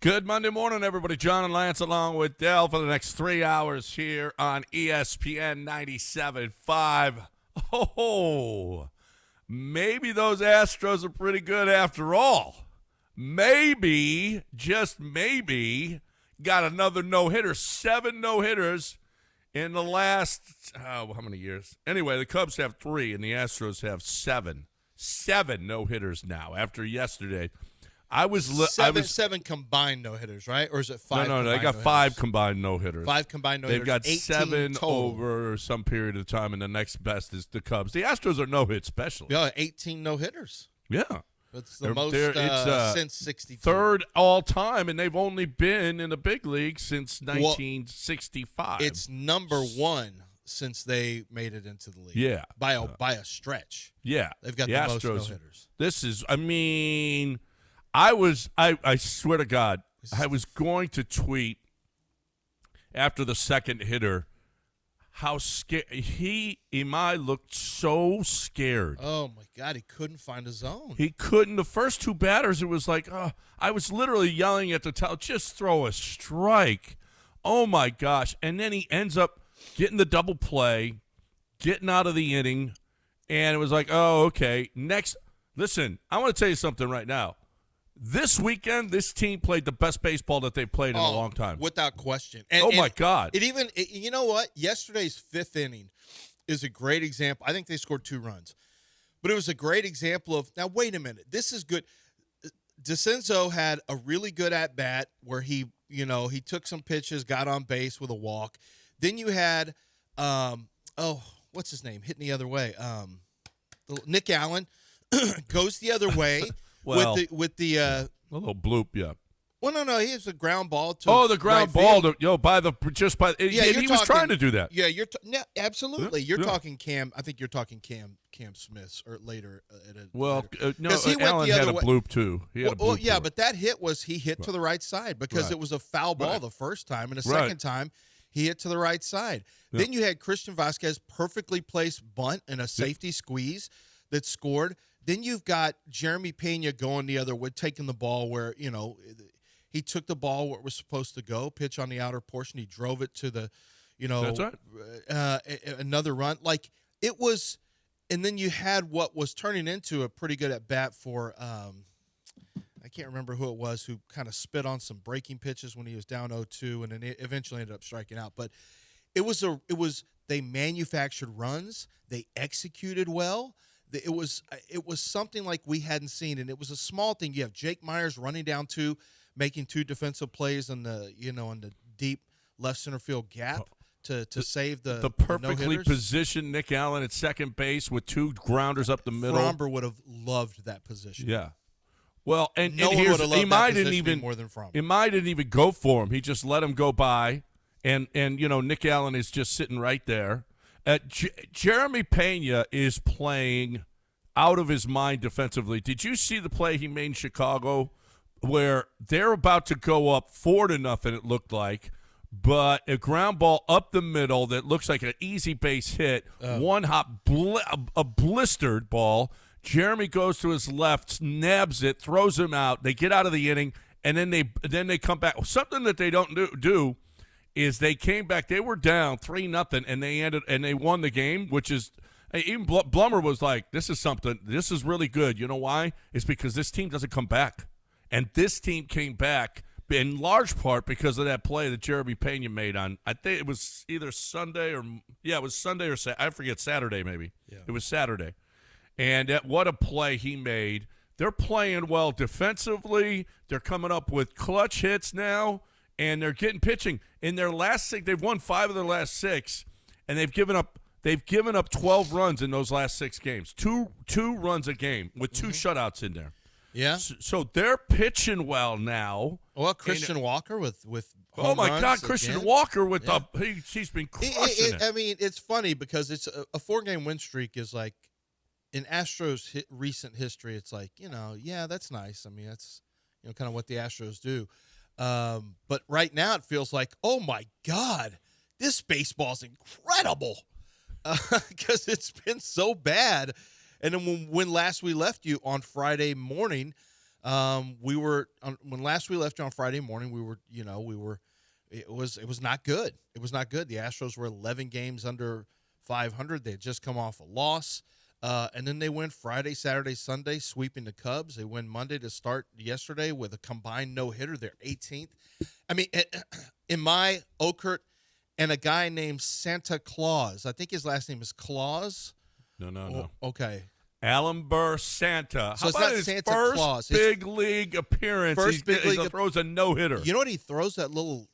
Good Monday morning, everybody. John and Lance along with Dell for the next 3 hours here on ESPN 97.5. Oh, maybe those Astros are pretty good after all. Maybe, just maybe, got another no-hitter. 7 no-hitters in the last, how many years? Anyway, the Cubs have 3 and the Astros have 7. 7 no-hitters now after yesterday. Seven combined no-hitters, right? Or is it 5? No, they got 5 combined no-hitters. 5 combined no-hitters. They've got 7 total. over some period of time, and the next best is the Cubs. The Astros are no-hit specialists. Yeah, 18 no-hitters. Yeah. It's the most since 62. Third all-time, and they've only been in the big league since 1965. It's number 1 since they made it into the league. Yeah. By a stretch. Yeah. They've got the most no-hitters. This is, I swear to God, I was going to tweet after the second hitter how scared Imai looked so scared. Oh my God, he couldn't find his zone. He couldn't. The first 2 batters, it was like, I was literally yelling at the towel, just throw a strike. Oh my gosh. And then he ends up getting the double play, getting out of the inning, and it was like, oh, okay. Next, listen, I want to tell you something right now. This weekend, this team played the best baseball that they've played in a long time. Without question. My God. You know what? Yesterday's 5th inning is a great example. I think they scored 2 runs. But it was a great example of, now wait a minute, this is good. DeCenzo had a really good at-bat where he took some pitches, got on base with a walk. Then you had, what's his name? Hitting the other way. Nick Allen goes the other way. Well, with the a little bloop, yeah. Well, no, he has a ground ball to the ground right ball he was trying to do that. Yeah, absolutely. You're talking Cam. I think you're talking Cam Smith's or later. Allen had a bloop too. He had a bloop but that hit was he hit to the right side because it was a foul ball the first time, and the second time he hit to the right side. Yep. Then you had Christian Vasquez perfectly placed bunt and a safety squeeze that scored. Then you've got Jeremy Pena going the other way, taking the ball where, he took the ball where it was supposed to go, pitch on the outer portion. He drove it to the, That's right. Another run. Like, it was – and then you had what was turning into a pretty good at-bat for I can't remember who it was who kind of spit on some breaking pitches when he was down 0-2 and then it eventually ended up striking out. But it was they manufactured runs. They executed well. It was something like we hadn't seen, and it was a small thing. You have Jake Myers running down 2, making 2 defensive plays in the deep left center field gap to save the perfectly no-hitters. positioned Nick Allen at second base with 2 grounders up the middle. Fromber would have loved that position. Yeah. Well, and no one would have loved that position more than Fromber. Imai didn't even go for him. He just let him go by, and Nick Allen is just sitting right there. Jeremy Pena is playing out of his mind defensively. Did you see the play he made in Chicago where they're about to go up 4-0, it looked like, but a ground ball up the middle that looks like an easy base hit, one hop, a blistered ball. Jeremy goes to his left, nabs it, throws him out. They get out of the inning, and then they come back. Something that they don't do is they came back. They were down 3-0, and they won the game, which is even Blummer was like, "This is something. This is really good." You know why? It's because this team doesn't come back, and this team came back in large part because of that play that Jeremy Pena made on. I think it was either Sunday or it was Sunday or I forget, Saturday maybe. Yeah. It was Saturday, and what a play he made. They're playing well defensively. They're coming up with clutch hits now. And they're getting pitching. In their last 6, they've won 5 of their last 6, and they've given up 12 runs in those last 6 games. Two runs a game with 2 shutouts in there. Yeah. So they're pitching well now. Well, Christian Walker with oh my God, Christian Walker with he's been crushing it. I mean, it's funny because it's a 4-game win streak is like in Astros recent history. It's like that's nice. I mean, that's kind of what the Astros do. But right now it feels like, oh my God, this baseball's incredible because it's been so bad. And then when last we left you on Friday morning, We were when last we left you on Friday morning. It was not good. It was not good. The Astros were 11 games under 500. They had just come off a loss, and then they win Friday, Saturday, Sunday, sweeping the Cubs. They win Monday to start yesterday with a combined no-hitter. They're 18th. I mean, in my Okert and a guy named Santa Claus. I think his last name is Claus. No. Okay. Alan Burr Santa. So How it's about not his Santa first Claus. big league appearance? He throws a no-hitter. You know what? He throws that little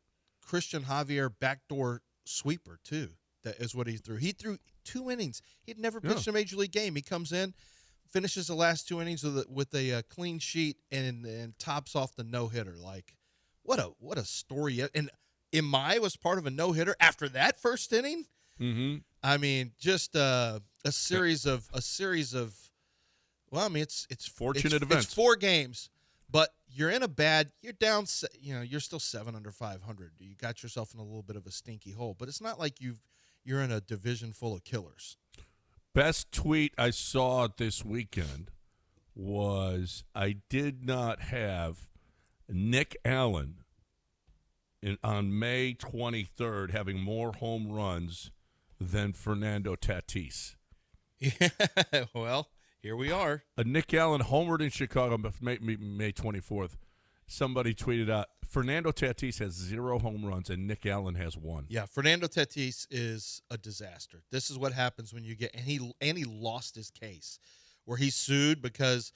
Christian Javier backdoor sweeper, too. That is what he threw. He threw 2 innings. He'd never pitched a major league game. He comes in, finishes the last 2 innings with a clean sheet, and tops off the no-hitter. Like, what a story. And Imai was part of a no-hitter after that first inning. Mm-hmm. I mean, just a series of. Well, I mean, it's fortunate events. It's 4 games, but you're down. You're still 7 under 500. You got yourself in a little bit of a stinky hole, but it's not like you're in a division full of killers. Best tweet I saw this weekend was I did not have Nick Allen on May 23rd having more home runs than Fernando Tatis. Yeah, well, here we are. Nick Allen homered in Chicago May 24th. Somebody tweeted out, Fernando Tatis has 0 home runs and Nick Allen has 1. Yeah, Fernando Tatis is a disaster. This is what happens when you get – and he lost his case where he sued because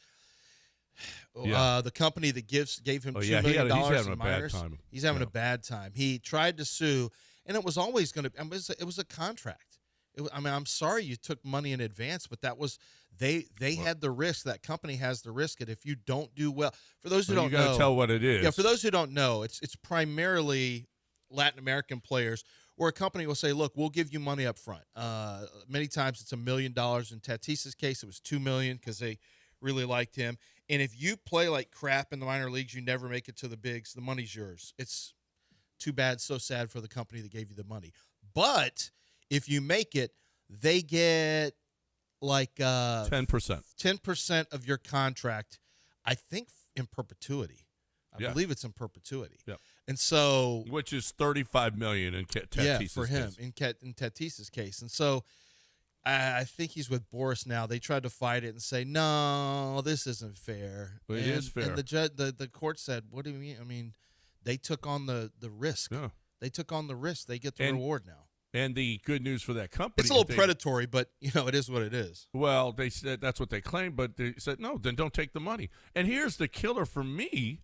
the company that gave him $2 million he's having in minors, he's having a bad time. He tried to sue, and it was always going to – it was a contract. I'm sorry you took money in advance, but that was they had the risk. That company has the risk that if you don't do well, for those who don't know, you got to tell what it is. Yeah, for those who don't know, it's primarily Latin American players where a company will say, "Look, we'll give you money up front." Many times it's $1 million. In Tatis's case, it was $2 million because they really liked him. And if you play like crap in the minor leagues, you never make it to the bigs. The money's yours. It's too bad, so sad for the company that gave you the money, but if you make it, they get like 10%. 10% of your contract, I think, in perpetuity. I believe it's in perpetuity. Yep. And so, which is $35 million in Tatis's for him case. in Tatis's case. And so, I think he's with Boris now. They tried to fight it and say, no, this isn't fair. But it is fair. And the court said, what do you mean? I mean, they took on the risk. Yeah. They took on the risk. They get the reward now. And the good news for that company, it's a little predatory, but it is what it is. Well, they said that's what they claimed, but they said no. Then don't take the money. And here's the killer for me: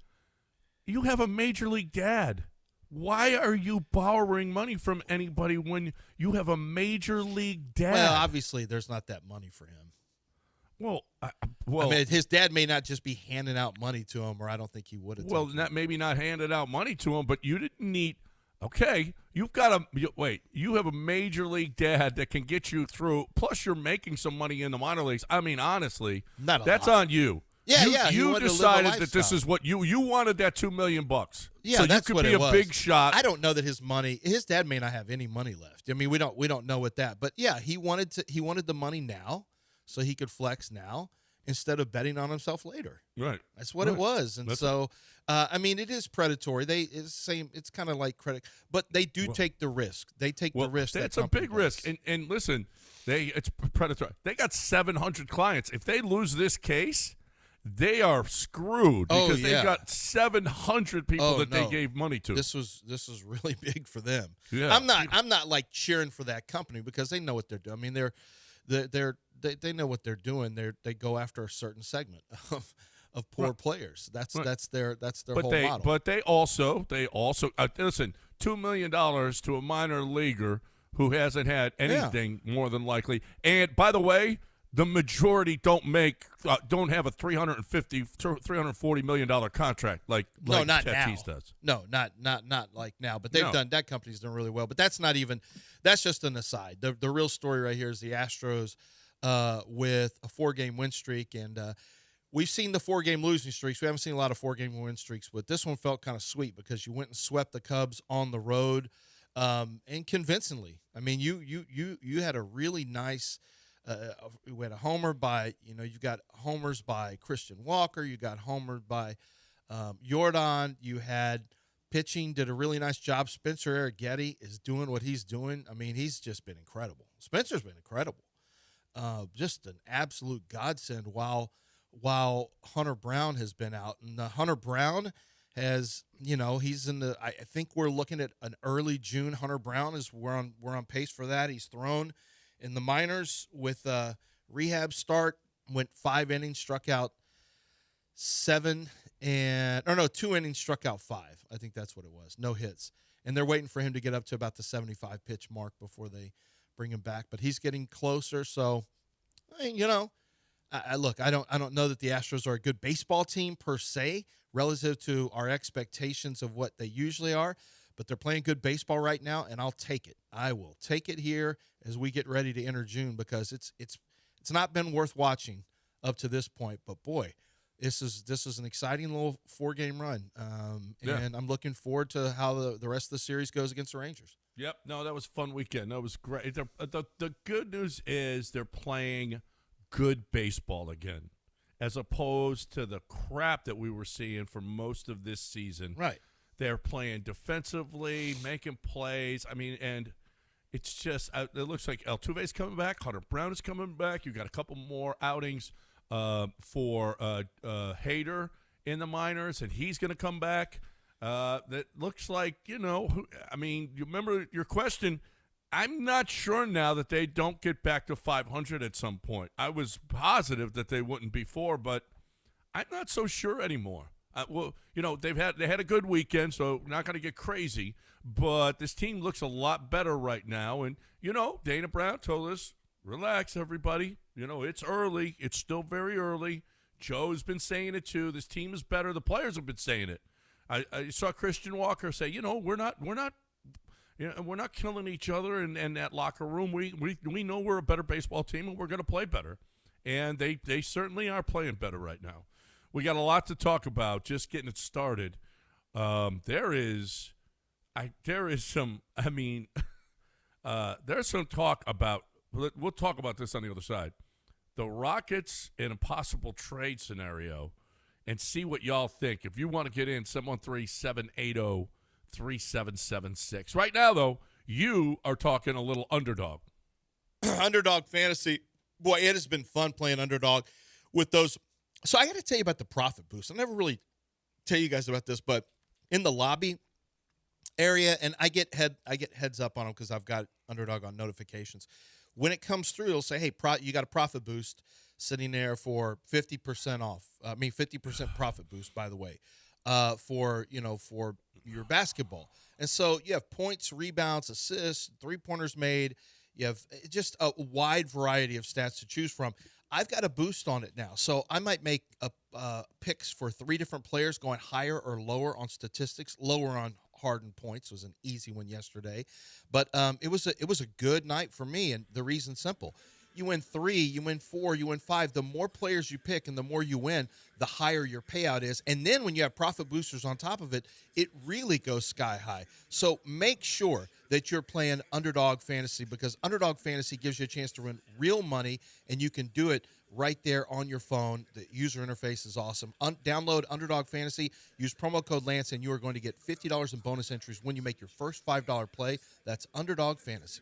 you have a major league dad. Why are you borrowing money from anybody when you have a major league dad? Well, obviously, there's not that money for him. Well, I mean, his dad may not just be handing out money to him, or I don't think he would have. Well, maybe not handed out money to him, but you didn't need. Okay, you have a major league dad that can get you through, plus you're making some money in the minor leagues. I mean, honestly, that's on you. Yeah, You decided that this is what you wanted, that $2 million. Yeah, so that's you could what be it was. a big shot. I don't know that his dad may not have any money left. I mean, we don't know what that. But yeah, he wanted the money now so he could flex now instead of betting on himself later. Right. That's what it was. And I mean, it is predatory. It's kind of like credit, but they do take the risk. They take the risk. That's a big risk. And listen, it's predatory. They got 700 clients. If they lose this case, they are screwed because they've got 700 people they gave money to. This was really big for them. Yeah. I'm not like cheering for that company because they know what they're doing. I mean, they know what they're doing. They go after a certain segment of poor players. That's their whole model. But they also listen, $2 million to a minor leaguer who hasn't had anything more than likely. And by the way, the majority don't have a $340 million contract like not Tatis does. No, not like now. But they've done that. Company's done really well. But that's just an aside. The real story right here is the Astros with a 4-game win streak, and we've seen the 4-game losing streaks. We haven't seen a lot of 4-game win streaks, but this one felt kind of sweet because you went and swept the Cubs on the road, and convincingly. I mean, you had a really nice we had a homer by, you got homers by Christian Walker. You got homered by Jordan. You had pitching, did a really nice job. Spencer Arrighetti is doing what he's doing. I mean, he's just been incredible. Spencer's been incredible. Just an absolute godsend while Hunter Brown has been out. And Hunter Brown has, he's in the. I think we're looking at an early June. Hunter Brown is we're on pace for that. He's thrown in the minors with a rehab start. Went 5 innings, struck out 7, and 2 innings, struck out 5. I think that's what it was. No hits, and they're waiting for him to get up to about the 75 pitch mark before they bring him back. But he's getting closer. So, I mean, look, I don't know that the Astros are a good baseball team per se relative to our expectations of what they usually are, but they're playing good baseball right now, and I'll take it. I will take it here as we get ready to enter June, because it's not been worth watching up to this point. But boy, this is an exciting little 4-game run, and I'm looking forward to how the rest of the series goes against the Rangers. Yep. No, that was a fun weekend. That was great. The good news is they're playing good baseball again, as opposed to the crap that we were seeing for most of this season. Right. They're playing defensively, making plays. I mean, and it's just it looks like Altuve's coming back. Hunter Brown is coming back. You got a couple more outings for Hader in the minors, and he's going to come back. That looks like, I mean, you remember your question. I'm not sure now that they don't get back to 500 at some point. I was positive that they wouldn't before, but I'm not so sure anymore. Well, they had a good weekend, so not going to get crazy. But this team looks a lot better right now. And, Dana Brown told us, relax, everybody. It's early. It's still very early. Joe's been saying it, too. This team is better. The players have been saying it. I saw Christian Walker say, we're not killing each other in that locker room. We know we're a better baseball team, and we're going to play better. And they certainly are playing better right now. We got a lot to talk about. Just getting it started. There's some talk about. We'll talk about this on the other side. The Rockets in a possible trade scenario, and see what y'all think. If you want to get in, 713-780-3776. Right now, though, you are talking a little underdog. Underdog fantasy. Boy, it has been fun playing underdog with those. So I got to tell you about the profit boost. I never really tell you guys about this, but in the lobby area, and I get heads up on them because I've got underdog on notifications. When it comes through, it'll say, hey, you got a profit boost sitting there for 50% off. 50% profit boost, by the way, for your basketball. And so you have points, rebounds, assists, 3-pointers made. You have just a wide variety of stats to choose from. I've got a boost on it now, so I might make picks for 3 different players going higher or lower on statistics. Lower on Harden points was an easy one yesterday, but it was a good night for me, and the reason's simple. You win 3, you win 4, you win 5. The more players you pick and the more you win, the higher your payout is. And then when you have profit boosters on top of it, it really goes sky high. So make sure that you're playing Underdog Fantasy, because Underdog Fantasy gives you a chance to win real money, and you can do it right there on your phone. The user interface is awesome. Download Underdog Fantasy, use promo code Lance, and you are going to get $50 in bonus entries when you make your first $5 play. That's Underdog Fantasy.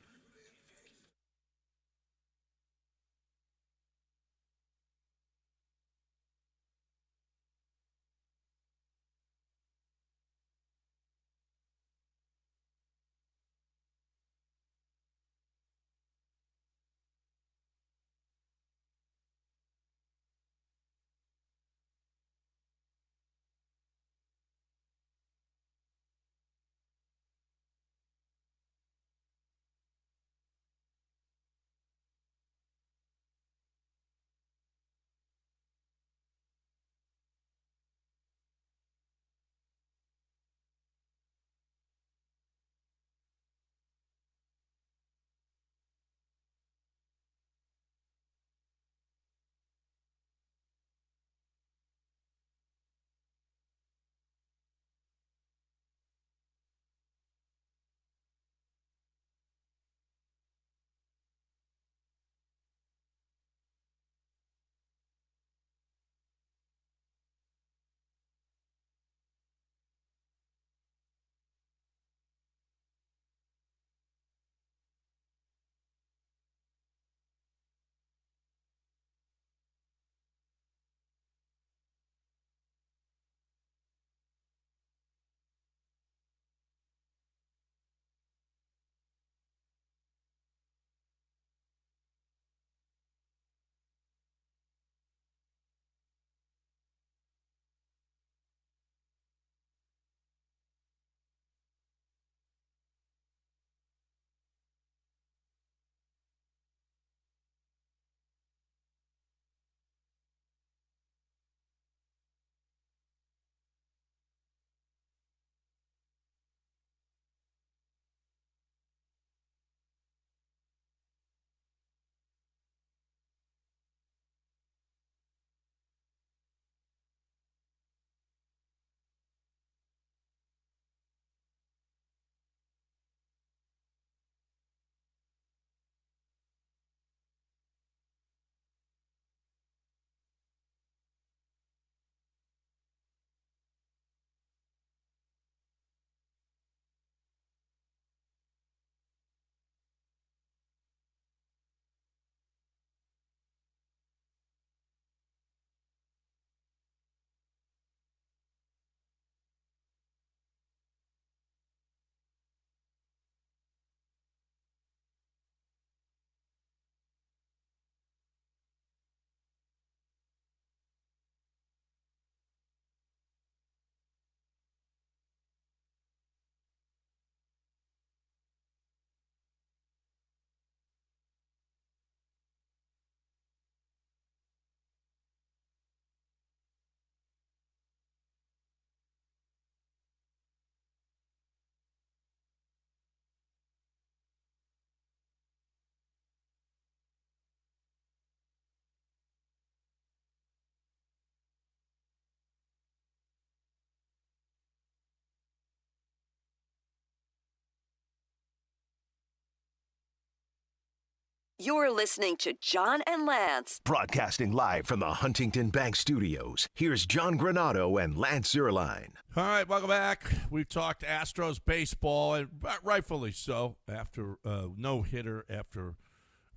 You're listening to John and Lance. Broadcasting live from the Huntington Bank Studios, here's John Granado and Lance Zierlein. All right, welcome back. We've talked Astros baseball, and rightfully so, after no-hitter, after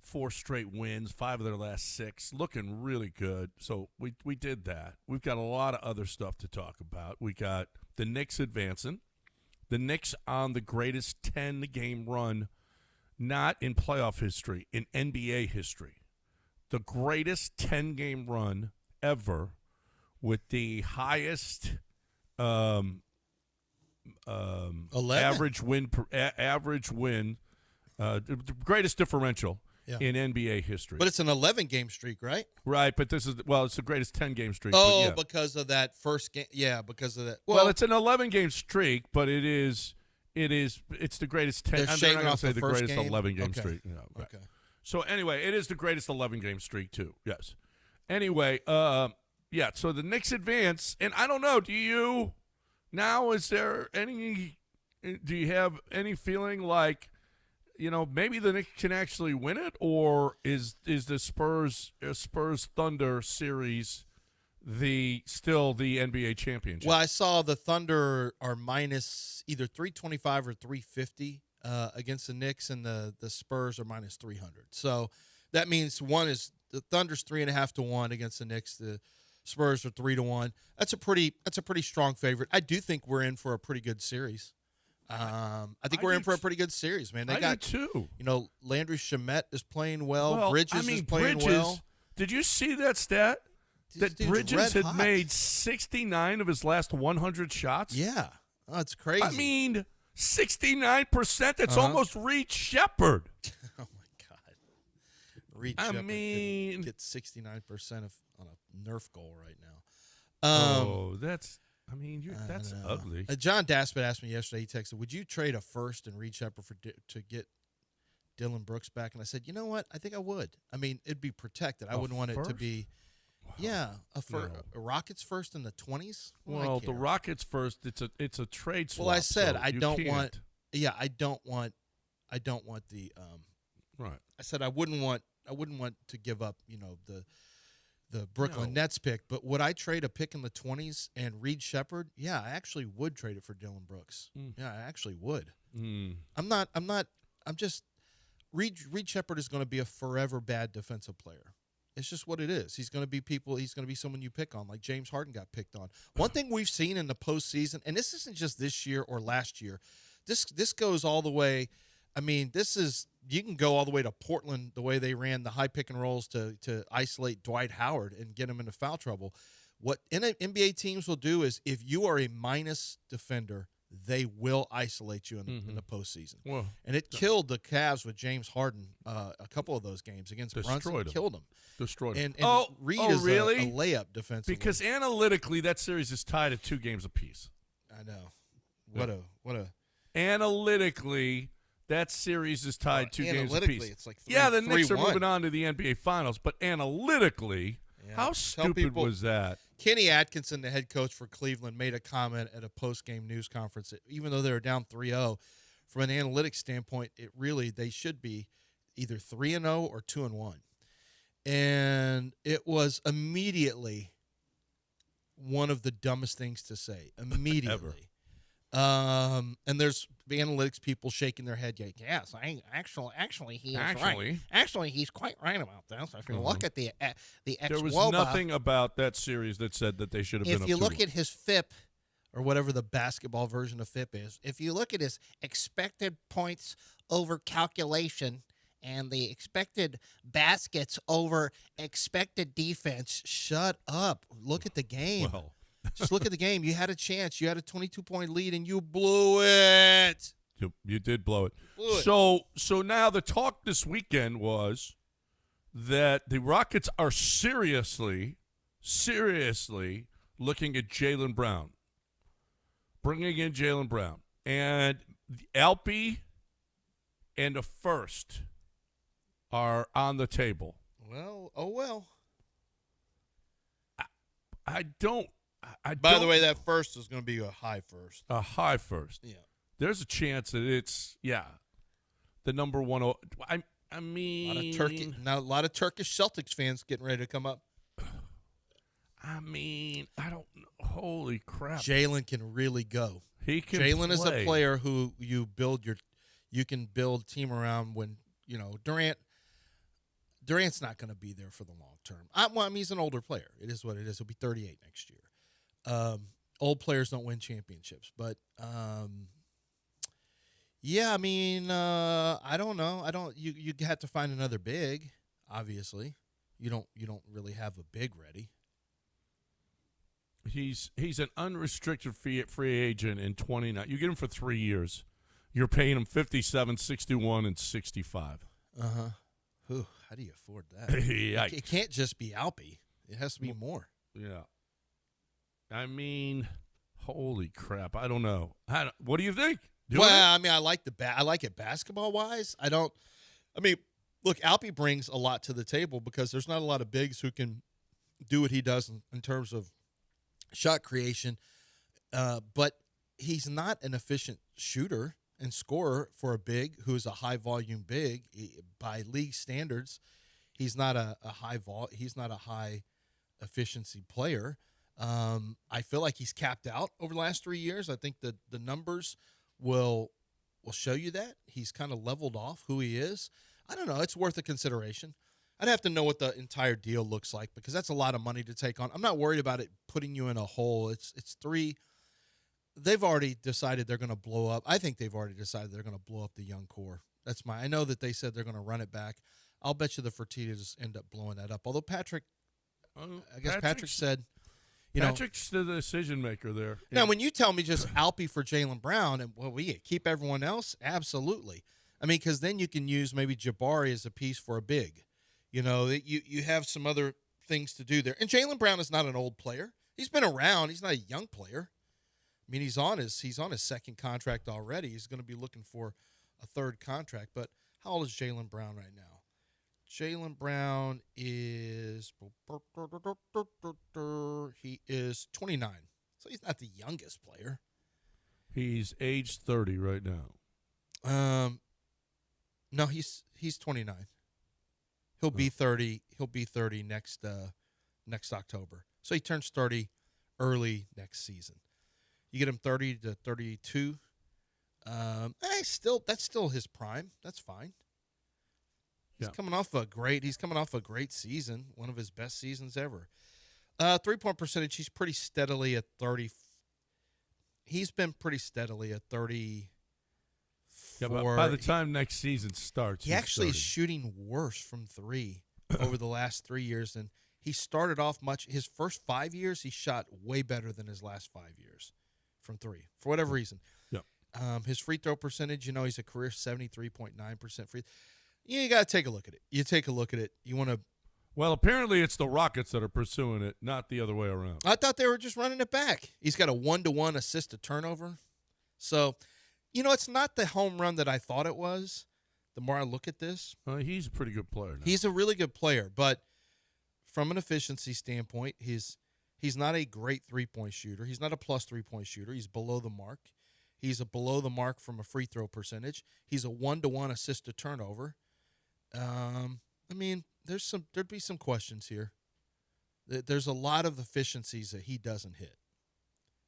4 straight wins, 5 of their last 6, looking really good. So we did that. We've got a lot of other stuff to talk about. We got the Knicks advancing. The Knicks on the greatest 10-game run, not in playoff history, in NBA history. The greatest 10-game run ever with the highest 11? average win, the greatest differential in NBA history. But it's an 11-game streak, right? Right, but it's the greatest 10-game streak. Oh, but yeah. because of that first game. Yeah, because of that. Well, it's an 11-game streak, but it's the greatest 10. They're I'm not shaving going to off say the the first greatest game? 11-game Okay. streak. Yeah, right. Okay. So anyway, it is the greatest 11-game streak too. Yes. Anyway, so the Knicks advance, and I don't know, do you have any feeling like, maybe the Knicks can actually win it, or is the Spurs Thunder series still the NBA championship? Well, I saw the Thunder are minus either 325 or 350 against the Knicks, and the Spurs are minus 300. So that means the Thunder's 3.5 to 1 against the Knicks. The Spurs are 3 to 1. That's a pretty strong favorite. I do think we're in for a pretty good series. I think we're in for a pretty good series, man. I do too. Landry Shamet is playing well. Bridges is playing well. Did you see that stat? This That dude's Bridges red had hot. made 69 of his last 100 shots? Yeah. Oh, it's crazy. I mean, 69%. That's almost Reed Shepard. Oh, my God. Reed I Shepard mean- get 69% on a Nerf goal right now. That's ugly. John Daspit asked me yesterday, he texted, would you trade a first and Reed Shepard to get Dylan Brooks back? And I said, you know what? I think I would. I mean, it'd be protected. I wouldn't want it to first? be a Rockets first in the 20s. Well, the Rockets first. It's a trade swap. Well, I said so I you don't can't. want. Yeah, I don't want the. Right. I said I wouldn't want to give up, the Brooklyn Nets pick. But would I trade a pick in the 20s and Reed Shepard? Yeah, I actually would trade it for Dylan Brooks. Yeah, I actually would. I'm just Reed Shepard is going to be a forever bad defensive player. It's just what it is. He's going to be someone you pick on, like James Harden got picked on. One thing we've seen in the postseason, and this isn't just this year or last year, this goes all the way. I mean, you can go all the way to Portland, the way they ran the high pick and rolls to isolate Dwight Howard and get him into foul trouble. What NBA teams will do is, if you are a minus defender, they will isolate you in the postseason. Well, and it killed the Cavs with James Harden a couple of those games against Brunson. Killed him. Destroyed him. And Reed is really? a layup defensively. Because analytically, that series is tied at 2 games apiece. I know. What a Analytically, that series is tied 2 games apiece. It's like the Knicks are 3-1. moving on to the NBA Finals, but analytically, how stupid was that? Kenny Atkinson, the head coach for Cleveland, made a comment at a post-game news conference that even though they were down 3-0, from an analytics standpoint, they should be either 3-0 or 2-1. And it was immediately one of the dumbest things to say. Immediately. And there's the analytics people shaking their head. Yes, actually, he is right. Actually, he's quite right about this. If you look at the There was ex-WOBA, nothing about that series that said that they should have been up if you 2-1. look at his FIP, or whatever the basketball version of FIP is, if you look at his expected points over calculation and the expected baskets over expected defense, shut up. Look at the game. Well, just look at the game. You had a chance. You had a 22-point lead, and you blew it. you did blow it. Blew it. So now the talk this weekend was that the Rockets are seriously looking at Jaylen Brown, bringing in Jaylen Brown, and Alpy and a first are on the table. Well, oh well. I don't. By the way, that first is going to be a high first. A high first. Yeah. There's a chance that it's the number one. I mean, a lot of Turkish Celtics fans getting ready to come up. I don't know. Holy crap. Jalen can really go. He can Jalen is a play. player who you can build team around when, Durant's not going to be there for the long term. He's an older player. It is what it is. He'll be 38 next year. Old players don't win championships, but I don't know. You have to find another big. Obviously, you don't really have a big ready. He's an unrestricted free agent in 29. You get him for 3 years. You're paying him 57, 61, and 65. How do you afford that? Yikes. It can't just be Alpi. It has to be more. Yeah. I mean, holy crap. I don't know. What do you think? I like I like it basketball wise. Look, Alpi brings a lot to the table because there's not a lot of bigs who can do what he does in terms of shot creation. But he's not an efficient shooter and scorer for a big who's a high volume big. By league standards, he's not a high efficiency player. I feel like he's capped out over the last 3 years. I think that the numbers will show you that. He's kind of leveled off who he is. I don't know. It's worth a consideration. I'd have to know what the entire deal looks like because that's a lot of money to take on. I'm not worried about it putting you in a hole. It's three. They've already decided they're going to blow up. I think they've already decided they're going to blow up the young core. I know that they said they're going to run it back. I'll bet you the Fertittas end up blowing that up. Although Patrick said, Patrick's the decision maker there. Now, when you tell me just Alpi for Jaylen Brown and we keep everyone else, absolutely. Because then you can use maybe Jabari as a piece for a big. You have some other things to do there. And Jaylen Brown is not an old player. He's been around. He's not a young player. He's on his second contract already. He's going to be looking for a third contract. But how old is Jaylen Brown right now? Jaylen Brown is 29. So he's not the youngest player. He's age 30 right now. No, he's 29. He'll be 30. He'll be 30 next October. So he turns 30 early next season. You get him 30 to 32. That's still his prime. That's fine. He's coming off a great season, one of his best seasons ever. 3-point percentage, he's pretty steadily at 30. He's been pretty steadily at 30. Yeah, but by the time next season starts, he actually is shooting worse from three over the last 3 years. And he started off his first 5 years, he shot way better than his last 5 years from three, for whatever reason. Yep. His free throw percentage, he's a career 73.9% free. You got to take a look at it. You want to. Well, apparently it's the Rockets that are pursuing it, not the other way around. I thought they were just running it back. He's got a 1-to-1 assist to turnover. So, it's not the home run that I thought it was. The more I look at this, he's a pretty good player now. He's a really good player, but from an efficiency standpoint, he's not a great 3-point shooter. He's not a plus 3-point shooter. He's below the mark. He's a below the mark from a free throw percentage. He's a 1-to-1 assist to turnover. There'd be some questions here. There's a lot of efficiencies that he doesn't hit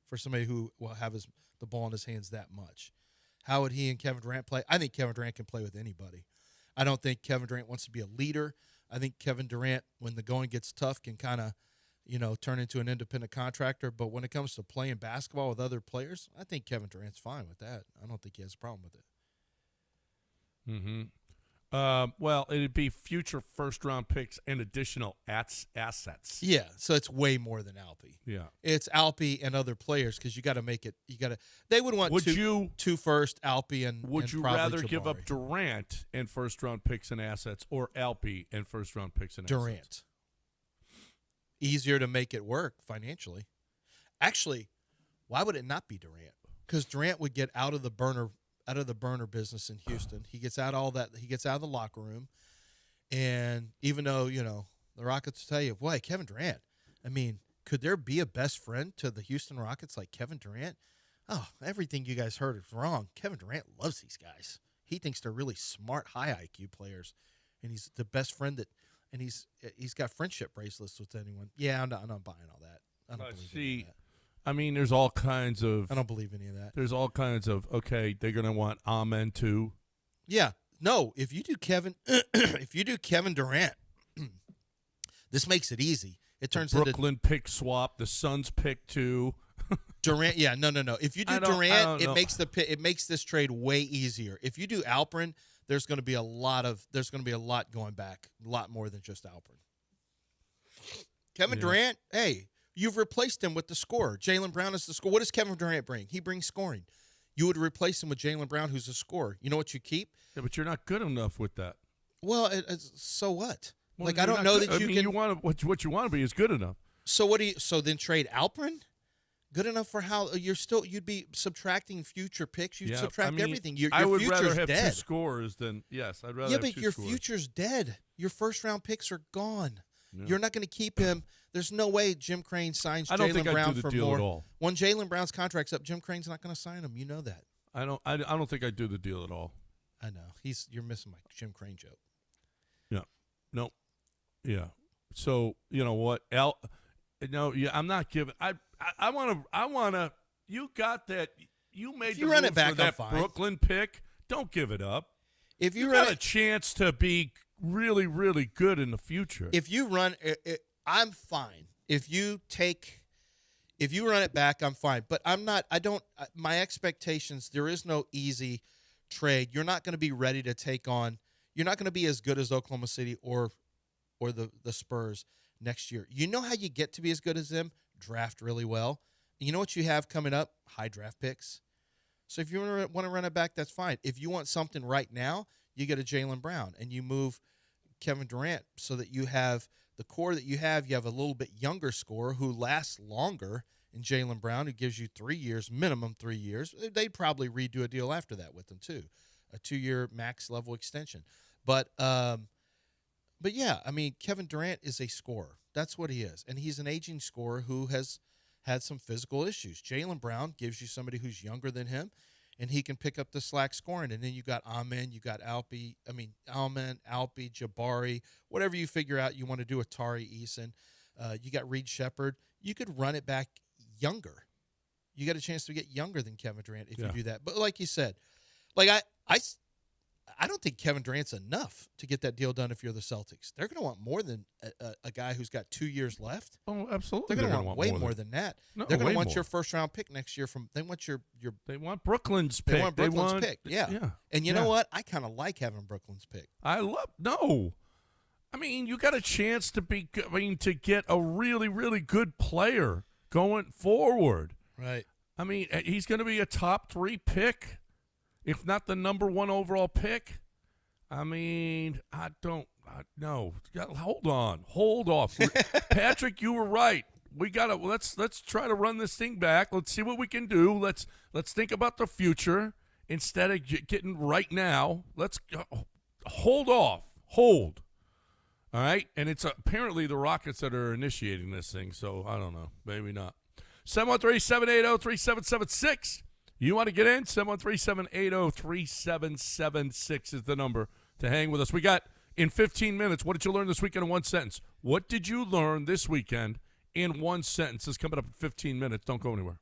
for somebody who will have the ball in his hands that much. How would he and Kevin Durant play? I think Kevin Durant can play with anybody. I don't think Kevin Durant wants to be a leader. I think Kevin Durant, when the going gets tough, can kind of, turn into an independent contractor. But when it comes to playing basketball with other players, I think Kevin Durant's fine with that. I don't think he has a problem with it. Mm-hmm. Well, it'd be future first-round picks and additional assets. Yeah, so it's way more than Alpi. Yeah, it's Alpi and other players because you got to make it. They would want two first, Alpi and. Would you rather give up Durant and first-round picks and assets, or Alpi and first-round picks and Durant. assets? Easier to make it work financially. Actually, why would it not be Durant? Because Durant would get out of the burner business in Houston. He gets out all that. He gets out of the locker room, and even though the Rockets tell you, boy, Kevin Durant. Could there be a best friend to the Houston Rockets like Kevin Durant? Oh, everything you guys heard is wrong. Kevin Durant loves these guys. He thinks they're really smart, high IQ players. and he's the best friend and he's got friendship bracelets with anyone. Yeah, I'm not buying all that. I don't believe any of that. I mean, there's all kinds of. I don't believe any of that. There's all kinds of. Okay, they're gonna want Amen too. Yeah, no. If you do Kevin Durant, this makes it easy. It turns into Brooklyn pick swap. The Suns pick too. Durant. Yeah, no. If you do I don't Durant, know. it makes this trade way easier. If you do Alperin, there's going to be a lot going back, a lot more than just Alperin. Kevin Durant, hey, you've replaced him with the scorer. Jaylen Brown is the scorer. What does Kevin Durant bring? He brings scoring. You would replace him with Jaylen Brown, who's a scorer. You know what you keep? Yeah, but you're not good enough with that. Well, so what? Well, Like I don't know good. that you can. You want what you want to be is good enough. So what do you? So then trade Alperin? Good enough for how you'd be subtracting future picks. You'd subtract everything. Your I would future's rather have dead. two scorers than yes. I'd rather. Yeah, have but two your scorers. future's dead. Your first round picks are gone. Yeah. You're not going to keep him. There's no way Jim Crane signs I don't think Jaylen I'd Brown do the for deal more. at all. When Jaylen Brown's contract's up, Jim Crane's not going to sign him. You know that. I don't think I'd do the deal at all. I know. You're missing my Jim Crane joke. Yeah. No. Yeah. So you know what? I'm not giving. I want to. You got that. You made If you the run move it back, for that I'm fine. Brooklyn pick. Don't give it up. If you got run a chance to be really, really good in the future. if you run it, I'm fine. If you run it back, I'm fine. But I'm not. I don't. My expectations. There is no easy trade. You're not going to be ready to take on. You're not going to be as good as Oklahoma City or the Spurs next year. You know how you get to be as good as them? Draft really well. You know what you have coming up? High draft picks. So if you want to run it back, that's fine. If you want something right now, you get a Jaylen Brown and you move Kevin Durant so that you have the core that you have. You have a little bit younger scorer who lasts longer in Jaylen Brown, who gives you 3 years, minimum 3 years. They'd probably redo a deal after that with him too, a 2-year max level extension. But yeah, I mean, Kevin Durant is a scorer. That's what he is, and he's an aging scorer who has had some physical issues. Jaylen Brown gives you somebody who's younger than him, and he can pick up the slack scoring. And then you got Alman, you got Alpi, Jabari, whatever you figure out you want to do with Tari Eason. You got Reed Shepherd. You could run it back younger. You got a chance to get younger than Kevin Durant if you do that. But like you said, like I don't think Kevin Durant's enough to get that deal done if you're the Celtics. They're going to want more than a guy who's got 2 years left. Oh, absolutely. They're going to want way more than that. No, they're going way to want more. your first-round pick next year. They want Brooklyn's pick. They want Brooklyn's pick, yeah. And you Yeah. know what? I kind of like having Brooklyn's pick. No. I mean, you got a chance to to get a really, really good player going forward. Right. I mean, he's going to be a top 3 pick, if not the number 1 overall pick. I mean, no. Hold off. Patrick, you were right. We gotta let's try to run this thing back. Let's see what we can do. Let's think about the future instead of getting right now. Let's hold off. Hold. All right, and it's apparently the Rockets that are initiating this thing. So I don't know. Maybe not. 713-780-3776. You want to get in? 713-780-3776 is the number to hang with us. We got in 15 minutes. What did you learn this weekend in one sentence? What did you learn this weekend in one sentence? This is coming up in 15 minutes. Don't go anywhere.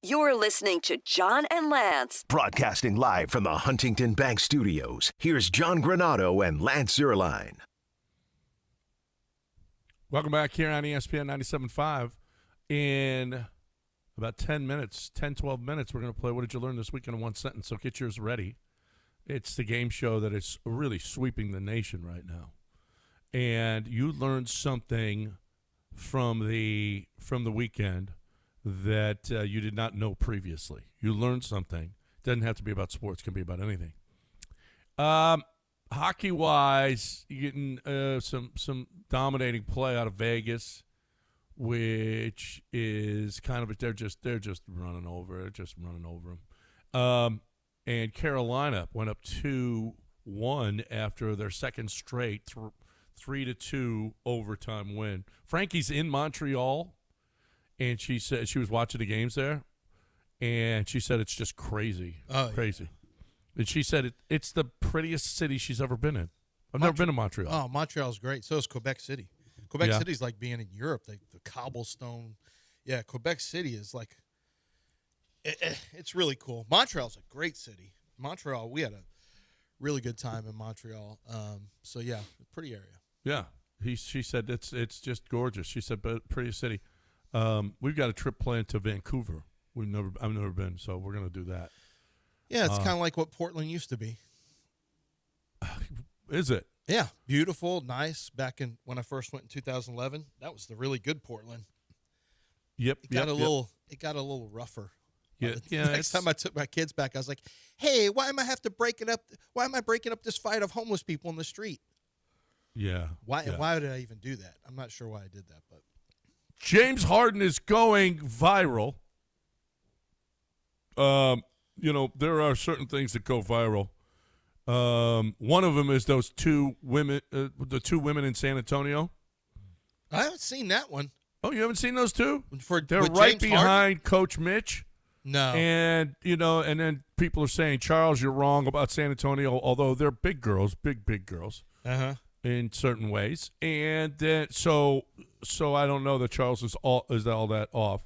You're listening to John and Lance. Broadcasting live from the Huntington Bank Studios, here's John Granado and Lance Zierlein. Welcome back here on ESPN 97.5. In about 10 minutes, 10, 12 minutes, we're going to play What Did You Learn This Week in One Sentence, so get yours ready. It's the game show that is really sweeping the nation right now. And you learned something from the weekend that you did not know previously. You learned something. It doesn't have to be about sports. It can be about anything. Hockey-wise, you're getting some dominating play out of Vegas, which is kind of they're just running over. They're just running over them. And Carolina went up 2-1 after their second straight 3-2 overtime win. Frankie's in Montreal. And she said she was watching the games there, and she said it's just crazy, crazy. Yeah. And she said it's the prettiest city she's ever been in. I've never been to Montreal. Oh, Montreal's great. So is Quebec City. Quebec City's like being in Europe. The cobblestone. Yeah, Quebec City is like it's really cool. Montreal's a great city. Montreal, we had a really good time in Montreal. So yeah, pretty area. Yeah, she said it's just gorgeous. She said, but prettiest city. We've got a trip planned to Vancouver. I've never been, so we're gonna do that. Yeah, it's kind of like what Portland used to be. Is it? Yeah, beautiful, nice. Back in when I first went in 2011, that was the really good Portland. Yep. It got a little rougher. Yeah. Next time I took my kids back, I was like, "Hey, why am I breaking up this fight of homeless people in the street?" Yeah. Why did I even do that? I'm not sure why I did that, but. James Harden is going viral. There are certain things that go viral. One of them is those two women, the two women in San Antonio. I haven't seen that one. Oh, you haven't seen those two? They're with right James behind Harden? Coach Mitch. No. And, and then people are saying, Charles, you're wrong about San Antonio, although they're big girls, big girls. Uh-huh. In certain ways, and then so I don't know that Charles is all that off.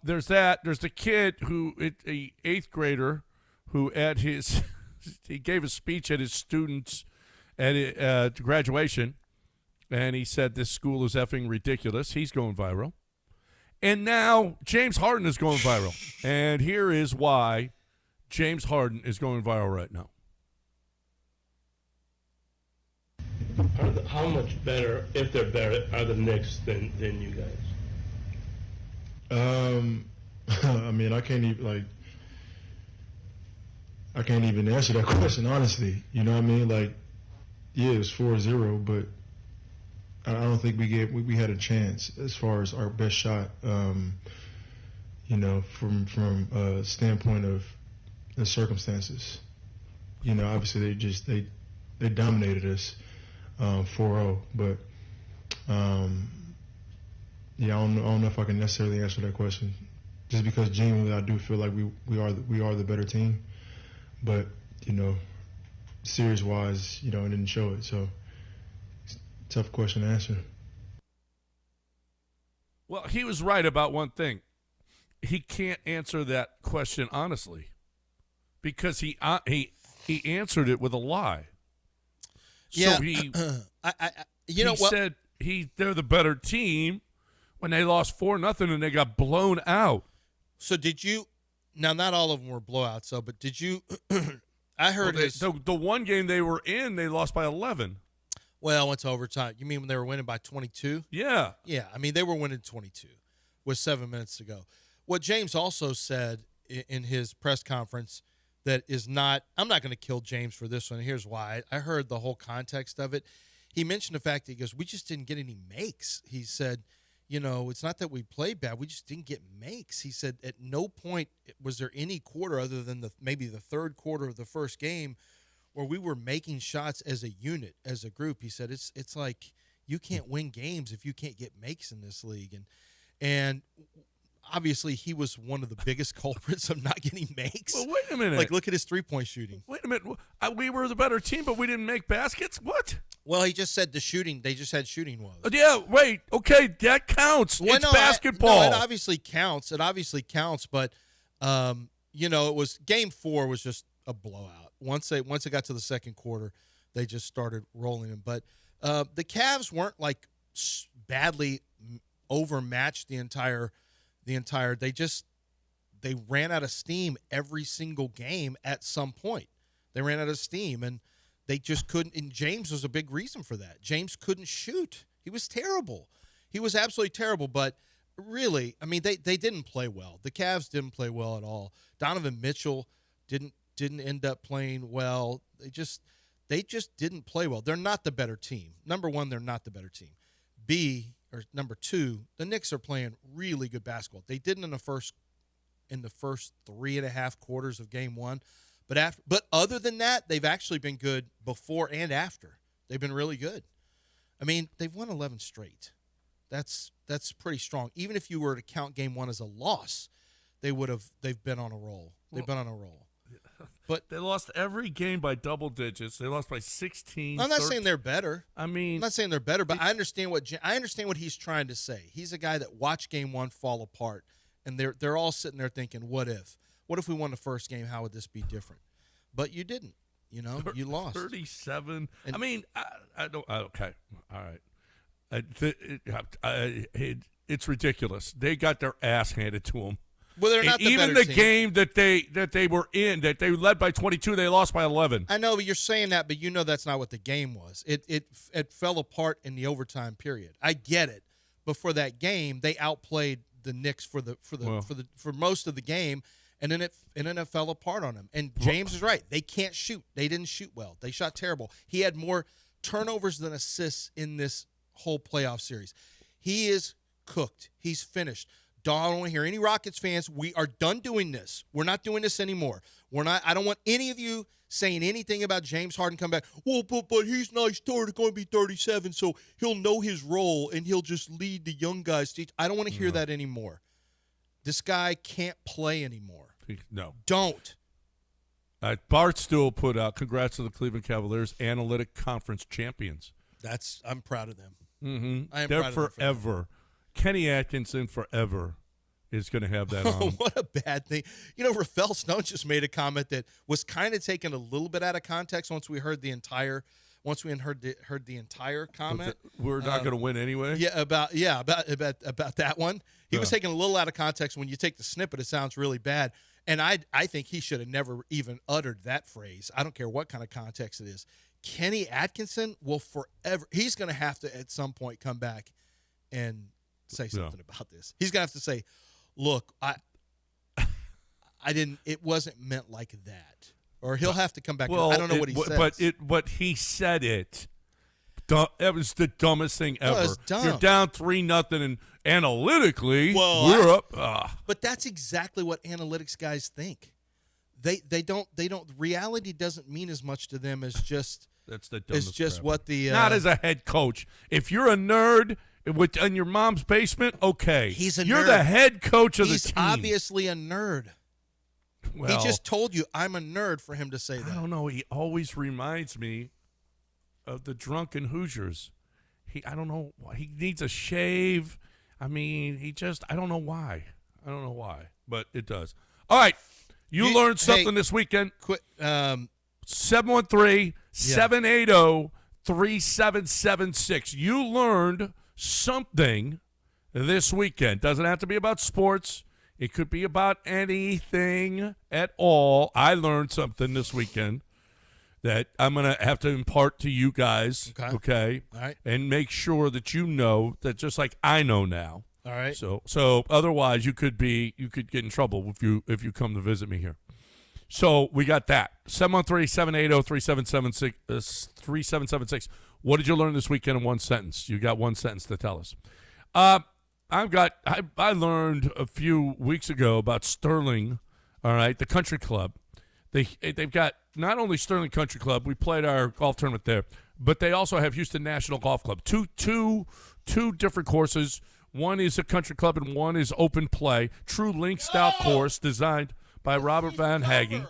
There's that. There's the kid who a 8th grader who at his he gave a speech at his students at graduation, and he said this school is effing ridiculous. He's going viral, and now James Harden is going viral, and here is why James Harden is going viral right now. How much better, if they're better, are the Knicks than you guys? I mean, I can't even answer that question honestly. You know what I mean? Like, yeah, it's 4-0, but I don't think we had a chance as far as our best shot. From a standpoint of the circumstances. Obviously they dominated us. 4-0, but I don't know if I can necessarily answer that question, just because genuinely I do feel like we are the better team, but series wise, it didn't show it, so it's a tough question to answer. Well, he was right about one thing. He can't answer that question honestly, because he answered it with a lie. Yeah, so he what? said they're the better team when they lost 4-0 and they got blown out. So did you? Now, not all of them were blowouts, but did you? I heard the one game they were in, they lost by 11. Well, it went to overtime. You mean when they were winning by 22? Yeah. Yeah, I mean they were winning 22 with 7 minutes to go. What James also said in his press conference. That is not – I'm not going to kill James for this one. Here's why. I heard the whole context of it. He mentioned the fact that he goes, we just didn't get any makes. He said, it's not that we played bad. We just didn't get makes. He said at no point was there any quarter other than maybe the third quarter of the first game where we were making shots as a unit, as a group. He said it's like you can't win games if you can't get makes in this league. And obviously, he was one of the biggest culprits of not getting makes. Well, wait a minute. Like, look at his three-point shooting. Wait a minute. We were the better team, but we didn't make baskets? What? Well, he just said the shooting. They just had shooting woes. Yeah, wait. Okay, that counts. Well, it's no, basketball. It obviously counts. It obviously counts. But it was Game 4 was just a blowout. Once it got to the second quarter, they just started rolling them. But the Cavs weren't like badly overmatched the entire. They ran out of steam every single game at some point. They ran out of steam, and they just couldn't. And James was a big reason for that. James couldn't shoot. He was terrible. He was absolutely terrible. But really, I mean, they didn't play well. The Cavs didn't play well at all. Donovan Mitchell didn't end up playing well. They just didn't play well. They're not the better team. Number one, they're not the better team. Number two, the Knicks are playing really good basketball. They didn't in the first 3.5 quarters of Game 1. But other than that, they've actually been good before and after. They've been really good. I mean, they've won 11 straight. That's pretty strong. Even if you were to count Game 1 as a loss, they've been on a roll. They've been on a roll. But they lost every game by double digits. They lost by 16. I'm not saying they're better. I mean, I'm not saying they're better, but I understand what he's trying to say. He's a guy that watched Game 1 fall apart, and they're all sitting there thinking, "What if? What if we won the first game? How would this be different?" But you didn't. You lost 37. I mean, I don't. Okay, all right. It's ridiculous. They got their ass handed to them. Well, they're not even the game that they were in, that they led by 22, they lost by 11. I know, but you're saying that, but that's not what the game was. It fell apart in the overtime period. I get it, but for that game, they outplayed the Knicks for most of the game, and then it fell apart on them. And James is right; they can't shoot. They didn't shoot well. They shot terrible. He had more turnovers than assists in this whole playoff series. He is cooked. He's finished. I don't want to hear any Rockets fans. We are done doing this. We're not doing this anymore. I don't want any of you saying anything about James Harden come back. Well, but he's not going to be 37, so he'll know his role and he'll just lead the young guys. I don't want to hear that anymore. This guy can't play anymore. No. Don't. Barstool put out, congrats to the Cleveland Cavaliers, Analytic Conference champions. I'm proud of them. Mm-hmm. I am They're proud of them forever. Kenny Atkinson forever is going to have that on. What a bad thing. Rafael Stone just made a comment that was kind of taken a little bit out of context once we heard the entire comment. We're not going to win anyway? Yeah, about that one. He was taken a little out of context. When you take the snippet, it sounds really bad. And I think he should have never even uttered that phrase. I don't care what kind of context it is. Kenny Atkinson will forever – he's going to have to at some point come back and – say something about this. He's gonna have to say, "Look, I didn't. It wasn't meant like that." Or he'll have to come back. I don't know what he says. But he said it. It was the dumbest thing ever. No, it's dumb. You're down 3-0, and analytically, we're up. But that's exactly what analytics guys think. They don't. Reality doesn't mean as much to them as just. That's the dumbest. It's just what the. Not as a head coach. If you're a nerd. In your mom's basement, okay. You're the head coach of the team. He's obviously a nerd. Well, he just told you I'm a nerd for him to say that. I don't know. He always reminds me of the drunken Hoosiers. I don't know. He needs a shave. I mean, I don't know why. But it does. All right. You learned something this weekend. 713-780-3776. You learned something this weekend. Doesn't have to be about sports. It could be about anything at all. I learned something this weekend that I'm going to have to impart to you guys. Okay? All right. And make sure that you know that just like I know now. All right. So otherwise you could get in trouble if you come to visit me here. So we got that. 713-780-3776. What did you learn this weekend in one sentence? You got one sentence to tell us. I learned a few weeks ago about Sterling, all right, the country club. They've got not only Sterling Country Club, we played our golf tournament there, but they also have Houston National Golf Club. Two different courses. One is a country club and one is open play. True link-style course designed by Robert Van Hagge.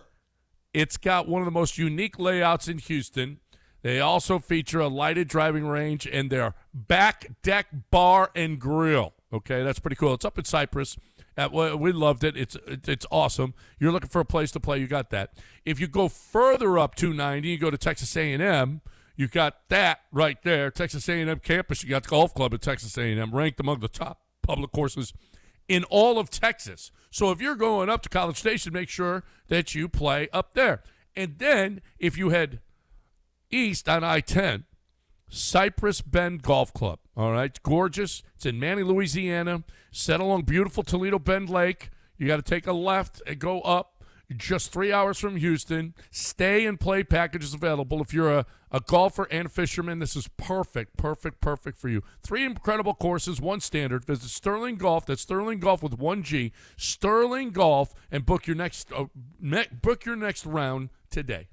It's got one of the most unique layouts in Houston. They also feature a lighted driving range and their back deck bar and grill. Okay, that's pretty cool. It's up in Cypress. We loved it. It's awesome. You're looking for a place to play, you got that. If you go further up 290, you go to Texas A&M, you got that right there. Texas A&M campus, you got the golf club at Texas A&M, ranked among the top public courses in all of Texas. So if you're going up to College Station, make sure that you play up there. And then if you head east on I-10, Cypress Bend Golf Club. All right, it's gorgeous. It's in Manny, Louisiana, set along beautiful Toledo Bend Lake. You got to take a left and go up. Just 3 hours from Houston. Stay and play packages available. If you're a golfer and a fisherman, this is perfect for you. 3 incredible courses, 1 standard. Visit Sterling Golf. That's Sterling Golf with 1 G. Sterling Golf, and book your next round today.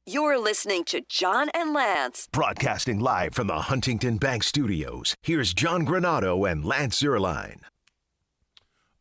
You're listening to John and Lance. Broadcasting live from the Huntington Bank Studios, here's John Granado and Lance Zierlein.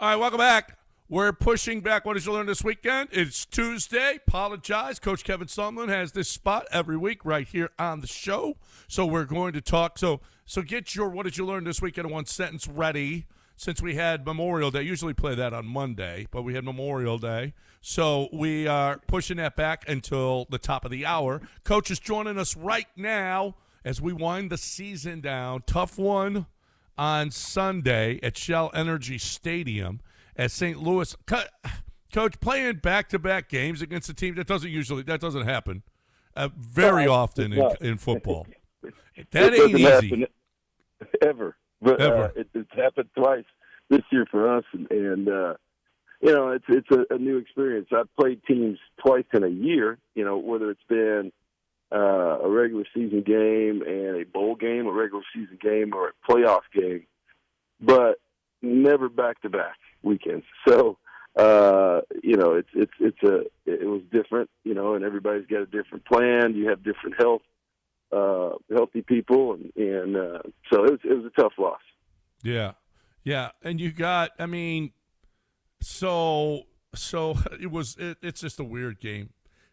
All right, welcome back. We're pushing back. What did you learn this weekend? It's Tuesday. Apologize. Coach Kevin Sumlin has this spot every week right here on the show. So we're going to talk. So get your what did you learn this weekend in 1 sentence ready. Since we had Memorial Day, usually play that on Monday, but we had Memorial Day. So we are pushing that back until the top of the hour. Coach is joining us right now as we wind the season down. Tough one on Sunday at Shell Energy Stadium at St. Louis. Coach, playing back-to-back games against a team that doesn't happen very often in football. That ain't easy. Ever. But it's happened twice this year for us, and it's a new experience. I've played teams twice in a year, whether it's been a regular season game and a bowl game, a regular season game, or a playoff game, but never back-to-back weekends. So, it was different, and everybody's got a different plan. You have different healthy people, and so it was a tough loss. Yeah, and you got, so it's just a weird game.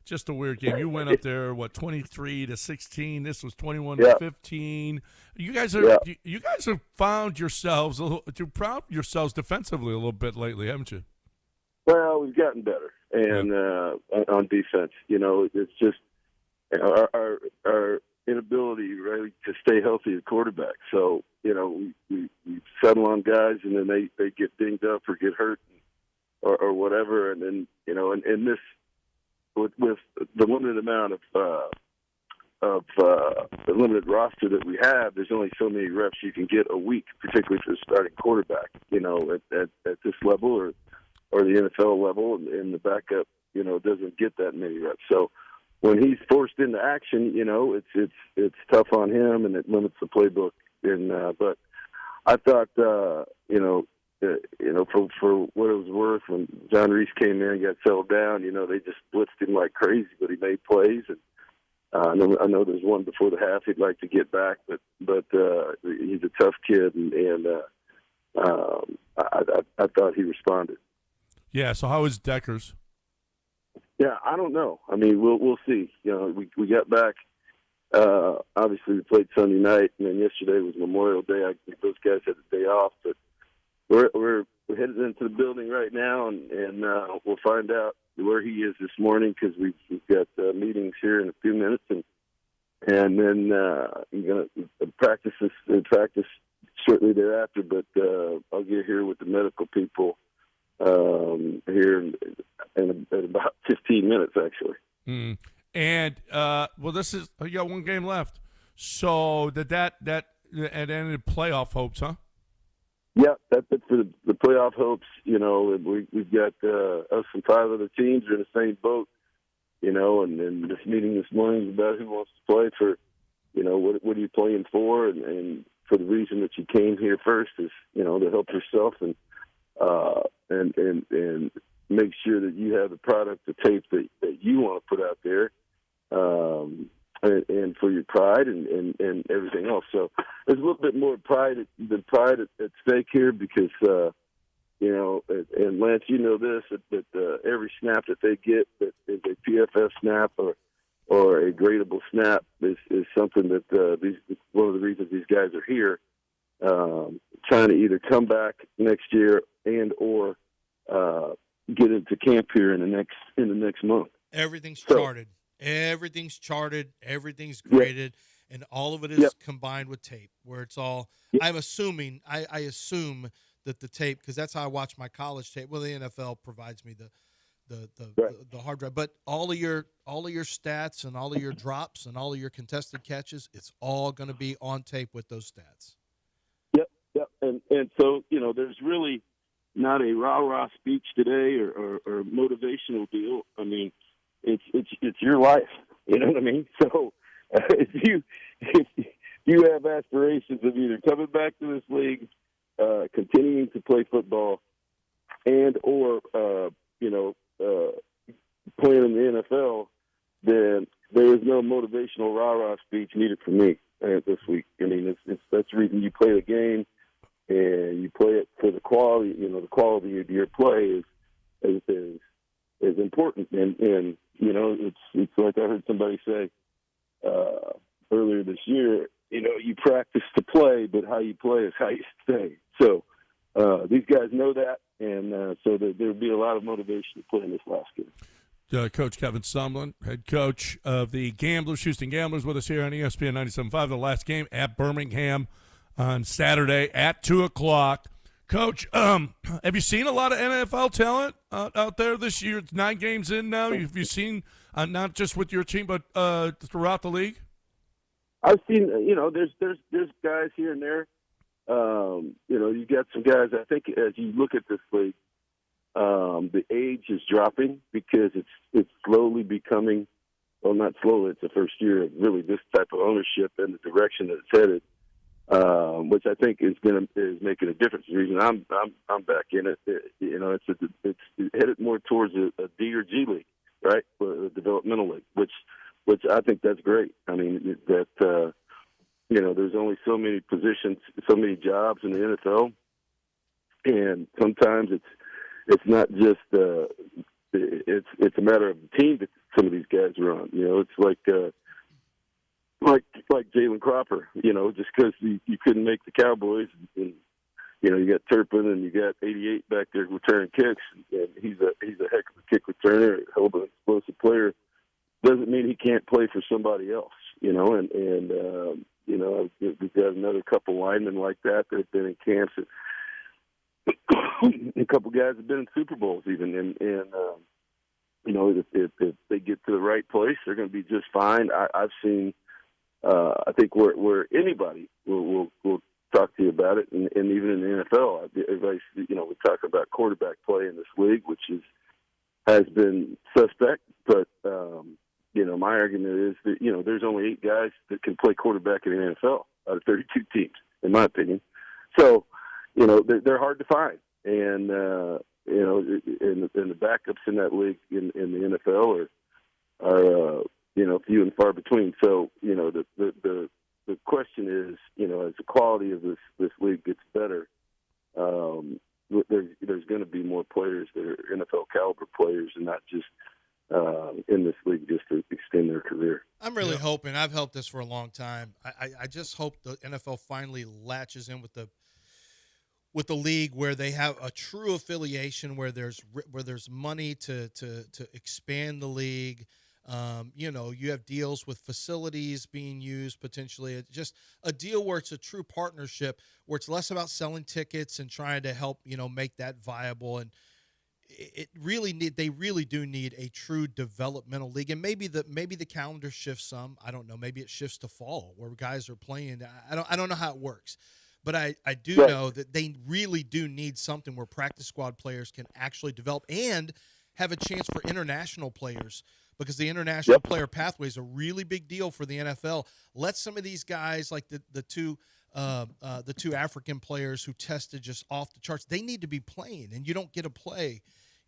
You went up there, 23-16. This was 21-15. You guys have found yourselves defensively a little bit lately, haven't you? Well, we've gotten better, and on defense, it's just our inability really to stay healthy at quarterback. So, we settle on guys, and then they get dinged up or get hurt or whatever. And then, and this, with the limited amount of the limited roster that we have, there's only so many reps you can get a week, particularly for the starting quarterback, at this level or the NFL level, and the backup, doesn't get that many reps. So, when he's forced into action, it's tough on him, and it limits the playbook. And but I thought, for what it was worth, when John Reese came in and got settled down, they just blitzed him like crazy, but he made plays. And I know there's one before the half he'd like to get back, but he's a tough kid, and I thought he responded. Yeah. So how is Deckers? Yeah, I don't know. We'll see. We got back. Obviously, we played Sunday night, and then yesterday was Memorial Day. I think those guys had a day off, but we're headed into the building right now, and we'll find out where he is this morning because we've got meetings here in a few minutes, and then I'm going to practice shortly thereafter. But I'll get here with the medical people here in about 15 minutes, actually. Mm. And this is you got one game left. So that ended playoff hopes, huh? Yeah, that's it for the playoff hopes. We've got us and 5 other teams are in the same boat. And this meeting this morning is about who wants to play for. What are you playing for? And for the reason that you came here first is to help yourself and make sure that you have the product, the tape that you want to put out there. And for your pride and everything else. So there's a little bit more pride at stake here because, and Lance, you know this, that every snap that they get that is a PFF snap or a gradable snap is something that one of the reasons these guys are here, trying to either come back next year and or get into camp here in the next month. Everything's charted. Everything's charted, everything's graded, and all of it is combined with tape, where it's all I'm assuming, I assume that the tape, because that's how I watch my college tape. Well, the NFL provides me the hard drive, but all of your stats and all of your drops and all of your contested catches, it's all going to be on tape with those stats. Yep. And so, there's really not a rah-rah speech today or motivational deal. I mean, it's your life, you know what I mean? So if you have aspirations of either coming back to this league, continuing to play football, and or playing in the NFL, then there is no motivational rah-rah speech needed from me this week. I mean, that's the reason you play the game, and you play it for the quality. The quality of your play is important, and it's like I heard somebody say earlier this year. You practice to play, but how you play is how you stay. So these guys know that, and so there'll be a lot of motivation to play in this last game. Coach Kevin Sumlin, head coach of the Houston Gamblers, with us here on ESPN 97.5. The last game at Birmingham on Saturday at 2:00. Coach, have you seen a lot of NFL talent out there this year? It's 9 games in now. Have you seen, not just with your team, but throughout the league? I've seen, there's guys here and there. You got some guys, I think, as you look at this league, the age is dropping because it's slowly becoming, well, not slowly, it's the first year of really this type of ownership and the direction that it's headed. Which I think is making a difference. The reason I'm back in it, it's headed more towards a D or G league, right? A developmental league, which I think that's great. I mean that there's only so many positions, so many jobs in the NFL, and sometimes it's not just it's a matter of the team that some of these guys are on. It's like Jalen Cropper, just because you couldn't make the Cowboys, and you got Turpin and you got 88 back there returning kicks, and he's a heck of a kick returner, a hell of an explosive player. Doesn't mean he can't play for somebody else, and we've got another couple linemen like that have been in camps, and a couple guys have been in Super Bowls even, and if they get to the right place, they're going to be just fine. I've seen. I think where anybody will talk to you about it, and even in the NFL, everybody, we talk about quarterback play in this league, which has been suspect. But my argument is that there's only 8 guys that can play quarterback in the NFL out of 32 teams, in my opinion. So they're hard to find, and the backups in that league in the NFL are few and far between. So, the question is, as the quality of this league gets better, there's going to be more players that are NFL caliber players and not just in this league just to extend their career. I'm really hoping. I've helped this for a long time. I just hope the NFL finally latches in with with the league where they have a true affiliation, where there's money to expand the league. You have deals with facilities being used potentially. It's just a deal where it's a true partnership, where it's less about selling tickets and trying to help make that viable. And they really do need a true developmental league. And maybe the calendar shifts some. I don't know. Maybe it shifts to fall where guys are playing. I don't know how it works. But I do know that they really do need something where practice squad players can actually develop and have a chance for international players, because the international player pathway is a really big deal for the NFL. Let some of these guys, like the two African players who tested just off the charts, they need to be playing, and you don't get to play.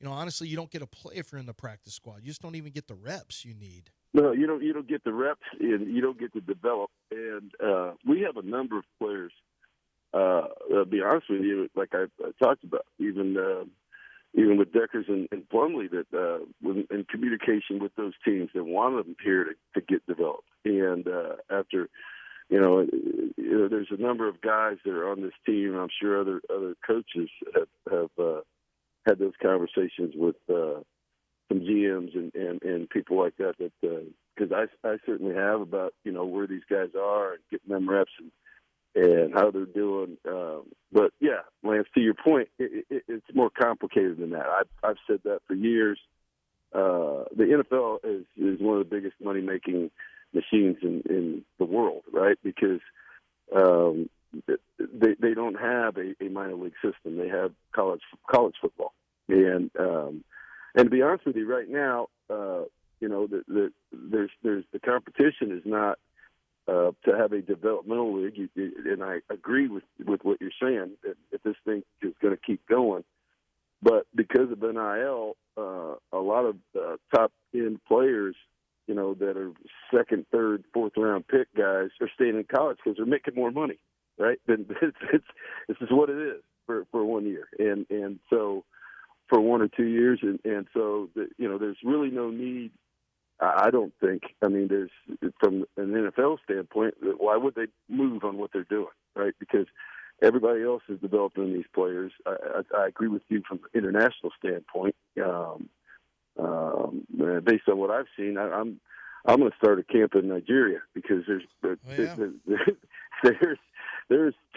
Honestly, you don't get to play if you're in the practice squad. You just don't even get the reps you need. No, you don't get the reps, and you don't get to develop. And we have a number of players. I'll be honest with you, like I talked about, even with Deckers and Plumlee, that was in communication with those teams that wanted them here to get developed. And after, there's a number of guys that are on this team, and I'm sure other coaches have had those conversations with some GMs and people like that because I certainly have about where these guys are and getting them reps and how they're doing. But, yeah, Lance, to your point, it's more complicated than that. I've said that for years. The NFL is one of the biggest money-making machines in the world, right, because they don't have a minor league system. They have college football. And to be honest with you, right now, there's the competition is not to have a developmental league, and I agree with what you're saying, that this thing is going to keep going. But because of NIL, a lot of top-end players, that are second, third, fourth-round pick guys are staying in college because they're making more money, right? And this is what it is for 1 year. And so for 1 or 2 years, and so, there's really no need. I don't think. I mean, there's from an NFL standpoint, why would they move on what they're doing, right? Because everybody else is developing these players. I agree with you from an international standpoint. Based on what I've seen, I'm going to start a camp in Nigeria because there's 2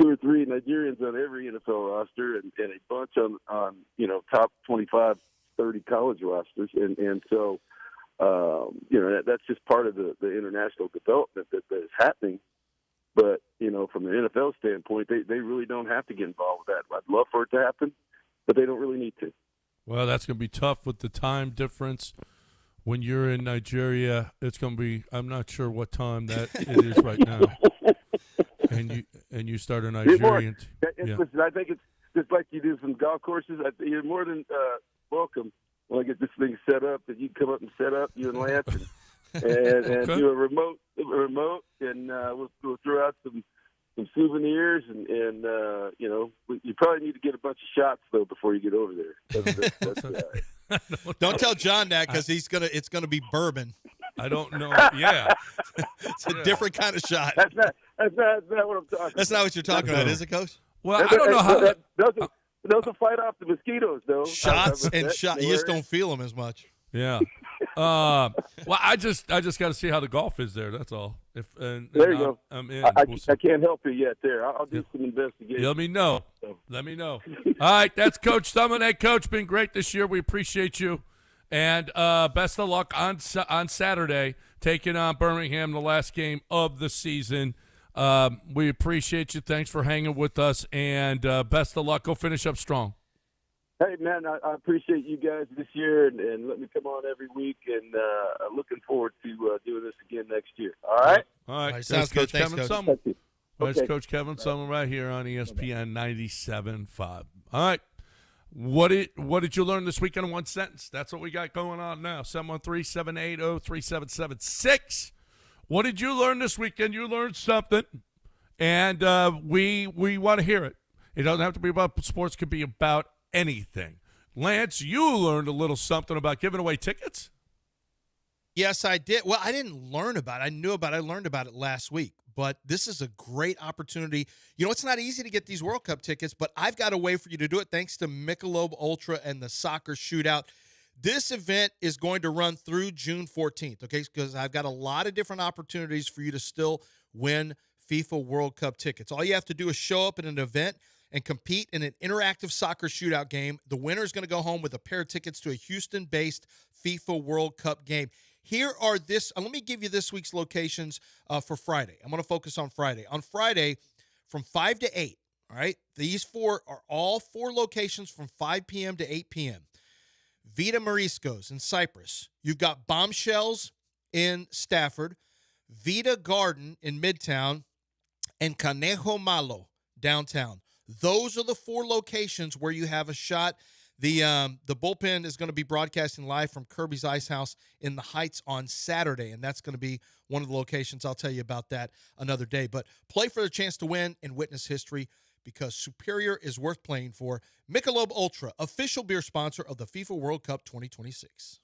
or 3 Nigerians on every NFL roster and a bunch on top 25, 30 college rosters, and so. That's just part of the international development that is happening. But, from an NFL standpoint, they really don't have to get involved with that. I'd love for it to happen, but they don't really need to. Well, that's going to be tough with the time difference. When you're in Nigeria, it's going to be – I'm not sure what time that it is right now. And you start a Nigerian Listen, I think it's just like you do some golf courses. You're more than welcome. When I get this thing set up, that you come up and set up, you and Lance, and Okay. do a remote, and we'll throw out some souvenirs, and you probably need to get a bunch of shots though before you get over there. Don't tell John that because it's gonna be bourbon. I don't know. Yeah, It's a different kind of shot. That's not what I'm talking. That's not what you're talking about, is it, Coach? well, I don't know how. That doesn't fight off the mosquitoes, though. Shots and shots. You just don't feel them as much. Yeah. Well, I just got to see how the golf is there. That's all. There you go. I'm in. I We'll see. can't help you yet. There, I'll do some investigation. Let me know. All right, that's Coach Thumman. Hey, Coach, been great this year. We appreciate you, and best of luck on Saturday, taking on Birmingham, the last game of the season. We appreciate you. Thanks for hanging with us, and best of luck. Go finish up strong. Hey, man, I appreciate you guys this year, and let me come on every week, and I'm looking forward to doing this again next year. All right? All right. Sounds That's good. Coach Thanks, Kevin Coach. Summer. Thank you. That's Okay. Coach Kevin Summer right here on ESPN 97.5. All right. What did you learn this weekend in one sentence? That's what we got going on now. 713-780-3776. What did you learn this weekend? You learned something, and we want to hear it. It doesn't have to be about sports. It could be about anything. Lance, you learned a little something about giving away tickets? Yes, I did. Well, I didn't learn about it. I knew about it. I learned about it last week. But this is a great opportunity. You know, it's not easy to get these World Cup tickets, but I've got a way for you to do it thanks to Michelob Ultra and the Soccer Shootout. This event is going to run through June 14th, okay, because I've got a lot of different opportunities for you to still win FIFA World Cup tickets. All you have to do is show up at an event and compete in an interactive soccer shootout game. The winner is going to go home with a pair of tickets to a Houston-based FIFA World Cup game. Here are let me give you this week's locations for Friday. I'm going to focus on Friday. On Friday, from 5 to 8, all right, these four are all four locations from 5 p.m. to 8 p.m. Vita Mariscos in Cyprus. You've got Bombshells in Stafford, Vita Garden in Midtown, and Conejo Malo downtown. Those are the four locations where you have a shot. The bullpen is going to be broadcasting live from Kirby's Ice House in the Heights on Saturday, and that's going to be one of the locations. I'll tell you about that another day. But play for the chance to win and witness history, because Superior is worth playing for. Michelob Ultra, official beer sponsor of the FIFA World Cup 2026.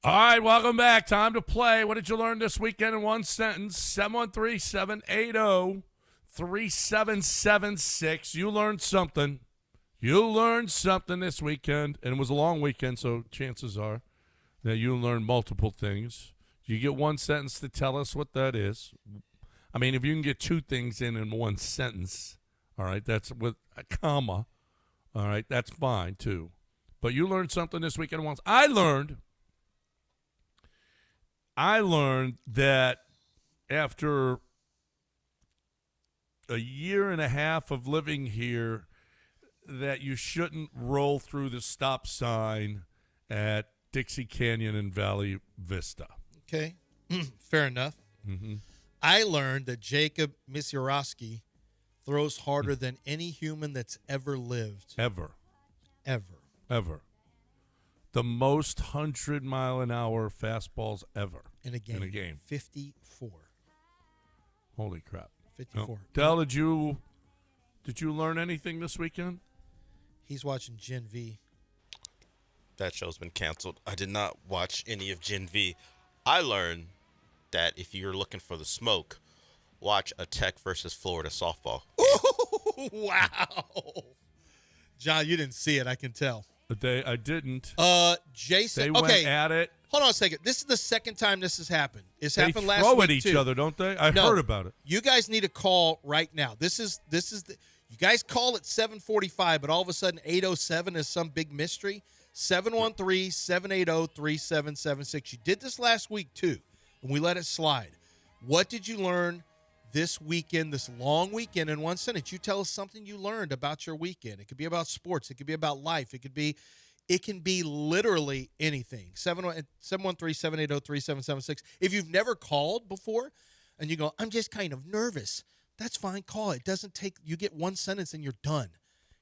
All right, welcome back. Time to play. What did you learn this weekend in one sentence? 713-780-3776. You learned something. You learned something this weekend, and it was a long weekend, so chances are that you learned multiple things. You get one sentence to tell us what that is. I mean, if you can get two things in one sentence, all right, that's with a comma, all right, that's fine too. But you learned something this weekend once. I learned that after a year and a half of living here, that you shouldn't roll through the stop sign at Dixie Canyon and Valley Vista. Okay, fair enough. Mm-hmm. I learned that Jacob Misiorowski throws harder than any human that's ever lived. Ever. Ever. The most 100-mile-an-hour fastballs ever. In a game. 54. Holy crap. 54. No. Del, did you learn anything this weekend? He's watching Gen V. That show's been canceled. I did not watch any of Gen V. I learned that if you're looking for the smoke, watch a Tech versus Florida softball. Ooh, wow. John, you didn't see it, I can tell. I didn't. Jason, They went at it. Hold on a second. This is the second time this has happened. It's They happened last throw week at each too. other, don't they? I No, heard about it. You guys need to call right now. This is you guys call at 7:45, but all of a sudden 8:07 is some big mystery. 713-780-3776. You did this last week too, and we let it slide. What did you learn this weekend, this long weekend, in one sentence? You tell us something you learned about your weekend. It could be about sports. It could be about life. It can be literally anything. 713-780-3776. If you've never called before and you go, I'm just kind of nervous, that's fine. Call. It doesn't take, you get one sentence and you're done.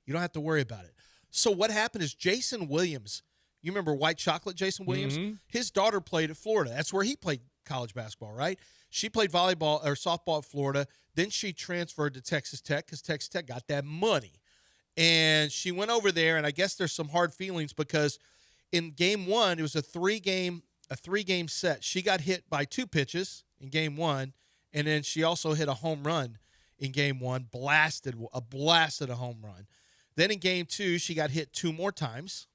You don't have to worry about it. So what happened is Jason Williams, you remember White Chocolate Jason Williams? Mm-hmm. His daughter played at Florida. That's where he played college basketball, right? She played volleyball or softball at Florida. Then she transferred to Texas Tech because Texas Tech got that money. And she went over there, and I guess there's some hard feelings because in game one, it was a three-game set. She got hit by two pitches in game one, and then she also hit a home run in game one, blasted a home run. Then in game two, she got hit two more times,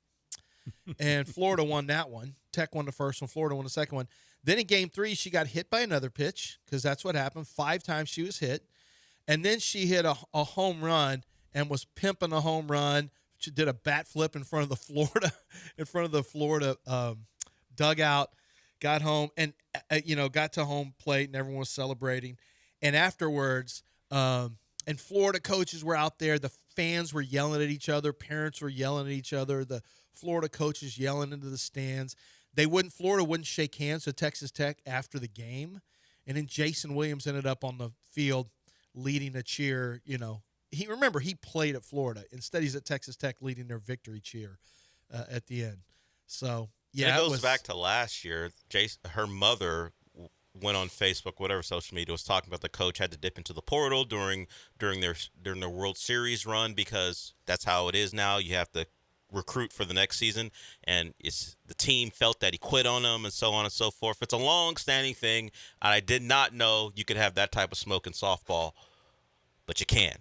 and Florida won that one. Tech won the first one. Florida won the second one. Then in game three, she got hit by another pitch because that's what happened. 5 times she was hit. And then she hit a home run and was pimping a home run. She did a bat flip in front of the Florida dugout, got home and, got to home plate and everyone was celebrating. And afterwards, and Florida coaches were out there. The fans were yelling at each other. Parents were yelling at each other. The Florida coaches yelling into the stands. Florida wouldn't shake hands with Texas Tech after the game. And then Jason Williams ended up on the field leading a cheer. He played at Florida. Instead, he's at Texas Tech leading their victory cheer at the end. So, yeah. It goes back to last year. Her mother went on Facebook, whatever social media, was talking about the coach had to dip into the portal during their World Series run because that's how it is now. You have to recruit for the next season, and the team felt that he quit on them and so on and so forth. It's a long-standing thing, and I did not know you could have that type of smoke in softball, but you can.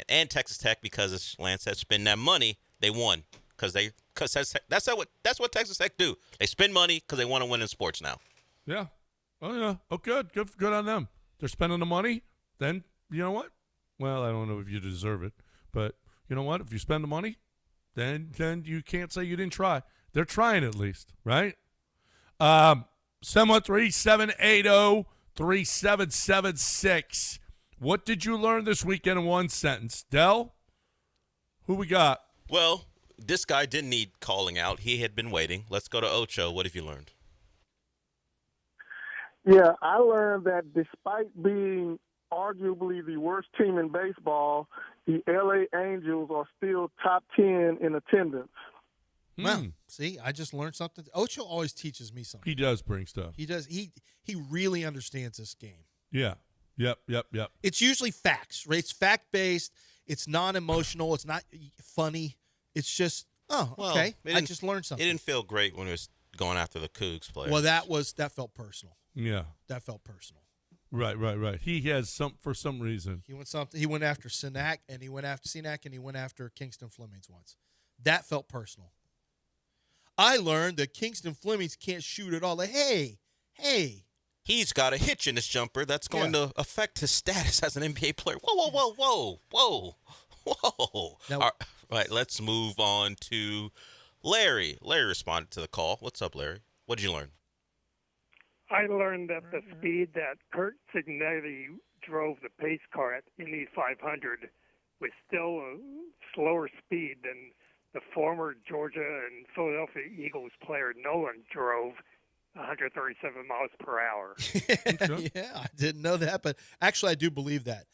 And Texas Tech, because as Lance said, spend that money, they won because that's what Texas Tech do. They spend money because they want to win in sports now. Yeah. Oh, yeah. Oh, good on them. They're spending the money. Then, you know what? Well, I don't know if you deserve it, but you know what? If you spend the money, then you can't say you didn't try. They're trying at least, right? 713-780-3776. What did you learn this weekend in one sentence? Del, who we got? Well, this guy didn't need calling out. He had been waiting. Let's go to Ocho. What have you learned? Yeah, I learned that despite being arguably the worst team in baseball, the LA Angels are still top 10 in attendance. Well, see, I just learned something. Ocho always teaches me something. He does bring stuff. He does. He really understands this game. Yeah. Yep. It's usually facts, right? It's fact-based. It's non-emotional. It's not funny. It's just, okay, I just learned something. It didn't feel great when it was going after the Cougs players. Well, that felt personal. Yeah. That felt personal. Right. He has for some reason. He went after Senac, and he went after Kingston Flemings once. That felt personal. I learned that Kingston Flemings can't shoot at all. Like, hey. He's got a hitch in his jumper that's going to affect his status as an NBA player. Whoa. Now, All right, let's move on to Larry. Larry responded to the call. What's up, Larry? What did you learn? I learned that the speed that Kurt Signetti drove the pace car at Indy 500 was still a slower speed than the former Georgia and Philadelphia Eagles player Nolan drove 137 miles per hour. Yeah, I didn't know that, but actually I do believe that.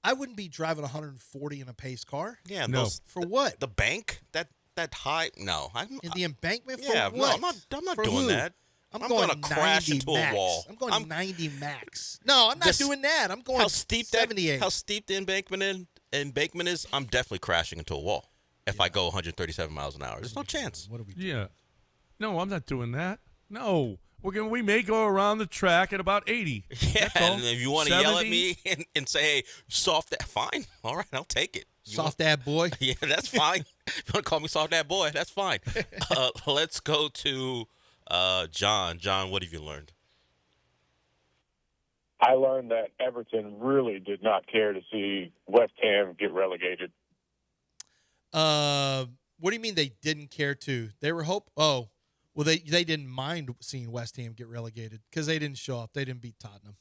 I wouldn't be driving 140 in a pace car. Yeah, no. For what? The bank? That high? No. In the embankment? For yeah, what? no, I'm not For doing who? that. I'm going going to crash 90 into max. a wall. I'm going 90 max. No, I'm not doing that. I'm going 78. How steep the embankment is, I'm definitely crashing into a wall if I go 137 miles an hour. There's no chance. What are we doing? Yeah. No, I'm not doing that. No. We may go around the track at about 80. Yeah, and if you want to yell at 70? me and say, hey, soft, fine. All right, I'll take it. Soft dad boy? Yeah, that's fine. If you want to call me soft dad boy, that's fine. Let's go to John. John, what have you learned? I learned that Everton really did not care to see West Ham get relegated. What do you mean they didn't care to? They were well, they didn't mind seeing West Ham get relegated because they didn't show up. They didn't beat Tottenham.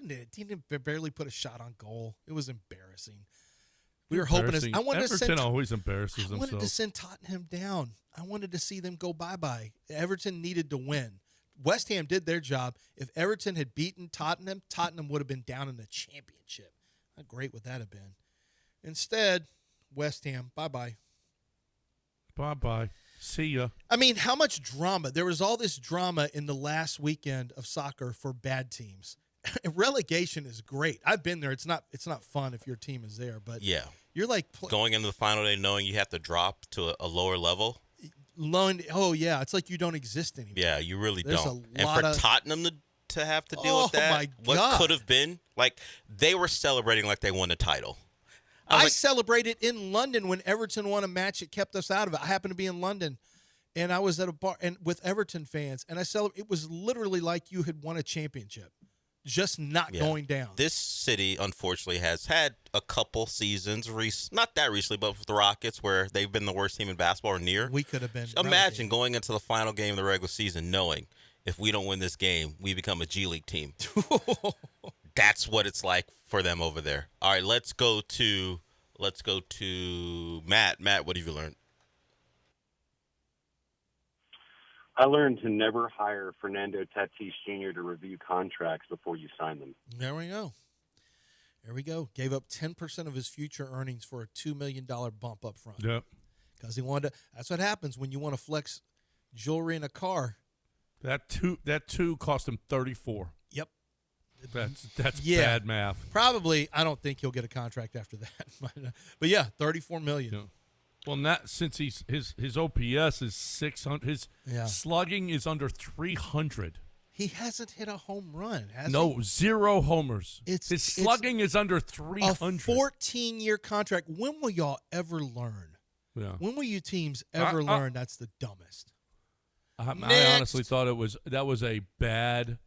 They didn't barely put a shot on goal. It was embarrassing. We were hoping Everton always embarrasses themselves. I wanted to send Tottenham down. I wanted to see them go bye-bye. Everton needed to win. West Ham did their job. If Everton had beaten Tottenham, Tottenham would have been down in the championship. How great would that have been? Instead, West Ham, bye-bye. Bye-bye. See ya. I mean, how much drama? There was all this drama in the last weekend of soccer for bad teams. Relegation is great. I've been there. It's not fun if your team is there, but yeah, you're like going into the final day knowing you have to drop to a lower level. Oh yeah, it's like you don't exist anymore. Yeah, you really There's don't. And for Tottenham to have to deal with that, my what God. could have been, like, they were celebrating like they won the title. I celebrated in London when Everton won a match that kept us out of it. I happened to be in London, and I was at a bar and with Everton fans, and it was literally like you had won a championship, just not going down. This city, unfortunately, has had a couple seasons, not that recently, but with the Rockets, where they've been the worst team in basketball or near. We could have been. Imagine going into the final game of the regular season knowing if we don't win this game, we become a G League team. That's what it's like for them over there. All right, let's go to Matt. Matt, what have you learned? I learned to never hire Fernando Tatis Jr. to review contracts before you sign them. There we go. Gave up 10% of his future earnings for a $2 million bump up front. Yep. Because he wanted to. That's what happens when you want to flex jewelry in a car. That two cost him 34. Yep. That's bad math. Probably, I don't think he'll get a contract after that. But yeah, $34 million. Yeah. Well, not since his OPS is 600. His slugging is under 300. He hasn't hit a home run, has he? No, 0 homers. His slugging is under 300. A 14-year contract. When will y'all ever learn? Yeah. When will you teams ever learn that's the dumbest? I honestly thought that was a bad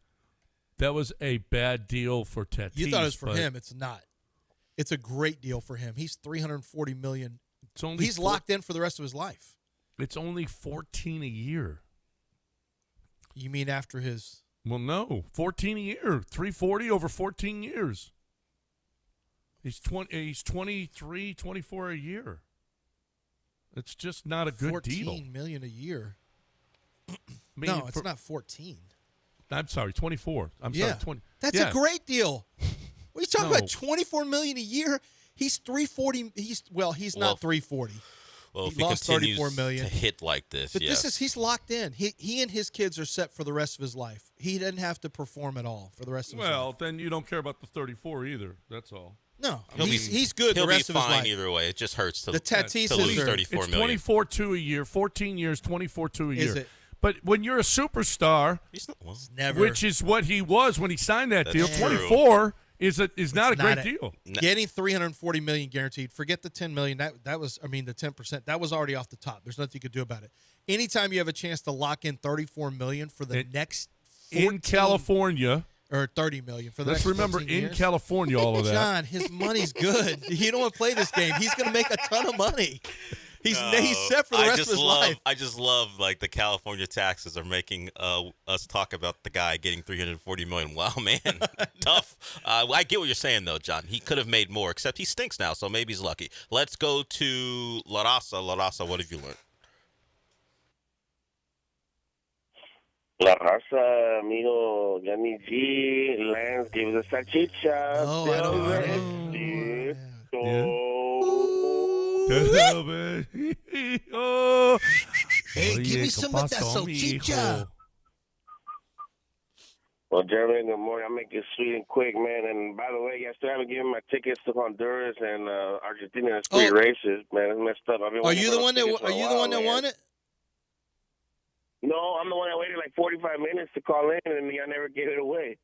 deal for Tatis. You thought it was for him. It's not. It's a great deal for him. He's $340 million. He's locked in for the rest of his life. It's only 14 a year. You mean after his? Well, no, 14 a year, 340 over 14 years. He's 23, 24 a year. It's just not a good deal. $14 million a year. No, it's not 14. I'm sorry, 24. Sorry, 20. That's a great deal. What are you talking about? $24 million a year. He's 340. He's not 340. Well, if he lost continues $34 million to hit like this, but he's locked in. He and his kids are set for the rest of his life. He doesn't have to perform at all for the rest of his life. Well, then you don't care about the 34 either. That's all. No, he's good the rest of his life. He'll be fine either way. It just hurts to the Tatis lose $34 it's million. $24.2 a year, 14 years, $24.2 a year. Is it? But when you're a superstar, He's not, well, Never. which is what he was when he signed that deal, That's 24 is not a great deal. Getting $340 million guaranteed. Forget the $10 million. That was, the 10%. That was already off the top. There's nothing you could do about it. Anytime you have a chance to lock in $34 million for the next 14, in California, or $30 million for the let's next remember 14 in years. California, all of that. John, his money's good. He don't want to play this game. He's going to make a ton of money. He's set for the rest of his life. I just love like the California taxes are making us talk about the guy getting $340 million. Wow, man, tough. I get what you're saying though, John. He could have made more, except he stinks now, so maybe he's lucky. Let's go to La Raza. La Raza, what have you learned? La Raza, amigo, Johnny G, Lance, give us a salchicha. Oh, I don't Oh. Hey, give me some of that salchicha. Well, Jeremy, good morning. I'll make it sweet and quick, man. And by the way, I still haven't given my tickets to Honduras and Argentina in three races, man. It's messed up. Are you the one that won it? No, I'm the one that waited like 45 minutes to call in, and I never gave it away.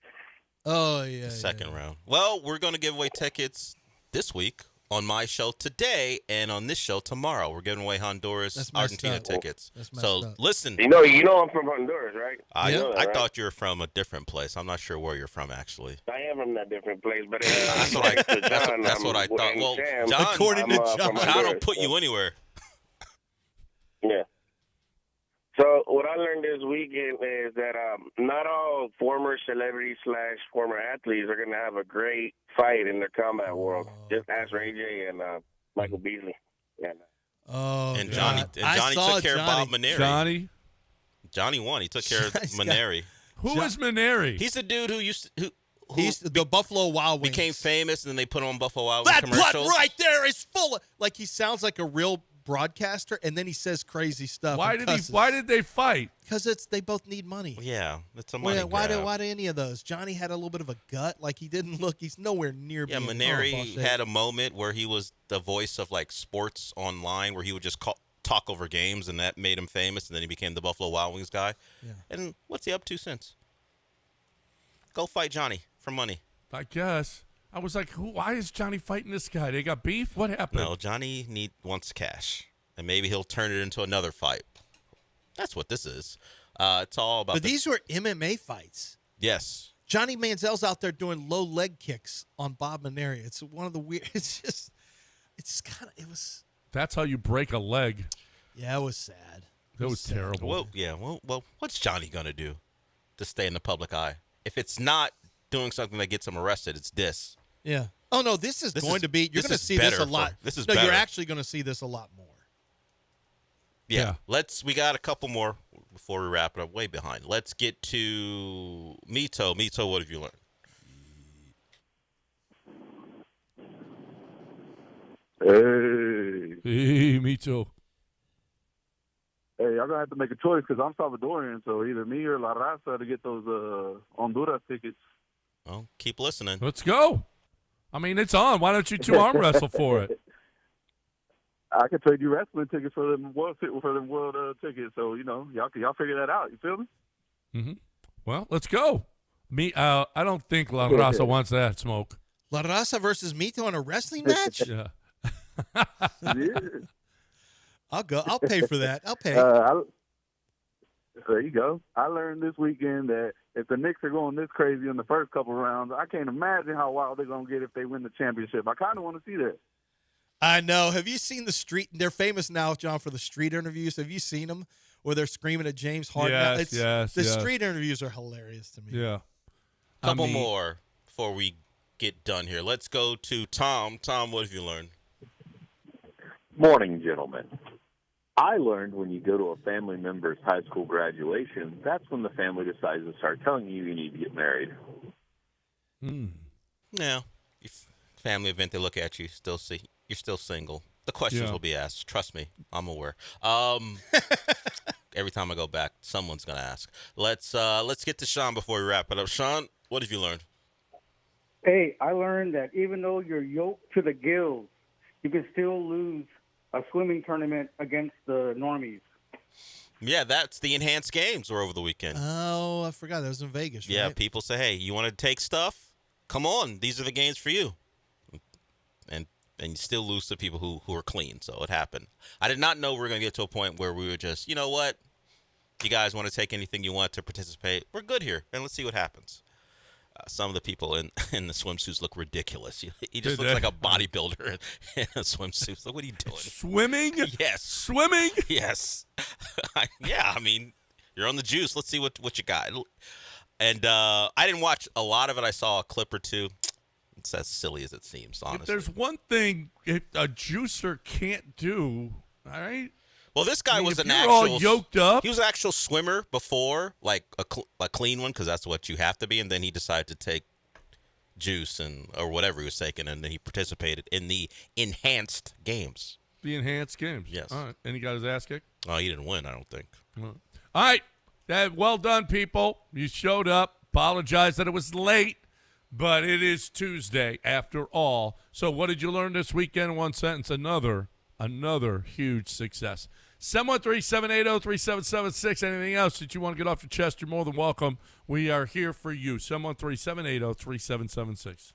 Oh, yeah. The second round. Well, we're going to give away tickets this week on my show today and on this show tomorrow. We're giving away Honduras, Argentina tickets. So listen. You know I'm from Honduras, right? I thought you were from a different place. I'm not sure where you're from, actually. I am from that different place, but that's what I thought. Well, John, according to John, John will put you anywhere. Yeah. So what I learned this weekend is that not all former celebrities / former athletes are going to have a great fight in the combat world. Just ask Ray J and Michael Beasley. Yeah. Oh, and Johnny took care of Bob Maneri. Johnny won. He took care of Maneri. Who is Maneri? He's the dude who used to, he's the Buffalo Wild Wings. Became famous, and then they put him on Buffalo Wild Wings commercials. That blood right there is full of, like, he sounds like a real broadcaster, and then he says crazy stuff. Why did they fight? Because they both need money. Yeah, it's a money why grab. do any of those? Johnny had a little bit of a gut. Like, he didn't look. He's nowhere near. Yeah, Maneri had a moment where he was the voice of like sports online, where he would just talk over games, and that made him famous. And then he became the Buffalo Wild Wings guy. Yeah. And what's he up to since? Go fight Johnny for money. I guess. I was like, why is Johnny fighting this guy? They got beef? What happened? No, Johnny wants cash, and maybe he'll turn it into another fight. That's what this is. It's all about. But these were MMA fights. Yes. Johnny Manziel's out there doing low leg kicks on Bob Maneri. It's one of the weird. It was. That's how you break a leg. Yeah, it was sad. It was terrible. Well, yeah. Well, what's Johnny gonna do to stay in the public eye? If it's not doing something that gets him arrested, it's this. Yeah. Oh no, this is going to be. You're going to see this a lot. You're actually going to see this a lot more. Yeah. We got a couple more before we wrap it up. Way behind. Let's get to Mito. Mito, what have you learned? Hey, Mito. Hey, y'all gonna have to make a choice because I'm Salvadorian, so either me or La Raza to get those Honduras tickets. Well, keep listening. Let's go. I mean, it's on. Why don't you two arm wrestle for it? I can trade you wrestling tickets for them world tickets. So y'all figure that out. You feel me? Mm-hmm. Well, let's go. I don't think La Raza wants that smoke. La Raza versus Mito in a wrestling match. Yeah. Yeah. I'll go. I'll pay for that. I'll pay. There you go. I learned this weekend that if the Knicks are going this crazy in the first couple rounds, I can't imagine how wild they're going to get if they win the championship. I kind of want to see that. I know. Have you seen the street? They're famous now, John, for the street interviews. Have you seen them where they're screaming at James Harden? Yes. The street interviews are hilarious to me. Yeah. Couple more before we get done here. Let's go to Tom. Tom, what have you learned? Morning, gentlemen. I learned when you go to a family member's high school graduation, that's when the family decides to start telling you need to get married. Yeah. Family event, they look at you, you're still single. The questions will be asked. Trust me, I'm aware. Every time I go back, someone's gonna ask. Let's get to Sean before we wrap it up. Sean, what have you learned? Hey, I learned that even though you're yoked to the gills, you can still lose a swimming tournament against the normies. Yeah, that's the enhanced games were over the weekend. Oh, I forgot that was in Vegas. Yeah, right? people say, hey, you want to take stuff? Come on, these are the games for you. And you still lose to people who are clean. So it happened. I did not know we were going to get to a point where we were just, you know what? You guys want to take anything you want to participate? We're good here, and let's see what happens. Some of the people in the swimsuits look ridiculous. He just looks like a bodybuilder in a swimsuit. So what are you doing? Swimming? Yes. Swimming? Yes. Yeah, I mean, you're on the juice. Let's see what you got. And I didn't watch a lot of it. I saw a clip or two. It's as silly as it seems, honestly. If there's one thing a juicer can't do, all right? Well, this guy was if an you're actual all yoked up. He was an actual swimmer before, like a clean one, because that's what you have to be. And then he decided to take juice or whatever he was taking, and then he participated in the enhanced games. The enhanced games. Yes. All right. And he got his ass kicked? Oh, he didn't win, I don't think. All right. Well done, people. You showed up. Apologize that it was late, but it is Tuesday after all. So what did you learn this weekend in one sentence? Another huge success. 713-780-3776. Anything else that you want to get off your chest, you're more than welcome. We are here for you. 713-780-3776.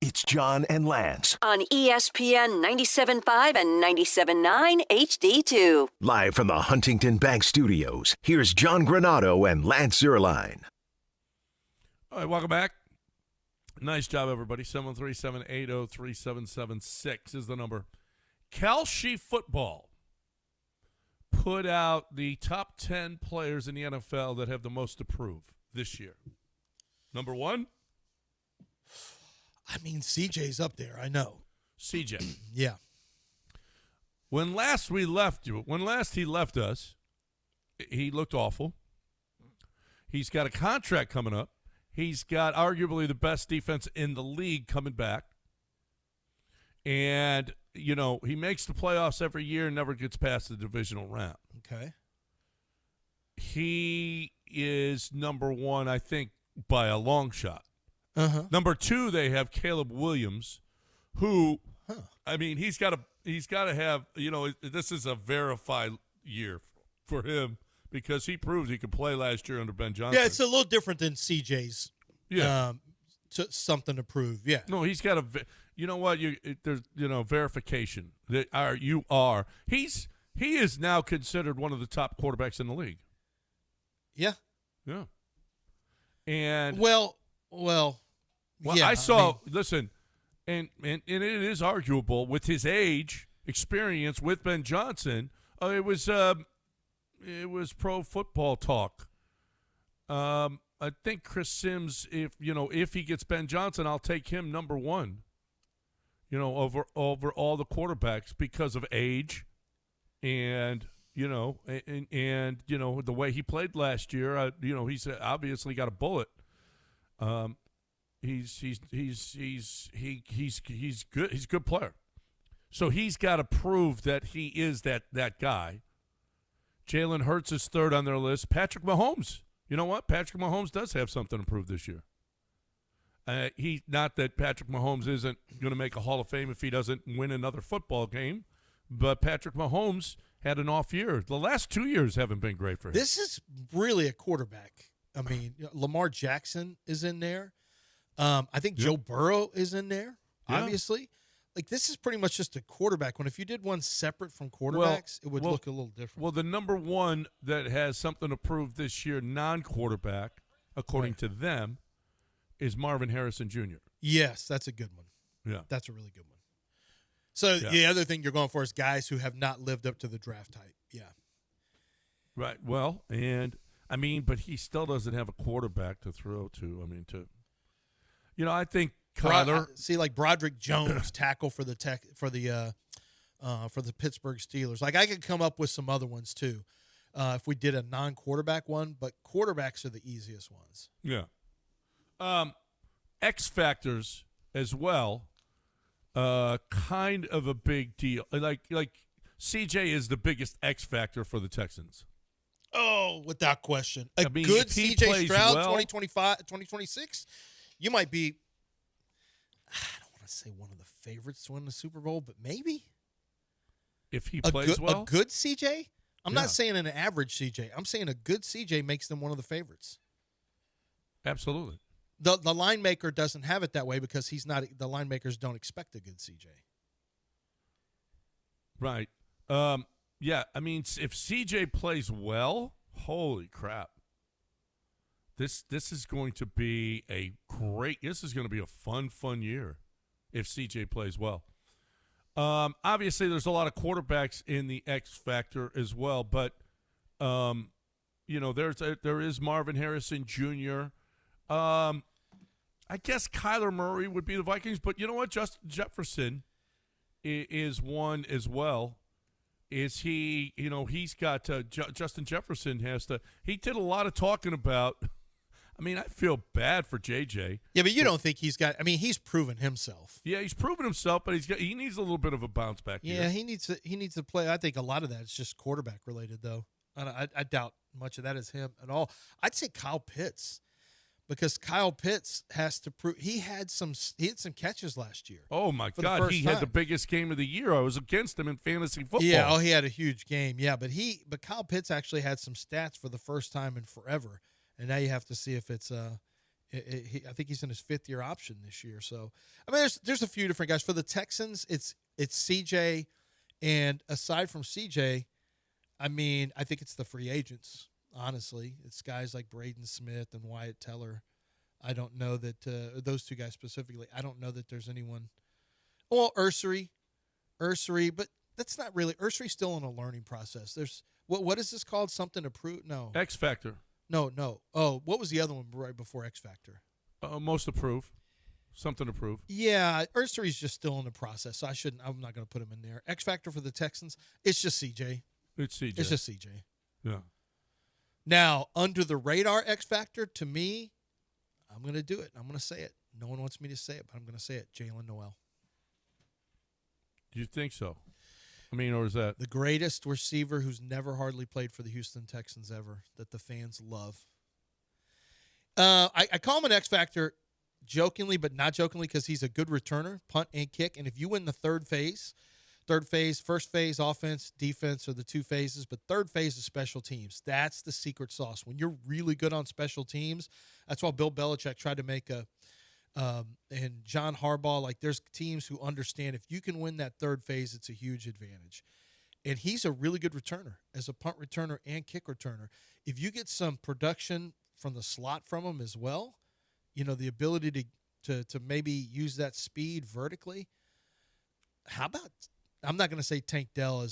It's John and Lance. On ESPN 97.5 and 97.9 HD2. Live from the Huntington Bank Studios, here's John Granado and Lance Zierlein. All right, welcome back. Nice job, everybody. 737-803-7776 is the number. Kalshi Football put out the top 10 players in the NFL that have the most to prove this year. Number 1? I mean, CJ's up there. I know. CJ. Yeah. When last he left us, he looked awful. He's got a contract coming up. He's got arguably the best defense in the league coming back. And, you know, he makes the playoffs every year and never gets past the divisional round. Okay. He is number 1, I think, by a long shot. Uh-huh. Number 2, they have Caleb Williams, who, I mean, he's got to have, you know, this is a verified year for him because he proved he could play last year under Ben Johnson. Yeah, it's a little different than CJ's. Yeah. Something to prove. Yeah. No, he's got you know what? There's, you know, verification. He is now considered one of the top quarterbacks in the league. Yeah. Yeah. And well, yeah, I saw. Listen, and it is arguable with his age, experience with Ben Johnson. It was Pro Football Talk. I think Chris Sims, if he gets Ben Johnson, I'll take him number 1. You know, over all the quarterbacks because of age, and and the way he played last year. He's obviously got a bullet. He's good. He's a good player. So he's got to prove that he is that guy. Jalen Hurts is 3rd on their list. Patrick Mahomes. You know what? Patrick Mahomes does have something to prove this year. Not that Patrick Mahomes isn't going to make a Hall of Fame if he doesn't win another football game, but Patrick Mahomes had an off year. The last 2 years haven't been great for him. This is really a quarterback. I mean, Lamar Jackson is in there. I think Joe Burrow is in there, obviously. Like, this is pretty much just a quarterback. If you did one separate from quarterbacks, it would look a little different. Well, the number 1 that has something to prove this year, non-quarterback, according to them, is Marvin Harrison Jr. Yes, that's a good one. Yeah. That's a really good one. So the other thing you're going for is guys who have not lived up to the draft type. Yeah. Right. Well, but he still doesn't have a quarterback to throw to. I think Kyler. Like Broderick Jones, tackle for the Pittsburgh Steelers. Like, I could come up with some other ones too, if we did a non-quarterback one. But quarterbacks are the easiest ones. Yeah. X factors as well. Kind of a big deal. Like CJ is the biggest X factor for the Texans. Oh, without question. Good CJ Stroud, 2025, 2026, you might be, I don't want to say one of the favorites to win the Super Bowl, but maybe. If he plays well? A good CJ? I'm not saying an average CJ. I'm saying a good CJ makes them one of the favorites. Absolutely. The line maker doesn't have it that way because he's not. The line makers don't expect a good CJ. Right. Yeah. I mean, if CJ plays well, holy crap! This is going to be a great. This is going to be a fun year if CJ plays well. Obviously, there's a lot of quarterbacks in the X factor as well, but there is Marvin Harrison Jr. I guess Kyler Murray would be the Vikings, but you know what? Justin Jefferson is one as well. Is he? He's got Justin Jefferson has to. He did a lot of talking about. I mean, I feel bad for JJ. Yeah, but you don't think he's got. I mean, he's proven himself. Yeah, he's proven himself, but he needs a little bit of a bounce back. Yeah, he needs to play. I think a lot of that is just quarterback related, though. I doubt much of that is him at all. I'd say Kyle Pitts. Because Kyle Pitts has to prove he had some catches last year. Oh my God, he had the biggest game of the year. I was against him in fantasy football. Yeah, he had a huge game. Yeah, but Kyle Pitts actually had some stats for the first time in forever. And now you have to see if it's I think he's in his 5th-year option this year. So, I mean, there's a few different guys. For the Texans, it's CJ, and aside from CJ, I mean, I think it's the free agents, honestly. It's guys like Braden Smith and Wyatt Teller. I don't know that those two guys specifically, I don't know that there's anyone. Well, Ursery, but that's not really – Ursery's still in a learning process. There's what is this called? Something to prove? No. X Factor. No. Oh, what was the other one right before X Factor? Most approved. Something to prove. Yeah, Ursery's just still in the process, so I'm not going to put him in there. X Factor for the Texans, it's just CJ. It's CJ. It's just CJ. Yeah. Now, under the radar X Factor, to me, I'm going to do it. I'm going to say it. No one wants me to say it, but I'm going to say it. Jalen Noel. Do you think so? I mean, or is that the greatest receiver who's never hardly played for the Houston Texans ever that the fans love? I call him an X Factor jokingly, but not jokingly, because he's a good returner, punt and kick. And if you win the third phase, first phase, offense, defense are the 2 phases, but third phase is special teams. That's the secret sauce. When you're really good on special teams, that's why Bill Belichick tried to make and John Harbaugh, like there's teams who understand if you can win that third phase, it's a huge advantage. And he's a really good returner as a punt returner and kick returner. If you get some production from the slot from him as well, you know, the ability to maybe use that speed vertically. How about, I'm not going to say Tank Dell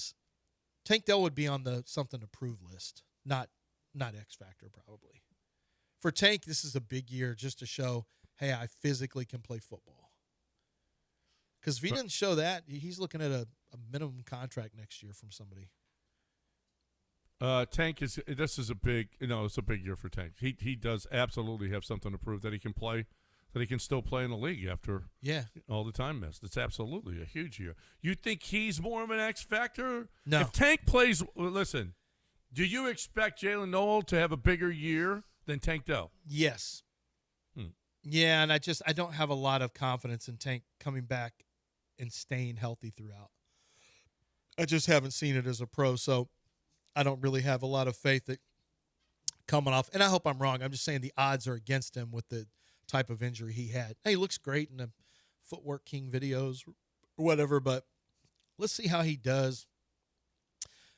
would be on the something to prove list, not X Factor probably. For Tank, this is a big year just to show, hey, I physically can play football. Because if he didn't show that, he's looking at a minimum contract next year from somebody. Tank this is a big, it's a big year for Tank. He does absolutely have something to prove that he can play, that he can still play in the league after all the time missed. It's absolutely a huge year. You think he's more of an X factor? No. If Tank plays, listen, do you expect Jalen Noel to have a bigger year than Tank Dell? Yes. Yeah, and I don't have a lot of confidence in Tank coming back and staying healthy throughout. I just haven't seen it as a pro, so I don't really have a lot of faith that coming off. And I hope I'm wrong. I'm just saying the odds are against him with the type of injury he had. Hey, he looks great in the Footwork King videos or whatever, but let's see how he does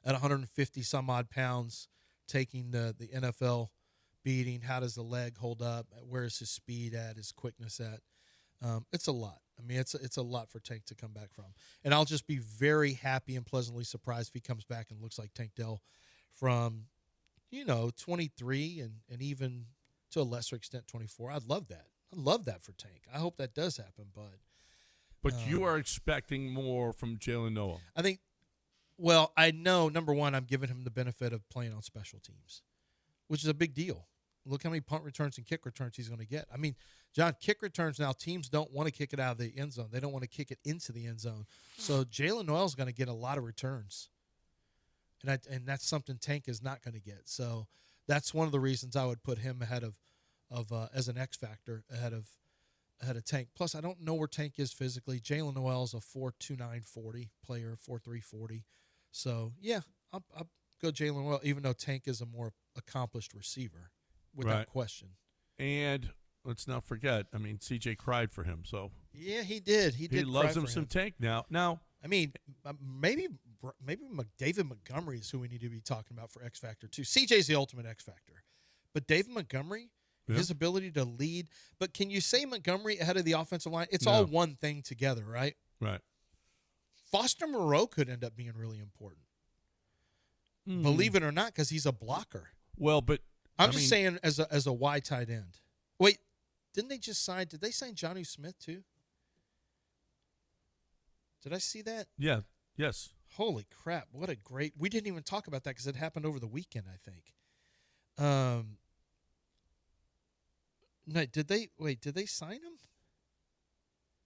at 150 some odd pounds, taking the NFL beating. How does the leg hold up? Where is his speed at? His quickness at? It's a lot. I mean, it's a lot for Tank to come back from. And I'll just be very happy and pleasantly surprised if he comes back and looks like Tank Dell from, 23 and even to a lesser extent 24. I'd love that. I'd love that for Tank. I hope that does happen, But you are expecting more from Jalen Noel. I think, well, I know, number one, I'm giving him the benefit of playing on special teams, which is a big deal. Look how many punt returns and kick returns he's going to get. I mean, John, kick returns now, teams don't want to kick it out of the end zone. They don't want to kick it into the end zone. So Jalen Noel's going to get a lot of returns. And that's something Tank is not going to get. So that's one of the reasons I would put him ahead of as an X factor ahead of Tank. Plus, I don't know where Tank is physically. Jalen Noel's a 4.29 40 player, 4.3 40. So, yeah, I'll go Jalen Noel, even though Tank is a more accomplished receiver. Without question. And let's not forget, I mean, CJ cried for him. So yeah, he did. He loves him some Tank now. Now, I mean, maybe David Montgomery is who we need to be talking about for X Factor too. CJ's the ultimate X Factor, but David Montgomery, his ability to lead. But can you say Montgomery ahead of the offensive line? It's all one thing together, right? Right. Foster Moreau could end up being really important. Believe it or not, because he's a blocker. Well, but I'm just saying as a wide tight end. Wait, did they sign Johnny Smith too? Did I see that? Yeah. Yes. Holy crap. What a great, we didn't even talk about that because it happened over the weekend, I think. No, did they sign him?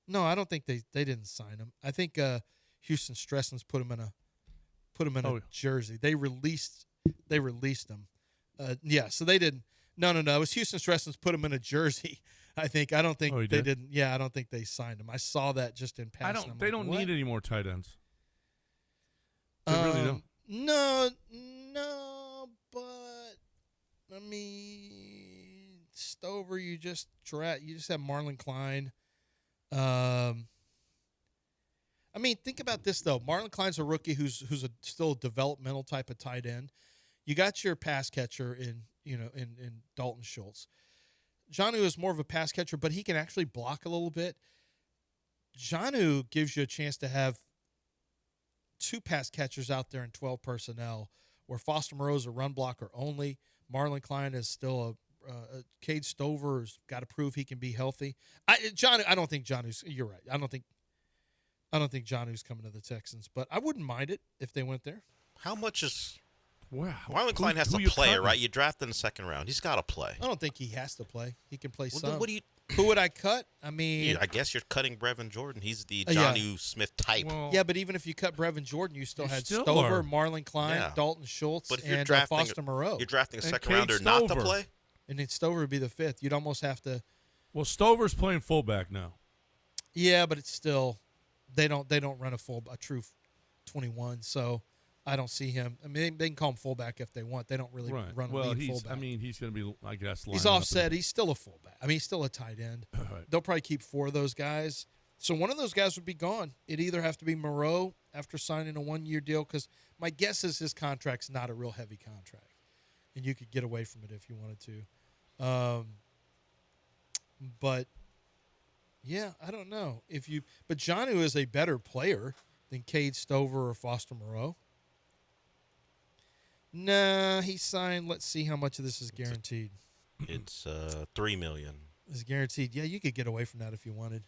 No, I don't think they didn't sign him. I think Houston Stressens put him in a jersey. They released him. Yeah, so they didn't. No. It was Houston Stressens put him in a jersey. I think. I don't think they didn't. Yeah, I don't think they signed him. I saw that just in passing. They don't need any more tight ends. They really don't. No, but I mean, Stover, you just have Marlon Klein. I mean, think about this though. Marlon Klein's a rookie who's still a developmental type of tight end. You got your pass catcher in Dalton Schultz. Jonnu is more of a pass catcher, but he can actually block a little bit. Jonnu gives you a chance to have 2 pass catchers out there in 12 personnel, where Foster Moreau's a run blocker only. Marlon Klein is still Cade Stover's got to prove he can be healthy. I don't think Jonnu's. You're right. I don't think Jonnu's coming to the Texans, but I wouldn't mind it if they went there. How much is? Wow. Marlon Klein has to play, right? You draft in the second round. He's got to play. I don't think he has to play. He can play Well, some. what do you? Who would I cut? I mean, I guess you're cutting Brevin Jordan. He's the Jonnu Smith type. Well, yeah, but even if you cut Brevin Jordan, you still had still Stover, are. Marlon Klein, Yeah. Dalton Schultz, But if you're and drafting, Foster Moreau. you're drafting a And second Cade rounder not to Stover. play. And then Stover would be the 5th. You'd almost have to. Well, Stover's playing fullback now. Yeah, but it's still they don't run a true 21. So I don't see him. I mean, they can call him fullback if they want. They don't really run a lead fullback. I mean, he's going to be, I guess, He's lining up offset. He's still a fullback. I mean, he's still a tight end. Right. They'll probably keep 4 of those guys. So one of those guys would be gone. It'd either have to be Moreau after signing a 1-year deal, because my guess is his contract's not a real heavy contract, and you could get away from it if you wanted to. But yeah, I don't know but Jonnu is a better player than Cade Stover or Foster Moreau. Nah, he signed. Let's see how much of this is guaranteed. It's $3 million. It's guaranteed. Yeah, you could get away from that if you wanted.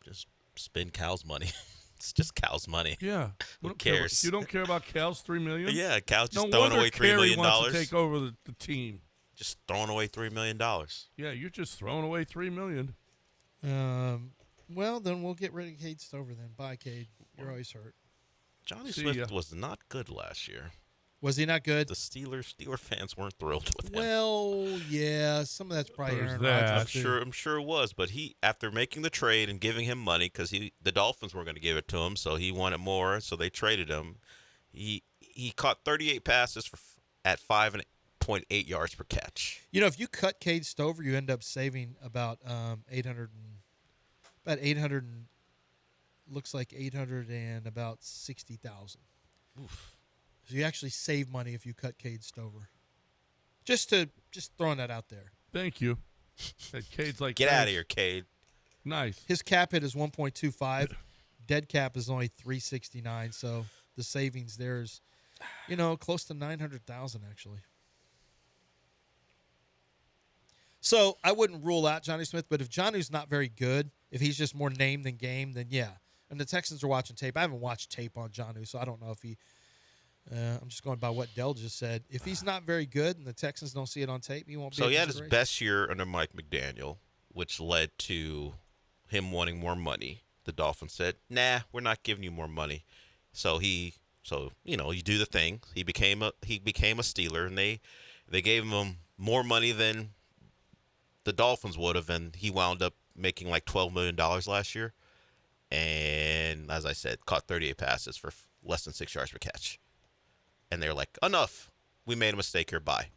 Just spend Cal's money. It's just Cal's money. Yeah. Who cares? You don't care about Cal's $3 million? Yeah, Cal's just no throwing wonder away $3 Carey million. wants to take over the team. Just throwing away $3 million. Yeah, you're just throwing away $3 million. Well, then we'll get rid of Cade Stover then. Bye, Cade. You're always hurt. Johnny Smith was not good last year. Was he not good? The Steeler fans weren't thrilled with him. Well, yeah, some of that's probably There's Aaron that. Rodgers. I'm sure it was, but he, after making the trade and giving him money, because the Dolphins weren't going to give it to him, so he wanted more, so they traded him. He caught 38 passes at 5.8 yards per catch. You know, if you cut Cade Stover, you end up saving about 800 looks like 800 and about 60,000. So you actually save money if you cut Cade Stover. Just throwing that out there. Thank you. That Cade's like, get out of here, Cade. Nice. His cap hit is 1.25. Dead cap is only 369. So the savings there is, close to 900,000 actually. So I wouldn't rule out Johnny Smith, but if Jonnu's not very good, if he's just more name than game, then yeah. And the Texans are watching tape. I haven't watched tape on Jonnu, so I don't know if he. I'm just going by what Dell just said. If he's not very good and the Texans don't see it on tape, he won't be. So he had his best year under Mike McDaniel, which led to him wanting more money. The Dolphins said, "Nah, we're not giving you more money." So you do the thing. He became a Steeler, and they gave him more money than the Dolphins would have, and he wound up making like $12 million last year. And as I said, caught 38 passes for less than 6 yards per catch. And they're like, enough. We made a mistake here. Bye.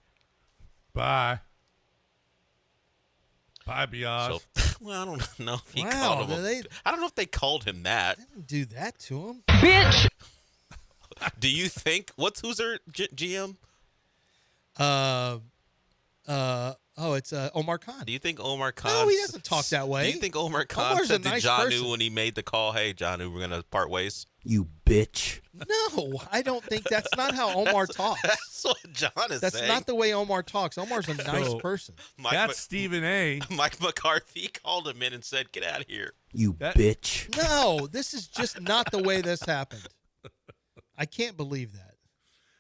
Bye, Biaz. So, well, I don't know if he called him. I don't know if they called him that. They didn't do that to him. Bitch! Do you think? Who's their GM? It's Omar Khan. Do you think Omar Khan? No, he doesn't talk that way. Do you think Omar Khan Omar's said a nice to Jonnu person. when he made the call, "Hey, Jonnu, we're gonna part ways"? You bitch. No, I don't think that's not how Omar talks. That's what John is That's saying. not the way Omar talks. Omar's a nice person. That's Stephen A. Mike McCarthy called him in and said, "Get out of here." You bitch. No, this is just not the way this happened. I can't believe that.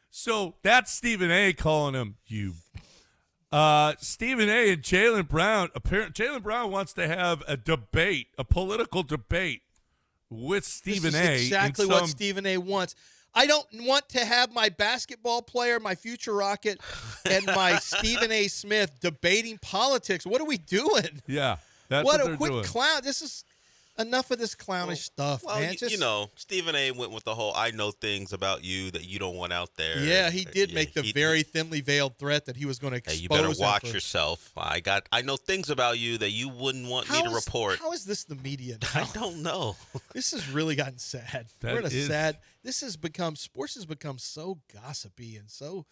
So that's Stephen A. calling him you. Stephen A. and Jaylen Brown. Apparently, Jaylen Brown wants to have a political debate with Stephen This A. is exactly what Stephen A. wants. I don't want to have my basketball player, my future Rocket, and my Stephen A. Smith debating politics. What are we doing? Yeah, that's what they're doing. Clown. This is enough of this clownish stuff, Well, man. you know, Stephen A. went with the whole "I know things about you that you don't want out there." Yeah, he did make the very thinly veiled threat that he was going to expose. Hey, you better watch him yourself. I know things about you that you wouldn't want me to report. How is this the media now? I don't know. This has really gotten sad. That We're in a is- sad. Sports has become so gossipy and so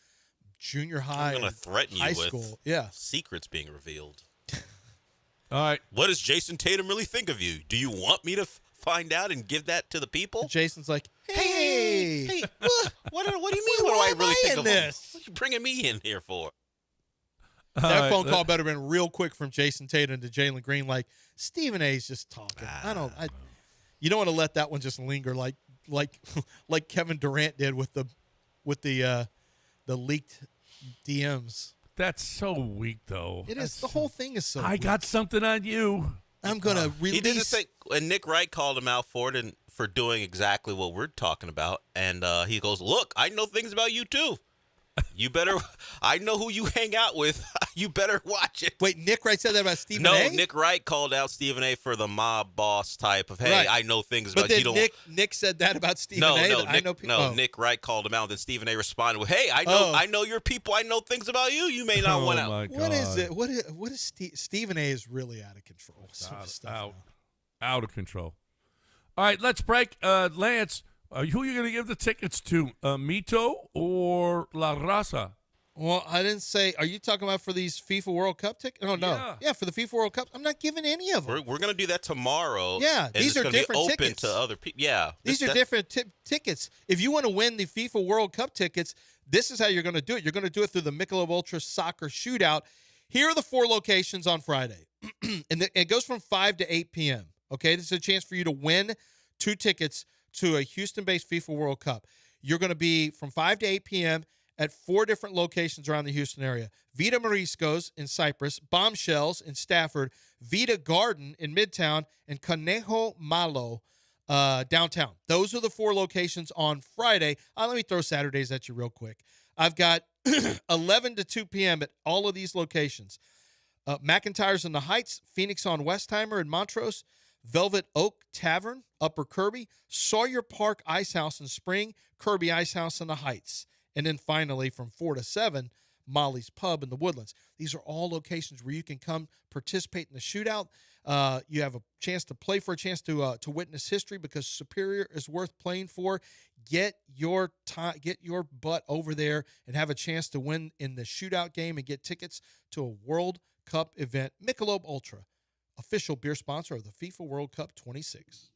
junior high. I'm going to and threaten you high with school. Yeah. secrets being revealed. All right. What does Jason Tatum really think of you? Do you want me to find out and give that to the people? Jason's like, hey, what do you mean? What do I really think of this? What are you bringing me in here for? That phone call better have been real quick from Jason Tatum to Jalen Green. Like Stephen A's just talking. You don't want to let that one just linger like Kevin Durant did with the leaked DMs. That's so weak, though. It is. The whole thing is so. I weak. got something on you. I'm gonna release. He did the thing, and Nick Wright called him out for it and for doing exactly what we're talking about. And he goes, "Look, I know things about you too. You better. I know who you hang out with. You better watch it." Wait, Nick Wright said that about Stephen A? No, Nick Wright called out Stephen A. for the mob boss type of, "Hey, Right. I know things But about then you." Don't. Nick said that about Stephen No, A. no, that Nick, I know people. Nick Wright called him out. Then Stephen A. responded with, "Hey, Oh. I know your people. I know things about you. You may not want out." What is it? What is Stephen A. is really out of control. Some of the stuff Out of control. All right, let's break. Lance, who are you going to give the tickets to? Mito or La Raza? Well, I didn't say. Are you talking about for these FIFA World Cup tickets? Oh, no. Yeah, for the FIFA World Cup. I'm not giving any of them. We're going to do that tomorrow. Yeah, and these it's are gonna be different open tickets. to other people. Yeah, These are different tickets. If you want to win the FIFA World Cup tickets, this is how you're going to do it. You're going to do it through the Michelob Ultra Soccer Shootout. Here are the 4 locations on Friday. And it goes from 5 to 8 p.m. Okay, this is a chance for you to win 2 tickets to a Houston-based FIFA World Cup. You're going to be from 5 to 8 p.m. at 4 different locations around the Houston area. Vita Mariscos in Cypress, Bombshells in Stafford, Vita Garden in Midtown, and Conejo Malo downtown. Those are the 4 locations on Friday. Let me throw Saturdays at you real quick. I've got 11 to 2 p.m. at all of these locations. McIntyre's in the Heights, Phoenix on Westheimer in Montrose, Velvet Oak Tavern, Upper Kirby, Sawyer Park Ice House in Spring, Kirby Ice House in the Heights. And then finally, from 4 to 7, Molly's Pub in the Woodlands. These are all locations where you can come participate in the shootout. You have a chance to play for a chance to witness history because Superior is worth playing for. Get your butt over there and have a chance to win in the shootout game and get tickets to a World Cup event. Michelob Ultra, official beer sponsor of the FIFA World Cup 26.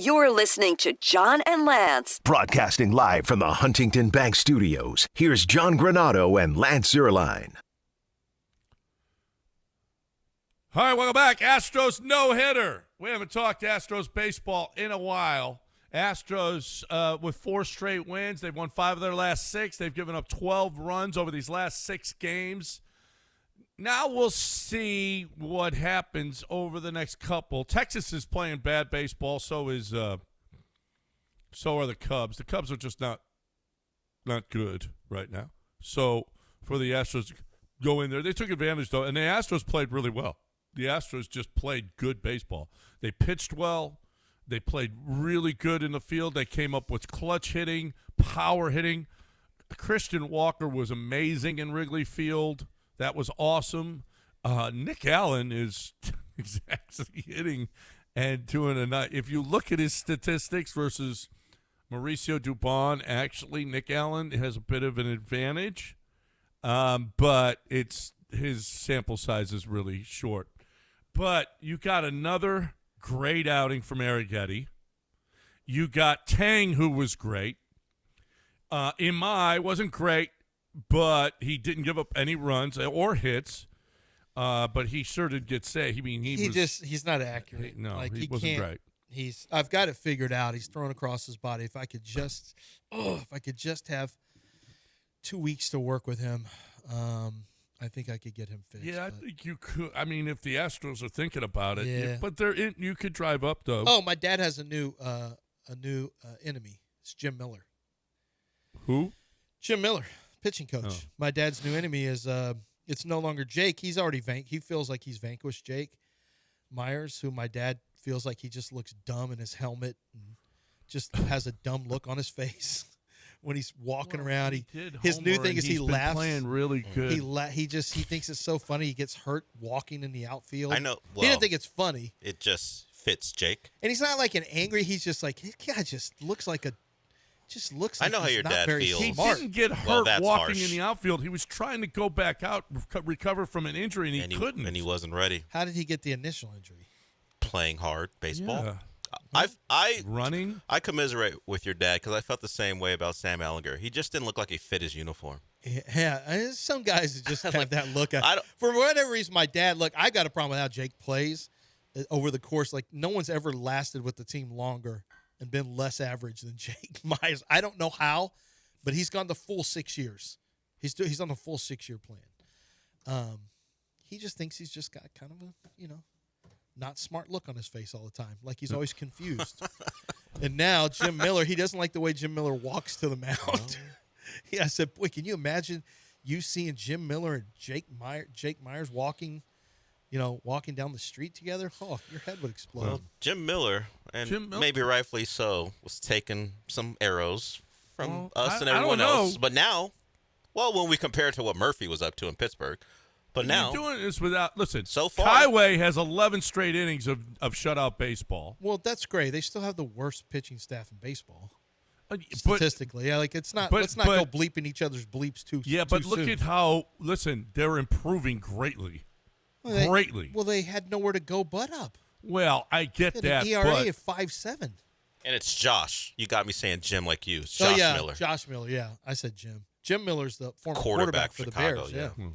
You're listening to John and Lance. Broadcasting live from the Huntington Bank Studios, here's John Granado and Lance Zierlein. All right, welcome back. Astros no-hitter. We haven't talked Astros baseball in a while. Astros with 4 straight wins. They've won 5 of their last 6. They've given up 12 runs over these last 6 games. Now we'll see what happens over the next couple. Texas is playing bad baseball. So are the Cubs. The Cubs are just not good right now. So for the Astros to go in there, they took advantage though, and the Astros played really well. The Astros just played good baseball. They pitched well. They played really good in the field. They came up with clutch hitting, power hitting. Christian Walker was amazing in Wrigley Field. That was awesome. Nick Allen is exactly hitting and doing a night. If you look at his statistics versus Mauricio Dubon, actually Nick Allen has a bit of an advantage, but his sample size is really short. But you got another great outing from Arrighetti. You got Tang, who was great. Imai wasn't great, but he didn't give up any runs or hits. But he sure did get saved. I mean, he's not accurate. He wasn't great. I've got it figured out. He's thrown across his body. If I could just have 2 weeks to work with him, I think I could get him fixed. Yeah, I think you could. I mean, if the Astros are thinking about it, Yeah. but you could drive up though. Oh, my dad has a new enemy. It's Jim Miller. Who? Jim Miller, pitching coach. Oh. My dad's new enemy is it's no longer Jake. He's already he feels like he's vanquished Jake Myers, who my dad feels like he just looks dumb in his helmet and just has a dumb look on his face when he's walking around. His new thing is he laughs. Playing really good. He thinks it's so funny. He gets hurt walking in the outfield. I know. He didn't think it's funny. It just fits Jake. And he's not like an angry. He's just like, this guy just looks like I know how he's your not dad very feels. He smart. didn't get Well, hurt that's walking harsh. in the outfield. He was trying to go back out, recover from an injury, and he couldn't. And he wasn't ready. How did he get the initial injury? Playing hard baseball. Yeah. Running. I commiserate with your dad because I felt the same way about Sam Allinger. He just didn't look like he fit his uniform. Yeah, some guys just have that look. For whatever reason, my dad, look, I got a problem with how Jake plays over the course. Like, no one's ever lasted with the team longer and been less average than Jake Myers. I don't know how, but he's gone the full 6 years. He's on the full 6-year plan. He just thinks he's just got kind of a, not smart look on his face all the time, like he's always confused. And now Jim Miller, he doesn't like the way Jim Miller walks to the mound. Yeah, I said, boy, can you imagine you seeing Jim Miller and Jake Myers walking down the street together? Oh, your head would explode. Well, Jim Miller, maybe rightfully so, was taking some arrows from us and everyone else. But now, when we compare it to what Murphy was up to in Pittsburgh, but now you're doing this without. Listen, so far, Kaiway has 11 straight innings of shutout baseball. Well, that's great. They still have the worst pitching staff in baseball. Statistically, it's not. Let's not go bleeping each other's bleeps too. Yeah, but too look soon. at how. Listen, they're improving greatly. Greatly. Well, they had nowhere to go but up. Well, I get They that. had an ERA but of 5.7. and it's Josh. You got me saying Jim like you. It's Josh Miller. Josh Miller. Yeah, I said Jim. Jim Miller's the former quarterback for the Chicago, Bears. Yeah.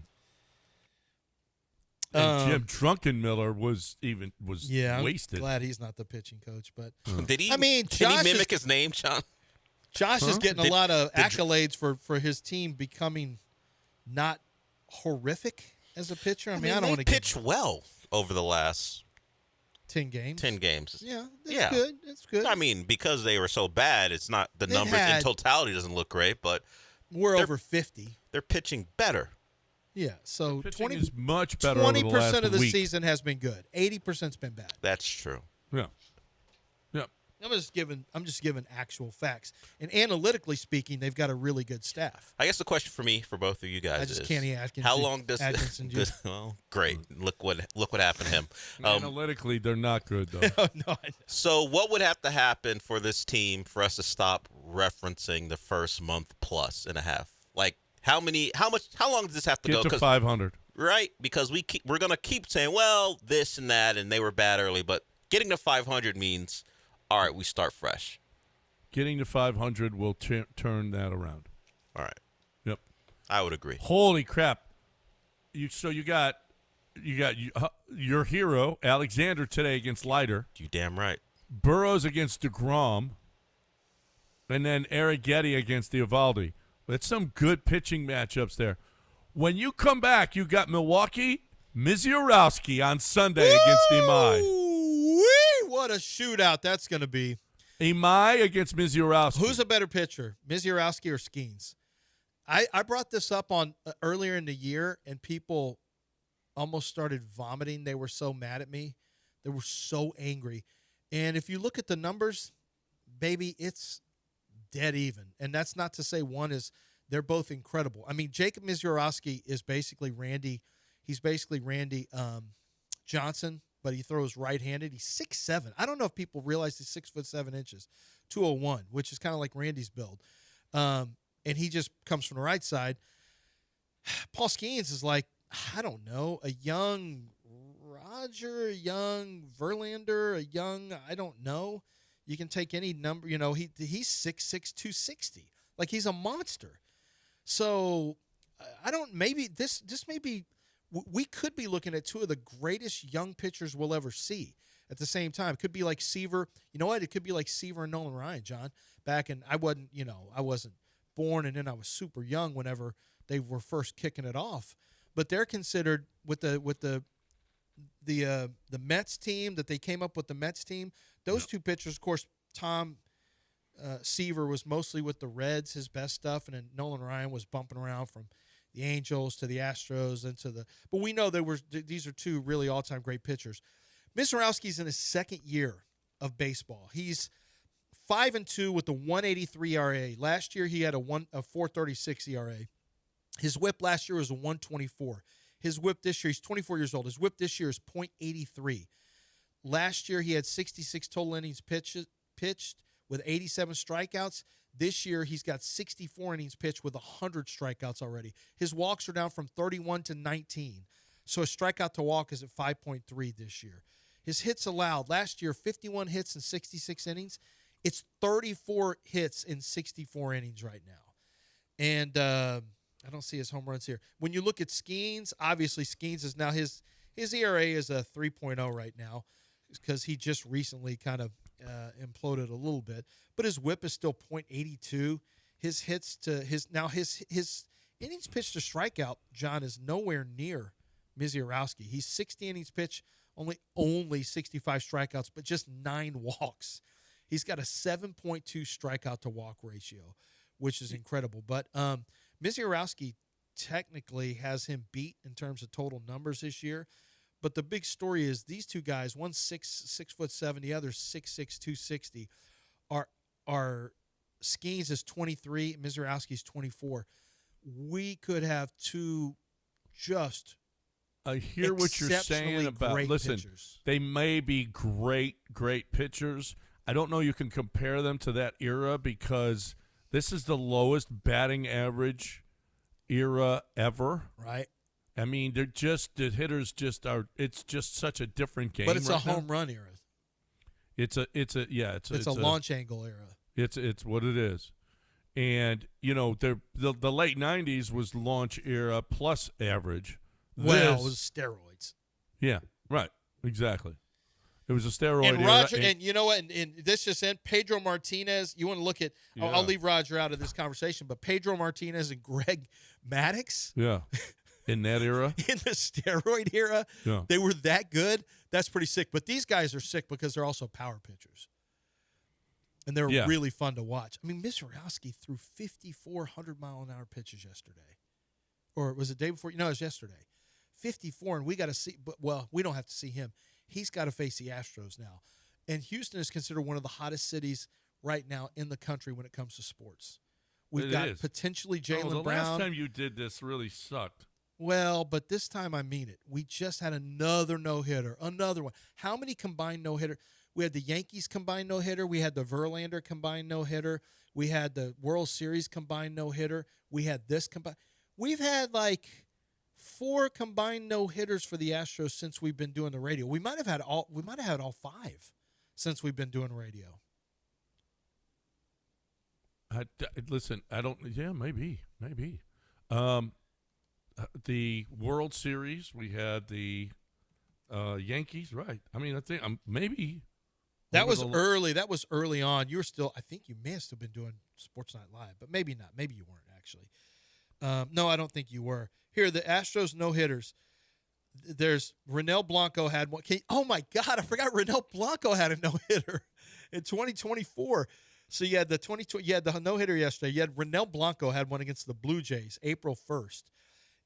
And Jim Drunken Miller was wasted. I'm glad he's not the pitching coach. But Did he? I mean, did Josh he mimic his name, John? Josh is getting a lot of accolades for his team becoming not horrific as a pitcher. I mean, I don't want to pitch well over the last 10 games. 10 games. Yeah, that's good. That's good. I mean, because they were so bad, it's not the numbers in totality doesn't look great, but we're over 50. They're pitching better. Yeah, so 20 is much better. 20% of the season has been good. 80%'s been bad. That's true. Yeah. I'm just giving actual facts. And analytically speaking, they've got a really good staff. I guess the question for me, for both of you guys, is Kenny Atkinson. How long does Atkinson well, great. Look what happened to him. Analytically, they're not good though. No. So what would have to happen for this team for us to stop referencing the first month plus and a half? Like how long does this have to go? Get to 500. Right? Because we're gonna keep saying, well, this and that, and they were bad early, but getting to 500 means all right, we start fresh. Getting to 500 will turn that around. All right. Yep. I would agree. Holy crap. You got your hero, Alexander, today against Leiter. You damn right. Burrows against DeGrom. And then Arrighetti against Eovaldi. That's some good pitching matchups there. When you come back, you got Milwaukee, Misiorowski on Sunday against Imai. Woo-wee! What a shootout that's going to be. Imai against Misiorowski. Who's a better pitcher, Misiorowski or Skeens? I brought this up on earlier in the year, and people almost started vomiting. They were so mad at me. They were so angry. And if you look at the numbers, baby, it's dead even. And that's not to say one is – they're both incredible. I mean, Jacob Misiorowski is basically Randy – he's basically Randy Johnson, but he throws right-handed. He's 6'7". I don't know if people realize he's 6'7", 201, which is kind of like Randy's build. And he just comes from the right side. Paul Skeens is like, I don't know, a young Roger, a young Verlander, a young, I don't know. You can take any number, he's 6'6", 260. Like, he's a monster. So, maybe this may be, we could be looking at two of the greatest young pitchers we'll ever see at the same time. It could be like Seaver. You know what? It could be like Seaver and Nolan Ryan, John. Back in, I wasn't born, and then I was super young whenever they were first kicking it off. But they're considered with the Mets team that they came up with, the Mets team. Those two pitchers, of course, Tom Seaver was mostly with the Reds, his best stuff, and then Nolan Ryan was bumping around from the Angels to the Astros but we know these are two really all-time great pitchers. Misiorowski's in his second year of baseball. He's 5-2 with a 1.83 ERA. Last year he had a 4.36 ERA. His WHIP last year was a 1.24. His WHIP this year, he's 24 years old. His WHIP this year is .83. Last year he had 66 total innings pitched with 87 strikeouts. This year he's got 64 innings pitched with 100 strikeouts already. His walks are down from 31 to 19. So his strikeout to walk is at 5.3 this year. His hits allowed, last year 51 hits in 66 innings. It's 34 hits in 64 innings right now. And I don't see his home runs here. When you look at Skeens, obviously Skeens is now his ERA is a 3.0 right now because he just recently kind of imploded a little bit. But his WHIP is still .82. His hits to his innings pitched to strikeout, John, is nowhere near Misiorowski. He's 60 innings pitched, only 65 strikeouts, but just 9 walks. He's got a 7.2 strikeout to walk ratio, which is incredible. But Misiorowski technically has him beat in terms of total numbers this year. But the big story is these two guys, one's 6'7", the other's 6'6", 260, are Skeens is 23, Misiorowski's 24. We could have two just I hear what you're saying about, listen, pitchers. They may be great pitchers. I don't know you can compare them to that era because this is the lowest batting average era ever. Right. I mean, the hitters just are. It's just such a different game. But it's right a home run era. It's a launch angle era. It's what it is, and the late '90s was launch era plus average. Well, it was steroids. Yeah, right, exactly. It was a steroid and era. Roger, and you know what? And this just in, Pedro Martinez. You want to look at? Yeah. I'll leave Roger out of this conversation, but Pedro Martinez and Greg Maddux. Yeah. In that era? In the steroid era, yeah. They were that good. That's pretty sick. But these guys are sick because they're also power pitchers. And they're really fun to watch. I mean, Misiorowski threw 54 100-mile-an-hour pitches yesterday. Or was it the day before? No, it was yesterday. 54, and we got to see – well, we don't have to see him. He's got to face the Astros now. And Houston is considered one of the hottest cities right now in the country when it comes to sports. We've got potentially Jaylen Brown. The last time you did this really sucked. Well, but this time I mean it. We just had another no-hitter, another one. How many combined no-hitter? We had the Yankees combined no-hitter. We had the Verlander combined no-hitter. We had the World Series combined no-hitter. We had this combined. We've had like 4 combined no-hitters for the Astros since we've been doing the radio. We might have had all 5. since we've been doing radio. Listen, I don't. Yeah, maybe. The World Series, we had the Yankees, right? I mean, I think maybe that was early. That was early on. You were still. I think you may have still been doing Sports Night Live, but maybe not. Maybe you weren't actually. No, I don't think you were. Here, the Astros no hitters. There's Renel Blanco had one. Oh my God, I forgot Renel Blanco had a no hitter in 2024. So you had the no hitter yesterday. You had Renel Blanco had one against the Blue Jays April 1st.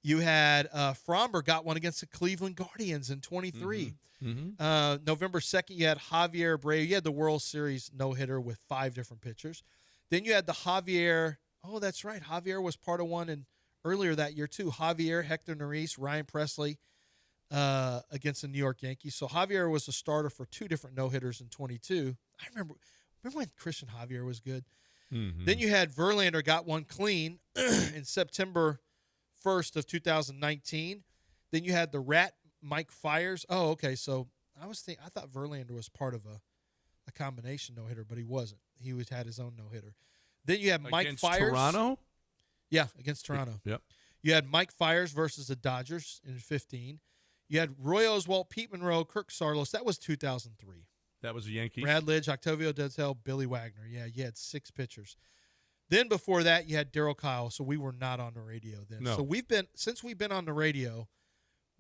You had Fromber got one against the Cleveland Guardians in 23. November 2nd, you had Javier Abreu. You had the World Series no hitter with 5 different pitchers. Then you had the Javier. Oh, that's right. Javier was part of one and earlier that year too. Javier, Hector Neris, Ryan Presley against the New York Yankees. So Javier was a starter for 2 different no hitters in 22. I remember when Christian Javier was good. Then you had Verlander got one clean in September 1st of 2019. Then you had the Rat Mike Fiers. Oh, okay. So I thought Verlander was part of a combination no hitter, but he wasn't. He had his own no hitter. Then you had Mike against Fiers. Toronto? Yeah, against Toronto. Yep. You had Mike Fiers versus the Dodgers in 15. You had Roy Oswalt, Pete Monroe, Kirk Saarloos. That was 2003. That was the Yankees. Brad Lidge, Octavio Denzel, Billy Wagner. Yeah, you had 6 pitchers. Then before that, you had Darryl Kyle. So we were not on the radio then. No. So since we've been on the radio,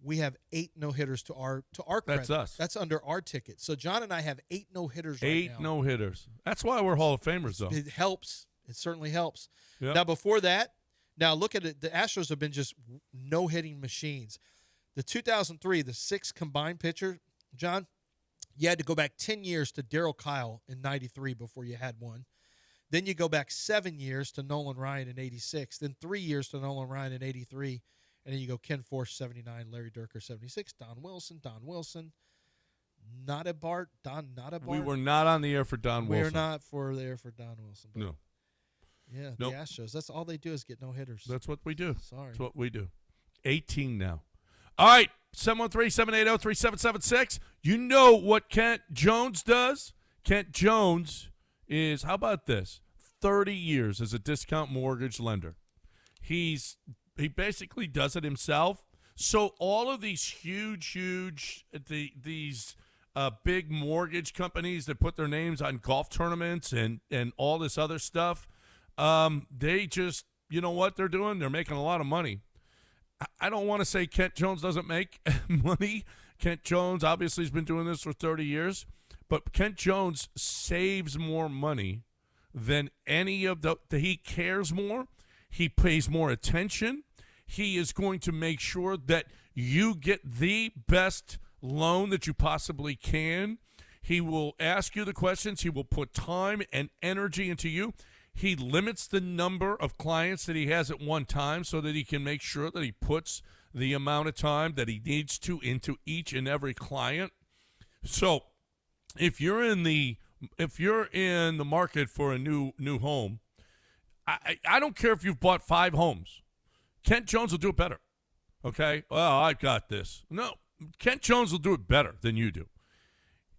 we have 8 no hitters to our credit. That's us. That's under our ticket. So John and I have 8 no hitters right now. 8 no hitters. That's why we're Hall of Famers, though. It helps. It certainly helps. Yep. Now before that, now look at it. The Astros have been just no hitting machines. The 2003, the 6 combined pitcher, John, you had to go back 10 years to Darryl Kyle in 93 before you had one. Then you go back 7 years to Nolan Ryan in 86. Then 3 years to Nolan Ryan in 83. And then you go Ken Forsch, 79, Larry Durker, 76, Don Wilson, not a Bart. We were not on the air for Don Wilson. We are not there for Don Wilson. No. Yeah, Nope. the Astros. That's all they do is get no hitters. That's what we do. Sorry. That's what we do. 18 now. All right, 713-780-3776. You know what Kent Jones does? Kent Jones is, how about this, 30 years as a discount mortgage lender. He basically does it himself. So all of these huge big mortgage companies that put their names on golf tournaments and all this other stuff, they just, you know what they're doing? They're making a lot of money. I don't want to say Kent Jones doesn't make money. Kent Jones obviously has been doing this for 30 years, but Kent Jones saves more money than any of he cares more. He pays more attention. He is going to make sure that you get the best loan that you possibly can. He will ask you the questions. He will put time and energy into you. He limits the number of clients that he has at one time so that he can make sure that he puts the amount of time that he needs to into each and every client. So if you're in the market for a new home, I don't care if you've bought 5 homes. Kent Jones will do it better. Okay? Well, I got this. No, Kent Jones will do it better than you do.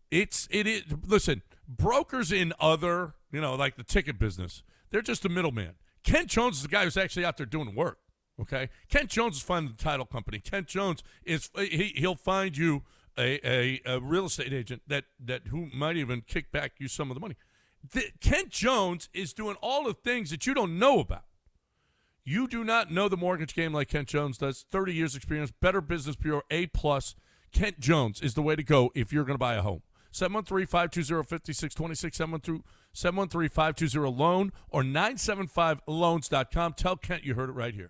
It is. Listen, brokers in other, like the ticket business, they're just a middleman. Kent Jones is the guy who's actually out there doing work. Okay? Kent Jones is finding the title company. Kent Jones he'll find you a real estate agent that who might even kick back you some of the money. Kent Jones is doing all the things that you don't know about. You do not know the mortgage game like Kent Jones does. 30 years experience, Better Business Bureau, A+. Kent Jones is the way to go if you're going to buy a home. 713-520-5626, 713-520-LOAN, or 975loans.com. Tell Kent you heard it right here.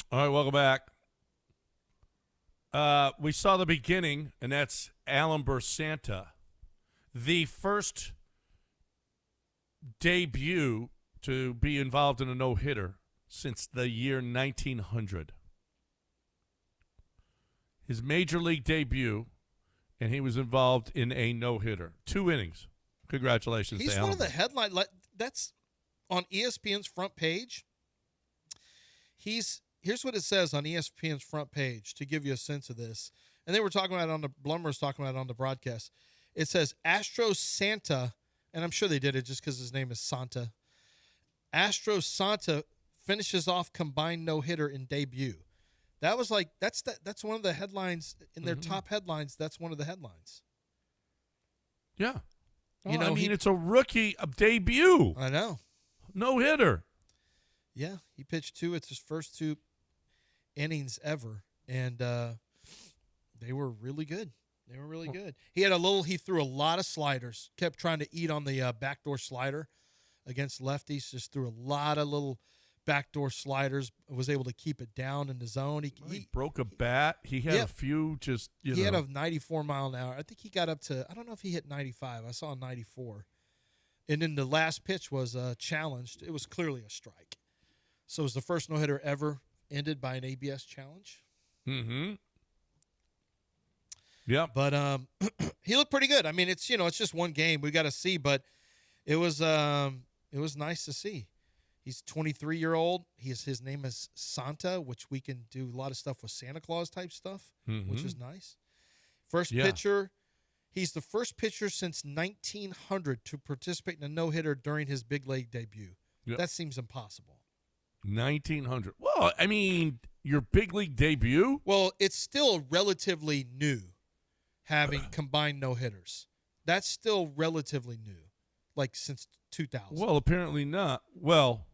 All right, welcome back. We saw the beginning, and that's Alan Bersanta, the first debut to be involved in a no-hitter since the year 1900. His major league debut, and he was involved in a no-hitter. 2 innings. Congratulations He's to one Alan. of the headline. That's on ESPN's front page. Here's what it says on ESPN's front page to give you a sense of this. And they were talking about it on the Blummer was talking about it on the broadcast. It says Astro Santa, and I'm sure they did it just because his name is Santa. Astro Santa finishes off combined no-hitter in debut. That was like that's one of the headlines in their top headlines. That's one of the headlines. Yeah. You Well, know, I mean, it's a rookie debut. I know. No-hitter. Yeah, he pitched 2. It's his first 2 innings ever, and they were really good. They were really good. He threw a lot of sliders. Kept trying to eat on the backdoor slider against lefties. Just threw a lot of little backdoor sliders. Was able to keep it down in the zone. He broke a bat. He had a few just, he had a 94 mile an hour. I think he got up to, I don't know if he hit 95. I saw 94. And then the last pitch was challenged. It was clearly a strike. So it was the first no-hitter ever ended by an ABS challenge. Mm-hmm. Yeah. But he looked pretty good. I mean, it's just one game. We got to see, but it was nice to see. He's 23-year-old. His name is Santa, which we can do a lot of stuff with Santa Claus type stuff, which is nice. First pitcher. He's the first pitcher since 1900 to participate in a no-hitter during his big league debut. Yep. That seems impossible. 1900. Well, I mean, your big league debut? Well, it's still relatively new, having combined no-hitters. That's still relatively new, like since 2000. Well, apparently not. Well,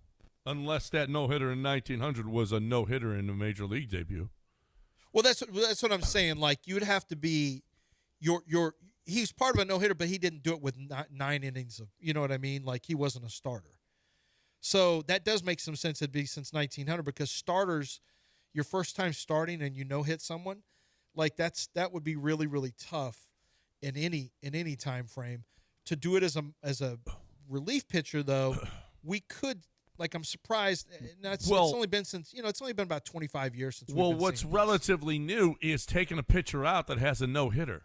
unless that no-hitter in 1900 was a no-hitter in the major league debut. Well, that's what I'm saying. Like, you'd have to be he's part of a no-hitter, but he didn't do it with 9 innings of, you know what I mean? Like, he wasn't a starter. So that does make some sense. It'd be since 1900 because starters, your first time starting and you no-hit someone, like that would be really, really tough in any time frame. To do it as a relief pitcher, though, we could. Like, I'm surprised. It's only been it's only been about 25 years since. Well, what's relatively new is taking a pitcher out that has a no-hitter.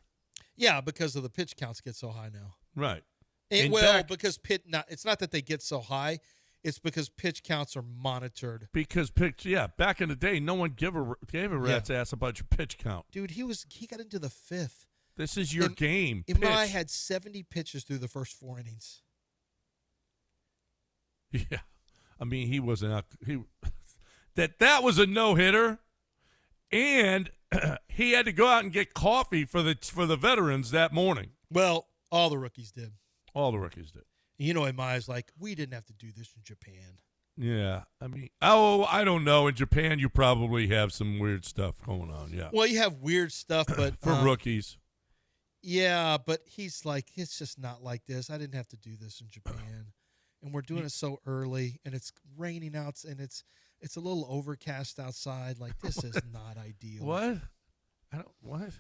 Yeah, because of the pitch counts get so high now. Right. Because it's not that they get so high. It's because pitch counts are monitored. Because back in the day, no one gave a rat's ass about your pitch count. Dude, he got into the 5th. This is your game. Imai had 70 pitches through the first 4 innings. Yeah, I mean that was a no hitter, and he had to go out and get coffee for the veterans that morning. Well, all the rookies did. All the rookies did. You know, Imai's like, we didn't have to do this in Japan. Yeah, I mean, I don't know. In Japan, you probably have some weird stuff going on. Yeah. Well, you have weird stuff, but for rookies. Yeah, but he's like, it's just not like this. I didn't have to do this in Japan, and we're doing it so early, and it's raining out, and it's a little overcast outside. Like, this is not ideal. What? What?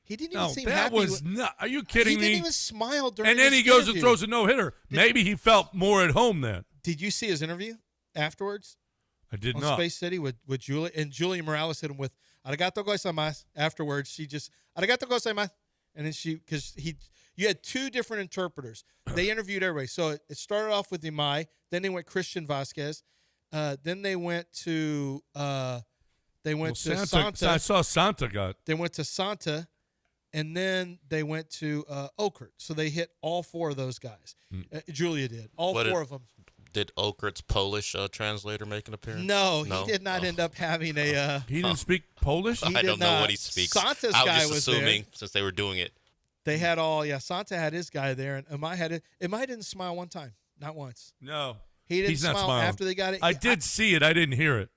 He didn't even seem that happy. was not. Are you kidding me? He didn't even smile during. And then he goes and throws a no hitter. Maybe he felt more at home then. Did you see his interview afterwards? I did on not. Space City with Julia, and Julia Morales hit him with "Arigato gozaimasu." Afterwards, she just "Arigato gozaimasu," and then you had 2 different interpreters. They interviewed everybody. So it started off with Imai, then they went Christian Vasquez, then they went to Santa. I saw Santa got. They went to Santa. And then they went to Okert. So they hit all 4 of those guys. Julia did. All 4 of them. Did Okert's Polish translator make an appearance? No, he did not end up having a... he didn't speak Polish? I don't know what he speaks. Santa's I was guy just was assuming there. since they were doing it. They had Santa had his guy there, and Imai had it. Imai didn't smile one time. Not once. No. He didn't He's not smile smiling. after they got it. I did see it. I didn't hear it.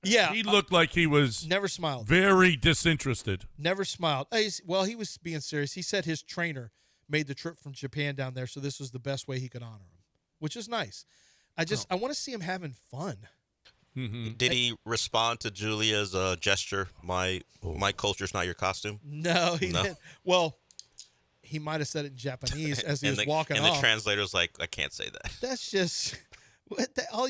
Yeah. He looked like he was never smiled. Very disinterested. Never smiled. He was being serious. He said his trainer made the trip from Japan down there, so this was the best way he could honor him, which is nice. I want to see him having fun. Did he respond to Julia's gesture? My culture's not your costume. No, he didn't. Well, he might have said it in Japanese as he was walking off. off. And the translator's like, I can't say that. That's just all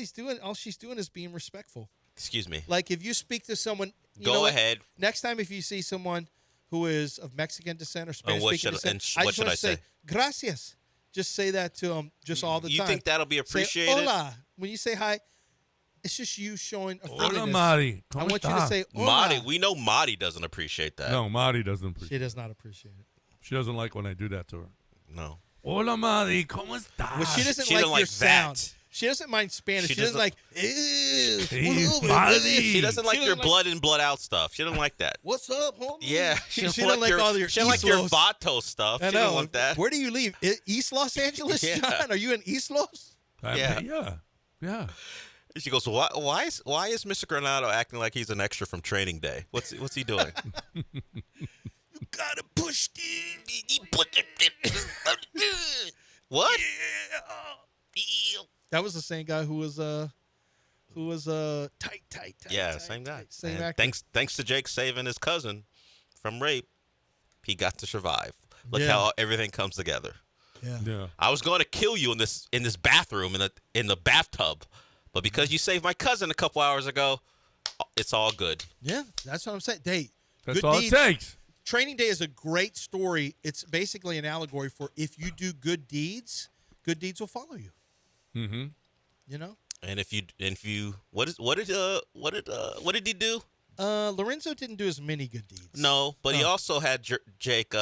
she's doing is being respectful. Excuse me. Like if you speak to someone, go ahead. Next time, if you see someone who is of Mexican descent or Spanish speaking descent, what should I say? Gracias. Just say that to them just all the time. You think that'll be appreciated? Say, hola. When you say hi, it's just you showing a friendliness. Hola, Mari. I want you to say hola. Mari. We know Mari doesn't appreciate that. No, Mari doesn't appreciate it. She does not appreciate it. She doesn't like when I do that to her. No. Hola, Mari. ¿Cómo estás? Well, she doesn't like your sound. She doesn't mind Spanish. She doesn't like, ew. She doesn't like your blood in, blood out stuff. She doesn't like that. What's up, homie? Yeah. She doesn't like all your She doesn't like your Vato stuff. I She know. doesn't want that. Where do you live? East Los Angeles, Yeah. John? Are you in East Los? Yeah. She goes, why is Mr. Granado acting like he's an extra from Training Day? What's he doing? You gotta push this. What? That was the same guy who was tight. Yeah, same guy. Same And actor. thanks to Jake saving his cousin from rape, he got to survive. Look Yeah. how everything comes together. Yeah. I was going to kill you in this bathroom in the bathtub, but because you saved my cousin a couple hours ago, it's all good. Yeah, that's what I'm saying. That's good all deeds. it takes. Training Day is a great story. It's basically an allegory for if you do good deeds will follow you. Mm-hmm. You know. And if you what did he do? Lorenzo didn't do as many good deeds. No, but he also had Jake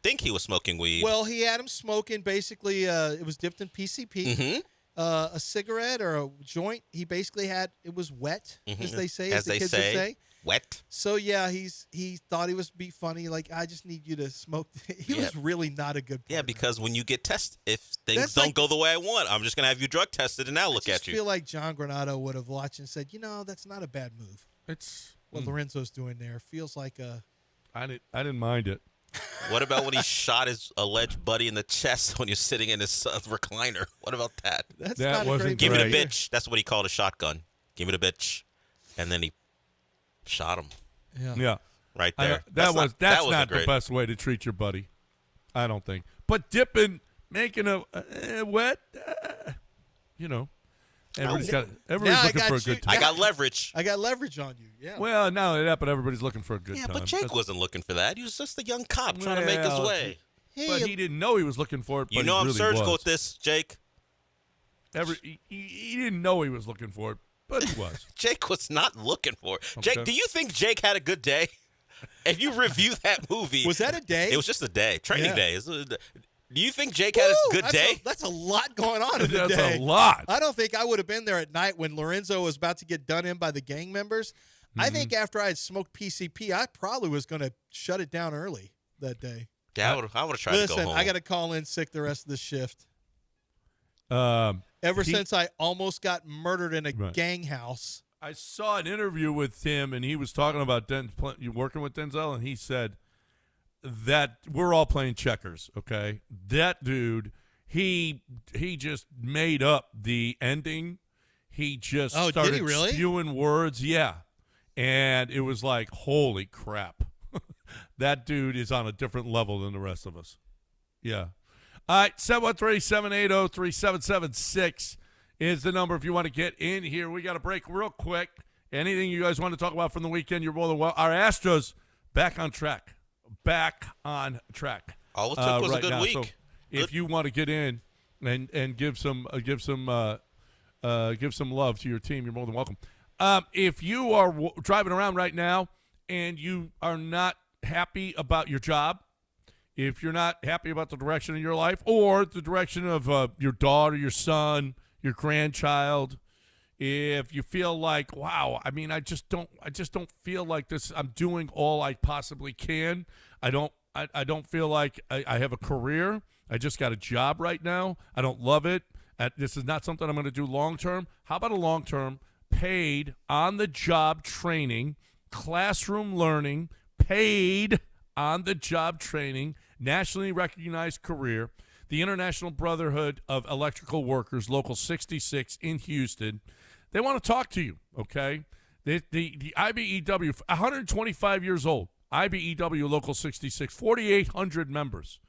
think he was smoking weed. Well, he had him smoking. Basically, it was dipped in PCP. Mm-hmm. A cigarette or a joint. He basically had it was wet, as they say, as the kids would say. Wet. So yeah, he thought he was be funny. Like I just need you to smoke. He was really not a good partner. Yeah, because when you get tested, if things That's don't like- go the way I want, I'm just gonna have you drug tested and now look I at you. feel like John Granado would have watched and said, that's not a bad move. It's What Lorenzo's doing there feels like a. I didn't mind it. What about when he shot his alleged buddy in the chest when you're sitting in his recliner? What about that? That's That not a wasn't great Give me the move. bitch. That's what he called a shotgun. Give me the bitch, and then he shot him Yeah. right there. That's not a the great. best way to treat your buddy. I don't think. But dipping, making a wet, everybody's Now looking I for a got good you. time. I got leverage. I got leverage on you. Yeah. Well, not only that, but everybody's looking for a good Yeah, time. but Jake That's- wasn't looking for that. He was just a young cop trying to make his Well, way. But he didn't know he was looking for it. But You know he I'm really surgical was. with this, Jake. He didn't know he was looking for it, but he was. Jake was not looking for it. Okay. Jake, do you think Jake had a good day? If you review that movie, Was that a day? It was just a day, training Yeah. day. Do you think Jake had a good day? That's a lot going on in the That's day. a lot. I don't think I would have been there at night when Lorenzo was about to get done in by the gang members. I Mm-hmm. think after I had smoked PCP, I probably was going to shut it down early that day. Yeah, I would have tried to Listen, go home. I got to call in sick the rest of the shift. Um, Ever he- since I almost got murdered in a Right. gang house. I saw an interview with him, and he was talking about you working with Denzel, and he said that we're all playing checkers. Okay, that dude, he just made up the ending. He just Oh, did started he really? spewing words. Yeah, and it was like, holy crap, that dude is on a different level than the rest of us. Yeah. All right, 713-780-3776 is the number if you want to get in here. We got a break real quick. Anything you guys want to talk about from the weekend, you're more than well. Our Astros back on track. All it took was a right good now. week. So if you want to get in and give some love to your team, you're more than welcome. If you are driving around right now and you are not happy about your job, if you're not happy about the direction of your life or the direction of your daughter, your son, your grandchild, if you feel like, wow, I mean, I just don't feel like this. I'm doing all I possibly can. I don't feel like I have a career. I just got a job right now. I don't love it. This is not something I'm going to do long term. How about a long term paid on the job training, classroom learning, paid on the job training, nationally recognized career, the International Brotherhood of Electrical Workers, Local 66 in Houston. They want to talk to you, okay? The IBEW, 125 years old, IBEW Local 66, 4,800 members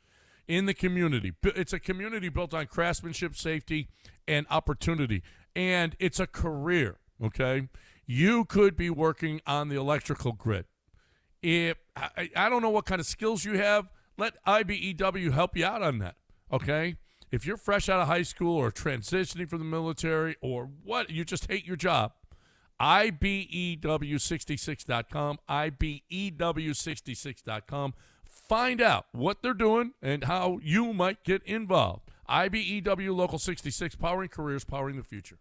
in the community. It's a community built on craftsmanship, safety, and opportunity. And it's a career, okay? You could be working on the electrical grid. If I don't know what kind of skills you have, let IBEW help you out on that, okay? If you're fresh out of high school or transitioning from the military or what, you just hate your job, IBEW66.com, IBEW66.com. Find out what they're doing and how you might get involved. IBEW Local 66, powering careers, powering the future.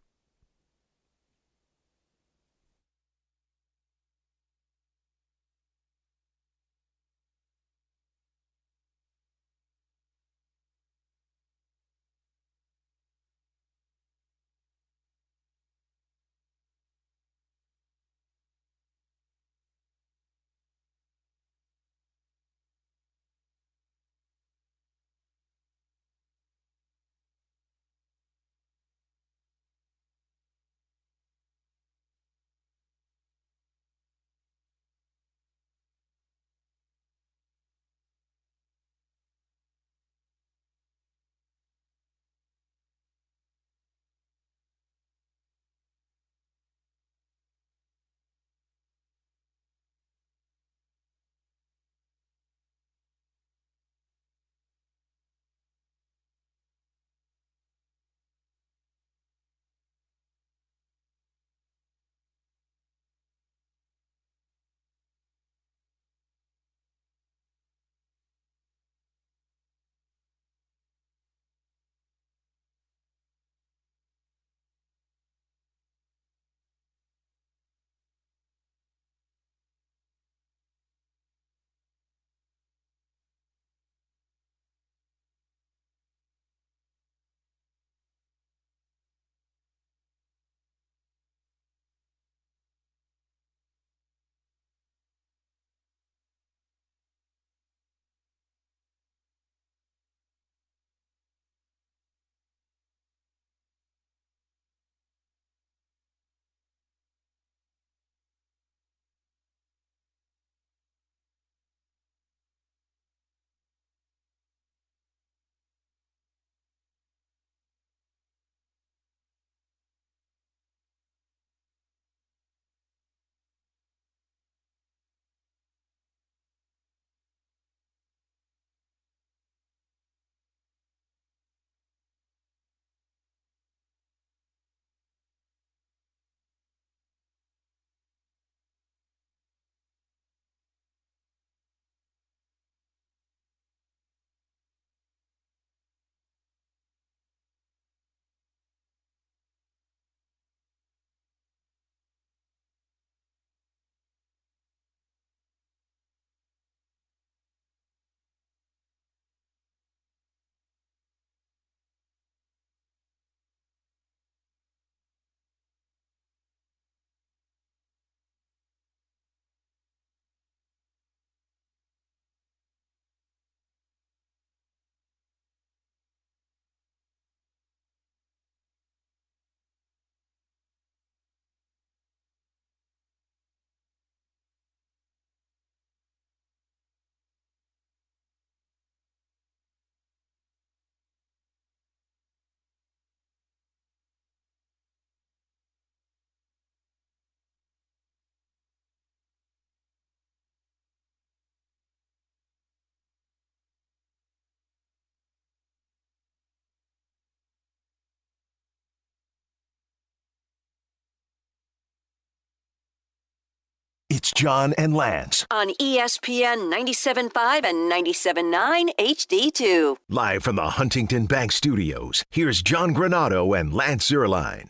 It's John and Lance. On ESPN 97.5 and 97.9 HD2. Live from the Huntington Bank Studios, here's John Granado and Lance Zierlein.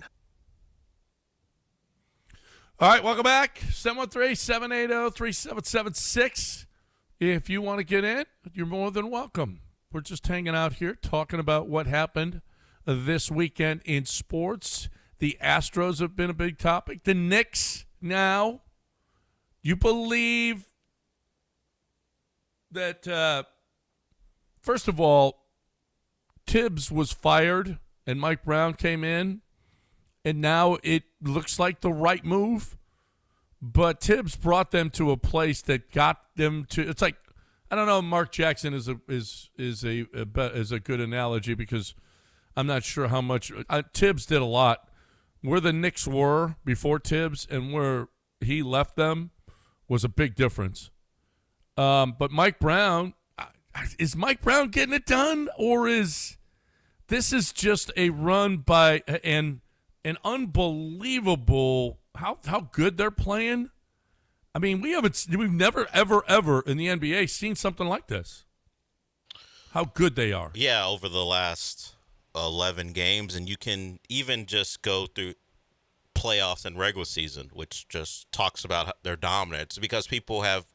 All right, welcome back. 713-780-3776. If you want to get in, you're more than welcome. We're just hanging out here talking about what happened this weekend in sports. The Astros have been a big topic. The Knicks now. You believe that, first of all, Tibbs was fired and Mike Brown came in, and now it looks like the right move. But Tibbs brought them to a place that got them to. It's like, I don't know. Mark Jackson is a good analogy because I'm not sure how much Tibbs did a lot. Where the Knicks were before Tibbs and where he left them was a big difference. But Mike Brown, is Mike Brown getting it done, or is this is just a run by an unbelievable how good they're playing? I mean, we've never ever in the NBA seen something like this. How good they are. Yeah, over the last 11 games, and you can even just go through playoffs and regular season, which just talks about their dominance, because people have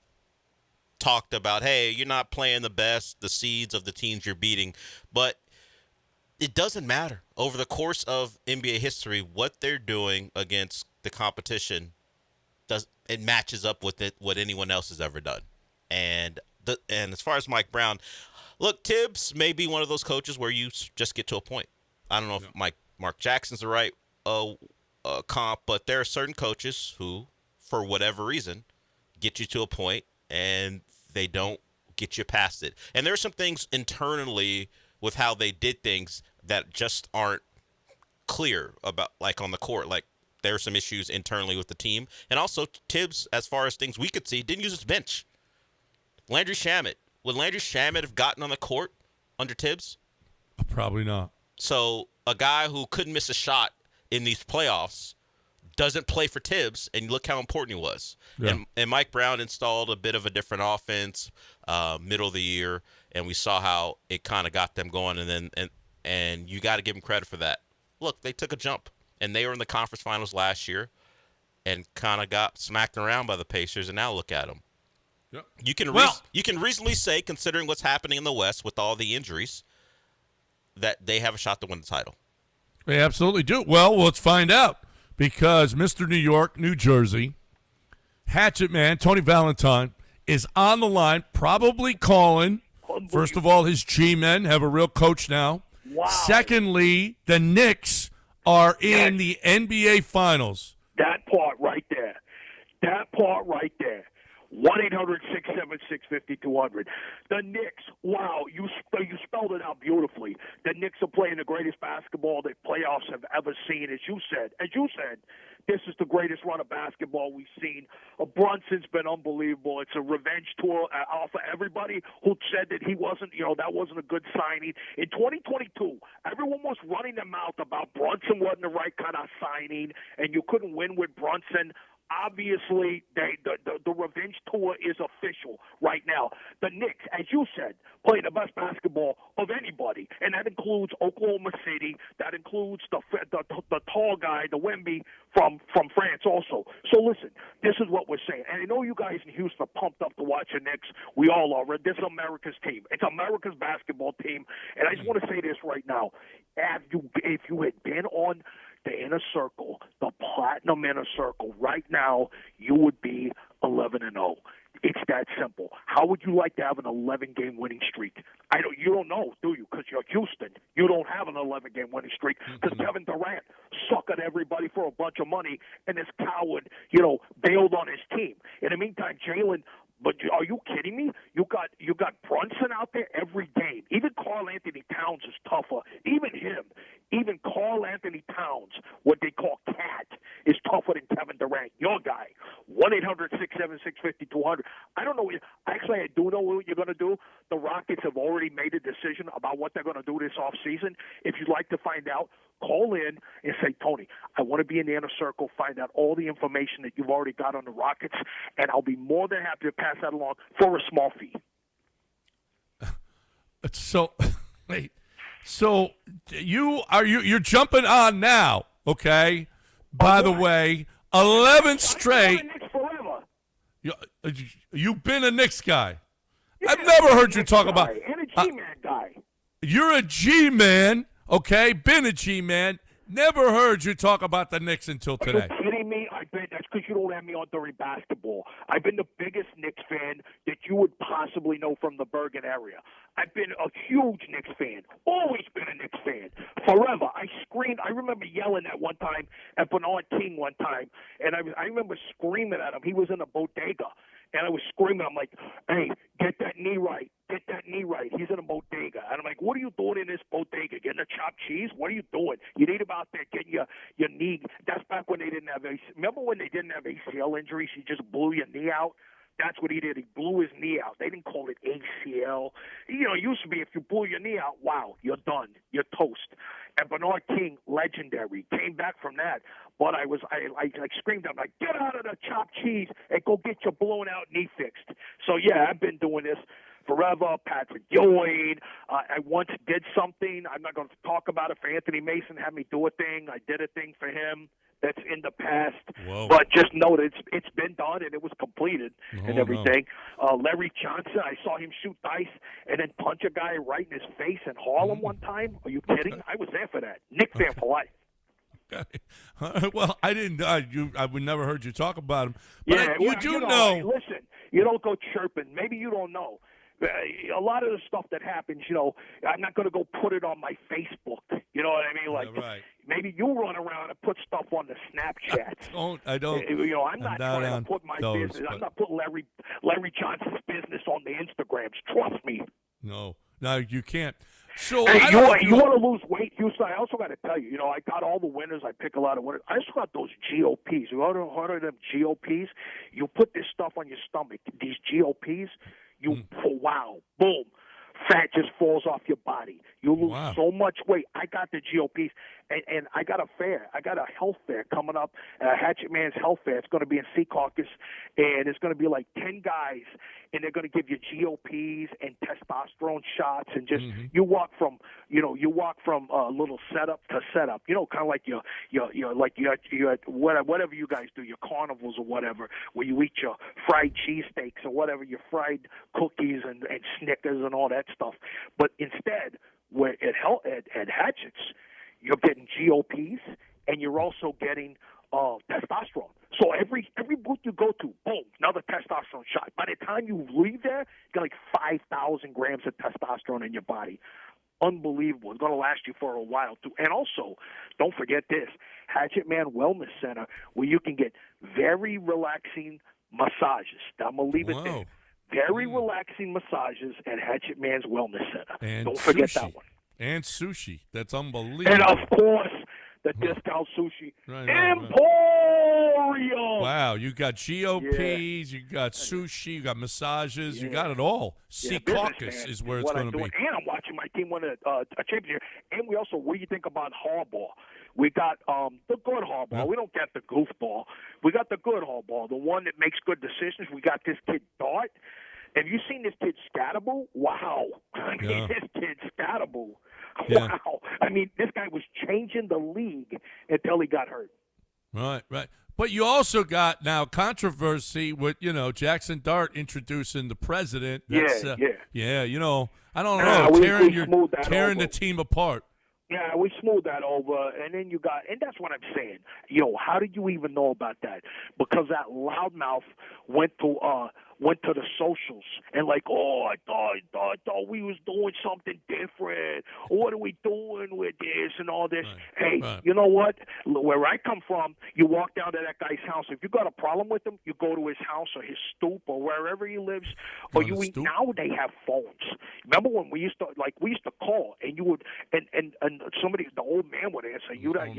talked about, hey, you're not playing the seeds of the teams you're beating, but it doesn't matter. Over the course of NBA history, what they're doing against the competition it matches up with what anyone else has ever done. And as far as Mike Brown, look, Tibbs may be one of those coaches where you just get to a point. I don't know if Mark Jackson's the right comp, but there are certain coaches who, for whatever reason, get you to a point and they don't get you past it. And there are some things internally with how they did things that just aren't clear about, like on the court. Like, there are some issues internally with the team. And also, Tibbs, as far as things we could see, didn't use his bench. Landry Shamet. Would Landry Shamet have gotten on the court under Tibbs? Probably not. So a guy who couldn't miss a shot in these playoffs doesn't play for Tibbs, and look how important he was. Yeah. And Mike Brown installed a bit of a different offense middle of the year, and we saw how it kind of got them going. And you got to give him credit for that. Look, they took a jump, and they were in the conference finals last year and kind of got smacked around by the Pacers, and now look at them. Yep. You can reasonably say, considering what's happening in the West with all the injuries, that they have a shot to win the title. They absolutely do. Well, let's find out, because Mr. New York, New Jersey, Hatchet Man, Tony Valentine, is on the line, probably calling. First of all, his G-men have a real coach now. Wow. Secondly, the Knicks are in the NBA Finals. That part right there. 1-800-676-5200. The Knicks, wow, you spelled it out beautifully. The Knicks are playing the greatest basketball the playoffs have ever seen, as you said. This is the greatest run of basketball we've seen. Brunson's been unbelievable. It's a revenge tour off of everybody who said that he wasn't, that wasn't a good signing. In 2022, everyone was running their mouth about Brunson wasn't the right kind of signing, and you couldn't win with Brunson. Obviously, the revenge tour is official right now. The Knicks, as you said, play the best basketball of anybody, and that includes Oklahoma City. That includes the tall guy, the Wemby from France also. So listen, this is what we're saying. And I know you guys in Houston are pumped up to watch the Knicks. We all are. This is America's team. It's America's basketball team. And I just want to say this right now. If you had been on the inner circle, the platinum inner circle, right now you would be 11-0. It's that simple. How would you like to have an 11-game winning streak? You don't know, do you? Because you're Houston. You don't have an 11-game winning streak because Kevin Durant suckered everybody for a bunch of money, and this coward, bailed on his team. In the meantime, Jalen. But are you kidding me? You got Brunson out there every game. Even Karl Anthony Towns is tougher. Even Karl Anthony Towns, what they call Cat, is tougher than Kevin Durant, your guy. 1-800-676-5200. I don't know. Actually, I do know what you're going to do. The Rockets have already made a decision about what they're going to do this offseason. If you'd like to find out, call in and say, Tony, I want to be in the inner circle, find out all the information that you've already got on the Rockets, and I'll be more than happy to pass that along for a small fee. So, wait. So you're jumping on now, okay? By the way, 11 straight. You've been a Knicks guy. Yeah, I've never heard you talk about. And a G-man guy. You're a G-man, okay? Been a G-man. Never heard you talk about the Knicks until today. Are you kidding me? I bet that's because you don't have me on during basketball. I've been the biggest Knicks fan that you would possibly know from the Bergen area. I've been a huge Knicks fan. Always been a Knicks fan. Forever. I screamed. I remember yelling at one time at Bernard King one time, and I remember screaming at him. He was in a bodega. And I was screaming. I'm like, hey, get that knee right. Get that knee right. He's in a bodega. And I'm like, what are you doing in this bodega? Getting a chopped cheese? What are you doing? You need him out there getting your knee. That's back when they didn't have remember when they didn't have ACL injuries? He just blew your knee out? That's what he did. He blew his knee out. They didn't call it ACL. You know, it used to be if you blew your knee out, wow, you're done. You're toast. And Bernard King, legendary, came back from that. But I screamed, I'm like, get out of the chopped cheese and go get your blown out knee fixed. So, yeah, I've been doing this forever. Patrick Ewing. I once did something. I'm not going to talk about it for Anthony Mason. Had me do a thing. I did a thing for him. That's in the past. Whoa. But just know that it's been done and it was completed and everything. Larry Johnson, I saw him shoot dice and then punch a guy right in his face in Harlem one time. Are you kidding? I was there for that. Nick fan for life. Okay. Well, I didn't. I would never heard you talk about him. But Yeah, you know. Hey, listen, you don't go chirping. Maybe you don't know. A lot of the stuff that happens, you know, I'm not going to go put it on my Facebook. You know what I mean? Like, right. maybe you run around and put stuff on the Snapchat. I don't. You know, I'm not trying on to put my those, business. I'm not putting Larry Johnson's business on the Instagrams. Trust me. No, you can't. So Hey, I you don't want to lose weight, Houston? I also got to tell you, you know, I got all the winners. I pick a lot of winners. I just got those GOPs. You heard of them GOPs? You put this stuff on your stomach. These GOPs. Wow, boom, fat just falls off your body. You lose so much weight. I got the GOPs, and I got a fair. I got a health fair coming up, Hatchet Man's Health Fair. It's going to be in Secaucus, and it's going to be like 10 guys, and they're going to give you GOPs and testosterone shots, and just you walk from a little setup to setup. You know, kind of like your whatever you guys do, your carnivals or whatever, where you eat your fried cheesesteaks or whatever, your fried cookies and Snickers and all that stuff. But instead, where at Hatchet's, you're getting GOPs and you're also getting testosterone. So every booth you go to, boom, another testosterone shot. By the time you leave there, you got like 5,000 grams of testosterone in your body. Unbelievable. It's going to last you for a while, too. And also, don't forget this, Hatchet Man Wellness Center, where you can get very relaxing massages. I'm going to leave it there. Very relaxing massages at Hatchet Man's Wellness Center. And don't forget sushi. that one. And sushi. That's unbelievable. And, of course, the discount sushi. Emporium. Wow, you got GOPs, you got sushi, you got massages, you got it all. Secaucus is where it's going to be. And I'm watching my team win a championship. And we also, what do you think about Harbaugh? We got the good Harbaugh. Yeah. We don't get the goofball. We got the good Harbaugh, the one that makes good decisions. We got this kid Dart. Have you seen this kid Scatterable? Wow. I mean, this kid Scatterable. Yeah. Wow. I mean, this guy was changing the league until he got hurt. Right. But you also got now controversy with, Jackson Dart introducing the president. That's, Yeah. You know, I don't know, tearing the team apart. Yeah, we smoothed that over, and then and that's what I'm saying. How did you even know about that? Because that loudmouth went to the socials and like, I thought we was doing something different. What are we doing with this and all this? Right. Hey, you know what? Where I come from, you walk down to that guy's house. If you got a problem with him, you go to his house or his stoop or wherever he lives. Or now they have phones. Remember when we used to call and you would and somebody, the old man would answer. You have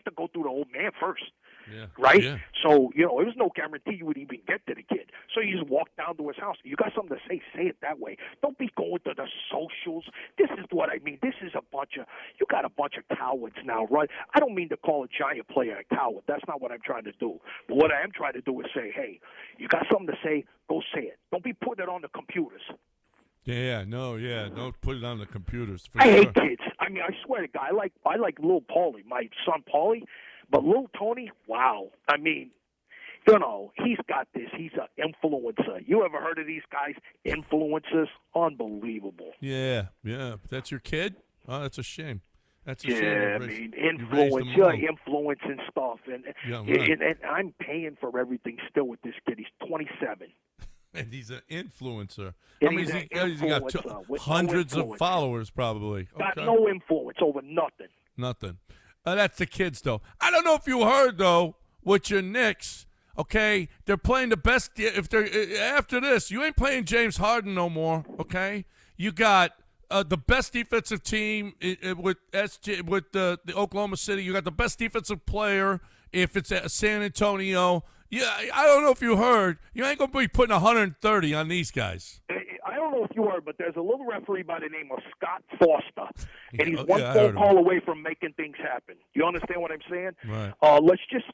to go through the old man first. Yeah. Right? Yeah. So, it was no guarantee you would even get to the kid. So you just walk down to his house. You got something to say it that way. Don't be going to the socials. This is what I mean. This is you got a bunch of cowards now, right? I don't mean to call a Giant player a coward. That's not what I'm trying to do. But what I am trying to do is say, hey, you got something to say, go say it. Don't be putting it on the computers. Don't put it on the computers. I hate kids. I mean, I swear to God, I like Lil Paulie, my son Paulie, but Lil Tony, wow. I mean, he's got this. He's an influencer. You ever heard of these guys? Influencers? Unbelievable. Yeah. That's your kid? Oh, that's a shame. That's a shame. Yeah, I mean, influence, influence and stuff, and, and I'm paying for everything still with this kid. He's 27. And he's an influencer. And How many he's has an he got? influencer with Hundreds no of influence. followers, probably. Got Okay. no influence over nothing. Nothing. That's the kids, though. I don't know if you heard, though, with your Knicks. Okay, they're playing the best. If they're after this, you ain't playing James Harden no more. Okay, you got the best defensive team with the Oklahoma City. You got the best defensive player if it's at San Antonio. Yeah, I don't know if you heard. You ain't gonna be putting 130 on these guys. I don't know if you heard, but there's a little referee by the name of Scott Foster, and he's one I phone heard call away from making things happen. You understand what I'm saying? Right. Let's just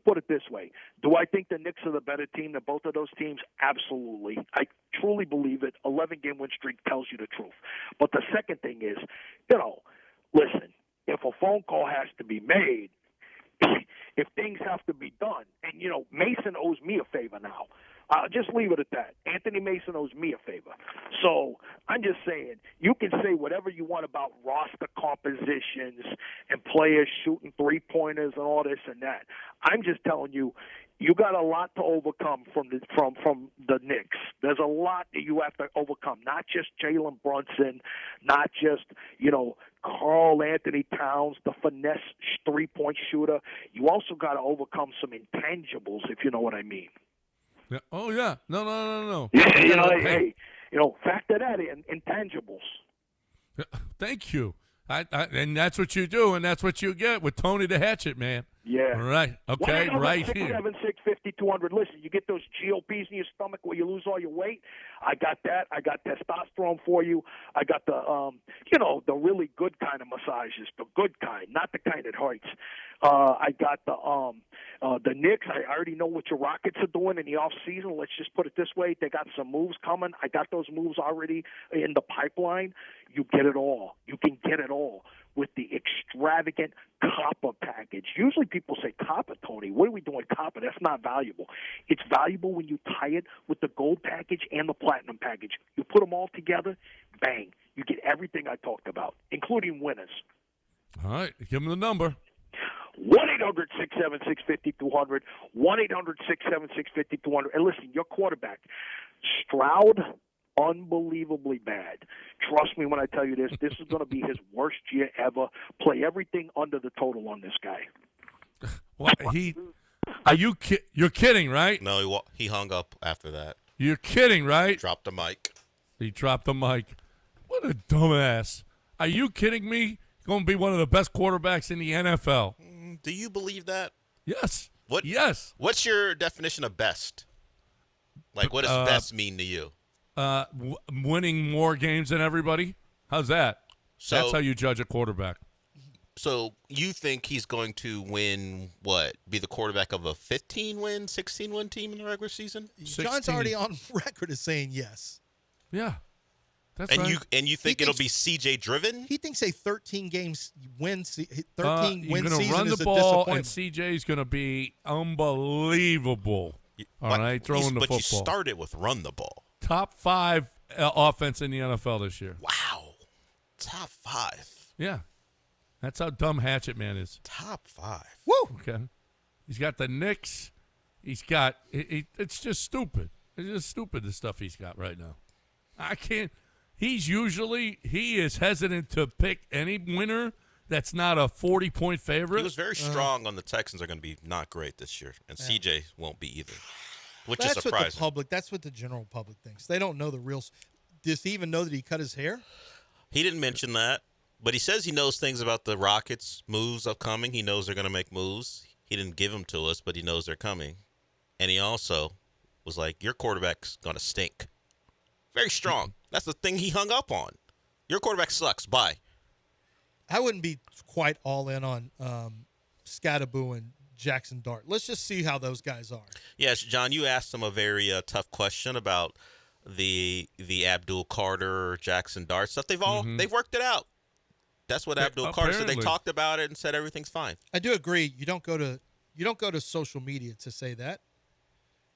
put it this way: do I think the Knicks are the better team than both of those teams? Absolutely. I truly believe it. 11-game win streak tells you the truth. But the second thing is, listen, if a phone call has to be made, if things have to be done, and Mason owes me a favor now. I'll just leave it at that. Anthony Mason owes me a favor. So I'm just saying, you can say whatever you want about roster compositions and players shooting three-pointers and all this and that. I'm just telling you, you got a lot to overcome from the Knicks. There's a lot that you have to overcome, not just Jalen Brunson, not just, Karl Anthony Towns, the finesse three-point shooter. You also got to overcome some intangibles, if you know what I mean. Yeah. Oh yeah. No. Yeah, factor that in, intangibles. Thank you. And that's what you do, and that's what you get with Tony the Hatchet Man. Yeah. All right. Okay. Right here. 676-5200. Listen, you get those GOPs in your stomach where you lose all your weight. I got that. I got testosterone for you. I got the, the really good kind of massages, the good kind, not the kind that hurts. I got the Knicks. I already know what your Rockets are doing in the off season. Let's just put it this way: they got some moves coming. I got those moves already in the pipeline. You get it all. You can get it all with the extravagant copper package. Usually people say copper, Tony. What are we doing copper? That's not valuable. It's valuable when you tie it with the gold package and the platinum package. You put them all together, bang. You get everything I talked about, including winners. All right. Give them the number. 1-800-676-5200, 1-800-676-5200. And listen, your quarterback, Stroud, unbelievably bad. Trust me when I tell you this. This is going to be his worst year ever. Play everything under the total on this guy. What? You're kidding, right? No, he hung up after that. You're kidding, right? Dropped the mic. He dropped the mic. What a dumbass. Are you kidding me? Going to be one of the best quarterbacks in the NFL. Do you believe that? Yes. What? Yes. What's your definition of best? Like, what does best mean to you? Winning more games than everybody. How's that? So, that's how you judge a quarterback. So you think he's going to win what? Be the quarterback of a 15-win, 16-win team in the regular season? 16. John's already on record as saying yes. Yeah. That's and right. you think it'll be CJ driven? He thinks a 13 win season you're gonna run the ball, and CJ's going to be unbelievable. All right, throwing the football. But you started with run the ball. Top 5 offense in the NFL this year. Wow. Top 5. Yeah. That's how dumb Hatchet Man is. Top 5. Woo! Okay. He's got the Knicks. He's got it's just stupid. It's just stupid, the stuff he's got right now. I can't. He is hesitant to pick any winner that's not a 40-point favorite. He was very strong on the Texans are going to be not great this year, and CJ won't be either, which is surprising. What the public. That's what the general public thinks. They don't know the real. Does he even know that he cut his hair? He didn't mention that, but he says he knows things about the Rockets' moves upcoming. He knows they're going to make moves. He didn't give them to us, but he knows they're coming. And he also was like, your quarterback's going to stink. Very strong. That's the thing he hung up on. Your quarterback sucks. Bye. I wouldn't be quite all in on Scattaboo and Jackson Dart. Let's just see how those guys are. Yes, John, you asked him a very tough question about the Abdul Carter, Jackson Dart stuff. They've worked it out. That's what Abdul Carter said. They talked about it and said everything's fine. I do agree. You don't go to social media to say that.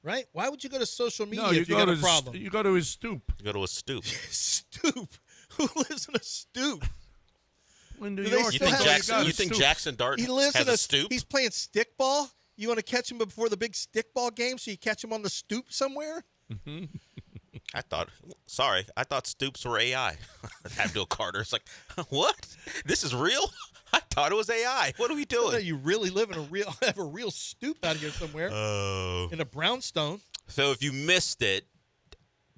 Right? Why would you go to social media if you got a problem? You go to his stoop. You go to a stoop. Stoop? Who lives in a stoop? in New Do they York. still have- You think Jackson Dart He lives has in a stoop? He's playing stickball. You want to catch him before the big stickball game, so you catch him on the stoop somewhere? I thought stoops were AI. Abdul Carter's like, what? This is real? I thought it was AI. What are we doing? You really live in have a real stoop out here somewhere in a brownstone. So if you missed it,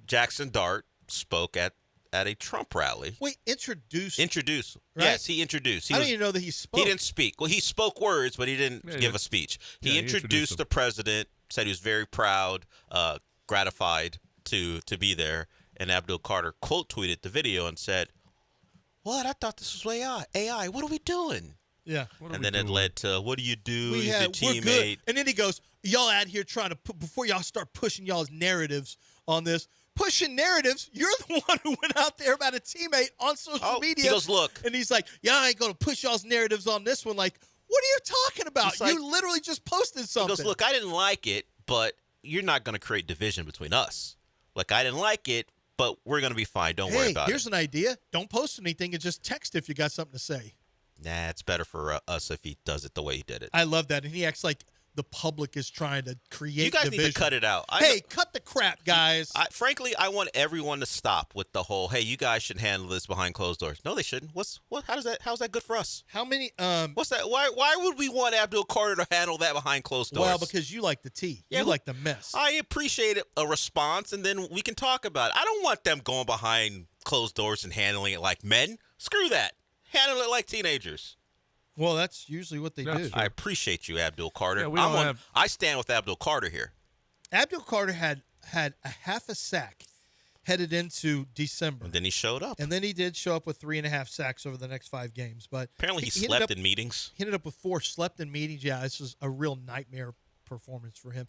Jackson Dart spoke at a Trump rally. Wait, introduce. Right? Yes, he introduced. I didn't even know that he spoke. He didn't speak. Well, he spoke words, but he didn't give a speech. He introduced the president, said he was very proud, gratified to be there, and Abdul Carter quote tweeted the video and said, "What? I thought this was AI. What are we doing?" Yeah. And then it led to, "What do you do? We're He's a good. teammate." And then he goes, y'all out here trying to put, before y'all start pushing y'all's narratives on this, pushing narratives, you're the one who went out there about a teammate on social media. He goes, "Look." And he's like, yeah, I ain't going to push y'all's narratives on this one. Like, what are you talking about? He's like- You literally just posted something. He goes, "Look, I didn't like it, but you're not going to create division between us. Like, I didn't like it, but we're going to be fine. Don't worry about here's it." an idea. Don't post anything and just text if you got something to say. Nah, it's better for us if he does it the way he did it. I love that. And he acts like the public is trying to create You guys division. need to cut it out. Cut the crap, guys. Frankly, I want everyone to stop with the whole, "Hey, you guys should handle this behind closed doors." No, they shouldn't. How's that good for us? How many What's that? Why would we want Abdul Carter to handle that behind closed doors? Well, because you like the tea. Yeah, you like the mess. I appreciate a response, and then we can talk about it. I don't want them going behind closed doors and handling it like men. Screw that. Handle it like teenagers. Well, that's usually what they do. I appreciate you, Abdul Carter. Yeah, I stand with Abdul Carter here. Abdul Carter had a half a sack headed into December. And then he showed up. And then he did show up with 3.5 sacks over the next 5 games. But apparently he slept in meetings. He ended up with 4, slept in meetings. Yeah, this was a real nightmare performance for him.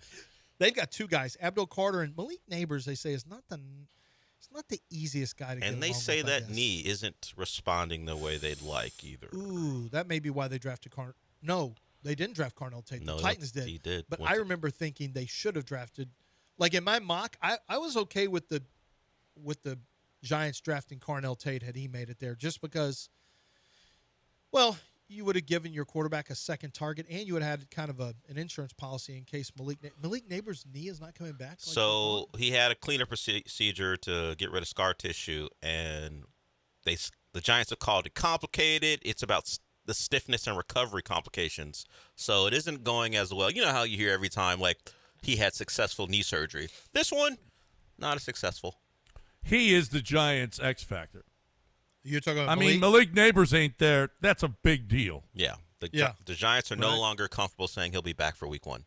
They've got 2 guys, Abdul Carter and Malik Neighbors, they say, is not the easiest guy to get And they along say with, I that guess. knee isn't responding the way they'd like either. Ooh, that may be why they drafted No, they didn't draft Carnell Tate. No, The Titans did. he did. But I remember thinking they should have drafted. Like in my mock, I was okay with the Giants drafting Carnell Tate had he made it there, just because, well, you would have given your quarterback a second target, and you would have had kind of an insurance policy in case Malik Neighbors' knee is not coming back. So he had a cleanup procedure to get rid of scar tissue, and the Giants have called it complicated. It's about the stiffness and recovery complications. So it isn't going as well. You know how you hear every time, like, he had successful knee surgery. This one, not as successful. He is the Giants' X factor. You're talking about Malik Neighbors ain't there. That's a big deal. Yeah. The Giants are no longer comfortable saying he'll be back for week 1.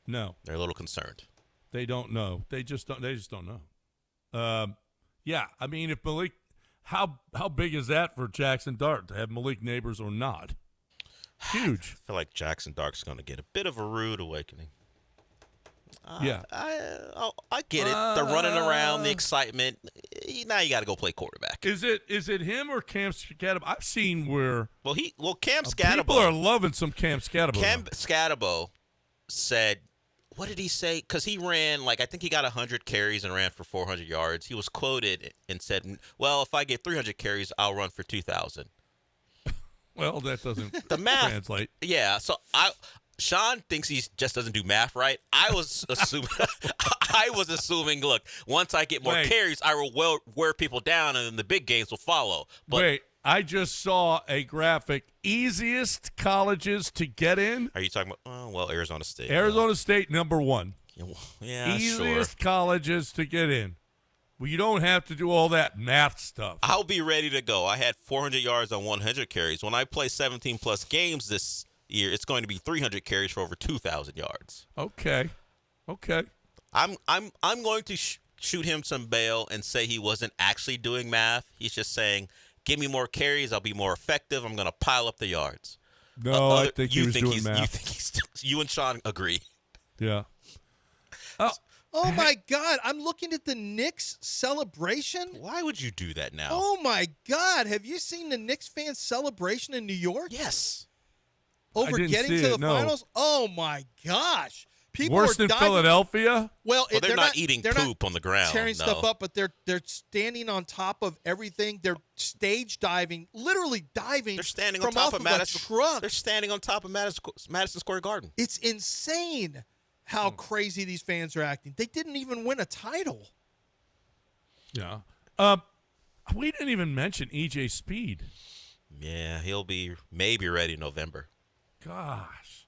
No. They're a little concerned. They don't know. They just don't know. Yeah, I mean, if Malik, how big is that for Jackson Dart to have Malik Neighbors or not? Huge. I feel like Jackson Dart's going to get a bit of a rude awakening. Yeah. I get it. The running around, the excitement. Now you got to go play quarterback. Is it him or Cam Scatabo? I've seen where Cam Scatabo. People are loving some Cam Scatabo. Cam Scatabo said, what did he say? Because he ran, I think he got 100 carries and ran for 400 yards. He was quoted and said, well, if I get 300 carries, I'll run for 2,000. Well, that doesn't the math translate. Yeah, so Sean thinks he just doesn't do math right. I was assuming, look, once I get more carries, I will wear people down, and then the big games will follow. But wait, I just saw a graphic. Easiest colleges to get in. Are you talking about, Arizona State. Arizona State, number 1. Yeah, Easiest colleges to get in. Well, you don't have to do all that math stuff. I'll be ready to go. I had 400 yards on 100 carries. When I play 17-plus games this year, it's going to be 300 carries for over 2,000 yards. Okay. I'm going to shoot him some bail and say he wasn't actually doing math. He's just saying, give me more carries, I'll be more effective. I'm going to pile up the yards. No, I think he was doing math. You and Sean agree. Yeah. Oh, my God. I'm looking at the Knicks celebration. Why would you do that now? Oh, my God. Have you seen the Knicks fan celebration in New York? Yes. Over getting to the finals? Oh, my gosh. people Worse are than diving. Philadelphia? Well, they're not eating poop on the ground. Tearing no. stuff up, but they're standing on top of everything. They're stage diving, literally diving. They're standing from on top off of a Madison. truck. They're standing on top of Madison Square Garden. It's insane how crazy these fans are acting. They didn't even win a title. Yeah. We didn't even mention EJ Speed. Yeah, he'll be maybe ready in November. Gosh.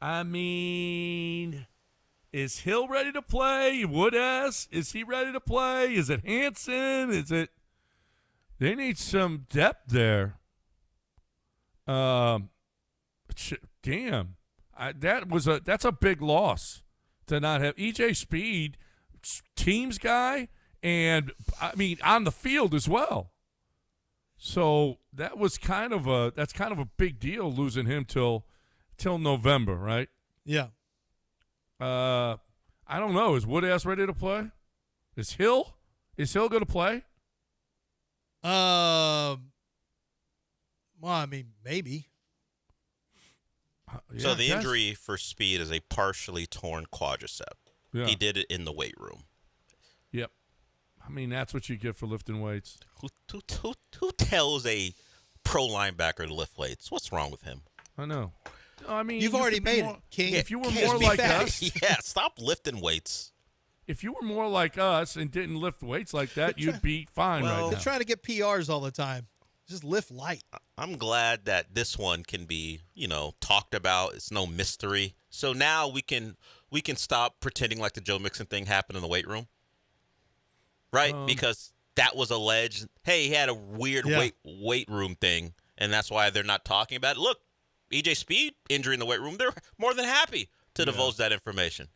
I mean, is Hill ready to play? Wood-S? Is he ready to play? Is it Hanson? Is it? They need some depth there. Damn. That's a big loss to not have EJ Speed, teams guy, and I mean on the field as well. So that's kind of a big deal losing him till November, right? Yeah. I don't know. Is Wood-S ready to play? Is Hill going to play? Well, I mean, maybe. So the injury for Speed is a partially torn quadricep. Yeah. He did it in the weight room. Yep. I mean, that's what you get for lifting weights. Who tells a pro linebacker to lift weights? What's wrong with him? I know. I mean, You've already made it, King. If you were Can't more be like fat. us, Yeah, stop lifting weights. if you were more like us and didn't lift weights like that, you'd be fine right They're now. trying to get PRs all the time. Just lift light. I'm glad that this one can be, talked about. It's no mystery. So now we can stop pretending like the Joe Mixon thing happened in the weight room. Right? Because that was alleged. Hey, he had a weird weight room thing, and that's why they're not talking about it. Look, EJ Speed injury in the weight room, they're more than happy to divulge that information.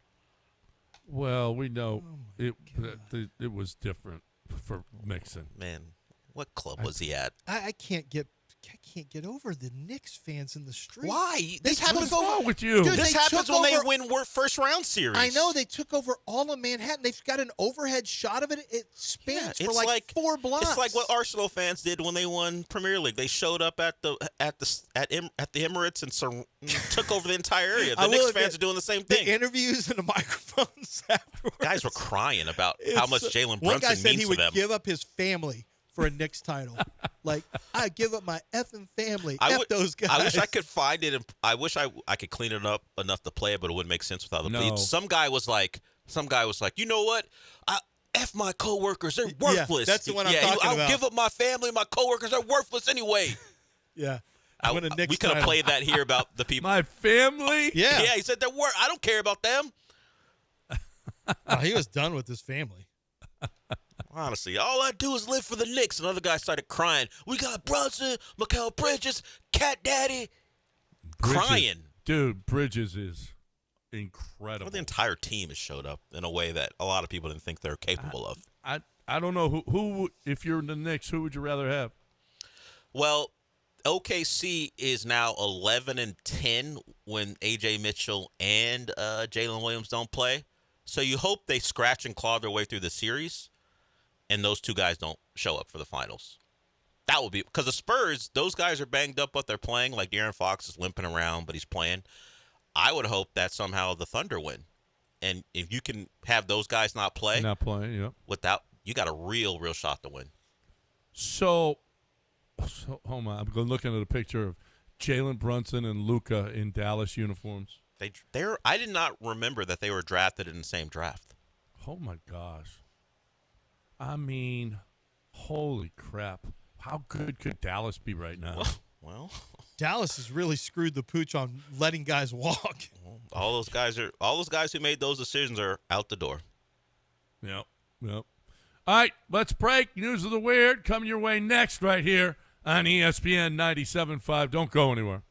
Well, we know it was different for Mixon. Man, what club was he at? I can't get over the Knicks fans in the street. Why? This What's wrong with you? Dude, This they happens took when over- they win first round series. I know they took over all of Manhattan. They've got an overhead shot of it. It spans for it's like 4 blocks. It's like what Arsenal fans did when they won Premier League. They showed up at the Emirates and took over the entire area. The Knicks fans are doing the same thing. The interviews and the microphones afterwards. Guys were crying about how much Jalen One guy Brunson said means he to would them. give up his family for a Knicks title. Like, I give up my effing family. Those guys. I wish I could find it. I wish I could clean it up enough to play it, but it wouldn't make sense without the bleeps. Some guy was like, you know what? F my coworkers, they're worthless. that's the one I'm talking about. I'll give up my family, my coworkers, they're worthless anyway. Yeah. We could have played that here about the people. My family? Yeah. Yeah, he said they're I don't care about them. He was done with his family. Honestly, all I do is live for the Knicks. Another guy started crying. We got Brunson, Mikal Bridges, Cat Daddy. Crying. Dude, Bridges is incredible. Well, the entire team has showed up in a way that a lot of people didn't think they're capable of. I don't know who if you're in the Knicks, who would you rather have? Well, OKC is now 11-10 when AJ Mitchell and Jalen Williams don't play. So you hope they scratch and claw their way through the series, and those two guys don't show up for the finals. That would be because the Spurs; those guys are banged up, but they're playing. Like De'Aaron Fox is limping around, but he's playing. I would hope that somehow the Thunder win, and if you can have those guys not play, Yeah. You got a real shot to win. So hold on. I'm looking at a picture of Jalen Brunson and Luka in Dallas uniforms. I did not remember that they were drafted in the same draft. Oh my gosh. I mean, holy crap. How good could Dallas be right now? Well, Dallas has really screwed the pooch on letting guys walk. all those guys who made those decisions are out the door. Yep. All right, let's break. News of the Weird coming your way next right here on ESPN 97.5. Don't go anywhere.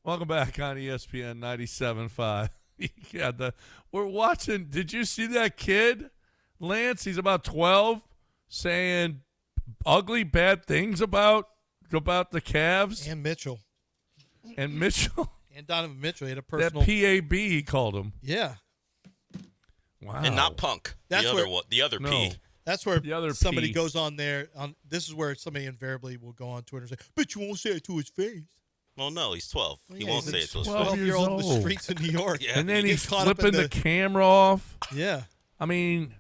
Welcome back on ESPN 97.5. Yeah, we're watching. Did you see that kid, Lance? He's about 12, saying ugly, bad things about the Cavs And Mitchell. and Mitchell. And Donovan Mitchell. He had a personal. That PAB he called him. Yeah. Wow. And not Punk. That's the where- other one. The other No. P. That's where The other somebody P. goes on there. This is where somebody invariably will go on Twitter and say, "But you won't say it to his face." Well, no, he's 12. He Yeah, won't he's say it to his 12 face. years 12-year-old in the old. streets of New York. Yeah. And then He he's gets caught up in flipping the camera off. Yeah. I mean,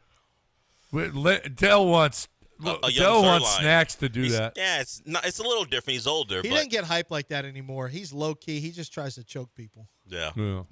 Dell wants A young Dell wants Zerline. Snacks to do He's- that. Yeah, it's a little different. He's older, He but doesn't get hyped like that anymore. He's low key. He just tries to choke people. yeah. Yeah.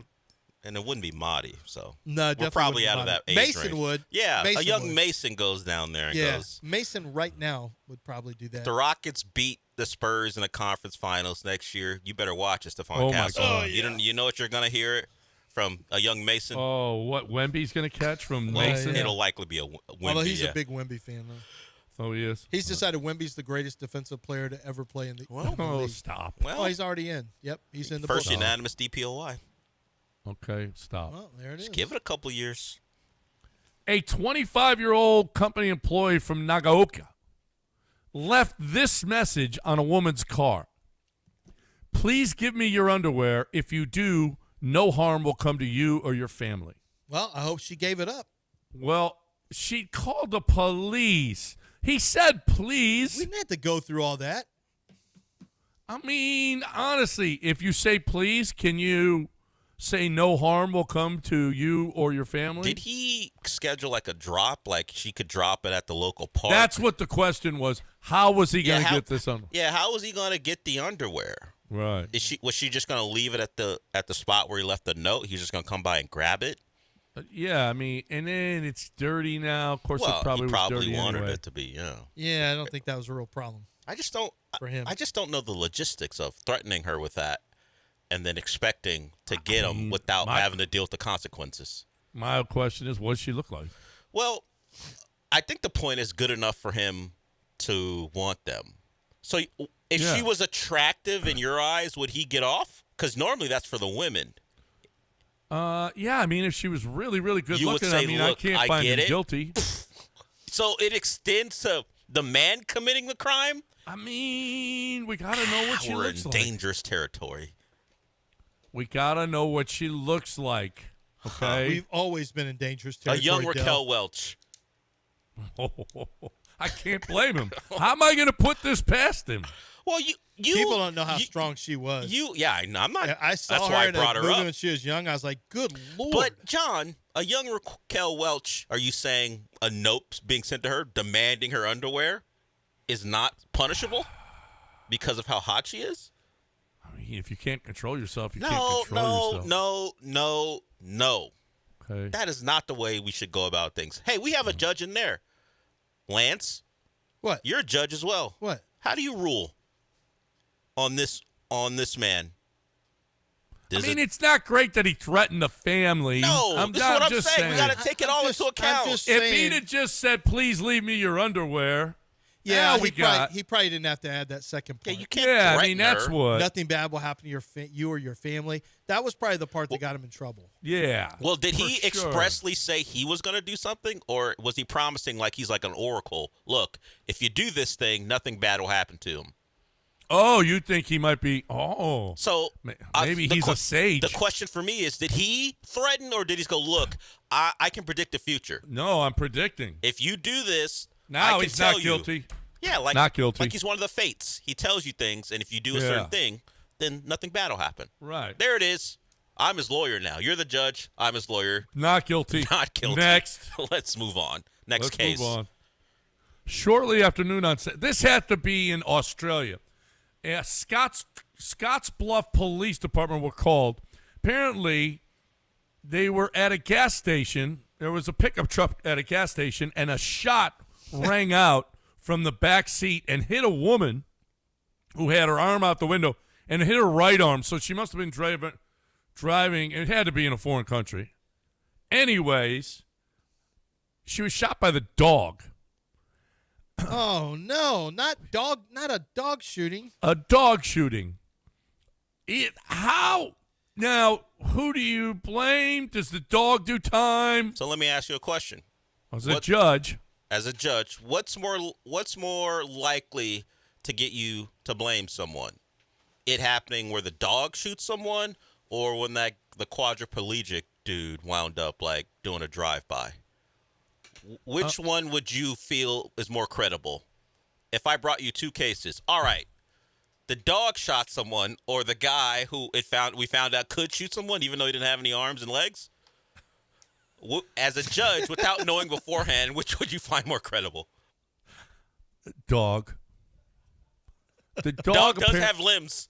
And it wouldn't be Marty, so No, we're definitely probably wouldn't out of be that age Mason range. would. Yeah, Mason a young would. Mason goes down there and Yeah, goes. Mason right now would probably do that. The Rockets beat the Spurs in the conference finals next year. You better watch it, Stephon Oh, my Castle. God. You know what you're gonna hear from a young Mason. Oh, what Wemby's going to catch from Well, Mason? It'll likely be a Wemby. Although he's yeah. a big Wemby fan, though. Oh, he is. He's decided Wemby's the greatest defensive player to ever play in the Oh, league. stop. Well, Oh, he's already in. Yep, he's in the first book. unanimous DPOY. Okay, stop. Well, there it is. Just give it a couple years. A 25-year-old company employee from Nagaoka left this message on a woman's car. Please give me your underwear. If you do, no harm will come to you or your family. Well, I hope she gave it up. Well, she called the police. He said, please. We didn't have to go through all that. I mean, honestly, if you say please, can you say no harm will come to you or your family? Did he schedule like a drop, like she could drop it at the local park? That's what the question was. How was he going to how- get this on? Yeah, how was he going to get the underwear? Right. Was she just going to leave it at the spot where he left the note? He's just going to come by and grab it? Yeah, I mean, and then it's dirty now. Of course, Well, it probably he was probably dirty wanted anyway. it to be, yeah. Yeah, I don't think that was a real problem. I just don't for him. I just don't know the logistics of threatening her with that and then expecting to get him without having to deal with the consequences. My question is, what does she look like? Well, I think the point is good enough for him to want them. So if Yeah. she was attractive in your eyes, would he get off? Because normally that's for the women. Yeah, I mean, if she was really, really good You would looking, say, I mean, look, I can't I find get him it. guilty. So it extends to the man committing the crime? I mean, we got to know what she We're looks in like. dangerous territory. We got to know what she looks like, okay? We've always been in dangerous A territory. young Dell. Raquel Welch. I can't blame him. How am I going to put this past him? Well, you People don't know how strong she was. Yeah, I know. I'm not. I saw that's her why I in a brought her movie up. when she was young. I was like, good Lord. But John, a young Raquel Welch, are you saying a note being sent to her demanding her underwear is not punishable because of how hot she is? I mean, if you can't control yourself, you can't No, control yourself. no. Okay. That is not the way we should go about things. Hey, we have a judge in there. Lance. What? You're a judge as well. What? How do you rule on this man? I mean, it's not great that he threatened the family. No, this is what I'm just saying. We got to take it all into account. If he'd have just said, please leave me your underwear. Yeah, now we got. he probably didn't have to add that second part. Yeah, you can't Yeah, I threaten mean, that's her. what. Nothing bad will happen to you or your family. That was probably the part that got him in trouble. Yeah. Well, did for he sure. expressly say he was going to do something, or was he promising like he's like an oracle? Look, if you do this thing, nothing bad will happen to him. Oh, you think he might be? Oh, So maybe he's a sage. The question for me is, did he threaten, or did he go, look, I can predict the future. No, I'm predicting. If you do this, I Now can he's tell not you. guilty. Yeah, like Not guilty. Like he's one of the fates. He tells you things, and if you do a Yeah. certain thing, then nothing bad will happen. Right. There it is. I'm his lawyer now. You're the judge. I'm his lawyer. Not guilty. Not guilty. Next. Let's move on. Next Let's case. move on. Shortly after noon on this had to be in Australia. Scotts Bluff Police Department were called. Apparently, they were at a gas station. There was a pickup truck at a gas station, and a shot rang out from the back seat and hit a woman who had her arm out the window and hit her right arm. So she must have been driving. It had to be in a foreign country. Anyways, she was shot by the dog. Oh no, not a dog shooting. A dog shooting. How? Now, who do you blame? Does the dog do time? So let me ask you a question. As a judge, what's more likely to get you to blame someone? It happening where the dog shoots someone, or when the quadriplegic dude wound up like doing a drive-by? Which one would you feel is more credible? If I brought you two cases, all right, the dog shot someone, or the guy who we found out could shoot someone even though he didn't have any arms and legs? As a judge, without knowing beforehand, which would you find more credible? Dog. The dog does have limbs.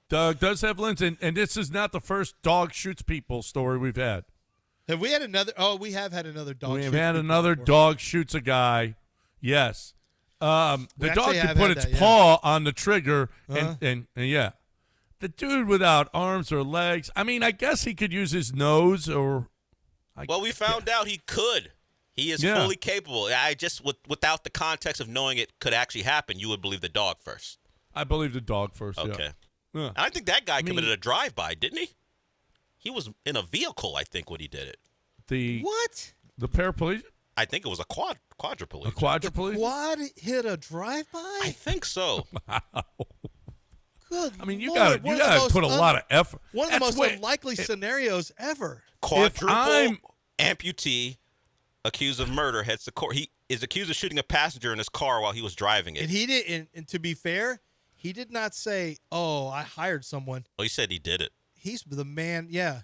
Dog does have limbs, and this is not the first dog shoots people story we've had. Have we had another? Oh, we have had another dog. We have had another dog shoots a guy. Yes. The dog could put its paw on the trigger, and yeah. The dude without arms or legs, I mean, I guess he could use his nose or. We found out he could. He is fully capable. I just, without the context of knowing it could actually happen, you would believe the dog first. I believe the dog first, okay. Yeah. I think that guy committed a drive-by, didn't he? He was in a vehicle, I think, when he did it. What? The paraplegic? I think it was a quadriplegic. A quadriplegic? The quad hit a drive-by? I think so. Good I mean, you Lord, got to put a lot of effort. One of the most unlikely scenarios ever. Quadruple amputee accused of murder heads to court. He is accused of shooting a passenger in his car while he was driving it. And he did. And to be fair, he did not say, "Oh, I hired someone." Well, he said he did it. He's the man. Yeah.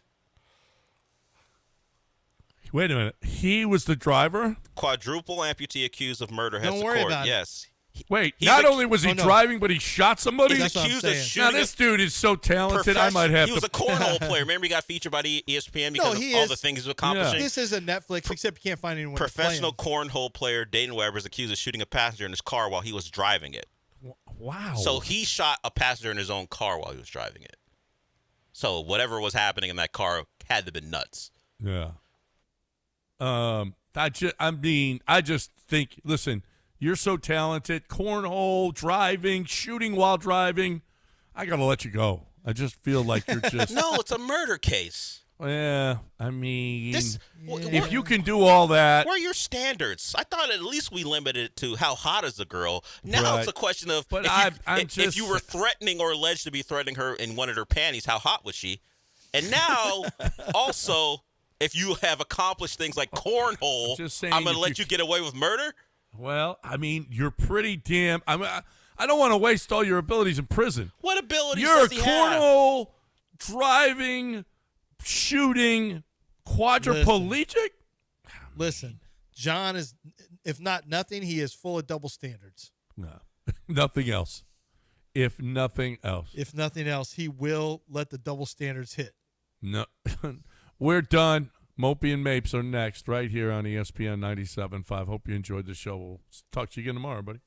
Wait a minute. He was the driver? Quadruple amputee accused of murder heads Don't to worry court. about it. Yes. Wait, not only was he driving, but he shot somebody? He's accused of shooting. Now, this dude is so talented, I might have to. He was a cornhole player. Remember he got featured by the ESPN because of all the things he's accomplishing? This isn't Netflix, except you can't find anyone Professional to play him. cornhole player Dayton Weber is accused of shooting a passenger in his car while he was driving it. Wow. So he shot a passenger in his own car while he was driving it. So whatever was happening in that car had to have been nuts. Yeah. I just think, listen, you're so talented. Cornhole, driving, shooting while driving. I got to let you go. I just feel like you're just. No, it's a murder case. Yeah, I mean, if you can do all that. What are your standards? I thought at least we limited it to how hot is the girl. Now it's a question of if you were threatening or alleged to be threatening her and wanted her panties, how hot was she? And now also, if you have accomplished things like cornhole, I'm going to let you get away with murder? Well, I mean, you're pretty damn. I don't want to waste all your abilities in prison. What abilities You're does he a have? cornhole, driving, shooting, quadriplegic? Listen, John is, if not nothing, he is full of double standards. No, nothing else. If nothing else. If nothing else, he will let the double standards hit. No, we're done. Mopey and Mapes are next right here on ESPN 97.5. Hope you enjoyed the show. We'll talk to you again tomorrow, buddy.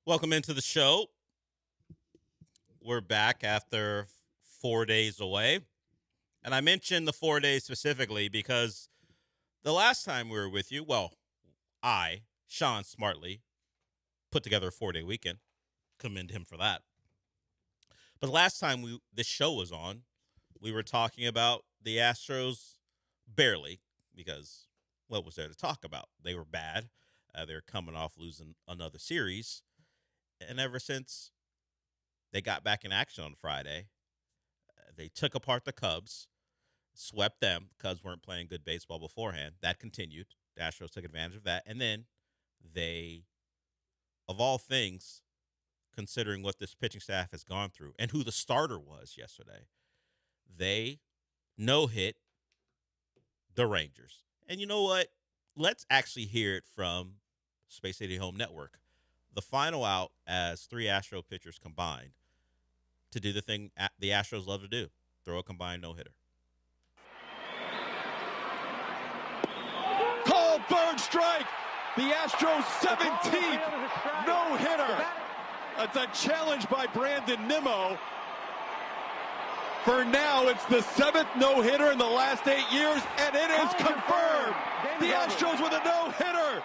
Welcome into the show. We're back after 4 days away. And I mentioned the 4 days specifically because the last time we were with you, well, Sean smartly, put together a 4-day weekend. Commend him for that. But the last time this show was on, we were talking about the Astros barely because what was there to talk about? They were bad. They were coming off losing another series. And ever since they got back in action on Friday, they took apart the Cubs, swept them. Cubs weren't playing good baseball beforehand. That continued. The Astros took advantage of that. And then they, of all things, considering what this pitching staff has gone through and who the starter was yesterday, they no-hit the Rangers. And you know what? Let's actually hear it from Space City Home Network. The final out as 3 Astro pitchers combined to do the thing the Astros love to do, throw a combined no-hitter. Called third strike. The Astros 17th no-hitter. That's a challenge by Brandon Nimmo. For now, it's the 7th no-hitter in the last 8 years, and it is confirmed. The Astros with a no-hitter.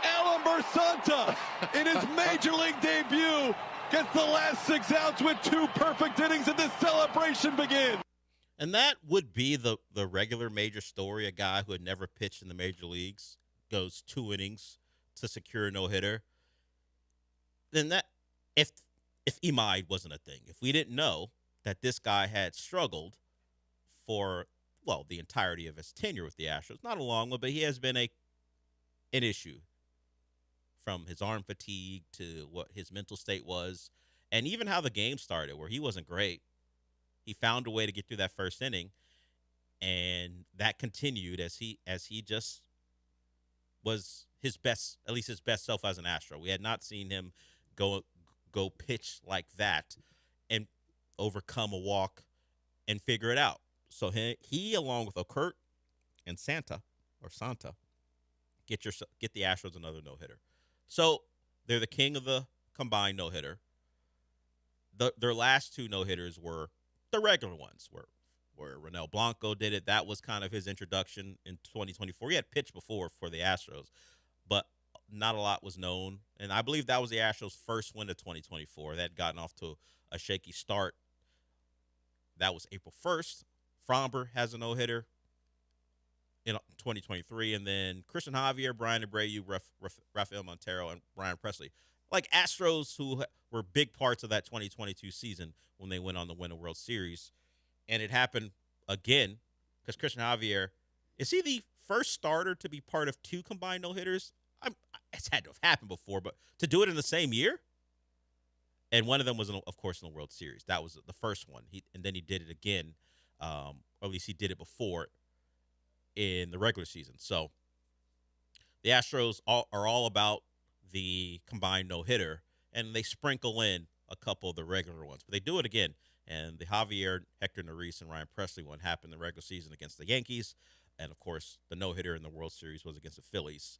Alan Bersanta, in his major league debut, gets the last 6 outs with 2 perfect innings, and this celebration begins. And that would be the regular major story. A guy who had never pitched in the major leagues goes 2 innings to secure a no-hitter. Then that, if Imai wasn't a thing, if we didn't know that this guy had struggled for, well, the entirety of his tenure with the Astros, not a long one, but he has been an issue. From his arm fatigue to what his mental state was, and even how the game started, where he wasn't great. He found a way to get through that first inning, and that continued as he just was his best, at least his best self as an Astro. We had not seen him go pitch like that and overcome a walk and figure it out. So he along with Okert and Santa, get the Astros another no-hitter. So they're the king of the combined no-hitter. Their last 2 no-hitters were the regular ones, where Ronel Blanco did it. That was kind of his introduction in 2024. He had pitched before for the Astros, but not a lot was known. And I believe that was the Astros' first win of 2024. They had gotten off to a shaky start. That was April 1st. Fromber has a no-hitter in 2023, and then Christian Javier, Brian Abreu, Rafael Montero, and Brian Presley. Like Astros who were big parts of that 2022 season when they went on to win a World Series. And it happened again because Christian Javier, is he the first starter to be part of 2 combined no-hitters? It's had to have happened before, but to do it in the same year? And one of them was, of course, in the World Series. That was the first one. And then he did it again, or at least he did it before in the regular season. So the Astros are all about the combined no-hitter, and they sprinkle in a couple of the regular ones. But they do it again. And the Javier, Hector Neris, and Ryan Presley one happened in the regular season against the Yankees. And, of course, the no-hitter in the World Series was against the Phillies.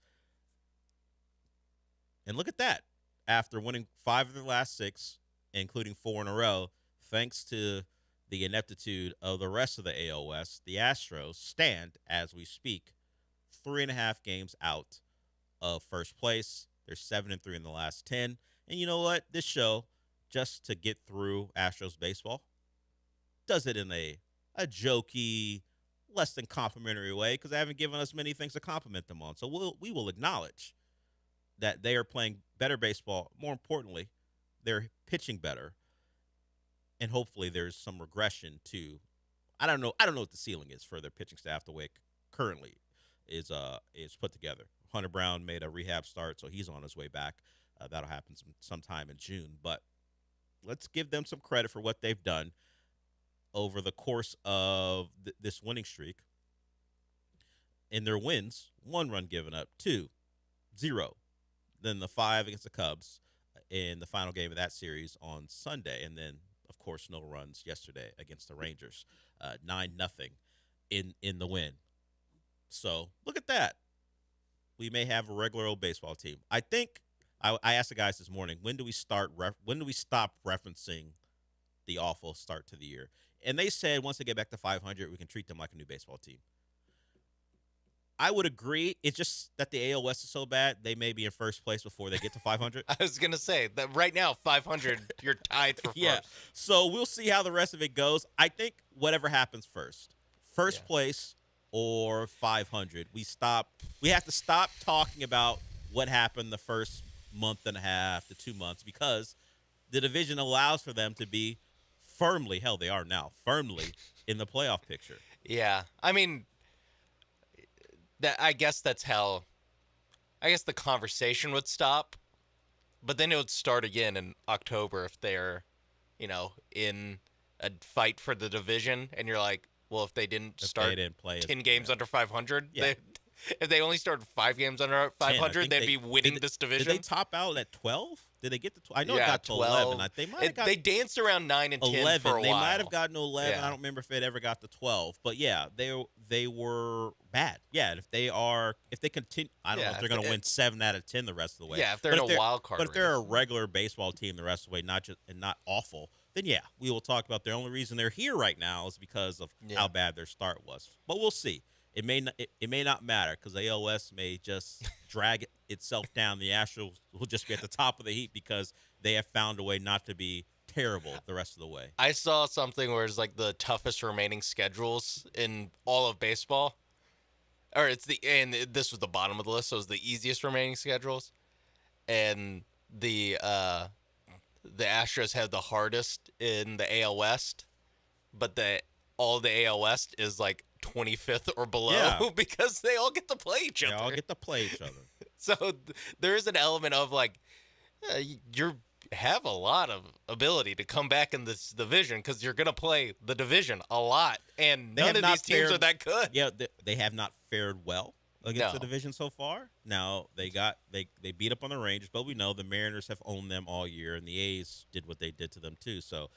And look at that. After winning 5 of the last 6, including 4 in a row, thanks to the ineptitude of the rest of the AL West, the Astros stand, as we speak, 3.5 games out of first place. They're 7-3 in the last 10. And you know what? This show, just to get through Astros baseball, does it in a jokey, less than complimentary way because they haven't given us many things to compliment them on. So we will acknowledge that they are playing better baseball. More importantly, they're pitching better. And hopefully there's some regression to, I don't know what the ceiling is for their pitching staff the way it currently is put together. Hunter Brown made a rehab start, so he's on his way back. That'll happen sometime in June. But let's give them some credit for what they've done over the course of this winning streak. In their wins, 1 run given up, 2, 0. Then the 5 against the Cubs in the final game of that series on Sunday. And then, of course, no runs yesterday against the Rangers. 9-0 in the win. So look at that. We may have a regular old baseball team. I think I asked the guys this morning, when do we stop referencing the awful start to the year? And they said once they get back to 500, we can treat them like a new baseball team. I would agree. It's just that the AL West is so bad, they may be in first place before they get to 500. I was going to say that right now, 500, you're tied for first. Yeah. So we'll see how the rest of it goes. I think whatever happens first place or 500, we have to stop talking about what happened the first month and a half to 2 months, because the division allows for them to be firmly in the playoff picture. Yeah. I mean, I guess that's how the conversation would stop, but then it would start again in October if they're, in a fight for the division, and you're like, well, if they didn't play 10 games under 500, if they only started 5 games under 500, they'd be winning this division. Did they top out at 12? Did they get to 12? I know it got to 11. They danced around 9 and 10 11. for a while. They might have gotten to 11. Yeah. I don't remember if it ever got to 12. But yeah, they were bad. Yeah, if they continue, I don't know if they're going to win 7 out of 10 the rest of the way. Yeah, if they're in a wild card. But if they're a regular baseball team the rest of the way, not awful, then yeah, we will talk about the only reason they're here right now is because of how bad their start was. But we'll see. It may not matter because the AL West may just drag itself down. The Astros will just be at the top of the heap because they have found a way not to be terrible the rest of the way. I saw something where it's like the toughest remaining schedules in all of baseball. Or and this was the bottom of the list, so it was the easiest remaining schedules. And the Astros have the hardest in the AL West, but all the AL West is like 25th or below because they all get to play each other. They all get to play each other. So there is an element of like you have a lot of ability to come back in this division because you're going to play the division a lot, and none of these teams are that good. Yeah, they have not fared well against the division so far. Now they beat up on the Rangers, but we know the Mariners have owned them all year, and the A's did what they did to them too. So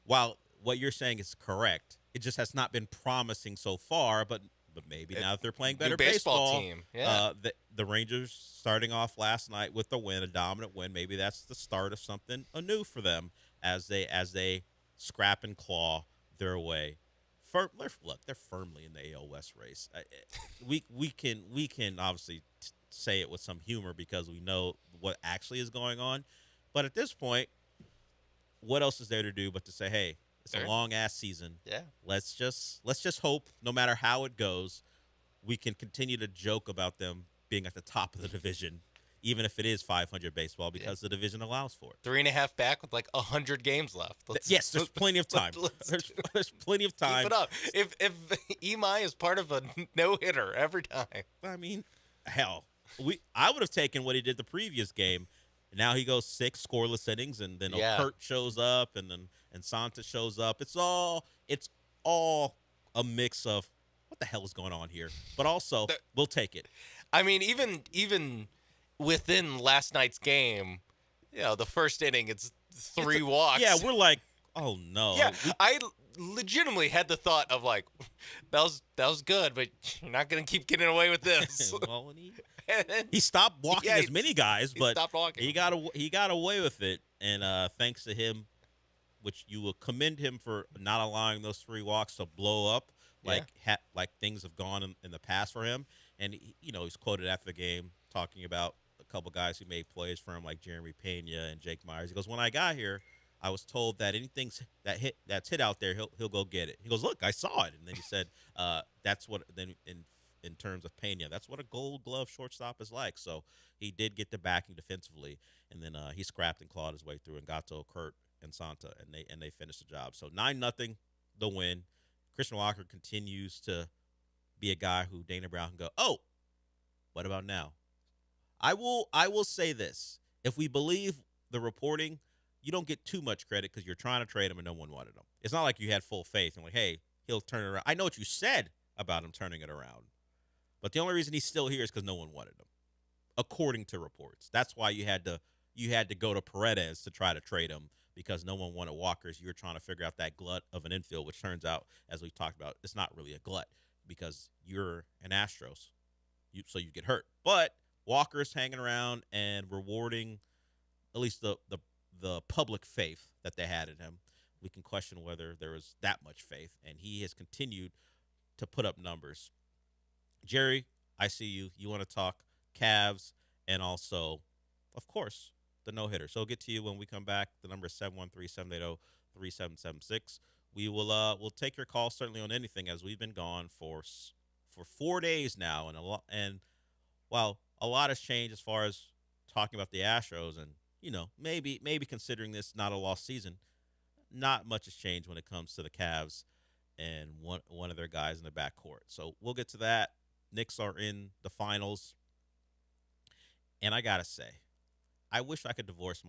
while what you're saying is correct, it just has not been promising so far, but maybe now that they're playing better baseball team. Yeah. The Rangers starting off last night with a dominant win, maybe that's the start of something anew for them as they scrap and claw their way. Look, they're firmly in the AL West race. We can obviously say it with some humor because we know what actually is going on, but at this point, what else is there to do but to say, hey, it's a long-ass season. Yeah. Let's just hope, no matter how it goes, we can continue to joke about them being at the top of the division, even if it is 500 baseball, because the division allows for it. 3.5 back with like 100 games left. Yes, there's plenty of time. There's plenty of time. Keep it up. If Imai is part of a no-hitter every time. I mean, hell, I would have taken what he did the previous game. Now he goes 6 scoreless innings, and then Kurt shows up, and Santa shows up. It's all a mix of what the hell is going on here, but also we'll take it. I mean, even within last night's game, the first inning, it's 3 walks. Yeah, we're like, oh no. Yeah, I legitimately had the thought of like, that was good, but you're not gonna keep getting away with this. Well, he stopped walking as many guys, but he got away with it, and thanks to him, which you will commend him for not allowing those 3 walks to blow up like things have gone in the past for him. And he's quoted after the game talking about a couple guys who made plays for him, like Jeremy Pena and Jake Myers. He goes, when I got here, I was told that anything that's hit out there, he'll go get it. He goes, look, I saw it, and then he said, that's what then in terms of Pena, that's what a Gold Glove shortstop is like. So he did get the backing defensively, and then he scrapped and clawed his way through and got to Kurt and Santa, and they finished the job. So 9-0, the win. Christian Walker continues to be a guy who Dana Brown can go, oh, what about now? I will say this. If we believe the reporting, you don't get too much credit because you're trying to trade him and no one wanted him. It's not like you had full faith and like, hey, he'll turn it around. I know what you said about him turning it around, but the only reason he's still here is because no one wanted him, according to reports. That's why you had to go to Paredes to try to trade him, because no one wanted Walker's. You're trying to figure out that glut of an infield, which turns out, as we've talked about, it's not really a glut because you're an Astros, so you get hurt. But Walker's hanging around and rewarding at least the public faith that they had in him. We can question whether there was that much faith, and he has continued to put up numbers. Jerry, I see you. You want to talk Cavs and also, of course, the no-hitter. So we'll get to you when we come back. The number is 713-780-3776. We'll take your call certainly on anything, as we've been gone for 4 days now, and while a lot has changed as far as talking about the Astros, and maybe considering this not a lost season, not much has changed when it comes to the Cavs and one of their guys in the backcourt. So we'll get to that. Knicks are in the finals, and I gotta say, I wish I could divorce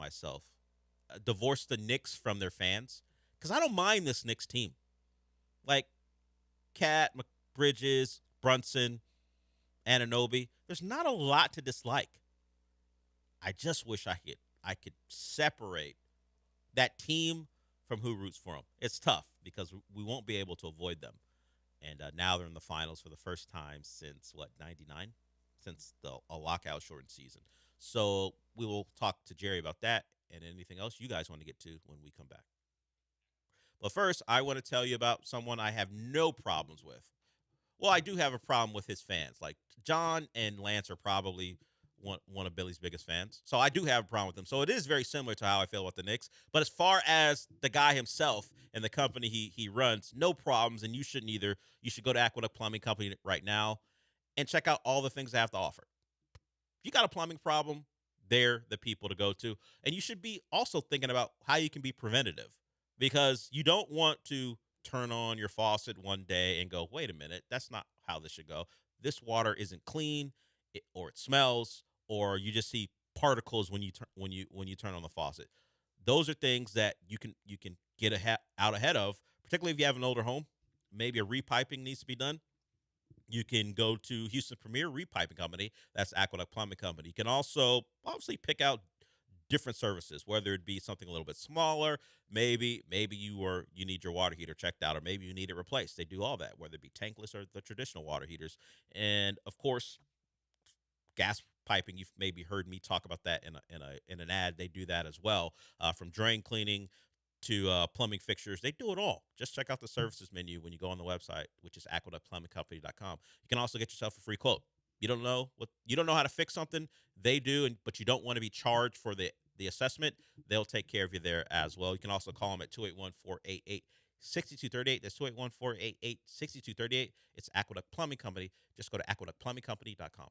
the Knicks from their fans, because I don't mind this Knicks team. Like Cat, Bridges, Brunson, Anunoby, there's not a lot to dislike. I just wish I could separate that team from who roots for them. It's tough because we won't be able to avoid them. And now they're in the finals for the first time since, 99? Since a lockout shortened season. So we will talk to Jerry about that and anything else you guys want to get to when we come back. But first, I want to tell you about someone I have no problems with. Well, I do have a problem with his fans. Like, John and Lance are probably one of Billy's biggest fans. So I do have a problem with them. So it is very similar to how I feel about the Knicks. But as far as the guy himself and the company he runs, no problems, and you shouldn't either. You should go to Aqueduct Plumbing Company right now and check out all the things they have to offer. If you got a plumbing problem, they're the people to go to. And you should be also thinking about how you can be preventative, because you don't want to turn on your faucet one day and go, wait a minute, that's not how this should go. This water isn't clean, or it smells, or you just see particles when you turn on the faucet. Those are things that you can get out ahead of, particularly if you have an older home. Maybe a repiping needs to be done. You can go to Houston's premier repiping company. That's Aqueduct Plumbing Company. You can also obviously pick out different services, whether it be something a little bit smaller. Maybe you need your water heater checked out, or maybe you need it replaced. They do all that, whether it be tankless or the traditional water heaters. And of course, gas piping. You've maybe heard me talk about that in an ad. They do that as well, from drain cleaning to plumbing fixtures. They do it all. Just check out the services menu when you go on the website, which is aqueductplumbingcompany.com. You can also get yourself a free quote. You don't know how to fix something, they do, but you don't want to be charged for the assessment. They'll take care of you there as well. You can also call them at 281-488-6238. That's 281-488-6238. It's Aqueduct Plumbing Company. Just go to aqueductplumbingcompany.com.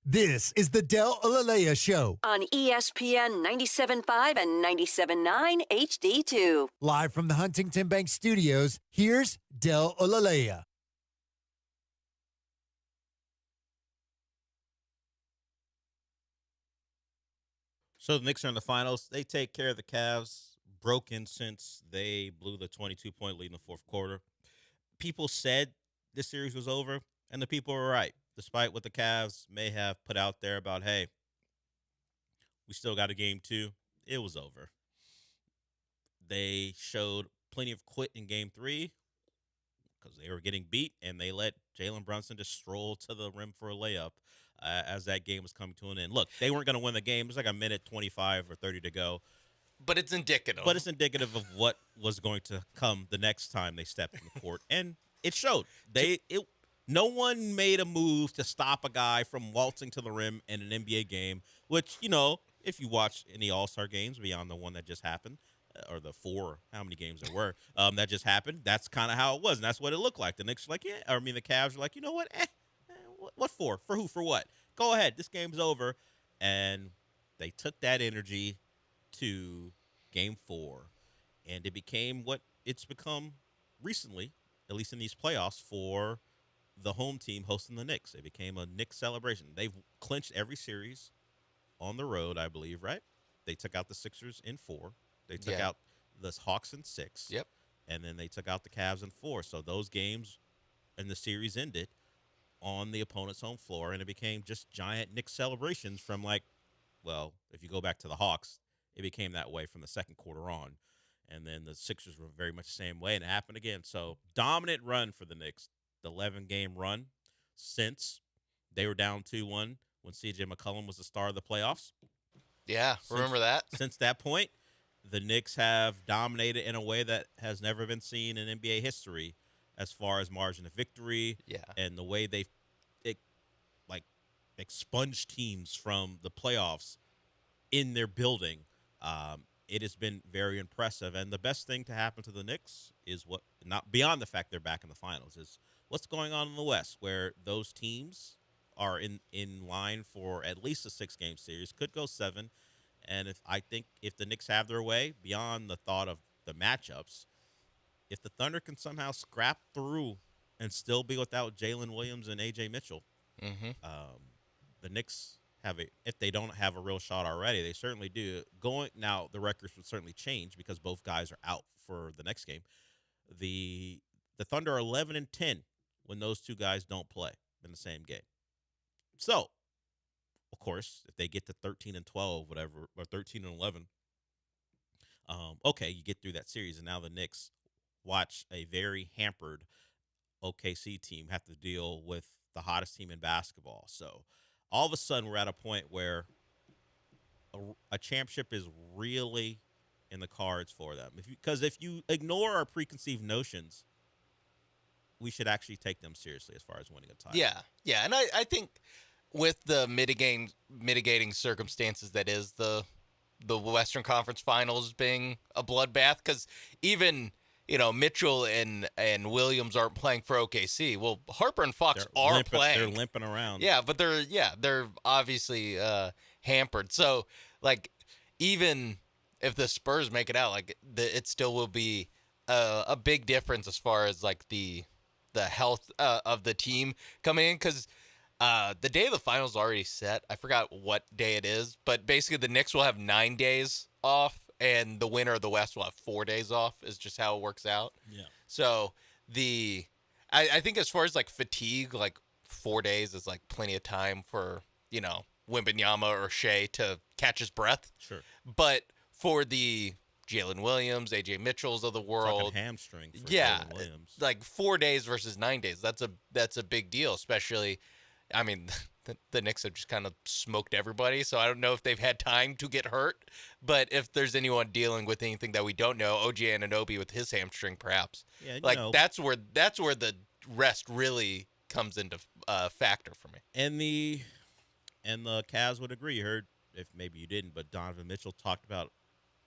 This is the Del Alalea Show. On ESPN 97.5 and 97.9 HD2. Live from the Huntington Bank Studios, here's Del Alalea. So the Knicks are in the finals. They take care of the Cavs, broken since they blew the 22-point lead in the fourth quarter. People said this series was over, and the people were right, despite what the Cavs may have put out there about, hey, we still got a game 2. It was over. They showed plenty of quit in game 3 because they were getting beat, and they let Jalen Brunson just stroll to the rim for a layup as that game was coming to an end. Look, they weren't going to win the game. It was like a minute 25 or 30 to go. But it's indicative. But it's indicative of what was going to come the next time they stepped in the court. And it showed. No one made a move to stop a guy from waltzing to the rim in an NBA game, which, if you watch any All-Star games beyond the one that just happened, or the 4, how many games there were, that just happened, that's kind of how it was, and that's what it looked like. The Knicks were like, the Cavs were like, you know what? What for? For who? For what? Go ahead. This game's over. And they took that energy to game 4, and it became what it's become recently, at least in these playoffs, for the home team hosting the Knicks. It became a Knicks celebration. They've clinched every series on the road, I believe, right? They took out the Sixers in 4. They took out the Hawks in 6. Yep. And then they took out the Cavs in 4. So those games and the series ended on the opponent's home floor, and it became just giant Knicks celebrations from if you go back to the Hawks, it became that way from the second quarter on. And then the Sixers were very much the same way, and it happened again. So dominant run for the Knicks, the 11-game run since they were down 2-1 when C.J. McCollum was the star of the playoffs. Yeah, remember that? Since that point, the Knicks have dominated in a way that has never been seen in NBA history as far as margin of victory and the way they expunge teams from the playoffs in their building. It has been very impressive. And the best thing to happen to the Knicks is not beyond the fact they're back in the finals, is what's going on in the West, where those teams are in line for at least a 6-game series, could go 7. And I think if the Knicks have their way, beyond the thought of the matchups, if the Thunder can somehow scrap through and still be without Jalen Williams and A.J. Mitchell, the Knicks if they don't have a real shot already, they certainly do. Now, the records would certainly change because both guys are out for the next game. The Thunder are 11-10 when those two guys don't play in the same game. So, of course, if they get to 13-12, whatever, or 13-11, okay, you get through that series, and now the Knicks watch a very hampered OKC team have to deal with the hottest team in basketball. So all of a sudden we're at a point where a championship is really in the cards for them. Because if you ignore our preconceived notions, we should actually take them seriously as far as winning a title. Yeah, and I think with the mitigating circumstances that is the Western Conference Finals being a bloodbath, because even Mitchell and Williams aren't playing for OKC. Well, Harper and Fox are playing. They're limping around. Yeah, but they're obviously hampered. So even if the Spurs make it out, it still will be a big difference as far as the health of the team coming in, because the day of the finals is already set. I forgot what day it is, but basically the Knicks will have 9 days off, and the winner of the West will have 4 days off, is just how it works out. Yeah. So I think as far as fatigue, 4 days is plenty of time for, Wembanyama or Shea to catch his breath. Sure. But for the Jalen Williams, AJ Mitchells of the world, talking hamstring for Jalen Williams. 4 days versus 9 days. That's a big deal, especially, I mean, the Knicks have just kind of smoked everybody, so I don't know if they've had time to get hurt. But if there's anyone dealing with anything that we don't know, OG Anunoby with his hamstring, perhaps. Yeah, that's where the rest really comes into factor for me. And the Cavs would agree. You heard, if maybe you didn't, but Donovan Mitchell talked about,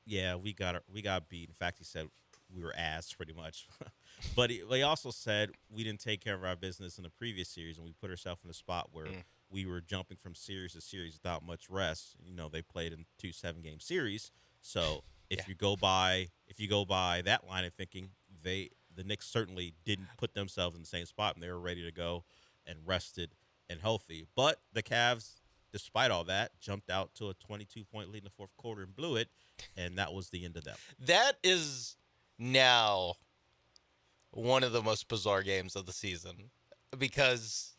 we got beat. In fact, he said we were ass pretty much. But he also said we didn't take care of our business in the previous series, and we put ourselves in a spot where we were jumping from series to series without much rest. They played in 2 7-game series. So if you go by that line of thinking, the Knicks certainly didn't put themselves in the same spot, and they were ready to go and rested and healthy. But the Cavs, despite all that, jumped out to a 22-point lead in the fourth quarter and blew it, and that was the end of them. That is now one of the most bizarre games of the season, because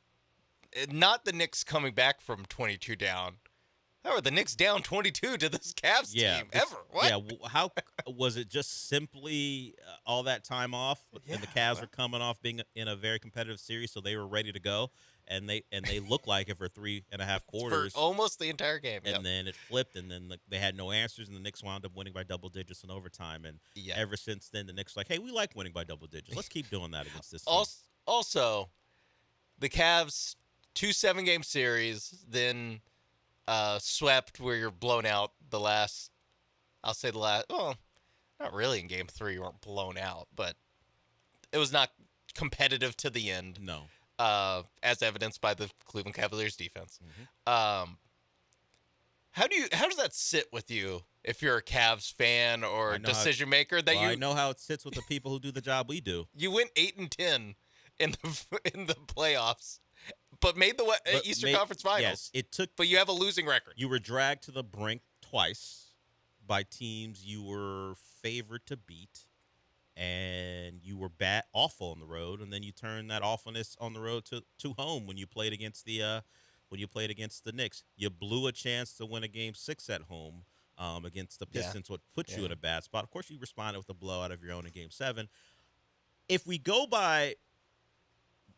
not the Knicks coming back from 22 down. How are the Knicks down 22 to this Cavs team ever? What? Yeah, how was it just simply all that time off? And the Cavs were coming off being in a very competitive series, so they were ready to go, and they looked like it for 3.5 quarters. For almost the entire game. And then it flipped, and then they had no answers, and the Knicks wound up winning by double digits in overtime. And ever since then, the Knicks are like, hey, we like winning by double digits. Let's keep doing that against this team. Also, the Cavs, 2 7-game series, then swept where you're blown out well, not really in game 3, you weren't blown out, but it was not competitive to the end. No. As evidenced by the Cleveland Cavaliers defense. Mm-hmm. How does that sit with you if you're a Cavs fan or decision maker? I know how it sits with the people who do the job we do. You went 8-10 in the playoffs, but made the Eastern Conference Finals. Yes, it took. But you have a losing record. You were dragged to the brink twice by teams you were favored to beat, and you were awful on the road, and then you turned that awfulness on the road to home when you played against the Knicks. You blew a chance to win a game 6 at home against the Pistons, what put you in a bad spot. Of course, you responded with a blowout of your own in game 7. If we go by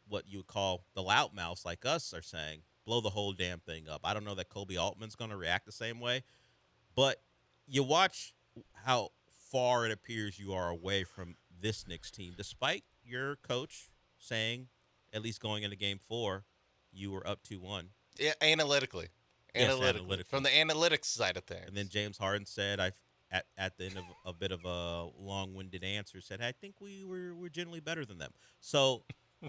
what you would call the loudmouths like us are saying, blow the whole damn thing up. I don't know that Kobe Altman's going to react the same way, but you watch how far it appears you are away from this Knicks team, despite your coach saying, at least going into game 4, you were up 2-1. Yeah, analytically. Yes, analytically. From the analytics side of things. And then James Harden said, at the end of a bit of a long-winded answer, said, I think we're generally better than them. So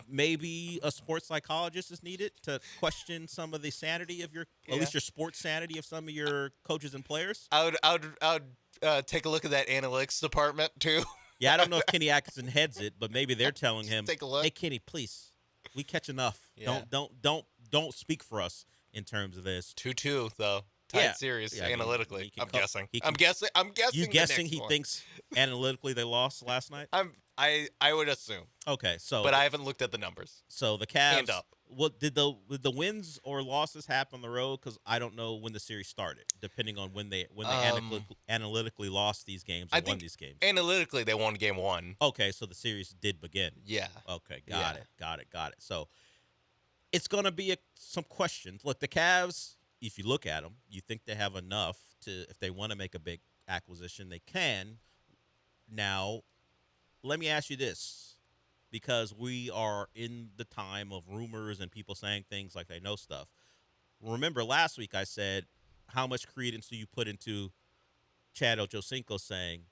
maybe a sports psychologist is needed to question some of the sanity of at least your sports sanity of some of your coaches and players. I would take a look at that analytics department too. Yeah, I don't know if Kenny Atkinson heads it, but maybe they're telling him, take a look. Hey Kenny, please, we catch enough. Yeah. Don't speak for us in terms of this. 2-2 though. Tight series analytically. I'm guessing. You guessing he thinks analytically they lost last night? I would assume. Okay, but I haven't looked at the numbers. So the Cavs. Hand up. What did the wins or losses happen on the road? Because I don't know when the series started, depending on when they analytically lost these games or won these games. Analytically, they won game 1. Okay, so the series did begin. Yeah. Okay, got it. So it's going to be some questions. Look, the Cavs, if you look at them, you think they have enough to, if they want to make a big acquisition, they can. Now, let me ask you this, because we are in the time of rumors and people saying things like they know stuff. Remember last week I said, how much credence do you put into Chad Ochocinco saying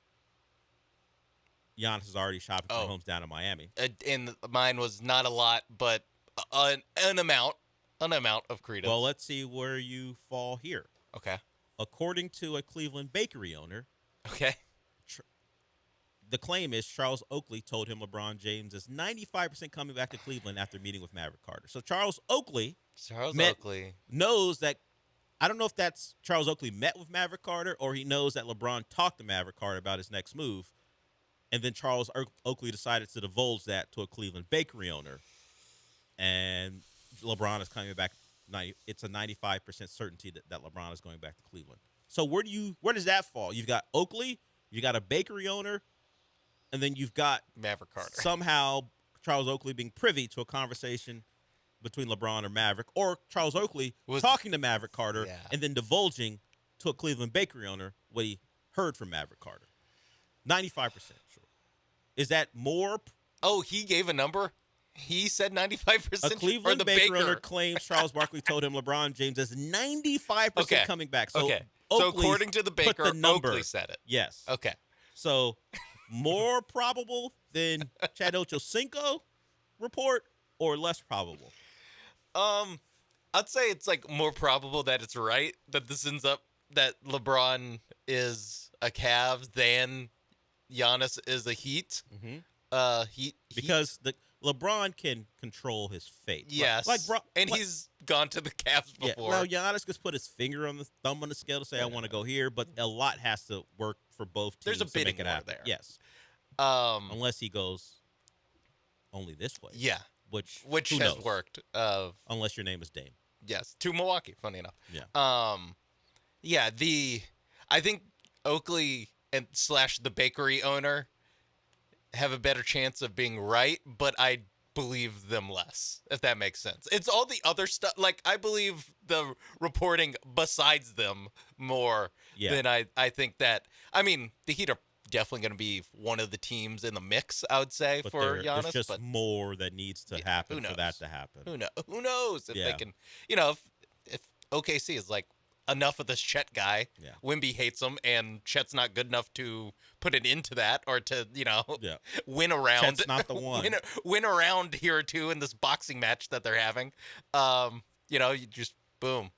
Giannis is already shopping for homes down in Miami? And mine was not a lot, but an amount of credence. Well, let's see where you fall here. Okay. According to a Cleveland bakery owner, okay, the claim is Charles Oakley told him LeBron James is 95% coming back to Cleveland after meeting with Maverick Carter. So Charles Oakley knows that. I don't know if that's Charles Oakley met with Maverick Carter or he knows that LeBron talked to Maverick Carter about his next move, and then Charles Oakley decided to divulge that to a Cleveland bakery owner, and LeBron is coming back. It's a 95% certainty that LeBron is going back to Cleveland. So where does that fall? You've got Oakley, you got a bakery owner, and then you've got Maverick Carter. Somehow Charles Oakley being privy to a conversation between LeBron or Maverick, or Charles Oakley talking to Maverick Carter and then divulging to a Cleveland bakery owner what he heard from Maverick Carter. 95% sure. Is that more? Oh, he gave a number? He said 95%? A Cleveland bakery owner claims Charles Barkley told him LeBron James is 95% coming back. So so according to the baker, Oakley said it. Yes. Okay. So more probable than Chad Ochocinco report or less probable? I'd say it's like more probable that it's right that this ends up that LeBron is a Cavs than Giannis is a Heat. Heat because the LeBron can control his fate. Yes, and he's gone to the Cavs before. Yeah, well, Giannis could put his finger on the thumb on the scale to say I want to go here, but a lot has to work for both teams. There's a to bidding make it war happen. there. Yes, unless he goes only this way. Yeah, which has knows? worked. Unless your name is Dame. Yes, to Milwaukee. Funny enough. Yeah. Yeah. I think Oakley and / the bakery owner have a better chance of being right, but I believe them less, if that makes sense. It's all the other stuff. Like, I believe the reporting besides them more than I think that. I mean, the Heat are definitely going to be one of the teams in the mix, I would say, But for Giannis. there's just more that needs to happen for that to happen. Who knows if they can, if OKC is like, enough of this Chet guy. Yeah. Wemby hates him, and Chet's not good enough to put it into that or to, win around. Chet's not the one. win around here or two in this boxing match that they're having. You just boom.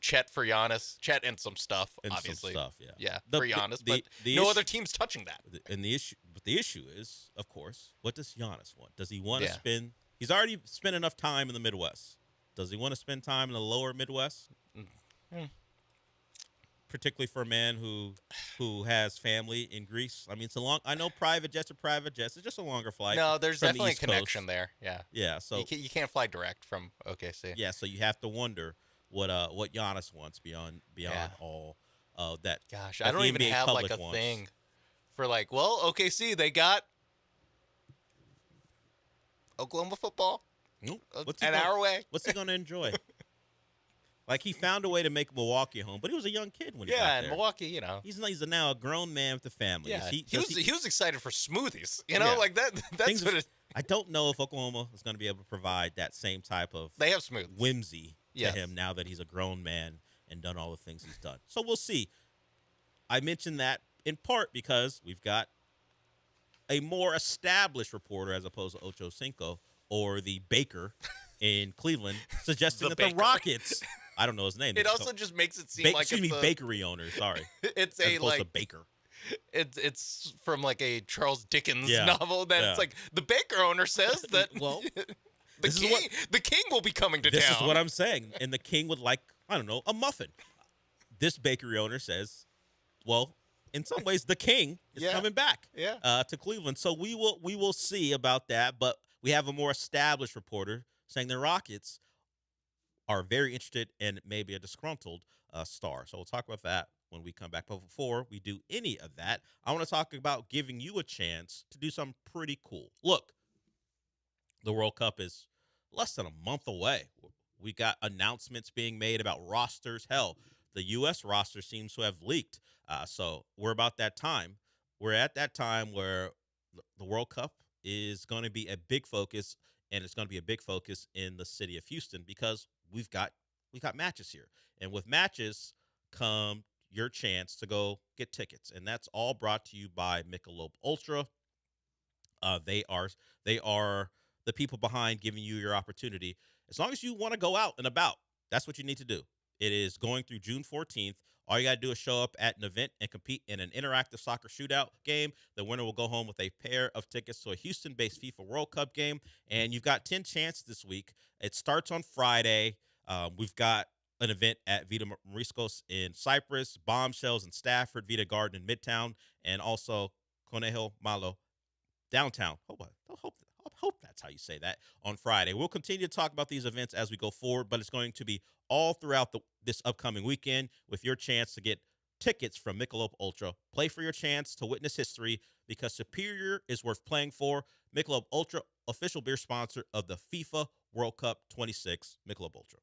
Chet for Giannis. Chet and some stuff, obviously. Some stuff, Yeah, for Giannis, but the no issue, other team's touching that. And the issue is, of course, what does Giannis want? Does he want to spend? He's already spent enough time in the Midwest. Does he want to spend time in the lower Midwest? Particularly for a man who has family in Greece. I mean, it's a long. I know private jets are private jets. It's just a longer flight. No, there's from the definitely a East connection Coast. there. Yeah. Yeah. So you can't fly direct from OKC. Yeah. So you have to wonder what Giannis wants beyond all that. Gosh, that I don't the even NBA have like public a wants. thing for like. Well, OKC they got Oklahoma football. Nope. An hour away. What's he going to enjoy? Like, he found a way to make Milwaukee home, but he was a young kid when he got there. And Milwaukee, He's now a grown man with a family. Yeah, he was excited for smoothies. Like that. That's what it. I don't know if Oklahoma is going to be able to provide that same type of they have smoothies. whimsy to him now that he's a grown man and done all the things he's done. So we'll see. I mentioned that in part because we've got a more established reporter as opposed to Ocho Cinco or the baker in Cleveland suggesting that the Rockets. I don't know his name. It also just makes it seem like it's bakery owner. Sorry, it's as a opposed to like baker. It's from like a Charles Dickens novel. That it's like the baker owner says that. Well, the king will be coming to town. This is what I'm saying, and the king would like a muffin. This bakery owner says, well, in some ways, the king is coming back to Cleveland. So we will see about that. But we have a more established reporter saying the Rockets are very interested in maybe a disgruntled star. So we'll talk about that when we come back. But before we do any of that, I want to talk about giving you a chance to do something pretty cool. Look, the World Cup is less than a month away. We got announcements being made about rosters. Hell, the U.S. roster seems to have leaked. So we're about that time. We're at that time where the World Cup is going to be a big focus, and it's going to be a big focus in the city of Houston because we've got matches here. And with matches come your chance to go get tickets. And that's all brought to you by Michelob Ultra. They are the people behind giving you your opportunity. As long as you want to go out and about, that's what you need to do. It is going through June 14th. All you got to do is show up at an event and compete in an interactive soccer shootout game. The winner will go home with a pair of tickets to a Houston-based FIFA World Cup game. And you've got 10 chances this week. It starts on Friday. We've got an event at Vita Moriscos in Cyprus, Bombshells in Stafford, Vita Garden in Midtown, and also Conejo Malo downtown. Hope that's how you say that on Friday. We'll continue to talk about these events as we go forward, but it's going to be all throughout this upcoming weekend with your chance to get tickets from Michelob Ultra. Play for your chance to witness history because Superior is worth playing for. Michelob Ultra, official beer sponsor of the FIFA World Cup 26. Michelob Ultra.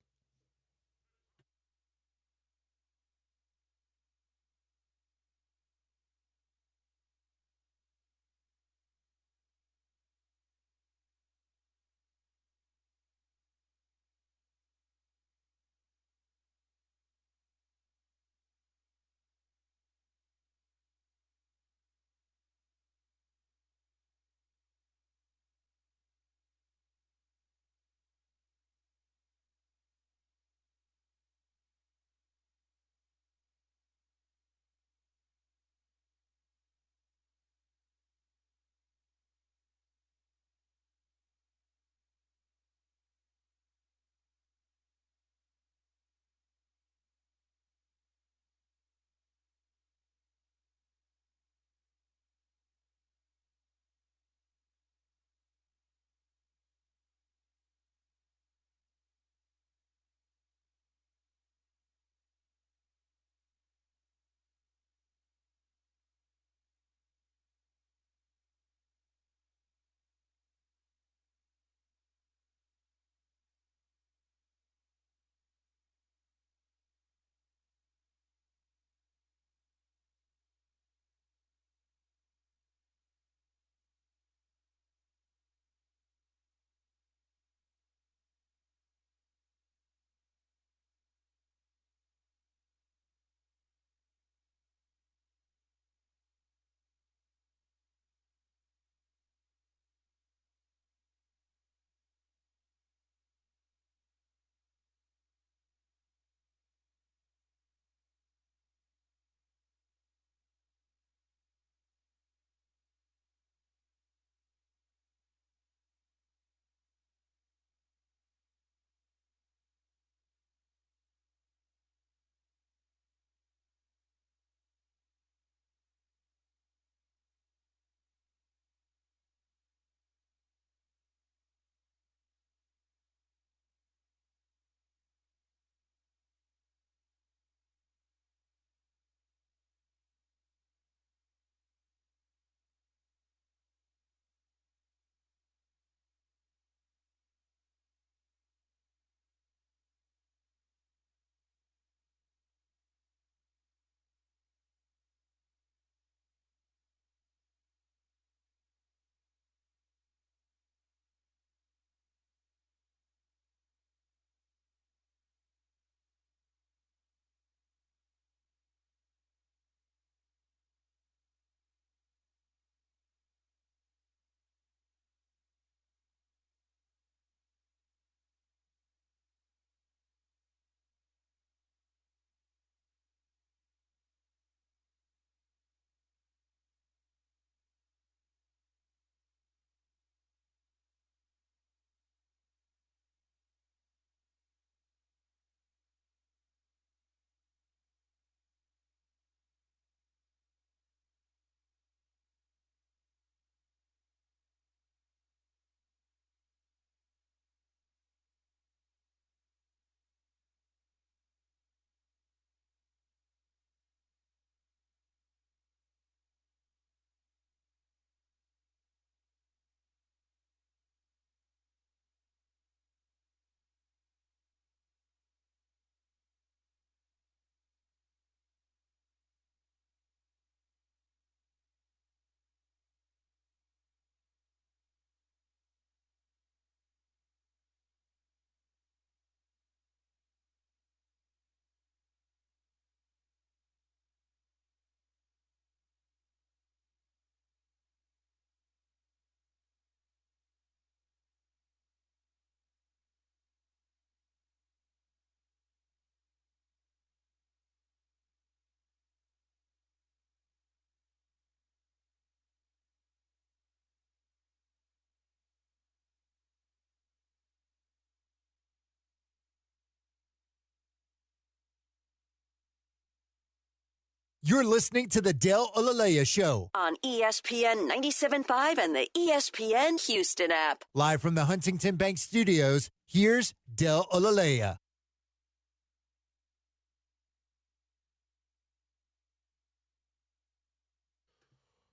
You're listening to the Del Olalea Show. On ESPN 97.5 and the ESPN Houston app. Live from the Huntington Bank Studios, here's Del Olalea.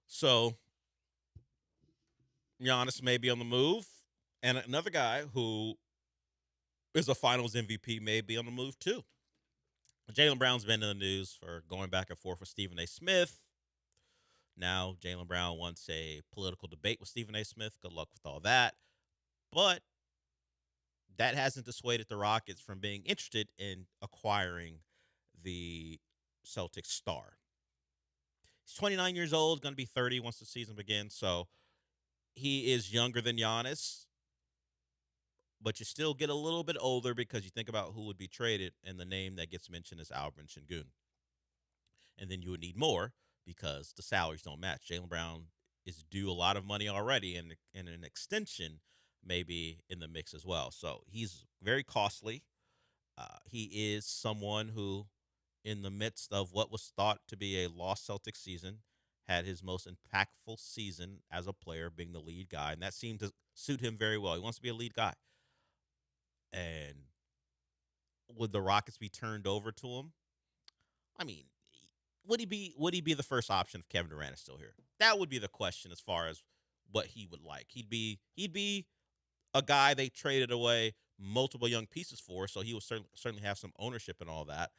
So, Giannis may be on the move, and another guy who is a Finals MVP may be on the move too. Jaylen Brown's been in the news for going back and forth with Stephen A. Smith. Now, Jaylen Brown wants a political debate with Stephen A. Smith. Good luck with all that. But that hasn't dissuaded the Rockets from being interested in acquiring the Celtics star. He's 29 years old, going to be 30 once the season begins. So he is younger than Giannis, but you still get a little bit older because you think about who would be traded, and the name that gets mentioned is Alperen Şengün. And then you would need more because the salaries don't match. Jaylen Brown is due a lot of money already, and an extension may be in the mix as well. So he's very costly. He is someone who, in the midst of what was thought to be a lost Celtics season, had his most impactful season as a player being the lead guy, and that seemed to suit him very well. He wants to be a lead guy. And would the Rockets be turned over to him? I mean, would he be the first option if Kevin Durant is still here? That would be the question as far as what he would like. He'd be a guy they traded away multiple young pieces for, so he would certainly have some ownership and all that.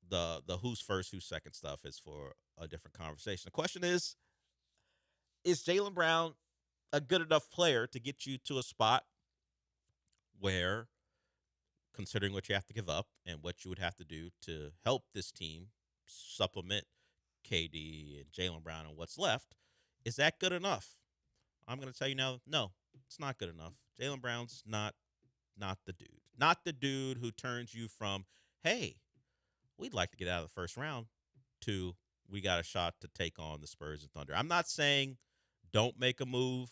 The who's first, who's second stuff is for a different conversation. The question is Jaylen Brown a good enough player to get you to a spot where, considering what you have to give up and what you would have to do to help this team supplement KD and Jaylen Brown and what's left, is that good enough? I'm going to tell you now, no, it's not good enough. Jaylen Brown's not the dude. Not the dude who turns you from, hey, we'd like to get out of the first round, to we got a shot to take on the Spurs and Thunder. I'm not saying don't make a move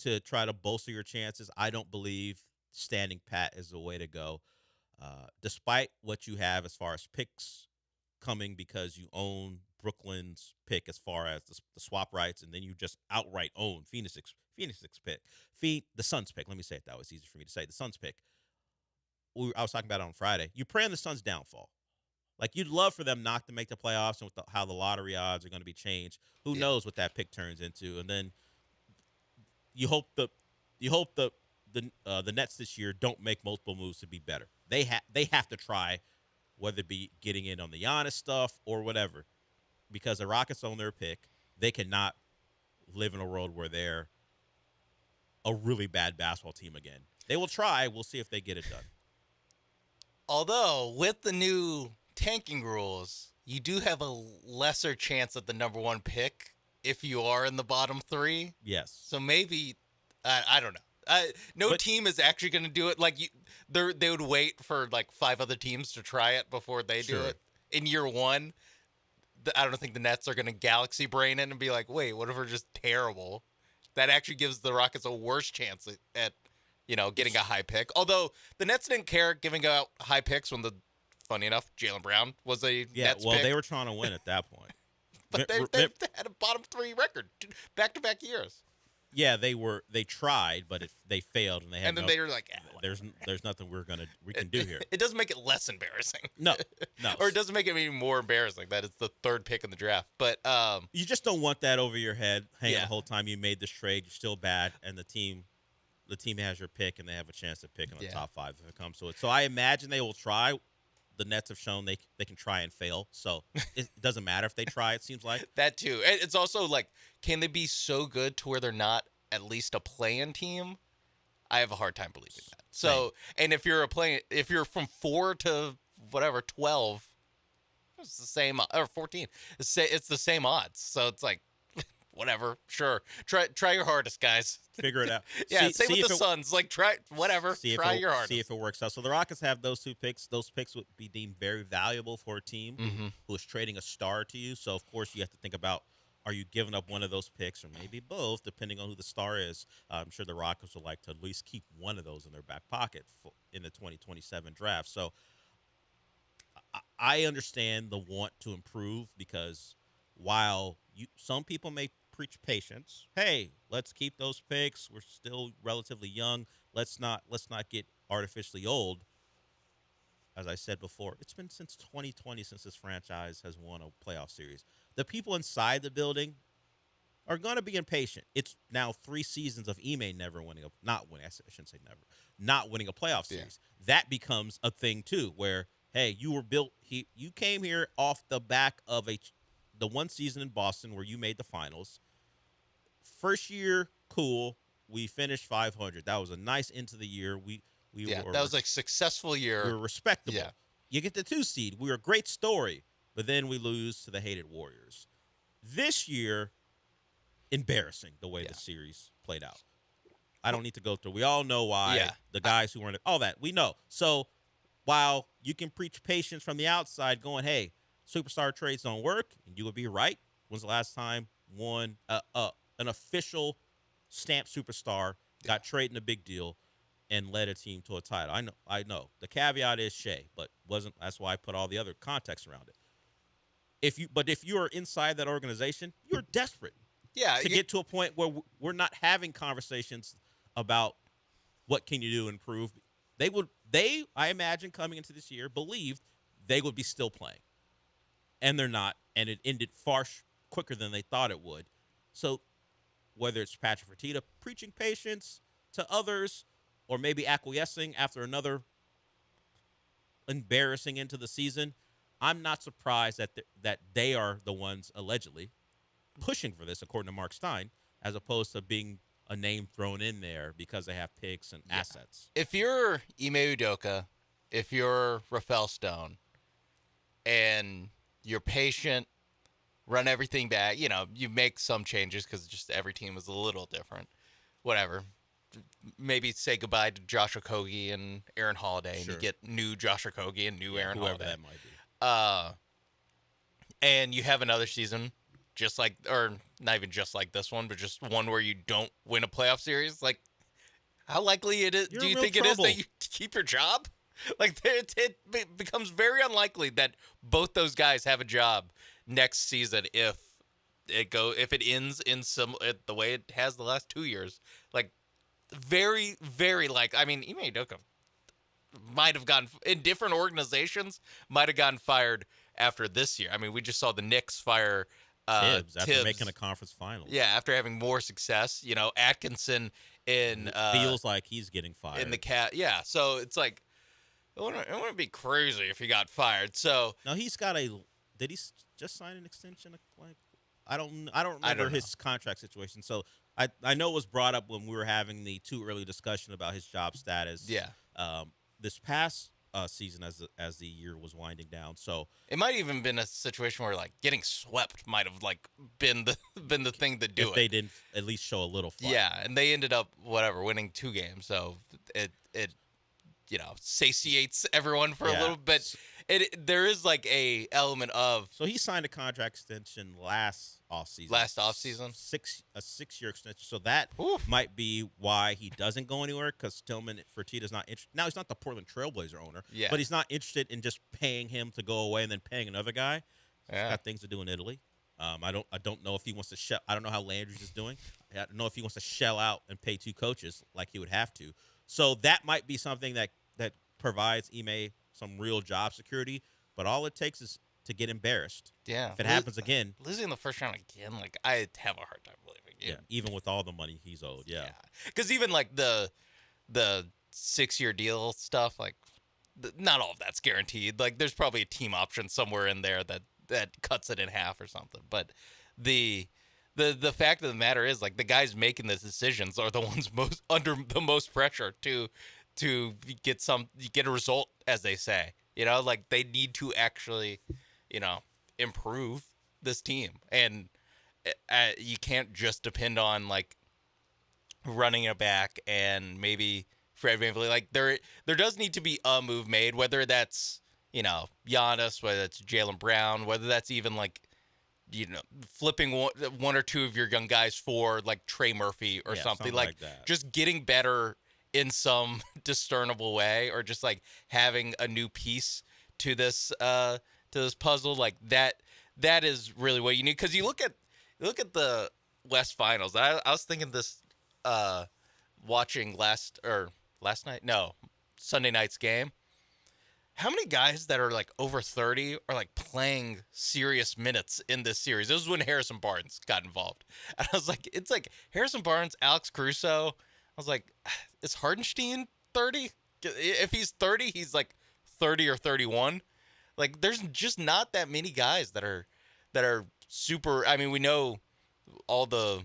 to try to bolster your chances. I don't believe standing pat is the way to go. Despite what you have as far as picks coming, because you own Brooklyn's pick as far as the swap rights, and then you just outright own Phoenix's pick. The Suns pick. Let me say it that way. It's easy for me to say. The Suns pick. I was talking about it on Friday. You pray on the Suns' downfall. Like, you'd love for them not to make the playoffs, and with how the lottery odds are going to be changed. Who knows what that pick turns into? And then you hope the Nets this year don't make multiple moves to be better. They have to try, whether it be getting in on the Giannis stuff or whatever, because the Rockets own their pick. They cannot live in a world where they're a really bad basketball team again. They will try. We'll see if they get it done. Although, with the new tanking rules, you do have a lesser chance at the number one pick if you are in the bottom three. Yes. So maybe, I don't know. No team is actually going to do it. Like, they would wait for like 5 other teams to try it before they do it. In year one, I don't think the Nets are going to galaxy brain it and be like, wait, what if we're just terrible? That actually gives the Rockets a worse chance at getting a high pick. Although the Nets didn't care giving out high picks when funny enough, Jaylen Brown was a Nets pick. They were trying to win at that point. But they had a bottom 3 record back-to-back years. Yeah, they tried, but they failed, and they had. And then they were like, "There's nothing we can do here." It doesn't make it less embarrassing. No. Or it doesn't make it any more embarrassing that it's the 3rd pick in the draft. But you just don't want that over your head, hanging the whole time you made this trade. You're still bad, and the team has your pick, and they have a chance to pick in the top 5 if it comes to it. So I imagine they will try. The Nets have shown they can try and fail, so it doesn't matter if they try, it seems like. That too. It's also like, can they be so good to where they're not at least a play-in team? I have a hard time believing that. So, and if you're from 4 to whatever 12, it's the same, or 14. It's the same odds. So it's like, whatever, sure. Try your hardest, guys. Figure it out. Same with the Suns. Like, try whatever. Try your hardest. See if it works out. So the Rockets have those 2 picks. Those picks would be deemed very valuable for a team who is trading a star to you. So, of course, you have to think about, are you giving up one of those picks or maybe both, depending on who the star is. I'm sure the Rockets would like to at least keep one of those in their back pocket in the 2027 draft. So I understand the want to improve because while some people may preach patience, hey, let's keep those picks. We're still relatively young. Let's not get artificially old. As I said before, it's been since 2020 since this franchise has won a playoff series. The people inside the building are going to be impatient. It's now 3 seasons of Ime never winning I shouldn't say never, not winning a playoff series. Yeah. That becomes a thing too, where hey, you came here off the back of the one season in Boston where you made the finals. First year, cool. We finished 500. That was a nice end to the year. That was a successful year. We were respectable. Yeah. You get the 2 seed. We were a great story, but then we lose to the hated Warriors. This year, embarrassing the way the series played out. I don't need to go through. We all know why. Yeah. The guys who weren't all that we know. So while you can preach patience from the outside, going, "Hey, superstar trades don't work," and you would be right. When's the last time an official stamped superstar got traded in a big deal and led a team to a title? I know. The caveat is Shea, but wasn't. That's why I put all the other context around it. If you are inside that organization, you're desperate. Yeah, to get to a point where we're not having conversations about what can you do to improve. I imagine coming into this year, believed they would be still playing. And they're not, and it ended far quicker than they thought it would. So whether it's Patrick Fertitta preaching patience to others or maybe acquiescing after another embarrassing into the season, I'm not surprised that they are the ones allegedly pushing for this, according to Mark Stein, as opposed to being a name thrown in there because they have picks and assets. If you're Ime Udoka, if you're Rafael Stone, and you're patient, run everything back, you make some changes because just every team is a little different. Whatever. Maybe say goodbye to Josh Okogie and Aaron Holiday, and you get new Josh Okogie and new Aaron Holiday. Whoever that might be. And you have another season just like, or not even just like this one, but just one where you don't win a playoff series. Like, how likely do you think it is that you keep your job? Like, it becomes very unlikely that both those guys have a job next season if it ends in the way it has the last 2 years. Like, very, very Ime Udoka might have gotten in different organizations, might have gotten fired after this year. I mean, we just saw the Knicks fire Tibbs after making a conference finals. Yeah, after having more success. Atkinson feels like he's getting fired in the cat. Yeah, so it's like it wouldn't be crazy if he got fired. So now he's got did he just sign an extension? Like I don't remember his contract situation. So I know it was brought up when we were having the too early discussion about his job status. Yeah. This past season as the year was winding down. So it might even been a situation where like getting swept might have like been the thing to do if they didn't at least show a little fight. Yeah, and they ended up winning 2 games. So it satiates everyone for a little bit. There is like a element of so he signed a contract extension last offseason. A 6-year extension. So that might be why he doesn't go anywhere because Tillman Fertitta's not interested. Now he's not the Portland Trailblazer owner, but he's not interested in just paying him to go away and then paying another guy. He's got things to do in Italy. I don't know if he wants to I don't know how Landry's is doing. I don't know if he wants to shell out and pay 2 coaches like he would have to. So that might be something that provides Ime some real job security, but all it takes is to get embarrassed. Yeah. If it happens again. Losing the first round again, like I have a hard time believing it. Yeah, even with all the money he's owed. Yeah. Because even like the 6-year deal stuff, like not all of that's guaranteed. Like there's probably a team option somewhere in there that cuts it in half or something. But the fact of the matter is, like, the guys making the decisions are the ones most under the most pressure to get a result, as they say. Like they need to actually, improve this team, and you can't just depend on like running it back and maybe Fred VanVleet. Like there does need to be a move made, whether that's Giannis, whether that's Jaylen Brown, whether that's even like flipping one or two of your young guys for like Trey Murphy or something like that. Just getting better in some discernible way, or just like having a new piece to this puzzle. Like that is really what you need, because you look at the West Finals. I was thinking this watching Sunday night's game. How many guys that are like over 30 are like playing serious minutes in this series? This was when Harrison Barnes got involved. And I was like, it's like Harrison Barnes, Alex Caruso. I was like, is Hardenstein 30? If he's 30, he's like 30 or 31. Like, there's just not that many guys that are super. I mean, we know all the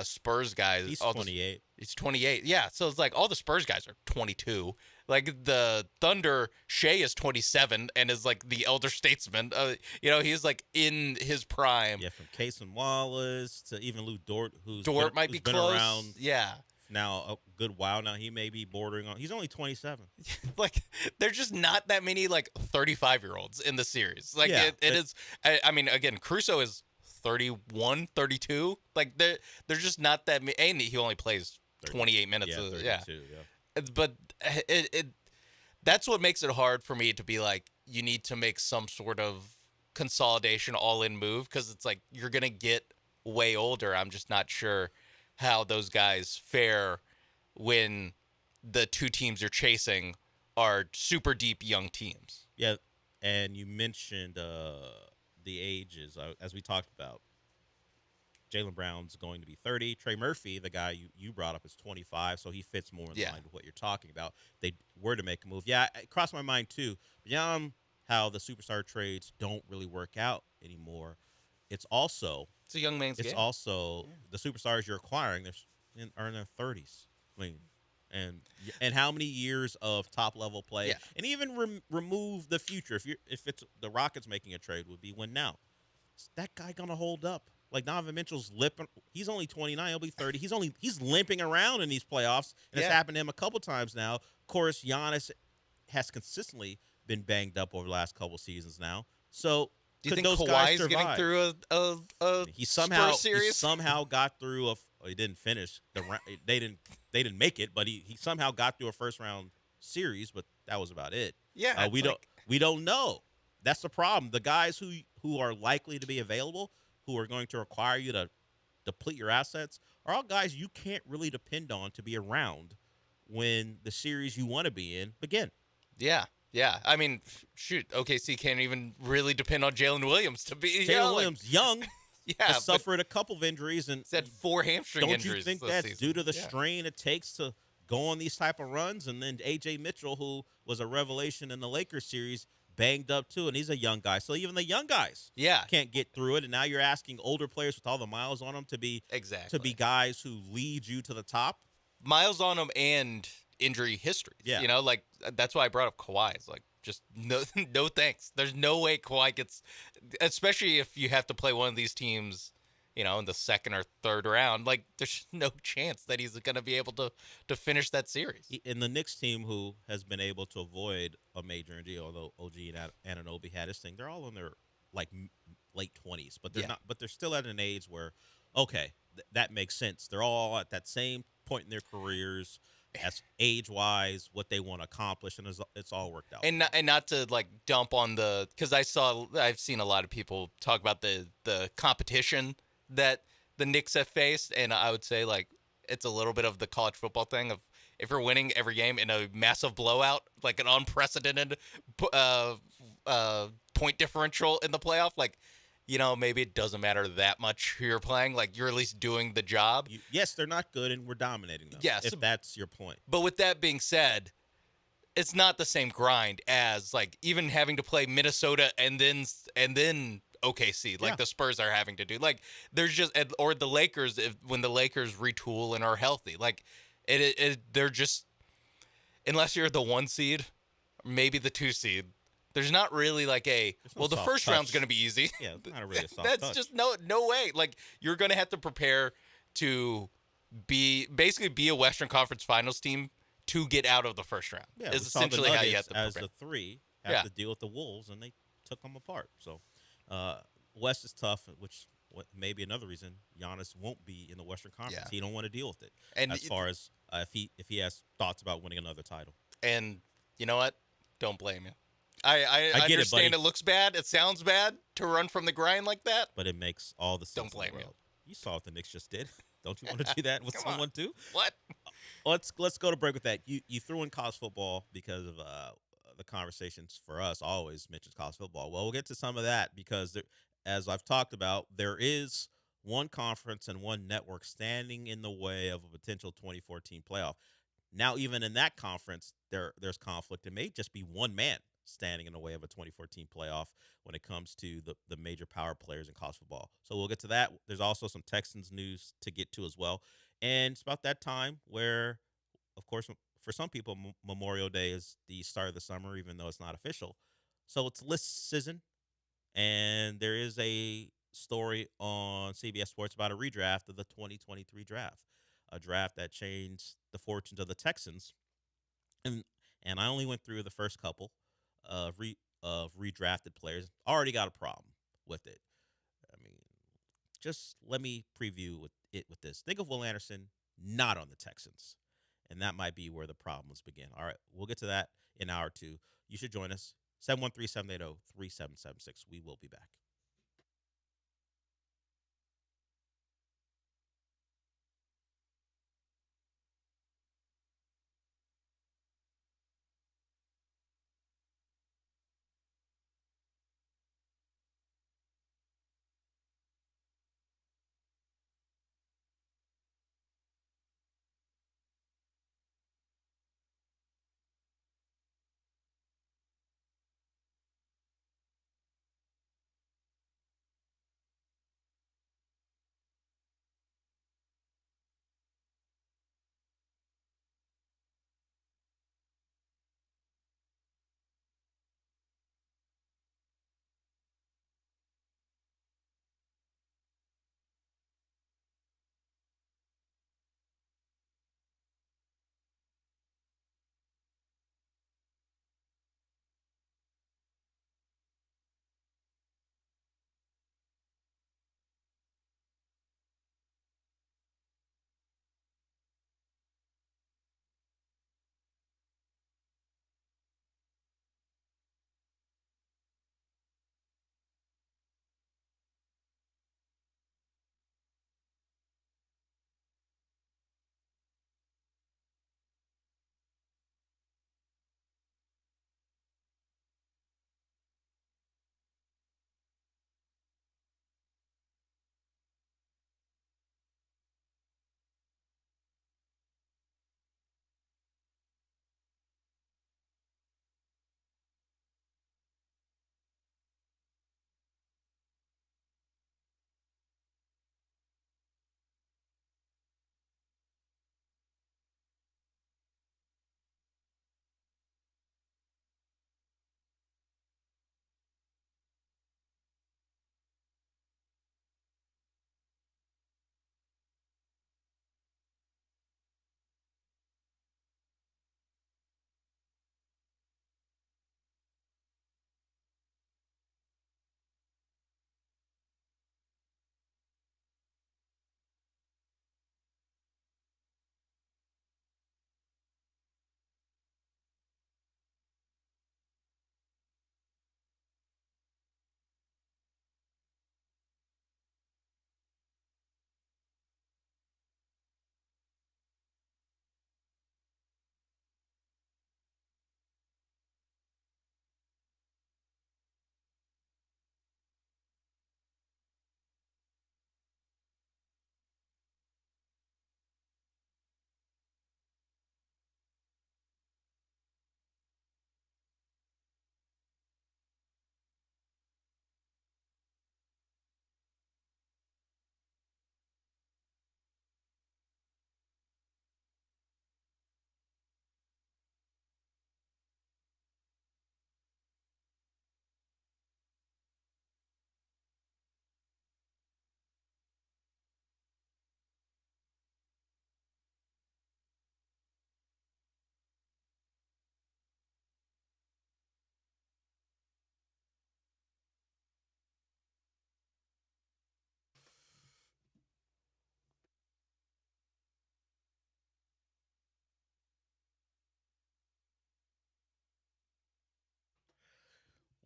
Spurs guys. He's 28. He's 28. Yeah, so it's like all the Spurs guys are 22. Like the Thunder, Shea is 27 and is like the elder statesman. He's like in his prime. Yeah, from Cason Wallace to even Lou Dort, who's might be been close. around. Yeah. Now a good while now. He may be bordering on. He's only 27. Like, there's just not that many like 35-year-olds in the series. Like, yeah, it is. I mean, again, Caruso is 31, 32. Like, there's just not that many. And he only plays 28 minutes. Yeah, 32, yeah. But that's what makes it hard for me to be like, you need to make some sort of consolidation all-in move, because it's like you're gonna get way older. I'm just not sure how those guys fare when the two teams you're chasing are super deep young teams. Yeah, and you mentioned the ages, as we talked about. Jaylen Brown's going to be 30. Trey Murphy, the guy you brought up, is 25, so he fits more in line with what you're talking about. They were to make a move. Yeah, it crossed my mind too. Beyond how the superstar trades don't really work out anymore, it's a young man's game. It's also the superstars you're acquiring are in their 30s. I mean, and how many years of top level play, and even remove the future. If it's the Rockets making a trade, would be when now. Is that guy gonna hold up? Like, Donovan Mitchell's limping. He's only 29. He'll be 30. He's limping around in these playoffs, and it's happened to him a couple times now. Of course, Giannis has consistently been banged up over the last couple seasons now. So, do you think those guys Kawhi's getting through a Spurs series? He somehow got through he didn't finish the round. They didn't make it, but he somehow got through a first round series. But that was about it. Yeah, we don't know. That's the problem. The guys who are likely to be available, who are going to require you to deplete your assets, are all guys you can't really depend on to be around when the series you want to be in begin. Yeah. I mean, shoot, OKC can't even really depend on Jalen Williams to be. Jalen Williams, young, has suffered a couple of injuries, and had 4 hamstring injuries. Don't you think that's due to the strain it takes to go on these type of runs? And then A.J. Mitchell, who was a revelation in the Lakers series, banged up too, and he's a young guy. So even the young guys can't get through it, and now you're asking older players with all the miles on them to be guys who lead you to the top. Miles on them and injury history. Yeah. Like, that's why I brought up Kawhi. It's like, just no thanks. There's no way Kawhi gets, especially if you have to play one of these teams, in the second or third round. Like, there's no chance that he's going to be able to finish that series. In the Knicks team, who has been able to avoid a major injury, although OG and Anunoby had his thing, they're all in their like late 20s, but they're not. But they're still at an age where, that makes sense. They're all at that same point in their careers, as age-wise, what they want to accomplish, and it's all worked out. And not to like dump on because I've seen a lot of people talk about the competition that the Knicks have faced, and I would say like it's a little bit of the college football thing of, if you're winning every game in a massive blowout, like an unprecedented point differential in the playoff, like, maybe it doesn't matter that much who you're playing. Like, you're at least doing the job. Yes, they're not good, and we're dominating them. Yes, if that's your point. But with that being said, it's not the same grind as like even having to play Minnesota and then OKC, like the Spurs are having to do. Like, there's just, or the Lakers, when the Lakers retool and are healthy, like they're just, unless you're the 1 seed, maybe the 2 seed. There's not really like the first round's going to be easy. Yeah, it's not really a soft That's touch. just no way. Like, you're going to have to prepare to be a Western Conference Finals team to get out of the first round. Yeah, is essentially how you have to prepare. As the 3 have to deal with the Wolves, and they took them apart. So, West is tough, which maybe another reason Giannis won't be in the Western Conference. Yeah. He don't want to deal with it. And as far as if he has thoughts about winning another title. And you know what? Don't blame you. I I get it, understand buddy. it looks bad. It sounds bad to run from the grind like that. But it makes all the sense Don't in the blame you. world. You saw what the Knicks just did. Don't you want to do that with Come on. someone too? What? Let's go to break with that. You threw in college football because of the conversations for us always mentions college football. Well, we'll get to some of that because as I've talked about, there is one conference and one network standing in the way of a potential 2014 playoff. Now, even in that conference, there's conflict. It may just be one man standing in the way of a 2014 playoff when it comes to the major power players in college football. So we'll get to that. There's also some Texans news to get to as well. And it's about that time where, of course, for some people, Memorial Day is the start of the summer, even though it's not official. So it's list season, and there is a story on CBS Sports about a redraft of the 2023 draft, a draft that changed the fortunes of the Texans. And I only went through the first couple of redrafted players. Already got a problem with it. I mean, just let me preview with this. Think of Will Anderson not on the Texans, and that might be where the problems begin. All right, we'll get to that in hour two. You should join us, 713-780-3776. We will be back.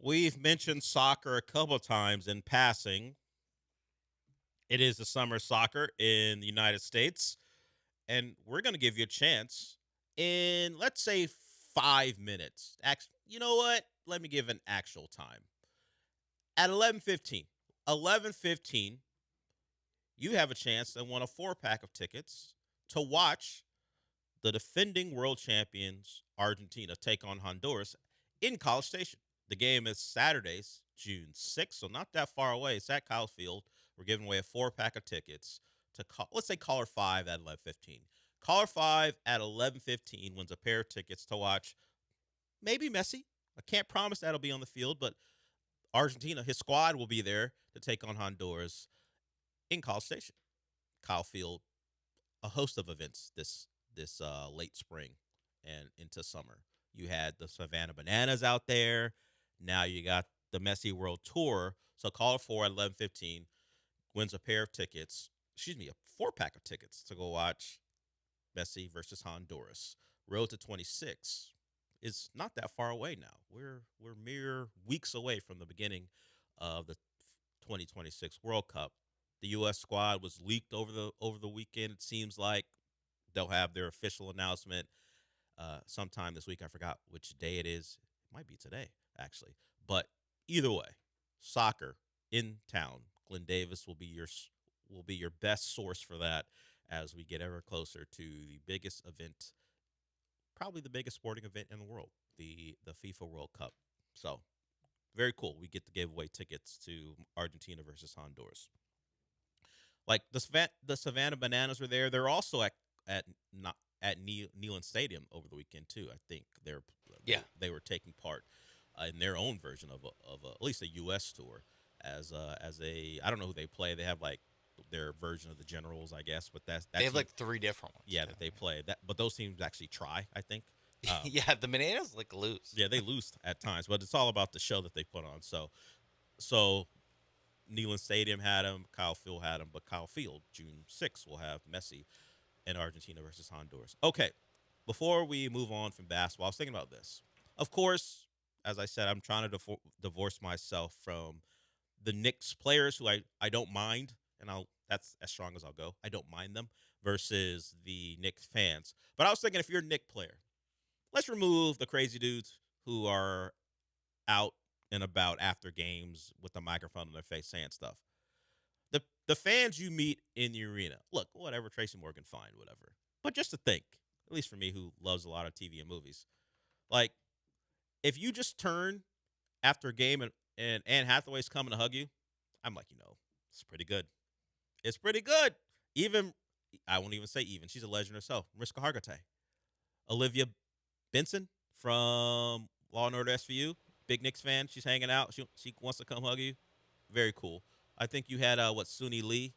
We've mentioned soccer a couple of times in passing. It is the summer soccer in the United States, and we're going to give you a chance in, let's say, 5 minutes. You know what? Let me give an actual time. At 11:15, you have a chance to win a 4-pack of tickets to watch the defending world champions Argentina take on Honduras in College Station. The game is Saturdays, June 6th, so not that far away. It's at Kyle Field. We're giving away a 4-pack of tickets to, let's say, caller 5 at 11:15. Caller 5 at 11:15 wins a pair of tickets to watch maybe Messi. I can't promise that'll be on the field, but Argentina, his squad will be there to take on Honduras in College Station. Kyle Field, a host of events this late spring and into summer. You had the Savannah Bananas out there. Now you got the Messi World Tour. So caller 4 at 11:15 wins a pair of tickets. A 4-pack of tickets to go watch Messi versus Honduras. Road to 26 is not that far away now. We're mere weeks away from the beginning of the 2026 World Cup. The U.S. squad was leaked over the weekend. It seems like they'll have their official announcement sometime this week. I forgot which day it is. It might be today, actually. But either way, soccer in town. Glenn Davis will be your best source for that as we get ever closer to the biggest event, probably the biggest sporting event in the world, the FIFA World Cup. So very cool. We get to give away tickets to Argentina versus Honduras. Like the Savannah Bananas were there. They're also at Neyland Stadium over the weekend too. I think they were taking part in their own version of at least a U.S. tour as a I don't know who they play. They have like their version of the Generals, I guess, but that's they have like 3 different ones. Yeah, that they play. But those teams actually try, I think. Yeah, the Bananas like lose. Yeah, they lose at times, but it's all about the show that they put on. So Neyland Stadium had him, Kyle Field had him, but Kyle Field, June 6th, will have Messi and Argentina versus Honduras. Okay, before we move on from basketball, I was thinking about this. Of course, as I said, I'm trying to divorce myself from the Knicks players who I don't mind, and that's as strong as I'll go. I don't mind them versus the Knicks fans. But I was thinking, if you're a Knicks player, let's remove the crazy dudes who are out and about after games with the microphone in their face saying stuff. The fans you meet in the arena, look, whatever, Tracy Morgan, fine, whatever. But just to think, at least for me who loves a lot of TV and movies, like, if you just turn after a game and Anne Hathaway's coming to hug you, I'm like, it's pretty good. It's pretty good. Even, I won't even say even, she's a legend herself, Mariska Hargitay. Olivia Benson from Law & Order SVU, big Knicks fan. She's hanging out. She wants to come hug you. Very cool. I think you had Suni Lee,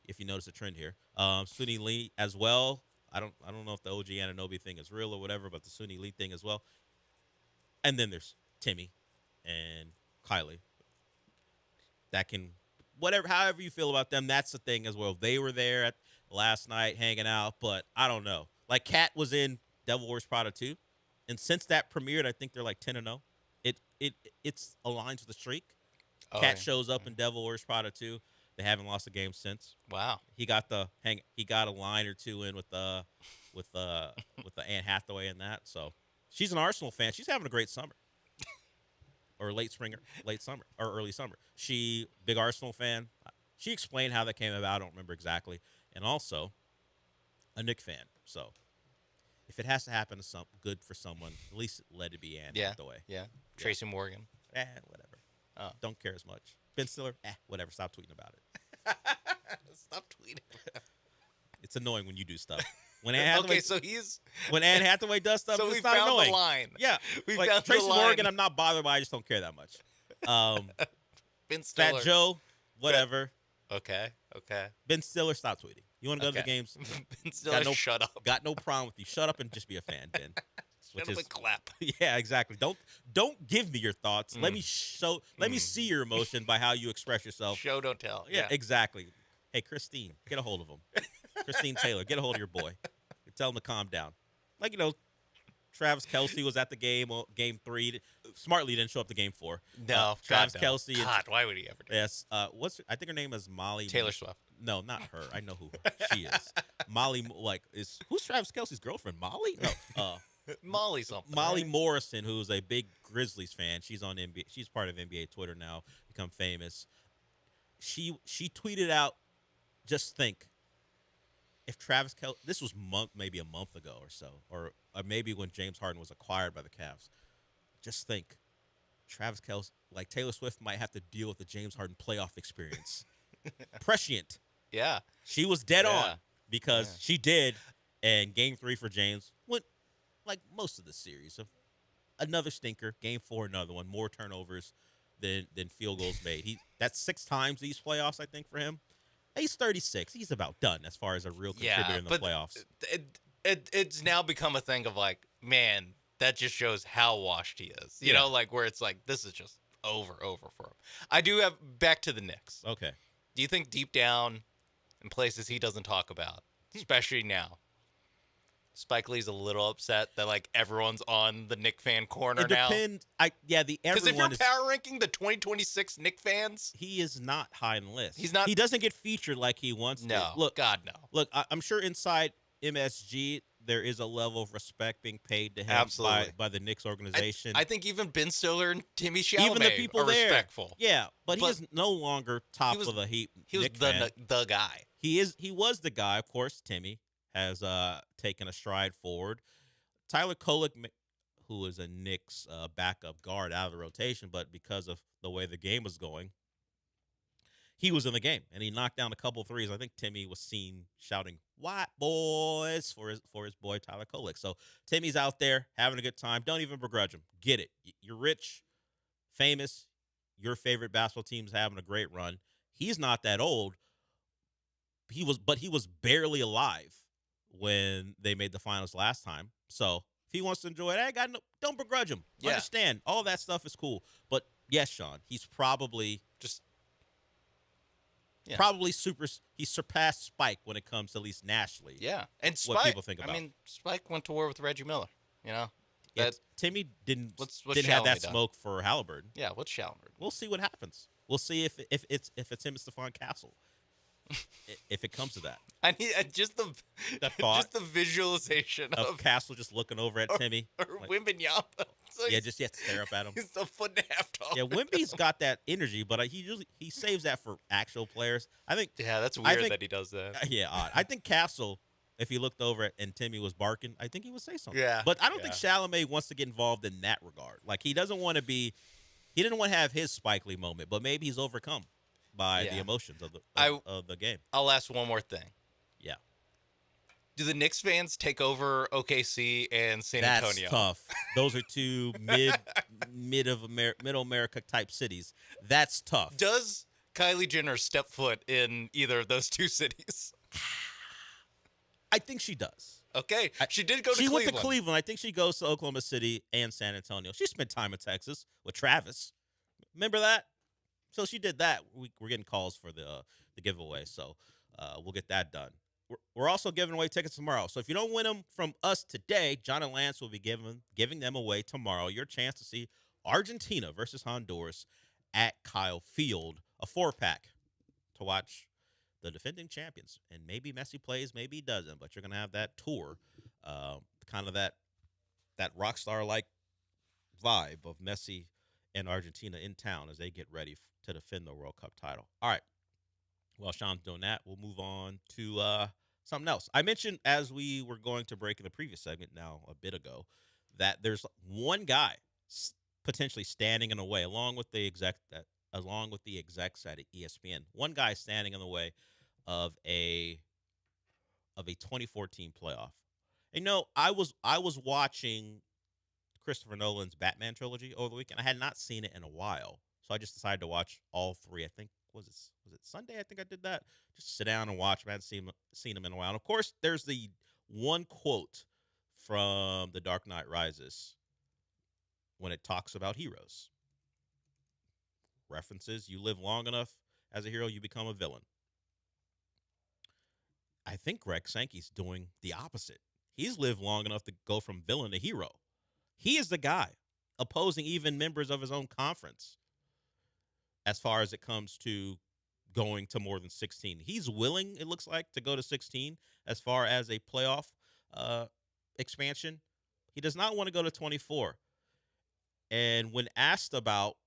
if you notice a trend here. Suni Lee as well. I don't know if the OG Anunoby thing is real or whatever, but the Suni Lee thing as well. And then there's Timmy and Kylie. That can, however you feel about them, that's the thing as well. They were there last night hanging out, but I don't know. Like, Kat was in Devil Wears Prada 2, and since that premiered, I think they're like 10-0. It's aligns with the streak. Kat shows up in Devil Wears Prada 2. They haven't lost a game since. Wow. He got a line or two in with the Anne Hathaway and that. So she's an Arsenal fan. She's having a great summer. Or late summer, or early summer. She, big Arsenal fan. She explained how that came about. I don't remember exactly. And also a Knicks fan. So if it has to happen to good for someone, at least let it be Anne Hathaway. Yeah. Tracy Morgan. Whatever. Don't care as much. Ben Stiller, whatever. Stop tweeting about it. Stop tweeting. It's annoying when you do stuff. When Anne Hathaway, so when Anne Hathaway does stuff, so it's we not found annoying. the line. Yeah, we like found Tracy the line. Morgan, I'm not bothered by. I just don't care that much. Ben Stiller. Fat Joe, whatever. Okay. Ben Stiller, stop tweeting. You want to go to the games? Ben Stiller, shut up. Got no problem with you. Shut up and just be a fan, Ben. Shut up and clap. Yeah, exactly. Don't give me your thoughts. Let me see your emotion by how you express yourself. Show, don't tell. Yeah, exactly. Hey, Christine, get a hold of him. Christine Taylor, get a hold of your boy. Tell him to calm down. Like, Travis Kelce was at the game 3. smartly didn't show up to Game 4. No, Travis God, no. Kelce. God, why would he ever do Yes. I think her name is Molly. Taylor Swift. No, not her. I know who she is. Molly, who's Travis Kelce's girlfriend? Molly? No. Molly something. Molly right? Morrison, who's a big Grizzlies fan. She's on NBA. She's part of NBA Twitter now, become famous. She tweeted out, just think, if Travis Kelce, this was maybe a month ago or so, or maybe when James Harden was acquired by the Cavs. Just think, Travis Kelce, like Taylor Swift, might have to deal with the James Harden playoff experience. Prescient. Yeah. She was dead Yeah. on because she did, and Game 3 for James went like most of the series. Another stinker. Game 4, another one. More turnovers than field goals made. That's 6 times these playoffs, I think, for him. He's 36. He's about done as far as a real contributor in the playoffs. It's now become a thing of like, man, that just shows how washed he is. You know, like where it's like, this is just over for him. I do have back to the Knicks. Okay. Do you think deep down in places he doesn't talk about, especially now, Spike Lee's a little upset that like everyone's on the Knick fan corner now? It depends. Because if you're power ranking the 2026 Knick fans, he is not high on the list. He's not. He doesn't get featured like he wants to. Look, God no. Look, I'm sure inside MSG there is a level of respect being paid to him Absolutely. by the Knicks organization. I think even Ben Stiller and Timmy Chalamet even the people are there, respectful. Yeah, but he is no longer top of the heap. He was Knick fan. the guy. He was the guy. Of course, Timmy has taken a stride forward. Tyler Kolek, who is a Knicks backup guard out of the rotation, but because of the way the game was going, he was in the game, and he knocked down a couple threes. I think Timmy was seen shouting "White boys" for his boy Tyler Kolek. So Timmy's out there having a good time. Don't even begrudge him. Get it. You're rich, famous. Your favorite basketball team's having a great run. He's not that old. He was barely alive when they made the finals last time. So if he wants to enjoy it, don't begrudge him. Yeah. Understand, all that stuff is cool. But yes, Sean, he's probably just he surpassed Spike when it comes to at least nationally. Yeah, and Spike. What people think about. I mean, Spike went to war with Reggie Miller. You know, Timmy didn't what's have that Chalamet done? smoke for Halliburton. Yeah, what's Chalamet? We'll see what happens. We'll see if it's him and Stephon Castle. If it comes to that, I need just the thought just the visualization of Castle just looking over at Timmy, or Wembanyama. Stare up at him. He's a foot and a half tall. Yeah, Wemby's got that energy, but he saves that for actual players. I think. Yeah, that's weird that he does that. Yeah, odd. I think Castle, if he looked over at and Timmy was barking, I think he would say something. Yeah, but I don't think Chalamet wants to get involved in that regard. Like he doesn't want to be. He didn't want to have his Spike Lee moment, but maybe he's overcome by the emotions of the game. I'll ask one more thing. Yeah. Do the Knicks fans take over OKC and San Antonio? That's tough. Those are two middle America type cities. That's tough. Does Kylie Jenner step foot in either of those two cities? I think she does. Okay. She did go to Cleveland. She went to Cleveland. I think she goes to Oklahoma City and San Antonio. She spent time in Texas with Travis. Remember that? So she did that. We're getting calls for the giveaway, so we'll get that done. We're also giving away tickets tomorrow. So if you don't win them from us today, John and Lance will be giving them away tomorrow. Your chance to see Argentina versus Honduras at Kyle Field, a 4-pack to watch the defending champions. And maybe Messi plays, maybe he doesn't, but you're going to have that tour, kind of that rock star-like vibe of Messi and Argentina in town as they get ready to defend the World Cup title. All right. While Sean's doing that, we'll move on to something else. I mentioned as we were going to break in the previous segment now a bit ago that there's one guy potentially standing in the way, along with the execs at ESPN. One guy standing in the way of a 2014 playoff. And I was watching Christopher Nolan's Batman trilogy over the weekend. I had not seen it in a while, so I just decided to watch all three. I think was it Sunday? I think I did that. Just sit down and watch. I hadn't seen him in a while. And of course, there's the one quote from The Dark Knight Rises when it talks about heroes. References: you live long enough as a hero, you become a villain. I think Greg Sankey's doing the opposite. He's lived long enough to go from villain to hero. He is the guy. opposing even members of his own conference as far as it comes to going to more than 16. He's willing, it looks like, to go to 16 as far as a playoff expansion. He does not want to go to 24. And when asked about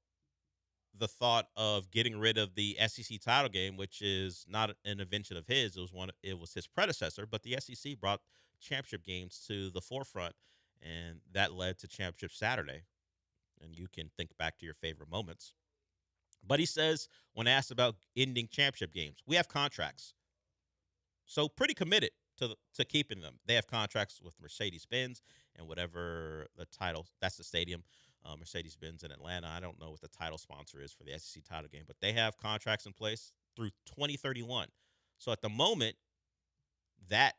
the thought of getting rid of the SEC title game, which is not an invention of his, it was his predecessor, but the SEC brought championship games to the forefront, and that led to Championship Saturday. And you can think back to your favorite moments. But he says, when asked about ending championship games, we have contracts. So pretty committed to keeping them. They have contracts with Mercedes-Benz and whatever the title, that's the stadium, Mercedes-Benz in Atlanta. I don't know what the title sponsor is for the SEC title game, but they have contracts in place through 2031. So at the moment, that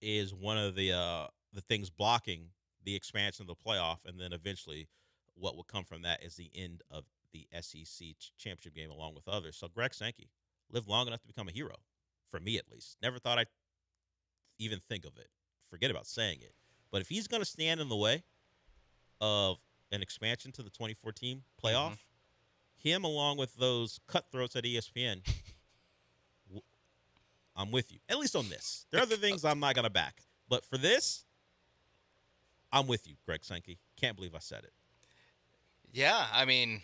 is one of the things blocking the expansion of the playoff, and then eventually what will come from that is the end of the SEC championship game along with others. So Greg Sankey lived long enough to become a hero, for me at least. Never thought I'd even think of it. Forget about saying it. But if he's going to stand in the way of an expansion to the 2014 playoff, him along with those cutthroats at ESPN, I'm with you. At least on this. There are other things I'm not going to back. But for this, I'm with you, Greg Sankey. Can't believe I said it. Yeah, I mean,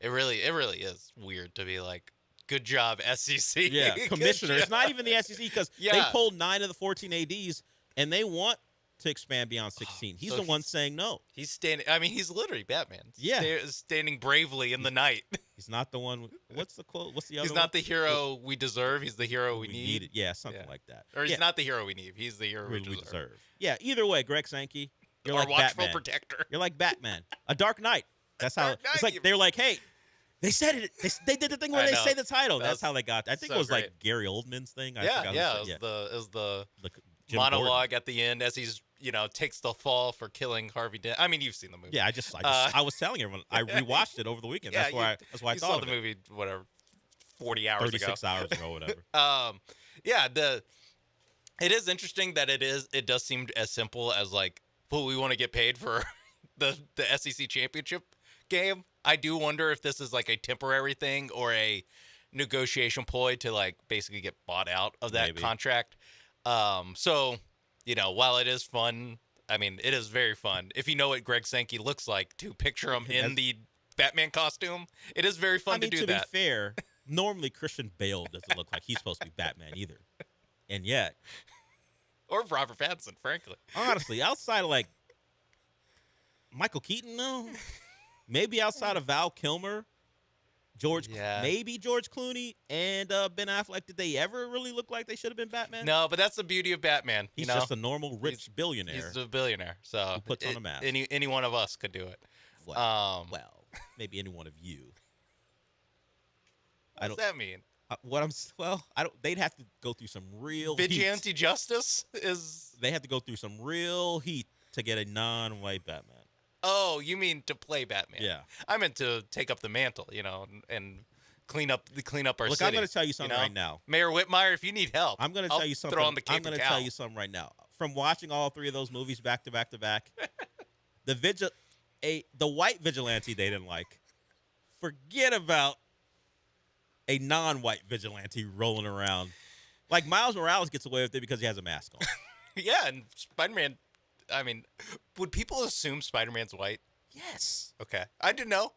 it really is weird to be like, good job, SEC. Yeah, commissioner. It's not even the SEC because they pulled 9 of the 14 ADs, and they want to expand beyond 16. He's So the one saying no. He's standing. I mean, he's literally Batman. Yeah. Standing bravely in the night. He's not the one. What's the quote? What's the other He's one? not the hero we deserve. He's the hero we need. Yeah, something like that. Or he's not the hero we need. He's the hero we deserve. Yeah, either way, Greg Sankey, you're Our like watchful Batman. protector. You're like Batman. A Dark Knight. That's how. It's like they're like, hey, they said it. They did the thing where I they know. say the title. That That's was how they got. I think so it was great. like Gary Oldman's thing. I Yeah, forgot yeah. who said- It was the Jim monologue at the end as he's takes the fall for killing Harvey Dent. I mean, you've seen the movie. Yeah, I was telling everyone I rewatched it over the weekend. That's why I you thought saw of the it. movie 40 hours 36 ago. hours ago, whatever. Yeah, it is interesting that it does seem as simple as like, well, we want to get paid for the SEC championship game. I do wonder if this is like a temporary thing or a negotiation ploy to like basically get bought out of that contract. So, while it is fun, I mean, it is very fun. If you know what Greg Sankey looks like, to picture him in the Batman costume, it is very fun to do that. To be fair, normally Christian Bale doesn't look like he's supposed to be Batman either. And yet. Or Robert Pattinson, frankly. Honestly, outside of like Michael Keaton, no. Maybe outside of Val Kilmer, maybe George Clooney and Ben Affleck, did they ever really look like they should have been Batman? No, but that's the beauty of Batman. He's just a normal rich billionaire. He's a billionaire, so he puts on a mask. Any one of us could do it. Well, maybe any one of you. What does that mean? They'd have to go through some real vigilante heat. justice is. They have to go through some real heat to get a non-white Batman. Oh, you mean to play Batman? Yeah. I meant to take up the mantle, and clean up our Look, city. I'm going to tell you something right now. Mayor Whitmire, if you need help, I'm going to tell you something. Throw on the cape I'm going to and tell cowl. you something right now. From watching all 3 of those movies back to back to back, the white vigilante they didn't like. Forget about a non-white vigilante rolling around. Like Miles Morales gets away with it because he has a mask on. Yeah, and Spider-Man. I mean, would people assume Spider-Man's white? Yes. Okay. I didn't know.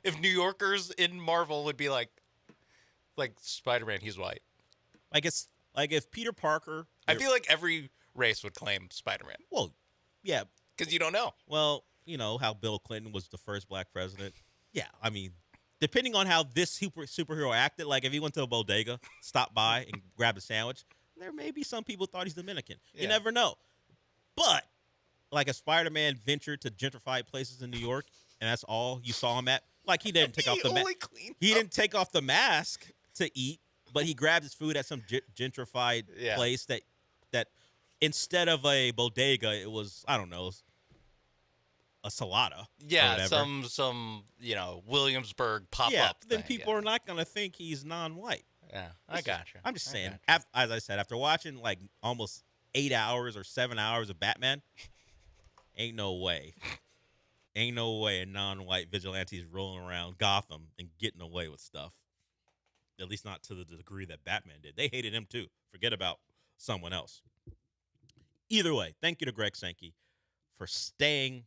If New Yorkers in Marvel would be like Spider-Man, he's white. Like if Peter Parker. I feel like every race would claim Spider-Man. Well, yeah. Because you don't know. Well, you know how Bill Clinton was the first black president. Yeah, I mean, depending on how this superhero acted, like if he went to a bodega, stopped by and grabbed a sandwich, there may be some people thought he's Dominican. You Yeah. never know. But like a Spider-Man ventured to gentrified places in New York, and that's all you saw him at. Like he didn't take off the mask. He didn't take off the mask to eat, but he grabbed his food at some gentrified place that instead of a bodega, it was, I don't know, a Salada. Yeah, some Williamsburg pop up. Then people are not gonna think he's non-white. Yeah, I gotcha. I'm just saying. As I said, after watching like almost 8 hours or 7 hours of Batman, ain't no way Ain't no way a non-white vigilante is rolling around Gotham and getting away with stuff. At least not to the degree that Batman did. They hated him too. Forget about someone else. Either way, thank you to Greg Sankey for staying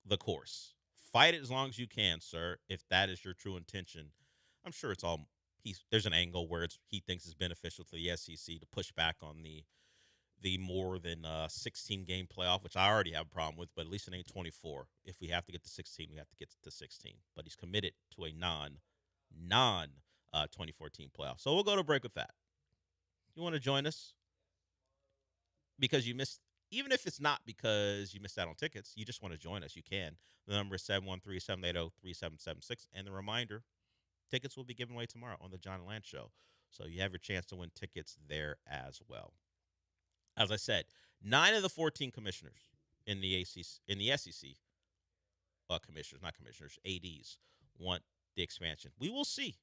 the course. Fight it as long as you can, sir, if that is your true intention. I'm sure it's all there's an angle where he thinks it's beneficial to the SEC to push back on the more than 16 game playoff, which I already have a problem with, but at least it ain't 24. If we have to get to 16, we have to get to 16. But he's committed to a non 2014 playoff. So we'll go to break with that. You want to join us? Because you missed, even if it's not because you missed out on tickets, you just want to join us, you can. The number is 713-780-3776. And the reminder, tickets will be given away tomorrow on the John and Lance Show. So you have your chance to win tickets there as well. As I said, 9 of the 14 commissioners in the SEC, commissioners, not commissioners, ADs, want the expansion. We will see.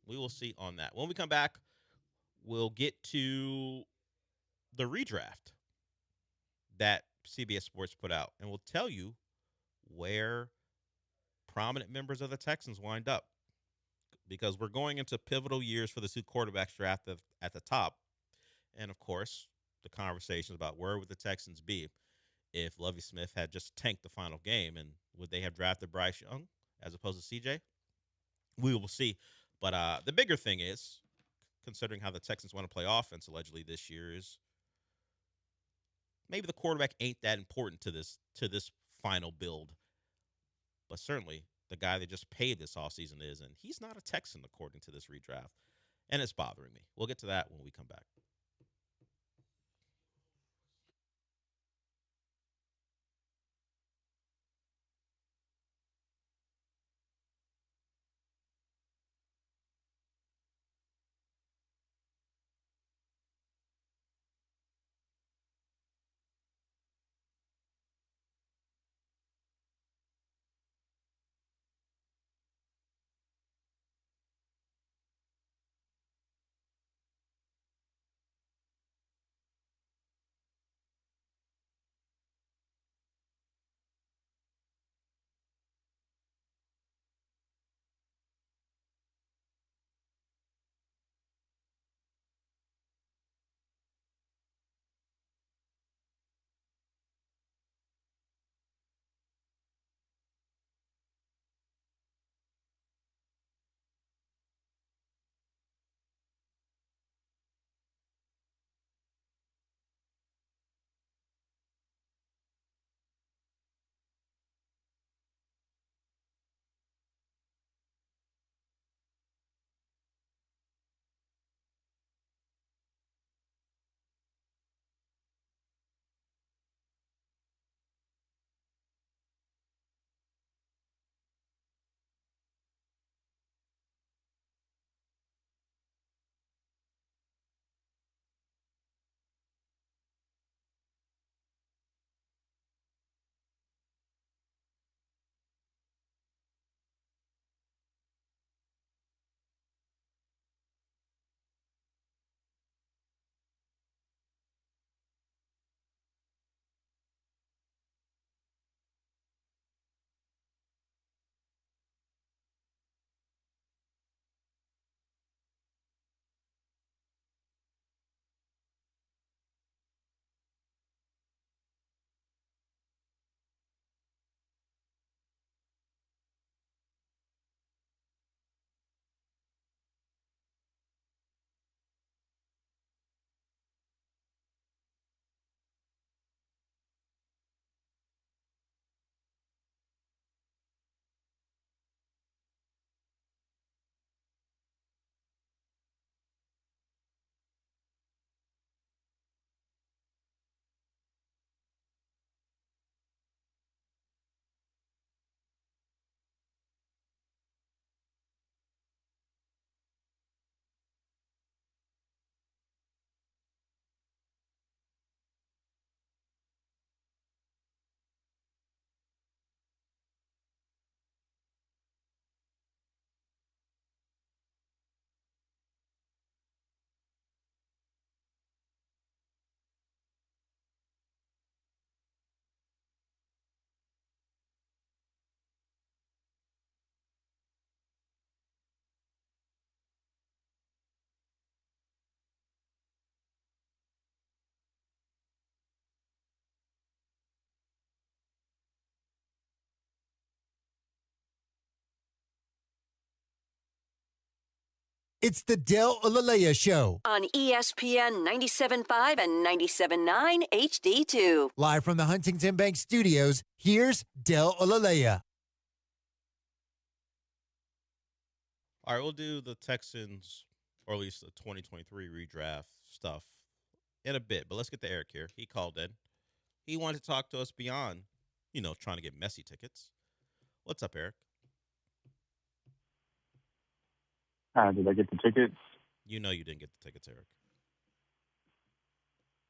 We will see on that. When we come back, we'll get to the redraft that CBS Sports put out, and we'll tell you where prominent members of the Texans wind up, because we're going into pivotal years for the 2 quarterbacks drafted at the top. And, of course, the conversations about where would the Texans be if Lovie Smith had just tanked the final game, and would they have drafted Bryce Young as opposed to CJ? We will see. But the bigger thing is, considering how the Texans want to play offense allegedly this year, is maybe the quarterback ain't that important to this final build. But certainly the guy that just paid this offseason is, and he's not a Texan according to this redraft. And it's bothering me. We'll get to that when we come back. It's the Del Olalea Show. On ESPN 97.5 and 97.9 HD2. Live from the Huntington Bank Studios, here's Del Olalea. All right, we'll do the Texans, or at least the 2023 redraft stuff in a bit. But let's get to Eric here. He called in. He wanted to talk to us beyond, trying to get Messi tickets. What's up, Eric? Did I get the tickets? You know you didn't get the tickets, Eric.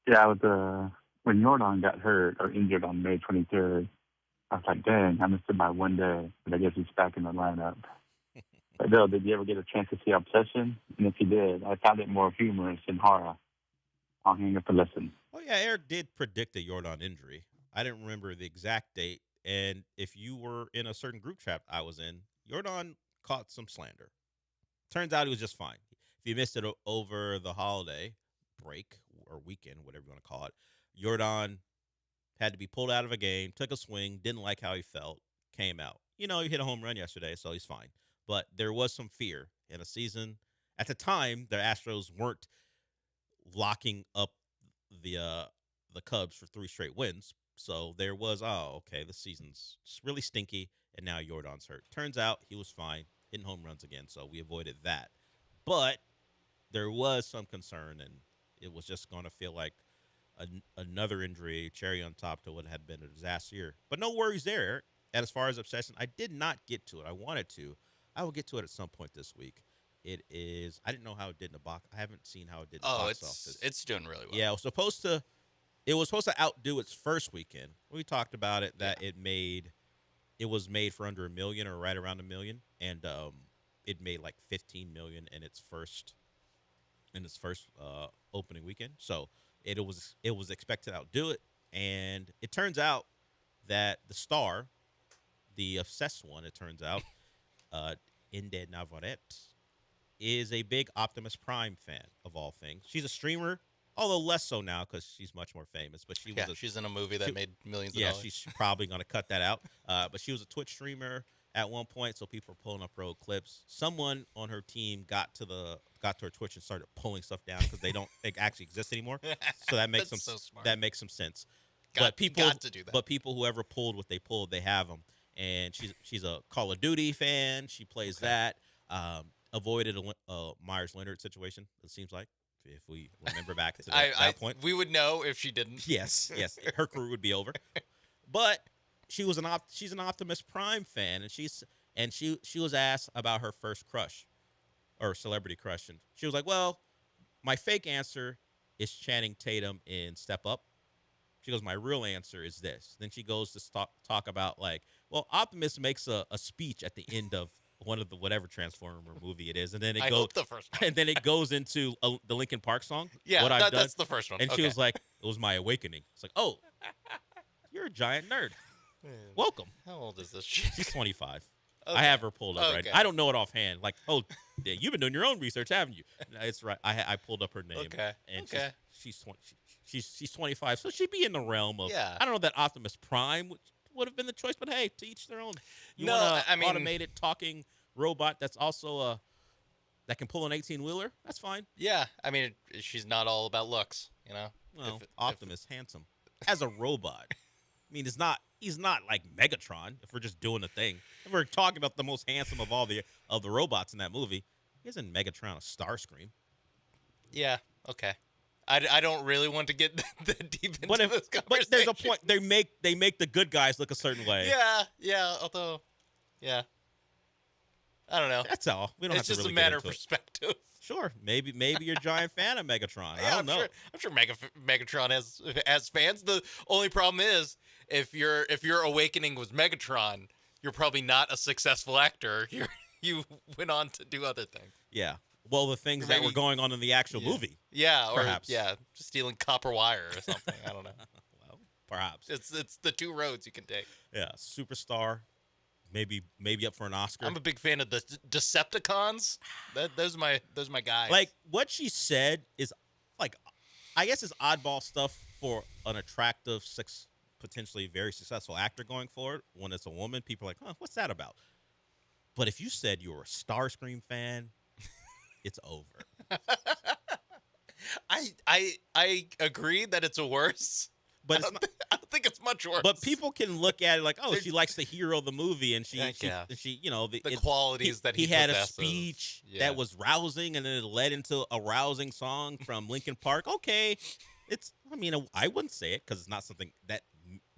Yeah, I was, when Jordan got hurt or injured on May 23rd, I was like, dang, I missed it by one day. But I guess he's back in the lineup. But Bill, did you ever get a chance to see Obsession? And if you did, I found it more humorous than horror. I'll hang up and listen. Oh, yeah, Eric did predict a Jordan injury. I didn't remember the exact date. And if you were in a certain group chat I was in, Jordan caught some slander. Turns out he was just fine. If you missed it over the holiday break or weekend, whatever you want to call it, Jordan had to be pulled out of a game, took a swing, didn't like how he felt, came out. He hit a home run yesterday, so he's fine. But there was some fear in a season. At the time, the Astros weren't locking up the Cubs for 3 straight wins. So there was, the season's really stinky, and now Jordan's hurt. Turns out he was fine, hitting home runs again, so we avoided that. But there was some concern, and it was just going to feel like another injury, cherry on top to what had been a disaster year. But no worries there, Eric. And as far as Obsession, I did not get to it. I wanted to. I will get to it at some point this week. It is. I didn't know how it did in the box. I haven't seen how it did in the box office. It's doing really well. Yeah, it was supposed to outdo its first weekend. We talked about it that it was made for under $1 million or right around $1 million, and it made like $15 million in its first opening weekend. So it was expected to outdo it, and it turns out that the star, the obsessed one, it turns out, Inde Navarrete, is a big Optimus Prime fan of all things. She's a streamer, although less so now because she's much more famous. But she's in a movie that made millions of dollars. Yeah, she's probably going to cut that out. But she was a Twitch streamer at one point, so people were pulling up old clips. Someone on her team got to her Twitch and started pulling stuff down because they actually exist anymore. So that makes that makes some sense. Got to do that. But people whoever pulled what they pulled, they have them. And she's a Call of Duty fan. She plays that. Avoided a Myers Leonard situation. It seems like, if we remember back to that point, we would know if she didn't. Yes, her career would be over. But she's an Optimus Prime fan, and she was asked about her first crush or celebrity crush, and she was like, "Well, my fake answer is Channing Tatum in Step Up." She goes, "My real answer is this." Then she goes to talk about Optimus makes a speech at the end of one of the whatever Transformer movie it is, and then hope the first one. and then it goes into the Linkin Park song. Yeah, what I've done. That's the first one. And she was like, "It was my awakening." It's like, "Oh, you're a giant nerd. Welcome." How old is this chick? She's 25. Okay. I have her pulled up right. Okay. I don't know it offhand. Like, yeah, you've been doing your own research, haven't you? No, it's right. I pulled up her name. Okay. And she's 25, so she'd be in the realm of. Yeah. I don't know that Optimus Prime would have been the choice, but hey, to each their own. You No, want I mean- automated talking robot that's also that can pull an 18-wheeler? That's fine. Yeah, I mean, she's not all about looks, you know. Well, Optimus handsome as a robot. I mean, he's not like Megatron. If we're just doing a thing, if we're talking about the most handsome of all the robots in that movie, isn't Megatron a Starscream? Yeah. Okay. I don't really want to get that deep into this conversation. But there's a point. They make the good guys look a certain way. Yeah. Although, yeah. I don't know. That's all. We don't it's have to just really a matter get of into it. perspective. Sure. Maybe you're a giant fan of Megatron. Yeah, I don't know. I'm sure Megatron has fans. The only problem is if your awakening was Megatron, you're probably not a successful actor. You went on to do other things. Yeah. Well, the things that were going on in the actual movie. Yeah, or perhaps. just stealing copper wire or something. I don't know. Well, perhaps. It's the two roads you can take. Yeah, superstar. Maybe up for an Oscar. I'm a big fan of the Decepticons. Those are my guys. Like what she said is like, I guess it's oddball stuff for an attractive, potentially very successful actor going forward. When it's a woman, people are like, "Huh, what's that about?" But if you said you were a Starscream fan, it's over. I agree that it's worse. But it's not, I don't think it's much worse. But people can look at it like, oh, she likes the hero of the movie, and she you know, the qualities that he had possesses. a speech that was rousing, and then it led into a rousing song from Linkin Park. Okay, I wouldn't say it because it's not something that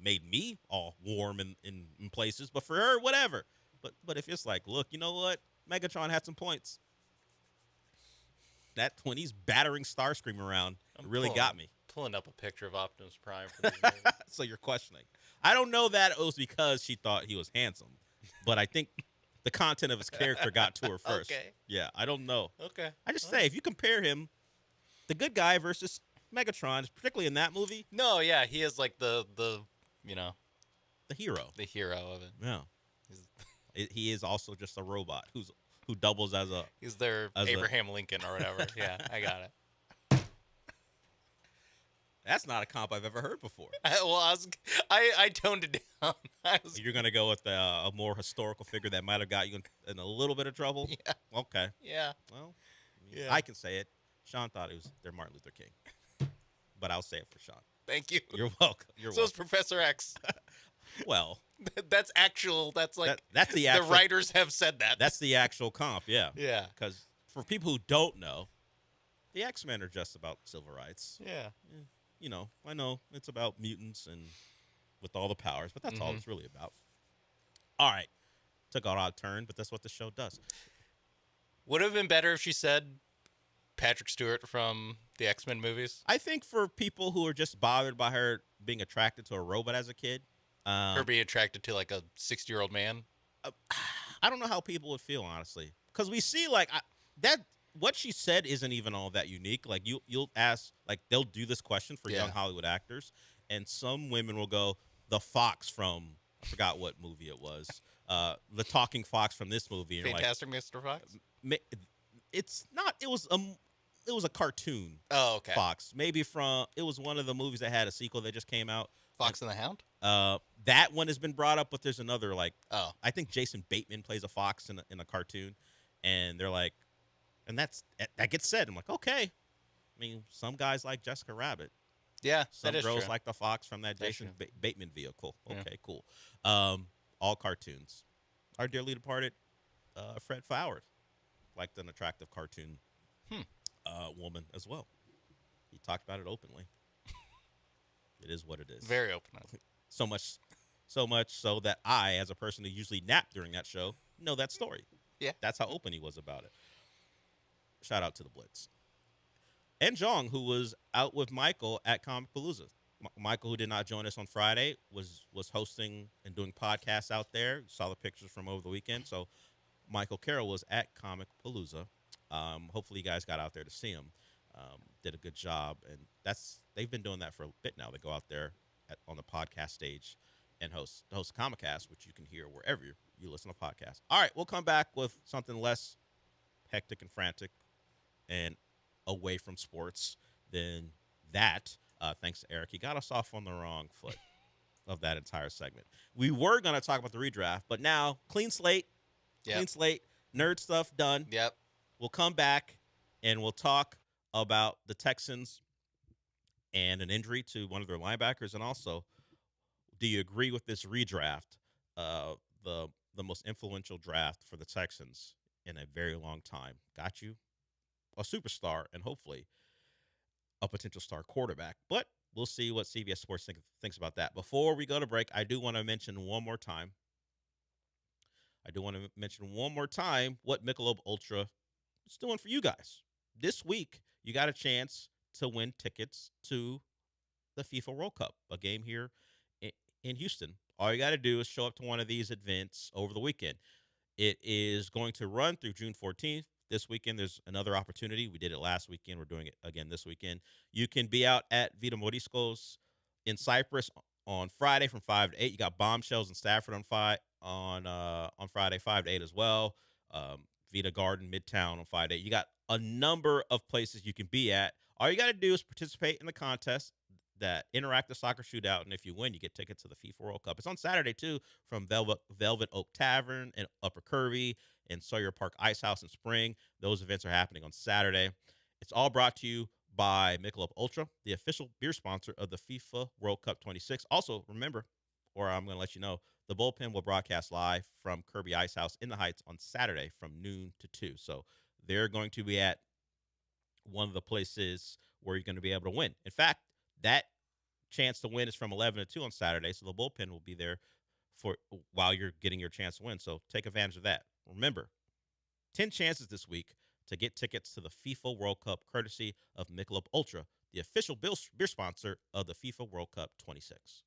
made me all warm in places, but for her, whatever. But if it's like, look, you know what, Megatron had some points. That when he's battering Starscream around, it really got me. Pulling up a picture of Optimus Prime for these movies. So you're questioning. I don't know that it was because she thought he was handsome, but I think the content of his character got to her first. Okay. Yeah, I don't know. Okay. I just say, if you compare him, the good guy versus Megatron, particularly in that movie. No, yeah, he is like the you know, the hero. The hero of it. Yeah. He is also just a robot who doubles as a. He's their Abraham Lincoln or whatever. Yeah, I got it. That's not a comp I've ever heard before. I toned it down. You're gonna go with a more historical figure that might have got you in a little bit of trouble. Yeah. Okay. Yeah. Well, yeah. I can say it. Sean thought it was their Martin Luther King, but I'll say it for Sean. Thank you. You're welcome. So is Professor X. Well, that's actual. That's like that's the actual, the writers have said that. That's the actual comp. Yeah. Yeah. Because for people who don't know, the X-Men are just about civil rights. Yeah. You know, I know it's about mutants and with all the powers, but that's all it's really about. All right. Took an odd turn, but that's what the show does. Would it have been better if she said Patrick Stewart from the X-Men movies? I think for people who are just bothered by her being attracted to a robot as a kid. Her being attracted to like a 60-year-old man? I don't know how people would feel, honestly. Because we see like that. What she said isn't even all that unique. Like you'll ask, like they'll do this question for young Hollywood actors, and some women will go, the fox from, I forgot what movie it was, the talking fox from this movie. And Fantastic Mr. Fox? It's not. It was a cartoon. Oh, okay. Fox. Maybe it was one of the movies that had a sequel that just came out. Fox and the Hound? That one has been brought up, but there's another I think Jason Bateman plays a fox in a cartoon, and they're like. And that gets said. I'm like, okay. I mean, some guys like Jessica Rabbit. Yeah, some that is girls true. like the fox from that Jason Bateman vehicle. Okay, Yeah. cool. All cartoons. Our dearly departed Fred Flowers liked an attractive cartoon woman as well. He talked about it openly. It is what it is. Very open. So much so that I, as a person who usually napped during that show, know that story. Yeah. That's how open he was about it. Shout out to the Blitz. And Jong, who was out with Michael at Comic Palooza. Michael, who did not join us on Friday, was hosting and doing podcasts out there. Saw the pictures from over the weekend. So Michael Carroll was at Comic Palooza. Hopefully you guys got out there to see him. Did a good job. And they've been doing that for a bit now. They go out there on the podcast stage and host Comic-Cast, which you can hear wherever you listen to podcasts. All right, we'll come back with something less hectic and frantic and away from sports than that. Thanks to Eric. He got us off on the wrong foot of that entire segment. We were going to talk about the redraft, but now clean slate, nerd stuff done. Yep. We'll come back and we'll talk about the Texans and an injury to one of their linebackers. And also, do you agree with this redraft, the most influential draft for the Texans in a very long time? Got you a superstar and hopefully a potential star quarterback. But we'll see what CBS Sports thinks about that. Before we go to break, I do want to mention one more time what Michelob Ultra is doing for you guys. This week, you got a chance to win tickets to the FIFA World Cup, a game here in Houston. All you got to do is show up to one of these events over the weekend. It is going to run through June 14th. This weekend, there's another opportunity. We did it last weekend. We're doing it again this weekend. You can be out at Vita Moriscos in Cyprus on Friday from 5 to 8. You got Bombshells in Stafford on Friday, 5 to 8 as well. Vita Garden, Midtown on 5 to 8. You got a number of places you can be at. All you got to do is participate in the contest, that interactive soccer shootout, and if you win, you get tickets to the FIFA World Cup. It's on Saturday, too, from Velvet Oak Tavern in Upper Kirby, and Sawyer Park Ice House in Spring. Those events are happening on Saturday. It's all brought to you by Michelob Ultra, the official beer sponsor of the FIFA World Cup 26. Also, remember, or I'm going to let you know, the Bullpen will broadcast live from Kirby Ice House in the Heights on Saturday from noon to 2. So they're going to be at one of the places where you're going to be able to win. In fact, that chance to win is from 11 to 2 on Saturday, so the Bullpen will be there for while you're getting your chance to win. So take advantage of that. Remember, 10 chances this week to get tickets to the FIFA World Cup courtesy of Michelob Ultra, the official beer sponsor of the FIFA World Cup 26.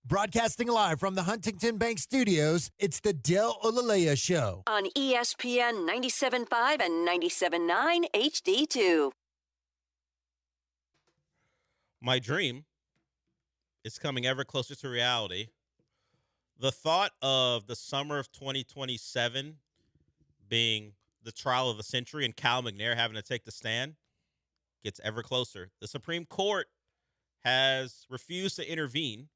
Broadcasting live from the Huntington Bank Studios, it's the Del Olalea Show. On ESPN 97.5 and 97.9 HD2. My dream is coming ever closer to reality. The thought of the summer of 2027 being the trial of the century and Cal McNair having to take the stand gets ever closer. The Supreme Court has refused to intervene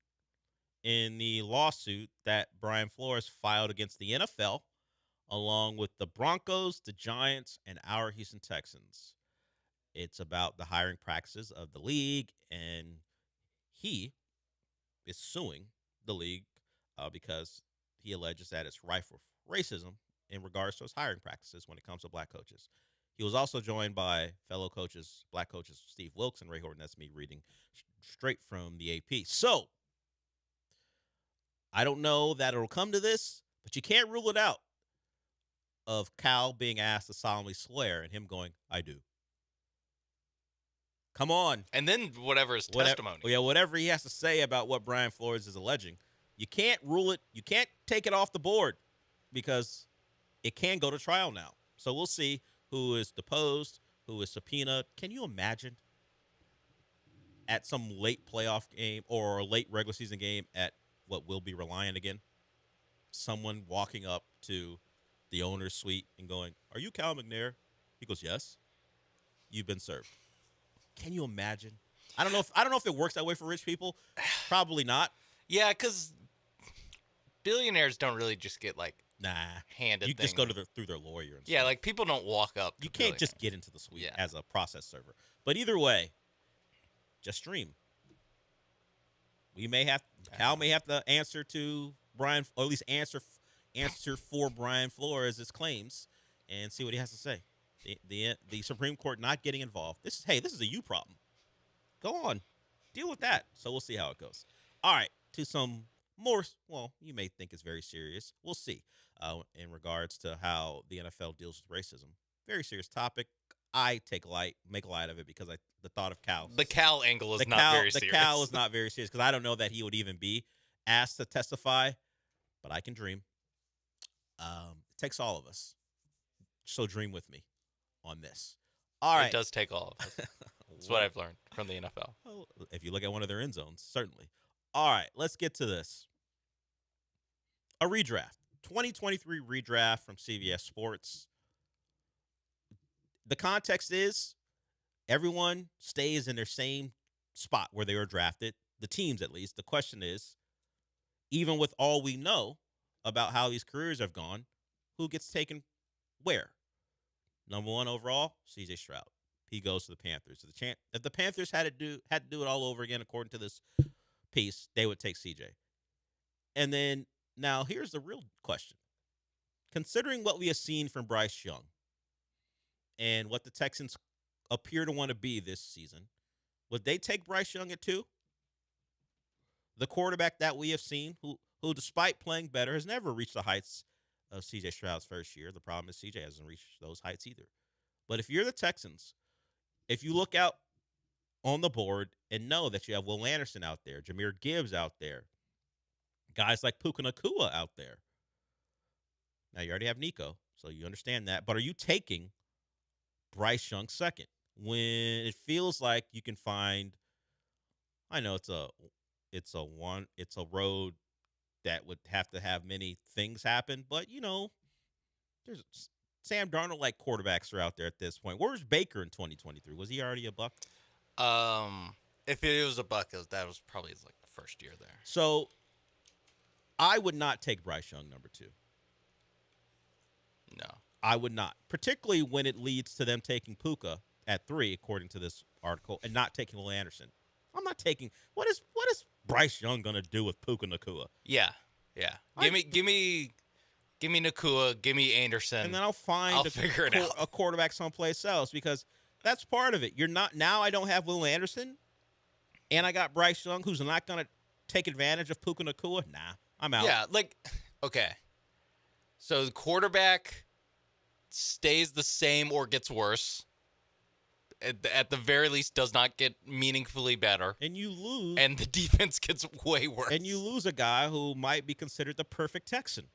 in the lawsuit that Brian Flores filed against the NFL, along with the Broncos, the Giants, and our Houston Texans. It's about the hiring practices of the league, and he is suing the league because he alleges that it's rife with racism in regards to his hiring practices when it comes to black coaches. He was also joined by fellow coaches, black coaches Steve Wilkes and Ray Horton. That's me reading straight from the AP. So, I don't know that it'll come to this, but you can't rule it out of Cal being asked to solemnly swear and him going, I do. Come on. And then whatever his testimony. Yeah, whatever he has to say about what Brian Flores is alleging. You can't rule it. You can't take it off the board because it can go to trial now. So we'll see who is deposed, who is subpoenaed. Can you imagine at some late playoff game or late regular season game at what will be Reliant again, someone walking up to the owner's suite and going, "Are you Cal McNair?" He goes, "Yes." You've been served. Can you imagine? I don't know if it works that way for rich people. Probably not. Yeah, because billionaires don't really just get like handed You thing. just go to through their lawyer. And Yeah, stuff. like people don't walk up. You can't just get into the suite as a process server. But either way, just stream. Cal may have to answer to Brian, or at least answer for Brian Flores' claims, and see what he has to say. The Supreme Court not getting involved. This is a you problem. Go on, deal with that. So we'll see how it goes. All right, to some more. Well, you may think it's very serious. We'll see. In regards to how the NFL deals with racism, very serious topic. I make light of it because the thought of Cal. The Cal angle is not very serious. The Cal is not very serious because I don't know that he would even be asked to testify, but I can dream. It takes all of us. So dream with me on this. All right. It does take all of us. That's what I've learned from the NFL. Well, if you look at one of their end zones, certainly. All right, let's get to this. A redraft. 2023 redraft from CBS Sports. The context is everyone stays in their same spot where they were drafted, the teams at least. The question is, even with all we know about how these careers have gone, who gets taken where? Number 1 overall, C.J. Stroud. He goes to the Panthers. If the Panthers had to do it all over again, according to this piece, they would take C.J. And then now here's the real question. Considering what we have seen from Bryce Young and what the Texans appear to want to be this season, would they take Bryce Young at 2? The quarterback that we have seen, who despite playing better, has never reached the heights of C.J. Stroud's first year. The problem is C.J. hasn't reached those heights either. But if you're the Texans, if you look out on the board and know that you have Will Anderson out there, Jahmyr Gibbs out there, guys like Puka Nacua out there. Now, you already have Nico, so you understand that. But are you taking Bryce Young second when it feels like you can find, I know it's a road that would have to have many things happen, but there's Sam Darnold like quarterbacks are out there at this point. Where's Baker in 2023? Was he already a Buck? If it was a Buck, that was probably like the first year there. So I would not take Bryce Young number 2. No. I would not, particularly when it leads to them taking Puka at 3, according to this article, and not taking Will Anderson. I'm not taking – what is Bryce Young going to do with Puka Nacua? Yeah. Give me Nacua, give me Anderson. And then I'll find a quarterback someplace else because that's part of it. You're not – now I don't have Will Anderson, and I got Bryce Young who's not going to take advantage of Puka Nacua. Nah, I'm out. Yeah, okay. So the quarterback stays the same or gets worse. At the very least, does not get meaningfully better. And you lose. And the defense gets way worse. And you lose a guy who might be considered the perfect Texan.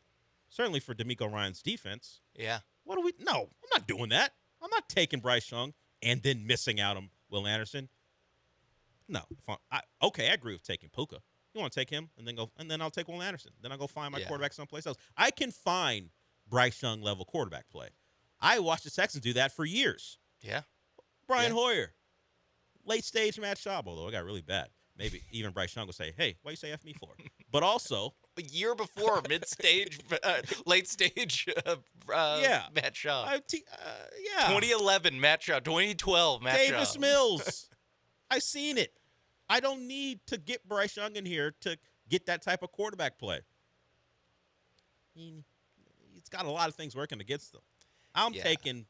Certainly for DeMeco Ryans' defense. Yeah. No, I'm not doing that. I'm not taking Bryce Young and then missing out on Will Anderson. No. I agree with taking Puka. You want to take him and then I'll take Will Anderson. Then I'll go find my quarterback someplace else. I can find Bryce Young level quarterback play. I watched the Texans do that for years. Yeah. Brian Hoyer, late stage Matt Schaub, although it got really bad. Maybe even Bryce Young would say, "Hey, why you say F me for?" But also a year before mid-stage, late stage, Matt Schaub. 2011 Matt Schaub, 2012 Matt Schaub. Davis Mills. I seen it. I don't need to get Bryce Young in here to get that type of quarterback play. It's got a lot of things working against them. I'm taking,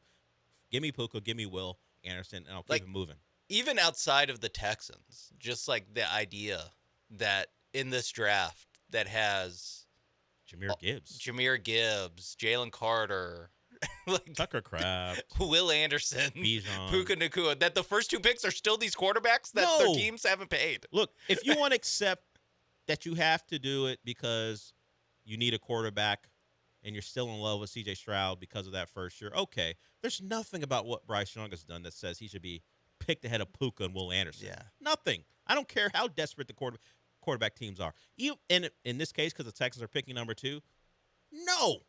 give me Puka, give me Will Anderson, and I'll keep it moving. Even outside of the Texans, just like the idea that in this draft that has Jahmyr Gibbs, Jalen Carter, Tucker Kraft, Will Anderson, Bijan, Puka Nacua, that the first 2 picks are still these quarterbacks that their teams haven't paid. Look, if you want to accept that you have to do it because you need a quarterback and you're still in love with C.J. Stroud because of that first year, okay. There's nothing about what Bryce Young has done that says he should be picked ahead of Puka and Will Anderson. Yeah. Nothing. I don't care how desperate the quarterback teams are. In this case, because the Texans are picking number 2, no.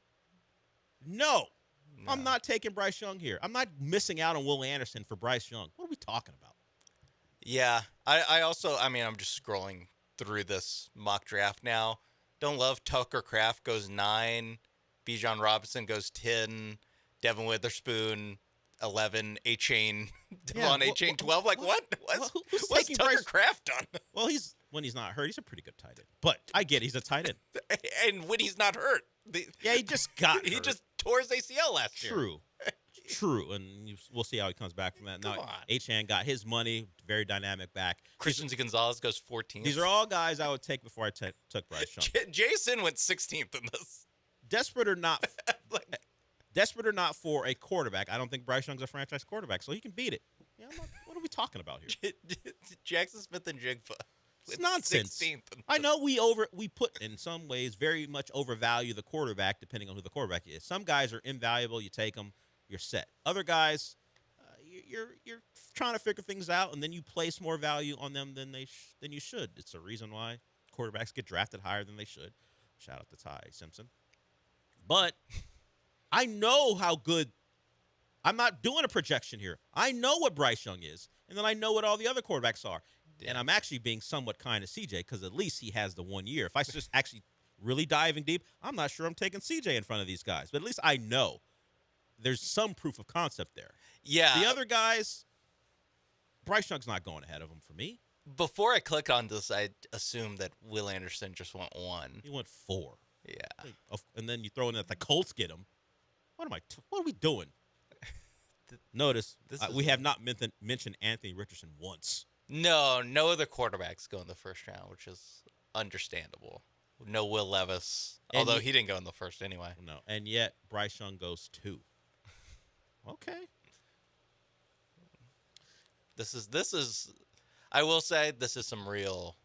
I'm not taking Bryce Young here. I'm not missing out on Will Anderson for Bryce Young. What are we talking about? Yeah. I'm just scrolling through this mock draft now. Don't love Tucker Kraft goes 9. Bijan Robinson goes 10, Devin Witherspoon 11, A-Chain, Devon A-Chain 12. Like, what? What's taking Tucker Bryce- Kraft done? Well, when he's not hurt, he's a pretty good tight end. But I get he's a tight end. And when he's not hurt. Yeah, he just got He hurt. just tore his ACL last year. True. And we'll see how he comes back from that. Now, H-Han got his money, very dynamic back. Christian Gonzalez goes 14th. These are all guys I would take before I took Bryce Young. Jason went 16th in this. Desperate or not for a quarterback, I don't think Bryce Young's a franchise quarterback, so he can beat it. Yeah, what are we talking about here? Jackson Smith and Jigba. It's nonsense. 16th. I know we put in some ways very much overvalue the quarterback depending on who the quarterback is. Some guys are invaluable. You take them, you're set. Other guys, you're trying to figure things out, and then you place more value on them than you should. It's a reason why quarterbacks get drafted higher than they should. Shout out to Ty Simpson. But I know how good. I'm not doing a projection here. I know what Bryce Young is, and then I know what all the other quarterbacks are. Yeah. And I'm actually being somewhat kind to CJ because at least he has the 1 year. If I just actually really diving deep, I'm not sure I'm taking CJ in front of these guys. But at least I know there's some proof of concept there. Yeah. The other guys, Bryce Young's not going ahead of them for me. Before I click on this, I assumed that Will Anderson just went 1. He went 4. Yeah. And then you throw in that the Colts get him. What are we doing? Notice we have not mentioned Anthony Richardson once. No other quarterbacks go in the first round, which is understandable. No Will Levis, although he didn't go in the first anyway. No, and yet Bryce Young goes 2. Okay. This is I will say this is some real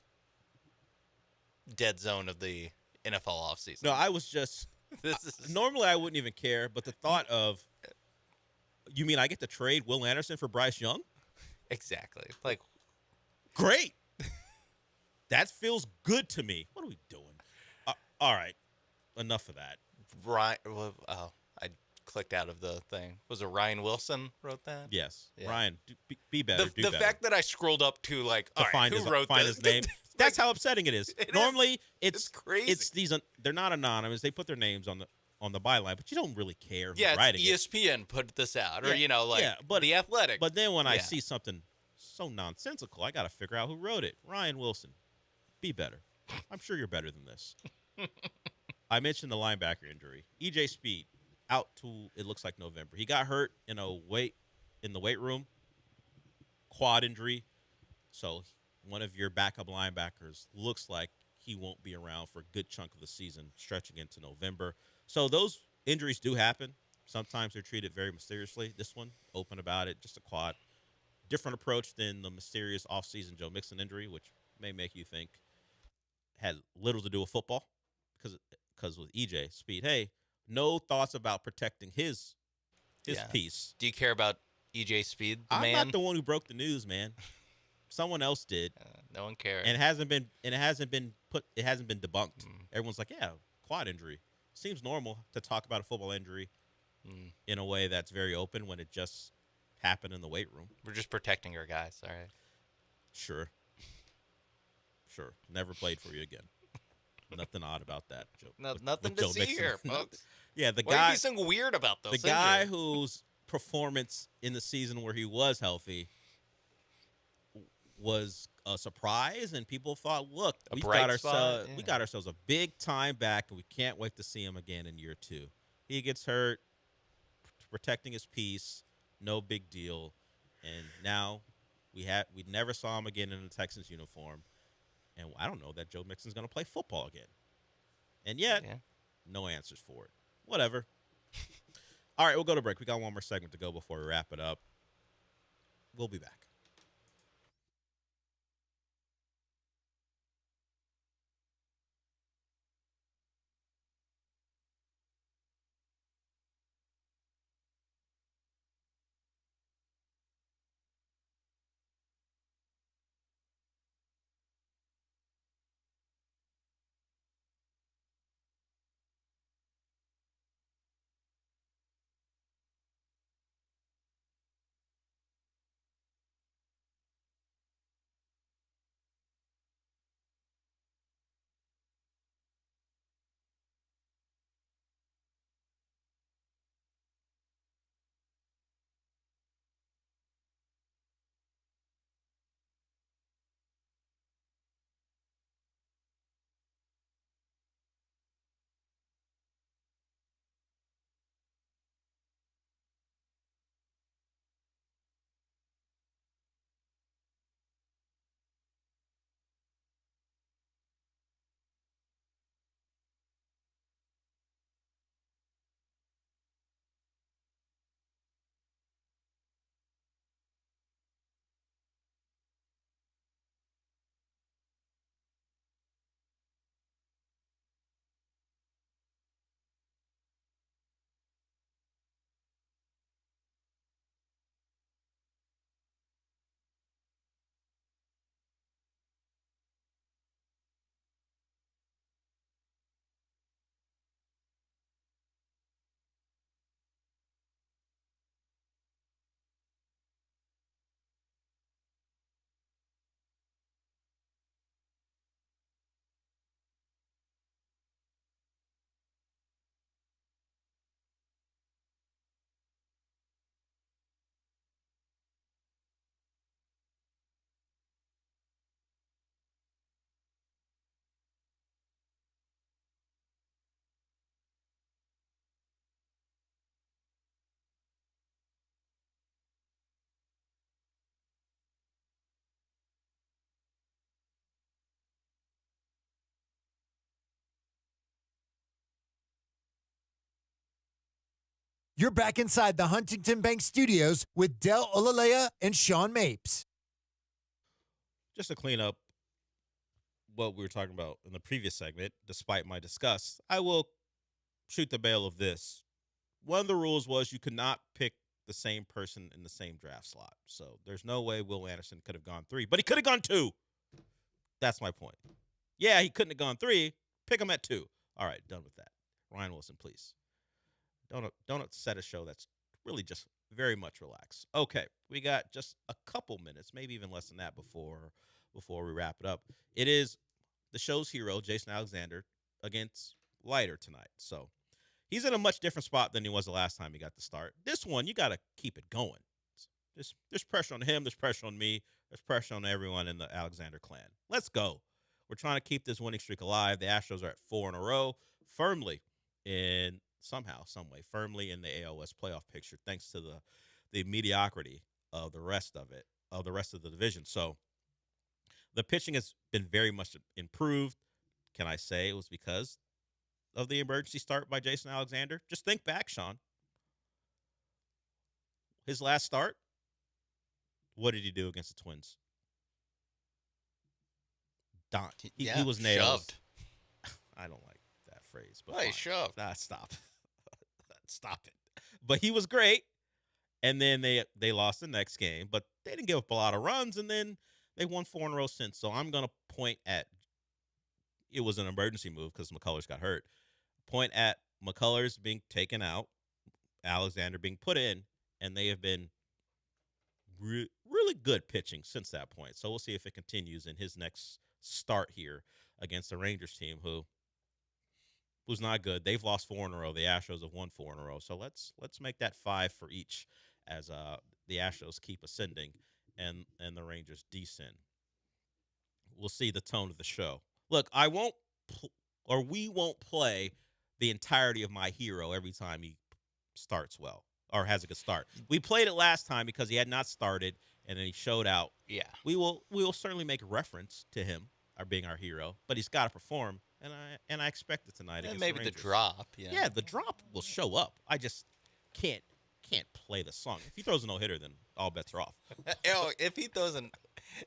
dead zone of the NFL offseason. No, I was just normally I wouldn't even care, but the thought of you mean I get to trade Will Anderson for Bryce Young? Exactly. Like great. That feels good to me. What are we doing? All right. Enough of that. Right. Oh, I clicked out of the thing. Was it Ryan Wilson wrote that? Yes. Yeah. Ryan, be better. The fact that I scrolled up to like to find who wrote find this? his name. That's how upsetting it is. Normally, it's crazy. It's these. They're not anonymous. They put their names on the byline, but you don't really care who's Yeah, writing it's ESPN put this out, or but The Athletic. But then when I see something so nonsensical, I got to figure out who wrote it. Ryan Wilson, be better. I'm sure you're better than this. I mentioned the linebacker injury. EJ Speed out to it looks like November. He got hurt in the weight room, quad injury. So one of your backup linebackers looks like he won't be around for a good chunk of the season, stretching into November. So those injuries do happen. Sometimes they're treated very mysteriously. This one, open about it, just a quad. Different approach than the mysterious offseason Joe Mixon injury, which may make you think had little to do with football. Because with EJ Speed, hey, no thoughts about protecting his piece. Do you care about EJ Speed, the I'm man? not the one who broke the news, man. Someone else did. No one cares. And it hasn't been debunked. Everyone's like, yeah, quad injury. Seems normal to talk about a football injury in a way that's very open when it just happened in the weight room. We're just protecting our guys, all right? Sure. Never played for you again. Nothing odd about that, Joe. Nothing to see here, folks. Yeah, the Why guy. be so weird about those? The guy whose performance in the season where he was healthy was a surprise, and people thought, "Look, we got ourselves a big time back, and we can't wait to see him again in year 2." He gets hurt, protecting his peace, no big deal, and now we never saw him again in a Texans uniform. And I don't know that Joe Mixon's going to play football again. And yet, no answers for it. Whatever. All right, we'll go to break. We got one more segment to go before we wrap it up. We'll be back. You're back inside the Huntington Bank Studios with Del Olalea and Sean Mapes. Just to clean up what we were talking about in the previous segment, despite my disgust, I will shoot the bail of this. One of the rules was you could not pick the same person in the same draft slot. So there's no way Will Anderson could have gone 3, but he could have gone 2. That's my point. Yeah, he couldn't have gone 3. Pick him at 2. All right, done with that. Ryan Wilson, please. Don't upset a show that's really just very much relaxed. Okay, we got just a couple minutes, maybe even less than that before we wrap it up. It is the show's hero, Jason Alexander, against Leiter tonight. So he's in a much different spot than he was the last time he got to start. This one, you got to keep it going. There's pressure on him. There's pressure on me. There's pressure on everyone in the Alexander clan. Let's go. We're trying to keep this winning streak alive. The Astros are at 4 in a row, firmly in firmly in the AL West playoff picture, thanks to the mediocrity of the rest of the division. So the pitching has been very much improved. Can I say it was because of the emergency start by Jason Alexander? Just think back, Sean. His last start, what did he do against the Twins? He was nailed. Shoved. I don't like that phrase. But He shoved. Stop. Stop it. But he was great. And then they lost the next game, but they didn't give up a lot of runs, and then they won 4 in a row since. So I'm going to point at it was an emergency move because McCullers got hurt. Point at McCullers being taken out, Alexander being put in, and they have been really good pitching since that point. So we'll see if it continues in his next start here against the Rangers team, who's not good. They've lost 4 in a row. The Astros have won 4 in a row. So let's make that 5 for each as the Astros keep ascending and the Rangers descend. We'll see the tone of the show. Look, we won't play the entirety of my hero every time he starts well or has a good start. We played it last time because he had not started and then he showed out. Yeah. We will certainly make reference to him being our hero, but he's got to perform, and I expect it tonight. And against maybe the the Rangers. drop. Yeah, the drop will show up. I just can't play the song. If he throws a no-hitter, then all bets are off. If he doesn't,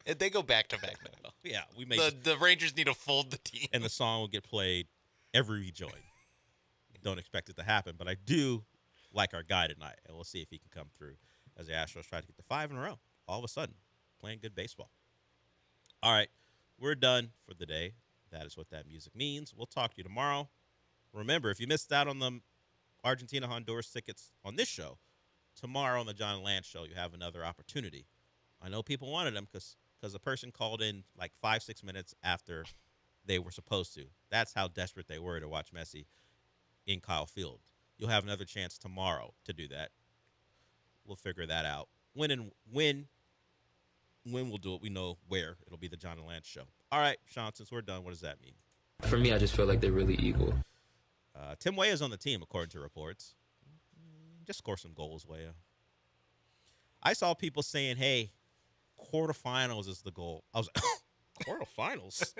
if they go back to back now. Yeah, we may. The Rangers need to fold the team, and the song will get played every rejoin. Don't expect it to happen, but I do like our guy tonight, and we'll see if he can come through as the Astros try to get to 5 in a row. All of a sudden, playing good baseball. All right, we're done for the day. That is what that music means. We'll talk to you tomorrow. Remember, if you missed out on the Argentina-Honduras tickets on this show, tomorrow on the John Lance Show, you have another opportunity. I know people wanted them because a person called in like 5-6 minutes after they were supposed to. That's how desperate they were to watch Messi in Kyle Field. You'll have another chance tomorrow to do that. We'll figure that out. When we'll do it, we know where. It'll be the John and Lance Show. All right, Sean, since we're done, what does that mean? For me, I just feel like they're really equal. Tim Weah is on the team, according to reports. Just score some goals, Weah. I saw people saying, hey, quarterfinals is the goal. I was like, quarterfinals?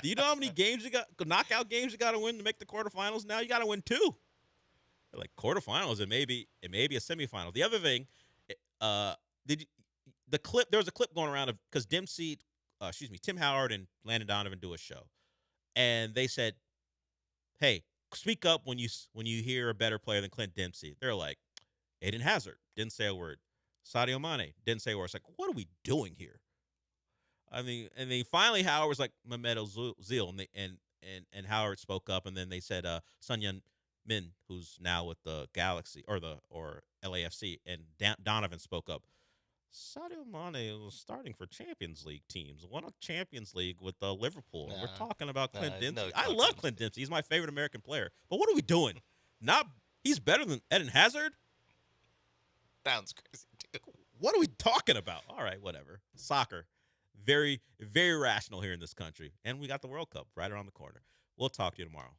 Do you know how many games you got, knockout games you got to win to make the quarterfinals? Now you got to win 2. Like quarterfinals, it may be a semifinal. The other thing, there was a clip going around of because Tim Howard and Landon Donovan do a show, and they said, "Hey, speak up when you hear a better player than Clint Dempsey." They're like, Aiden Hazard didn't say a word. Sadio Mane didn't say a word. It's like, what are we doing here? I mean, and then finally Howard was like Mehmet Ozil, and Howard spoke up, and then they said Sun Yun Min, who's now with the Galaxy or LAFC, and Donovan spoke up. Sadio Mane was starting for Champions League teams. Won a Champions League with Liverpool. Nah, We're talking about Clint Dempsey. no I love Clint Dempsey. He's my favorite American player. But what are we doing? He's better than Eden Hazard? Sounds crazy, too. What are we talking about? All right, whatever. Soccer. Very, very rational here in this country. And we got the World Cup right around the corner. We'll talk to you tomorrow.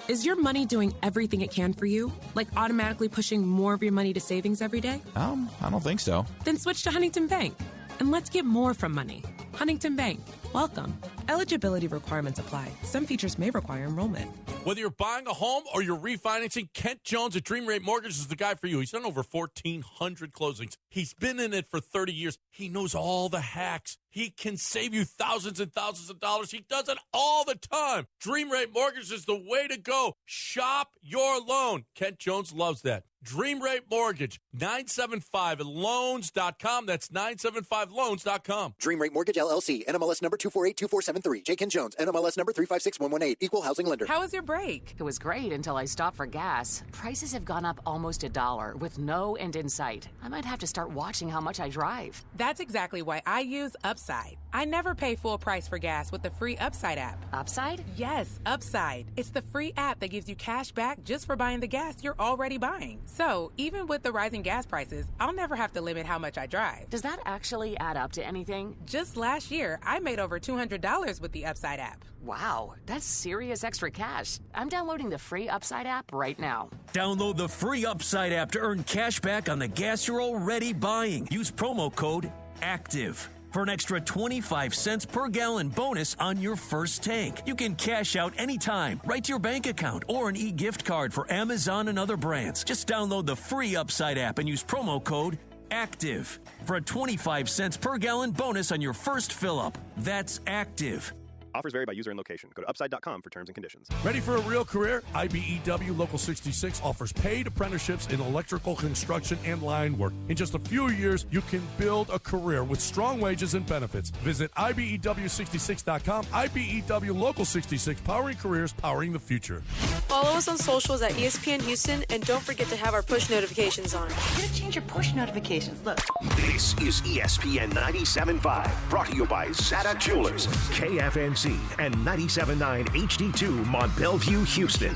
Is your money doing everything it can for you? Like automatically pushing more of your money to savings every day? I don't think so. Then switch to Huntington Bank. And let's get more from money. Huntington Bank. Welcome. Eligibility requirements apply. Some features may require enrollment. Whether you're buying a home or you're refinancing, Kent Jones at Dream Rate Mortgage is the guy for you. He's done over 1,400 closings. He's been in it for 30 years. He knows all the hacks. He can save you thousands and thousands of dollars. He does it all the time. Dream Rate Mortgage is the way to go. Shop your loan. Kent Jones loves that. Dream Rate Mortgage, 975loans.com. That's 975loans.com. Dream Rate Mortgage, LLC, NMLS number 2482473. J. Ken Jones, NMLS number 356118. Equal housing lender. How was your break? It was great until I stopped for gas. Prices have gone up almost $1 with no end in sight. I might have to start watching how much I drive. That's exactly why I use Upside. I never pay full price for gas with the free Upside app. Upside? Yes, Upside. It's the free app that gives you cash back just for buying the gas you're already buying. So, even with the rising gas prices, I'll never have to limit how much I drive. Does that actually add up to anything? Just last year, I made over $200 with the Upside app. Wow, that's serious extra cash. I'm downloading the free Upside app right now. Download the free Upside app to earn cash back on the gas you're already buying. Use promo code ACTIVE for an extra 25 cents per gallon bonus on your first tank. You can cash out anytime, right to your bank account, or an e-gift card for Amazon and other brands. Just download the free Upside app and use promo code ACTIVE for a 25 cents per gallon bonus on your first fill-up. That's ACTIVE. Offers vary by user and location. Go to upside.com for terms and conditions. Ready for a real career? IBEW Local 66 offers paid apprenticeships in electrical construction and line work. In just a few years, you can build a career with strong wages and benefits. Visit IBEW66.com. IBEW Local 66, powering careers, powering the future. Follow us on socials at ESPN Houston, and don't forget to have our push notifications on. I'm going to change your push notifications. Look. This is ESPN 97.5, brought to you by Zata Jewelers, KFNC, and 97.9 HD2 Mont Bellevue, Houston.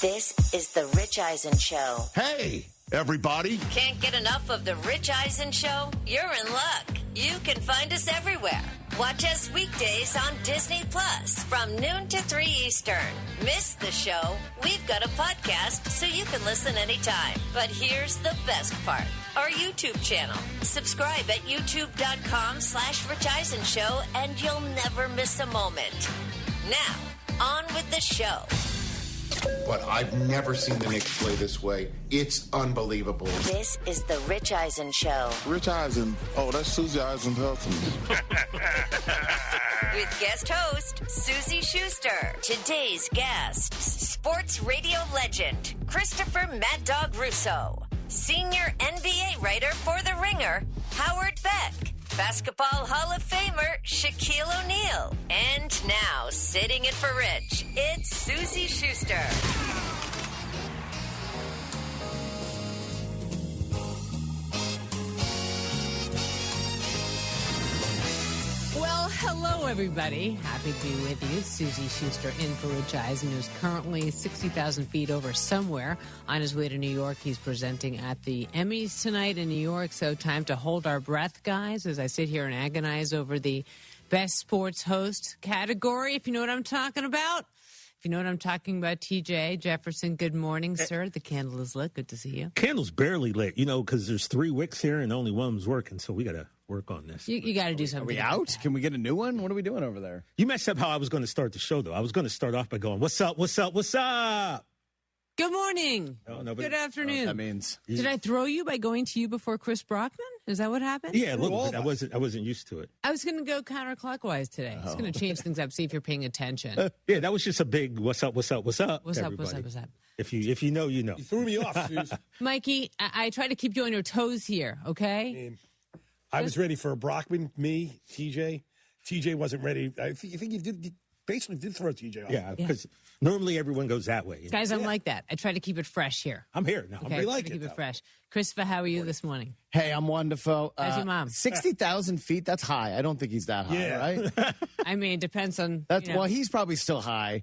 This is the Rich Eisen Show. Hey, everybody. Can't get enough of the Rich Eisen Show? You're in luck. You can find us everywhere. Watch us weekdays on Disney Plus from noon to 3 Eastern. Miss the show? We've got a podcast so you can listen anytime. But here's the best part. Our YouTube channel. Subscribe at youtube.com/Rich Eisen Show and you'll never miss a moment. Now, on with the show. But I've never seen the Knicks play this way. It's unbelievable. This is the Rich Eisen Show. Rich Eisen. Oh, that's Susie Eisen's husband. With guest host, Susie Schuster. Today's guests, sports radio legend, Christopher Mad Dog Russo. Senior NBA writer for The Ringer, Howard Beck. Basketball Hall of Famer, Shaquille O'Neal. And now, sitting in for Rich, it's Susie Schuster. Well, hello, everybody. Happy to be with you. Susie Schuster in for Rich Eisen, who's currently 60,000 feet over somewhere on his way to New York. He's presenting at the Emmys tonight in New York. So time to hold our breath, guys, as I sit here and agonize over the best sports host category, if you know what I'm talking about. If you know what I'm talking about, TJ Jefferson, good morning, sir. The candle is lit. Good to see you. Candle's barely lit, you know, because there's 3 wicks here and only one's working, so we got to work on this. You got to do something. Are we out? Can we get a new one? What are we doing over there? You messed up how I was going to start the show, though. I was going to start off by going, what's up, what's up, what's up? Good morning. No, good afternoon. That means. Did I throw you by going to you before Chris Brockman? Is that what happened? Yeah, a little bit. I wasn't used to it. I was going to go counterclockwise today. I was going to change things up, see if you're paying attention. Yeah, that was just a big what's up, what's up, what's up. What's to up, what's everybody. up, what's up? If you know, you know. You threw me off, Susan. Mikey, I try to keep you on your toes here, okay? I was ready for Brockman, me, TJ. TJ wasn't ready. I think you did. Basically did throw TJ off. Yeah, because normally everyone goes that way. Guys, I'm like that. I try to keep it fresh here. I'm here now. Okay, I like keep it. it fresh. Christopher, how are you this morning? Hey, I'm wonderful. How's your mom? 60,000 feet, that's high. I don't think he's that high, right? I mean, it depends on... That's well, he's probably still high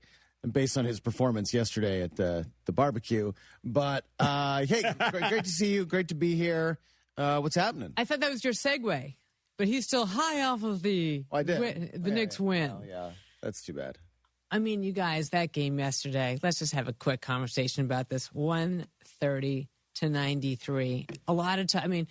based on his performance yesterday at the barbecue. But, hey, great to see you. Great to be here. What's happening? I thought that was your segue, but he's still high off of the, I did. the Knicks win. Oh, yeah, that's too bad. I mean, you guys, that game yesterday, let's just have a quick conversation about this. 130-93. A lot of time. I mean,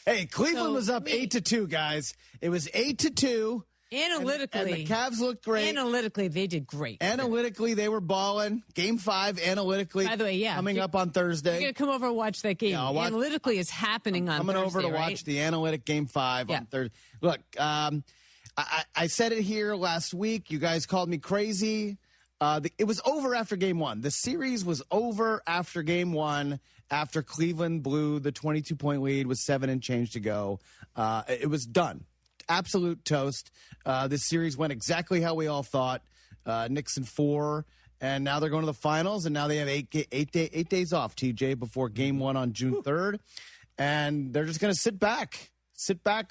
hey, Cleveland was up 8-2, guys. It was 8-2. Analytically. And the Cavs looked great. Analytically, they did great. Analytically, they were balling. Game 5, analytically. By the way, coming up on Thursday. You're going to come over and watch that game. Yeah, analytically, it's happening on Thursday, coming over to right? watch the analytic Game 5 on Thursday. Look, I said it here last week. You guys called me crazy. It was over after Game 1. The series was over after Game 1, after Cleveland blew the 22-point lead with 7 and change to go. It was done. Absolute toast. This series went exactly how we all thought. Knicks in 4, and now they're going to the finals, and now they have 8 days off, TJ, before Game 1 on June 3rd. And they're just going to sit back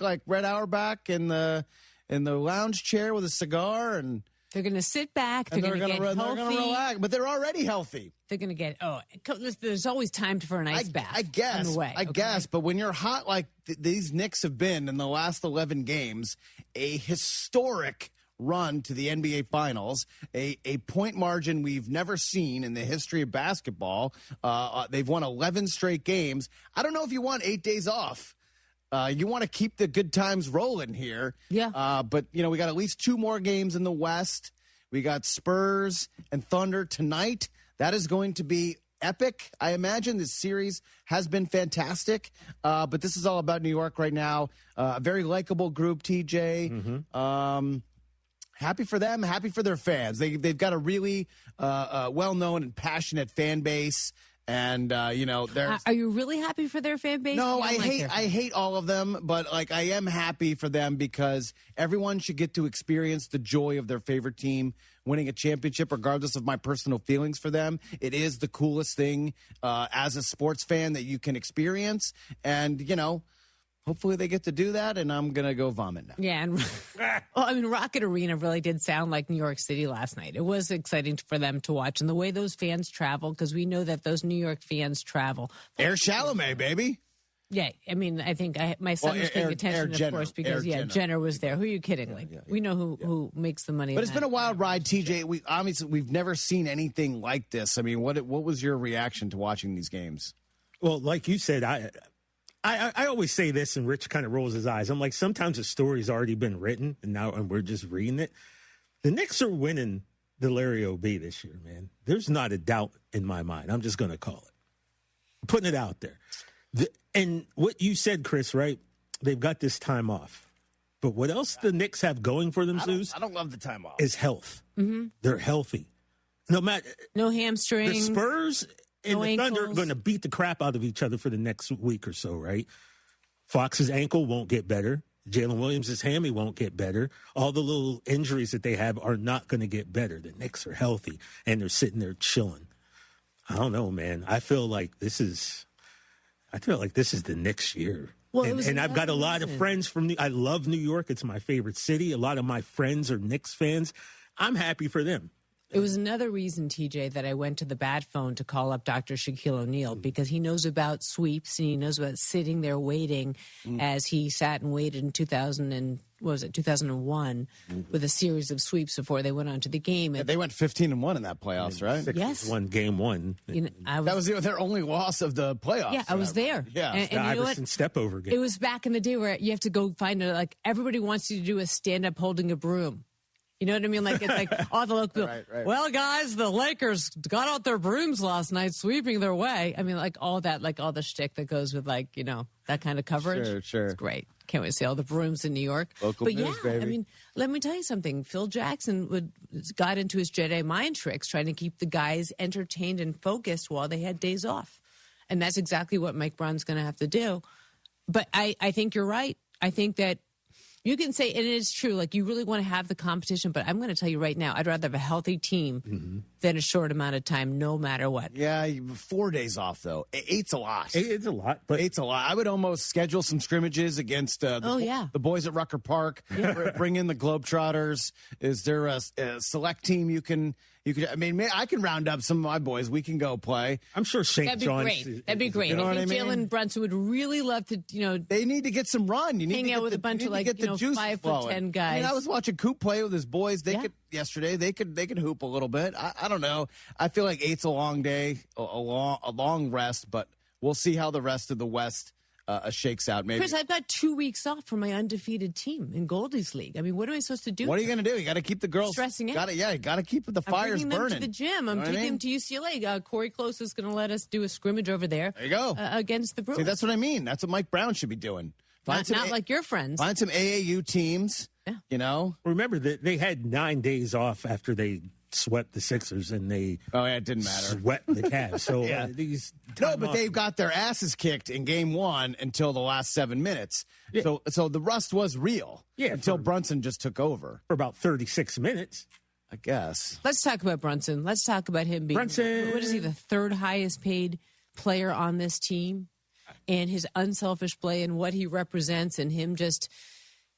like Red Auerbach in the lounge chair with a cigar, and they're going to sit back. They're going to get healthy. They're going to relax, but they're already healthy. They're going to get there's always time for an ice bath. I guess. On the way, I guess. But when you're hot like these Knicks have been in the last 11 games, a historic run to the NBA Finals, a point margin we've never seen in the history of basketball. They've won 11 straight games. I don't know if you want 8 days off. You want to keep the good times rolling here. Yeah. But, we got at least 2 more games in the West. We got Spurs and Thunder tonight. That is going to be epic. I imagine this series has been fantastic. But this is all about New York right now. A very likable group, TJ. Mm-hmm. Happy for them. Happy for their fans. They've got a really well-known and passionate fan base. And are you really happy for their fan base? No, I hate all of them, but I am happy for them because everyone should get to experience the joy of their favorite team winning a championship, regardless of my personal feelings for them. It is the coolest thing as a sports fan that you can experience, and hopefully they get to do that, and I'm going to go vomit now. Yeah. And Rocket Arena really did sound like New York City last night. It was exciting for them to watch. And the way those fans travel, because we know that those New York fans travel. Air Chalamet, baby. Yeah. I mean, I think my son was paying attention, of course, because, Jenner was there. Who are you kidding? We know who makes the money. But it's been a wild ride, TJ. We've never seen anything like this. I mean, what was your reaction to watching these games? Well, like you said, I always say this, and Rich kind of rolls his eyes. I'm like, sometimes the story's already been written, and we're just reading it. The Knicks are winning the Larry O.B. this year, man. There's not a doubt in my mind. I'm just going to call it. I'm putting it out there. And what you said, Chris, right? They've got this time off. But what else the Knicks have going for themselves? I don't love the time off. Is health. Mm-hmm. They're healthy. No hamstrings. The Spurs and the Thunder are going to beat the crap out of each other for the next week or so, right? Fox's ankle won't get better. Jalen Williams' hammy won't get better. All the little injuries that they have are not going to get better. The Knicks are healthy, and they're sitting there chilling. I don't know, man. I feel like this is the Knicks year. Well, and I've got a lot of friends I love New York. It's my favorite city. A lot of my friends are Knicks fans. I'm happy for them. It was another reason, TJ, that I went to the bat phone to call up Dr. Shaquille O'Neal, because he knows about sweeps and he knows about sitting there waiting as he sat and waited in 2001 with a series of sweeps before they went on to the game. And they went 15-1 in that playoffs, right? Yes. Won game 1. That was their only loss of the playoffs. Yeah, I was there. Yeah. And the Iverson step-over game. It was back in the day where you have to go find everybody wants you to do a stand-up holding a broom. You know what I mean? It's like all the local people. Right. Well, guys, the Lakers got out their brooms last night, sweeping their way. I mean, all that, all the shtick that goes with that kind of coverage. Sure. It's great. Can't wait to see all the brooms in New York. Local news, baby. I mean, let me tell you something. Phil Jackson got into his Jedi mind tricks, trying to keep the guys entertained and focused while they had days off, and that's exactly what Mike Brown's going to have to do. But I think you're right. I think that. You can say, and it is true, you really want to have the competition, but I'm going to tell you right now, I'd rather have a healthy team than a short amount of time, no matter what. Yeah, 4 days off, though. 8's a lot. It's a lot. But 8's a lot. I would almost schedule some scrimmages against the boys at Rucker Park. Yeah. Bring in the Globetrotters. Is there a select team you can I mean, I can round up some of my boys. We can go play. I'm sure St. John's. That'd be great. You know I think what I mean? Jalen Brunson would really love to, They need to get some run. You need hang to out with a bunch of get the juice 5'10" flowing. guys. I mean, I was watching Coop play with his boys. They could yesterday. They could hoop a little bit. I don't know. I feel like 8's a long day, a long rest, but we'll see how the rest of the West shakes out. Maybe. Chris, I've got 2 weeks off from my undefeated team in Goldie's League. I mean, what am I supposed to do? What are you going to do? You got to keep the girls stressing out. You got to keep the fires I'm burning. them to the gym. I'm taking them to UCLA. Corey Close is going to let us do a scrimmage over there. There you go. Against the Bruins. See, that's what I mean. That's what Mike Brown should be doing. Not like your friends. Find some AAU teams. Yeah. You know. Remember that they had 9 days off after they swept the Sixers, and they it didn't matter. Swept the Cavs. So but they got their asses kicked in Game 1 until the last 7 minutes. Yeah. So the rust was real. Yeah, until Brunson just took over for about 36 minutes. I guess. Let's talk about Brunson. Let's talk about him being Brunson. What is he, the 3rd highest paid player on this team, and his unselfish play and what he represents, and him just.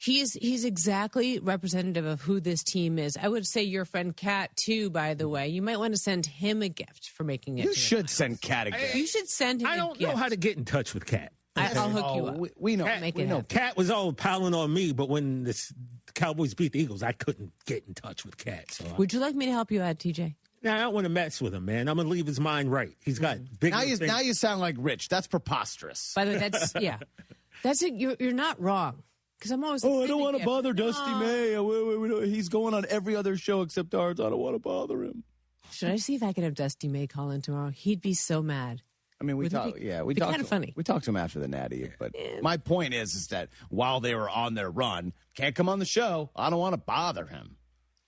He's exactly representative of who this team is. I would say your friend Kat, too, by the way. You might want to send him a gift for making it. You should send Kat a gift. You should send him a gift. I don't know how to get in touch with Kat. I'll hook you up. We know. Kat was all piling on me, but when the Cowboys beat the Eagles, I couldn't get in touch with Kat. So would you like me to help you out, TJ? No, I don't want to mess with him, man. I'm going to leave his mind right. He's got big. Now you sound like Rich. That's preposterous. By the way, that's it. You're not wrong. Because I'm always. I don't want to bother Dusty May. He's going on every other show except ours. I don't want to bother him. Should I see if I can have Dusty May call in tomorrow? He'd be so mad. I mean, we talked. We talked. Kind of funny. We talked to him after the Natty, but my point is that while they were on their run, can't come on the show. I don't want to bother him.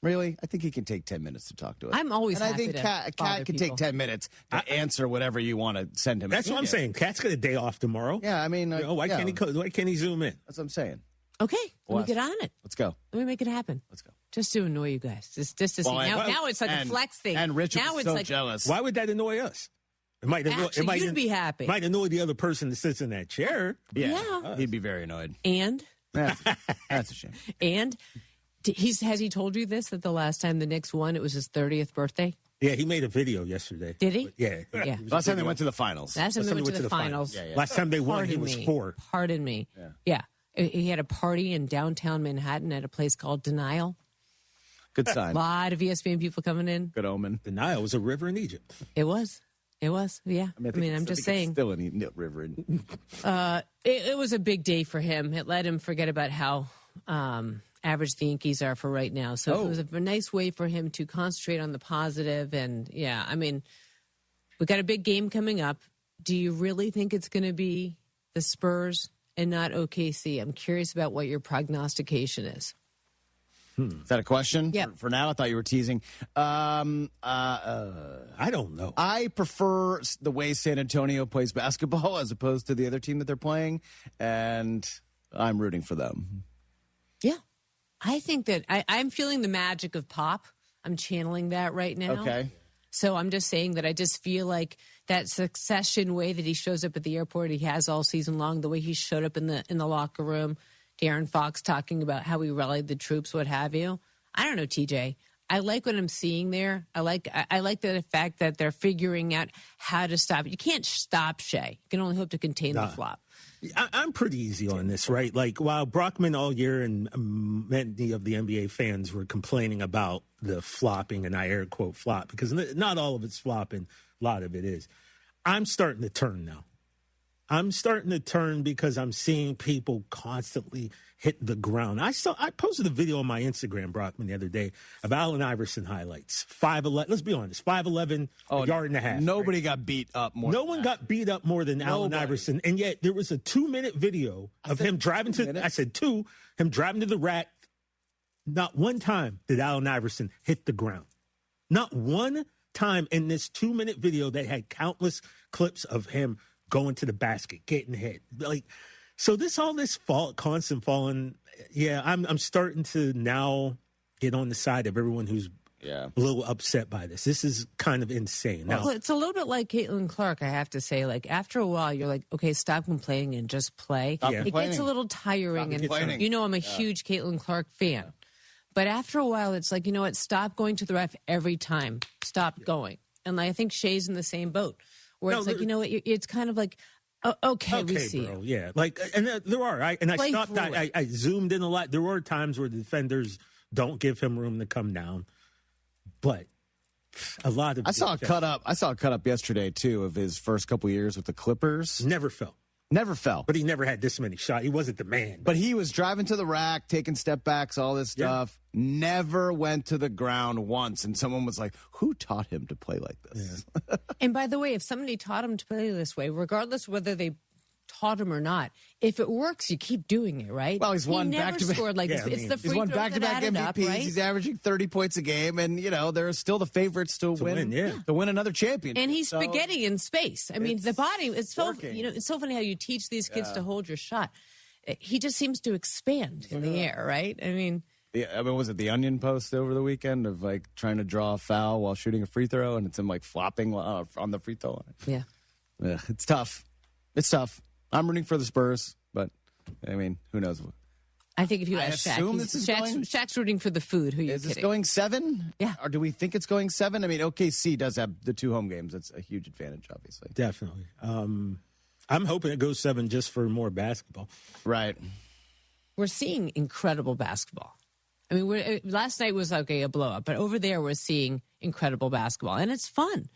Really, I think he can take 10 minutes to talk to us. I'm always. And I think Kat can take 10 minutes to answer whatever you want to send him. That's what I'm saying. Kat's got a day off tomorrow. Yeah, I mean, why can't he zoom in? That's what I'm saying. Okay, let me get on it. Let's go. Let me make it happen. Let's go. Just to annoy you guys. Just to see. Now it's like a flex thing. And Rich now is it's so jealous. Why would that annoy us? You'd be happy. Might annoy the other person that sits in that chair. Yeah. He'd be very annoyed. And? That's a shame. And? Has he told you this, that the last time the Knicks won, it was his 30th birthday? Yeah, he made a video yesterday. Did he? Yeah. Last time they went to the finals. Last time they went to the finals. Yeah. Last time they won, he was 4. Pardon me. Yeah. He had a party in downtown Manhattan at a place called Denial. Good sign. A lot of ESPN people coming in. Good omen. Denial was a river in Egypt. It was. Yeah. I mean, I'm just saying. It's still a river. It was a big day for him. It let him forget about how average the Yankees are for right now. So it was a nice way for him to concentrate on the positive. And, I mean, we got a big game coming up. Do you really think it's going to be the Spurs and not OKC? I'm curious about what your prognostication is. Is that a question? Yeah. For now, I thought you were teasing. I don't know. I prefer the way San Antonio plays basketball as opposed to the other team that they're playing, and I'm rooting for them. Yeah. I think that I'm feeling the magic of Pop. I'm channeling that right now. Okay. So I'm just saying that I just feel like that succession way that he shows up at the airport, he has all season long, the way he showed up in the locker room, De'Aaron Fox talking about how he rallied the troops, what have you. I don't know, TJ. I like what I'm seeing there. I like the fact that they're figuring out how to stop it. You can't stop Shea. You can only hope to contain the flop. I'm pretty easy on this, right? Like, while Brockman all year and many of the NBA fans were complaining about the flopping, and I air quote flop, because not all of it's flopping, a lot of it is. I'm starting to turn now. I'm starting to turn because I'm seeing people constantly hit the ground. I posted a video on my Instagram, Brockman, the other day of Allen Iverson highlights. 5'11", let's be honest, 5'11", a yard and a half. Nobody got beat up more. No one got beat up more than Allen Iverson, and yet there was a 2-minute video of him driving to. I said 2. Him driving to the rack. Not one time did Allen Iverson hit the ground. Not one time in this 2-minute video that had countless clips of him going to the basket, getting hit. Like, so constant falling. Yeah, I'm starting to now get on the side of everyone who's a little upset by this. This is kind of insane. Now, well, it's a little bit like Caitlin Clark, I have to say. Like, after a while, you're like, okay, stop complaining and just play. It gets a little tiring. And I'm a huge Caitlin Clark fan. But after a while, it's like, you know what? Stop going to the ref every time. Stop going. And I think Shea's in the same boat. Where it's like, you know what, it's kind of like, Okay, we see. Bro, yeah. Like, and there are. I stopped. I zoomed in a lot. There were times where the defenders don't give him room to come down, but a lot of. I saw a cut up yesterday too of his first couple years with the Clippers. Never fell. But he never had this many shots. He wasn't the man. But he was driving to the rack, taking step backs, all this stuff. Yeah. Never went to the ground once. And someone was like, who taught him to play like this? Yeah. And by the way, if somebody taught him to play this way, regardless whether they taught him or not, if it works, you keep doing it, right? Well, he's won back-to-back. Scored like this. It's the free he's won throws back-to-back that MVPs. added up, right? He's averaging 30 points a game, and they're still the favorites to win another championship. And he's spaghetti in space. I mean, the body. It's so it's so funny how you teach these kids to hold your shot. He just seems to expand in the air, right? I mean. Yeah, was it the Onion post over the weekend of like trying to draw a foul while shooting a free throw, and it's him like flopping on the free throw line? Yeah, it's tough. It's tough. I'm rooting for the Spurs, but I mean, who knows? I think if you ask Shaq, Shaq's rooting for the food. Who are you kidding? Is this going 7? Yeah. Or do we think it's going 7? I mean, OKC does have the 2 home games. That's a huge advantage, obviously. Definitely. I'm hoping it goes 7 just for more basketball. Right. We're seeing incredible basketball. I mean, last night was a blow up, but over there we're seeing incredible basketball, and it's fun.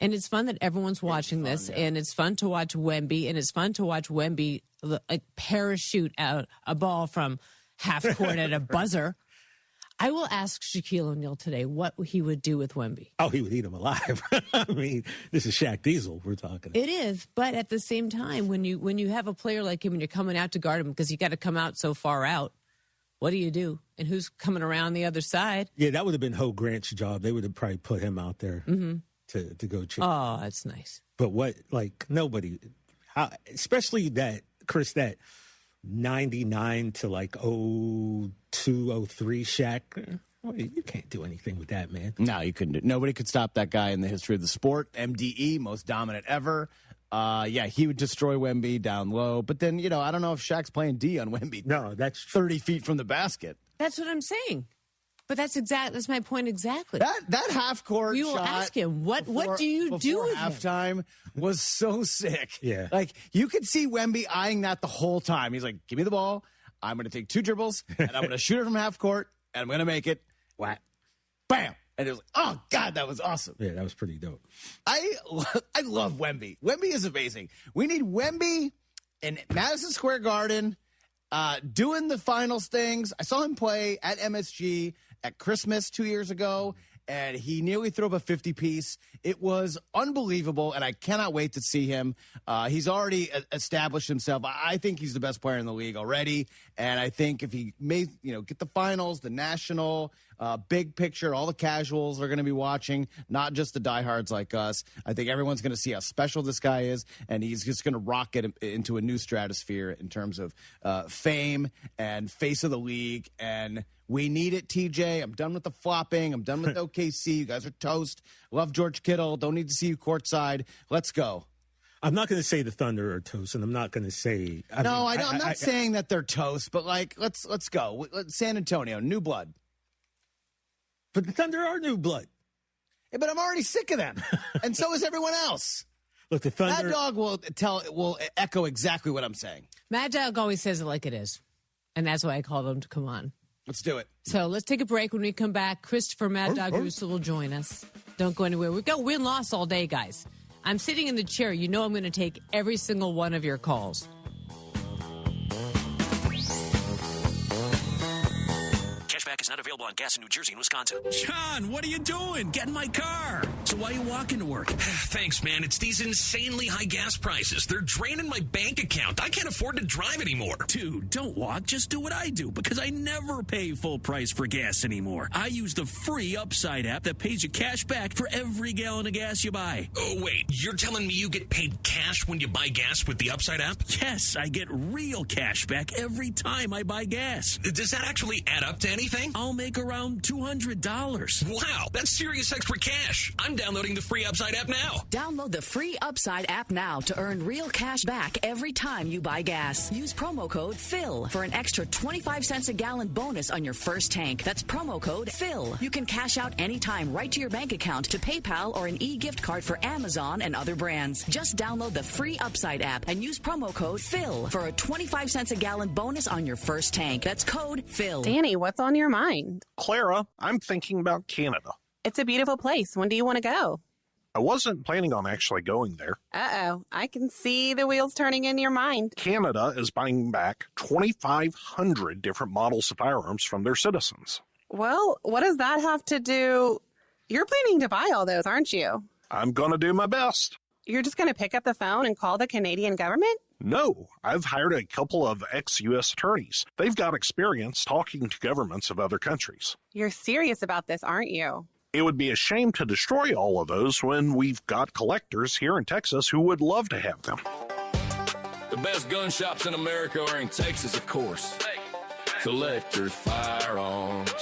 And it's fun that everyone's watching this, and it's fun to watch Wemby, and it's fun to watch Wemby like parachute out a ball from half court at a buzzer. I will ask Shaquille O'Neal today what he would do with Wemby. Oh, he would eat him alive. I mean, this is Shaq Diesel we're talking about. It is, but at the same time, when you have a player like him and you're coming out to guard him because you got to come out so far out, what do you do? And who's coming around the other side? Yeah, that would have been Ho Grant's job. They would have probably put him out there. Mm-hmm. To go check. Oh, that's nice. But nobody, especially that 99 to 02, 03 Shaq. You can't do anything with that, man. No, you couldn't. Nobody could stop that guy in the history of the sport. MDE, most dominant ever. He would destroy Wemby down low. But then, I don't know if Shaq's playing D on Wemby. No, that's 30 feet from the basket. That's what I'm saying. But that's my point exactly. That half court you will shot ask him what do you do with halftime was so sick. Yeah, like you could see Wemby eyeing that the whole time. He's like, "Give me the ball. I'm going to take 2 dribbles and I'm going to shoot it from half court and I'm going to make it." Whack, bam, and it was like, "Oh God, that was awesome." Yeah, that was pretty dope. I love Wemby. Wemby is amazing. We need Wemby in Madison Square Garden. Doing the finals things. I saw him play at MSG at Christmas 2 years ago, and he nearly threw up a 50-piece. It was unbelievable, and I cannot wait to see him. He's already established himself. I think he's the best player in the league already, and I think if he may, get the finals, the national, big picture, all the casuals are going to be watching, not just the diehards like us. I think everyone's going to see how special this guy is, and he's just going to rocket into a new stratosphere in terms of fame and face of the league. And we need it, TJ. I'm done with the flopping. I'm done with OKC. You guys are toast. Love George Kittle. Don't need to see you courtside. Let's go. I'm not going to say the Thunder are toast, and I'm not going to say. I'm not saying that they're toast, but let's go. San Antonio, new blood. But the Thunder are new blood. Yeah, but I'm already sick of them, and so is everyone else. Look, the Thunder. Mad Dog will echo exactly what I'm saying. Mad Dog always says it like it is, and that's why I called him to come on. Let's do it. So let's take a break. When we come back, Christopher Mad Dog Russell will join us. Don't go anywhere. We've got win-loss all day, guys. I'm sitting in the chair. I'm going to take every single one of your calls. Cashback is not available on gas in New Jersey and Wisconsin. John, what are you doing? Get in my car. So why are you walking to work? Thanks, man. It's these insanely high gas prices. They're draining my bank account. I can't afford to drive anymore. Dude, don't walk. Just do what I do, because I never pay full price for gas anymore. I use the free Upside app that pays you cash back for every gallon of gas you buy. Oh, wait. You're telling me you get paid cash when you buy gas with the Upside app? Yes, I get real cash back every time I buy gas. Does that actually add up to anything? I'll make around $200. Wow, that's serious extra cash. I'm I'm downloading the free Upside app now. Download the free Upside app now to earn real cash back every time you buy gas. Use promo code PHIL for an extra 25 cents a gallon bonus on your first tank. That's promo code PHIL. You can cash out anytime right to your bank account, to PayPal, or an e-gift card for Amazon and other brands. Just download the free Upside app and use promo code PHIL for a 25 cents a gallon bonus on your first tank. That's code PHIL. Danny, what's on your mind? Clara, I'm thinking about Canada. It's a beautiful place. When do you want to go? I wasn't planning on actually going there. Uh-oh. I can see the wheels turning in your mind. Canada is buying back 2,500 different models of firearms from their citizens. Well, what does that have to do? You're planning to buy all those, aren't you? I'm going to do my best. You're just going to pick up the phone and call the Canadian government? No, I've hired a couple of ex-U.S. attorneys. They've got experience talking to governments of other countries. You're serious about this, aren't you? It would be a shame to destroy all of those when we've got collectors here in Texas who would love to have them. The best gun shops in America are in Texas, of course. Collector Firearms.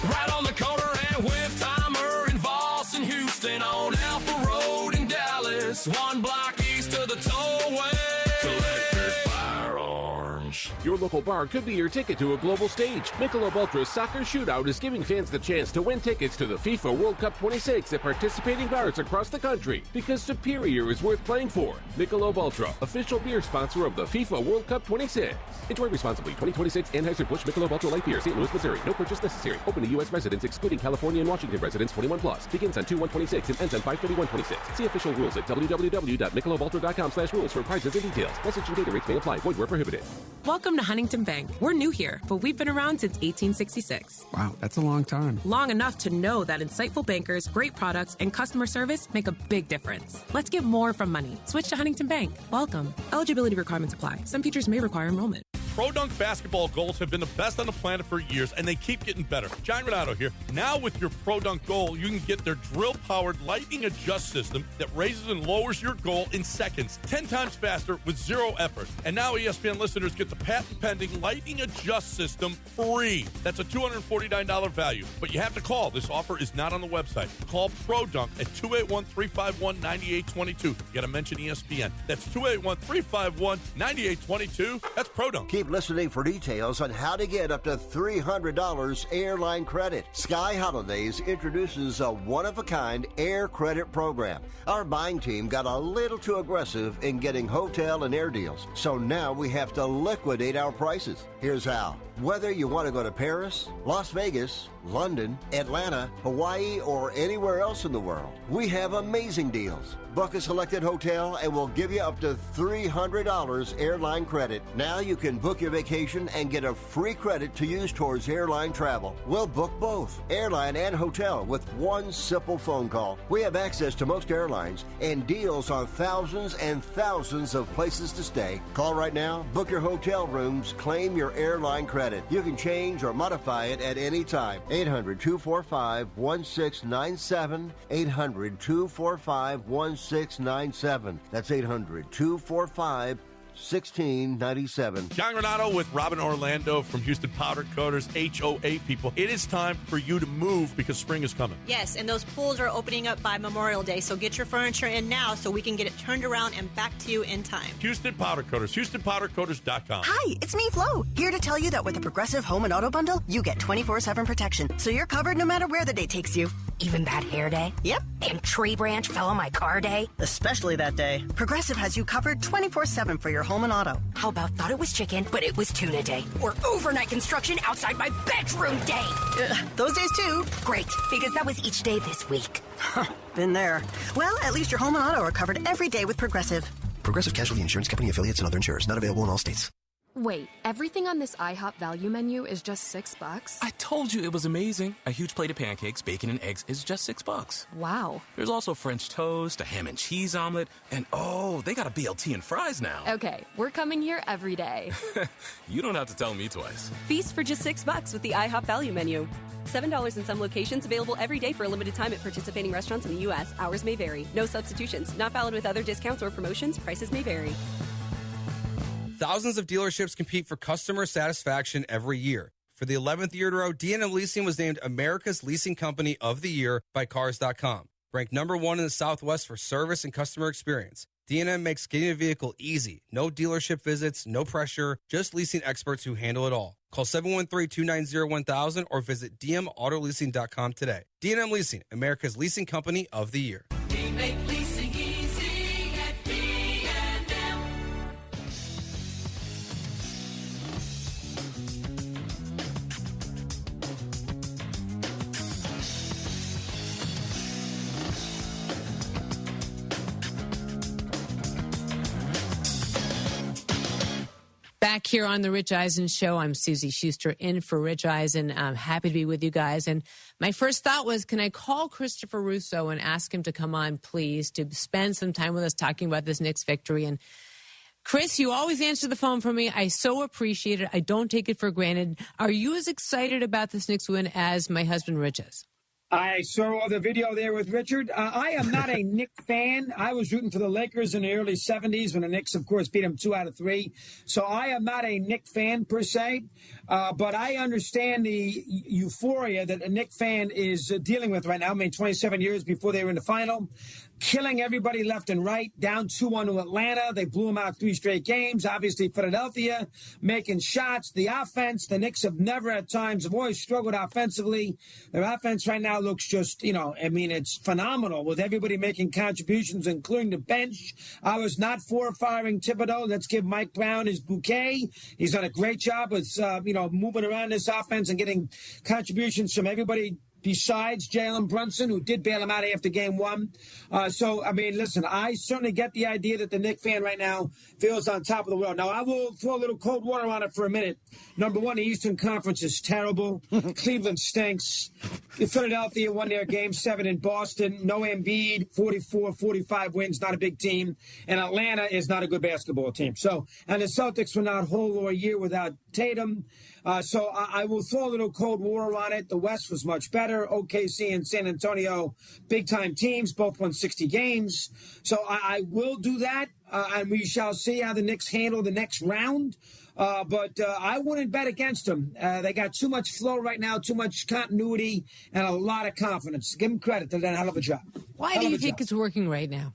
Right on the corner at With Timer in Voss and Houston on Alpha Road in Dallas. One block east of the tollway. Collector Firearms. Your local bar could be your ticket to a global stage. Michelob Ultra Soccer Shootout is giving fans the chance to win tickets to the FIFA World Cup 26 at participating bars across the country, because superior is worth playing for. Michelob Ultra, official beer sponsor of the FIFA World Cup 26. Enjoy responsibly. 2026 Anheuser-Busch Michelob Ultra Light Beer, St. Louis, Missouri. No purchase necessary. Open to U.S. residents, excluding California and Washington residents, 21+. Begins on 2/1/26 and ends on 5/31/26. See official rules at www.michelobultra.com/rules for prizes and details. Message and data rates may apply. Void where prohibited. Welcome to Huntington Bank. We're new here, but we've been around since 1866. Wow, that's a long time. Long enough to know that insightful bankers, great products, and customer service make a big difference. Let's get more from money. Switch to Huntington Bank. Welcome. Eligibility requirements apply. Some features may require enrollment. Pro Dunk basketball goals have been the best on the planet for years, and they keep getting better. John Renato here. Now with your Pro Dunk goal, you can get their drill-powered lightning adjust system that raises and lowers your goal in seconds, 10 times faster with zero effort. And now ESPN listeners get the patent-pending lightning adjust system free. That's a $249 value, but you have to call. This offer is not on the website. Call Pro Dunk at 281-351-9822. You got to mention ESPN. That's 281-351-9822. That's Pro Dunk. Keep listening for details on how to get up to $300 airline credit. Sky Holidays introduces a one-of-a-kind air credit program. Our buying team got a little too aggressive in getting hotel and air deals, so now we have to liquidate our prices. Here's how. Whether you want to go to Paris, Las Vegas, London, Atlanta, Hawaii, or anywhere else in the world, we have amazing deals. Book a selected hotel and we'll give you up to $300 airline credit. Now you can book your vacation and get a free credit to use towards airline travel. We'll book both, airline and hotel, with one simple phone call. We have access to most airlines and deals on thousands and thousands of places to stay. Call right now, book your hotel rooms, claim your airline credit. You can change or modify it at any time. 800-245-1697. 800-245-1697. That's 800-245-1697. John Renato with Robin Orlando from Houston Powder Coaters, HOA people. It is time for you to move because spring is coming. Yes, and those pools are opening up by Memorial Day, so get your furniture in now so we can get it turned around and back to you in time. Houston Powder Coaters, HoustonPowderCoaters.com. Hi, it's me, Flo, here to tell you that with the Progressive Home and Auto Bundle, you get 24/7 protection, so you're covered no matter where the day takes you. Even bad hair day? Yep. And tree branch fell on my car day? Especially that day. Progressive has you covered 24/7 for your home and auto. How about thought it was chicken, but it was tuna day? Or overnight construction outside my bedroom day? Those days too. Great, because that was each day this week. Been there. Well, at least your home and auto are covered every day with Progressive. Progressive Casualty Insurance Company affiliates and other insurers. Not available in all states. Wait, everything on this IHOP value menu is just $6? I told you it was amazing. A huge plate of pancakes, bacon, and eggs is just $6. Wow. There's also French toast, a ham and cheese omelet, and oh, they got a BLT and fries now. Okay, we're coming here every day. You don't have to tell me twice. Feast for just $6 with the IHOP value menu. $7 in some locations, available every day for a limited time at participating restaurants in the U.S. Hours may vary. No substitutions. Not valid with other discounts or promotions. Prices may vary. Thousands of dealerships compete for customer satisfaction every year. For the 11th year in a row, D&M Leasing was named America's Leasing Company of the Year by Cars.com. Ranked number 1 in the Southwest for service and customer experience. D&M makes getting a vehicle easy. No dealership visits, no pressure, just leasing experts who handle it all. Call 713-290-1000 or visit dmautoleasing.com today. D&M Leasing, America's Leasing Company of the Year. We make leasing easy at D&M. Back here on the Rich Eisen Show, I'm Susie Schuster in for Rich Eisen. I'm happy to be with you guys. And my first thought was, can I call Christopher Russo and ask him to come on, please, to spend some time with us talking about this Knicks victory? And Chris, you always answer the phone for me. I so appreciate it. I don't take it for granted. Are you as excited about this Knicks win as my husband Rich is? I saw the video there with Richard. I am not a Knicks fan. I was rooting for the Lakers in the early 70s when the Knicks, of course, beat them 2 out of 3. So I am not a Knicks fan per se, but I understand the euphoria that a Knicks fan is dealing with right now. I mean, 27 years before they were in the final, killing everybody left and right, down 2-1 to Atlanta. They blew them out 3 straight games. Obviously, Philadelphia making shots. The offense, the Knicks have never at times, have always struggled offensively. Their offense right now looks just, it's phenomenal with everybody making contributions, including the bench. I was not for firing Thibodeau. Let's give Mike Brown his bouquet. He's done a great job with, moving around this offense and getting contributions from everybody besides Jalen Brunson, who did bail him out after game 1. Listen, I certainly get the idea that the Knicks fan right now feels on top of the world. Now, I will throw a little cold water on it for a minute. Number 1, the Eastern Conference is terrible. Cleveland stinks. Philadelphia won their game 7 in Boston. No Embiid, 44-45 wins, not a big team. And Atlanta is not a good basketball team. And the Celtics were not whole or a year without Tatum. I will throw a little cold water on it. The West was much better. OKC and San Antonio, big-time teams, both won 60 games. So I will do that, and we shall see how the Knicks handle the next round. But I wouldn't bet against them. They got too much flow right now, too much continuity, and a lot of confidence. Give them credit. They've done a hell of a job. Why do you think it's working right now?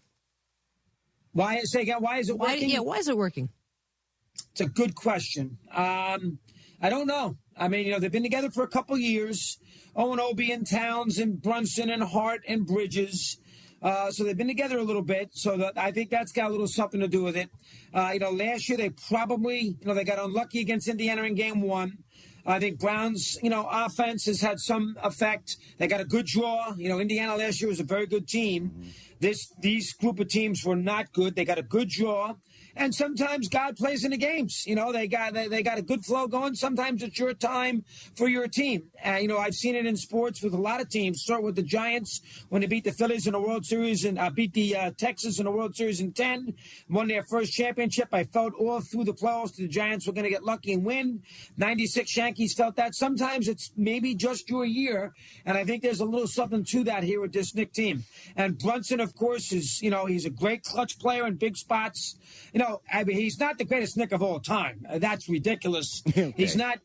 Why is it working? Why is it working? It's a good question. I don't know. I mean, they've been together for a couple years. Obi and Towns and Brunson and Hart and Bridges. So they've been together a little bit. So I think that's got a little something to do with it. Last year they probably, they got unlucky against Indiana in game 1. I think Brown's, offense has had some effect. They got a good draw. Indiana last year was a very good team. These group of teams were not good. They got a good draw. And sometimes God plays in the games. They got a good flow going. Sometimes it's your time for your team. I've seen it in sports with a lot of teams. Start with the Giants when they beat the Phillies in the World Series and beat the Texans in the World Series in 10. Won their first championship. I felt all through the playoffs the Giants were going to get lucky and win. 96 Yankees felt that. Sometimes it's maybe just your year. And I think there's a little something to that here with this Knicks team. And Brunson, of course, is, he's a great clutch player in big spots. He's not the greatest Knick of all time. That's ridiculous. Okay. He's not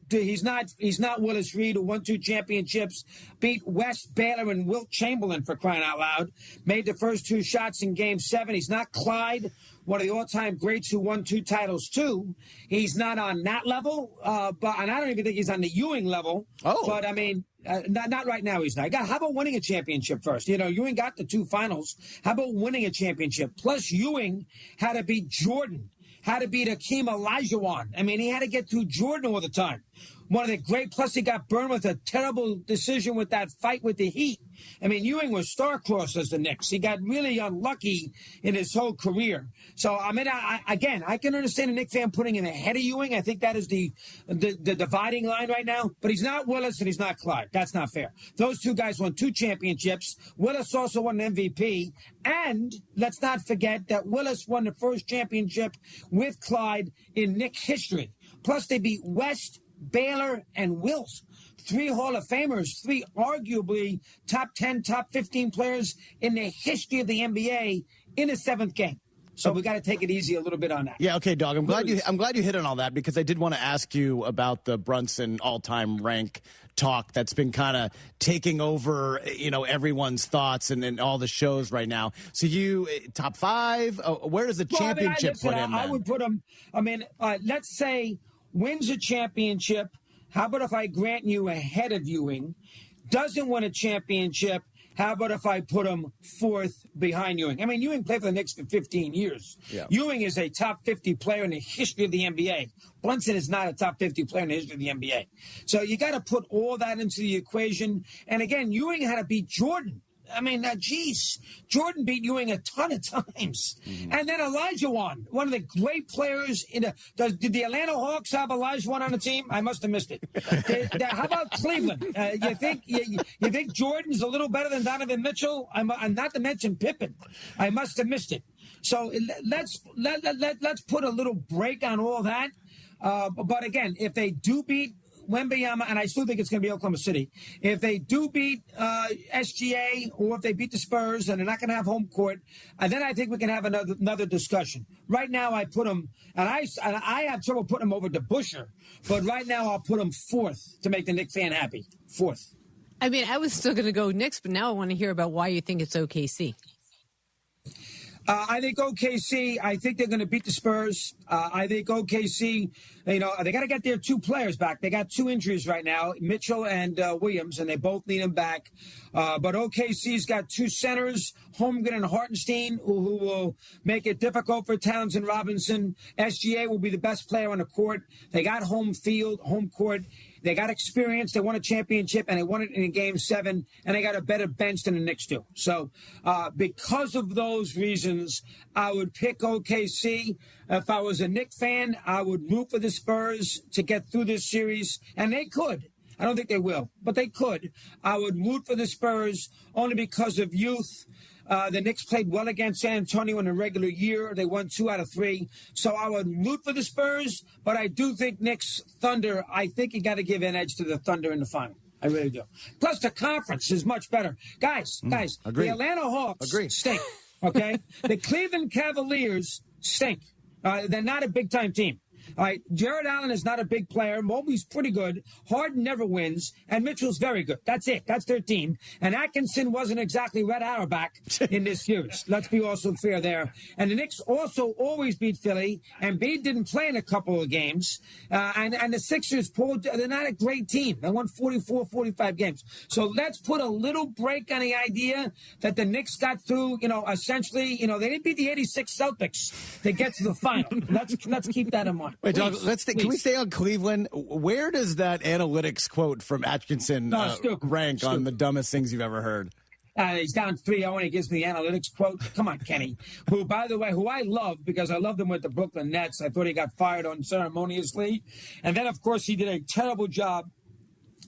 Willis Reed, who won 2 championships, beat West, Baylor, and Wilt Chamberlain, for crying out loud. Made the first 2 shots in game 7. He's not Clyde, one of the all-time greats who won 2 titles too. He's not on that level, and I don't even think he's on the Ewing level. Oh, but I mean. Not right now, he's not. How about winning a championship first? Ewing got the 2 finals. How about winning a championship? Plus, Ewing had to beat Jordan, had to beat Hakeem Olajuwon. I mean, he had to get through Jordan all the time. One of the great, plus he got burned with a terrible decision with that fight with the Heat. I mean, Ewing was star-crossed as the Knicks. He got really unlucky in his whole career. So, I mean, I can understand a Knicks fan putting him ahead of Ewing. I think that is the dividing line right now. But he's not Willis and he's not Clyde. That's not fair. Those 2 guys won 2 championships. Willis also won an MVP. And let's not forget that Willis won the first championship with Clyde in Knicks history. Plus, they beat West, Baylor, and Wilt. 3 Hall of Famers, 3 arguably top 10, top 15 players in the history of the NBA in the 7th game. So we got to take it easy a little bit on that. Yeah, okay, dog. I'm glad you hit on all that because I did want to ask you about the Brunson all-time rank talk that's been kind of taking over, everyone's thoughts and all the shows right now. So you top 5? Where does the championship put him? I would put him. Let's say wins a championship. How about if I grant you ahead of Ewing? Doesn't win a championship. How about if I put him 4th behind Ewing? I mean, Ewing played for the Knicks for 15 years. Yeah. Ewing is a top 50 player in the history of the NBA. Brunson is not a top 50 player in the history of the NBA. So you got to put all that into the equation. And again, Ewing had to beat Jordan. I mean, Jordan beat Ewing a ton of times. Mm-hmm. And then Elijah one of the great players did the Atlanta Hawks have Elijah one on the team? I must have missed it. How about Cleveland? You think Jordan's a little better than Donovan Mitchell? I'm not to mention Pippen. I must have missed it. So let's put a little break on all that. But again, if they do beat Wembanyama, and I still think it's going to be Oklahoma City. If they do beat SGA, or if they beat the Spurs, and they're not going to have home court, then I think we can have another discussion. Right now, I put them, and I have trouble putting them over to Busher, but right now I'll put them 4th to make the Knicks fan happy. 4th. I mean, I was still going to go Knicks, but now I want to hear about why you think it's OKC. I think OKC, I think they're going to beat the Spurs. I think OKC, they got to get their 2 players back. They got 2 injuries right now, Mitchell and Williams, and they both need them back. But OKC's got 2 centers, Holmgren and Hartenstein, who will make it difficult for Towns and Robinson. SGA will be the best player on the court. They got home court. They got experience. They won a championship, and they won it in Game 7, and they got a better bench than the Knicks do. So because of those reasons, I would pick OKC. If I was a Knicks fan, I would root for the Spurs to get through this series, and they could. I don't think they will, but they could. I would root for the Spurs only because of youth. The Knicks played well against San Antonio in the regular year. They won 2 out of 3. So I would root for the Spurs, but I do think Knicks Thunder, I think you got to give an edge to the Thunder in the final. I really do. Plus, the conference is much better. Guys, agreed. The Atlanta Hawks stink, okay? The Cleveland Cavaliers stink. They're not a big-time team. All right, Jared Allen is not a big player. Mobley's pretty good. Harden never wins, and Mitchell's very good. That's it. That's their team. And Atkinson wasn't exactly Red Auerbach in this series. Let's be also fair there. And the Knicks also always beat Philly, and Embiid didn't play in a couple of games. And the Sixers, they're not a great team. They won 44, 45 games. So let's put a little break on the idea that the Knicks got through, essentially, they didn't beat the 86 Celtics to get to the final. Let's keep that in mind. Wait, Doug, can we stay on Cleveland? Where does that analytics quote from Atkinson rank on the dumbest things you've ever heard? He's down 3-0 and he gives me the analytics quote. Come on, Kenny. Who, by the way, I love because I loved him with the Brooklyn Nets. I thought he got fired unceremoniously. And then, of course, he did a terrible job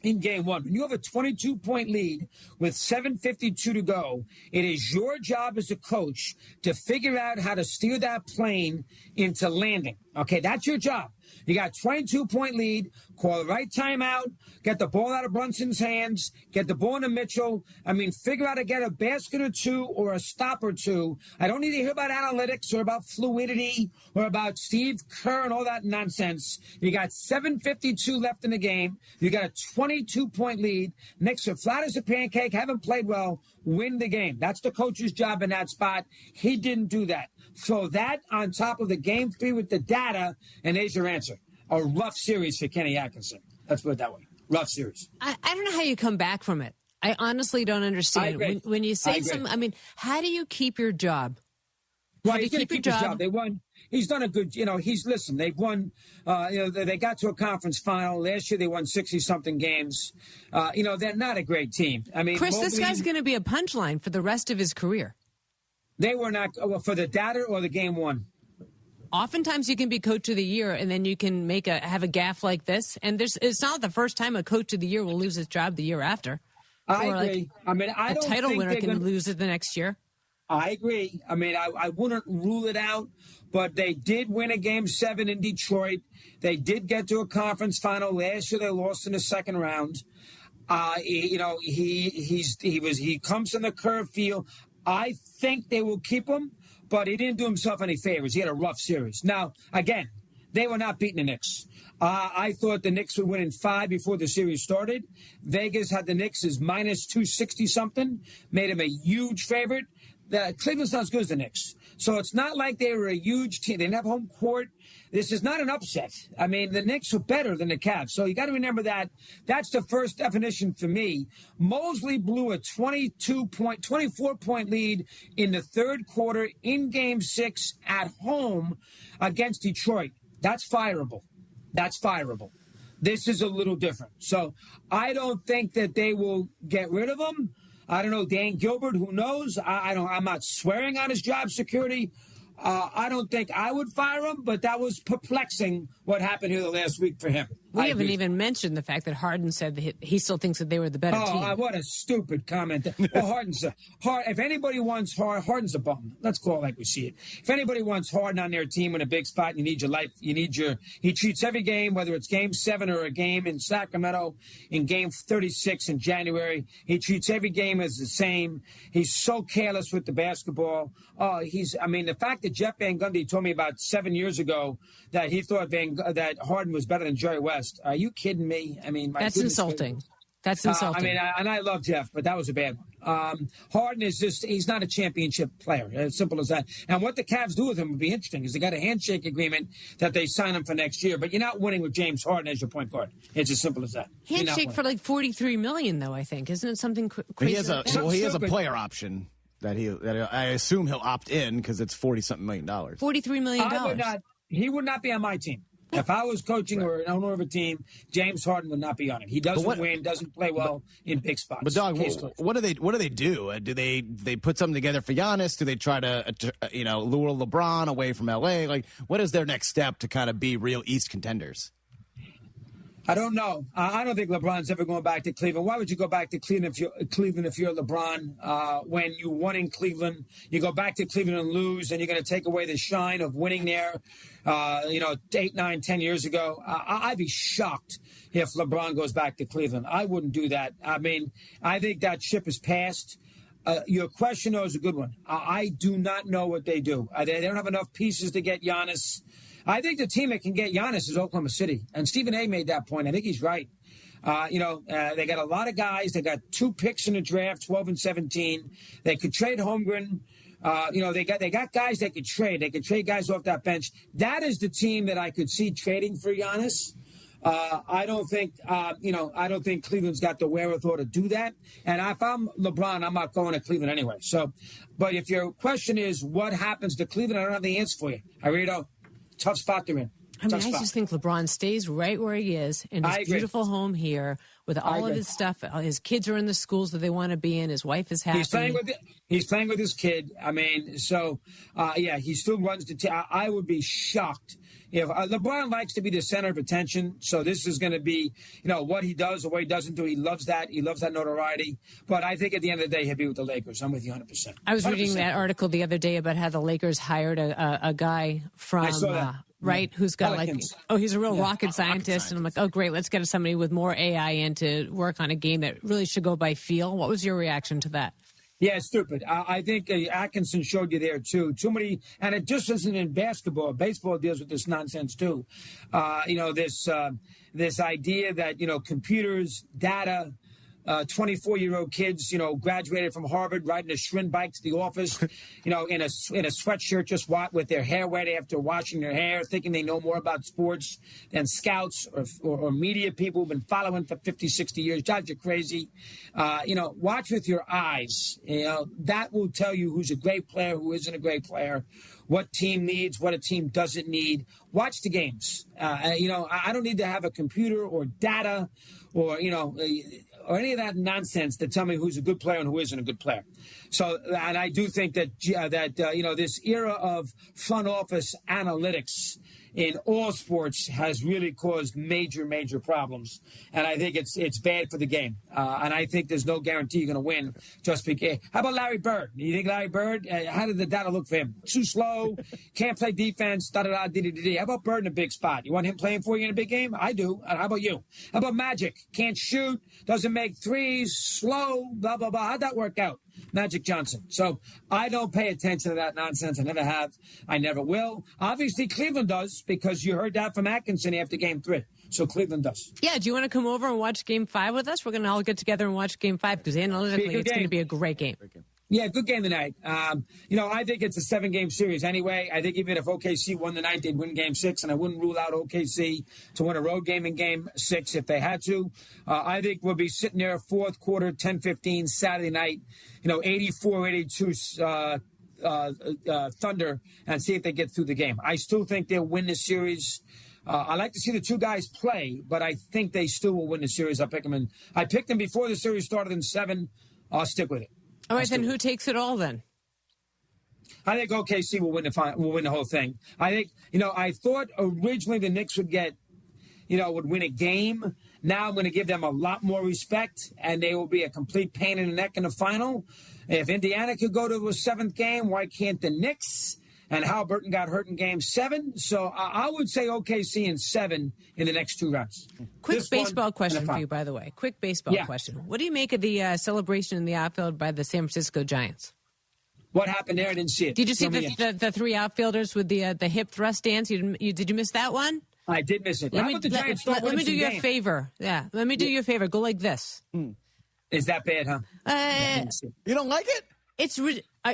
in Game 1. When you have a 22-point lead with 7:52 to go, it is your job as a coach to figure out how to steer that plane into landing. Okay, that's your job. You got a 22-point lead, call the right timeout, get the ball out of Brunson's hands, get the ball into Mitchell. Figure out how to get a basket or 2 or a stop or 2. I don't need to hear about analytics or about fluidity or about Steve Kerr and all that nonsense. You got 7:52 left in the game. You got a 22-point lead. Knicks are flat as a pancake, haven't played well, win the game. That's the coach's job in that spot. He didn't do that. So that on top of the Game 3 with the data, and there's your answer. A rough series for Kenny Atkinson. Let's put it that way. Rough series. I don't know how you come back from it. I honestly don't understand. When you say something, how do you keep your job? Right, he's going to keep his job. They won. He's done a good, they've won, they got to a conference final. Last year they won 60-something games. They're not a great team. Chris, this guy's going to be a punchline for the rest of his career. They were not, for the data or the Game 1? Oftentimes you can be coach of the year and then you can have a gaffe like this. And it's not the first time a coach of the year will lose his job the year after. I agree. A title winner can lose it the next year. I agree. I wouldn't rule it out, but they did win a Game 7 in Detroit. They did get to a conference final. Last year they lost in the second round. He comes in the curve field. I think they will keep him, but he didn't do himself any favors. He had a rough series. Now, again, they were not beating the Knicks. I thought the Knicks would win in 5 before the series started. Vegas had the Knicks as minus 260-something, made him a huge favorite. Cleveland's not as good as the Knicks. So it's not like they were a huge team. They didn't have home court. This is not an upset. I mean, the Knicks were better than the Cavs. So you got to remember that. That's the first definition for me. Mosley blew a 24-point lead in the third quarter in Game 6 at home against Detroit. That's fireable. That's fireable. This is a little different. So I don't think that they will get rid of him. I don't know, Dan Gilbert, who knows? I'm not swearing on his job security. I don't think I would fire him, but that was perplexing what happened here the last week for him. We haven't even mentioned the fact that Harden said that he still thinks that they were the better team. What a stupid comment. Well, if anybody wants Harden's a bum. Let's call it like we see it. If anybody wants Harden on their team in a big spot, you need your life. He treats every game, whether it's Game 7 or a game in Sacramento, in Game 36 in January. He treats every game as the same. He's so careless with the basketball. The fact that Jeff Van Gundy told me about 7 years ago that he thought that Harden was better than Jerry West. Are you kidding me? I mean, that's insulting. That's insulting. And I love Jeff, but that was a bad one. Harden is he's not a championship player. As simple as that. And what the Cavs do with him would be interesting because they got a handshake agreement that they sign him for next year. But you're not winning with James Harden as your point guard. It's as simple as that. Handshake for like $43 million, though, I think. Isn't it something crazy? He has a player option that I assume he'll opt in because it's $40-something million. $43 million. He would not be on my team. If I was coaching or an owner of a team, James Harden would not be on it. He doesn't win, doesn't play well in big spots. But Dog, what do they do? Do they put something together for Giannis? Do they try to lure LeBron away from LA? Like, what is their next step to kind of be real East contenders? I don't know. I don't think LeBron's ever going back to Cleveland. Why would you go back to Cleveland if you're LeBron? When you won in Cleveland, you go back to Cleveland and lose, and you're going to take away the shine of winning there. 8, 9, 10 years ago. I'd be shocked if LeBron goes back to Cleveland. I wouldn't do that. I mean, I think that ship is passed. Your question, though, is a good one. I do not know what they do. They don't have enough pieces to get Giannis. I think the team that can get Giannis is Oklahoma City. And Stephen A. made that point. I think he's right. They got a lot of guys. They got 2 picks in the draft, 12 and 17. They could trade Holmgren. They got guys they could trade. They could trade guys off that bench. That is the team that I could see trading for Giannis. I don't think Cleveland's got the wherewithal to do that. And if I'm LeBron, I'm not going to Cleveland anyway. So, but if your question is what happens to Cleveland, I don't have the answer for you. I really don't. Tough spot they're in. I just think LeBron stays right where he is in his beautiful home here with all of his stuff. His kids are in the schools that they want to be in. His wife is happy. He's playing with his kid. I mean, so, he still runs the team. I would be shocked if LeBron likes to be the center of attention. So this is going to be, what he does or what he doesn't do. He loves that. He loves that notoriety. But I think at the end of the day, he'll be with the Lakers. I'm with you 100%. I was reading that article the other day about how the Lakers hired a guy from... I saw that. Right, who's got Pelicans. he's a real rocket scientist. And I'm like, oh, great, let's get somebody with more AI in to work on a game that really should go by feel. What was your reaction to that? Yeah, stupid. I think Atkinson showed you there, too. Too many, and it just isn't in basketball. Baseball deals with this nonsense, too. This idea that, computers, data, 24-year-old kids, graduated from Harvard, riding a Schwinn bike to the office, in a sweatshirt, just with their hair wet after washing their hair, thinking they know more about sports than scouts or media people who've been following for 50, 60 years. Drives you crazy. Watch with your eyes. That will tell you who's a great player, who isn't a great player, what team needs, what a team doesn't need. Watch the games. I don't need to have a computer or data or any of that nonsense to tell me who's a good player and who isn't a good player. So, and I do think that this era of front office analytics in all sports has really caused major, major problems. And I think it's bad for the game. And I think there's no guarantee you're going to win just because. How about Larry Bird? You think Larry Bird, how did the data look for him? Too slow, can't play defense, da-da-da, dee-dee-dee. How about Bird in a big spot? You want him playing for you in a big game? I do. How about you? How about Magic? Can't shoot, doesn't make threes, slow, blah, blah, blah. How'd that work out? Magic Johnson. So I don't pay attention to that nonsense. I never have. I never will. Obviously, Cleveland does, because you heard that from Atkinson after Game 3. So Cleveland does. Yeah, do you want to come over and watch Game 5 with us? We're going to all get together and watch Game 5 because analytically it's going to be a great game. Yeah, good game tonight. I think it's a 7-game series anyway. I think even if OKC won tonight, they'd win Game 6, and I wouldn't rule out OKC to win a road game in Game 6 if they had to. I think we'll be sitting there fourth quarter, 10-15 Saturday night, 84-82 Thunder, and see if they get through the game. I still think they'll win this series. I like to see the two guys play, but I think they still will win the series. I picked them before the series started in 7. I'll stick with it. All right, then who takes it all then? I think OKC will win the whole thing. I think, I thought originally the Knicks would would win a game. Now I'm going to give them a lot more respect, and they will be a complete pain in the neck in the final. If Indiana could go to a 7th game, why can't the Knicks? And Halliburton got hurt in Game 7. So I would say OKC in 7 in the next 2 rounds. Quick baseball question for you, by the way. Quick baseball question. What do you make of the celebration in the outfield by the San Francisco Giants? What happened there? I didn't see it. Did you see the 3 outfielders with the hip thrust dance? Did you miss that one? I did miss it. Let me do you a favor. Yeah, let me do you a favor. Go like this. Is that bad, huh? You don't like it?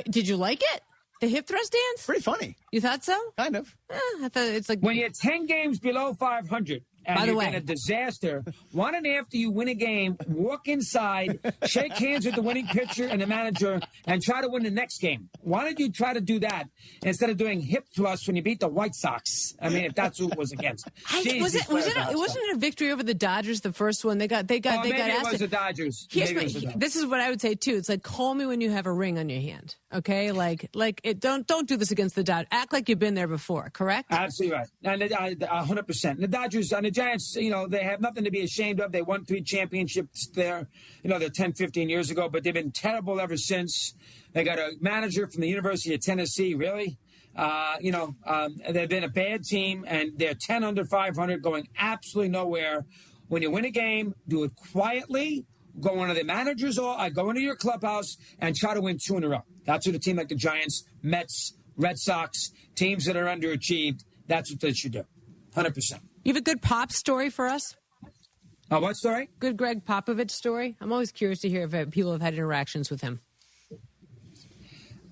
Did you like it? The hip thrust dance? Pretty funny. You thought so? Kind of. I thought it's like when you're 10 games below 500 and you're in a disaster, why don't after you win a game, walk inside, shake hands with the winning pitcher and the manager, and try to win the next game? Why don't you try to do that instead of doing hip thrusts when you beat the White Sox? I mean, if that's who it was against. It wasn't a victory over the Dodgers, the first one. Maybe it was the Dodgers. This is what I would say too. It's like, call me when you have a ring on your hand. Okay, don't do this against the Dodgers. Act like you've been there before. Correct? Absolutely right. And 100%. The Dodgers and the Giants, they have nothing to be ashamed of. They won 3 championships there, they're 10, 15 years ago, but they've been terrible ever since. They got a manager from the University of Tennessee, really. They've been a bad team, and they're 10 under 500, going absolutely nowhere. When you win a game, do it quietly. Go into the manager's go into your clubhouse and try to win 2 in a row. That's what a team like the Giants, Mets, Red Sox, teams that are underachieved, that's what they should do. 100%. You have a good Pop story for us? What story? Good Greg Popovich story. I'm always curious to hear if people have had interactions with him.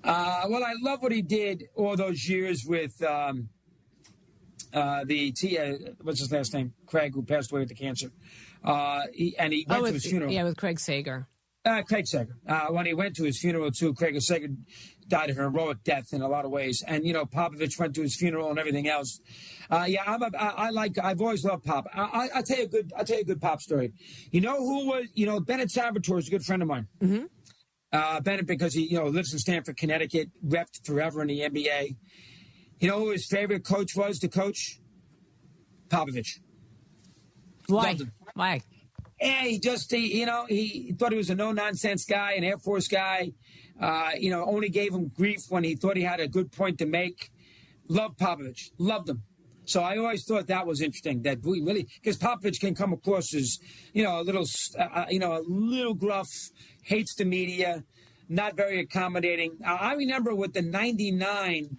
Well, I love what he did all those years with what's his last name? Craig, who passed away with the cancer. He went to his funeral. Yeah, with Craig Sager. Craig Sager. When he went to his funeral, too, Craig Sager died a heroic death in a lot of ways. And, Popovich went to his funeral and everything else. I've always loved Pop. I'll tell you a good Pop story. You know who was, Bennett Salvatore is a good friend of mine. Mm-hmm. Bennett, because he, lives in Stamford, Connecticut, repped forever in the NBA. You know who his favorite coach was to coach? Popovich. Why? Why? Yeah, he thought he was a no-nonsense guy, an Air Force guy. Only gave him grief when he thought he had a good point to make. Loved Popovich. Loved him. So I always thought that was interesting, that we really, because Popovich can come across as, a little gruff, hates the media, not very accommodating. I remember with the 99,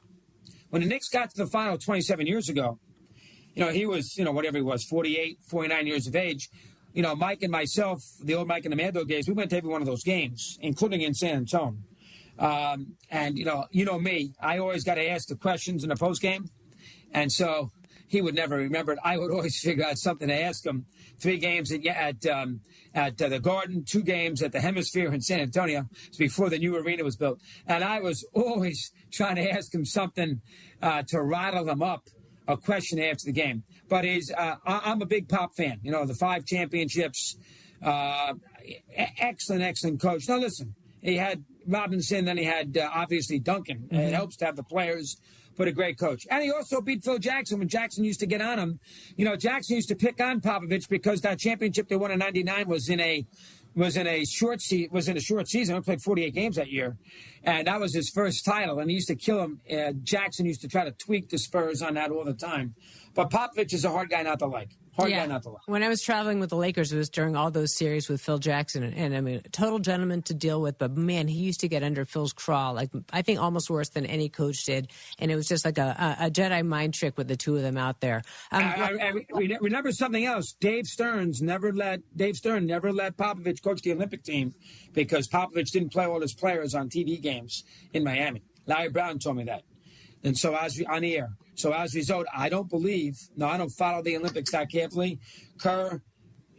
when the Knicks got to the final 27 years ago, he was, whatever he was, 48, 49 years of age. Mike and myself, the old Mike and the Mando days, we went to every one of those games, including in San Antonio. And me, I always got to ask the questions in the postgame. And so he would never remember it. I would always figure out something to ask him. 3 games at the Garden, 2 games at the Hemisphere in San Antonio. It's before the new arena was built. And I was always trying to ask him something to rattle him up, a question after the game. But I'm a big Pop fan. The 5 championships, excellent coach. Now, listen, he had Robinson, then he had, obviously, Duncan. Mm-hmm. It helps to have the players, but a great coach. And he also beat Phil Jackson when Jackson used to get on him. Jackson used to pick on Popovich because that championship they won in '99 was in a short season. He played 48 games that year, and that was his first title. And he used to kill him. Jackson used to try to tweak the Spurs on that all the time. But Popovich is a hard guy not to like. Hard guy not to like. When I was traveling with the Lakers, it was during all those series with Phil Jackson, and I mean, a total gentleman to deal with. But man, he used to get under Phil's craw, like I think almost worse than any coach did. And it was just like a Jedi mind trick with the two of them out there. Remember something else? Dave Stern never let Popovich coach the Olympic team because Popovich didn't play all his players on TV games in Miami. Larry Brown told me that. And so as a result, I don't follow the Olympics that carefully. Kerr,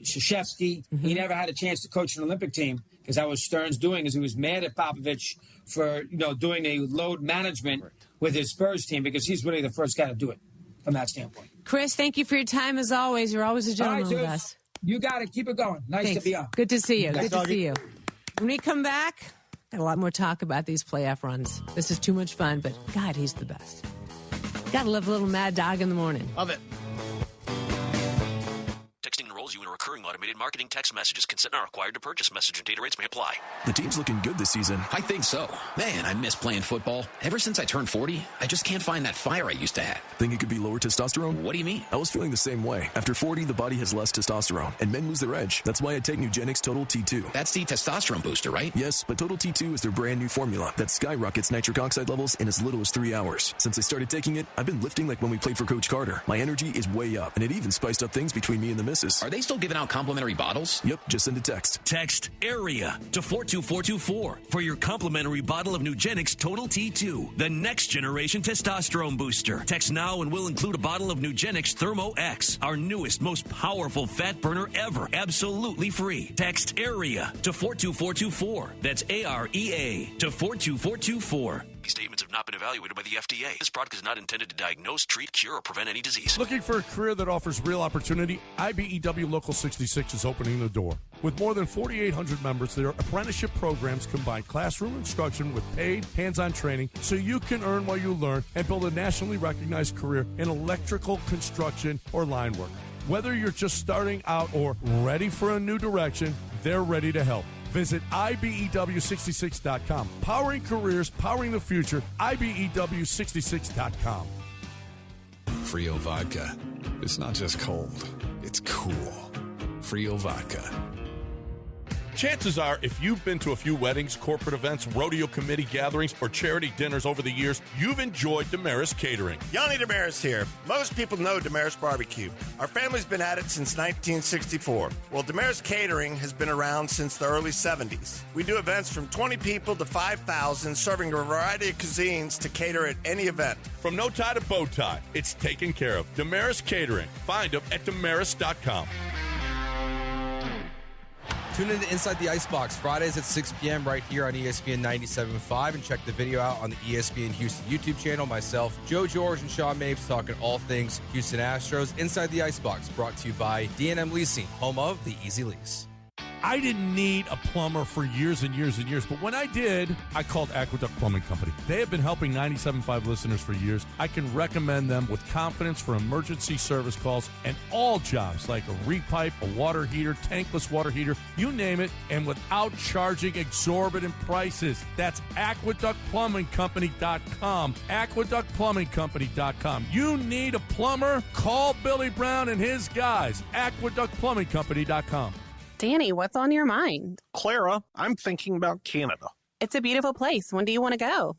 Krzyzewski, he never had a chance to coach an Olympic team because that was Stern's doing, is he was mad at Popovich for doing a load management with his Spurs team because he's really the first guy to do it from that standpoint. Chris, thank you for your time as always. You're always a gentleman with us. You got it. Keep it going. Nice to be on. Good to see you. Good to see you. When we come back, got a lot more talk about these playoff runs. This is too much fun, but God, he's the best. Gotta love a little Mad Dog in the morning. Love it. Texting enrolls you in a recurring automated marketing text messages. Consent not required to purchase. Message and data rates may apply. The team's looking good this season. I think so. Man, I miss playing football. Ever since I turned 40, I just can't find that fire I used to have. Think it could be lower testosterone? What do you mean? I was feeling the same way. After 40, the body has less testosterone, and men lose their edge. That's why I take Nugenix Total T2. That's the testosterone booster, right? Yes, but Total T2 is their brand new formula that skyrockets nitric oxide levels in as little as 3 hours. Since I started taking it, I've been lifting like when we played for Coach Carter. My energy is way up, and it even spiced up things between me and the missus. Are they still giving out complimentary bottles? Yep, just send a text. Text AREA to 42424 for your complimentary bottle of Nugenix Total T2, the next generation testosterone booster. Text now and we'll include a bottle of Nugenix Thermo X, our newest, most powerful fat burner ever, absolutely free. Text AREA to 42424. That's AREA to 42424. These statements have not been evaluated by the FDA. This product is not intended to diagnose, treat, cure, or prevent any disease. Looking for a career that offers real opportunity? IBEW Local 66 is opening the door. With more than 4,800 members, their apprenticeship programs combine classroom instruction with paid, hands-on training so you can earn while you learn and build a nationally recognized career in electrical, construction, or line work. Whether you're just starting out or ready for a new direction, they're ready to help. Visit IBEW66.com. Powering careers, powering the future. IBEW66.com. Frio Vodka. It's not just cold, it's cool. Frio Vodka. Chances are, if you've been to a few weddings, corporate events, rodeo committee gatherings, or charity dinners over the years, you've enjoyed Damaris Catering. Yanni Damaris here. Most people know Damaris Barbecue. Our family's been at it since 1964. Well, Damaris Catering has been around since the early 70s. We do events from 20 people to 5,000, serving a variety of cuisines to cater at any event. From no tie to bow tie, it's taken care of. Damaris Catering. Find them at damaris.com. Tune in to Inside the Icebox Fridays at 6 p.m. right here on ESPN 97.5 and check the video out on the ESPN Houston YouTube channel. Myself, Joe George, and Sean Mapes talking all things Houston Astros. Inside the Icebox brought to you by D&M Leasing, home of the Easy Lease. I didn't need a plumber for years and years and years, but when I did, I called Aqueduct Plumbing Company. They have been helping 97.5 listeners for years. I can recommend them with confidence for emergency service calls and all jobs like a repipe, a water heater, tankless water heater, you name it, and without charging exorbitant prices. That's AqueductPlumbingCompany.com. AqueductPlumbingCompany.com. You need a plumber? Call Billy Brown and his guys. AqueductPlumbingCompany.com. Danny, what's on your mind? Clara, I'm thinking about Canada. It's a beautiful place. When do you want to go?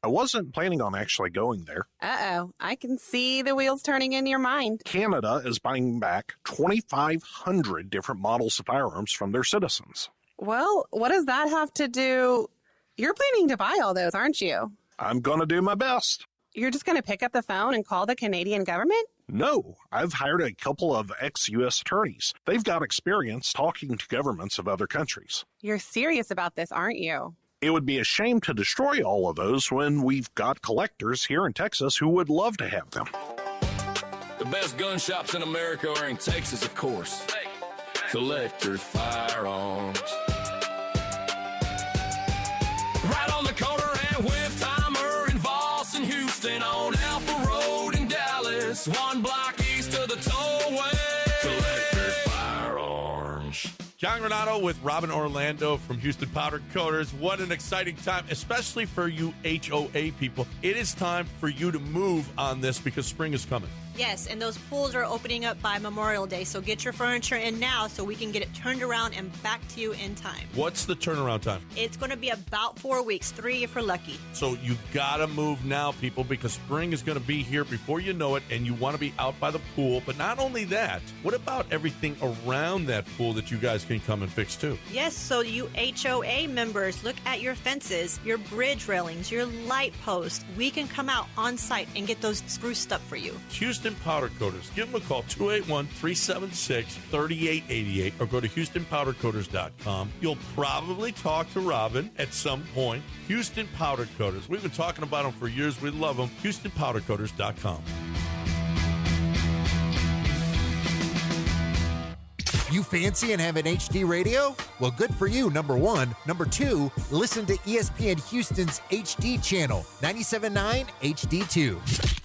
I wasn't planning on actually going there. Uh-oh. I can see the wheels turning in your mind. Canada is buying back 2,500 different models of firearms from their citizens. Well, what does that have to do? You're planning to buy all those, aren't you? I'm going to do my best. You're just going to pick up the phone and call the Canadian government? No, I've hired a couple of ex-U.S. attorneys. They've got experience talking to governments of other countries. You're serious about this, aren't you? It would be a shame to destroy all of those when we've got collectors here in Texas who would love to have them. The best gun shops in America are in Texas, of course. Collector Firearms. Right on the corner at With Timer in Voss and Houston on Alpha Road in Dallas. One block east of the tollway. Collector Firearms. John Renato with Robin Orlando from Houston Powder Coaters. What an exciting time, especially for you HOA people. It is time for you to move on this because spring is coming. Yes, and those pools are opening up by Memorial Day, so get your furniture in now so we can get it turned around and back to you in time. What's the turnaround time? It's going to be about 4 weeks, 3 if you're lucky. So you got to move now, people, because spring is going to be here before you know it, and you want to be out by the pool. But not only that, what about everything around that pool that you guys can come and fix too? Yes, so you HOA members, look at your fences, your bridge railings, your light posts. We can come out on site and get those spruced up for you. Houston Powder Coaters. Give them a call, 281-376-3888, or go to HoustonPowderCoaters.com. You'll probably talk to Robin at some point. Houston Powder Coaters. We've been talking about them for years. We love them. HoustonPowderCoaters.com. You fancy and have an HD radio? Well, good for you, number one. Number two, listen to ESPN Houston's HD channel, 97.9 HD2.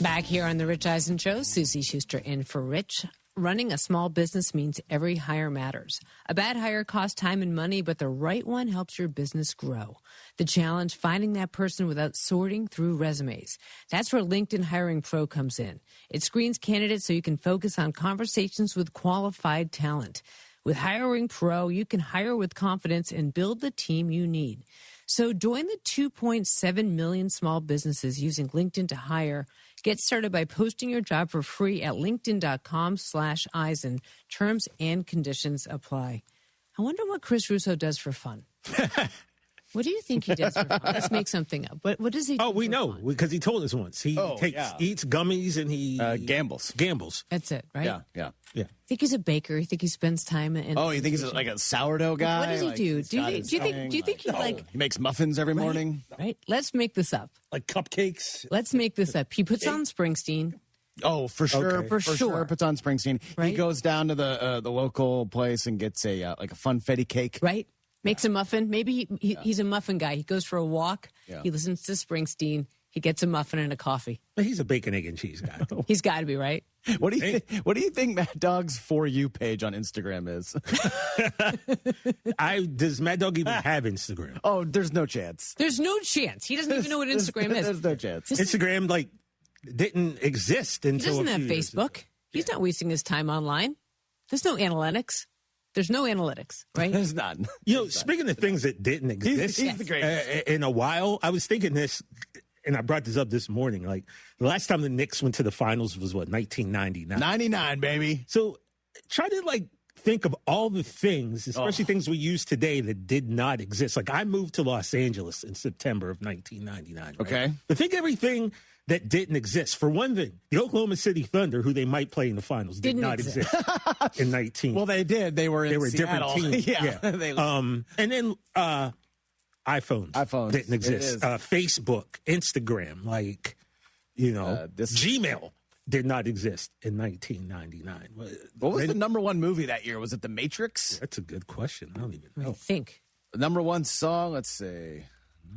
Back here on the Rich Eisen Show, Susie Schuster in for Rich. Running a small business means every hire matters. A bad hire costs time and money, but the right one helps your business grow. The challenge, finding that person without sorting through resumes. That's where LinkedIn Hiring Pro comes in. It screens candidates so you can focus on conversations with qualified talent. With Hiring Pro, you can hire with confidence and build the team you need. So join the 2.7 million small businesses using LinkedIn to hire. Get started by posting your job for free at linkedin.com/Eisen. Terms and conditions apply. I wonder what Chris Russo does for fun. What do you think he does for fun? Let's make something up. What does he do? Oh, we know, because he told us once. He eats gummies and he gambles. That's it, right? Yeah. Think he's a baker? You think he spends time in? Oh, you think he's like a sourdough guy? What does he Like, do? he's Do you got think? his Do you think? thing, Do you think he like? he makes muffins every morning? Right. Let's make this up. Like cupcakes. Let's make this up. He puts on Springsteen. Oh, for sure, Okay. For sure. puts on Springsteen. He goes down to the local place and gets a like a funfetti cake. Right. Makes a muffin. Maybe he's a muffin guy. He goes for a walk. Yeah. He listens to Springsteen. He gets a muffin and a coffee. He's a bacon, egg, and cheese guy. He's got to be, right? What do you think Mad Dog's For You page on Instagram is? Does Mad Dog even have Instagram? Oh, there's no chance. There's no chance. He doesn't even know what Instagram is. There's no chance. Instagram didn't exist He until doesn't a have few years Facebook. He's not wasting his time online. There's no analytics. There's no analytics, right? There's none. Speaking of things that didn't exist, he's the greatest. In a while, I was thinking this, and I brought this up this morning. Like, the last time the Knicks went to the finals was, 1999? 99, baby. So try to, think of all the things, especially things we use today, that did not exist. Like, I moved to Los Angeles in September of 1999. Right? Okay. But think everything that didn't exist. For one thing, the Oklahoma City Thunder, who they might play in the finals, did not exist in 19. Well, they did. They were in a different Seattle. team. Yeah. And then iPhones didn't exist. Facebook, Instagram, Gmail did not exist in 1999. What was the number one movie that year? Was it The Matrix? That's a good question. I don't even know. I think. The number one song, let's see.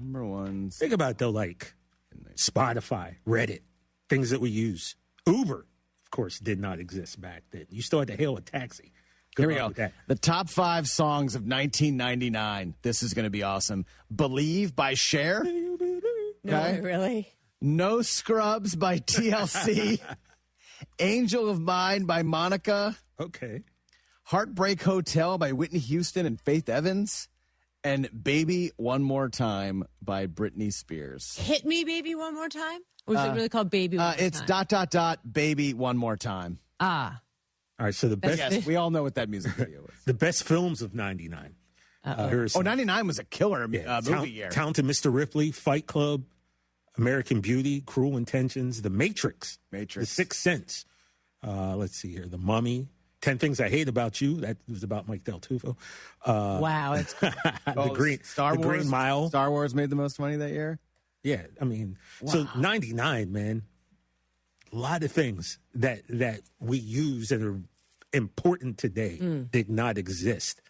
Number one. Think about it, though, Spotify, Reddit, things that we use. Uber, of course, did not exist back then. You still had to hail a taxi. Here we go. The top 5 songs of 1999. This is going to be awesome. Believe by Cher. No, really? No Scrubs by TLC. Angel of Mine by Monica. Okay. Heartbreak Hotel by Whitney Houston and Faith Evans. And Baby One More Time by Britney Spears. Hit Me, Baby, One More Time? Or is it really called Baby One More It's Time? ... Baby One More Time. Ah. All right, so the best. Yes, we all know what that music video was. The best films of 99. 99 was a killer movie year. Talented Mr. Ripley, Fight Club, American Beauty, Cruel Intentions, The Matrix, The Sixth Sense. Let's see here. The Mummy, 10 Things I Hate About You. That was about Mike Del Tufo. Wow. It's Green Mile. Star Wars made the most money that year? Yeah, I mean, so 99, man, a lot of things that we use that are important today did not exist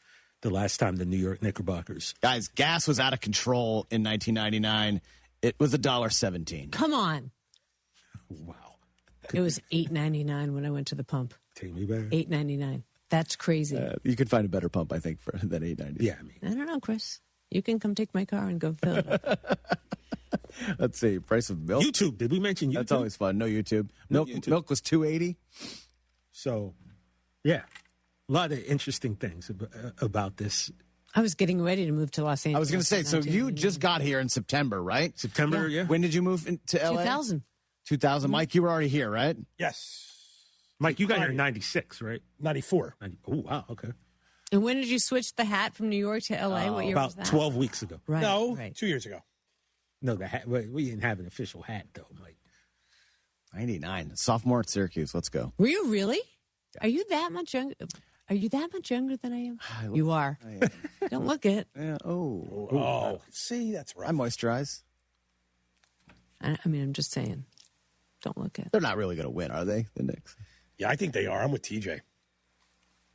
the last time the New York Knickerbockers. Guys, gas was out of control in 1999. It was $1.17. Come on. Wow. It was $8.99 when I went to the pump. Take me back. $8.99. That's crazy. You could find a better pump, I think, than $8.99. Yeah, I mean. I don't know, Chris. You can come take my car and go fill it up. Let's see. Price of milk. YouTube. Did we mention YouTube? That's always fun. No YouTube. Milk was $2.80. So, yeah. A lot of interesting things about this. I was getting ready to move to Los Angeles. I was going to say, so you just got here in September, right? September, yeah. When did you move to LA? 2000. 2000. Mike, you were already here, right? Yes. Mike, you got here in 96, right? 94. Oh, wow. Okay. And when did you switch the hat from New York to LA? What year was About that? 12 weeks ago. Right. No, right. 2 years ago. No, the hat. We didn't have an official hat, though, Mike. 99. Sophomore at Syracuse. Let's go. Were you really? Are you that much younger? Are you that much younger than I am? You are. Don't look it. Yeah. Oh, see, that's right. I moisturize. I mean, I'm just saying. Don't look it. They're not really going to win, are they, the Knicks? Yeah, I think they are. I'm with TJ.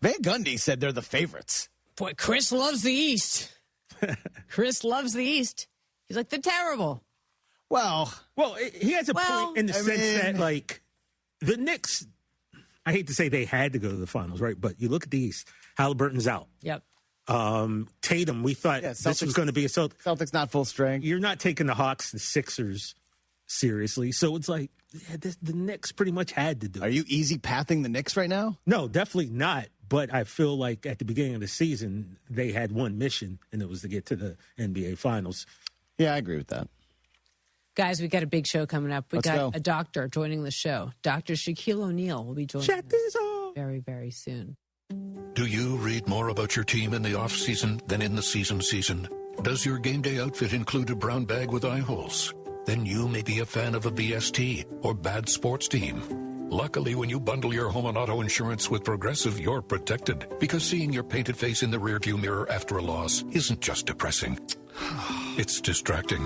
Van Gundy said they're the favorites. Boy, Chris loves the East. Chris loves the East. He's like, they're terrible. Well, he has a point in the sense that, like, the Knicks, I hate to say they had to go to the finals, right? But you look at the East, Halliburton's out. Yep. Tatum, we thought this was going to be a Celtics not full strength. You're not taking the Hawks, the Sixers seriously. So it's like the Knicks pretty much had to do it. Are you easy pathing the Knicks right now? No, definitely not. But I feel like at the beginning of the season, they had one mission, and it was to get to the NBA Finals. Yeah, I agree with that. Guys, we got a big show coming up. Let's go. A doctor joining the show. Dr. Shaquille O'Neal will be joining us very, very soon. Do you read more about your team in the off-season than in the season? Does your game day outfit include a brown bag with eye holes? Then you may be a fan of a BST or bad sports team. Luckily, when you bundle your home and auto insurance with Progressive, you're protected. Because seeing your painted face in the rearview mirror after a loss isn't just depressing. It's distracting.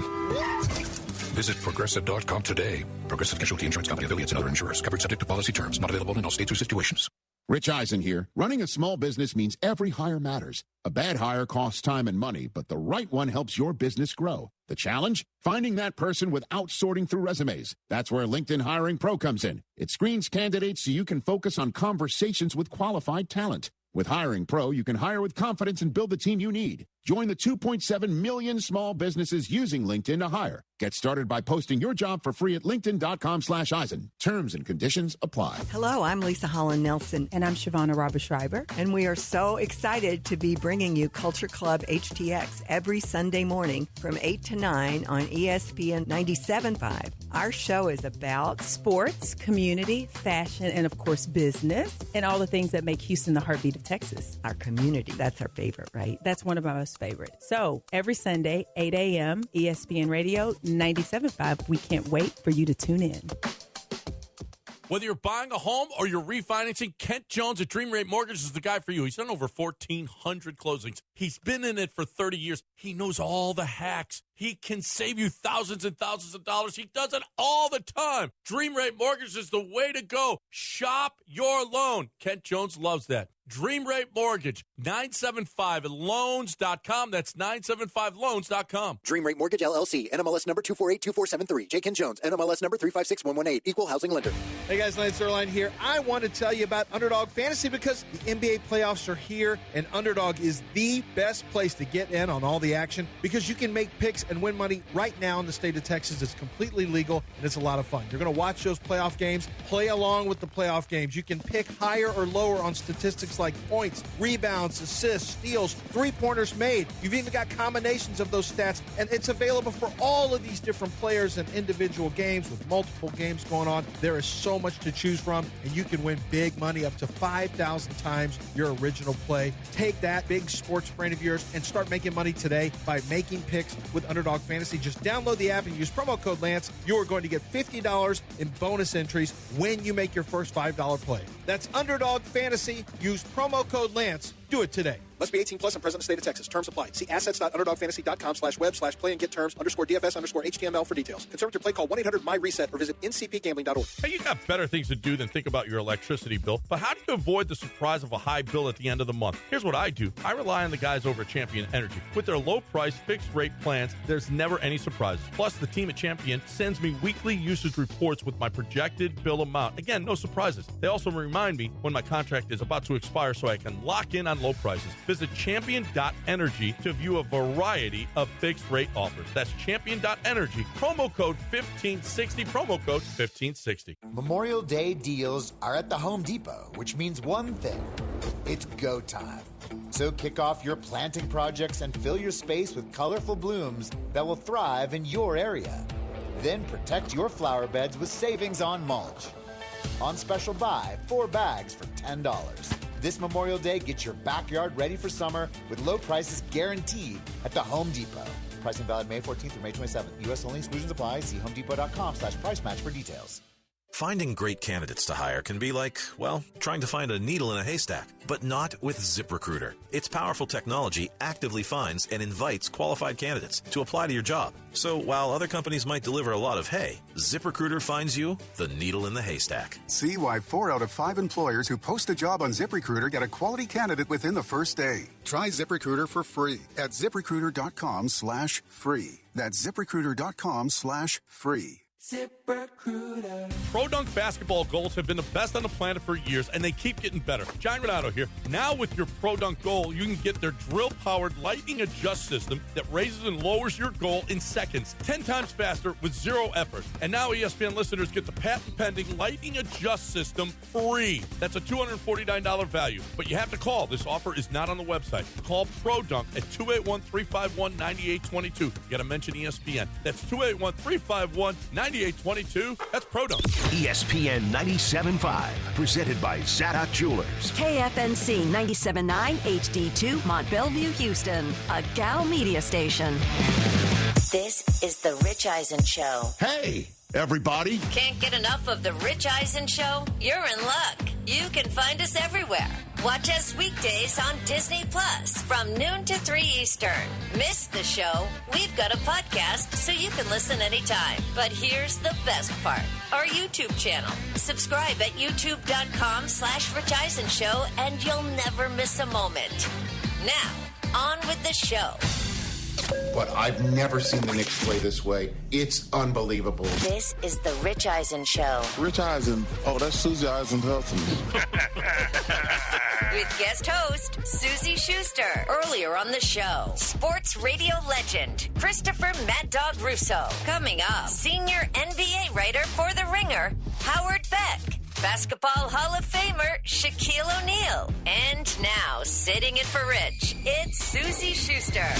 Visit Progressive.com today. Progressive Casualty Insurance Company, affiliates, and other insurers. Covered subject to policy terms. Not available in all states or situations. Rich Eisen here. Running a small business means every hire matters. A bad hire costs time and money, but the right one helps your business grow. The challenge? Finding that person without sorting through resumes. That's where LinkedIn Hiring Pro comes in. It screens candidates so you can focus on conversations with qualified talent. With Hiring Pro, you can hire with confidence and build the team you need. Join the 2.7 million small businesses using LinkedIn to hire. Get started by posting your job for free at linkedin.com/Eisen. Terms and conditions apply. Hello, I'm Lisa Holland Nelson. And I'm Shavonna Robischreiber. And we are so excited to be bringing you Culture Club HTX every Sunday morning from 8 to 9 on ESPN 97.5. Our show is about sports, community, fashion, and of course business, and all the things that make Houston the heartbeat of Texas. our community. That's our favorite, right? That's one of my most favorite. So every Sunday, 8 a.m., ESPN Radio 97.5. We can't wait for you to tune in. Whether you're buying a home or you're refinancing, Kent Jones at Dream Rate Mortgage is the guy for you. He's done over 1,400 closings. He's been in it for 30 years. He knows all the hacks. He can save you thousands and thousands of dollars. He does it all the time. Dream Rate Mortgage is the way to go. Shop your loan. Kent Jones loves that. Dream Rate Mortgage, 975loans.com. That's 975loans.com. Dream Rate Mortgage, LLC, NMLS number 2482473. J. Ken Jones, NMLS number 356118. Equal housing lender. Hey guys, Lance Zerline here. I want to tell you about Underdog Fantasy because the NBA playoffs are here, and Underdog is the best place to get in on all the action because you can make picks and win money right now in the state of Texas. It's completely legal, and it's a lot of fun. You're going to watch those playoff games, play along with the playoff games. You can pick higher or lower on statistics like points, rebounds, assists, steals, three-pointers made. You've even got combinations of those stats, and it's available for all of these different players and individual games with multiple games going on. There is so much to choose from, and you can win big money up to 5,000 times your original play. Take that big sports brain of yours and start making money today by making picks with Underdog Fantasy. Just download the app and use promo code Lance. You are going to get $50 in bonus entries when you make your first $5 play. That's Underdog Fantasy. Use promo code Lance. Do it today. Must be 18 plus and present in the state of Texas. Terms apply. See assets.underdogfantasy.com/web/play-and-get-terms_DFS_HTML for details. Concerned with your play, call 1-800-MY-RESET or visit ncpgambling.org. Hey, you got better things to do than think about your electricity bill, but how do you avoid the surprise of a high bill at the end of the month? Here's what I do. I rely on the guys over at Champion Energy. With their low-price, fixed-rate plans, there's never any surprises. Plus, the team at Champion sends me weekly usage reports with my projected bill amount. Again, no surprises. They also remind me when my contract is about to expire so I can lock in on low prices. Visit champion.energy to view a variety of fixed-rate offers. That's champion.energy. Promo code 1560. Promo code 1560. Memorial Day deals are at the Home Depot, which means one thing. It's go time. So kick off your planting projects and fill your space with colorful blooms that will thrive in your area. Then protect your flower beds with savings on mulch. On special buy, 4 bags for $10. This Memorial Day, get your backyard ready for summer with low prices guaranteed at the Home Depot. Pricing valid May 14th through May 27th. U.S. only. Exclusions apply. See homedepot.com/price match for details. Finding great candidates to hire can be like, well, trying to find a needle in a haystack, but not with ZipRecruiter. Its powerful technology actively finds and invites qualified candidates to apply to your job. So while other companies might deliver a lot of hay, ZipRecruiter finds you the needle in the haystack. See why 4 out of 5 employers who post a job on ZipRecruiter get a quality candidate within the first day. Try ZipRecruiter for free at ZipRecruiter.com/free. That's ZipRecruiter.com/free. ZipRecruiter. Pro Dunk basketball goals have been the best on the planet for years, and they keep getting better. John Renato here. Now with your Pro Dunk goal, you can get their drill-powered lightning adjust system that raises and lowers your goal in seconds, 10 times faster with zero effort. And now ESPN listeners get the patent-pending lightning adjust system free. That's a $249 value, but you have to call. This offer is not on the website. Call Pro Dunk at 281-351-9822. You got to mention ESPN. That's 281-351-9822. That's Pro Dunk. ESPN 97.5, presented by Zadok Jewelers. KFNC 97.9 HD2 Mont Bellevue, Houston, a Gal Media station. This is The Rich Eisen Show. Hey, everybody. Can't get enough of The Rich Eisen Show? You're in luck. You can find us everywhere. Watch us weekdays on Disney Plus from noon to 3 Eastern. Miss the show? We've got a podcast so you can listen anytime. But here's the best part. Our YouTube channel. Subscribe at youtube.com/Rich Eisen Show and you'll never miss a moment. Now, on with the show. But I've never seen the Knicks play this way. It's unbelievable. This is The Rich Eisen Show. Rich Eisen. Oh, that's Susie Eisen's husband. With guest host Susie Schuster. Earlier on the show, sports radio legend Christopher Mad Dog Russo. Coming up, senior NBA writer for The Ringer, Howard Beck. Basketball Hall of Famer Shaquille O'Neal. And now, sitting in for Rich, it's Susie Schuster.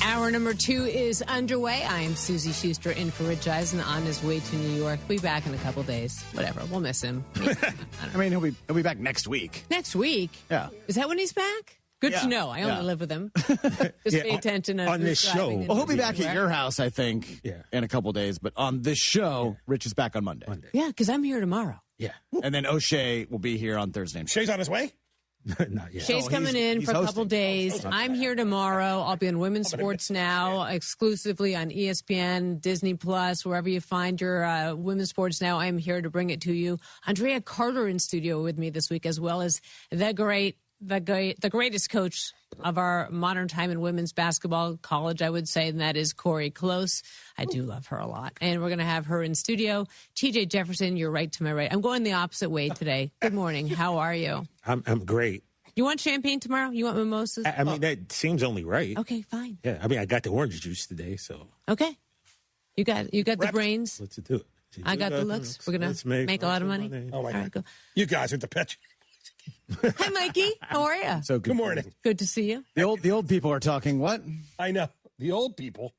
Hour number 2 is underway. I am Susie Schuster in for Rich Eisen on his way to New York. Be back in a couple days. Whatever. We'll miss him. I mean, he'll be back next week. Next week? Yeah. Is that when he's back? Good to know. I only live with him. Just pay attention on this show. Well, he'll be back at your house, I think, in a couple days. But on this show, Rich is back on Monday. Yeah, because I'm here tomorrow. Yeah. And then O'Shea will be here on Thursday. Shay's on his way? Not yet. Shay's coming in for a couple days. Oh, I'm here tomorrow. I'll be on Women's Sports Now, exclusively on ESPN, Disney Plus, wherever you find your Women's Sports Now. I'm here to bring it to you. Andrea Carter in studio with me this week, as well as the greatest coach of our modern time in women's basketball, college, I would say, and that is Corey Close. I do love her a lot. And we're going to have her in studio. TJ Jefferson, you're right to my right. I'm going the opposite way today. Good morning. How are you? I'm great. You want champagne tomorrow? You want mimosas? I mean, that seems only right. Okay, fine. Yeah, I mean, I got the orange juice today, so. Okay. You got the brains. Let's do it. I got the looks. We're going to make a lot of money. Oh, my God. Go. You guys with the pitch. Hi, Mikey. How are you? So good morning. Good to see you. The old people are talking what? I know. The old people.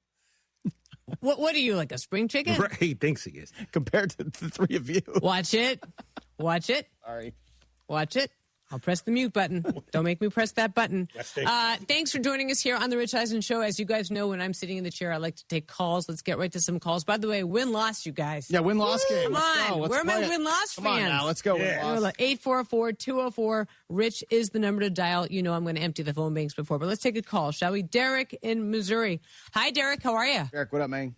What are you, like a spring chicken? Right, he thinks he is. Compared to the three of you. Watch it. Watch it. Sorry. Watch it. I'll press the mute button. Don't make me press that button. Thanks for joining us here on The Rich Eisen Show. As you guys know, when I'm sitting in the chair, I like to take calls. Let's get right to some calls. By the way, win-loss, you guys. Yeah, win-loss game. Come on. Where are my win-loss fans? Come on now, let's go win-loss. 844-204-RICH is the number to dial. You know I'm going to empty the phone banks before, but let's take a call, shall we? Derek in Missouri. Hi, Derek. How are you? Derek, what up, man?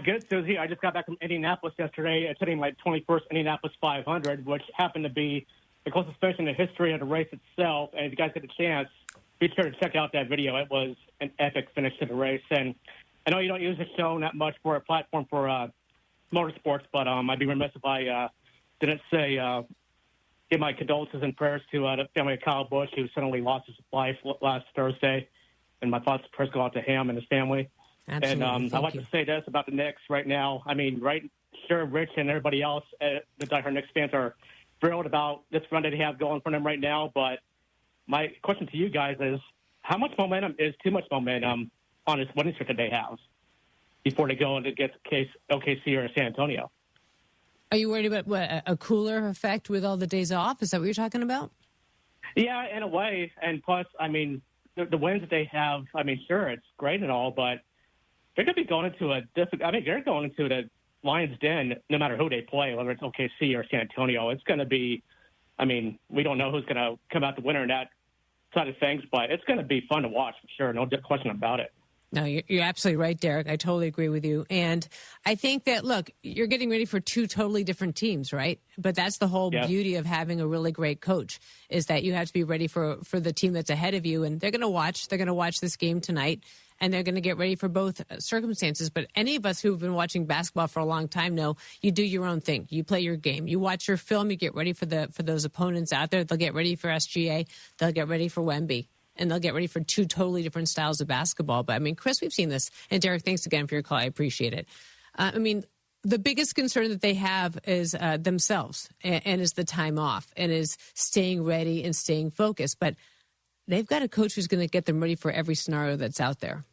Good, Susie. I just got back from Indianapolis yesterday, attending my 21st Indianapolis 500, which happened to be the closest finish in the history of the race itself. And if you guys get a chance, be sure to check out that video. It was an epic finish to the race. And I know you don't use the show that much for a platform for motorsports, but I'd be remiss if I didn't say give my condolences and prayers to the family of Kyle Busch, who suddenly lost his life last Thursday. And my thoughts and prayers go out to him and his family. Absolutely. And I'd like to say this about the Knicks right now. I mean, sure, Rich and everybody else, the diehard Knicks fans are thrilled about this run that they have going for them right now. But my question to you guys is, how much momentum is too much momentum on this winning streak that they have before they go into get OKC or San Antonio? Are you worried about a cooler effect with all the days off? Is that what you're talking about? Yeah, in a way. And plus, I mean, the wins that they have, I mean, sure, it's great and all, but they're going to be going into they're going into the Lions' den no matter who they play, whether it's OKC or San Antonio. It's going to be, I mean, we don't know who's going to come out the winner in that side of things, but it's going to be fun to watch for sure. No question about it. No, you're absolutely right, Derek. I totally agree with you. And I think that, look, you're getting ready for two totally different teams, right? But that's the whole beauty of having a really great coach, is that you have to be ready for the team that's ahead of you. And they're going to watch this game tonight, and they're going to get ready for both circumstances. But any of us who've been watching basketball for a long time know you do your own thing. You play your game. You watch your film. You get ready for those opponents out there. They'll get ready for SGA. They'll get ready for Wemby. And they'll get ready for two totally different styles of basketball. But, I mean, Chris, we've seen this. And, Derek, thanks again for your call. I appreciate it. I mean, the biggest concern that they have is themselves and is the time off and is staying ready and staying focused. But they've got a coach who's going to get them ready for every scenario that's out there.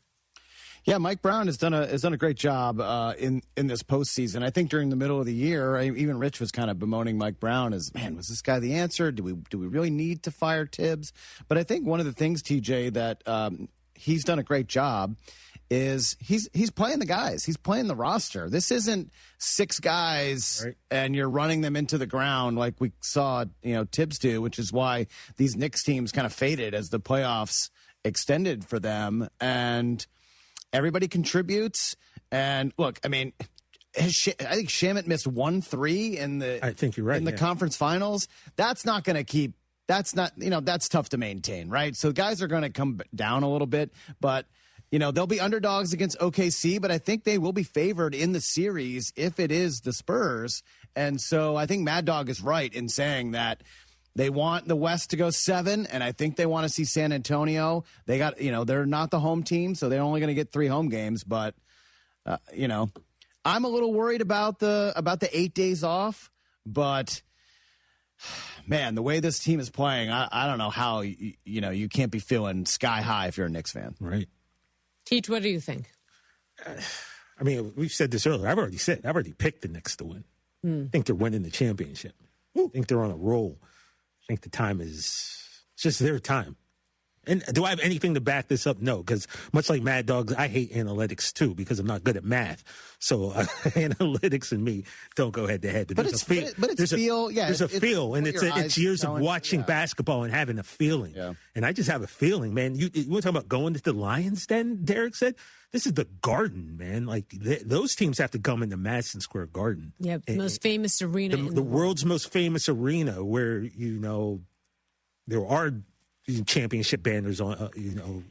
Yeah, Mike Brown has done a great job in this postseason. I think during the middle of the year, even Rich was kind of bemoaning Mike Brown as, man, was this guy the answer? Do we really need to fire Tibbs? But I think one of the things, TJ, that he's done a great job is he's playing the guys. He's playing the roster. This isn't six guys and you're running them into the ground like we saw Tibbs do, which is why these Knicks teams kind of faded as the playoffs extended for them. And everybody contributes, and look, I mean, I think Shamet missed 1-3 in the. I think you're right in the conference finals. That's not going to keep. That's not. That's tough to maintain, right? So guys are going to come down a little bit, but they'll be underdogs against OKC, but I think they will be favored in the series if it is the Spurs, and so I think Mad Dog is right in saying that. They want the West to go 7, and I think they want to see San Antonio. They got, they're not the home team, so they're only going to get 3 home games. But, I'm a little worried about the 8 days off. But, man, the way this team is playing, I don't know how you can't be feeling sky high if you're a Knicks fan. Right. Teach, what do you think? I mean, we've said this earlier. I've already picked the Knicks to win. I think they're winning the championship. I think they're on a roll. I think the time it's just their time. And do I have anything to back this up? No, because much like Mad Dogs, I hate analytics too because I'm not good at math. So analytics and me don't go head to head. But there's a feel. There's a feel, and it's years of watching basketball and having a feeling. Yeah. And I just have a feeling, man. You were talking about going to the Lions Den, Derek said? This is the Garden, man. Like, those teams have to come into Madison Square Garden. Yeah, the most famous arena in the world's most famous arena where, there are championship banners on,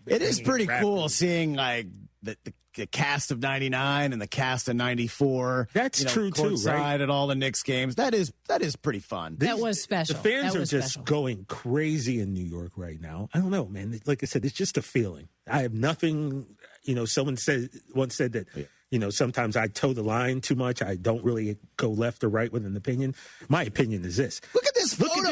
It is pretty cool seeing, like, the cast of 99 and the cast of 94. That's true, too, right? At all the Knicks games. That is pretty fun. That was special. The fans are just going crazy in New York right now. I don't know, man. Like I said, it's just a feeling. I have nothing... someone once said that, sometimes I toe the line too much. I don't really go left or right with an opinion. My opinion is this. Look at this photo.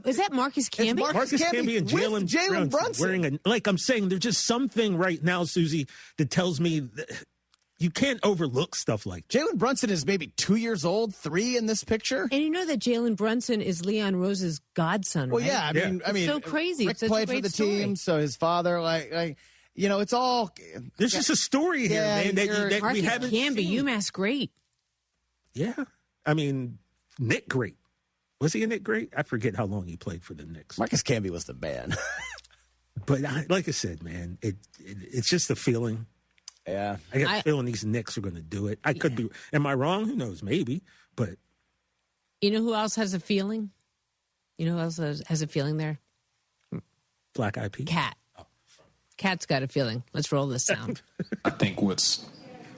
Is that Marcus Camby? Marcus Camby and Jalen Brunson. Wearing I'm saying, there's just something right now, Susie, that tells me that you can't overlook stuff like that. Jalen Brunson is maybe 2 years old, 3 in this picture. And you know that Jalen Brunson is Leon Rose's godson, Well, right? yeah, I mean, so crazy. Rick It's such a played for great the story. team, so his father, it's all. There's just a story here, man, that we Marcus haven't Camby, seen. UMass great. Yeah. I mean, Nick Great. Was he a Nick Great? I forget how long he played for the Knicks. Marcus Camby was the man. But like I said, man, it's just a feeling. Yeah. I got a feeling these Knicks are going to do it. I could be. Am I wrong? Who knows? Maybe. But. You know who else has a feeling? You know who else has a feeling there? Black Eyed Peas. Cat. Cat's got a feeling. Let's roll this sound. I think what's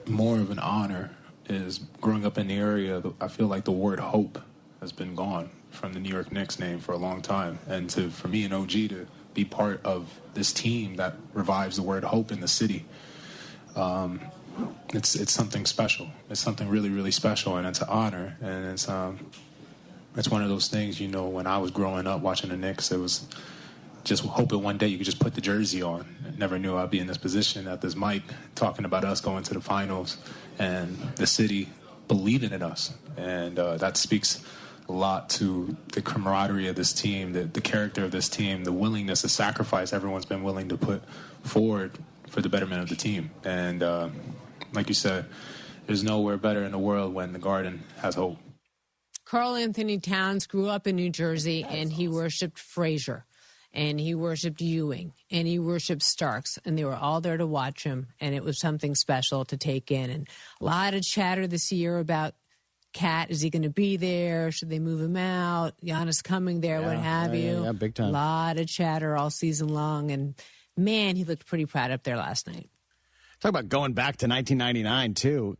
more of an honor is growing up in the area. I feel like the word hope has been gone from the New York Knicks name for a long time. And for me and OG to be part of this team that revives the word hope in the city, it's something special. It's something really, really special, and it's an honor. And it's one of those things, when I was growing up watching the Knicks, it was just hoping one day you could just put the jersey on. I never knew I'd be in this position at this mic talking about us going to the finals and the city believing in us. And that speaks a lot to the camaraderie of this team, the character of this team, the willingness, the sacrifice everyone's been willing to put forward for the betterment of the team. And like you said, there's nowhere better in the world when the Garden has hope. Karl Anthony Towns grew up in New Jersey, and he worshipped Frazier. And he worshipped Ewing, and he worshipped Starks, and they were all there to watch him, and it was something special to take in. And a lot of chatter this year about Cat. Is he going to be there? Should they move him out? Giannis coming there, what have you. Yeah, big time. A lot of chatter all season long, and man, he looked pretty proud up there last night. Talk about going back to 1999, too.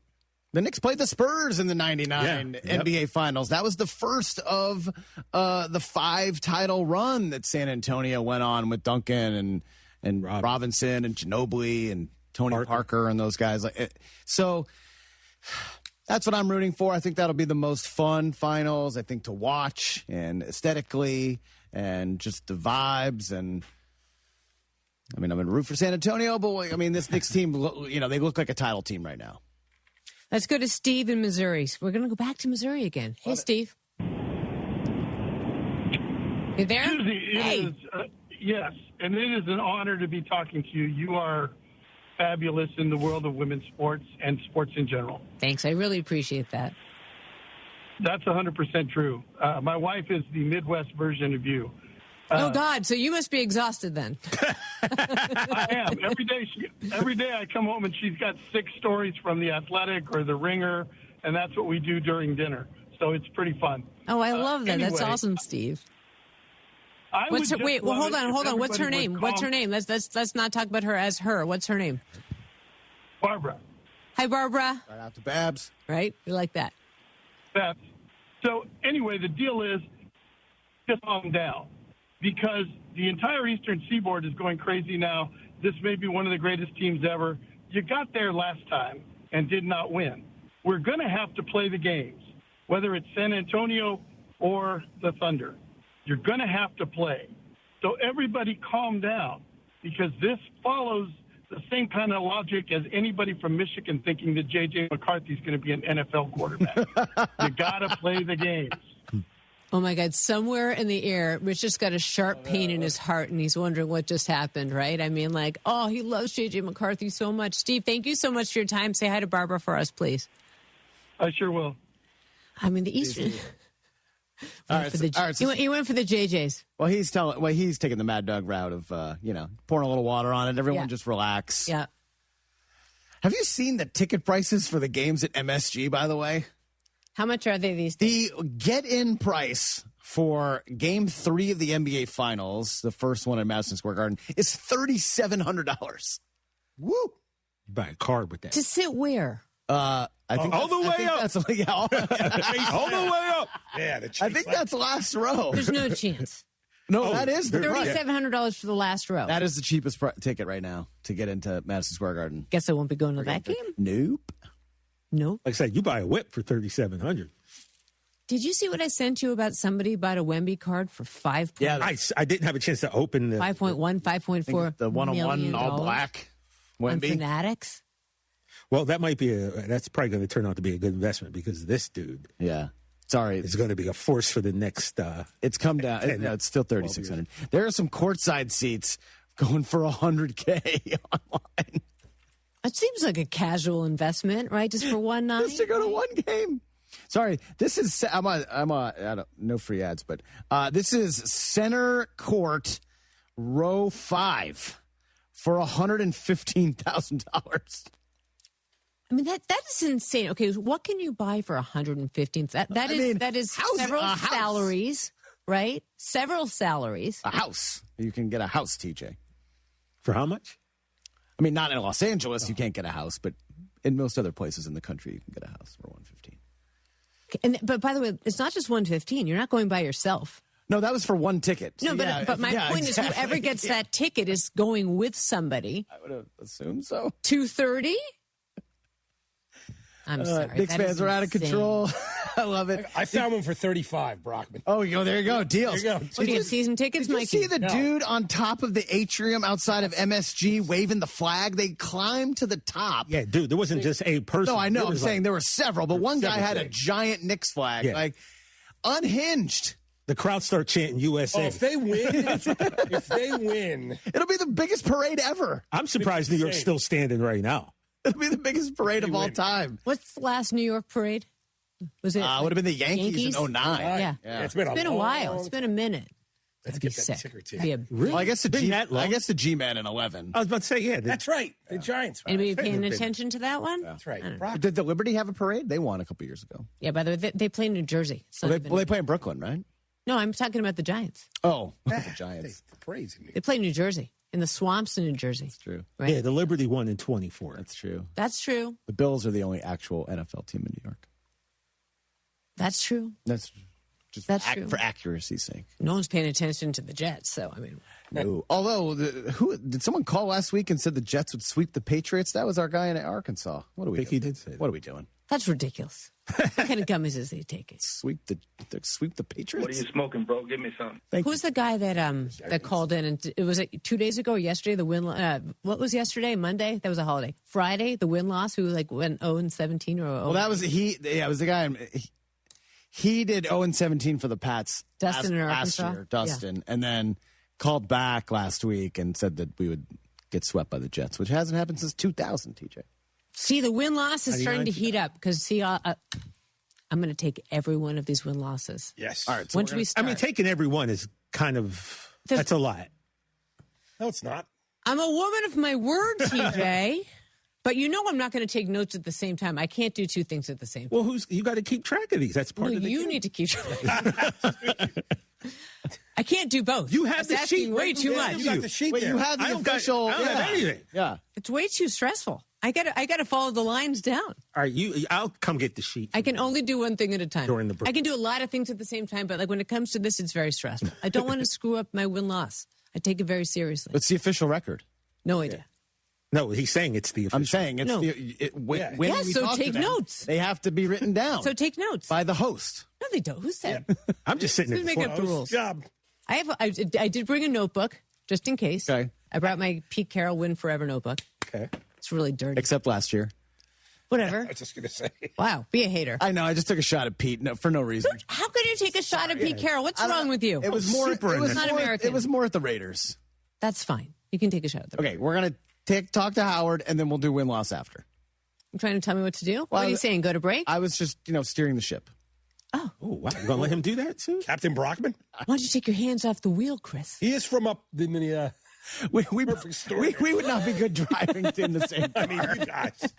The Knicks played the Spurs in the 99 NBA Finals. That was the first of the 5-title run that San Antonio went on with Duncan and Robinson and Ginobili and Tony Parker and those guys. So that's what I'm rooting for. I think that'll be the most fun finals, I think, to watch, and aesthetically and just the vibes. And I mean, I'm going to root for San Antonio, but I mean, this Knicks team, they look like a title team right now. Let's go to Steve in Missouri. We're going to go back to Missouri again. Hey, Steve. You there? Susie, yes, and it is an honor to be talking to you. You are fabulous in the world of women's sports and sports in general. Thanks. I really appreciate that. That's 100% true. My wife is the Midwest version of you. Oh, God. So you must be exhausted then. I am. Every day I come home and she's got 6 stories from The Athletic or The Ringer, and that's what we do during dinner. So it's pretty fun. Oh, I love that. Anyway, That's awesome, Steve. Hold on. What's her name? Let's not talk about her as her. What's her name? Barbara. Hi, Barbara. Right out to Babs. Right? We like that. Babs. So anyway, the deal is just calm down, because the entire Eastern Seaboard is going crazy now. This may be one of the greatest teams ever. You got there last time and did not win. We're going to have to play the games, whether it's San Antonio or the Thunder. You're going to have to play. So everybody calm down, because this follows the same kind of logic as anybody from Michigan thinking that J.J. McCarthy's going to be an NFL quarterback. You got to play the games. Oh, my God. Somewhere in the air, Rich just got a sharp pain in his heart, and he's wondering what just happened, right? I mean, he loves J.J. McCarthy so much. Steve, thank you so much for your time. Say hi to Barbara for us, please. I sure will. I mean, the Eastern... So he went for the JJs. Well, he's taking the Mad Dog route of, pouring a little water on it. Everyone just relax. Yeah. Have you seen the ticket prices for the games at MSG, by the way? How much are they these days? The get-in price for Game 3 of the NBA Finals, the first one at Madison Square Garden, is $3,700. Woo! You buy a card with that. To sit where? I think all the way up. All the way up. Yeah, I think that's last row. There's no chance. No, that is the $3,700 for the last row. That is the cheapest ticket right now to get into Madison Square Garden. Guess I won't be going to that game. Nope. Like I said, you buy a whip for $3,700. Did you see what I sent you about somebody bought a Wemby card for $5? Yeah, I didn't have a chance to open the 5.1, 5.4. The 101 all black Wemby. Fanatics. Well, that's probably going to turn out to be a good investment because this dude, is going to be a force for the next. It's come down. It's still 3,600. There are some courtside seats going for $100K online. It seems like a casual investment, right? Just for one night, just to go to one game. Sorry, this is no free ads, but this is center court, row 5, for $115,000. I mean, that is insane. Okay, what can you buy for $115,000? That is several salaries, right? Several salaries. A house. You can get a house, TJ. For how much? I mean, not in Los Angeles, you can't get a house, but in most other places in the country, you can get a house for $115,000. But by the way, it's not just $115,000. You're not going by yourself. No, that was for one ticket. No, but my point is, whoever gets that ticket is going with somebody. I would have assumed so. $230,000. I'm sorry. Knicks fans are out of control. I love it. I found one for $35,000, Brockman. Oh, there you go. Deals. There you go. What do you have, season tickets, Did you Mikey? see the dude on top of the atrium outside of MSG waving the flag? They climbed to the top. Yeah, dude, there wasn't just a person. No, I know. I'm saying there were several, but one guy had a giant Knicks flag, like unhinged. The crowd start chanting USA. Oh, if they win, it'll be the biggest parade ever. I'm surprised New York's still standing right now. It'll be the biggest parade of all time. What's the last New York parade? Was it? Would have been the Yankees in 09. Yeah. It's been a while. It's been a minute. Let's get that ticker too. Well, I guess the G-Man in 11. I was about to say, yeah. That's right. The Giants. Anybody paying attention to that one? That's right. Did the Liberty have a parade? They won a couple years ago. Yeah, by the way, they play in New Jersey. So they play in Brooklyn, right? No, I'm talking about the Giants. Oh, the Giants. They play in New Jersey, in the swamps in New Jersey. That's true. Right? Yeah, the Liberty won in 24. That's true. That's true. The Bills are the only actual NFL team in New York. That's true. That's just true. For accuracy's sake. No one's paying attention to the Jets, so I mean. No. Although, did someone call last week and said the Jets would sweep the Patriots? That was our guy in Arkansas. What are we doing? He did say that. What are we doing? That's ridiculous. What kind of gummies is he taking? Sweep the Patriots? What are you smoking, bro? Give me some. Who's the guy that called in? And it was 2 days ago or yesterday, the win. What was yesterday? Monday? That was a holiday. Friday, the win-loss, who went 0-17 or 0. Well, that was he. Yeah, it was the guy. He did 0-17 for the Pats Dustin in Arkansas. last year, Dustin, and then called back last week and said that we would get swept by the Jets, which hasn't happened since 2000, TJ. See, the win-loss is starting to heat up because, I'm going to take every one of these win-losses. Yes. All right. So Once we start. I mean, taking every one is kind of, that's a lot. No, it's not. I'm a woman of my word, TJ. But I'm not going to take notes at the same time. I can't do two things at the same time. Well, you got to keep track of these. That's part of the you game. need to keep track. I can't do both. You have the sheet. Way too much. You got the sheet there. You have the official. I don't have anything. Yeah. It's way too stressful. I gotta follow the lines down. All right, I'll come get the sheet. I can only do one thing at a time. During the break. I can do a lot of things at the same time, but when it comes to this, it's very stressful. I don't want to screw up my win-loss. I take it very seriously. What's the official record? No idea. No, he's saying it's the official. I'm saying it's when we so talk take to them, notes. They have to be written down. So take notes. By the host. No, they don't. Who said? I'm just sitting Who's there. making up the rules? Job. I did bring a notebook just in case. Okay. I brought my Pete Carroll Win Forever notebook. Okay. It's really dirty. Except last year. Whatever. I was just going to say. Wow, be a hater. I know. I just took a shot at Pete for no reason. How could you take a shot at Pete Carroll? What's wrong with you? It was more. It was not more, American. It was more at the Raiders. That's fine. You can take a shot at the Okay, we're gonna talk to Howard, and then we'll do win-loss after. You trying to tell me what to do? What are you saying? Go to break? I was just steering the ship. Oh, wow! You gonna let him do that too, Captain Brockman? Why don't you take your hands off the wheel, Chris? He is from up in the. We would not be good driving in the same car. I mean, you guys.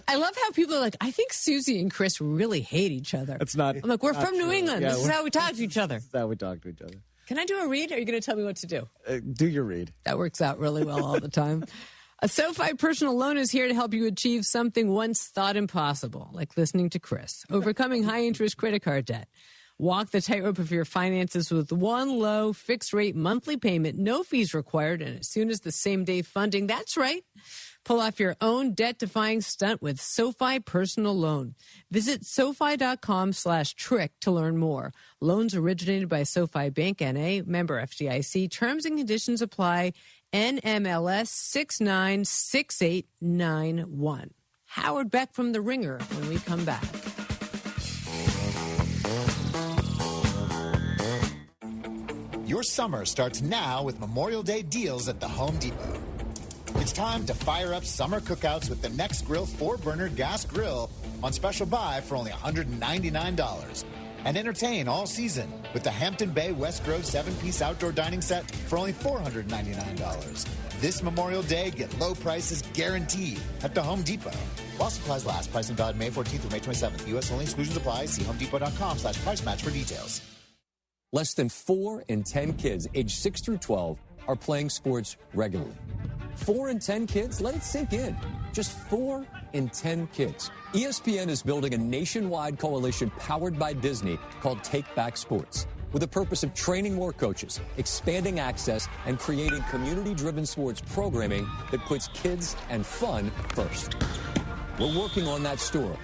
I love how people are like, I think Susie and Chris really hate each other. That's not. I'm like, we're not from New true. England. Yeah, This is how we talk to each other. This is how we talk to each other. Can I do a read? Or are you going to tell me what to do? Do your read. That works out really well all the time. A SoFi personal loan is here to help you achieve something once thought impossible, like listening to Chris, overcoming high-interest credit card debt. Walk the tightrope of your finances with one low fixed-rate monthly payment, no fees required, and as soon as the same-day funding. That's right. Pull off your own debt-defying stunt with SoFi Personal Loan. Visit SoFi.com/trick to learn more. Loans originated by SoFi Bank N.A., member FDIC. Terms and conditions apply. NMLS 696891. Howard Beck from The Ringer when we come back. Your summer starts now with Memorial Day deals at the Home Depot. It's time to fire up summer cookouts with the Next Grill 4-burner gas grill on special buy for only $199. And entertain all season with the Hampton Bay West Grove 7-piece outdoor dining set for only $499. This Memorial Day, get low prices guaranteed at the Home Depot. While supplies last, pricing valid May 14th through May 27th. U.S. only, exclusions apply. See homedepot.com/price match for details. Less than 4 in 10 kids aged 6 through 12 are playing sports regularly. 4 in 10 kids? Let it sink in. Just 4 in 10 kids. ESPN is building a nationwide coalition powered by Disney called Take Back Sports, with the purpose of training more coaches, expanding access, and creating community-driven sports programming that puts kids and fun first. We're working on that story.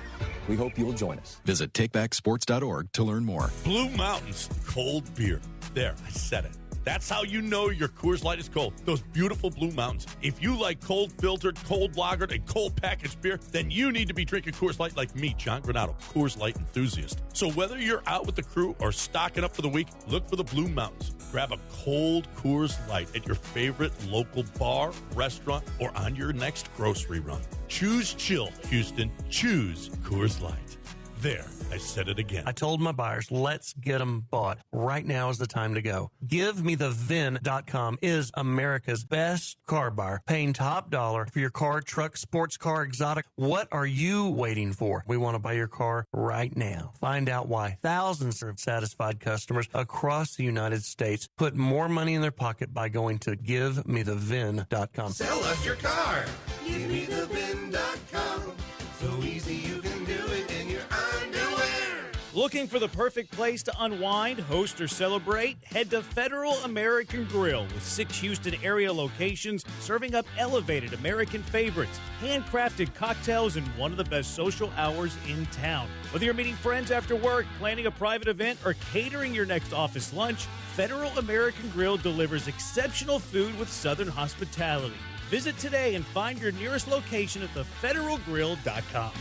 We hope you'll join us. Visit takebacksports.org to learn more. Blue Mountains cold beer. There, I said it. That's how you know your Coors Light is cold. Those beautiful Blue Mountains. If you like cold filtered, cold lagered, and cold packaged beer, then you need to be drinking Coors Light like me, John Granado, Coors Light enthusiast. So whether you're out with the crew or stocking up for the week, look for the Blue Mountains. Grab a cold Coors Light at your favorite local bar, restaurant, or on your next grocery run. Choose chill, Houston. Choose Coors Light. There, I said it again. I told my buyers, let's get them bought. Right now is the time to go. GiveMeTheVin.com is America's best car buyer, paying top dollar for your car, truck, sports car, exotic. What are you waiting for? We want to buy your car right now. Find out why thousands of satisfied customers across the United States put more money in their pocket by going to GiveMeTheVin.com. Sell us your car. GiveMeTheVin.com. So easy you can do it in your underwear. Looking for the perfect place to unwind, host, or celebrate? Head to Federal American Grill with 6 Houston area locations serving up elevated American favorites, handcrafted cocktails, and one of the best social hours in town. Whether you're meeting friends after work, planning a private event, or catering your next office lunch, Federal American Grill delivers exceptional food with Southern hospitality. Visit today and find your nearest location at thefederalgrill.com.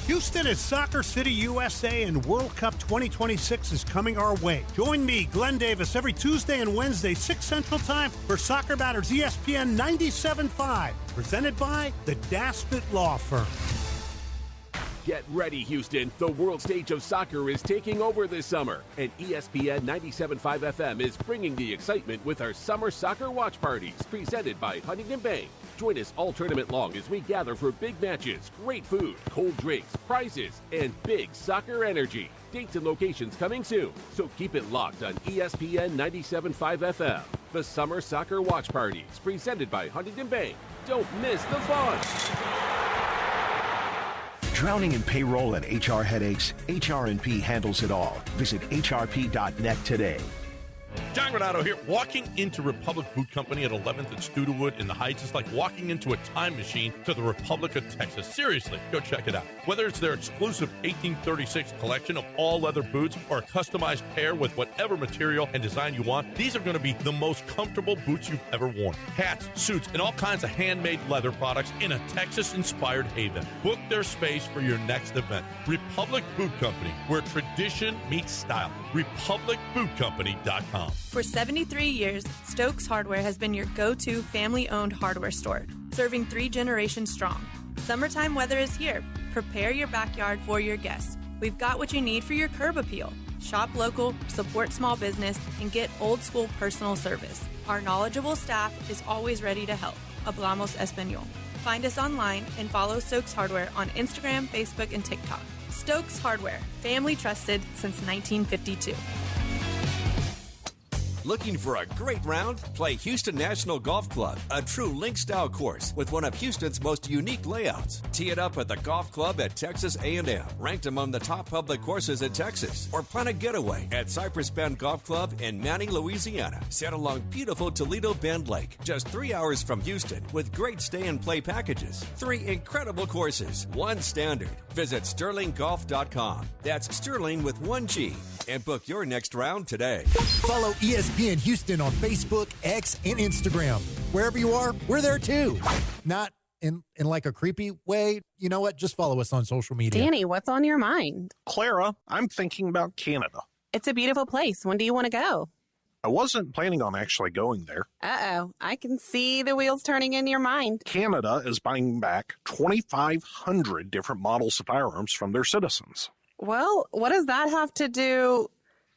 Houston is Soccer City, USA, and World Cup 2026 is coming our way. Join me, Glenn Davis, every Tuesday and Wednesday, 6 Central Time, for Soccer Matters ESPN 97.5, presented by the Daspit Law Firm. Get ready, Houston. The world stage of soccer is taking over this summer, and ESPN 97.5 FM is bringing the excitement with our summer soccer watch parties, presented by Huntington Bank. Join us all tournament long as we gather for big matches, great food, cold drinks, prizes, and big soccer energy. Dates and locations coming soon, so keep it locked on ESPN 97.5 FM. The Summer Soccer Watch Parties, presented by Huntington Bank. Don't miss the fun. Drowning in payroll and HR headaches? HR&P handles it all. Visit hrp.net today. John Granado here. Walking into Republic Boot Company at 11th and Studewood in the Heights is like walking into a time machine to the Republic of Texas. Seriously, go check it out. Whether it's their exclusive 1836 collection of all leather boots or a customized pair with whatever material and design you want, these are going to be the most comfortable boots you've ever worn. Hats, suits, and all kinds of handmade leather products in a Texas-inspired haven. Book their space for your next event. Republic Boot Company, where tradition meets style. RepublicBootCompany.com. For 73 years, Stokes Hardware has been your go-to family-owned hardware store, serving 3 generations strong. Summertime weather is here. Prepare your backyard for your guests. We've got what you need for your curb appeal. Shop local, support small business, and get old-school personal service. Our knowledgeable staff is always ready to help. Hablamos Español. Find us online and follow Stokes Hardware on Instagram, Facebook, and TikTok. Stokes Hardware, family trusted since 1952. Looking for a great round? Play Houston National Golf Club, a true link-style course with one of Houston's most unique layouts. Tee it up at the golf club at Texas A&M, ranked among the top public courses in Texas. Or plan a getaway at Cypress Bend Golf Club in Manning, Louisiana, set along beautiful Toledo Bend Lake, just 3 hours from Houston, with great stay-and-play packages. 3 incredible courses, 1 standard. Visit SterlingGolf.com. That's Sterling with 1 G. And book your next round today. Follow ESPN Houston on Facebook, X, and Instagram. Wherever you are, we're there too. Not in like a creepy way, you know what? Just follow us on social media. Danny, what's on your mind? Clara, I'm thinking about Canada. It's a beautiful place. When do you want to go? I wasn't planning on actually going there. Uh-oh. I can see the wheels turning in your mind. Canada is buying back 2,500 different models of firearms from their citizens. Well, what does that have to do?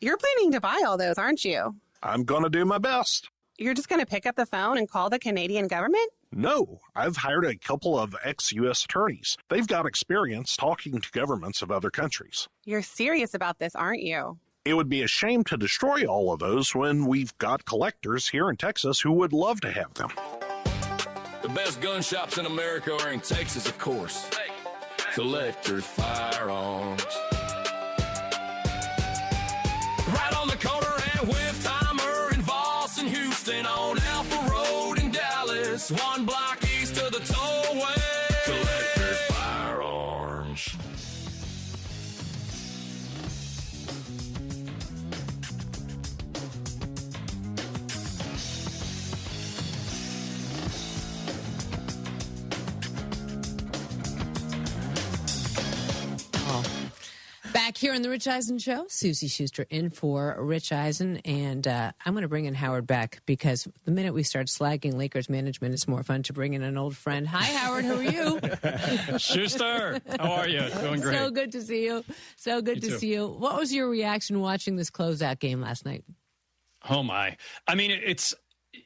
You're planning to buy all those, aren't you? I'm going to do my best. You're just going to pick up the phone and call the Canadian government? No, I've hired a couple of ex-U.S. attorneys. They've got experience talking to governments of other countries. You're serious about this, aren't you? It would be a shame to destroy all of those when we've got collectors here in Texas who would love to have them. The best gun shops in America are in Texas, of course. Collector Firearms. Right on the corner at Whiff Timer in Voss and Houston on Alpha Road in Dallas. One block east of the tollway. Collector Firearms. Back here on the Rich Eisen Show, Susie Schuster in for Rich Eisen, and I'm going to bring in Howard back because the minute we start slagging Lakers management, it's more fun to bring in an old friend. Hi, Howard. How are you? Schuster, how are you? Doing great. So good to see you. So good You to too. see you. What was your reaction watching this closeout game last night? Oh, my. I mean, it's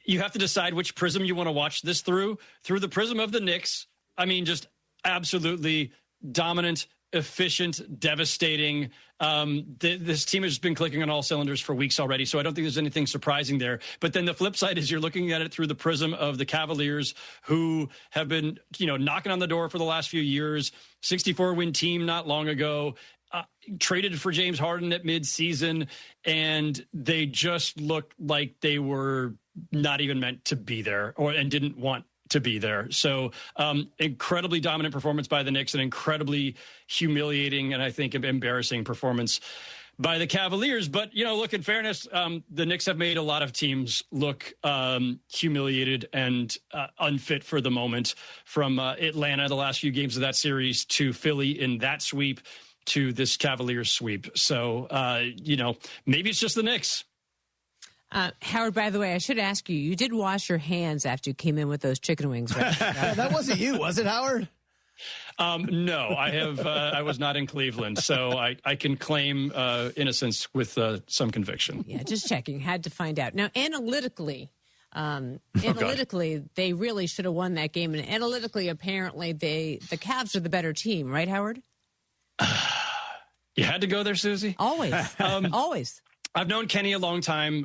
you have to decide which prism you want to watch this through. Through the prism of the Knicks, I mean, just absolutely dominant, efficient, devastating. This team has been clicking on all cylinders for weeks already, so I don't think there's anything surprising there. But then the flip side is you're looking at it through the prism of the Cavaliers, who have been, knocking on the door for the last few years. 64-win team not long ago. Traded for James Harden at midseason, and they just looked like they were not even meant to be there, and didn't want to be there. So incredibly dominant performance by the Knicks, an incredibly humiliating and I think embarrassing performance by the Cavaliers. But, look, in fairness, the Knicks have made a lot of teams look humiliated and unfit for the moment, from Atlanta, the last few games of that series, to Philly in that sweep, to this Cavaliers sweep. So, maybe it's just the Knicks. Howard, by the way, I should ask you, you did wash your hands after you came in with those chicken wings, right? Yeah, that wasn't you, was it, Howard? No, I have. I was not in Cleveland, so I can claim innocence with some conviction. Yeah, just checking. Had to find out. Now, analytically, they really should have won that game. And analytically, apparently, the Cavs are the better team, right, Howard? You had to go there, Susie? Always. Always. I've known Kenny a long time.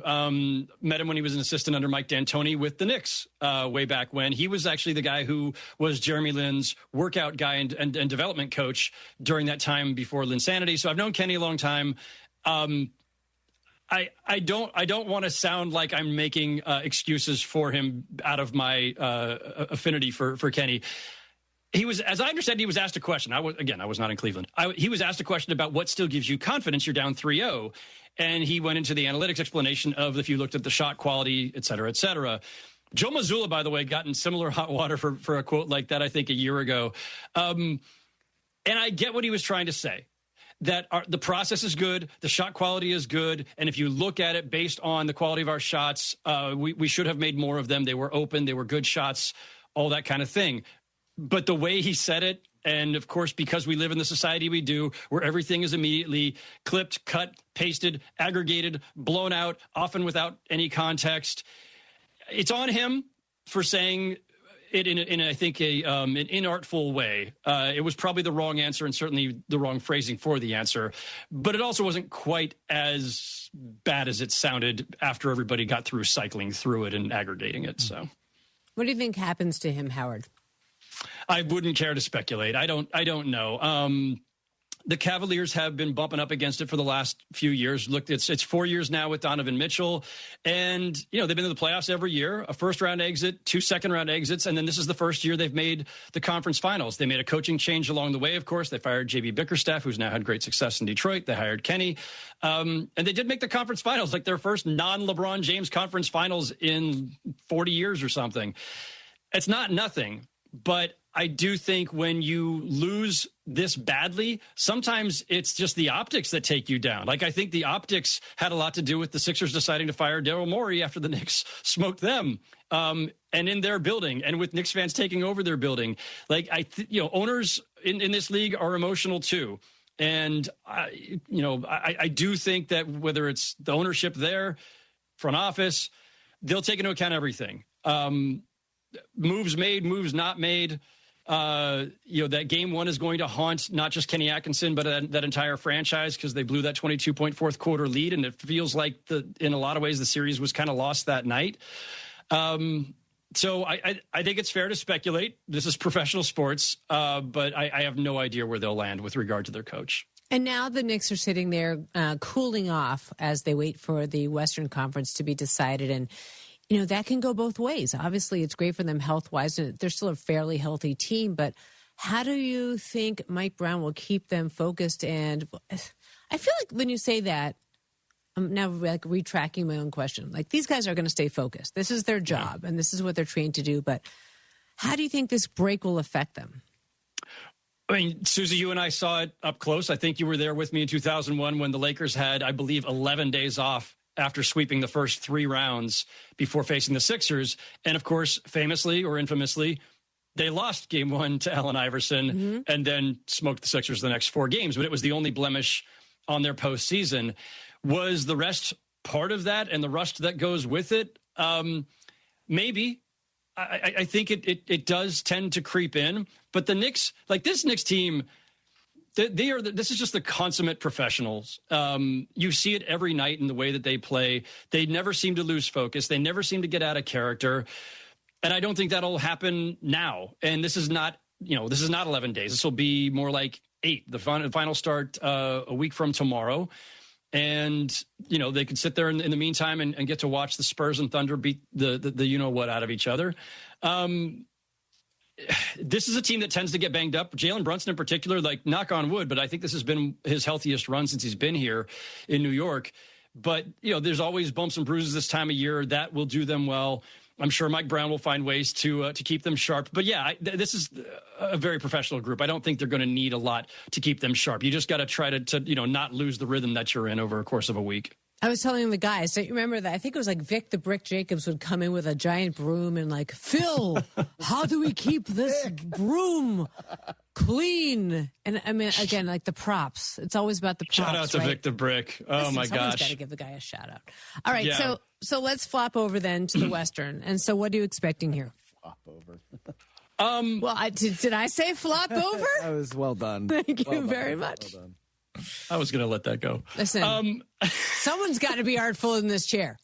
Met him when he was an assistant under Mike D'Antoni with the Knicks way back when. He was actually the guy who was Jeremy Lin's workout guy and development coach during that time before Linsanity. So I've known Kenny a long time. I don't want to sound like I'm making excuses for him out of my affinity for Kenny. He was, as I understand, he was asked a question. I was not in Cleveland. He was asked a question about what still gives you confidence. You're down 3-0. And he went into the analytics explanation of if you looked at the shot quality, et cetera, et cetera. Joe Mazzulla, by the way, got in similar hot water for a quote like that, I think, a year ago. And I get what he was trying to say, that the process is good, the shot quality is good, and if you look at it based on the quality of our shots, we should have made more of them. They were open, they were good shots, all that kind of thing. But the way he said it, and of course, because we live in the society we do, where everything is immediately clipped, cut, pasted, aggregated, blown out, often without any context, it's on him for saying it in I think, an inartful way. It was probably the wrong answer and certainly the wrong phrasing for the answer. But it also wasn't quite as bad as it sounded after everybody got through cycling through it and aggregating it. So, what do you think happens to him, Howard? I wouldn't care to speculate. I don't know. The Cavaliers have been bumping up against it for the last few years. Look, it's 4 years now with Donovan Mitchell. And, they've been in the playoffs every year, a first-round exit, 2 second-round exits, and then this is the first year they've made the conference finals. They made a coaching change along the way, of course. They fired J.B. Bickerstaff, who's now had great success in Detroit. They hired Kenny. And they did make the conference finals, like their first non-LeBron James conference finals in 40 years or something. It's not nothing. But I do think when you lose this badly, sometimes it's just the optics that take you down. Like, I think the optics had a lot to do with the Sixers deciding to fire Daryl Morey after the Knicks smoked them, and in their building, and with Knicks fans taking over their building. Like, owners in this league are emotional too. And, I do think that whether it's the ownership there, front office, they'll take into account everything. Moves made, moves not made. That game one is going to haunt not just Kenny Atkinson, but that entire franchise, because they blew that 22-point fourth quarter lead. And it feels like in a lot of ways, the series was kind of lost that night. So I think it's fair to speculate. This is professional sports, but I have no idea where they'll land with regard to their coach. And now the Knicks are sitting there cooling off as they wait for the Western Conference to be decided. And that can go both ways. Obviously, it's great for them health-wise, and they're still a fairly healthy team. But how do you think Mike Brown will keep them focused? And I feel like when you say that, I'm now like retracking my own question. Like, these guys are going to stay focused. This is their job, and this is what they're trained to do. But how do you think this break will affect them? I mean, Susie, you and I saw it up close. I think you were there with me in 2001 when the Lakers had, I believe, 11 days off after sweeping the first 3 rounds before facing the Sixers. And, of course, famously or infamously, they lost game 1 to Allen Iverson and then smoked the Sixers the next 4 games. But it was the only blemish on their postseason. Was the rest part of that and the rust that goes with it? Maybe. I think it does tend to creep in. But the Knicks, like this Knicks team, this is just the consummate professionals. You see it every night in the way that they play. They never seem to lose focus. They never seem to get out of character. And I don't think that'll happen now. And this is not 11 days. This will be more like 8. The final start a week from tomorrow. And, they could sit there in the meantime and get to watch the Spurs and Thunder beat the you-know-what out of each other. This is a team that tends to get banged up. Jalen Brunson in particular, like, knock on wood, but I think this has been his healthiest run since he's been here in New York. But, there's always bumps and bruises this time of year. That will do them well. I'm sure Mike Brown will find ways to keep them sharp. But, yeah, this is a very professional group. I don't think they're going to need a lot to keep them sharp. You just got to try to not lose the rhythm that you're in over a course of a week. I was telling the guys, don't you remember that? I think it was like Vic the Brick Jacobs would come in with a giant broom and like, Phil, how do we keep this broom clean? And I mean, again, like the props. It's always about the props. Shout out to right? Vic the Brick. Oh, my someone's gosh. got to give the guy a shout out. All right, Yeah. so let's flop over then to the Western. And so what are you expecting here? Flop over. Well, did I say flop over? That was well done. Thank you Well done. very much. Well done. I was going to let that go. Listen, someone's got to be artful in this chair.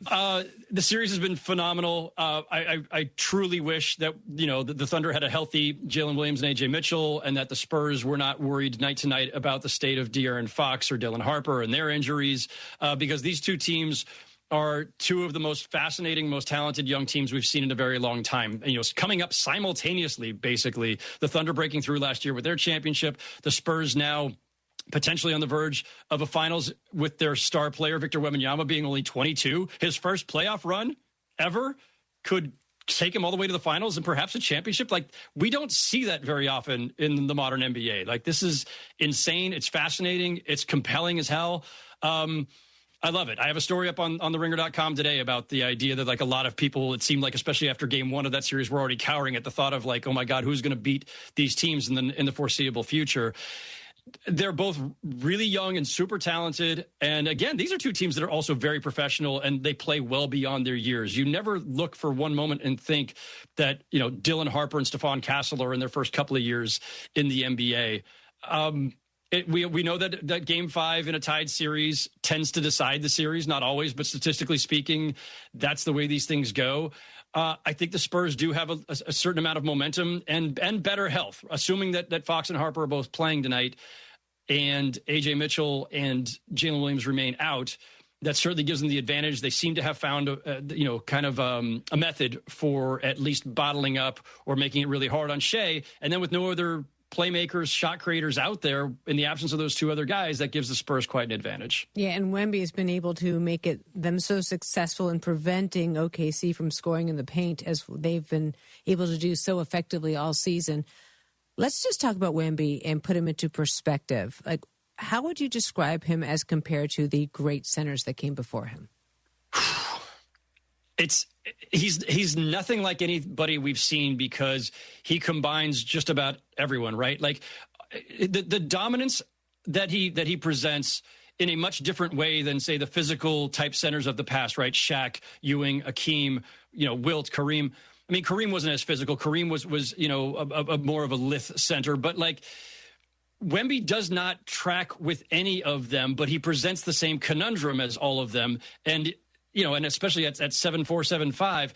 The series has been phenomenal. I truly wish that, the Thunder had a healthy Jalen Williams and A.J. Mitchell, and that the Spurs were not worried night to night about the state of De'Aaron Fox or Dylan Harper and their injuries, because these two teams are two of the most fascinating, most talented young teams we've seen in a very long time. Coming up simultaneously, basically. The Thunder breaking through last year with their championship. The Spurs now potentially on the verge of a finals with their star player, Victor Wembanyama, being only 22. His first playoff run ever could take him all the way to the finals and perhaps a championship. Like, we don't see that very often in the modern NBA. Like, this is insane. It's fascinating. It's compelling as hell. I love it. I have a story up on theringer.com today about the idea that, like, a lot of people, it seemed like, especially after game 1 of that series, were already cowering at the thought of, like, oh my God, who's going to beat these teams in the foreseeable future? They're both really young and super talented. And again, these are two teams that are also very professional, and they play well beyond their years. You never look for one moment and think that, Dylan Harper and Stephon Castle are in their first couple of years in the NBA. We know that game 5 in a tied series tends to decide the series, not always, but statistically speaking, that's the way these things go. I think the Spurs do have a certain amount of momentum and better health, assuming that Fox and Harper are both playing tonight and A.J. Mitchell and Jalen Williams remain out. That certainly gives them the advantage. They seem to have found a method for at least bottling up or making it really hard on Shea. And then with no other playmakers, shot creators out there in the absence of those two other guys, that gives the Spurs quite an advantage. Yeah, and Wemby has been able to make them so successful in preventing OKC from scoring in the paint as they've been able to do so effectively all season. Let's just talk about Wemby and put him into perspective. Like, how would you describe him as compared to the great centers that came before him? He's nothing like anybody we've seen because he combines just about everyone, right? Like the dominance that he presents in a much different way than, say, the physical type centers of the past, right? Shaq, Ewing, Akeem, Wilt, Kareem. I mean, Kareem wasn't as physical. Kareem was a more of a lithe center, but like Wemby does not track with any of them, but he presents the same conundrum as all of them. And and especially at 7'4", 7'5",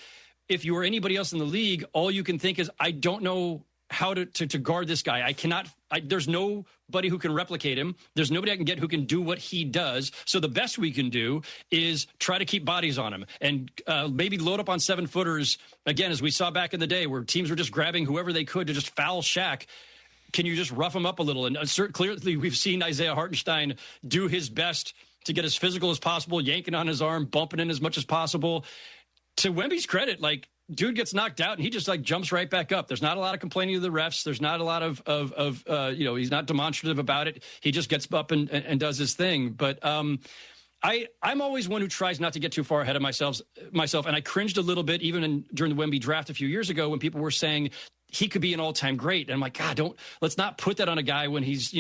if you were anybody else in the league, all you can think is, I don't know how to guard this guy. I cannot. There's nobody who can replicate him. There's nobody I can get who can do what he does. So the best we can do is try to keep bodies on him and maybe load up on 7-footers again, as we saw back in the day where teams were just grabbing whoever they could to just foul Shaq. Can you just rough him up a little? And clearly we've seen Isaiah Hartenstein do his best to get as physical as possible, yanking on his arm, bumping in as much as possible. To Wemby's credit, like, dude gets knocked out and he just like jumps right back up. There's not a lot of complaining to the refs. There's not a lot of he's not demonstrative about it. He just gets up and does his thing. But I'm always one who tries not to get too far ahead of myself. And I cringed a little bit even during the Wemby draft a few years ago when people were saying he could be an all-time great. And I'm like, God, let's not put that on a guy when he's,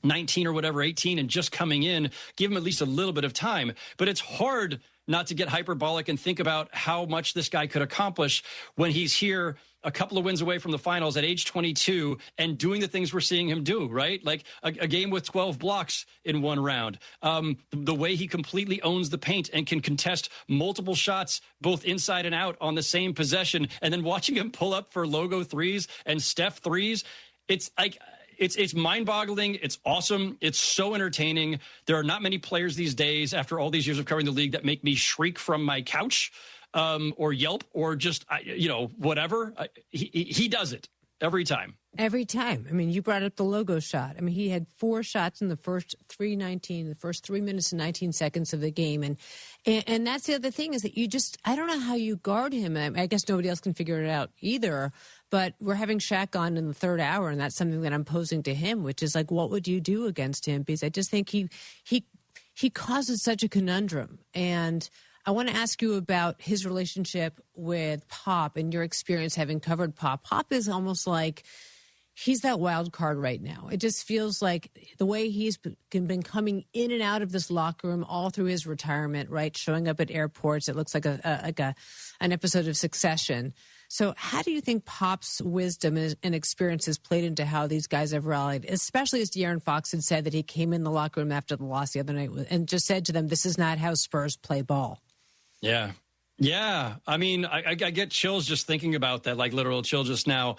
19 or whatever, 18 and just coming in. Give him at least a little bit of time. But it's hard not to get hyperbolic and think about how much this guy could accomplish when he's here a couple of wins away from the finals at age 22 and doing the things we're seeing him do, right? Like a game with 12 blocks in one round. The way he completely owns the paint and can contest multiple shots, both inside and out on the same possession. And then watching him pull up for logo threes and Steph threes. It's like, it's mind-boggling. It's awesome. It's so entertaining. There are not many players these days, after all these years of covering the league, that make me shriek from my couch or yelp or just, whatever. He does it every time. Every time. I mean, you brought up the logo shot. I mean, he had 4 shots in the first 3 minutes and 19 seconds of the game. And that's the other thing is that I don't know how you guard him. I guess nobody else can figure it out either. But we're having Shaq on in the third hour, and that's something that I'm posing to him, which is like, what would you do against him? Because I just think he causes such a conundrum. And I want to ask you about his relationship with Pop and your experience having covered Pop. Pop is almost like he's that wild card right now. It just feels like the way he's been coming in and out of this locker room all through his retirement, right? Showing up at airports. It looks like an episode of Succession. So how do you think Pop's wisdom and experiences played into how these guys have rallied, especially as De'Aaron Fox had said that he came in the locker room after the loss the other night and just said to them, this is not how Spurs play ball. Yeah. Yeah. I mean, I get chills just thinking about that, like literal chill just now,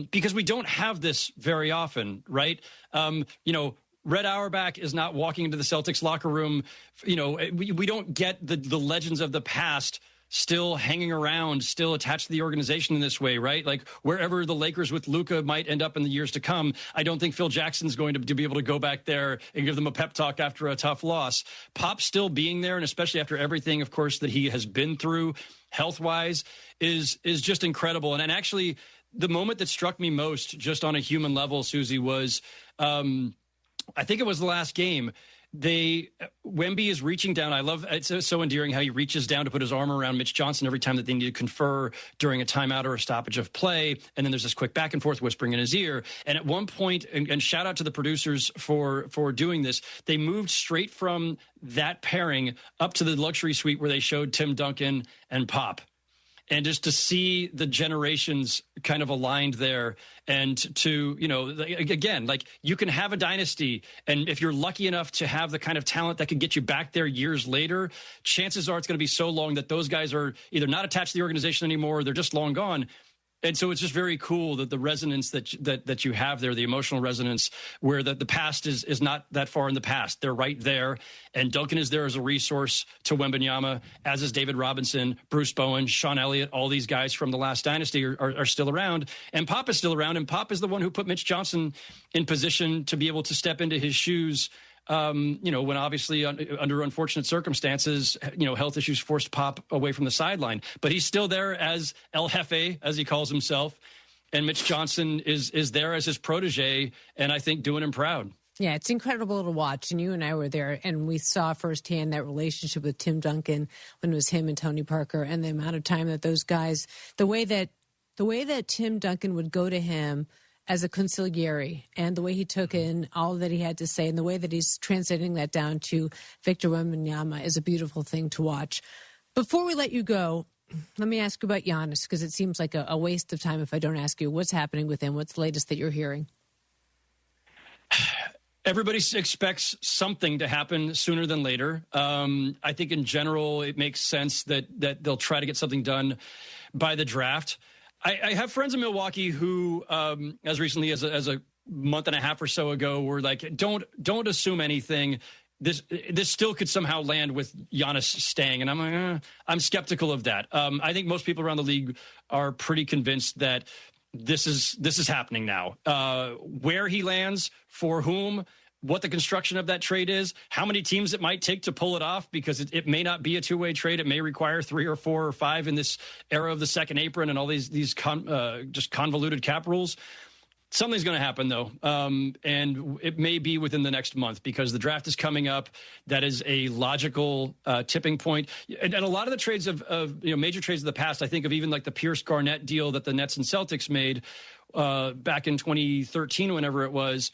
because we don't have this very often, right? Red Auerbach is not walking into the Celtics locker room. We don't get the legends of the past still hanging around, still attached to the organization in this way, right? Like wherever the Lakers with Luka might end up in the years to come, I don't think Phil Jackson's going to be able to go back there and give them a pep talk after a tough loss. Pop still being there, and especially after everything, of course, that he has been through health-wise is just incredible. And actually, the moment that struck me most just on a human level, Susie, was I think it was the last game. Wemby is reaching down. I love it's so endearing how he reaches down to put his arm around Mitch Johnson every time that they need to confer during a timeout or a stoppage of play. And then there's this quick back and forth whispering in his ear. And at one point, and shout out to the producers for doing this, they moved straight from that pairing up to the luxury suite where they showed Tim Duncan and Pop. And just to see the generations kind of aligned there and to, again, like you can have a dynasty. And if you're lucky enough to have the kind of talent that could get you back there years later, chances are it's going to be so long that those guys are either not attached to the organization anymore or they're just long gone. And so it's just very cool that the resonance that you have there, the emotional resonance, where the past is not that far in the past. They're right there. And Duncan is there as a resource to Wembanyama, as is David Robinson, Bruce Bowen, Sean Elliott. All these guys from the last dynasty are still around. And Pop is still around. And Pop is the one who put Mitch Johnson in position to be able to step into his shoes. When obviously under unfortunate circumstances, health issues forced Pop away from the sideline. But he's still there as El Jefe, as he calls himself. And Mitch Johnson is there as his protege, and I think doing him proud. Yeah, it's incredible to watch. And you and I were there, and we saw firsthand that relationship with Tim Duncan when it was him and Tony Parker, and the amount of time that those guys, the way that Tim Duncan would go to him as a consigliere, and the way he took in all that he had to say, and the way that he's translating that down to Victor Wembanyama is a beautiful thing to watch. Before we let you go, let me ask you about Giannis, because it seems like a waste of time if I don't ask you what's happening with him. What's the latest that you're hearing? Everybody expects something to happen sooner than later. I think in general, it makes sense that they'll try to get something done by the draft. I have friends in Milwaukee who, as recently as a month and a half or so ago, were like, "Don't assume anything. This still could somehow land with Giannis staying." And I'm like, I'm skeptical of that. I think most people around the league are pretty convinced that this is happening now. Where he lands, for whom, what the construction of that trade is, how many teams it might take to pull it off, because it may not be a two-way trade. It may require 3 or 4 or 5 in this era of the second apron and all these just convoluted cap rules. Something's going to happen, though, and it may be within the next month, because the draft is coming up. That is a logical tipping point. And a lot of the trades of major trades of the past, I think of even like the Pierce Garnett deal that the Nets and Celtics made back in 2013, whenever it was.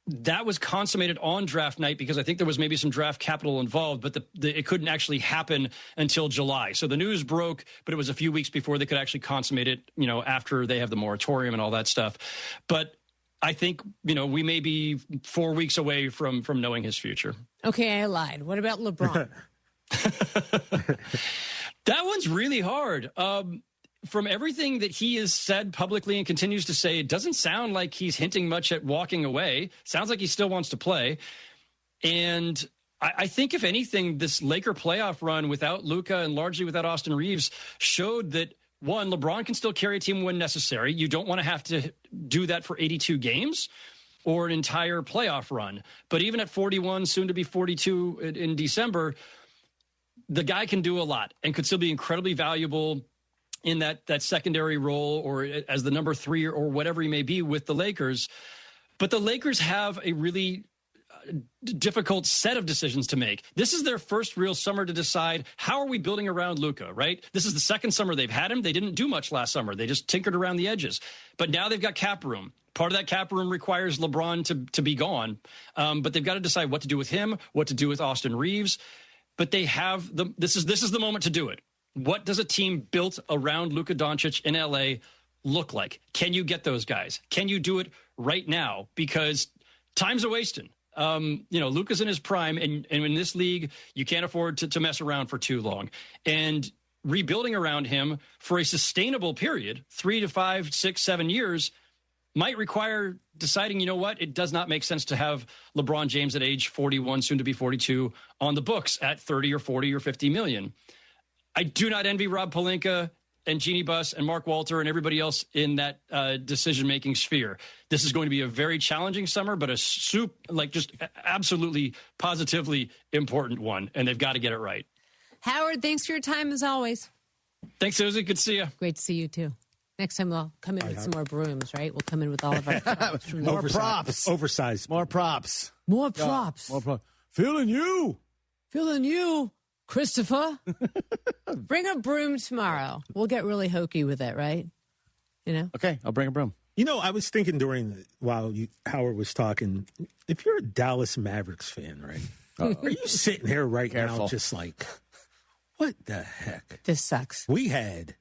That was consummated on draft night, because I think there was maybe some draft capital involved, but it couldn't actually happen until July. So the news broke, but it was a few weeks before they could actually consummate it, after they have the moratorium and all that stuff. But I think, we may be 4 weeks away from knowing his future. Okay, I lied. What about LeBron? That one's really hard. From everything that he has said publicly and continues to say, it doesn't sound like he's hinting much at walking away. Sounds like he still wants to play. And I think, if anything, this Laker playoff run without Luka and largely without Austin Reeves showed that, one, LeBron can still carry a team when necessary. You don't want to have to do that for 82 games or an entire playoff run. But even at 41, soon to be 42 in December, the guy can do a lot and could still be incredibly valuable in that secondary role, or as the number 3 or whatever he may be with the Lakers. But the Lakers have a really difficult set of decisions to make. This is their first real summer to decide, how are we building around Luka, right? This is the second summer they've had him. They didn't do much last summer. They just tinkered around the edges. But now they've got cap room. Part of that cap room requires LeBron to be gone. But they've got to decide what to do with him, what to do with Austin Reeves. But they have this is the moment to do it. What does a team built around Luka Doncic in LA look like? Can you get those guys? Can you do it right now? Because time's a wasting. Luka's in his prime, and in this league, you can't afford to mess around for too long. And rebuilding around him for a sustainable period, 3 to 5, 6, 7 years, might require deciding, it does not make sense to have LeBron James at age 41, soon to be 42, on the books at 30 or 40 or 50 million. I do not envy Rob Pelinka and Jeannie Buss and Mark Walter and everybody else in that decision-making sphere. This is going to be a very challenging summer, but just absolutely, positively important one, and they've got to get it right. Howard, thanks for your time as always. Thanks, Susie. Good to see you. Great to see you, too. Next time we'll come in with some more brooms, right? We'll come in with all of our props. More props. Oversized. More props. More props. More props. Feeling you. Christopher. Bring a broom tomorrow. We'll get really hokey with it, right? Okay, I'll bring a broom. I was thinking while Howard was talking, if you're a Dallas Mavericks fan, right? Are you sitting here right now just like, what the heck? This sucks. We had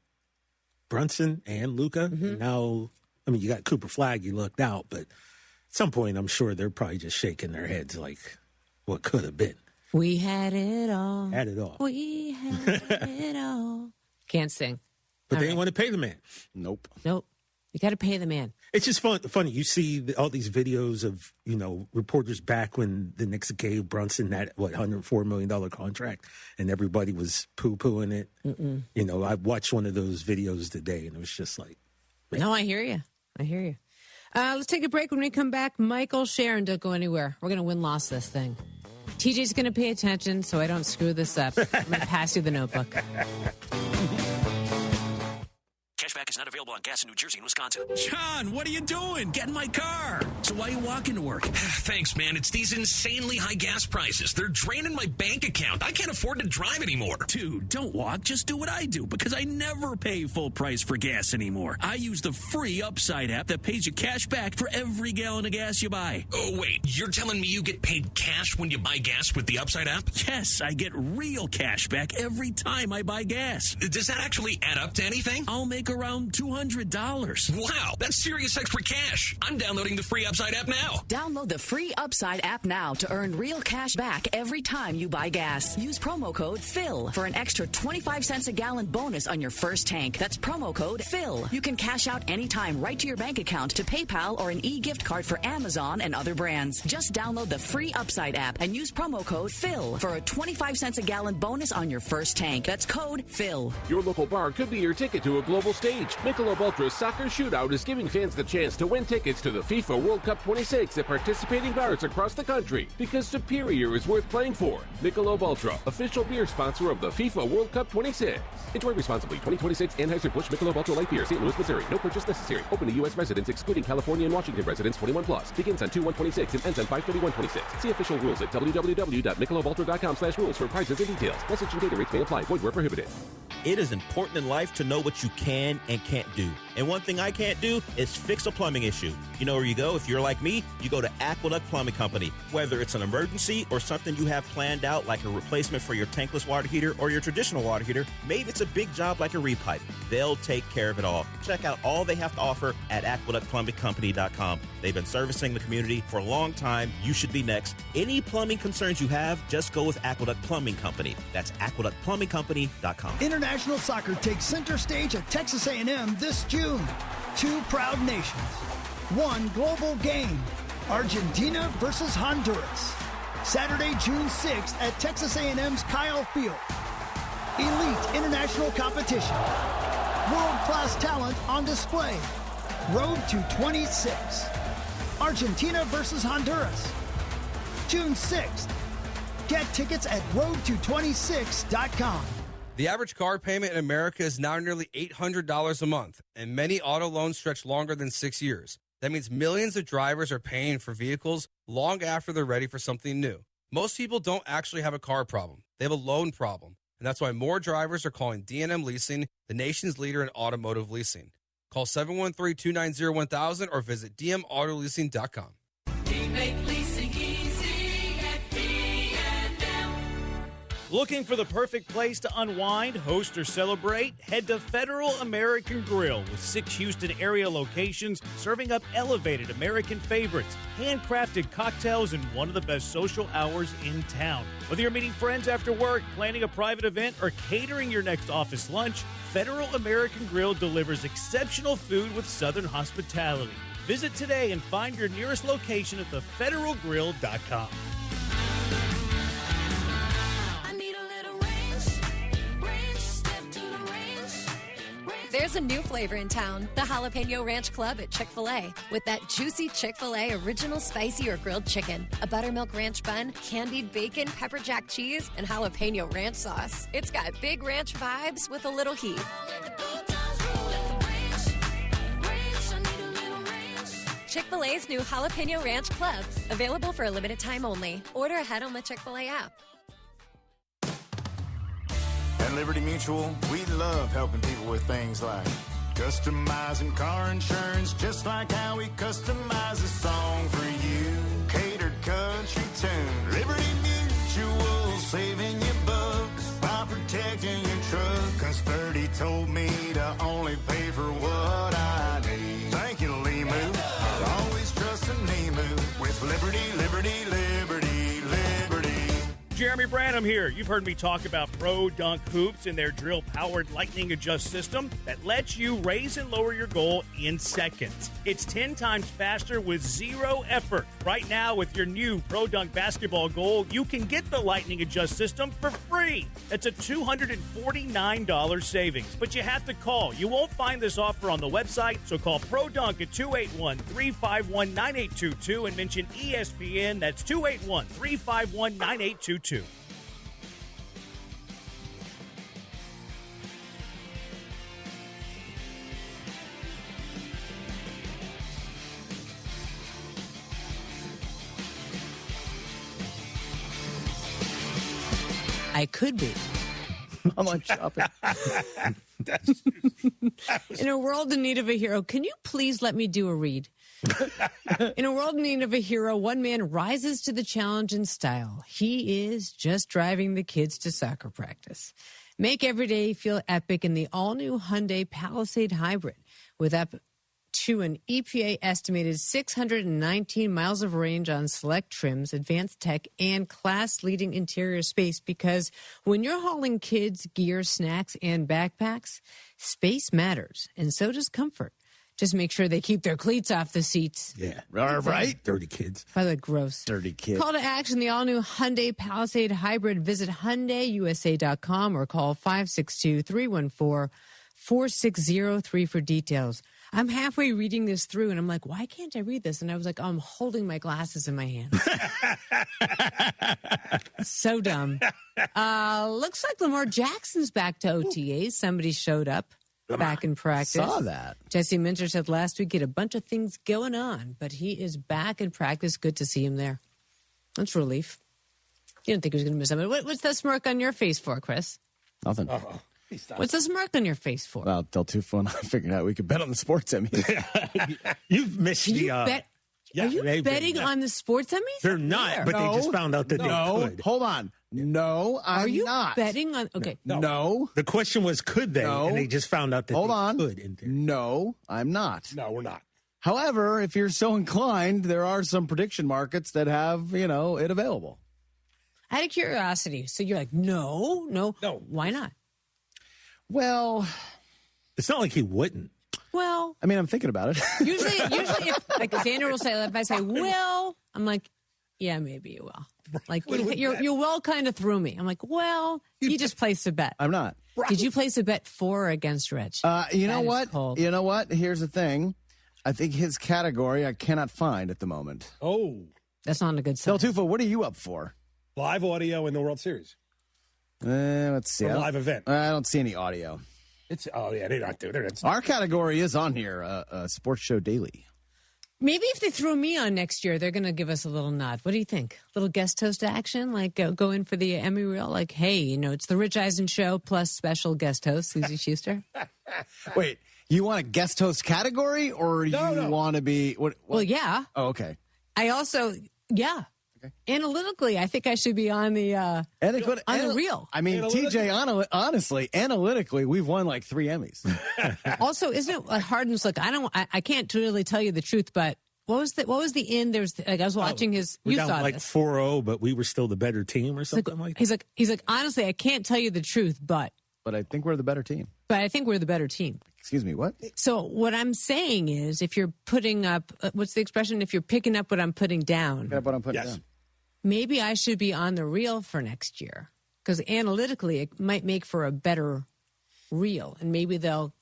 Brunson and Luka. And now, you got Cooper Flagg, you lucked out, but at some point, I'm sure they're probably just shaking their heads like, what could have been? We had it all. Had it all. We had it all. Can't sing. But All they right. didn't want to pay the man. Nope. You got to pay the man. It's just funny. You see all these videos of, reporters back when the Knicks gave Brunson that, $104 million contract, and everybody was poo-pooing it. I watched one of those videos today, and it was just like. Man. No, I hear you. Let's take a break. When we come back, Michael, Sharon, don't go anywhere. We're going to win-loss this thing. TJ's going to pay attention so I don't screw this up. I'm going to pass you the notebook. Cashback is not available on gas in New Jersey and Wisconsin. John, what are you doing? Get in my car. So why are you walking to work? Thanks, man. It's these insanely high gas prices. They're draining my bank account. I can't afford to drive anymore. Dude, don't walk. Just do what I do because I never pay full price for gas anymore. I use the free Upside app that pays you cash back for every gallon of gas you buy. Oh, wait. You're telling me you get paid cash when you buy gas with the Upside app? Yes, I get real cash back every time I buy gas. Does that actually add up to anything? I'll make around $200. Wow, that's serious extra cash. I'm downloading the free Upside app now. Download the free Upside app now to earn real cash back every time you buy gas. Use promo code PHIL for an extra 25 cents a gallon bonus on your first tank. That's promo code PHIL. You can cash out anytime right to your bank account, to PayPal, or an e-gift card for Amazon and other brands. Just download the free Upside app and use promo code PHIL for a 25 cents a gallon bonus on your first tank. That's code PHIL. Your local bar could be your ticket to a global stage. Michelob Ultra's Soccer Shootout is giving fans the chance to win tickets to the FIFA World Cup 26 at participating bars across the country, because superior is worth playing for. Michelob Ultra, official beer sponsor of the FIFA World Cup 26. Enjoy responsibly. 2026 Anheuser-Busch Michelob Ultra Light Beer, St. Louis, Missouri. No purchase necessary. Open to U.S. residents, excluding California and Washington residents, 21+. Begins on 2/1/26 and ends on 5/31/26. See official rules at www.michelobultra.com/rules for prices and details. Message and data rates may apply. Void where prohibited. It is important in life to know what you can and can't do. And one thing I can't do is fix a plumbing issue. You know where you go? If you're like me, you go to Aqueduct Plumbing Company. Whether it's an emergency or something you have planned out, like a replacement for your tankless water heater or your traditional water heater, maybe it's a big job like a repipe. They'll take care of it all. Check out all they have to offer at aqueductplumbingcompany.com. They've been servicing the community for a long time. You should be next. Any plumbing concerns you have, just go with Aqueduct Plumbing Company. That's aqueductplumbingcompany.com. International soccer takes center stage at Texas A&M this June. Two proud nations. One global game. Argentina versus Honduras. Saturday, June 6th at Texas A&M's Kyle Field. Elite international competition. World-class talent on display. Road to 26. Argentina versus Honduras. June 6th. Get tickets at roadto26.com. The average car payment in America is now nearly $800 a month, and many auto loans stretch longer than 6 years. That means millions of drivers are paying for vehicles long after they're ready for something new. Most people don't actually have a car problem. They have a loan problem, and that's why more drivers are calling D&M Leasing, the nation's leader in automotive leasing. Call 713-290-1000 or visit dmautoleasing.com. We make leasing easy at D&M. Looking for the perfect place to unwind, host, or celebrate? Head to Federal American Grill with 6 Houston area locations serving up elevated American favorites, handcrafted cocktails, and one of the best social hours in town. Whether you're meeting friends after work, planning a private event, or catering your next office lunch, Federal American Grill delivers exceptional food with Southern hospitality. Visit today and find your nearest location at thefederalgrill.com. There's a new flavor in town, the Jalapeno Ranch Club at Chick-fil-A. With that juicy Chick-fil-A original spicy or grilled chicken, a buttermilk ranch bun, candied bacon, pepper jack cheese, and jalapeno ranch sauce. It's got big ranch vibes with a little heat. Chick-fil-A's new Jalapeno Ranch Club, available for a limited time only. Order ahead on the Chick-fil-A app. At Liberty Mutual, we love helping people with things like customizing car insurance, just like how we customize a song for you. Catered country tune. Liberty Mutual, saving you bucks by protecting your truck. 'Cause 30 told me to only pay for what I need. Thank you, Limu. I'll always trust in Limu with Liberty, Liberty, Liberty, Liberty. Jeremy Branham here. You've heard me talk about Pro Dunk Hoops and their drill-powered lightning adjust system that lets you raise and lower your goal in seconds. It's 10 times faster with zero effort. Right now, with your new Pro Dunk basketball goal, you can get the lightning adjust system for free. That's a $249 savings, but you have to call. You won't find this offer on the website, so call Pro Dunk at 281-351-9822 and mention ESPN. That's 281-351-9822. I could be. I'm on shopping. In a world in need of a hero, can you please let me do a read? In a world in need of a hero, one man rises to the challenge in style. He is just driving the kids to soccer practice. Make every day feel epic in the all-new Hyundai Palisade Hybrid with up to an EPA estimated 619 miles of range on select trims, advanced tech, and class-leading interior space, because when you're hauling kids, gear, snacks, and backpacks, space matters, and so does comfort. Just make sure they keep their cleats off the seats. Yeah. Right? Dirty kids. By the gross. Dirty kids. Call to action the all-new Hyundai Palisade Hybrid. Visit HyundaiUSA.com or call 562-314-4603 for details. I'm halfway reading this through, and I'm like, why can't I read this? And I was like, I'm holding my glasses in my hand. So dumb. Looks like Lamar Jackson's back to OTAs. Somebody showed up back in practice. Saw that. Jesse Minter said last week he had a bunch of things going on, but he is back in practice. Good to see him there. That's relief. You didn't think he was going to miss something. What's that smirk on your face for, Chris? Nothing. What's the smirk on your face for? Well, Del Tufo and I figured out we could bet on the sports Emmys. You've missed Can the. you bet? Yeah, Are you they've betting been- on the sports Emmys? They're not, Where? but they just found out that they could. Hold on. No, I'm Are you not. betting on? Okay. No. The question was, could they? No. And they just found out that Hold they on. could. In theory. No, I'm not. No, we're not. However, if you're so inclined, there are some prediction markets that have, it available. Out of curiosity, so you're like, no. Why not? Well, It's not like he wouldn't. Well, I mean, I'm thinking about it. usually, if like Xander will say, if I say, well, I'm like, yeah, maybe you will. Like you well kind of threw me. I'm like, well, you just placed a bet. I'm not. Did you place a bet for or against Rich? You know That is what? cold. You know what? Here's the thing. I think his category I cannot find at the moment. Oh, That's not a good sign. Del Tufo, what are you up for? live audio in the World Series. Let's see. A I don't- live event. I don't see any audio. They're not doing it. Our category is on here, Sports Show Daily. Maybe if they throw me on next year, they're going to give us a little nod. What do you think? Little guest host action? Like go in for the Emmy reel? Like, hey, it's the Rich Eisen Show plus special guest host, Susie Schuster? Wait, you want a guest host category or you want to be... What? Well, yeah. Oh, okay. I also, yeah. Okay. Analytically, I think I should be on the the reel. I mean, TJ, honestly, analytically, we've won like 3 Emmys. Also, isn't it like Harden's? Look, I can't really tell you the truth, but what was the end? There was I was watching his. We're You down saw like this. 4-0, but we were still the better team or something like that. He's like, honestly, I can't tell you the truth, but I think we're the better team. But I think we're the better team. Excuse me, what? So what I'm saying is, if you're putting up, what's the expression? If you're picking up what I'm putting down. Pick up what I'm putting down. Maybe I should be on the reel for next year, because analytically it might make for a better reel, and maybe they'll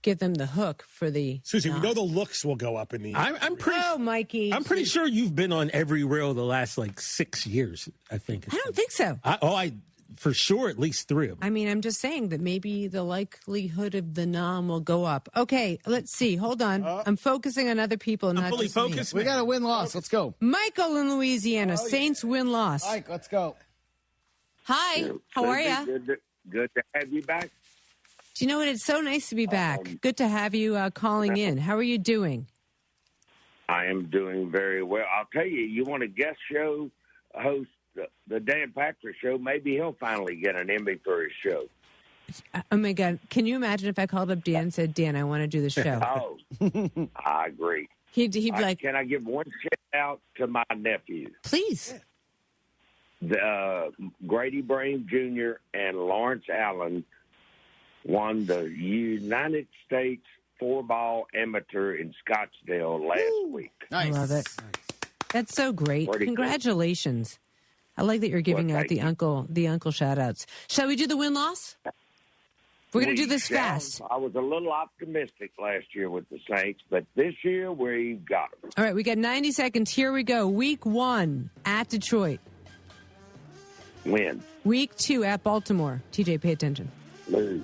give them the hook for the. Susie, we know the looks will go up in the. I'm pretty. Oh, Mikey! I'm pretty sure you've been on every reel the last 6 years. I think. I don't think so. I for sure at least 3 of them. I mean, I'm just saying that maybe the likelihood of the nom will go up. Okay, let's see. Hold on. I'm focusing on other people, not fully just me. focused. We got a win-loss. Let's go. Michael in Louisiana. Saints win-loss. Mike, let's go. Hi. How are you? Good to have you back. Do you know what? It's so nice to be back. Good to have you calling in. How are you doing? I am doing very well. I'll tell you, you want a guest show host, the Dan Patrick Show, maybe he'll finally get an Emmy for his show. Oh, my God. Can you imagine if I called up Dan and said, Dan, I want to do the show? Oh, I agree. He'd be like... Can I give one shout out to my nephew? Please. Grady Brame Jr. and Lawrence Allen won the United States 4-ball amateur in Scottsdale last week. I love it. That's so great. Pretty Congratulations. I like that you're giving out the uncle shout outs. Shall we do the win-loss? We're going to do this fast. I was a little optimistic last year with the Saints, but this year we've got them. All right, we got 90 seconds. Here we go. Week 1 at Detroit. Win. Week 2 at Baltimore. TJ, pay attention. Lose.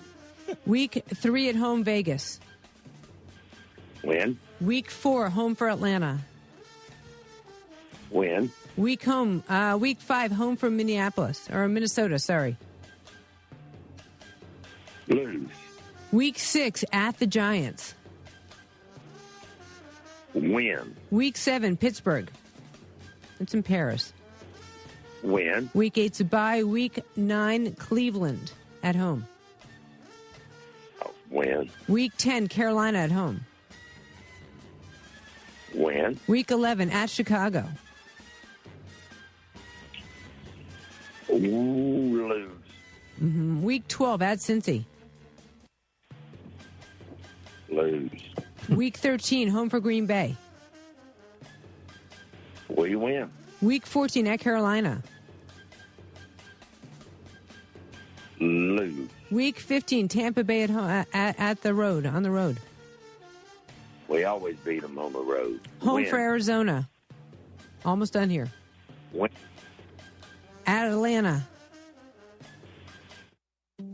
Week 3 at home, Vegas. Win. Week 4, home for Atlanta. Win. Week 5, home from Minneapolis, or Minnesota, sorry. Lose. Week 6, at the Giants. Win. Week 7, Pittsburgh. It's in Paris. Win. Week 8's a bye. Week 9, Cleveland at home. Win. Week 10, Carolina at home. Win. Week 11, at Chicago. Lose. Week 12, at Cincy. Lose. Week 13, home for Green Bay. We win. Week 14, at Carolina. Lose. Week 15, Tampa Bay at home, at the road, on the road. We always beat them on the road. Home Win. for Arizona. Almost done here. Win. At Atlanta.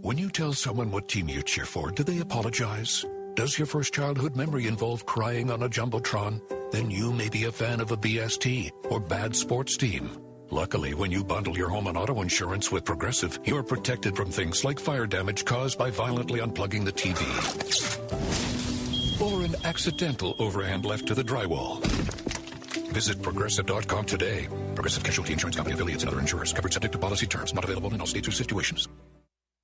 When you tell someone what team you cheer for, do they apologize? Does your first childhood memory involve crying on a Jumbotron? Then you may be a fan of a BST or bad sports team. Luckily, when you bundle your home and auto insurance with Progressive, you're protected from things like fire damage caused by violently unplugging the TV. Or an accidental overhand left to the drywall. Visit Progressive.com today. Progressive Casualty Insurance Company affiliates and other insurers. Covered subject to policy terms. Not available in all states or situations.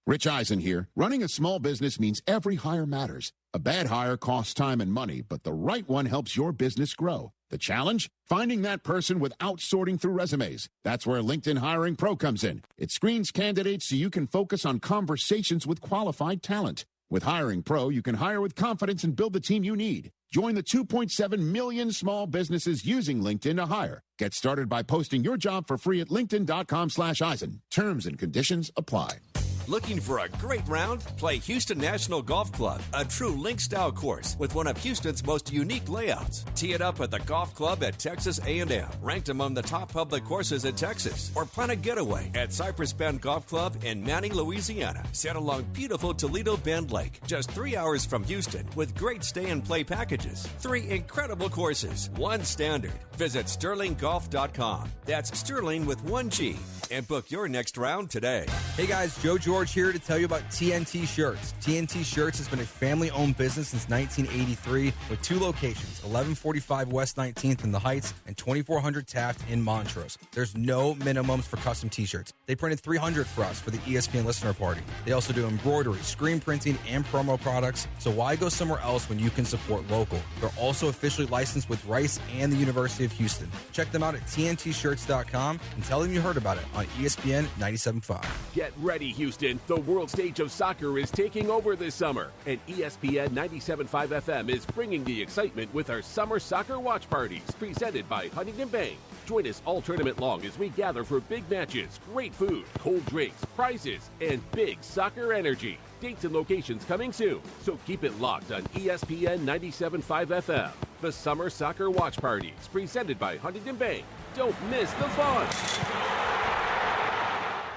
Rich Eisen here. Running a small business means every hire matters. A bad hire costs time and money, but the right one helps your business grow. The challenge? Finding that person without sorting through resumes. That's where LinkedIn Hiring Pro comes in. It screens candidates so you can focus on conversations with qualified talent. With Hiring Pro, you can hire with confidence and build the team you need. Join the 2.7 million small businesses using LinkedIn to hire. Get started by posting your job for free at linkedin.com/Eisen. Terms and conditions apply. Looking for a great round? Play Houston National Golf Club, a true link-style course with one of Houston's most unique layouts. Tee it up at the golf club at Texas A&M, ranked among the top public courses in Texas. Or plan a getaway at Cypress Bend Golf Club in Manning, Louisiana, set along beautiful Toledo Bend Lake, just 3 hours from Houston, with great stay-and-play packages. 3 incredible courses, 1 standard. Visit SterlingGolf.com. That's Sterling with 1 G. And book your next round today. Hey guys, Joe George here to tell you about TNT Shirts. TNT Shirts has been a family-owned business since 1983 with 2 locations, 1145 West 19th in the Heights and 2400 Taft in Montrose. There's no minimums for custom t-shirts. They printed 300 for us for the ESPN listener party. They also do embroidery, screen printing, and promo products, so why go somewhere else when you can support local? They're also officially licensed with Rice and the University of Houston. Check them out at tntshirts.com and tell them you heard about it on ESPN 97.5. Get ready, Houston. The world stage of soccer is taking over this summer, and ESPN 97.5 FM is bringing the excitement with our summer soccer watch parties, presented by Huntington Bank. Join us all tournament long as we gather for big matches, great food, cold drinks, prizes, and big soccer energy. Dates and locations coming soon, so keep it locked on ESPN 97.5 FM. The Summer Soccer Watch Parties, presented by Huntington Bank. Don't miss the fun.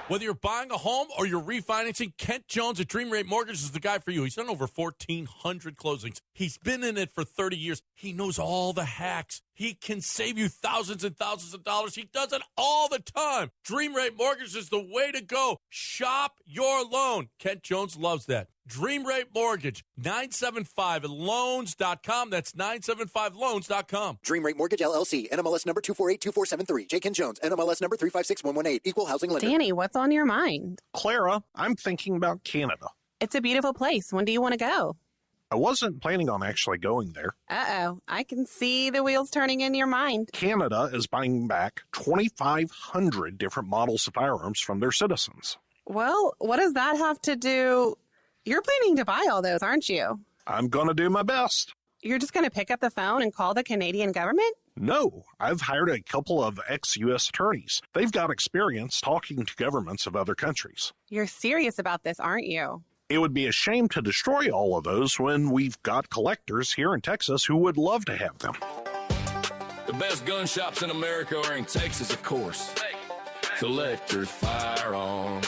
Whether you're buying a home or you're refinancing, Kent Jones at Dream Rate Mortgage is the guy for you. He's done over 1,400 closings. He's been in it for 30 years. He knows all the hacks. He can save you thousands and thousands of dollars. He does it all the time. Dream Rate Mortgage is the way to go. Shop your loan. Kent Jones loves that. Dream Rate Mortgage, 975loans.com. That's 975loans.com. Dream Rate Mortgage, LLC. NMLS number 2482473. J. Ken Jones. NMLS number 356118. Equal housing lender. Danny, what's on your mind? Clara, I'm thinking about Canada. It's a beautiful place. When do you want to go? I wasn't planning on actually going there. Uh-oh. I can see the wheels turning in your mind. Canada is buying back 2,500 different models of firearms from their citizens. Well, what does that have to do? You're planning to buy all those, aren't you? I'm going to do my best. You're just going to pick up the phone and call the Canadian government? No, I've hired a couple of ex-U.S. attorneys. They've got experience talking to governments of other countries. You're serious about this, aren't you? It would be a shame to destroy all of those when we've got collectors here in Texas who would love to have them. The best gun shops in America are in Texas, of course. Collector Firearms.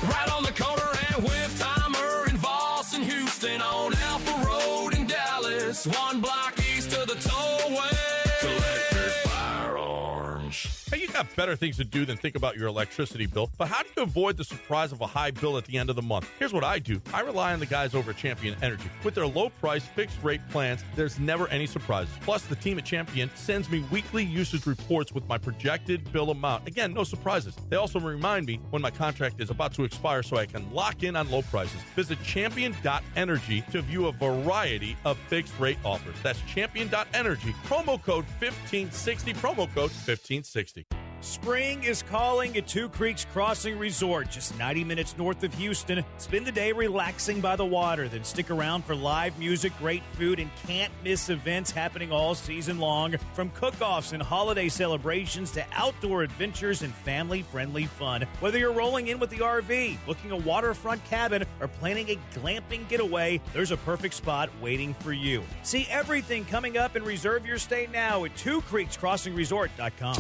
Right on the corner at With Timer in Voss and Houston on Alpha Road in Dallas. 1 block east of the tollway. Collector Firearms. Hey, you got better things to do than think about your electricity bill, but how do you avoid the surprise of a high bill at the end of the month? Here's what I do. I rely on the guys over at Champion Energy. With their low-price, fixed-rate plans, there's never any surprises. Plus, the team at Champion sends me weekly usage reports with my projected bill amount. Again, no surprises. They also remind me when my contract is about to expire so I can lock in on low prices. Visit champion.energy to view a variety of fixed-rate offers. That's champion.energy. Promo code 1560. Promo code 1560. Spring is calling at Two Creeks Crossing Resort, just 90 minutes north of Houston. Spend the day relaxing by the water, then stick around for live music, great food, and can't-miss events happening all season long. From cook-offs and holiday celebrations to outdoor adventures and family-friendly fun. Whether you're rolling in with the RV, booking a waterfront cabin, or planning a glamping getaway, there's a perfect spot waiting for you. See everything coming up and reserve your stay now at twocreekscrossingresort.com.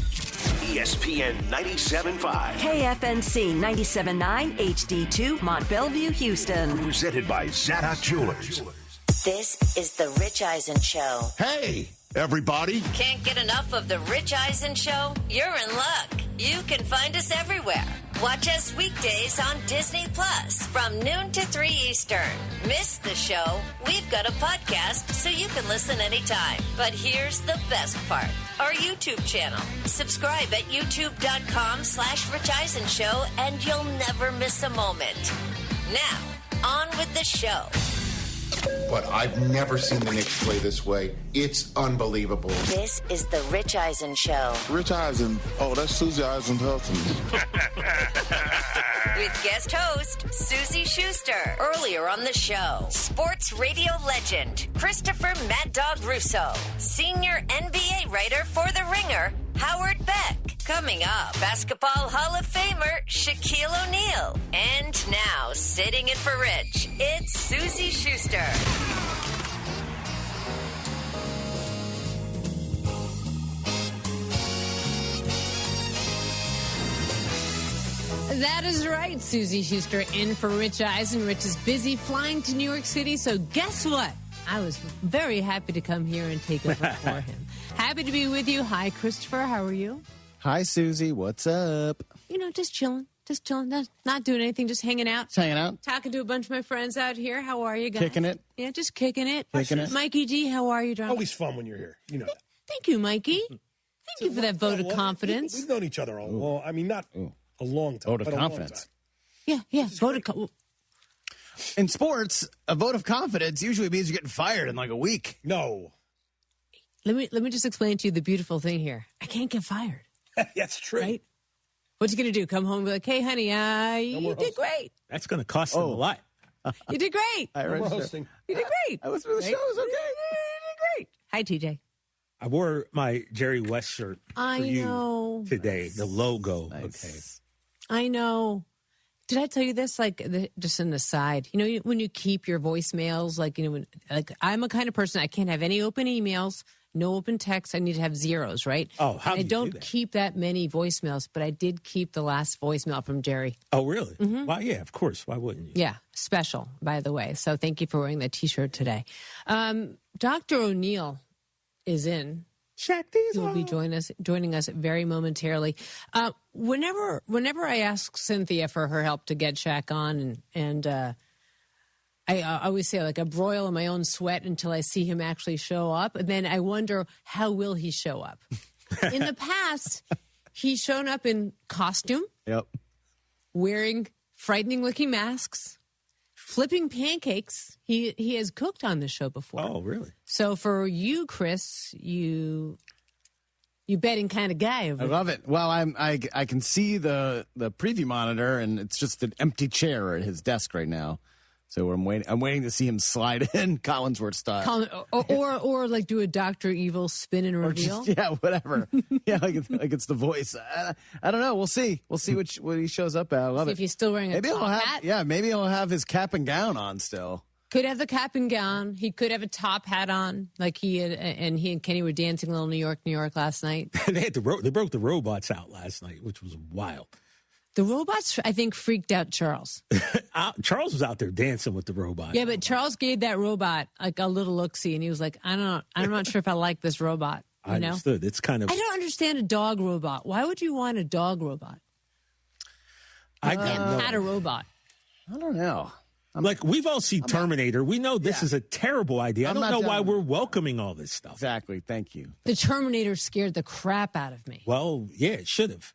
ESPN 97.5. KFNC 97.9 HD2 Mont Bellevue, Houston. Presented by Zadok Jewelers. This is The Rich Eisen Show. Hey, everybody. Can't get enough of The Rich Eisen Show? You're in luck. You can find us everywhere. Watch us weekdays on Disney Plus from noon to 3 Eastern. Miss the show? We've got a podcast so you can listen anytime. But here's the best part. Our YouTube channel. Subscribe at youtube.com/Rich Eisen Show and you'll never miss a moment. Now, on with the show. But I've never seen the Knicks play this way. It's unbelievable. This is The Rich Eisen Show. Rich Eisen. Oh, that's Susie Eisen's husband. With guest host, Susie Schuster. Earlier on the show, sports radio legend, Christopher Mad Dog Russo. Senior NBA writer for The Ringer, Howard Beck. Coming up, Basketball Hall of Famer, Shaquille O'Neal. And now, sitting in for Rich, it's Susie Schuster. That is right, Susie Schuster in for Rich Eisen. Rich is busy flying to New York City, so guess what? I was very happy to come here and take over for him. Happy to be with you. Hi, Christopher. How are you? Hi, Susie. What's up? You know, just chilling. Just chilling. Not doing anything. Just hanging out. Just hanging out. Talking to a bunch of my friends out here. How are you guys? Kicking it. Yeah, just kicking it. Kicking it. Mikey G, how are you, darling? Always fun when you're here. You know that. Thank you, Mikey. Thank you for that vote of confidence. We've known each other a long, I mean, not a long time. Vote of confidence. Yeah. Vote of In sports, a vote of confidence usually means you're getting fired in like a week. No. Let me just explain to you the beautiful thing here. I can't get fired. That's true. Right? What you going to do? Come home and be like, hey, honey, you did great. That's going to cost them a lot. You did great. We're hosting. You did great. I was for the show. It was okay. You did great. Hi, TJ. I wore my Jerry West shirt I for you know. today, the logo. Nice. Okay. I know. Did I tell you this? Just an aside. You know, when you keep your voicemails, I'm a kind of person, I can't have any open emails, no open texts. I need to have zeros, right? Oh, how do you I don't do that? keep that many voicemails, but I did keep the last voicemail from Jerry. Oh, really? Mm-hmm. Well, yeah, of course. Why wouldn't you? Yeah, special, by the way. So thank you for wearing that T-shirt today. Dr. O'Neill is in. He will be joining us very momentarily. Whenever I ask Cynthia for her help to get Shaq on, and I always say, like, I broil in my own sweat until I see him actually show up, and then I wonder, how will he show up? In the past, he's shown up in costume, Yep. wearing frightening-looking masks, flipping pancakes. He has cooked on the show before. Oh, really? So for you, Chris, you betting kind of guy over I love it. Well, I can see the preview monitor, and it's just an empty chair at his desk right now. So I'm waiting to see him slide in Collinsworth style. Or like do a Dr. Evil spin and reveal. Just, yeah, whatever. Yeah, like it's the voice. I don't know. We'll see. We'll see what he shows up at. I love See it. if he's still wearing a top hat. Yeah, maybe he'll have his cap and gown on still. Could have the cap and gown. He could have a top hat on, like he and Kenny were dancing a little New York last night. They broke the robots out last night, which was wild. The robots, I think, freaked out Charles. Charles was out there dancing with the robot. Yeah, but Charles gave that robot like a little look-see, and he was like, I'm not sure if I like this robot. You I know? understood. It's kind of. I don't understand a dog robot. Why would you want a dog robot? I can't pat a robot. I don't know. Like, we've all seen Terminator. We know this is a terrible idea. I don't know why we're welcoming all this stuff. Exactly. Thank you. The Terminator scared the crap out of me. Well, yeah, it should have.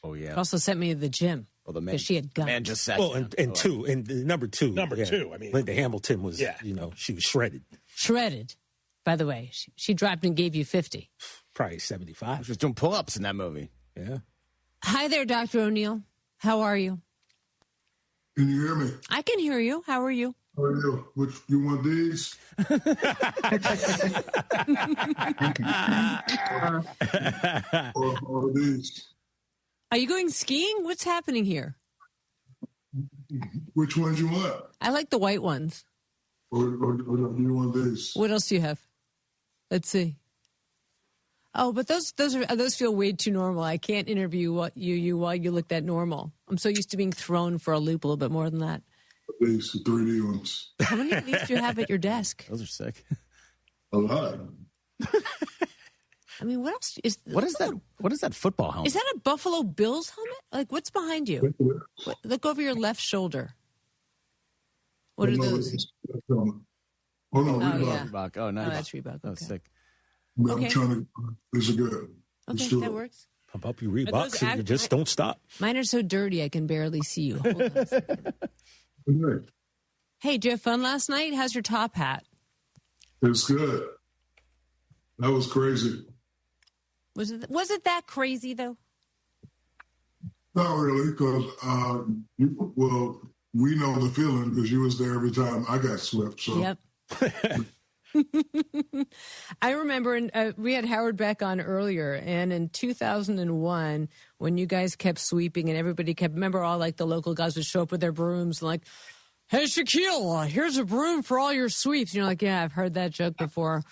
Oh, yeah. It also sent me to the gym because she had guns. Man just sat well, down. and number two. Number two, I mean. Linda Hamilton was, she was shredded. Shredded. By the way, she dropped and gave you 50. Probably 75. She was doing pull-ups in that movie. Yeah. Hi there, Dr. O'Neill. How are you? Can you hear me? I can hear you. How are you? How are you? Which you want these? or these? Are you going skiing? What's happening here? Which ones you want? I like the white ones. Or do you want these? What else do you have? Let's see. Oh, but those feel way too normal. I can't interview you while you look that normal. I'm so used to being thrown for a loop a little bit more than that. These, the 3D ones. How many of these do you have at your desk? Those are sick. A lot. I mean, what else is? What is that? What is that football helmet? Is that a Buffalo Bills helmet? Like, what's behind you? Look over your left shoulder. What are those? Oh, no, Reebok. Yeah. Reebok. Oh, nice. Oh, that's Reebok. Okay. Oh, sick. I'm trying to. These are good. Okay, that works. Pump up your Reeboks and you just don't stop. Mine are so dirty I can barely see you. Hold on a second. Okay. Hey, did you have fun last night? How's your top hat? It's good. That was crazy. Was it that crazy though? Not really, because we know the feeling because you was there every time I got swept. So. Yep. I remember we had Howard Beck on earlier, and in 2001, when you guys kept sweeping and everybody kept, remember all like the local guys would show up with their brooms and like, hey, Shaquille, here's a broom for all your sweeps. And you're like, yeah, I've heard that joke before.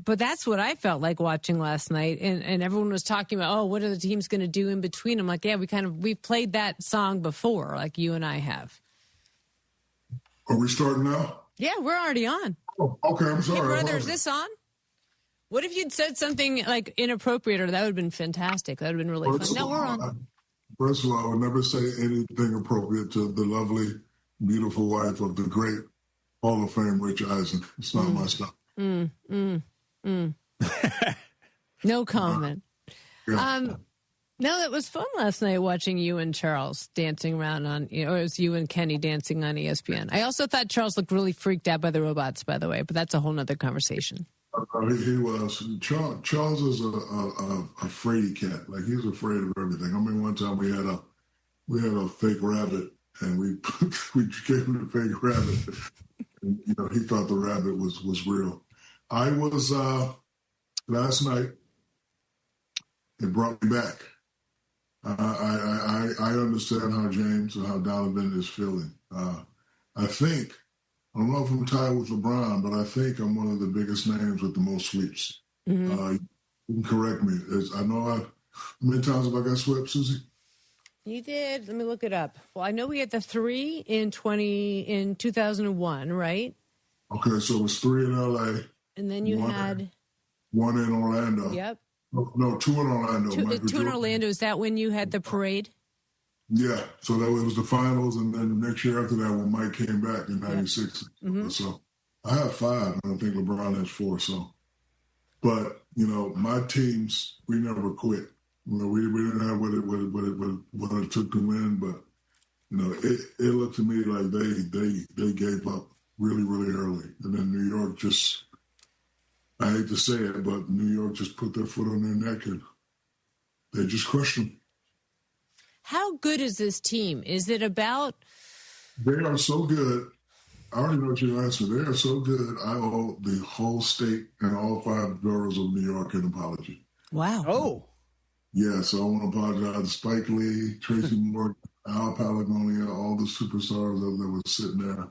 But that's what I felt like watching last night. And everyone was talking about, oh, what are the teams going to do in between? I'm like, yeah, we've played that song before, like you and I have. Are we starting now? Yeah, we're already on. Oh, okay, I'm sorry. Hey, brother, is this on? What if you'd said something like inappropriate, or that would have been fantastic? That would have been really fun. No, we're on. First of all, I would never say anything appropriate to the lovely, beautiful wife of the great Hall of Fame Rich Eisen. It's not my stuff. No comment. Yeah. No, it was fun last night watching you and Charles dancing around on, or it was you and Kenny dancing on ESPN. I also thought Charles looked really freaked out by the robots, by the way, but that's a whole nother conversation. He was. Charles is a fraidy cat. Like, he's afraid of everything. I mean, one time we had a fake rabbit, and we gave him the fake rabbit. And, he thought the rabbit was real. I was last night. It brought me back. I understand how James and how Donovan is feeling. I don't know if I'm tied with LeBron, but I think I'm one of the biggest names with the most sweeps. Mm-hmm. You can correct me. How many times have I got swept, Susie? You did. Let me look it up. Well, I know we had the 3 in 2001, right? Okay, so it was 3 in LA. And then you had 1 in Orlando. Yep. No, 2 in Orlando. 2 in Orlando. Is that when you had the parade? Yeah. So that was the finals, and then the next year after that, when Mike came back in '96. Mm-hmm. So I have 5, and I think LeBron has 4. So, but my teams, we never quit. We didn't have what it took to win, but it looked to me like they gave up really, really early. And then New York just, I hate to say it, but New York just put their foot on their neck and they just crushed them. How good is this team? Is it about... They are so good. I already know what your answer. They are so good. I owe the whole state and all 5 boroughs of New York an apology. Wow. Oh. Yeah, so I want to apologize to Spike Lee, Tracy Morgan, Al Palagonia, all the superstars that were sitting there.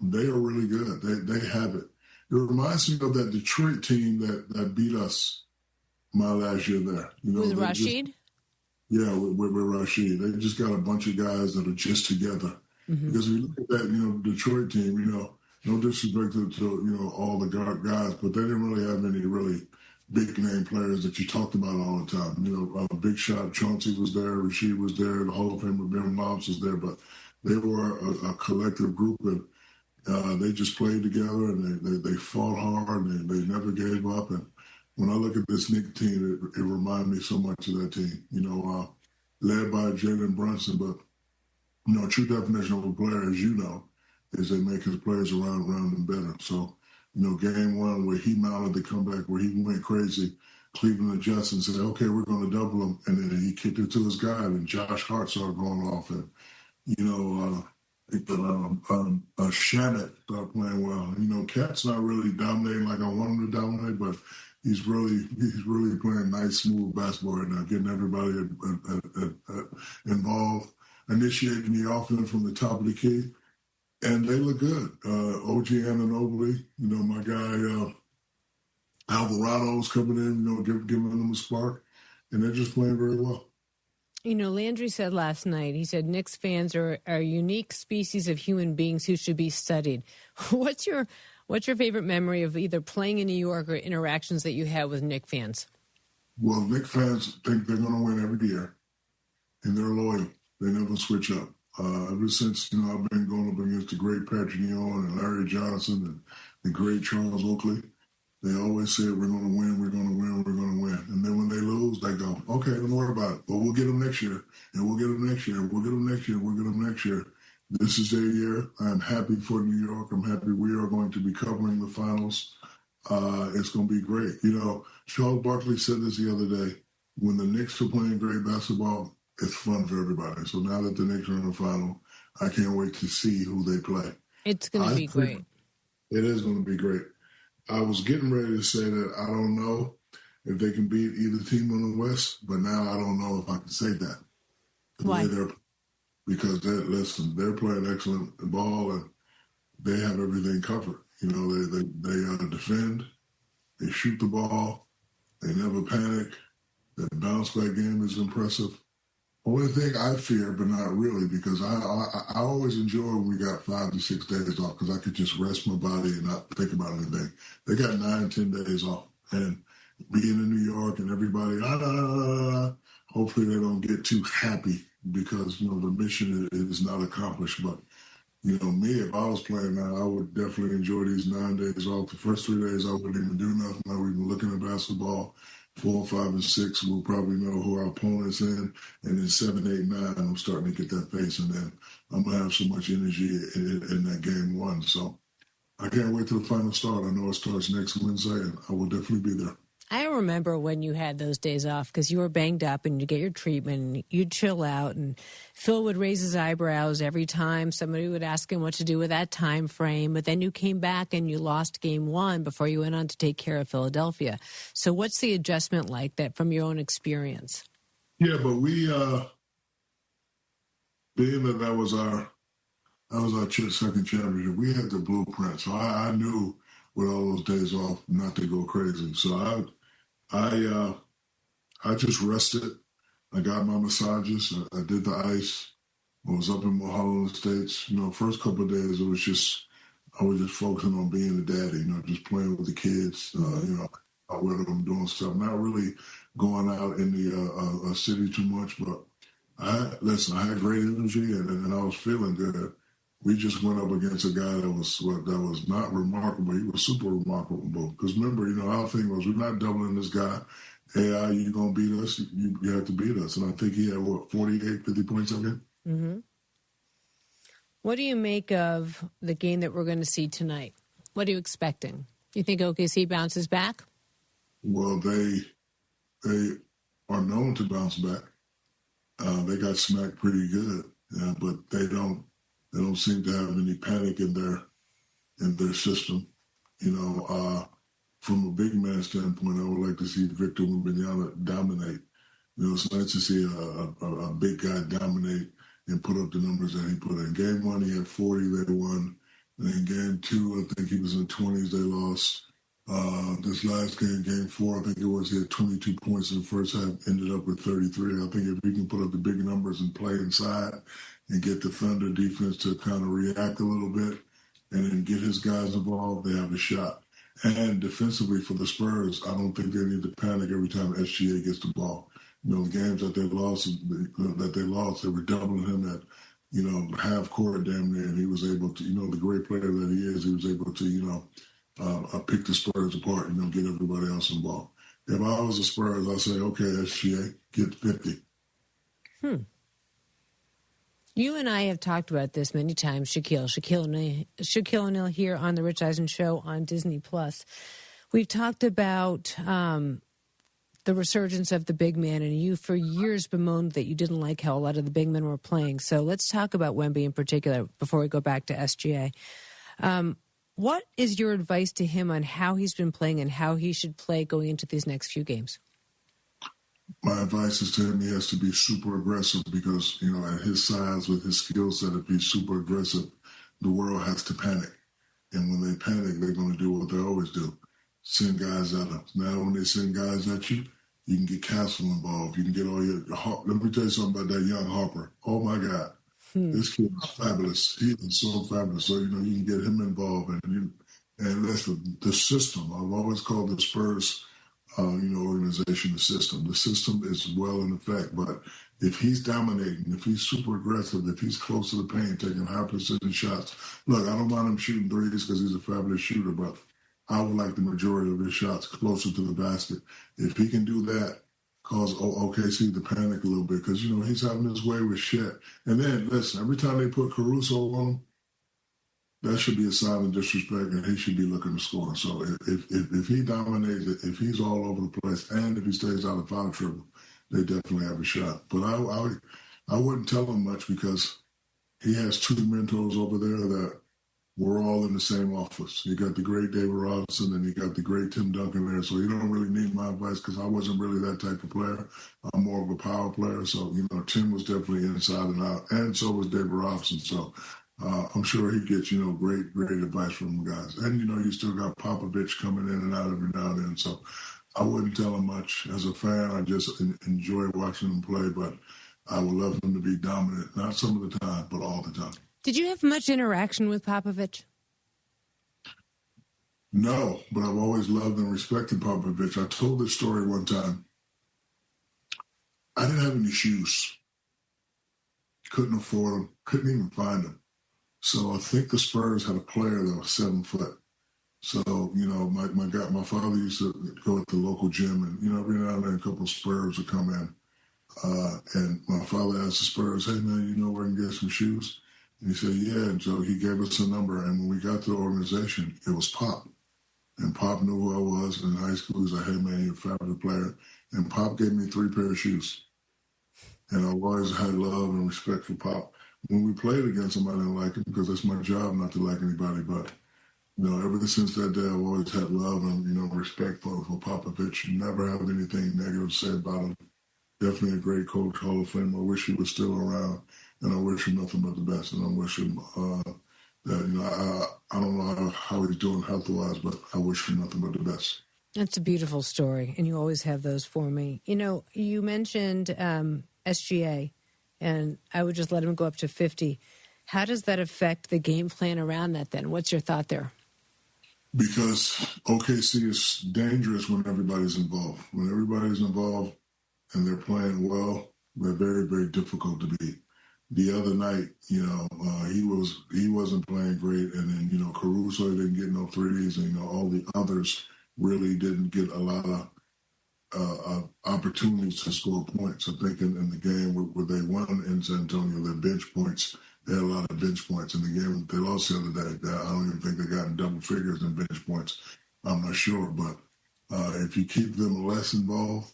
They are really good. They have it. It reminds me of that Detroit team that beat us my last year there. With Rashid? With Rashid. They just got a bunch of guys that are just together. Mm-hmm. Because if you look at that, Detroit team, no disrespect to all the guys, but they didn't really have any really big name players that you talked about all the time. Big Shot Chauncey was there, Rashid was there, the Hall of Famer Ben Moms was there, but they were a collective group, and they just played together, and they fought hard, and they never gave up. And when I look at this Knicks team, it reminds me so much of that team. Led by Jalen Brunson, but true definition of a player, as you know, is they make his players around them better. So, game one where he mounted the comeback, where he went crazy, Cleveland adjusted and said, okay, we're going to double him. And then he kicked it to his guy, and Josh Hart started going off. And, Shannon started playing well. Cat's not really dominating like I want him to dominate, but he's really playing nice, smooth basketball right now, getting everybody involved, initiating the offense from the top of the key. And they look good. OG Anunoby, my guy Alvarado's coming in, giving them a spark. And they're just playing very well. Landry said last night, he said Knicks fans are a unique species of human beings who should be studied. What's your favorite memory of either playing in New York or interactions that you had with Knicks fans? Well, Knicks fans think they're going to win every year, and they're loyal. They never switch up. Ever since, I've been going up against the great Patrick Ewing and Larry Johnson and the great Charles Oakley, they always say, we're going to win, we're going to win, we're going to win. And then when they lose, they go, okay, don't worry about it. But we'll get them next year, and we'll get them next year, and we'll get them next year, and we'll get them next year. This is their year. I'm happy for New York. I'm happy we are going to be covering the finals. It's going to be great. Charles Barkley said this the other day. When the Knicks are playing great basketball, it's fun for everybody. So now that the Knicks are in the final, I can't wait to see who they play. It's going to be great. It is going to be great. I was getting ready to say that I don't know if they can beat either team in the West, but now I don't know if I can say that. Why? Because they're playing excellent ball and they have everything covered. They defend, they shoot the ball, they never panic. Their bounce back game is impressive. Only thing I fear, but not really, because I always enjoy when we got 5 to 6 days off because I could just rest my body and not think about anything. They got 9, 10 days off. And being in New York and everybody, hopefully they don't get too happy because, the mission is not accomplished. But, me, if I was playing now, I would definitely enjoy these 9 days off. The first 3 days, I wouldn't even do nothing. I would be looking at basketball. 4, 5, and 6, we'll probably know who our opponent's in. And then 7, 8, 9, I'm starting to get that pace. And then I'm going to have so much energy in that game one. So I can't wait till the final start. I know it starts next Wednesday, and I will definitely be there. I remember when you had those days off because you were banged up and you get your treatment and you'd chill out. And Phil would raise his eyebrows every time somebody would ask him what to do with that time frame. But then you came back and you lost game one before you went on to take care of Philadelphia. So what's the adjustment like that from your own experience? Yeah, but we, being that was our second championship, we had the blueprint. So I knew with all those days off not to go crazy. So I just rested. I got my massages. I did the ice. I was up in Mulholland Estates. First couple of days, I was just focusing on being a daddy, just playing with the kids, out with them, doing stuff, not really going out in the city too much. But I had great energy and I was feeling good. We just went up against a guy that was not remarkable. He was super remarkable. Because remember, our thing was, we're not doubling this guy. AI, you're going to beat us. You have to beat us. And I think he had, 48, 50 points on him? Mm-hmm. What do you make of the game that we're going to see tonight? What are you expecting? You think OKC bounces back? Well, they are known to bounce back. They got smacked pretty good, but they don't seem to have any panic in their system. From a big man standpoint, I would like to see Victor Wembanyama dominate. It's nice to see a big guy dominate and put up the numbers that he put in. Game 1, he had 40, they won. And then game 2, I think he was in the 20s, they lost. This last game, game 4, I think it was, he had 22 points in the first half, ended up with 33. I think if he can put up the big numbers and play inside and get the Thunder defense to kind of react a little bit and then get his guys involved, they have a shot. And defensively for the Spurs, I don't think they need to panic every time SGA gets the ball. The games that they lost, they were doubling him at, half court damn near, and he was able to, the great player that he is, he was able to, pick the Spurs apart, get everybody else involved. If I was the Spurs, I'd say, okay, SGA, get 50. You and I have talked about this many times, Shaquille O'Neal here on the Rich Eisen Show on Disney+. We've talked about the resurgence of the big man, and you for years bemoaned that you didn't like how a lot of the big men were playing. So let's talk about Wemby in particular before we go back to SGA. What is your advice to him on how he's been playing and how he should play going into these next few games? My advice is to him, he has to be super aggressive because, at his size, with his skill set, if he's super aggressive, the world has to panic. And when they panic, they're going to do what they always do. Send guys at them. Now, when they send guys at you, you can get Castle involved. You can get all your... Let me tell you something about that young Harper. Oh, my God. This kid is fabulous. He is so fabulous. So, you can get him involved. And that's the system. I've always called the Spurs, organization the system. The system is well in effect. But if he's dominating, if he's super aggressive, if he's close to the paint, taking high precision shots. Look, I don't mind him shooting threes because he's a fabulous shooter, but I would like the majority of his shots closer to the basket. If he can do that, cause OKC to panic a little bit because, he's having his way with Shet. And then, listen, every time they put Caruso on him, that should be a sign of disrespect, and he should be looking to score. So if he dominates it, if he's all over the place, and if he stays out of foul trouble, they definitely have a shot. But I wouldn't tell him much because he has two mentors over there that we're all in the same office. You got the great David Robinson and you got the great Tim Duncan there. So you don't really need my advice because I wasn't really that type of player. I'm more of a power player. So, Tim was definitely inside and out. And so was David Robinson. So I'm sure he gets, great advice from the guys. And, you still got Popovich coming in and out every now and then. So I wouldn't tell him much. As a fan, I just enjoy watching him play. But I would love him to be dominant. Not some of the time, but all the time. Did you have much interaction with Popovich? No, but I've always loved and respected Popovich. I told this story one time. I didn't have any shoes. Couldn't afford them. Couldn't even find them. So I think the Spurs had a player that was 7 foot. So, my father used to go at the local gym and, every now and then a couple of Spurs would come in. And my father asked the Spurs, hey, man, you know where I can get some shoes? And he said, yeah. And so he gave us a number. And when we got to the organization, it was Pop. And Pop knew who I was in high school. He was like, hey, man, you're a fabulous player. And Pop gave me 3 pairs of shoes. And I always had love and respect for Pop. When we played against him, I didn't like him because that's my job not to like anybody. But, ever since that day, I've always had love and, respect for Popovich. Never have anything negative to say about him. Definitely a great coach, Hall of Fame. I wish he was still around. And I wish him nothing but the best. And I wish him that, I don't know how he's doing health-wise, but I wish him nothing but the best. That's a beautiful story, and you always have those for me. You mentioned SGA, and I would just let him go up to 50. How does that affect the game plan around that then? What's your thought there? Because OKC is dangerous when everybody's involved. When everybody's involved and they're playing well, they're very, very difficult to beat. The other night, he wasn't playing great, and then Caruso didn't get no threes, and all the others really didn't get a lot of opportunities to score points. I think in the game where they won in San Antonio, their bench points they had a lot of bench points in the game. They lost the other day. I don't even think they got in double figures in bench points. I'm not sure, but if you keep them less involved,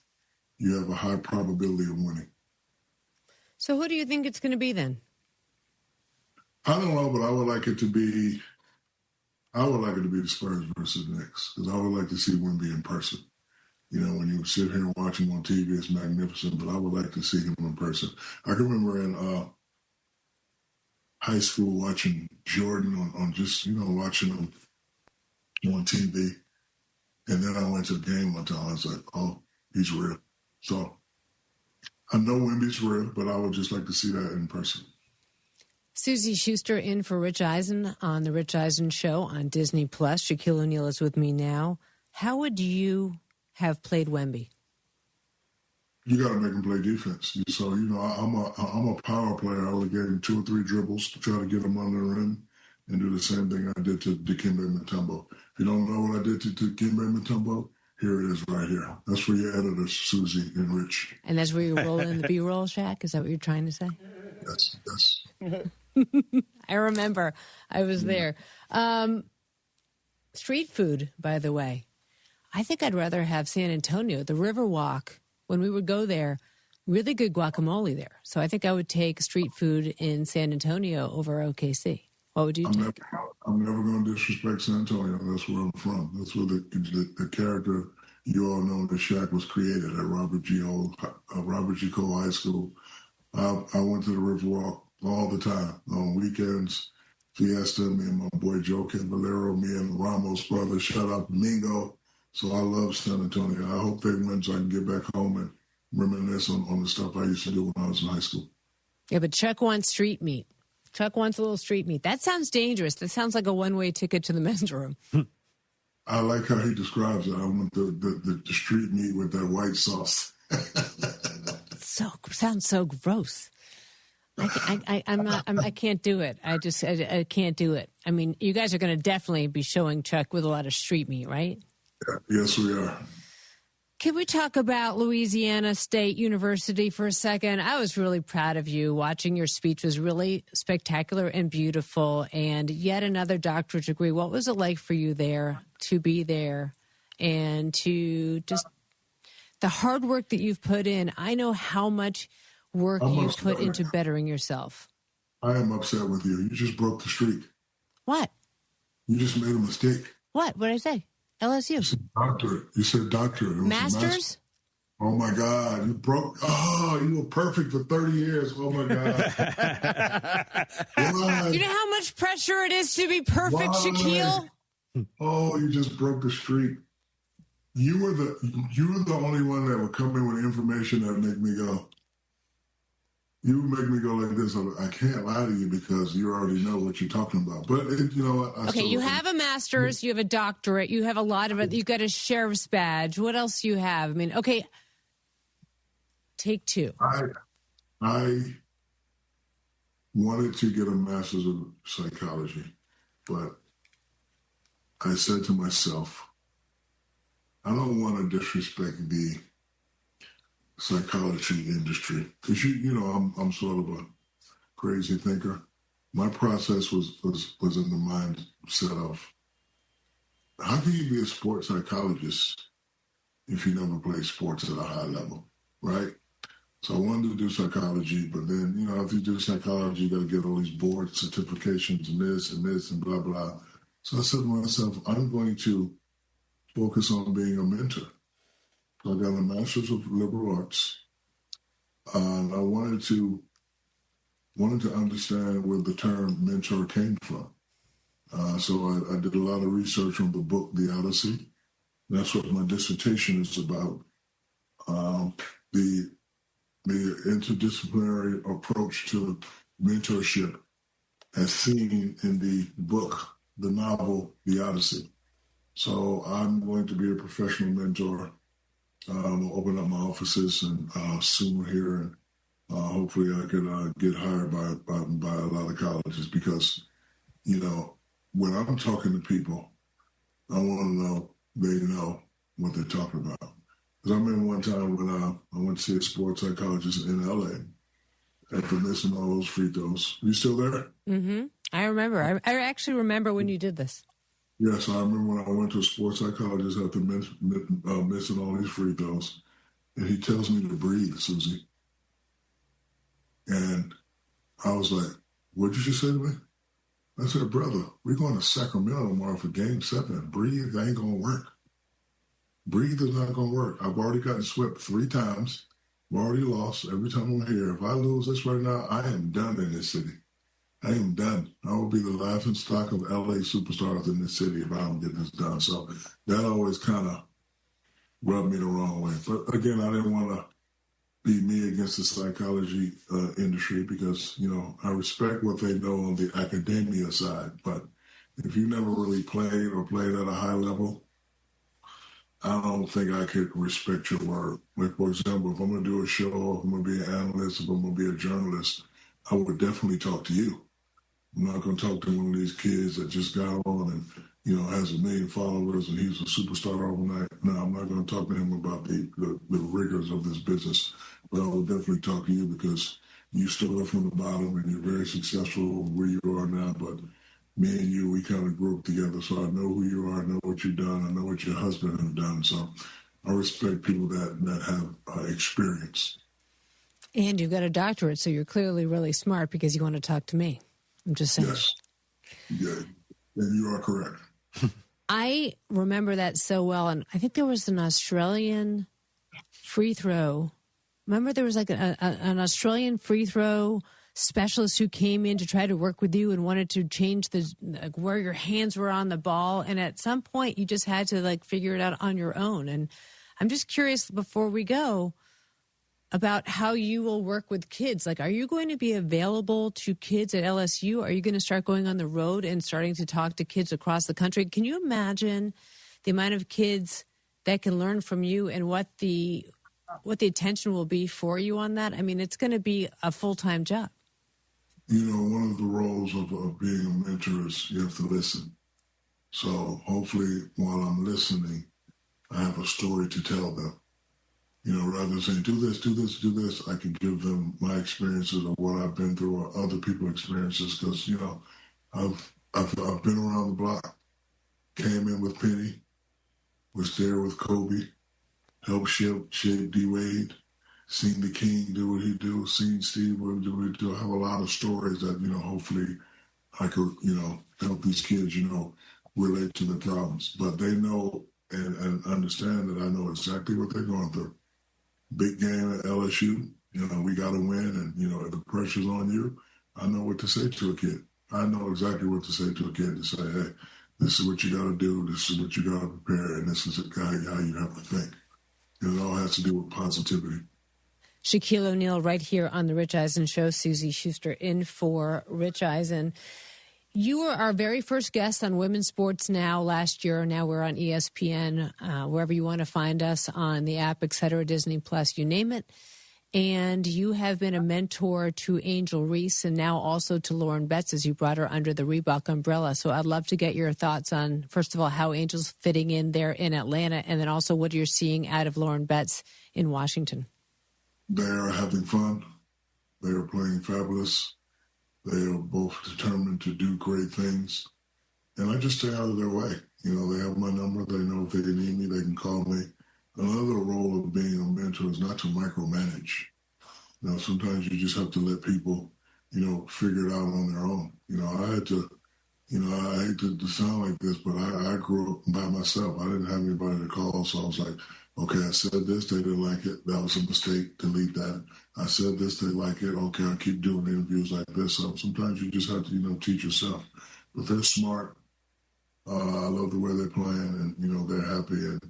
you have a high probability of winning. So who do you think it's going to be then? I don't know, but I would like it to be the Spurs versus the Knicks, because I would like to see Wemby in person. You know, when you sit here and watch him on TV, it's magnificent, but I would like to see him in person. I can remember in high school watching Jordan on just, watching him on TV. And then I went to a game one time. I was like, oh, he's real. So I know Wemby's real, but I would just like to see that in person. Susie Schuster in for Rich Eisen on The Rich Eisen Show on Disney+. Shaquille O'Neal is with me now. How would you have played Wemby? You got to make him play defense. So, I'm a power player. I would have gave him 2 or 3 dribbles to try to get him under the rim and do the same thing I did to Dikembe Mutombo. If you don't know what I did to Dikembe Mutombo, here it is right here. That's for your editors, Susie and Rich. And that's where you roll in the B-roll, Shaq? Is that what you're trying to say? Yes. I remember. I was there. Street food, by the way. I think I'd rather have San Antonio, the Riverwalk. When we would go there, really good guacamole there. So I think I would take street food in San Antonio over OKC. What would you take? I'm never going to disrespect San Antonio. That's where I'm from. That's where the character you all know that Shaq was created at Robert G. Cole High School. I went to the Riverwalk all the time on weekends. Fiesta, me and my boy Joe Cavallero, me and Ramos' brother, shout out to Mingo. So I love San Antonio. I hope they win so I can get back home and reminisce on the stuff I used to do when I was in high school. Yeah, but Chuck wants street meat. Chuck wants a little street meat. That sounds dangerous. That sounds like a one-way ticket to the men's room. I like how he describes it. I want the street meat with that white sauce. Sounds so gross. I can't do it. I can't do it. I mean, you guys are going to definitely be showing Chuck with a lot of street meat, right? Yes, we are. Can we talk about Louisiana State University for a second? I was really proud of you. Watching your speech was really spectacular and beautiful, and yet another doctorate degree. What was it like for you there, to be there, and to just the hard work that you've put in? I know how much work you've put into bettering yourself. I am upset with you. You just broke the streak. What? You just made a mistake. What? What did I say? LSU. You said doctorate. You said doctorate. Masters? Oh, my God. You broke. Oh, you were perfect for 30 years. Oh, my God. You know how much pressure it is to be perfect, Shaquille? Oh, you just broke the streak. You were the only one that would come in with information that would make me go. You would make me go like this. I can't lie to you because you already know what you're talking about. But you know what? Okay, you have a master's, you have a doctorate, you have a lot of it. You got a sheriff's badge. What else do you have? I mean, okay, take 2. I wanted to get a master's of psychology, but I said to myself, I don't want to disrespect the psychology industry because I'm sort of a crazy thinker. My process was in the mindset of how can you be a sports psychologist if you never played sports at a high level, right? So I wanted to do psychology, but then if you do psychology, you got to get all these board certifications and this and blah blah. So I said to myself, I'm going to focus on being a mentor. So I got a master's of liberal arts, and I wanted to understand where the term mentor came from. So I did a lot of research on the book The Odyssey. That's what my dissertation is about. The interdisciplinary approach to mentorship as seen in the book, the novel The Odyssey. So I'm going to be a professional mentor. I'll open up my offices and soon here, and hopefully I could get hired by a lot of colleges because, when I'm talking to people, I want to know they know what they're talking about. Because I remember one time when I went to see a sports psychologist in LA, after missing all those free throws. You still there? Mm-hmm. I remember. I actually remember when you did this. Yes, I remember when I went to a sports psychologist after missing all these free throws, and he tells me to breathe, Susie. And I was like, what'd you just say to me? I said, brother, we're going to Sacramento tomorrow for Game 7. Breathe ain't going to work. Breathe is not going to work. I've already gotten swept 3 times. I've already lost every time I'm here. If I lose this right now, I am done in this city. I am done. I will be the laughing stock of LA superstars in this city if I don't get this done. So that always kind of rubbed me the wrong way. But again, I didn't want to be me against the psychology industry because, you know, I respect what they know on the academia side. But if you never really played or played at a high level, I don't think I could respect your word. Like, for example, if I'm going to do a show, if I'm going to be an analyst, if I'm going to be a journalist, I would definitely talk to you. I'm not going to talk to one of these kids that just got on and, you know, has 1 million followers and he's a superstar overnight. No, I'm not going to talk to him about the rigors of this business. But I will definitely talk to you because you started from the bottom and you're very successful where you are now. But me and you, we kind of grew up together. So I know who you are. I know what you've done. I know what your husband has done. So I respect people that have experience. And you've got a doctorate, so you're clearly really smart because you want to talk to me. I'm just saying. Yes. Yeah. And you are correct. I remember that so well. And I think there was an Australian free throw. Remember there was like an Australian free throw specialist who came in to try to work with you and wanted to change where your hands were on the ball. And at some point you just had to figure it out on your own. And I'm just curious before we go about how you will work with kids. Are you going to be available to kids at LSU? Are you going to start going on the road and starting to talk to kids across the country? Can you imagine the amount of kids that can learn from you and what the attention will be for you on that? I mean, it's going to be a full-time job. You know, one of the roles of being a mentor is you have to listen. So hopefully while I'm listening, I have a story to tell them. You know, rather than saying, do this, do this, do this, I can give them my experiences of what I've been through or other people's experiences because, you know, I've been around the block, came in with Penny, was there with Kobe, helped shape D-Wade, seen the King do what he do, seen Steve do what he do. I have a lot of stories that, you know, hopefully I could, you know, help these kids, you know, relate to the problems. But they know and understand that I know exactly what they're going through. Big game at LSU, you know, we got to win. And, you know, if the pressure's on you, I know what to say to a kid. I know exactly what to say to a kid to say, hey, this is what you got to do. This is what you got to prepare. And this is how you have to think. And it all has to do with positivity. Shaquille O'Neal right here on The Rich Eisen Show. Susie Schuster in for Rich Eisen. You were our very first guest on Women's Sports Now last year. Now we're on ESPN, wherever you want to find us on the app, et cetera, Disney Plus, you name it. And you have been a mentor to Angel Reese and now also to Lauren Betts as you brought her under the Reebok umbrella. So I'd love to get your thoughts on, first of all, how Angel's fitting in there in Atlanta, and then also what you're seeing out of Lauren Betts in Washington. They are having fun. They are playing fabulous. They are both determined to do great things. And I just stay out of their way. You know, they have my number. They know if they need me, they can call me. Another role of being a mentor is not to micromanage. You know, sometimes you just have to let people, you know, figure it out on their own. You know, I had to, you know, I hate to sound like this, but I grew up by myself. I didn't have anybody to call, so I was like, okay, I said this, they didn't like it. That was a mistake. Delete that. I said this, they like it. Okay, I'll keep doing interviews like this. So sometimes you just have to, you know, teach yourself. But they're smart. I love the way they're playing, and, you know, they're happy. And,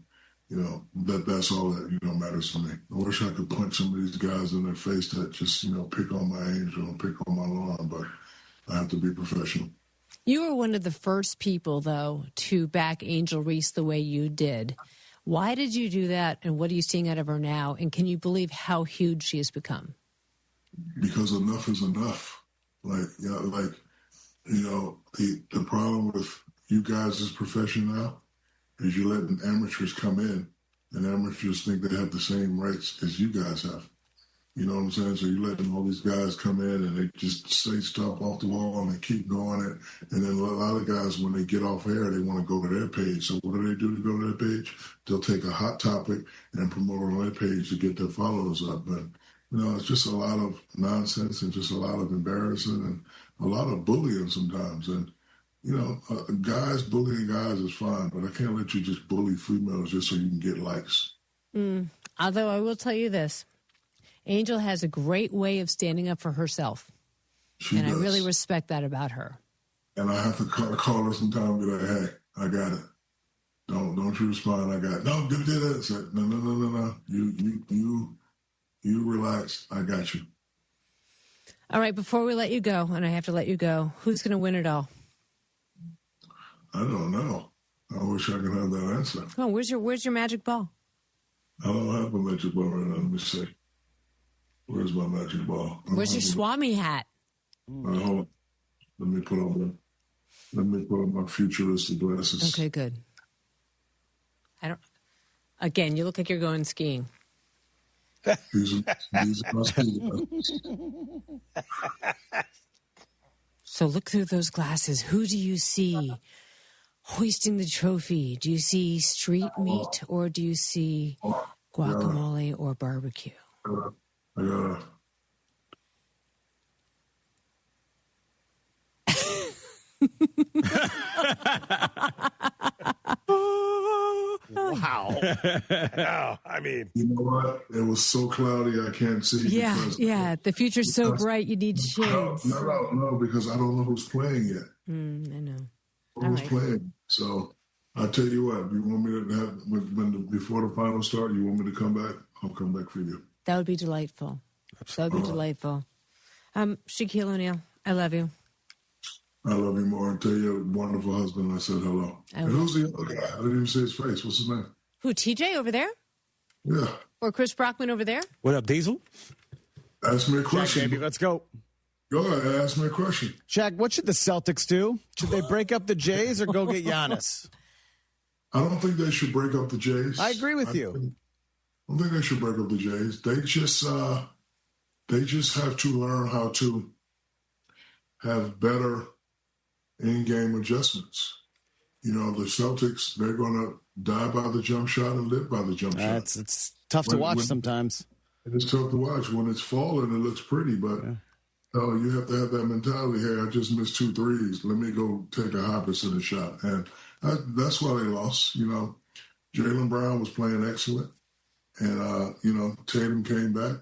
you know, that's all that, you know, matters to me. I wish I could punch some of these guys in their face that just, you know, pick on my Angel and pick on my lawn, but I have to be professional. You were one of the first people, though, to back Angel Reese the way you did. Why did you do that, and what are you seeing out of her now? And can you believe how huge she has become? Because enough is enough. The problem with you guys' profession now is you're letting amateurs come in, and amateurs think they have the same rights as you guys have. You know what I'm saying? So you're letting all these guys come in and they just say stuff off the wall and they keep going it. And then a lot of guys, when they get off air, they want to go to their page. So what do they do to go to their page? They'll take a hot topic and promote on their page to get their followers up. But, it's just a lot of nonsense and just a lot of embarrassing and a lot of bullying sometimes. And, guys bullying guys is fine, but I can't let you just bully females just so you can get likes. Although I will tell you this. Angel has a great way of standing up for herself. She does. I really respect that about her. And I have to call her sometime and be like, hey, I got it. Don't you respond, I got it. No, do that. Say, no. You relax. I got you. All right, before we let you go, and I have to let you go, who's going to win it all? I don't know. I wish I could have that answer. Come on, where's your magic ball? I don't have a magic ball right now. Let me see. Where's my magic ball? Where's your Swami hat? Hold on. Let me put on my futuristic glasses. Okay, good. Again, you look like you're going skiing. These are my ski glasses. So look through those glasses. Who do you see hoisting the trophy? Do you see street meat or do you see guacamole or barbecue? I gotta. Wow. No, I mean. You know what? It was so cloudy I can't see. Yeah. The future's so bright you need shades. No, because I don't know who's playing yet. I know. Who's playing? So I tell you what, you want me to have, before the finals start, you want me to come back? I'll come back for you. That would be delightful. That would be delightful. Shaquille O'Neal, I love you. I love you more. And tell your wonderful husband I said hello. And who's the other guy? I didn't even see his face. What's his name? Who, TJ over there? Yeah. Or Chris Brockman over there? What up, Diesel? Ask me a question. Jack, baby, let's go. Go ahead, ask me a question. Jack, what should the Celtics do? Should they break up the Jays or go get Giannis? I don't think they should break up the Jays. I agree with you. I don't think they should break up the Jays. They just have to learn how to have better in-game adjustments. The Celtics, they're going to die by the jump shot and live by the jump shot. It's tough to watch sometimes. It's tough to watch. When it's falling, it looks pretty, but you have to have that mentality. Hey, I just missed 2 threes. Let me go take a high-percentage shot. And that's why they lost. Jaylen Brown was playing excellent. And, Tatum came back.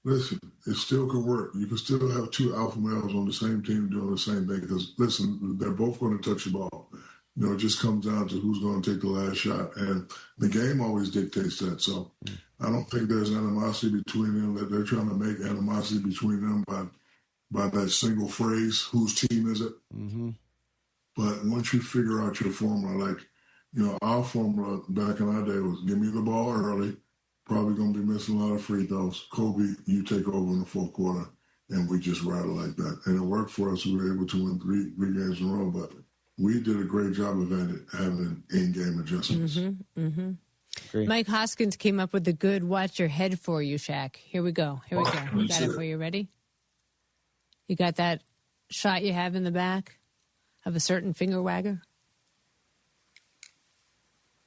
Listen, it still can work. You can still have 2 alpha males on the same team doing the same thing because, listen, they're both going to touch the ball. It just comes down to who's going to take the last shot. And the game always dictates that. So I don't think there's animosity between them, that they're trying to make animosity between them by that single phrase, whose team is it? Mm-hmm. But once you figure out your formula, our formula back in our day was give me the ball early, probably going to be missing a lot of free throws. Kobe, you take over in the fourth quarter, and we just rattle like that. And it worked for us. We were able to win three games in a row, but we did a great job of having in-game adjustments. Mm-hmm, mm-hmm. Mike Hoskins came up with the good watch your head for you, Shaq. Here we go. We got it for you. Ready? You got that shot you have in the back of a certain finger wagger?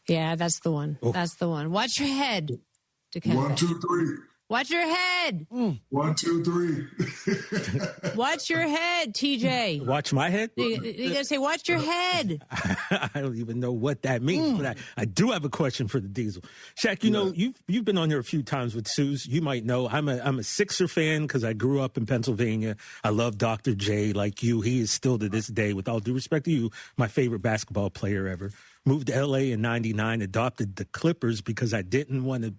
Yeah, that's the one. Oh. That's the one. Watch your head. 1, 2, 3. Watch your head. 1, 2, 3. Watch your head, TJ. Watch my head? You got to say, watch your head. I don't even know what that means, but I do have a question for the Diesel. Shaq, you know, you've been on here a few times with Suze. You might know I'm a Sixer fan because I grew up in Pennsylvania. I love Dr. J like you. He is still to this day, with all due respect to you, my favorite basketball player ever. Moved to L.A. in 99, adopted the Clippers because I didn't want to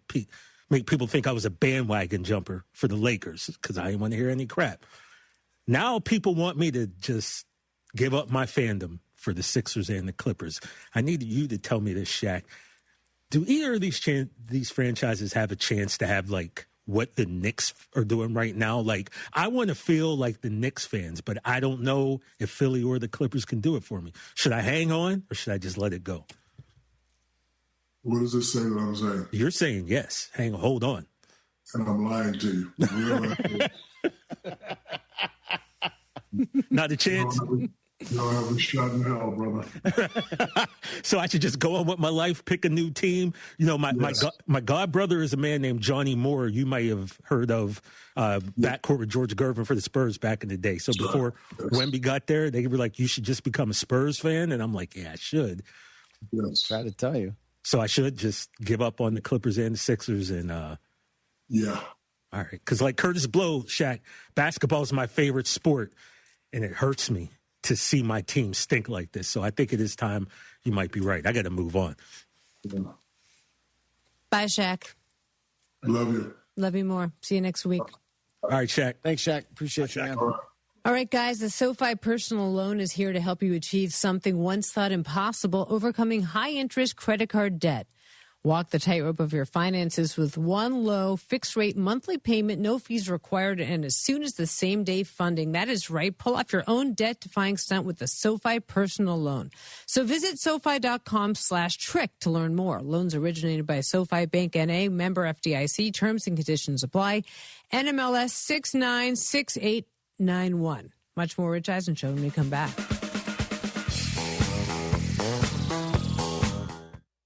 make people think I was a bandwagon jumper for the Lakers because I didn't want to hear any crap. Now people want me to just give up my fandom for the Sixers and the Clippers. I need you to tell me this, Shaq. Do either of these franchises have a chance to have, like, what the Knicks are doing right now? Like, I want to feel like the Knicks fans, but I don't know if Philly or the Clippers can do it for me. Should I hang on or should I just let it go? What does this say that I'm saying? You're saying yes. Hold on. and I'm lying to you. Not a chance. You don't have a shot in hell, brother. So I should just go on with my life, pick a new team. You know, my god brother is a man named Johnny Moore. You might have heard of backcourt with George Gervin for the Spurs back in the day. So before Wemby got there, they were like, "You should just become a Spurs fan," and I'm like, "Yeah, I should." Yes, try to tell you. So I should just give up on the Clippers and the Sixers and. Yeah. All right, because like Curtis Blow, Shaq, basketball is my favorite sport, and it hurts me to see my team stink like this. So I think it is time. You might be right. I got to move on. Yeah. Bye, Shaq. Love you. Love you more. See you next week. All right, Shaq. Thanks, Shaq. Appreciate you, man. All right, guys, the SoFi Personal Loan is here to help you achieve something once thought impossible, overcoming high-interest credit card debt. Walk the tightrope of your finances with one low, fixed-rate monthly payment, no fees required, and as soon as the same-day funding. That is right. Pull off your own debt-defying stunt with the SoFi Personal Loan. So visit SoFi.com/trick to learn more. Loans originated by SoFi Bank N.A., member FDIC. Terms and conditions apply. NMLS 696891. Much more Rich Eisen Show when we come back.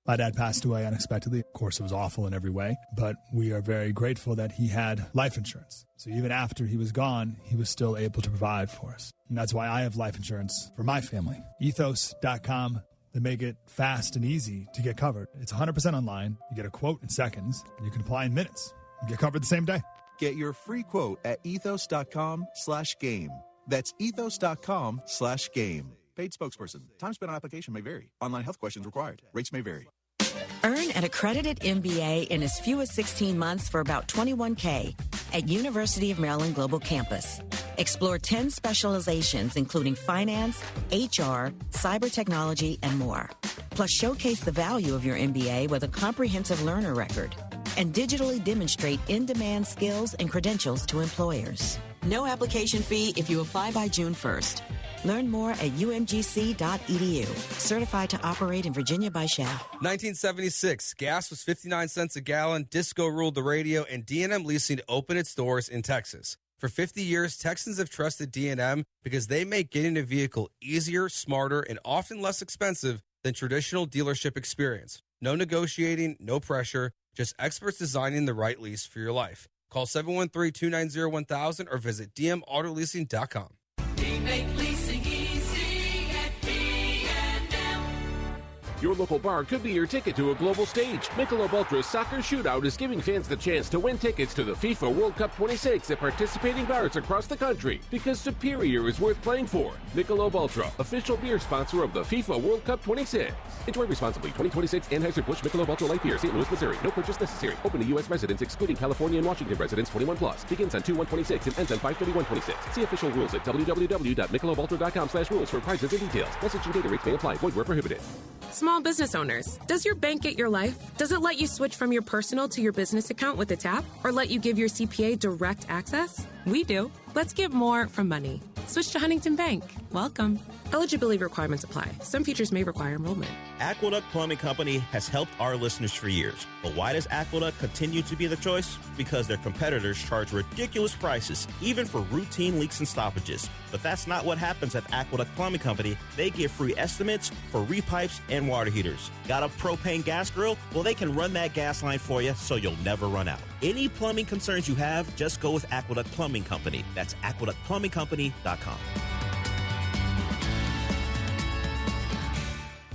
My dad passed away unexpectedly. Of course, it was awful in every way, but we are very grateful that he had life insurance. So even after he was gone, he was still able to provide for us. And that's why I have life insurance for my family. Ethos.com. They make it fast and easy to get covered. It's 100% online. You get a quote in seconds, and you can apply in minutes. You get covered the same day. Get your free quote at ethos.com/game. That's ethos.com/game. Paid spokesperson. Time spent on application may vary. Online health questions required. Rates may vary. Earn an accredited MBA in as few as 16 months for about $21K at University of Maryland Global Campus. Explore 10 specializations, including finance, HR, cyber technology, and more. Plus, showcase the value of your MBA with a comprehensive learner record and digitally demonstrate in-demand skills and credentials to employers. No application fee if you apply by June 1st. Learn more at umgc.edu. Certified to operate in Virginia by Shell. 1976, gas was 59 cents a gallon, disco ruled the radio, and D&M Leasing opened its doors in Texas. For 50 years, Texans have trusted D&M because they make getting a vehicle easier, smarter, and often less expensive than traditional dealership experience. No negotiating, no pressure, just experts designing the right lease for your life. Call 713-290-1000 or visit dmautoleasing.com. We make leasing easy at D&M. Your local bar could be your ticket to a global stage. Michelob Ultra Soccer Shootout is giving fans the chance to win tickets to the FIFA World Cup 26 at participating bars across the country, because superior is worth playing for. Michelob Ultra, official beer sponsor of the FIFA World Cup 26. Enjoy responsibly. 2026 Anheuser-Busch Michelob Ultra Light Beer, St. Louis, Missouri. No purchase necessary. Open to U.S. residents, excluding California and Washington residents, 21+. Begins on 2/1/26 and ends on 5/31/26. See official rules at www.michelobultra.com/rules for prizes and details. Message and data rates may apply. Void where prohibited. Small business owners, does your bank get your life? Does it let you switch from your personal to your business account with a tap? Or let you give your CPA direct access? We do. Let's get more from money. Switch to Huntington Bank. Welcome. Eligibility requirements apply. Some features may require enrollment. Aqueduct Plumbing Company has helped our listeners for years. But why does Aqueduct continue to be the choice? Because their competitors charge ridiculous prices, even for routine leaks and stoppages. But that's not what happens at Aqueduct Plumbing Company. They give free estimates for repipes and water heaters. Got a propane gas grill? Well, they can run that gas line for you so you'll never run out. Any plumbing concerns you have, just go with Aqueduct Plumbing Company. That's aqueductplumbingcompany.com.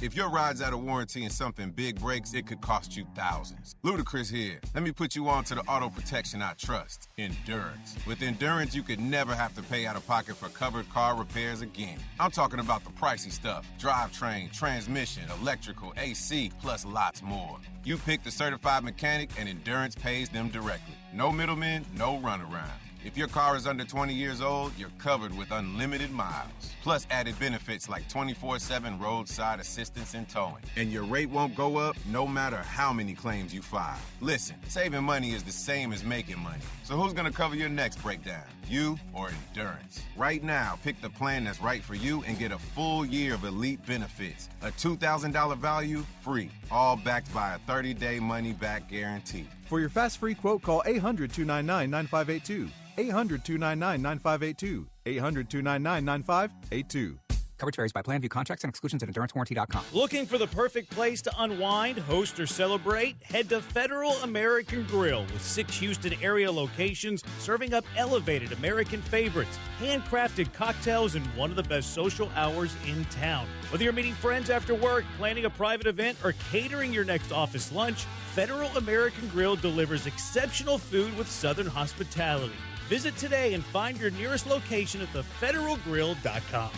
If your ride's out of warranty and something big breaks, it could cost you thousands. Ludacris here. Let me put you on to the auto protection I trust, Endurance. With Endurance, you could never have to pay out of pocket for covered car repairs again. I'm talking about the pricey stuff: drivetrain, transmission, electrical, AC, plus lots more. You pick the certified mechanic and Endurance pays them directly. No middlemen, no runaround. If your car is under 20 years old, you're covered with unlimited miles. Plus added benefits like 24/7 roadside assistance and towing. And your rate won't go up no matter how many claims you file. Listen, saving money is the same as making money. So who's gonna cover your next breakdown? You or Endurance? Right now, pick the plan that's right for you and get a full year of elite benefits. A $2,000 value, free. All backed by a 30-day money-back guarantee. For your fast free quote, call 800-299-9582. 800-299-9582. 800-299-9582. Coverage varies by plan. View contracts and exclusions at EnduranceWarranty.com. Looking for the perfect place to unwind, host, or celebrate? Head to Federal American Grill with 6 Houston area locations serving up elevated American favorites, handcrafted cocktails, and one of the best social hours in town. Whether you're meeting friends after work, planning a private event, or catering your next office lunch, Federal American Grill delivers exceptional food with Southern hospitality. Visit today and find your nearest location at thefederalgrill.com.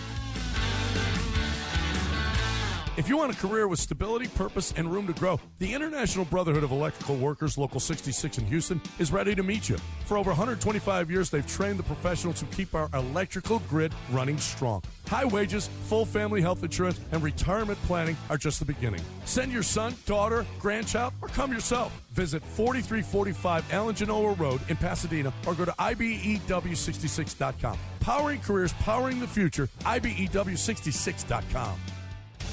If you want a career with stability, purpose, and room to grow, the International Brotherhood of Electrical Workers, Local 66 in Houston, is ready to meet you. For over 125 years, they've trained the professionals who keep our electrical grid running strong. High wages, full family health insurance, and retirement planning are just the beginning. Send your son, daughter, grandchild, or come yourself. Visit 4345 Allen Genoa Road in Pasadena or go to IBEW66.com. Powering careers, powering the future, IBEW66.com.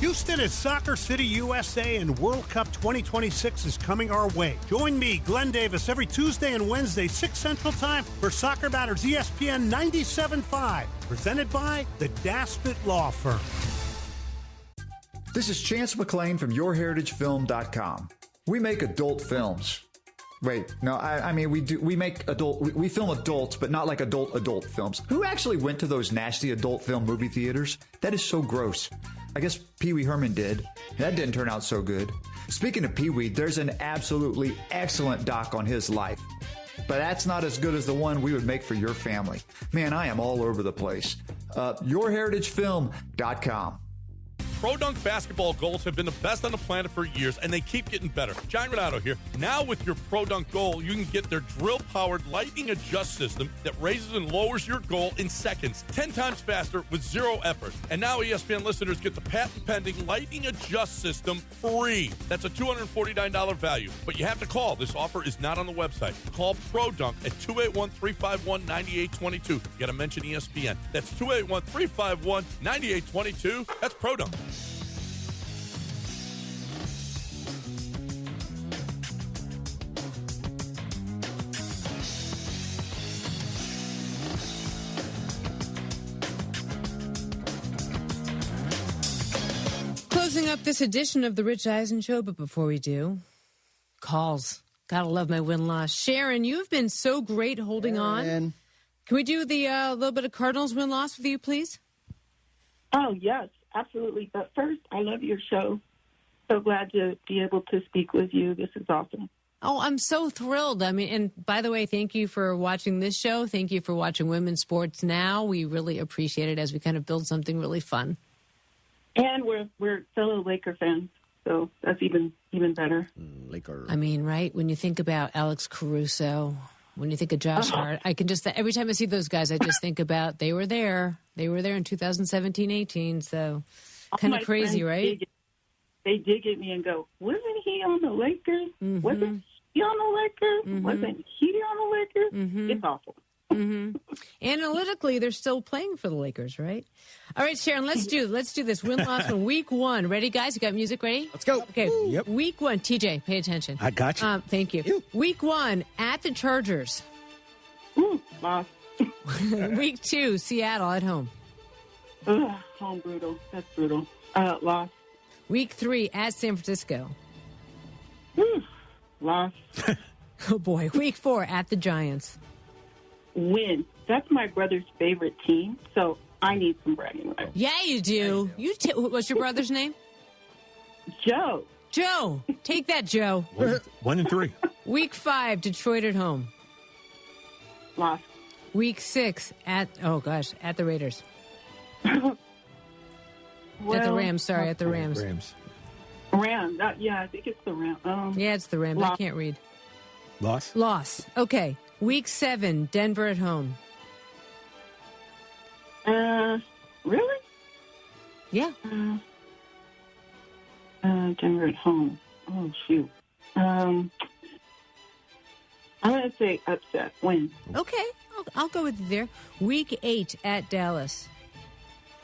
Houston is Soccer City, USA, and World Cup 2026 is coming our way. Join me, Glenn Davis, every Tuesday and Wednesday, 6 Central Time, for Soccer Matters ESPN 97.5, presented by the Daspit Law Firm. This is Chance McClain from YourHeritageFilm.com. We make adult films. Wait, no, I mean, we film adults, but not like adult films. Who actually went to those nasty adult film movie theaters? That is so gross. I guess Pee Wee Herman did. That didn't turn out so good. Speaking of Pee Wee, there's an absolutely excellent doc on his life. But that's not as good as the one we would make for your family. Man, I am all over the place. YourHeritageFilm.com. Pro Dunk basketball goals have been the best on the planet for years, and they keep getting better. John Renato here. Now with your Pro Dunk goal, you can get their drill-powered lightning adjust system that raises and lowers your goal in seconds, 10 times faster with zero effort. And now ESPN listeners get the patent-pending lightning adjust system free. That's a $249 value, but you have to call. This offer is not on the website. Call Pro Dunk at 281-351-9822. You got to mention ESPN. That's 281-351-9822. That's Pro Dunk. Closing up this edition of the Rich Eisen Show, but before we do, calls. Gotta love my win-loss. Sharon, you've been so great holding on. Can we do the little bit of Cardinals win-loss with you, please? Oh, yes, absolutely. But first, I love your show. So glad to be able to speak with you. This is awesome. Oh, I'm so thrilled. I mean, and by the way, thank you for watching this show. Thank you for watching Women's Sports Now. We really appreciate it as we kind of build something really fun. And we're fellow Laker fans, so that's even better. Laker. I mean, right? When you think about Alex Caruso, when you think of Josh Hart, I can just, every time I see those guys, I just think about they were there. They were there in 2017-18, so kind of crazy, right? They dig at me and go, wasn't he on the Lakers? Mm-hmm. Wasn't he on the Lakers? Mm-hmm. Wasn't he on the Lakers? Mm-hmm. It's awful. Mm-hmm. Analytically, they're still playing for the Lakers, right? All right, Sharon, let's do this. Win-loss from week one. Ready, guys? You got music ready? Let's go. Okay. Yep. Week one. TJ, pay attention. I got you. Thank you. Week one, at the Chargers. Loss. Week two, Seattle at home. Home brutal. That's brutal. Loss. Week three, at San Francisco. Loss. Oh, boy. Week four, at the Giants. Win. That's my brother's favorite team, so I need some bragging rights. Yeah, you do. What's your brother's name? Joe. Joe. Take that, Joe. 1-3. Week five, Detroit at home. Loss. Week six, at the Raiders. Well, at the Rams, sorry, at the Rams. Rams. I think it's the Rams. Yeah, it's the Rams. Loss. I can't read. Loss. Okay. Week seven, Denver at home. Really? Yeah. Denver at home. Oh, shoot. I'm going to say upset. Win. Okay. I'll go with you there. Week 8 at Dallas.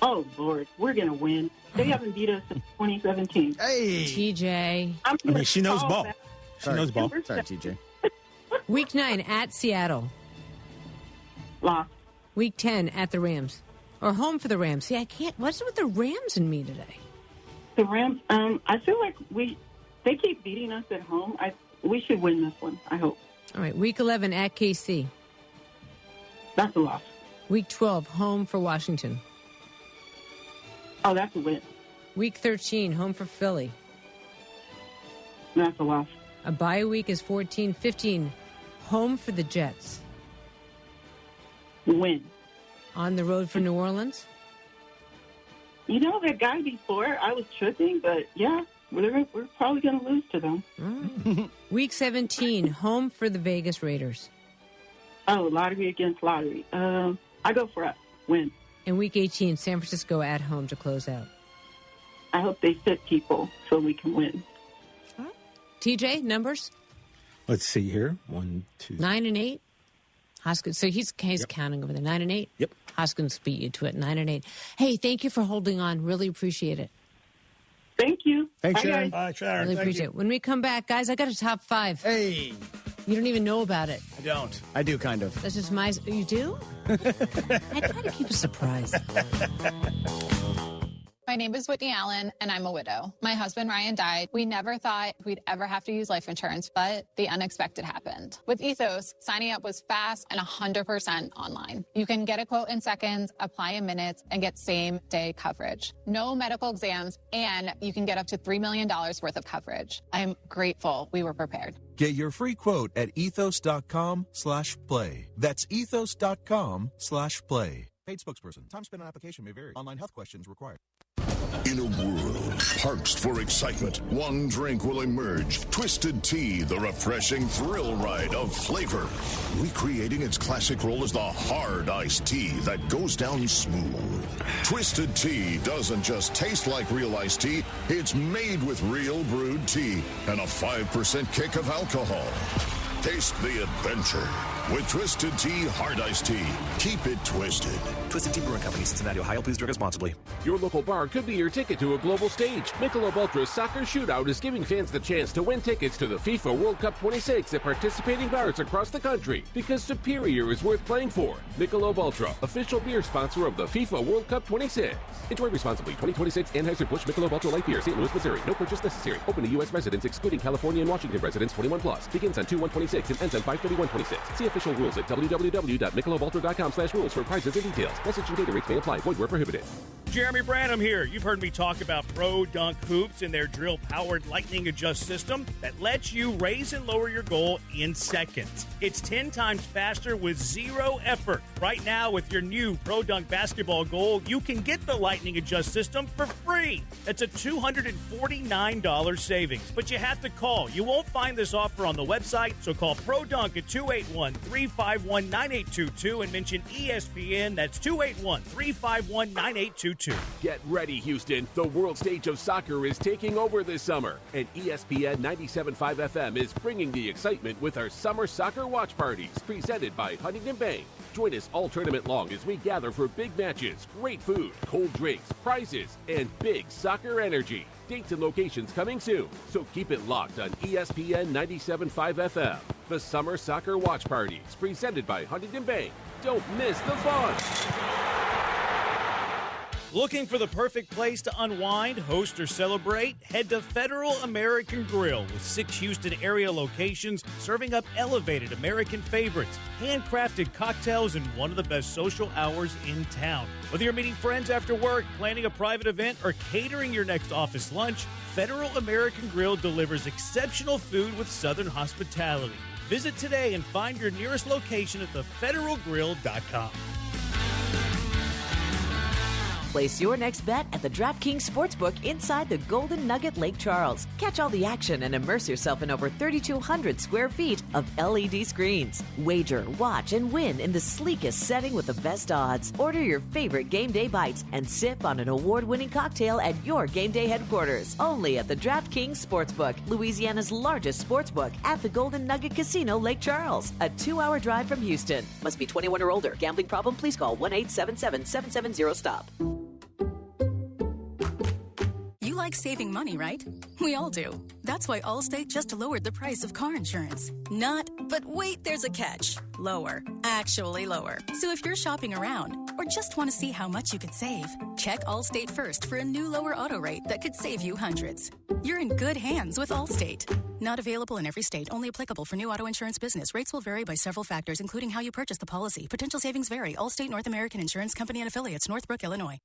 Oh, Lord. We're going to win. They haven't beat us since 2017. Hey. TJ. I mean, she knows ball. Sorry, TJ. Week 9 at Seattle. Loss. Week 10 at the Rams. Or home for the Rams. See, I can't. What's with the Rams and me today? The Rams, I feel like they keep beating us at home. We should win this one, I hope. All right, Week 11 at KC. That's a loss. Week 12, home for Washington. Oh, that's a win. Week 13, home for Philly. That's a loss. A bye week is 14, 15, home for the Jets. Win. On the road for New Orleans. You know, that guy before, I was tripping, but yeah, we're probably going to lose to them. Week 17, home for the Vegas Raiders. Oh, lottery against lottery. I go for a win. And Week 18, San Francisco at home to close out. I hope they sit people so we can win. TJ, numbers? Let's see here. 1, 2. 9 and 8. Hoskins. So he's counting over there. 9 and 8. Yep. Hoskins beat you to it. 9 and 8. Hey, thank you for holding on. Really appreciate it. Thank you. Thanks, Bye, Sharon. guys. Bye, Sharon. Really Thank appreciate you. it. When we come back, guys, I got a top 5. Hey. You don't even know about it. I don't. I do, kind of. This is my... You do? I try to keep a surprise. My name is Whitney Allen, and I'm a widow. My husband, Ryan, died. We never thought we'd ever have to use life insurance, but the unexpected happened. With Ethos, signing up was fast and 100% online. You can get a quote in seconds, apply in minutes, and get same-day coverage. No medical exams, and you can get up to $3 million worth of coverage. I'm grateful we were prepared. Get your free quote at ethos.com/play. That's ethos.com/play. Paid spokesperson. Time spent on application may vary. Online health questions required. In a world parched for excitement, one drink will emerge. Twisted Tea, the refreshing thrill ride of flavor. Recreating its classic role as the hard iced tea that goes down smooth. Twisted Tea doesn't just taste like real iced tea, it's made with real brewed tea and a 5% kick of alcohol. Taste the adventure with Twisted Tea Hard Iced Tea. Keep it twisted. Twisted Tea Brewing Company, Cincinnati, Ohio. Please drink responsibly. Your local bar could be your ticket to a global stage. Michelob Ultra Soccer Shootout is giving fans the chance to win tickets to the FIFA World Cup 26 at participating bars across the country. Because superior is worth playing for. Michelob Ultra, official beer sponsor of the FIFA World Cup 26. Enjoy responsibly. 2026 Anheuser-Busch Michelob Ultra Light Beer, St. Louis, Missouri. No purchase necessary. Open to U.S. residents, excluding California and Washington residents, 21+. Begins on 2/1/26 and ends on 5/31/26. See official rules at www.michelobultra.com/rules for prices and details. Message and data rates may apply. Void where prohibited. Jeremy Branham here. You've heard me talk about Pro Dunk Hoops and their drill-powered lightning adjust system that lets you raise and lower your goal in seconds. It's 10 times faster with zero effort. Right now, with your new Pro Dunk basketball goal, you can get the lightning adjust system for free. That's a $249 savings. But you have to call. You won't find this offer on the website, so call Pro Dunk at 281-351-9822 and mention ESPN. That's 281-351-9822. Get ready, Houston. The world stage of soccer is taking over this summer, and ESPN 97.5 FM is bringing the excitement with our summer soccer watch parties, presented by Huntington Bank. Join us all tournament long as we gather for big matches, great food, cold drinks, prizes, and big soccer energy. Dates and locations coming soon, so keep it locked on ESPN 97.5 FM. The Summer Soccer Watch Parties, presented by Huntington Bank. Don't miss the fun. Looking for the perfect place to unwind, host, or celebrate? Head to Federal American Grill with 6 Houston area locations serving up elevated American favorites, handcrafted cocktails, and one of the best social hours in town. Whether you're meeting friends after work, planning a private event, or catering your next office lunch, Federal American Grill delivers exceptional food with Southern hospitality. Visit today and find your nearest location at thefederalgrill.com. Place your next bet at the DraftKings Sportsbook inside the Golden Nugget Lake Charles. Catch all the action and immerse yourself in over 3,200 square feet of LED screens. Wager, watch, and win in the sleekest setting with the best odds. Order your favorite game day bites and sip on an award-winning cocktail at your game day headquarters. Only at the DraftKings Sportsbook, Louisiana's largest sportsbook at the Golden Nugget Casino, Lake Charles. A 2-hour drive from Houston. Must be 21 or older. Gambling problem? Please call 1-877-770-STOP. You like like saving money, right? We all do. That's why Allstate just lowered the price of car insurance. Not, but wait, there's a catch. Lower. Actually lower. So if you're shopping around or just want to see how much you could save, check Allstate first for a new lower auto rate that could save you hundreds. You're in good hands with Allstate. Not available in every state. Only applicable for new auto insurance business. Rates will vary by several factors, including how you purchase the policy. Potential savings vary. Allstate North American Insurance Company and affiliates. Northbrook, Illinois.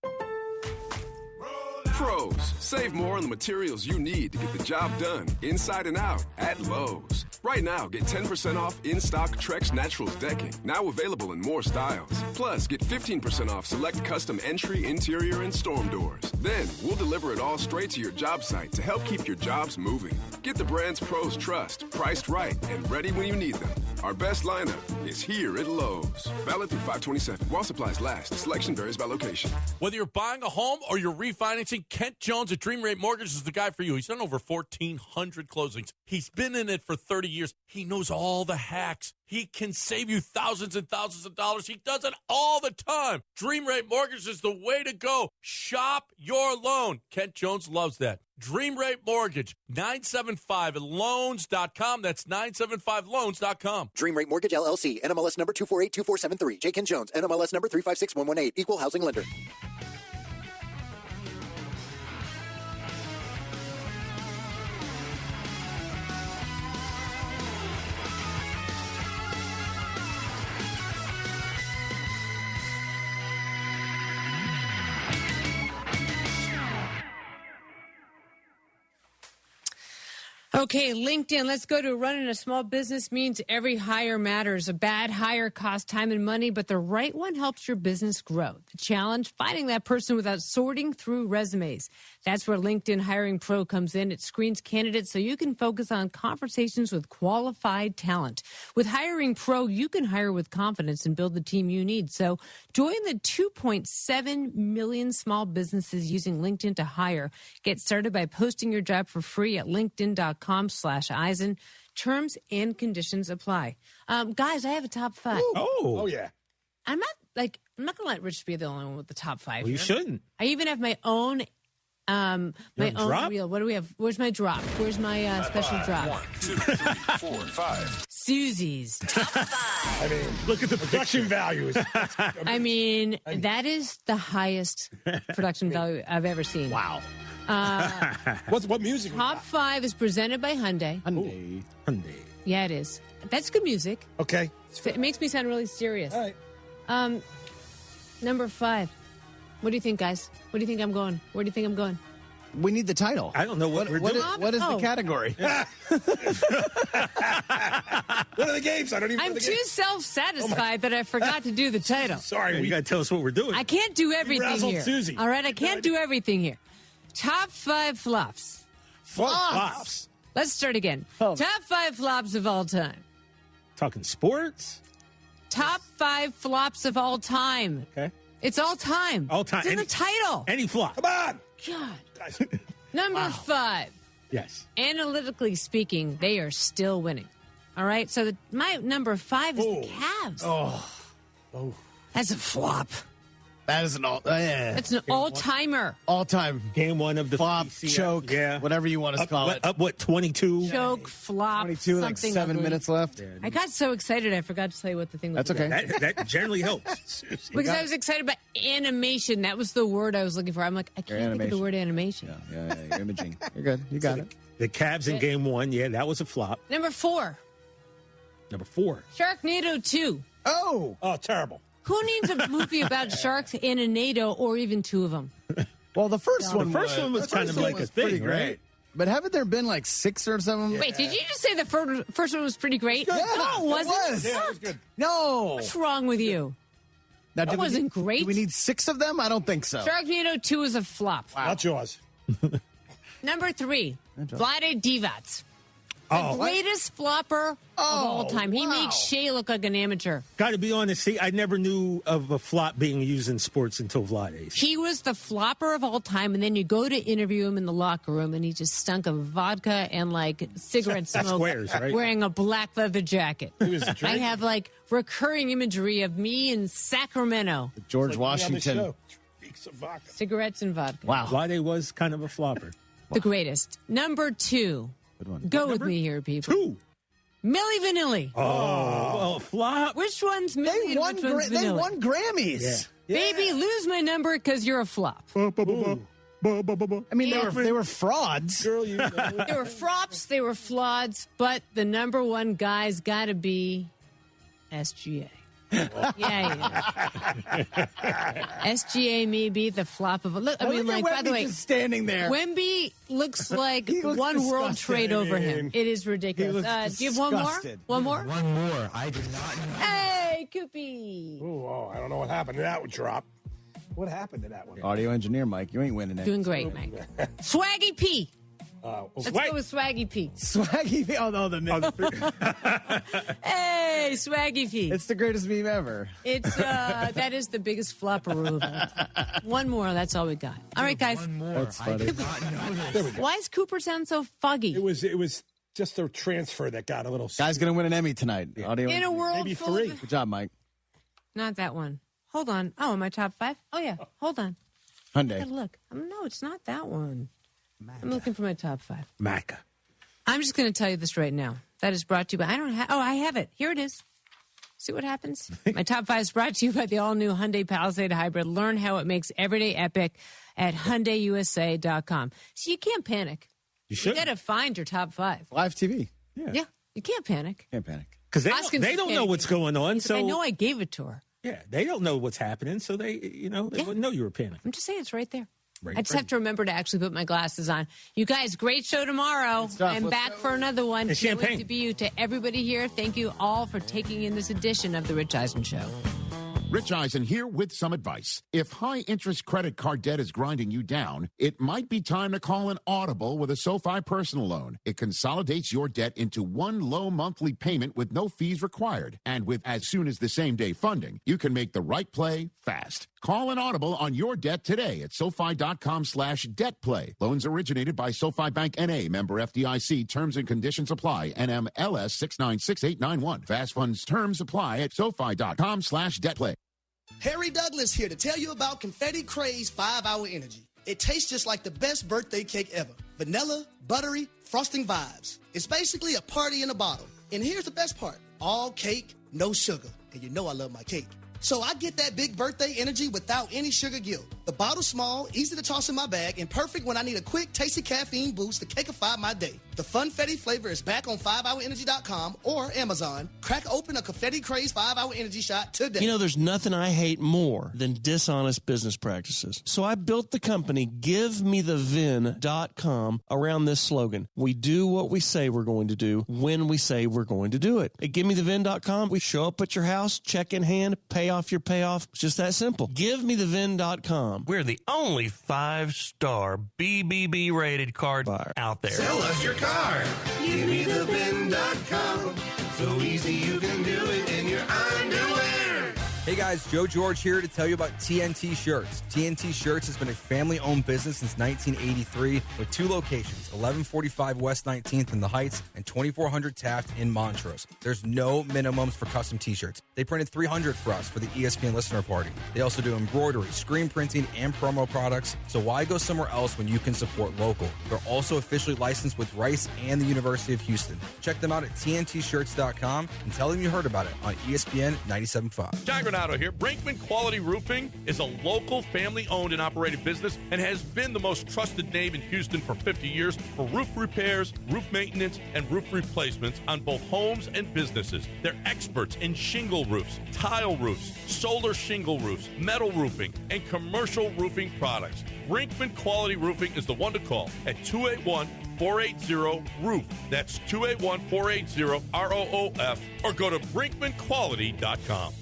Pros, save more on the materials you need to get the job done inside and out at Lowe's. Right now, get 10% off in-stock Trex Naturals decking, now available in more styles. Plus, get 15% off select custom entry, interior, and storm doors. Then, we'll deliver it all straight to your job site to help keep your jobs moving. Get the brands pros trust, priced right, and ready when you need them. Our best lineup is here at Lowe's. Valid through 5/27. While supplies last. Selection varies by location. Whether you're buying a home or you're refinancing, Kent Jones at Dream Rate Mortgage is the guy for you. He's done over 1,400 closings. He's been in it for 30 years. He knows all the hacks. He can save you thousands and thousands of dollars. He does it all the time. Dream Rate Mortgage is the way to go. Shop your loan. Kent Jones loves that. Dream Rate Mortgage, 975loans.com. That's 975loans.com. Dream Rate Mortgage, LLC. NMLS number 2482473. J. Ken Jones. NMLS number 356118. Equal housing lender. Okay, LinkedIn, let's go to running a small business means every hire matters. A bad hire costs time and money, but the right one helps your business grow. The challenge, finding that person without sorting through resumes. That's where LinkedIn Hiring Pro comes in. It screens candidates so you can focus on conversations with qualified talent. With Hiring Pro, you can hire with confidence and build the team you need. So join the 2.7 million small businesses using LinkedIn to hire. Get started by posting your job for free at linkedin.com/Eisen. Terms and conditions apply. Guys, I have a top 5. Oh, yeah. I'm not going to let Rich be the only one with the top 5. Well, you shouldn't. I even have my own own drop? reel. What do we have? Where's my drop? Where's my special drop? 1, 2, 3, 4, 5. Susie's top 5. I mean, look at the production value. I mean, that is the highest production value I've ever seen. Wow. What music? Top 5 is presented by Hyundai. Hyundai. Yeah, it is. That's good music. Okay. It makes me sound really serious. All right. Number 5. What do you think, guys? What do you think I'm going? Where do you think I'm going? We need the title. I don't know what we're doing. What is the category? What are the games? I don't even know I'm the too games. self-satisfied that I forgot to do the title. Sorry, you got to tell us what we're doing. I can't do everything razzled here. Susie. All right, I can't do everything here. Top 5 flops. Flops. Let's start again. Oh. Top 5 flops of all time. Talking sports? Top 5 flops of all time. Okay. It's all time. All time. It's in the title. Any flop. Come on. God. Number 5. Yes. Analytically speaking, they are still winning. All right. So my number 5 is the Cavs. Oh. That's a flop. That is an That's an all-timer. all-time Game 1 of the flop, PCF. choke, whatever you want to call it. Up, 22? Choke, flop, 22, like something 7 ugly. minutes left. I got so excited I forgot to tell you what the thing was. That's okay. That generally helps. Because I was excited about animation. That was the word I was looking for. I'm like, I can't think of the word animation. Yeah, imaging. You're good. You got it. The Cavs in Game 1, that was a flop. Number 4. Number 4. Sharknado 2. Oh, terrible. Who needs a movie about sharks in a NATO or even 2 of them? Well, the first one was kind of like a thing, pretty great. right? But haven't there been like 6 or 7? Wait, did you just say the first one was pretty great? Yeah, No, it wasn't. it was. It Yeah, sucked. it was good. No. What's wrong with you? Now, That wasn't great. Do we need 6 of them? I don't think so. Sharknado 2 is a flop. Not yours. Number 3, Vlade Divac. The Oh, greatest flopper of all time. He makes Shea look like an amateur. Got to be honest. See, I never knew of a flop being used in sports until Vlade. He was the flopper of all time, and then you go to interview him in the locker room, and he just stunk of vodka and like cigarette smoke, Squares, right? wearing a black leather jacket. He was a I have like recurring imagery of me in Sacramento, George Washington. cigarettes and vodka. Wow. Vlade was kind of a flopper. The greatest. Number 2. Good one. Go with me here, people. 2. Milli Vanilli. Oh, flop. Which one's Milli and which one's Vanilli? They won Grammys. Yeah. Baby, lose my number because you're a flop. I mean, they were frauds. They were frops, they were frauds, but the number one guy's got to be SGA. SGA may be the flop of a look. I mean, like, by the way, just standing there. Wemby looks like looks one World disgusted. Trade over him. It is ridiculous. Do you have one more? One more? One more. I did not know. Hey, Koopy. Oh, I don't know what happened to that one, drop. What happened to that one? Audio engineer, Mike. You ain't winning it. Doing great, Mike. Swaggy P. Let's go with Swaggy P. Swaggy P. Oh, no, Hey, Swaggy P. It's the greatest meme ever. It's that is the biggest flopperoo. One more. That's all we got. All right, guys. One more. That's funny. I did not know. Why is Cooper sound so foggy? It was just a transfer that got a little. Guy's gonna win an Emmy tonight. Yeah. Audio. In a world maybe full 3. of... Good job, Mike. Not that one. Hold on. Oh, am I top 5? Oh yeah. Hold on. Hyundai. Gotta look. No, it's not that one. I'm looking for my top 5. Maca. I'm just going to tell you this right now. That is brought to you by, I have it. Here it is. See what happens? My top 5 is brought to you by the all-new Hyundai Palisade Hybrid. Learn how it makes everyday epic at HyundaiUSA.com. So you can't panic. You got to find your top 5. Live TV. Yeah. You can't panic. Can't panic. Because they don't know what's going on. So I know I gave it to her. Yeah, they don't know what's happening, so they wouldn't know you were panicking. I'm just saying it's right there. Right, I just have to remember to actually put my glasses on. You guys, great show tomorrow. I'm back for another one. And Can't wait champagne. to be you. To everybody here, thank you all for taking in this edition of The Rich Eisen Show. Rich Eisen here with some advice. If high-interest credit card debt is grinding you down, it might be time to call an Audible with a SoFi personal loan. It consolidates your debt into one low monthly payment with no fees required. And with as soon as the same-day funding, you can make the right play fast. Call an Audible on your debt today at SoFi.com/debtplay. Loans originated by SoFi Bank N.A. Member FDIC. Terms and conditions apply. NMLS 696891. Fast funds terms apply at SoFi.com/debtplay. Harry Douglas here to tell you about Confetti Craze 5-Hour Energy. It tastes just like the best birthday cake ever. Vanilla, buttery, frosting vibes. It's basically a party in a bottle. And here's the best part. All cake, no sugar. And you know I love my cake. So I get that big birthday energy without any sugar guilt. The bottle's small, easy to toss in my bag, and perfect when I need a quick, tasty caffeine boost to cakeify my day. The Funfetti flavor is back on 5hourenergy.com or Amazon. Crack open a Confetti Craze 5-Hour Energy shot today. You know, there's nothing I hate more than dishonest business practices. So I built the company GiveMeTheVin.com around this slogan. We do what we say we're going to do when we say we're going to do it. At GiveMeTheVin.com, we show up at your house, check in hand, pay off your payoff. It's just that simple. GiveMeTheVin.com. We're the only 5-star BBB rated card buyer out there. Sell us your car. GiveMeTheVin.com. So easy you can do it in your underwear. Hey guys, Joe George here to tell you about TNT Shirts. TNT Shirts has been a family-owned business since 1983 with 2 locations, 1145 West 19th in the Heights and 2400 Taft in Montrose. There's no minimums for custom t-shirts. They printed 300 for us for the ESPN listener party. They also do embroidery, screen printing, and promo products, so why go somewhere else when you can support local? They're also officially licensed with Rice and the University of Houston. Check them out at TNTshirts.com and tell them you heard about it on ESPN 97.5. John Granado here. Brinkman Quality Roofing is a local family-owned and operated business and has been the most trusted name in Houston for 50 years for roof repairs, roof maintenance, and roof replacements on both homes and businesses. They're experts in shingle roofs, tile roofs, solar shingle roofs, metal roofing, and commercial roofing products. Brinkman Quality Roofing is the one to call at 281-480-ROOF. That's 281-480-ROOF, or go to brinkmanquality.com.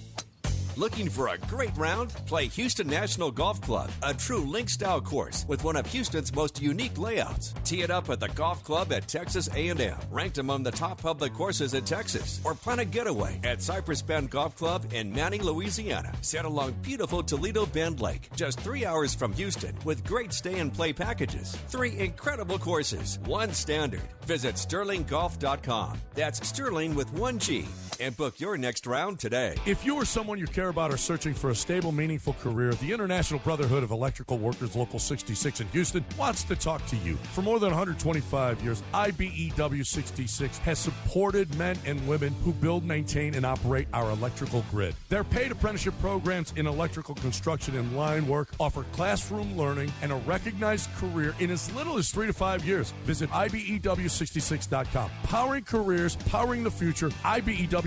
Looking for a great round? Play Houston National Golf Club, a true link-style course with one of Houston's most unique layouts. Tee it up at the golf club at Texas A&M, ranked among the top public courses in Texas. Or plan a getaway at Cypress Bend Golf Club in Manning, Louisiana, set along beautiful Toledo Bend Lake, just 3 hours from Houston, with great stay-and-play packages. 3 incredible courses, 1 standard. Visit SterlingGolf.com. That's Sterling with one G. And book your next round today. If you or someone you care about are searching for a stable, meaningful career, the International Brotherhood of Electrical Workers Local 66 in Houston wants to talk to you. For more than 125 years, IBEW 66 has supported men and women who build, maintain, and operate our electrical grid. Their paid apprenticeship programs in electrical construction and line work offer classroom learning and a recognized career in as little as 3 to 5 years. Visit IBEW66.com. Powering careers, powering the future, IBEW66.com.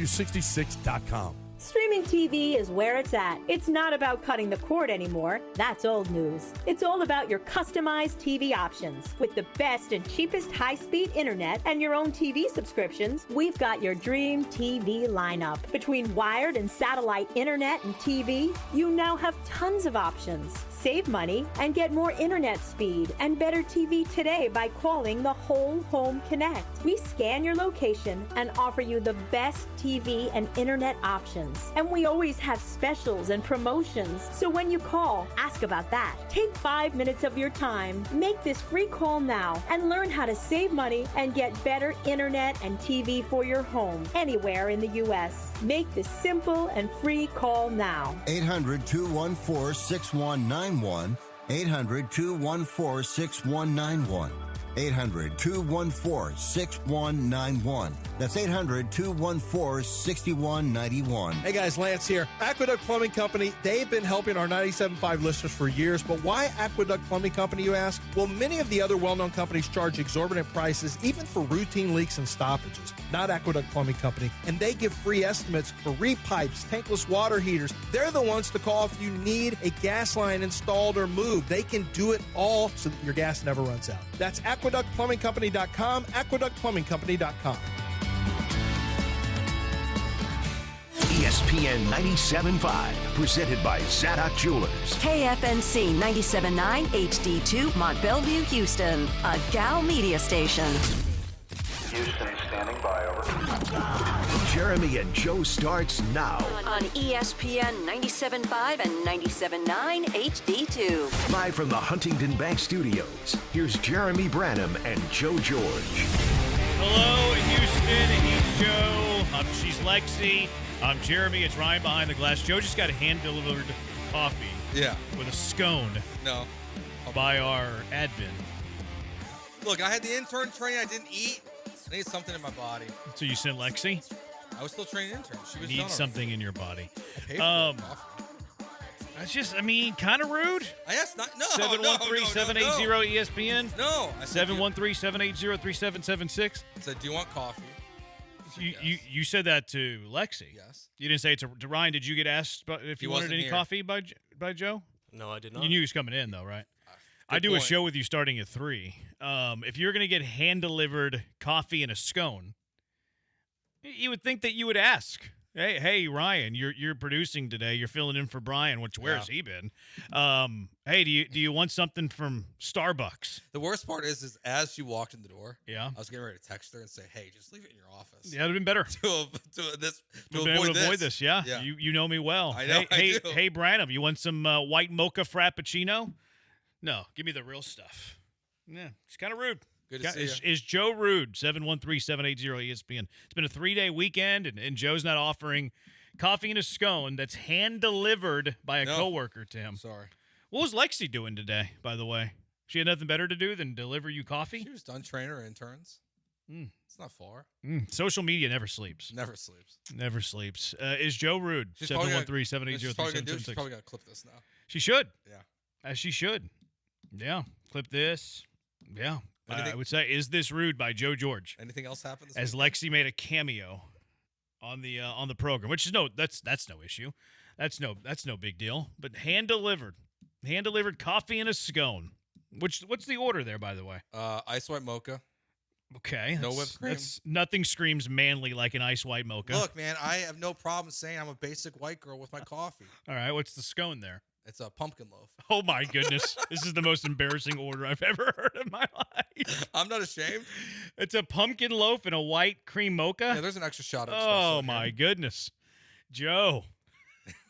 Streaming TV is where it's at. It's not about cutting the cord anymore. That's old news. It's all about your customized TV options. With the best and cheapest high-speed internet and your own TV subscriptions, we've got your dream TV lineup. Between wired and satellite internet and TV, you now have tons of options. Save money and get more internet speed and better TV today by calling the Whole Home Connect. We scan your location and offer you the best TV and internet options. And we always have specials and promotions. So when you call, ask about that. Take 5 minutes of your time. Make this free call now and learn how to save money and get better internet and TV for your home anywhere in the U.S. Make this simple and free call now. 800-214-6191. 800-214-6191. 800-214-6191. That's 800-214-6191. Hey guys, Lance here. Aqueduct Plumbing Company, they've been helping our 97.5 listeners for years, but why Aqueduct Plumbing Company, you ask? Well, many of the other well-known companies charge exorbitant prices, even for routine leaks and stoppages. Not Aqueduct Plumbing Company, and they give free estimates for repipes, tankless water heaters. They're the ones to call if you need a gas line installed or moved. They can do it all so that your gas never runs out. That's AqueductPlumbingCompany.com, AqueductPlumbingCompany.com. ESPN 97.5, presented by Zadok Jewelers. KFNC 97.9 HD2, Mont Bellevue, Houston, a Gal media station. Houston standing by, over. Jeremy and Joe starts now. On ESPN 97.5 and 97.9 HD2. Live from the Huntington Bank Studios, here's Jeremy Branham and Joe George. Hello, Houston. He's Joe. She's Lexi. I'm Jeremy. It's Ryan behind the glass. Joe just got hand-delivered coffee. Yeah. With a scone. No. By our admin. Look, I had the intern training. I didn't eat. I need something in my body. So you sent Lexi? I was still training intern. She was Need something in your body. I paid for coffee. That's just, kind of rude. I asked not. No. 713-780-ESPN. No. 713-780-3776. I said, do you want coffee? You said that to Lexi. Yes. You didn't say it to Ryan. Did you get asked if you wanted any coffee by Joe? No, I did not. You knew he was coming in, though, right? I do a show with you starting at 3. If you're going to get hand-delivered coffee and a scone, you would think that you would ask. Hey, Ryan, you're producing today. You're filling in for Brian. Where's he been? Hey, do you want something from Starbucks? The worst part is as she walked in the door, yeah, I was getting ready to text her and say, hey, just leave it in your office. Yeah, it would have been better. to avoid this. Yeah. You know me well. I know. Hey, Branham, you want some white mocha frappuccino? No, give me the real stuff. Yeah, it's kind of rude. Good to see you. Is Joe rude? 713-780-ESPN. It's been a 3-day weekend, and Joe's not offering coffee and a scone that's hand-delivered by a coworker to him. Sorry. What was Lexi doing today, by the way? She had nothing better to do than deliver you coffee? She was done training her interns. It's not far. Social media never sleeps. Never sleeps. Never sleeps. Is Joe rude? 713-780-3776. She's probably going to clip this now. She should. Yeah. As she should. Yeah. Clip this. Yeah. I would say, is this rude by Joe George? Anything else happen this As weekend? Lexi made a cameo on the program, which is that's no issue. That's no big deal. But hand delivered coffee and a scone. What's the order there, by the way? Ice white mocha. Okay. No whipped cream. Nothing screams manly like an ice white mocha. Look, man, I have no problem saying I'm a basic white girl with my coffee. All right. What's the scone there? It's a pumpkin loaf. Oh, my goodness. This is the most embarrassing order I've ever heard in my life. I'm not ashamed. It's a pumpkin loaf and a white cream mocha? Yeah, there's an extra shot of espresso. Oh, my goodness. Joe.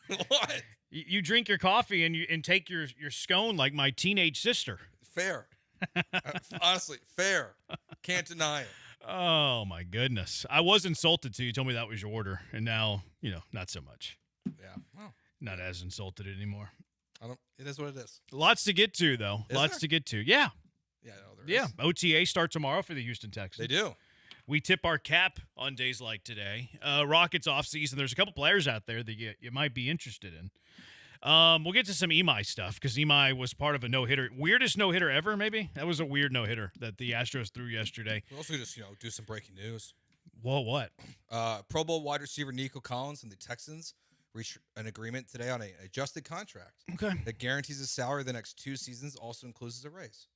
What? You drink your coffee and take your scone like my teenage sister. Fair. Honestly, fair. Can't deny it. Oh, my goodness. I was insulted till you told me that was your order, and now, not so much. Yeah. Well, not as insulted anymore. It is what it is. Lots to get to, though. Is to get to. Yeah. Yeah, I know there is. OTA start tomorrow for the Houston Texans. They do. We tip our cap on days like today. Rockets off season. There's a couple players out there that you might be interested in. We'll get to some Imai stuff because Imai was part of a no-hitter. Weirdest no-hitter ever, maybe? That was a weird no-hitter that the Astros threw yesterday. We'll also just, do some breaking news. Whoa, what? Pro Bowl wide receiver Nico Collins and the Texans reached an agreement today on an adjusted contract. Okay. That guarantees his salary the next 2 seasons, also includes a raise.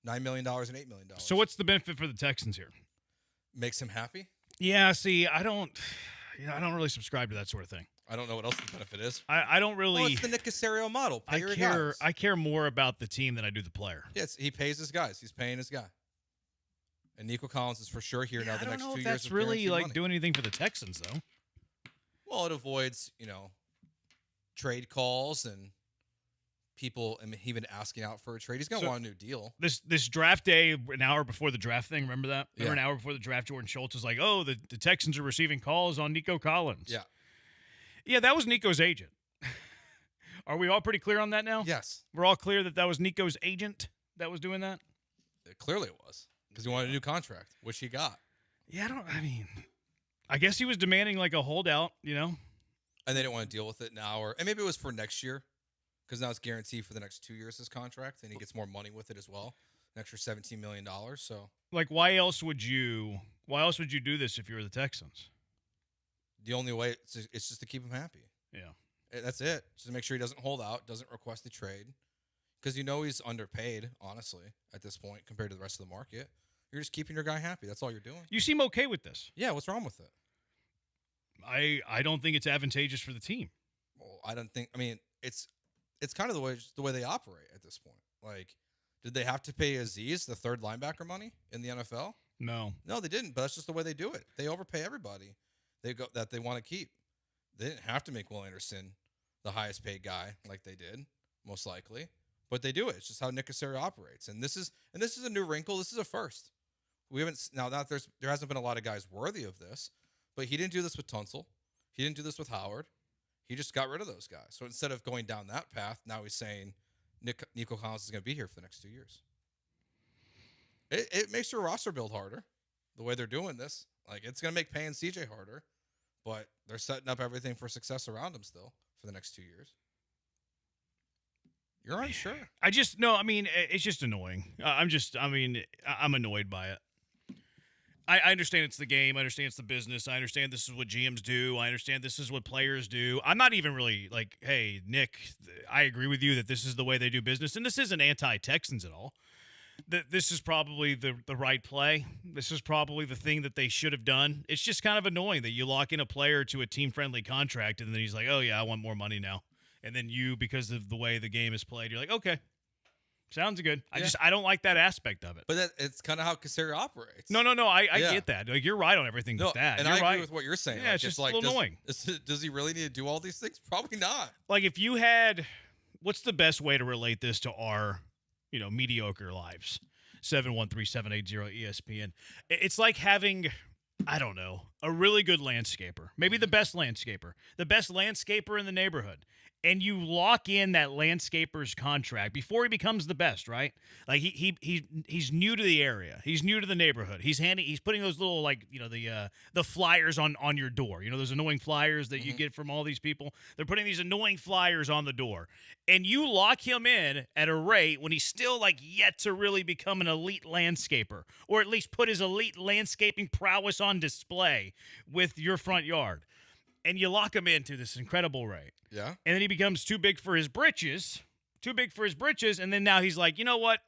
$9 million and $8 million. So what's the benefit for the Texans here? Makes him happy? Yeah, see, I don't really subscribe to that sort of thing. I don't know what else the benefit is. I don't really. Well, it's the Nick Caserio model. Pay your guys. I care more about the team than I do the player. Yes, he pays his guys. He's paying his guy. And Nico Collins is for sure here now the next 2 years. I don't know if that's of really money. doing anything for the Texans, though. Well, it avoids, trade calls and people even asking out for a trade. He's going to want a new deal. This draft day, an hour before the draft thing, remember that? Remember Yeah. an hour before the draft, Jordan Schultz was like, oh, the Texans are receiving calls on Nico Collins. Yeah. Yeah, that was Nico's agent. Are we all pretty clear on that now? Yes. We're all clear that was Nico's agent that was doing that? It clearly was. Because he wanted a new contract, which he got. Yeah, I guess he was demanding like a holdout, And they didn't want to deal with it now. And maybe it was for next year. Because now it's guaranteed for the next 2 years, his contract. And he gets more money with it as well. An extra $17 million. So, like, why else would you do this if you were the Texans? the only way, it's just to keep him happy. Yeah. That's it. Just to make sure he doesn't hold out, doesn't request a trade. Because he's underpaid, honestly, at this point, compared to the rest of the market. You're just keeping your guy happy. That's all you're doing. You seem okay with this. Yeah, what's wrong with it? I don't think it's advantageous for the team. Well, I don't think. It's kind of the way they operate at this point. Like, did they have to pay Aziz the third linebacker money in the NFL? No, they didn't. But that's just the way they do it. They overpay everybody that they want to keep. They didn't have to make Will Anderson the highest paid guy like they did, most likely. But they do it. It's just how Nick Caserio operates. And this is a new wrinkle. This is a first. We haven't now that there hasn't been a lot of guys worthy of this, but he didn't do this with Tunsil. He didn't do this with Howard. He just got rid of those guys. So instead of going down that path, now he's saying Nico Collins is going to be here for the next 2 years. It makes your roster build harder, the way they're doing this. Like, it's going to make paying CJ harder, but they're setting up everything for success around him still for the next 2 years. You're unsure. It's just annoying. I'm annoyed by it. I understand it's the game. I understand it's the business. I understand this is what GMs do. I understand this is what players do. I'm not even really like, hey, Nick, I agree with you that this is the way they do business. And this isn't anti-Texans at all. This is probably the right play. This is probably the thing that they should have done. It's just kind of annoying that you lock in a player to a team-friendly contract, and then he's like, oh, yeah, I want more money now. And then you, because of the way the game is played, you're like, okay, sounds good. Yeah. I don't like that aspect of it. But it's kind of how Caserio operates. No, I get that. Like, you're right on everything with that. And you're I agree right with what you're saying. Yeah, it's just a little annoying. Does he really need to do all these things? Probably not. Like, if you had, what's the best way to relate this to our, mediocre lives? 713-780-ESPN. It's like having, I don't know, a really good landscaper, maybe the best landscaper in the neighborhood. And you lock in that landscaper's contract before he becomes the best, right? Like he's new to the area, he's new to the neighborhood. He's putting those little the flyers on your door. Those annoying flyers that you get from all these people. They're putting these annoying flyers on the door, and you lock him in at a rate when he's still yet to really become an elite landscaper, or at least put his elite landscaping prowess on display with your front yard. And you lock him into this incredible rate. Yeah. And then he becomes too big for his britches. And then now he's like, you know what?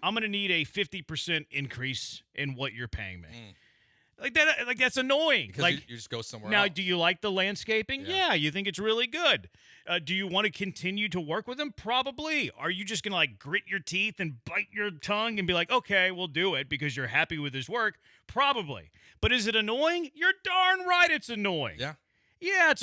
I'm going to need a 50% increase in what you're paying me. That's annoying. Because you just go somewhere now, else. do you like the landscaping? Yeah, you think it's really good. Do you want to continue to work with him? Probably. Are you just going to grit your teeth and bite your tongue and be like, okay, we'll do it because you're happy with his work? Probably. But is it annoying? You're darn right it's annoying. Yeah. Yeah,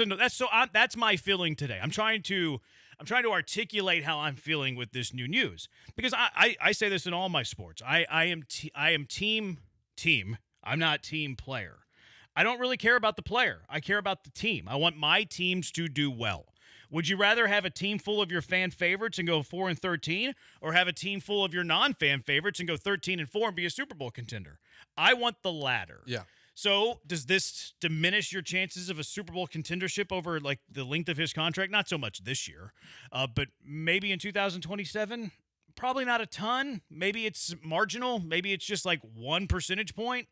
that's my feeling today. I'm trying to articulate how I'm feeling with this new news, because I say this in all my sports. I am team team. I'm not team player. I don't really care about the player. I care about the team. I want my teams to do well. Would you rather have a team full of your fan favorites and go 4-13, or have a team full of your non-fan favorites and go 13-4 and be a Super Bowl contender? I want the latter. Yeah. So does this diminish your chances of a Super Bowl contendership over like the length of his contract? Not so much this year, but maybe in 2027. Probably not a ton. Maybe it's marginal. Maybe it's just like 1 percentage point,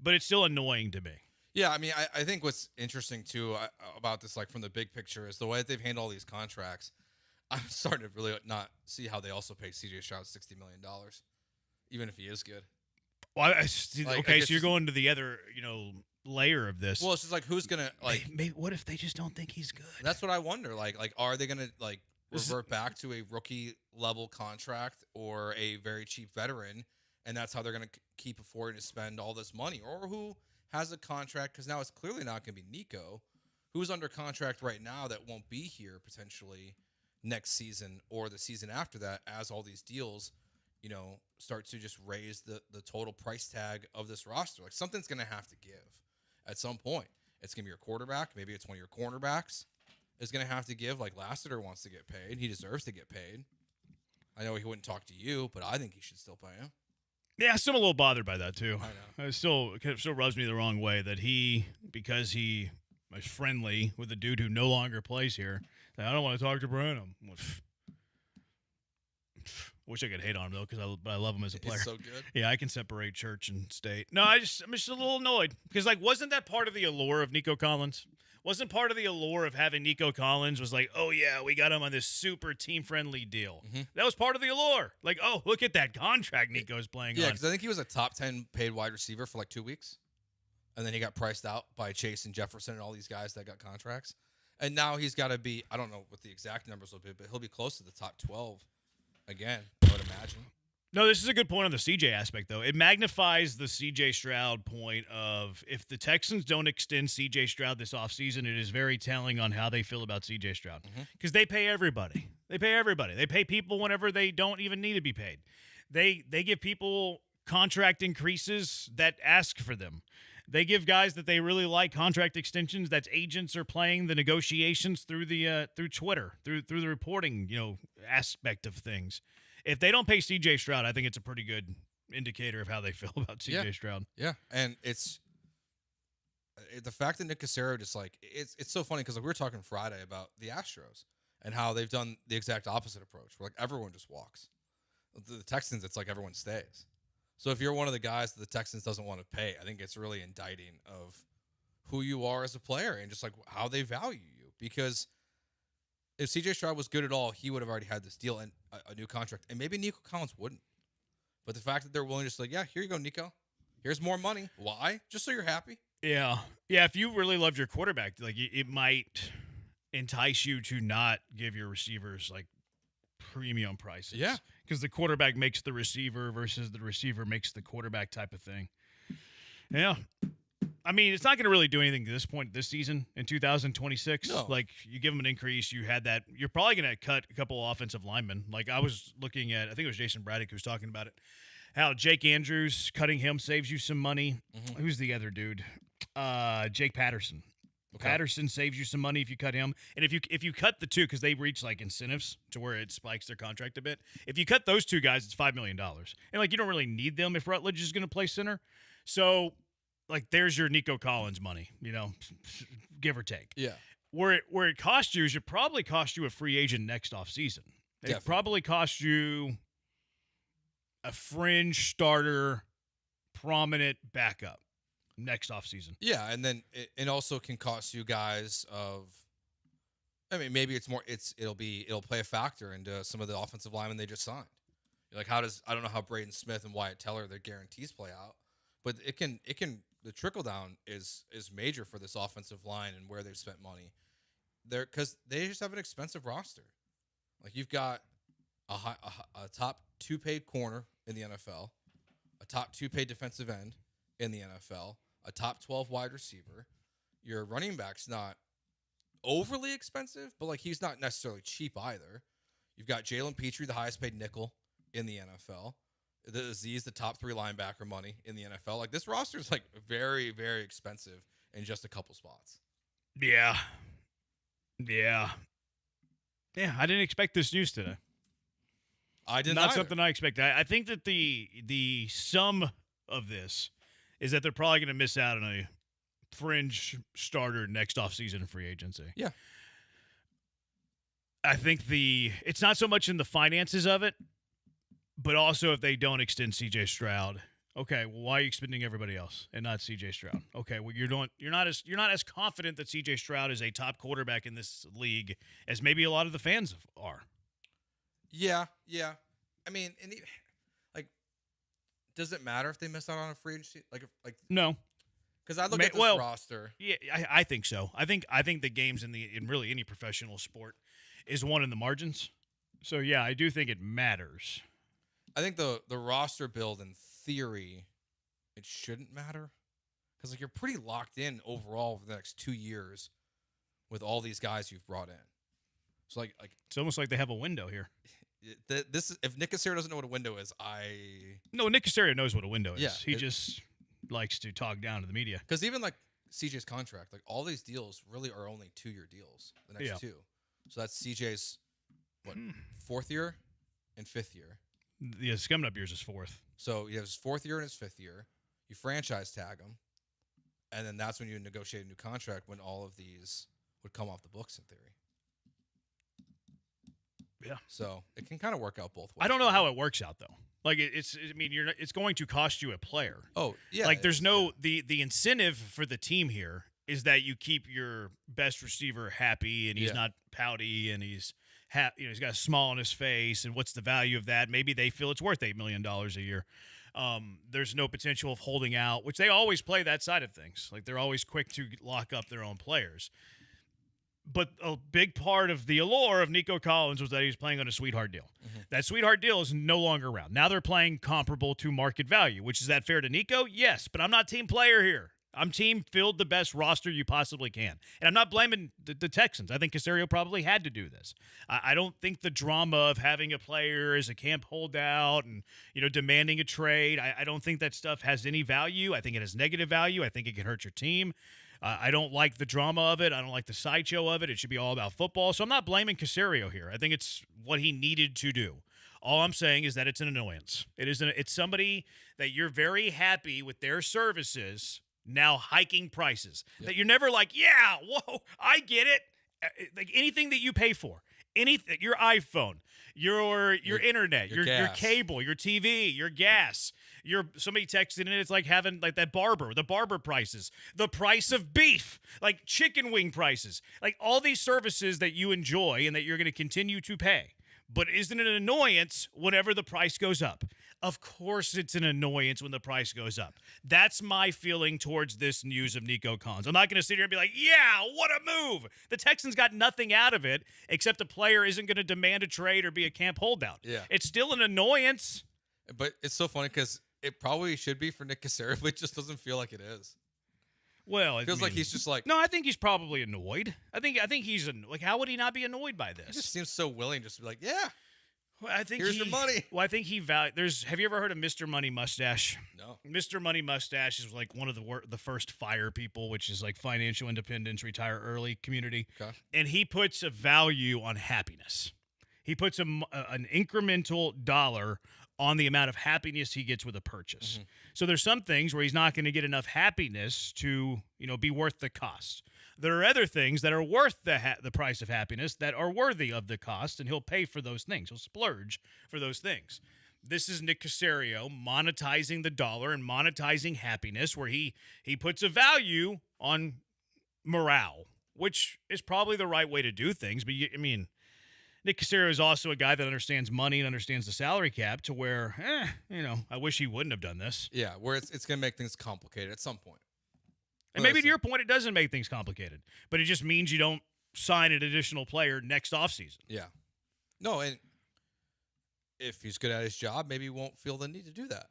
but it's still annoying to me. Yeah, I mean, I think what's interesting, too, about this, like, from the big picture is the way that they've handled all these contracts. I'm starting to really not see how they also pay C.J. Stroud $60 million, even if he is good. Well, okay, so you're going to the other, layer of this. Well, it's just like, who's going to, like... Maybe, what if they just don't think he's good? That's what I wonder. Like are they going to, like, revert back to a rookie-level contract or a very cheap veteran, and that's how they're going to keep affording to spend all this money? Or who has a contract, because now it's clearly not going to be Nico, who's under contract right now that won't be here potentially next season or the season after that, as all these deals, start to just raise the total price tag of this roster. Like, something's going to have to give at some point. It's going to be your quarterback. Maybe it's one of your cornerbacks is going to have to give. Like, Lassiter wants to get paid. He deserves to get paid. I know he wouldn't talk to you, but I think he should still pay him. Yeah, I'm still a little bothered by that, too. I know. It still rubs me the wrong way that because he is friendly with a dude who no longer plays here, I don't want to talk to Branham. Wish I could hate on him, though, but I love him as a player. He's so good. Yeah, I can separate church and state. No, I'm just a little annoyed because, like, wasn't that part of the allure of Nico Collins? Wasn't part of the allure of having Nico Collins was like, oh, yeah, we got him on this super team-friendly deal. Mm-hmm. That was part of the allure. Like, oh, look at that contract Nico's playing on. Yeah, because I think he was a top 10 paid wide receiver for like 2 weeks. And then he got priced out by Chase and Jefferson and all these guys that got contracts. And now he's got to be, I don't know what the exact numbers will be, but he'll be close to the top 12 again, I would imagine. No, this is a good point on the CJ aspect, though. It magnifies the CJ Stroud point of if the Texans don't extend CJ Stroud this offseason, it is very telling on how they feel about CJ Stroud. Because they pay everybody. They pay everybody. They pay people whenever they don't even need to be paid. They give people contract increases that ask for them. They give guys that they really like contract extensions. That's agents are playing the negotiations through the through Twitter, through the reporting, aspect of things. If they don't pay C.J. Stroud, I think it's a pretty good indicator of how they feel about C.J. Stroud. Yeah, and it's the fact that Nick Cassero just like it's so funny because we were talking Friday about the Astros and how they've done the exact opposite approach, where like everyone just walks. The Texans, it's like everyone stays. So if you're one of the guys that the Texans doesn't want to pay, I think it's really indicting of who you are as a player and just like how they value you. Because if C.J. Stroud was good at all, he would have already had this deal and a new contract. And maybe Nico Collins wouldn't. But the fact that they're willing to just like, yeah, here you go, Nico. Here's more money. Why? Just so you're happy. Yeah. Yeah, if you really loved your quarterback, like it might entice you to not give your receivers like premium prices. Yeah. Because the quarterback makes the receiver versus the receiver makes the quarterback type of thing. Yeah. I mean, it's not going to really do anything to this point this season in 2026. No. Like, you give them an increase, you had that. You're probably going to cut a couple of offensive linemen. Like, I was looking at, I think it was Jason Braddock who was talking about it, how Jake Andrews, cutting him saves you some money. Mm-hmm. Who's the other dude? Jake Patterson. Okay. Patterson saves you some money if you cut him. And if you cut the two, because they reach like incentives to where it spikes their contract a bit. If you cut those two guys, it's $5 million. And like, you don't really need them if Rutledge is going to play center. So like, there's your Nico Collins money, give or take. Yeah. Where it costs you is it probably cost you a free agent next offseason. It probably cost you a fringe starter, prominent backup next offseason. Yeah, and then it also can cost you guys of, I mean, maybe it's more, it'll play a factor into some of the offensive linemen they just signed. Like, I don't know how Braden Smith and Wyatt Teller, their guarantees play out, but it can, the trickle down is major for this offensive line and where they've spent money there, because they just have an expensive roster. Like, you've got a top 2 paid corner in the NFL, a top 2 paid defensive end in the NFL, a top 12 wide receiver. Your running back's not overly expensive, but like, he's not necessarily cheap either. You've got Jalen Petrie, the highest paid nickel in the NFL. Z's the top 3 linebacker money in the NFL. Like, this roster is like very, very expensive in just a couple spots. Yeah. Yeah. Yeah, I didn't expect this news today. I did not either. something I expected. I think that the sum of this is that they're probably going to miss out on a fringe starter next offseason in free agency. Yeah. I think it's not so much in the finances of it, but also if they don't extend CJ Stroud. Okay, well, why are you extending everybody else and not CJ Stroud? Okay, well, you're not as confident that CJ Stroud is a top quarterback in this league as maybe a lot of the fans are. Yeah. I mean, does it matter if they miss out on a free agency? Like no, because I look at this roster. Yeah, I think so. I think the games in really any professional sport is won in the margins. So yeah, I do think it matters. I think the roster build in theory, it shouldn't matter because like you're pretty locked in overall for the next 2 years with all these guys you've brought in. So like it's almost like they have a window here. This is, if Nick Casario doesn't know what a window is, No, Nick Casario knows what a window is. Yeah, he just likes to talk down to the media. Because even like CJ's contract, like all these deals really are only 2-year deals. The next 2, so that's CJ's fourth year and fifth year. Yeah, it's coming up years is fourth. So he has his 4th year and his 5th year. You franchise tag him, and then that's when you negotiate a new contract when all of these would come off the books in theory. Yeah. So it can kind of work out both ways. I don't know how it works out though. Like it's it's going to cost you a player. Oh, yeah. Like there's no the incentive for the team here is that you keep your best receiver happy and he's not pouty and he's he's got a smile on his face, and what's the value of that? Maybe they feel it's worth $8 million a year. There's no potential of holding out, which they always play that side of things. Like they're always quick to lock up their own players. But a big part of the allure of Nico Collins was that he was playing on a sweetheart deal. Mm-hmm. That sweetheart deal is no longer around. Now they're playing comparable to market value, which is that fair to Nico? Yes, but I'm not team player here. I'm team field the best roster you possibly can. And I'm not blaming the Texans. I think Casario probably had to do this. I don't think the drama of having a player as a camp holdout and, demanding a trade, I don't think that stuff has any value. I think it has negative value. I think it can hurt your team. I don't like the drama of it. I don't like the sideshow of it. It should be all about football. So I'm not blaming Casario here. I think it's what he needed to do. All I'm saying is that it's an annoyance. It's somebody that you're very happy with their services now hiking prices. Yep. That you're never like, yeah, whoa, I get it. Like anything that you pay for, anything, your iPhone, your internet, your cable, your TV, your gas, somebody texted in, it's like having like the barber prices, the price of beef, like chicken wing prices, like all these services that you enjoy and that you're going to continue to pay. But isn't it an annoyance whenever the price goes up? Of course it's an annoyance when the price goes up. That's my feeling towards this news of Nico Collins. I'm not going to sit here and be like, yeah, what a move. The Texans got nothing out of it except a player isn't going to demand a trade or be a camp holdout. Yeah. It's still an annoyance. But it's so funny because it probably should be for Nick Casario, but it just doesn't feel like it is. Well, it feels like he's just like... No, I think he's probably annoyed. I think he's... Like, how would he not be annoyed by this? He just seems so willing just to be like, yeah, well, I think here's your money. Well, I think he have you ever heard of Mr. Money Mustache? No. Mr. Money Mustache is like one of the first FIRE people, which is like financial independence, retire early community. Okay. And he puts a value on happiness. He puts an incremental dollar on the amount of happiness he gets with a purchase. Mm-hmm. So there's some things where he's not going to get enough happiness to, be worth the cost. There are other things that are worth the price of happiness that are worthy of the cost, and he'll pay for those things. He'll splurge for those things. This is Nick Casario monetizing the dollar and monetizing happiness, where he puts a value on morale, which is probably the right way to do things. But, Nick Casario is also a guy that understands money and understands the salary cap to where, I wish he wouldn't have done this. Yeah, where it's going to make things complicated at some point. And maybe to your point, it doesn't make things complicated, but it just means you don't sign an additional player next offseason. Yeah. No, and if he's good at his job, maybe he won't feel the need to do that.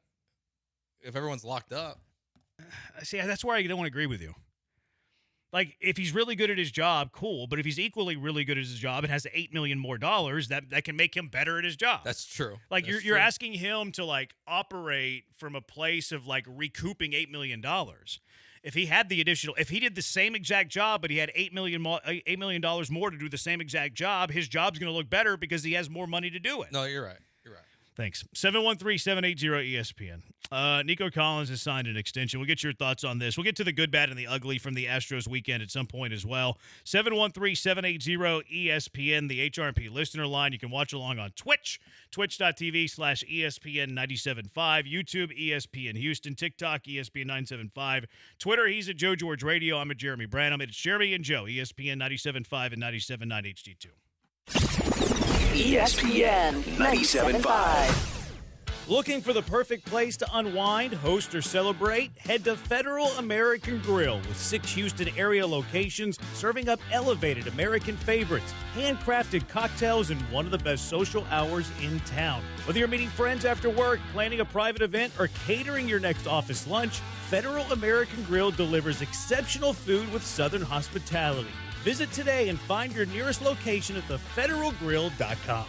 If everyone's locked up. See, that's where I don't agree with you. Like, if he's really good at his job, cool. But if he's equally really good at his job and has $8 million more, that can make him better at his job. That's true. Like, That's you're true. asking him to, like, operate from a place of, like, recouping $8 million. If he had if he did the same exact job, but he had $8 million more to do the same exact job, his job's going to look better because he has more money to do it. No, you're right. Thanks. 713-780-ESPN. Nico Collins has signed an extension. We'll get your thoughts on this. We'll get to the good, bad, and the ugly from the Astros weekend at some point as well. 713-780-ESPN, the HRP listener line. You can watch along on Twitch, twitch.tv/ESPN975, YouTube, ESPN Houston, TikTok, ESPN975, Twitter, he's at Joe George Radio. I'm at Jeremy Branham. It's Jeremy and Joe, ESPN 97.5 and 97.9 HD2. ESPN 97.5. Looking for the perfect place to unwind, host, or celebrate? Head to Federal American Grill with 6 Houston area locations serving up elevated American favorites, handcrafted cocktails, and one of the best social hours in town. Whether you're meeting friends after work, planning a private event, or catering your next office lunch, Federal American Grill delivers exceptional food with Southern hospitality. Visit today and find your nearest location at thefederalgrill.com.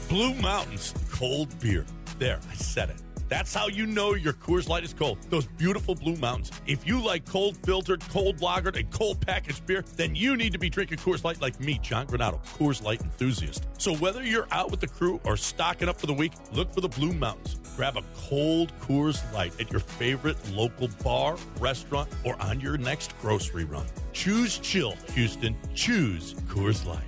Blue Mountains cold beer. There, I said it. That's how you know your Coors Light is cold. Those beautiful Blue Mountains. If you like cold filtered, cold lagered, and cold packaged beer, then you need to be drinking Coors Light like me, John Granado, Coors Light enthusiast. So whether you're out with the crew or stocking up for the week, look for the Blue Mountains. Grab a cold Coors Light at your favorite local bar, restaurant, or on your next grocery run. Choose chill, Houston. Choose Coors Light.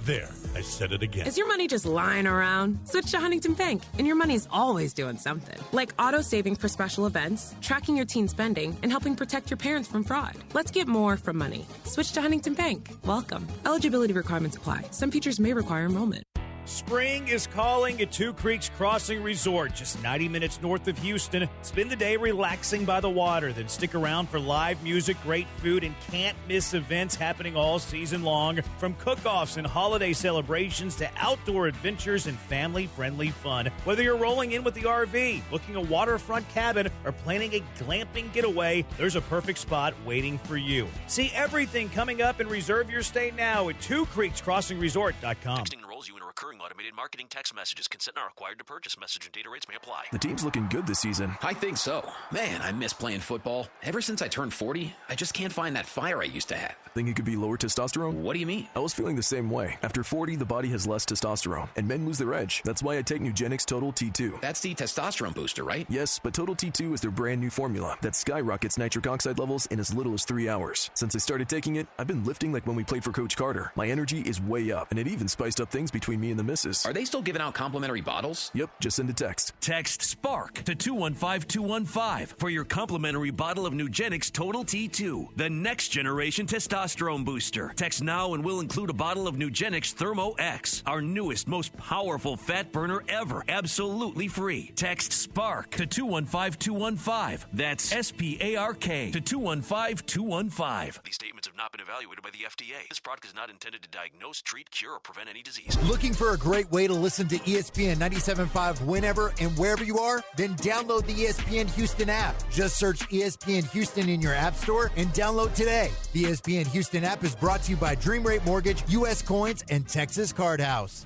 There, I said it again. Is your money just lying around? Switch to Huntington Bank, and your money's always doing something. Like auto saving for special events, tracking your teen spending, and helping protect your parents from fraud. Let's get more from money. Switch to Huntington Bank. Welcome. Eligibility requirements apply. Some features may require enrollment. Spring is calling at Two Creeks Crossing Resort, just 90 minutes north of Houston. Spend the day relaxing by the water, then stick around for live music, great food, and can't-miss events happening all season long. From cook-offs and holiday celebrations to outdoor adventures and family-friendly fun. Whether you're rolling in with the RV, booking a waterfront cabin, or planning a glamping getaway, there's a perfect spot waiting for you. See everything coming up and reserve your stay now at twocreekscrossingresort.com. Texting enrolls you in a recurring automated marketing text messages. Consent not required to purchase. Message and data rates may apply. The team's looking good this season. I think so. Man, I miss playing football. Ever since I turned 40, I just can't find that fire I used to have. Think it could be lower testosterone? What do you mean? I was feeling the same way. After 40, the body has less testosterone, and men lose their edge. That's why I take Nugenix Total T2. That's the testosterone booster, right? Yes, but Total T2 is their brand new formula that skyrockets nitric oxide levels in as little as 3 hours. Since I started taking it, I've been lifting like when we played for Coach Carter. My energy is way up, and it even spiced up things between me and the missus. Are they still giving out complimentary bottles? Yep, just send a text. Text SPARK to 215-215 for your complimentary bottle of Nugenix Total T2, the next generation testosterone booster. Text now and we'll include a bottle of Nugenix Thermo X, our newest, most powerful fat burner ever, absolutely free. Text SPARK to 215-215. That's SPARK to 215-215. These statements have not been evaluated by the FDA. This product is not intended to diagnose, treat, cure, or prevent any disease. Looking for a great way to listen to ESPN 97.5 whenever and wherever you are? Then download the ESPN Houston app. Just search ESPN Houston in your app store and download today. The ESPN Houston app is brought to you by Dream Rate Mortgage, U.S. Coins, and Texas Card House.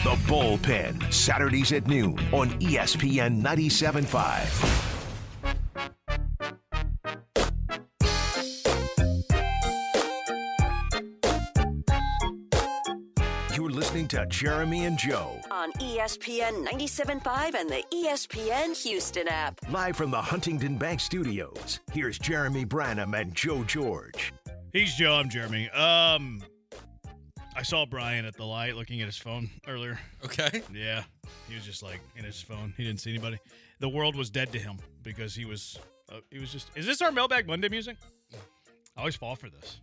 The Bullpen, Saturdays at noon on ESPN 97.5. You're listening to Jeremy and Joe. On ESPN 97.5 and the ESPN Houston app. Live from the Huntington Bank Studios, here's Jeremy Branham and Joe George. He's Joe, I'm Jeremy. I saw Brian at the light looking at his phone earlier. Okay. Yeah. He was just like in his phone. He didn't see anybody. The world was dead to him because he was just, is this our Mailbag Monday music? I always fall for this.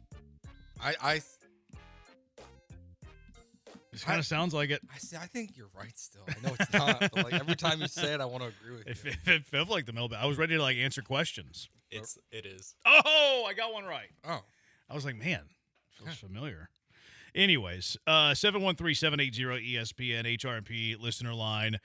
This kind of sounds like it. I think you're right still. I know it's not, but like every time you say it, I want to agree with you. It felt like the mailbag. I was ready to like answer questions. It is. Oh, I got one right. Oh. I was like, man, feels familiar. Anyways, 713-780-ESPN, HRP listener line.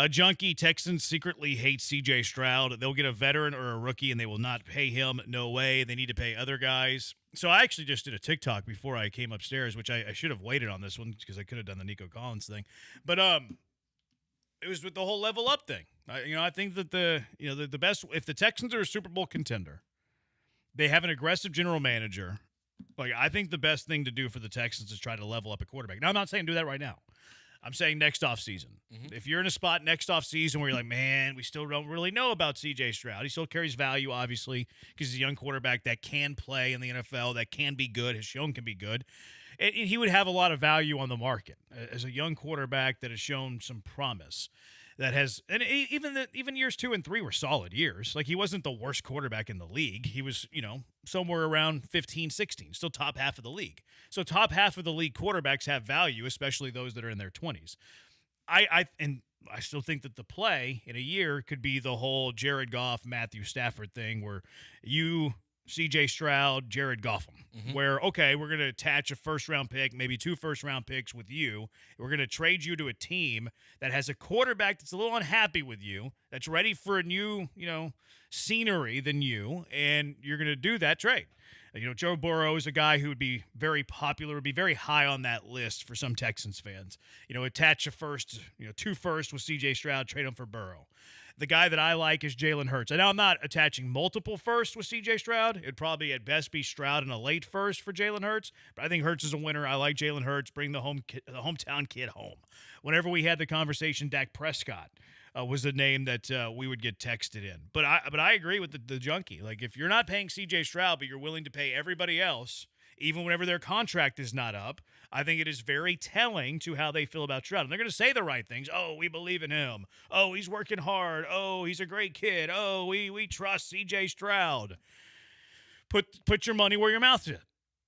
Junkie, Texans secretly hate C.J. Stroud. They'll get a veteran or a rookie, and they will not pay him. No way. They need to pay other guys. So I actually just did a TikTok before I came upstairs, which I should have waited on this one because I could have done the Nico Collins thing. But it was with the whole level up thing. I think that the best, if the Texans are a Super Bowl contender, they have an aggressive general manager. Like, I think the best thing to do for the Texans is try to level up a quarterback. Now, I'm not saying do that right now. I'm saying next offseason. If you're in a spot next offseason where you're like, man, we still don't really know about C.J. Stroud. He still carries value, obviously, because he's a young quarterback that can play in the NFL, that can be good, has shown can be good. And he would have a lot of value on the market as a young quarterback that has shown some promise. That has, and even years 2 and 3 were solid years. Like, he wasn't the worst quarterback in the league. He was, somewhere around 15, 16, still top half of the league. So top half of the league quarterbacks have value, especially those that are in their 20s. I still think that the play in a year could be the whole Jared Goff, Matthew Stafford thing where you, C.J. Stroud, Jared Goffam, where, okay, we're going to attach a first-round pick, maybe 2 first-round picks with you. We're going to trade you to a team that has a quarterback that's a little unhappy with you, that's ready for a new, scenery than you, and you're going to do that trade. Joe Burrow is a guy who would be very popular, would be very high on that list for some Texans fans. Attach a first, 2 firsts with C.J. Stroud, trade him for Burrow. The guy that I like is Jalen Hurts. And now I'm not attaching multiple firsts with C.J. Stroud. It'd probably at best be Stroud and a late first for Jalen Hurts. But I think Hurts is a winner. I like Jalen Hurts. Bring the hometown kid home. Whenever we had the conversation, Dak Prescott was the name that we would get texted in. But I agree with the junkie. Like, if you're not paying C.J. Stroud, but you're willing to pay everybody else, even whenever their contract is not up, I think it is very telling to how they feel about Stroud. And they're going to say the right things. Oh, we believe in him. Oh, he's working hard. Oh, he's a great kid. Oh, we trust C.J. Stroud. Put your money where your mouth is.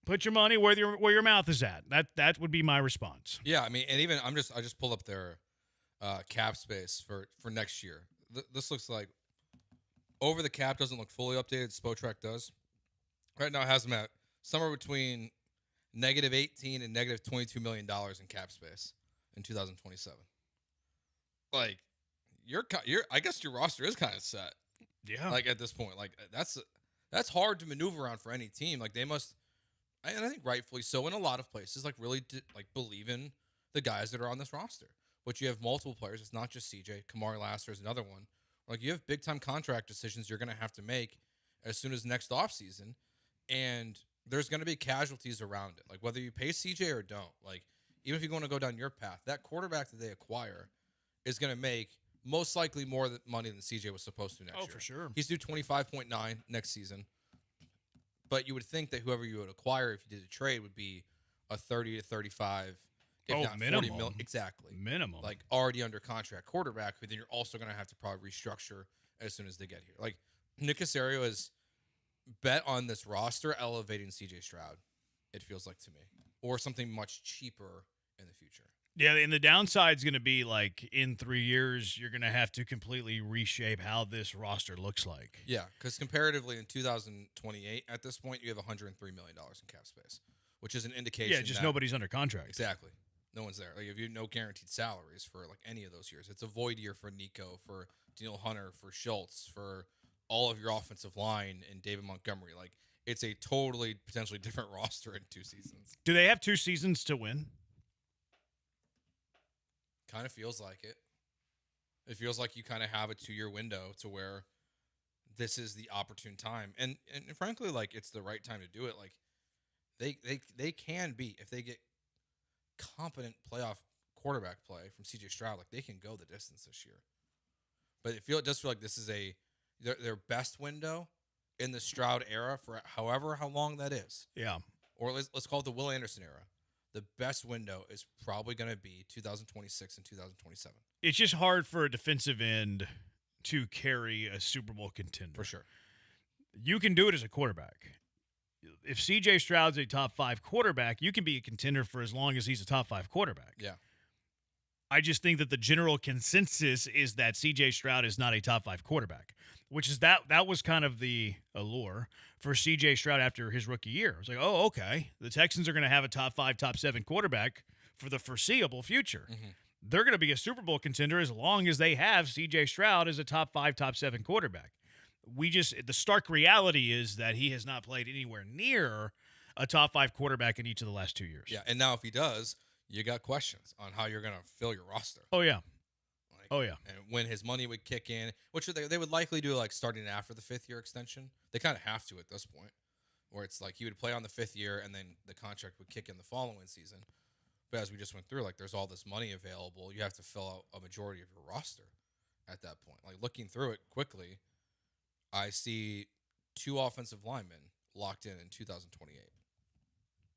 Put your money where your mouth is at. That would be my response. Yeah, I mean, and even I just pulled up their cap space for next year. This looks like over the cap doesn't look fully updated. Spotrac does. Right now it has them at somewhere between -18 and -$22 million in cap space in 2027. Like, I guess your roster is kind of set. Yeah. Like, at this point, like that's hard to maneuver around for any team. Like, they must, and I think rightfully so in a lot of places, like really believe in the guys that are on this roster. But you have multiple players. It's not just CJ. Kamari Lassiter is another one. Like, you have big time contract decisions you're going to have to make as soon as next offseason. And there's going to be casualties around it. Like, whether you pay CJ or don't, like, even if you want to go down your path, that quarterback that they acquire is going to make most likely more money than CJ was supposed to next year. Oh, for sure. He's due 25.9 next season. But you would think that whoever you would acquire if you did a trade would be a 30 to 35, if not minimum. 40 million. Exactly. Minimum. Like, already under contract quarterback, who then you're also going to have to probably restructure as soon as they get here. Like, Nick Caserio is bet on this roster elevating CJ Stroud, it feels like to me, or something much cheaper in the future. Yeah, and the downside is going to be, like, in 3 years, you're going to have to completely reshape how this roster looks like. Yeah, because comparatively in 2028, at this point, you have $103 million in cap space, which is an indication. Yeah, just nobody's under contract. Exactly. No one's there. Like, if you have no guaranteed salaries for, like, any of those years, it's a void year for Nico, for Daniel Hunter, for Schultz, for all of your offensive line and David Montgomery. Like, it's a totally potentially different roster in 2 seasons. Do they have 2 seasons to win? Kind of feels like it. It feels like you kind of have a 2-year window to where this is the opportune time. And frankly, like, it's the right time to do it. Like, they can be, if they get competent playoff quarterback play from CJ Stroud, like, they can go the distance this year. But it does feel like this is their best window in the Stroud era for how long that is. Yeah. Or let's call it the Will Anderson era. The best window is probably going to be 2026 and 2027. It's just hard for a defensive end to carry a Super Bowl contender. For sure. You can do it as a quarterback. If C.J. Stroud's a top 5 quarterback, you can be a contender for as long as he's a top 5 quarterback. Yeah. I just think that the general consensus is that C.J. Stroud is not a top 5 quarterback, which is that was kind of the allure for C.J. Stroud after his rookie year. It was like, oh, okay, the Texans are going to have a top 5, top 7 quarterback for the foreseeable future. Mm-hmm. they're going to be a Super Bowl contender as long as they have C.J. Stroud as a top 5, top 7 quarterback. The stark reality is that he has not played anywhere near a top 5 quarterback in each of the last 2 years. Yeah, and now if he does, you got questions on how you're going to fill your roster. Oh, yeah. Oh, yeah. And when his money would kick in, which they would likely do like starting after the 5th-year extension. They kind of have to at this point, where it's like he would play on the 5th year and then the contract would kick in the following season. But as we just went through, like there's all this money available. You have to fill out a majority of your roster at that point. Like looking through it quickly, I see 2 offensive linemen locked in 2028.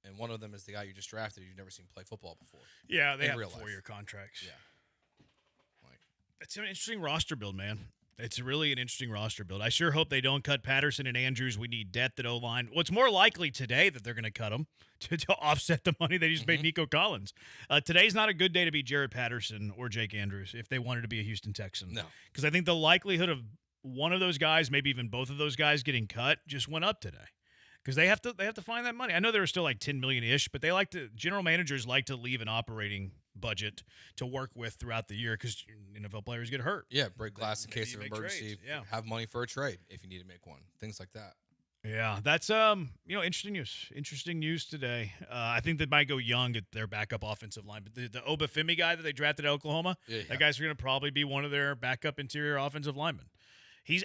And one of them is the guy you just drafted you've never seen play football before. Yeah, they have real 4-year contracts. Yeah. It's an interesting roster build, man. It's really an interesting roster build. I sure hope they don't cut Patterson and Andrews. We need depth at O-line. What's more likely today that they're going to cut them to offset the money they just paid Nico Collins. Today's not a good day to be Jared Patterson or Jake Andrews if they wanted to be a Houston Texan. No. Because I think the likelihood of one of those guys, maybe even both of those guys getting cut just went up today. Because they have to find that money. I know there are still like $10 million-ish, but general managers like to leave an operating budget to work with throughout the year because NFL players get hurt. Yeah, break glass in case of make emergency. trades, yeah. Have money for a trade if you need to make one. Things like that. Yeah, that's interesting news. Interesting news today. I think they might go young at their backup offensive line, but the Obafemi guy that they drafted at Oklahoma, that guy's going to probably be one of their backup interior offensive linemen.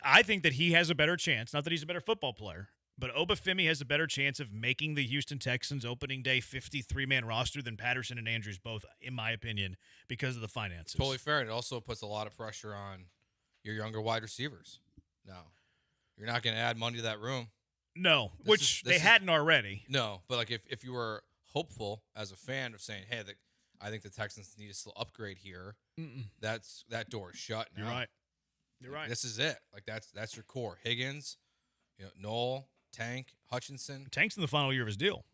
I think that he has a better chance. Not that he's a better football player. But Obafemi has a better chance of making the Houston Texans opening day 53-man roster than Patterson and Andrews both, in my opinion, because of the finances. Totally fair. And it also puts a lot of pressure on your younger wide receivers. No, you're not going to add money to that room. No, they hadn't already. No, but like if you were hopeful as a fan of saying, hey, I think the Texans need to still upgrade here, that door is shut now. You're right. This is it. Like that's your core. Higgins, Noel, Tank, Hutchinson. Tank's in the final year of his deal.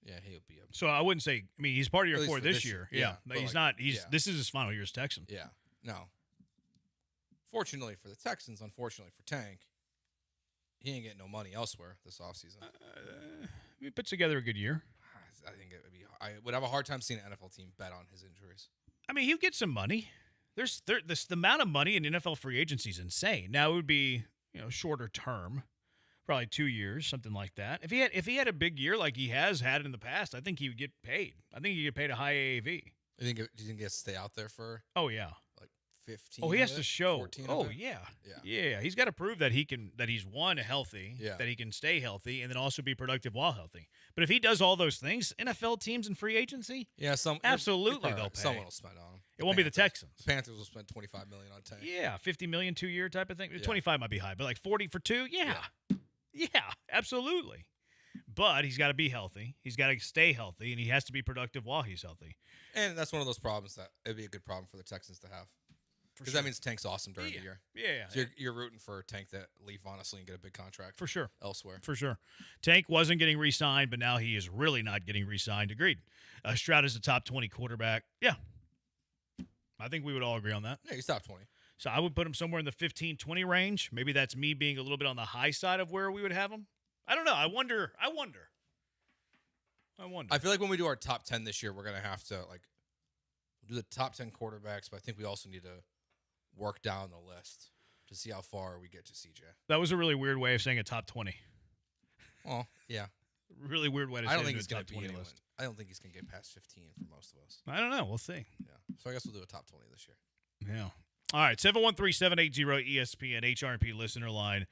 Yeah, he'll be up. So I wouldn't say. I mean, he's part of your core this year. Yeah, but he's not. This is his final year as Texan. Yeah. No. Fortunately for the Texans, unfortunately for Tank, he ain't getting no money elsewhere this offseason. He puts together a good year. I think I would have a hard time seeing an NFL team bet on his injuries. I mean, he'll get some money. The amount of money in NFL free agency is insane. Now it would be shorter term, probably 2 years, something like that. If he had a big year like he has had in the past, I think he would get paid. I think he'd get paid a high AAV. Do you think he has to stay out there for? Oh yeah, like 15. Oh, he has to show. 14 Oh yeah. He's got to prove that he's healthy, that he can stay healthy, and then also be productive while healthy. But if he does all those things, NFL teams in free agency, absolutely they'll pay. Someone will spend on him. It won't be the Texans. The Panthers will spend $25 million on Tank. Yeah, $50 million 2-year type of thing. Yeah. 25 might be high, but like 40 for 2, yeah, absolutely. But he's got to be healthy. He's got to stay healthy, and he has to be productive while he's healthy. And that's one of those problems that it'd be a good problem for the Texans to have. Because that means Tank's awesome during the year. Yeah. So you're rooting for Tank to leave, honestly, and get a big contract. For sure. Elsewhere. For sure. Tank wasn't getting re-signed, but now he is really not getting re-signed. Agreed. Stroud is a top 20 quarterback. Yeah. I think we would all agree on that. Yeah, he's top 20. So I would put him somewhere in the 15-20 range. Maybe that's me being a little bit on the high side of where we would have him. I don't know. I wonder. I feel like when we do our top 10 this year, we're going to have to do the top 10 quarterbacks, but I think we also need to work down the list to see how far we get to CJ. That was a really weird way of saying a top 20. Well, yeah. Really weird way to say I don't think he's going going to to be list. I don't think he's going to get past 15 for most of us. I don't know. We'll see. Yeah. So I guess we'll do a top 20 this year. Yeah. All right. 713-780-ESPN HRP listener line.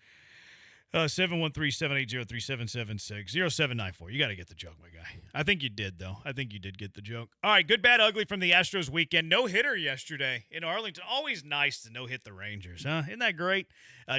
713-780-3776 0794. You got to get the joke, my guy. I think you did, though. I think you did get the joke. All right, good, bad, ugly from the Astros weekend. No-hitter yesterday in Arlington. Always nice to no-hit the Rangers, huh? Isn't that great?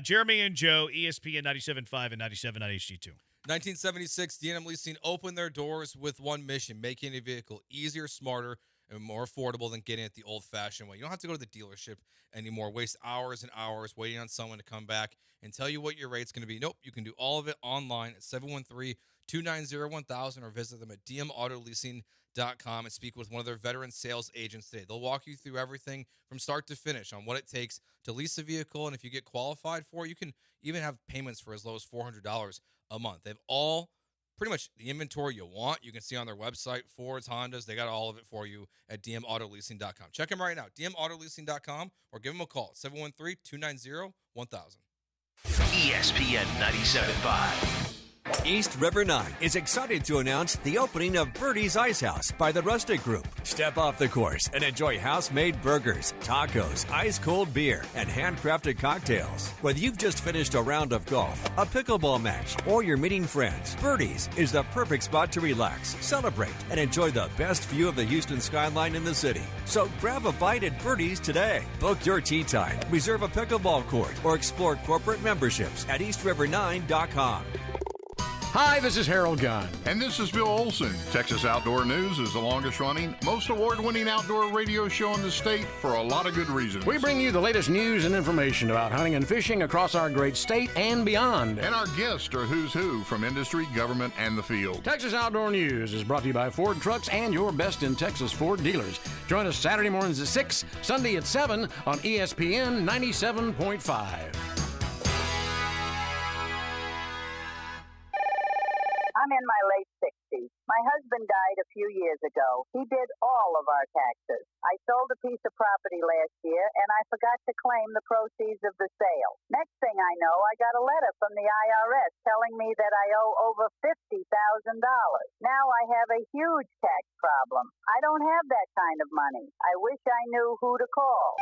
Jeremy and Joe, ESPN 97.5 and 97 on HD2. 1976, D&M Leasing opened their doors with one mission, making a vehicle easier, smarter, and more affordable than getting it the old-fashioned way. You don't have to go to the dealership anymore, waste hours and hours waiting on someone to come back and tell you what your rate's going to be. Nope, you can do all of it online at 713-290-1000 or visit them at dmautoleasing.com and speak with one of their veteran sales agents today. They'll walk you through everything from start to finish on what it takes to lease a vehicle, and if you get qualified for it, you can even have payments for as low as $400 a month. They have all pretty much the inventory you want. You can see on their website, Fords, Hondas. They got all of it for you at dmautoleasing.com. Check them right now, dmautoleasing.com, or give them a call, 713-290-1000. ESPN 97.5. East River 9 is excited to announce the opening of Birdie's Ice House by the Rustic Group. Step off the course and enjoy house-made burgers, tacos, ice-cold beer, and handcrafted cocktails. Whether you've just finished a round of golf, a pickleball match, or you're meeting friends, Birdie's is the perfect spot to relax, celebrate, and enjoy the best view of the Houston skyline in the city. So grab a bite at Birdie's today. Book your tee time, reserve a pickleball court, or explore corporate memberships at eastriver9.com. Hi, this is Harold Gunn. And this is Bill Olson. Texas Outdoor News is the longest running, most award-winning outdoor radio show in the state for a lot of good reasons. We bring you the latest news and information about hunting and fishing across our great state and beyond. And our guests are who's who from industry, government, and the field. Texas Outdoor News is brought to you by Ford Trucks and your best in Texas Ford dealers. Join us Saturday mornings at 6, Sunday at 7 on ESPN 97.5. I'm in my late 60s. My husband died a few years ago. He did all of our taxes. I sold a piece of property last year, and I forgot to claim the proceeds of the sale. Next thing I know, I got a letter from the IRS telling me that I owe over $50,000. Now I have a huge tax problem. I don't have that kind of money. I wish I knew who to call.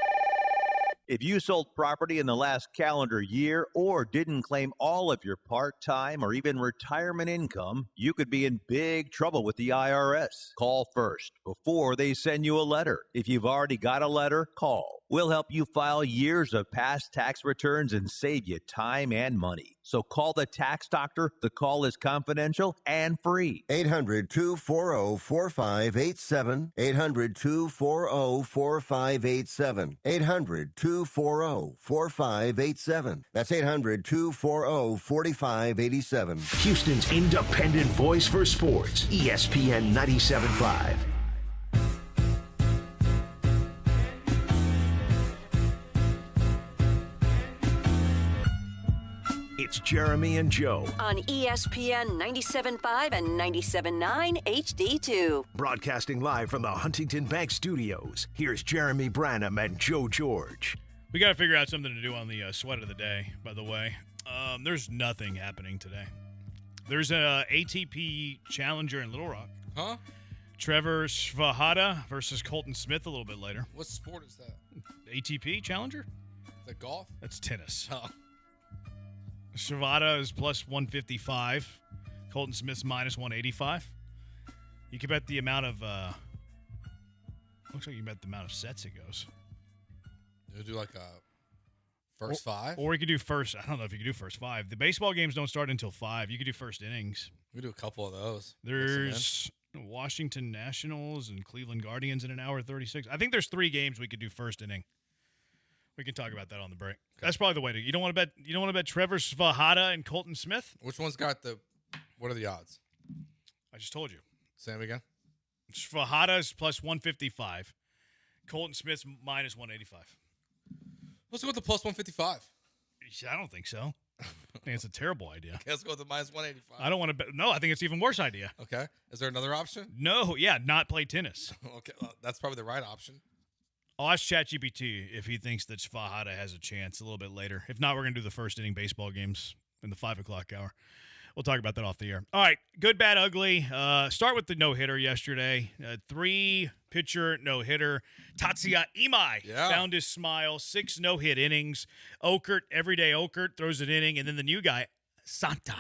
If you sold property in the last calendar year or didn't claim all of your part-time or even retirement income, you could be in big trouble with the IRS. Call first before they send you a letter. If you've already got a letter, call. We'll help you file years of past tax returns and save you time and money. So call the tax doctor. The call is confidential and free. 800-240-4587. 800-240-4587. 800-240-4587. That's 800-240-4587. Houston's independent voice for sports, ESPN 97.5. It's Jeremy and Joe on ESPN 97.5 and 97.9 HD2. Broadcasting live from the Huntington Bank Studios. Here's Jeremy Branham and Joe George. We got to figure out something to do on the sweat of the day, by the way. There's nothing happening today. There's an ATP Challenger in Little Rock. Huh? Trevor Svahada versus Colton Smith a little bit later. What sport is that? ATP Challenger? Is that golf? That's tennis. Oh. Svahada is plus 155. Colton Smith's minus 185. You can bet the amount of looks like you can bet the amount of sets it goes. You'll do like a first five? Or you could do first. I don't know if you could do first five. The baseball games don't start until 5. You could do first innings. We do a couple of those. There's Washington Nationals and Cleveland Guardians in an hour 36. I think there's 3 games we could do first inning. We can talk about that on the break. Okay. That's probably the way to. You don't want to bet Trevor Svahada and Colton Smith? Which one's got the what are the odds? I just told you. Say them again. Svahada is plus 155. Colton Smith's minus 185. Let's go with the plus 155. I don't think so. I think it's a terrible idea. Okay, let's go with the minus 185. I don't want to bet. No, I think it's an even worse idea. Okay. Is there another option? No, not play tennis. Okay, well, that's probably the right option. I'll ask ChatGPT if he thinks that Svahada has a chance a little bit later. If not, we're going to do the first inning baseball games in the 5 o'clock hour. We'll talk about that off the air. All right, good, bad, ugly. Start with the no-hitter yesterday. 3-pitcher no-hitter. Tatsuya Imai found his smile. 6 no-hit innings. Everyday Okert throws an inning. And then the new guy, Santa,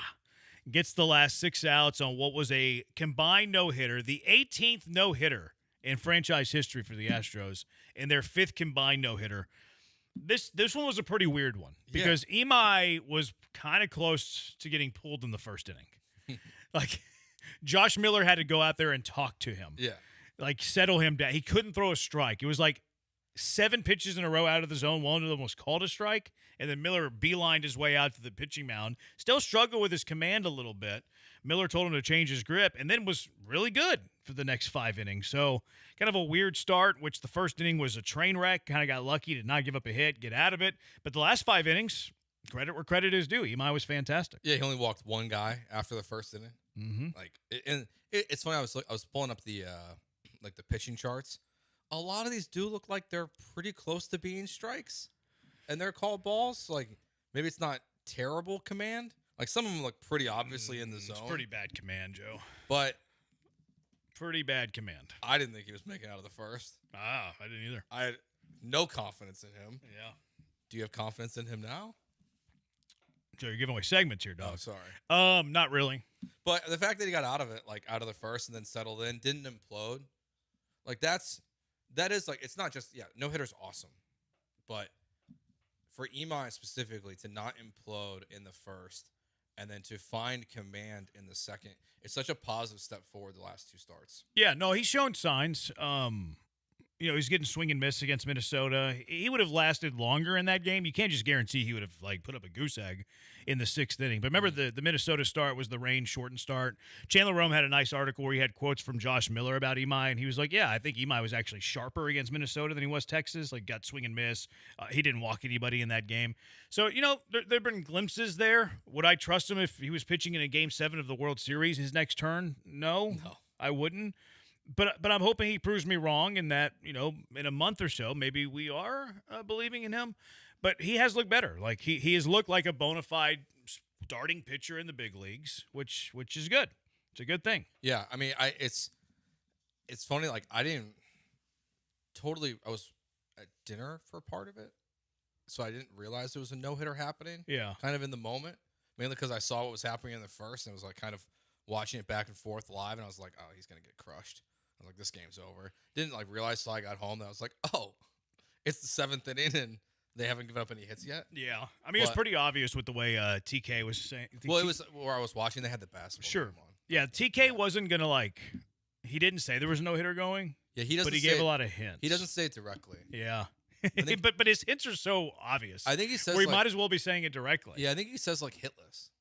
gets the last 6 outs on what was a combined no-hitter. The 18th no-hitter in franchise history for the Astros, and their 5th combined no-hitter. This one was a pretty weird one because Imai was kind of close to getting pulled in the first inning. Like, Josh Miller had to go out there and talk to him. Yeah. Like, settle him down. He couldn't throw a strike. It was like 7 pitches in a row out of the zone. One of them was called a strike, and then Miller beelined his way out to the pitching mound. Still struggled with his command a little bit. Miller told him to change his grip, and then was really good for the next 5 innings. So kind of a weird start, which the first inning was a train wreck. Kind of got lucky to not give up a hit, get out of it. But the last 5 innings, credit where credit is due. Imai was fantastic. Yeah, he only walked one guy after the first inning. Mm-hmm. It's funny. I was pulling up the the pitching charts. A lot of these do look like they're pretty close to being strikes, and they're called balls. Like maybe it's not terrible command. Like some of them look pretty obviously in the zone. It's pretty bad command, Joe. But pretty bad command. I didn't think he was making out of the first. I didn't either. I had no confidence in him. Yeah. Do you have confidence in him now? Joe, you're giving away segments here, dog. Oh, sorry. Not really. But the fact that he got out of it, out of the first and then settled in, didn't implode, that is it's not just, no hitter's awesome. But for Imai specifically to not implode in the first and then to find command in the second, it's such a positive step forward the last two starts. Yeah, no, he's shown signs. He's getting swing and miss against Minnesota. He would have lasted longer in that game. You can't just guarantee he would have put up a goose egg in the sixth inning. But remember, the Minnesota start was the rain shortened start. Chandler Rome had a nice article where he had quotes from Josh Miller about Imai, and he was like, "Yeah, I think Imai was actually sharper against Minnesota than he was Texas. Got swing and miss. He didn't walk anybody in that game. So there've been glimpses there. Would I trust him if he was pitching in a Game 7 of the World Series his next turn? No, I wouldn't. But I'm hoping he proves me wrong in that, in a month or so, maybe we are believing in him. But he has looked better. He has looked like a bona fide starting pitcher in the big leagues, which is good. It's a good thing. Yeah, I mean, it's funny. I was at dinner for part of it, so I didn't realize there was a no-hitter happening. Yeah. Kind of in the moment, mainly because I saw what was happening in the first, and it was kind of watching it back and forth live, and I was like, oh, he's going to get crushed. I was like, this game's over. Didn't realize till I got home that I was like, oh, it's the seventh inning and they haven't given up any hits yet. Yeah. I mean, it was pretty obvious with the way TK was saying. Well, it was where I was watching. They had the basketball Sure. game on. Yeah, TK wasn't going to he didn't say there was no hitter going. Yeah, he doesn't. But he gave a lot of hints. He doesn't say it directly. Yeah. But his hints are so obvious. I think he says where he might as well be saying it directly. Yeah, I think he says hitless.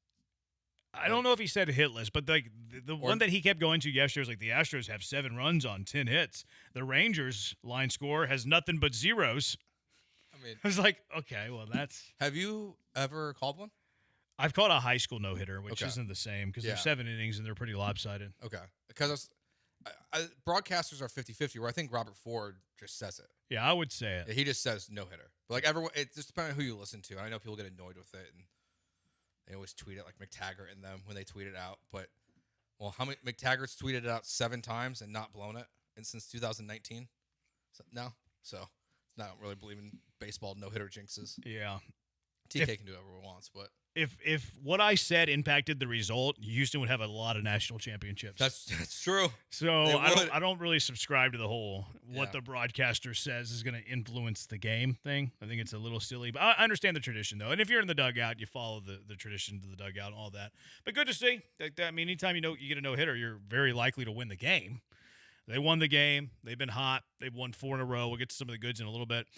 I don't know if he said hitless, but the one that he kept going to yesterday was the Astros have 7 runs on 10 hits. The Rangers line score has nothing but zeros. I mean, I was like, okay, well, that's. Have you ever called one? I've called a high school no hitter, which isn't the same because they're 7 innings and they're pretty lopsided. Okay, because broadcasters are 50-50, where I think Robert Ford just says it. Yeah, I would say it. Yeah, he just says no hitter. But everyone, it just depends on who you listen to. I know people get annoyed with it and they always tweet it McTaggart and them when they tweet it out. But, how many McTaggart's tweeted it out 7 times and not blown it since 2019? No. So, not really believing baseball no-hitter jinxes. Yeah. TK can do whatever he wants, but. If what I said impacted the result, Houston would have a lot of national championships. That's true. So I don't really subscribe to the whole what the broadcaster says is going to influence the game thing. I think it's a little silly, but I understand the tradition though. And if you're in the dugout, you follow the tradition to the dugout and all that. But good to see. I mean, anytime you get a no hitter, you're very likely to win the game. They won the game. They've been hot. They've won 4 in a row. We'll get to some of the goods in a little bit.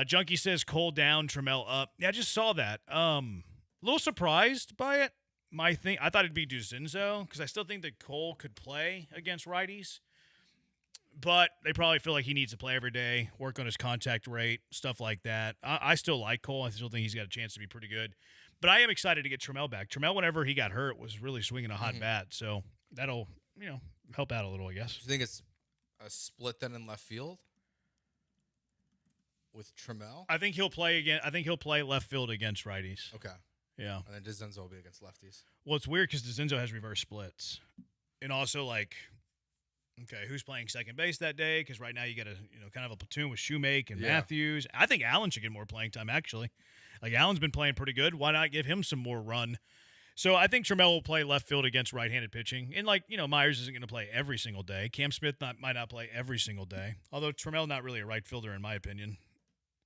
Junkie says Cole down, Trammell up. Yeah, I just saw that. A little surprised by it. I thought it'd be DeCinzo because I still think that Cole could play against righties, but they probably feel like he needs to play every day, work on his contact rate, stuff like that. I still like Cole. I still think he's got a chance to be pretty good, but I am excited to get Trammell back. Trammell, whenever he got hurt, was really swinging a hot bat, so that'll help out a little, I guess. Do you think it's a split then in left field with Trammell? I think he'll play again. I think he'll play left field against righties. Okay. Yeah. And then DeCinzo will be against lefties. Well, it's weird because DeCinzo has reverse splits. And also, who's playing second base that day? Because right now you got kind of a platoon with Shoemake and Matthews. I think Allen should get more playing time, actually. Allen's been playing pretty good. Why not give him some more run? So I think Trammell will play left field against right-handed pitching. And, Myers isn't going to play every single day. Cam Smith might not play every single day. Although Trammell's not really a right fielder, in my opinion,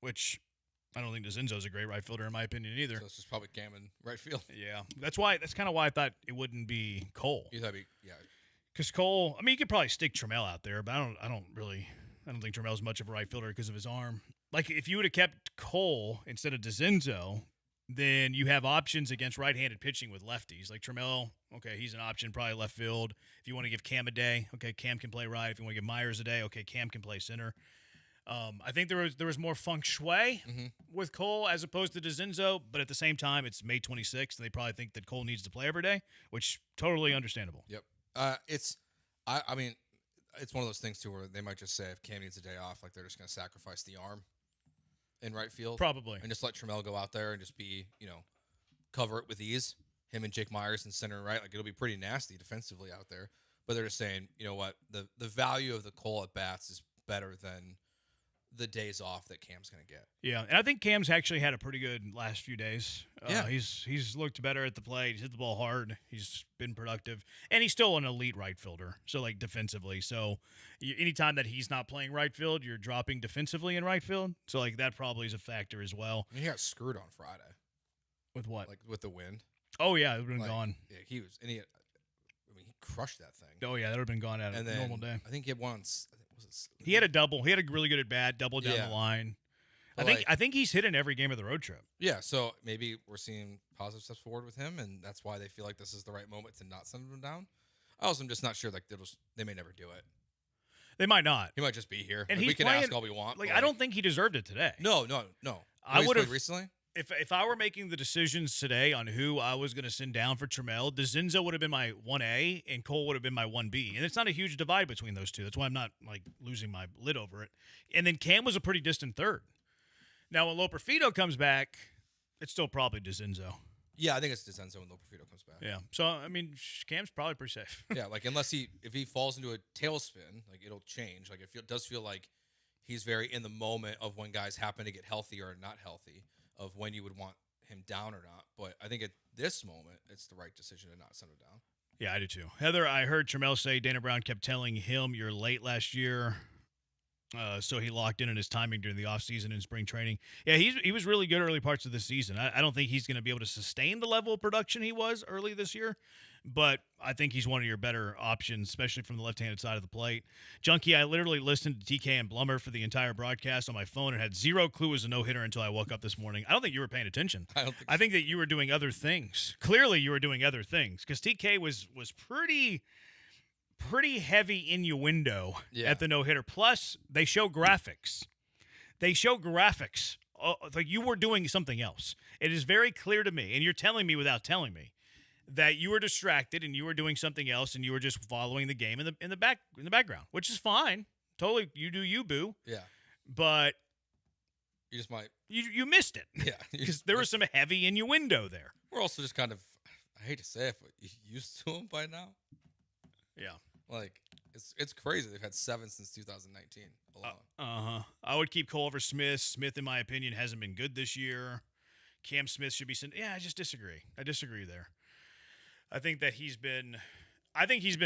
which – I don't think DeCinzo's a great right fielder in my opinion either. So it's just probably Cam in right field. Yeah, that's kind of why I thought it wouldn't be Cole. You thought because Cole. I mean, you could probably stick Trammell out there, but I don't think Trammell's much of a right fielder because of his arm. If you would have kept Cole instead of DeCinzo, then you have options against right-handed pitching with lefties. Trammell, okay, he's an option, probably left field. If you want to give Cam a day, okay, Cam can play right. If you want to give Myers a day, okay, Cam can play center. I think there was more feng shui with Cole as opposed to DeZinzo, but at the same time, it's May 26th, and they probably think that Cole needs to play every day, which totally understandable. Yep. I mean, it's one of those things too where they might just say if Cam needs a day off, like they're just going to sacrifice the arm in right field, Probably, and just let Trammell go out there and just be, cover it with ease. Him and Jake Myers in center and right, like it'll be pretty nasty defensively out there. But they're just saying, you know what, the value of the Cole at bats is better than the days off that Cam's going to get. Yeah, and I think Cam's actually had a pretty good last few days. Yeah. He's looked better at the plate. He's hit the ball hard. He's been productive. And he's still an elite right fielder, so like defensively. So anytime that he's not playing right field, you're dropping defensively in right field. So like that probably is a factor as well. He got screwed on Friday. With what? Like with the wind. Oh, yeah, it would have been gone. Yeah, he crushed that thing. Oh, yeah, that would have been gone at a normal day. I think he had once. He had a double. He had a really good at bat, double down the line. I think he's hit in every game of the road trip. Yeah, so maybe we're seeing positive steps forward with him, and that's why they feel like this is the right moment to not send him down. I also am just not sure. Like they may never do it. They might not. He might just be here. And like, we can ask all we want. I don't think he deserved it today. No. I would have recently. If I were making the decisions today on who I was going to send down for Trammell, DeZinzo would have been my 1A and Cole would have been my 1B. And it's not a huge divide between those two. That's why I'm not like losing my lid over it. And then Cam was a pretty distant third. Now, when Loperfido comes back, it's still probably DeZinzo. Yeah, I think it's DeZinzo when Loperfido comes back. Yeah. So, I mean, Cam's probably pretty safe. Yeah, like if he falls into a tailspin, like it'll change. Like it does feel like he's very in the moment of when guys happen to get healthy or not healthy, of when you would want him down or not. But I think at this moment, it's the right decision to not send him down. Yeah, I do too. Heather, I heard Trammell say Dana Brown kept telling him you're late last year. So he locked in on his timing during the offseason and spring training. Yeah, he was really good early parts of the season. I don't think he's going to be able to sustain the level of production he was early this year, but I think he's one of your better options, especially from the left-handed side of the plate. Junkie, I literally listened to TK and Blummer for the entire broadcast on my phone and had zero clue it was a no-hitter until I woke up this morning. I don't think you were paying attention. I think that you were doing other things. Clearly you were doing other things because TK was pretty heavy innuendo at the no-hitter. Plus, they show graphics. Like you were doing something else. It is very clear to me, and you're telling me without telling me, that you were distracted and you were doing something else and you were just following the game in the background, which is fine. Totally, you do you, boo. Yeah. But you just might you missed it. Yeah. Because there was some heavy innuendo there. We're also just kind of, I hate to say it, but used to him by now. Yeah. Like, it's crazy. They've had 7 since 2019 alone. I would keep Cole over Smith. Smith, in my opinion, hasn't been good this year. Cam Smith should be sent. Yeah, I just disagree. I disagree there. I think he's been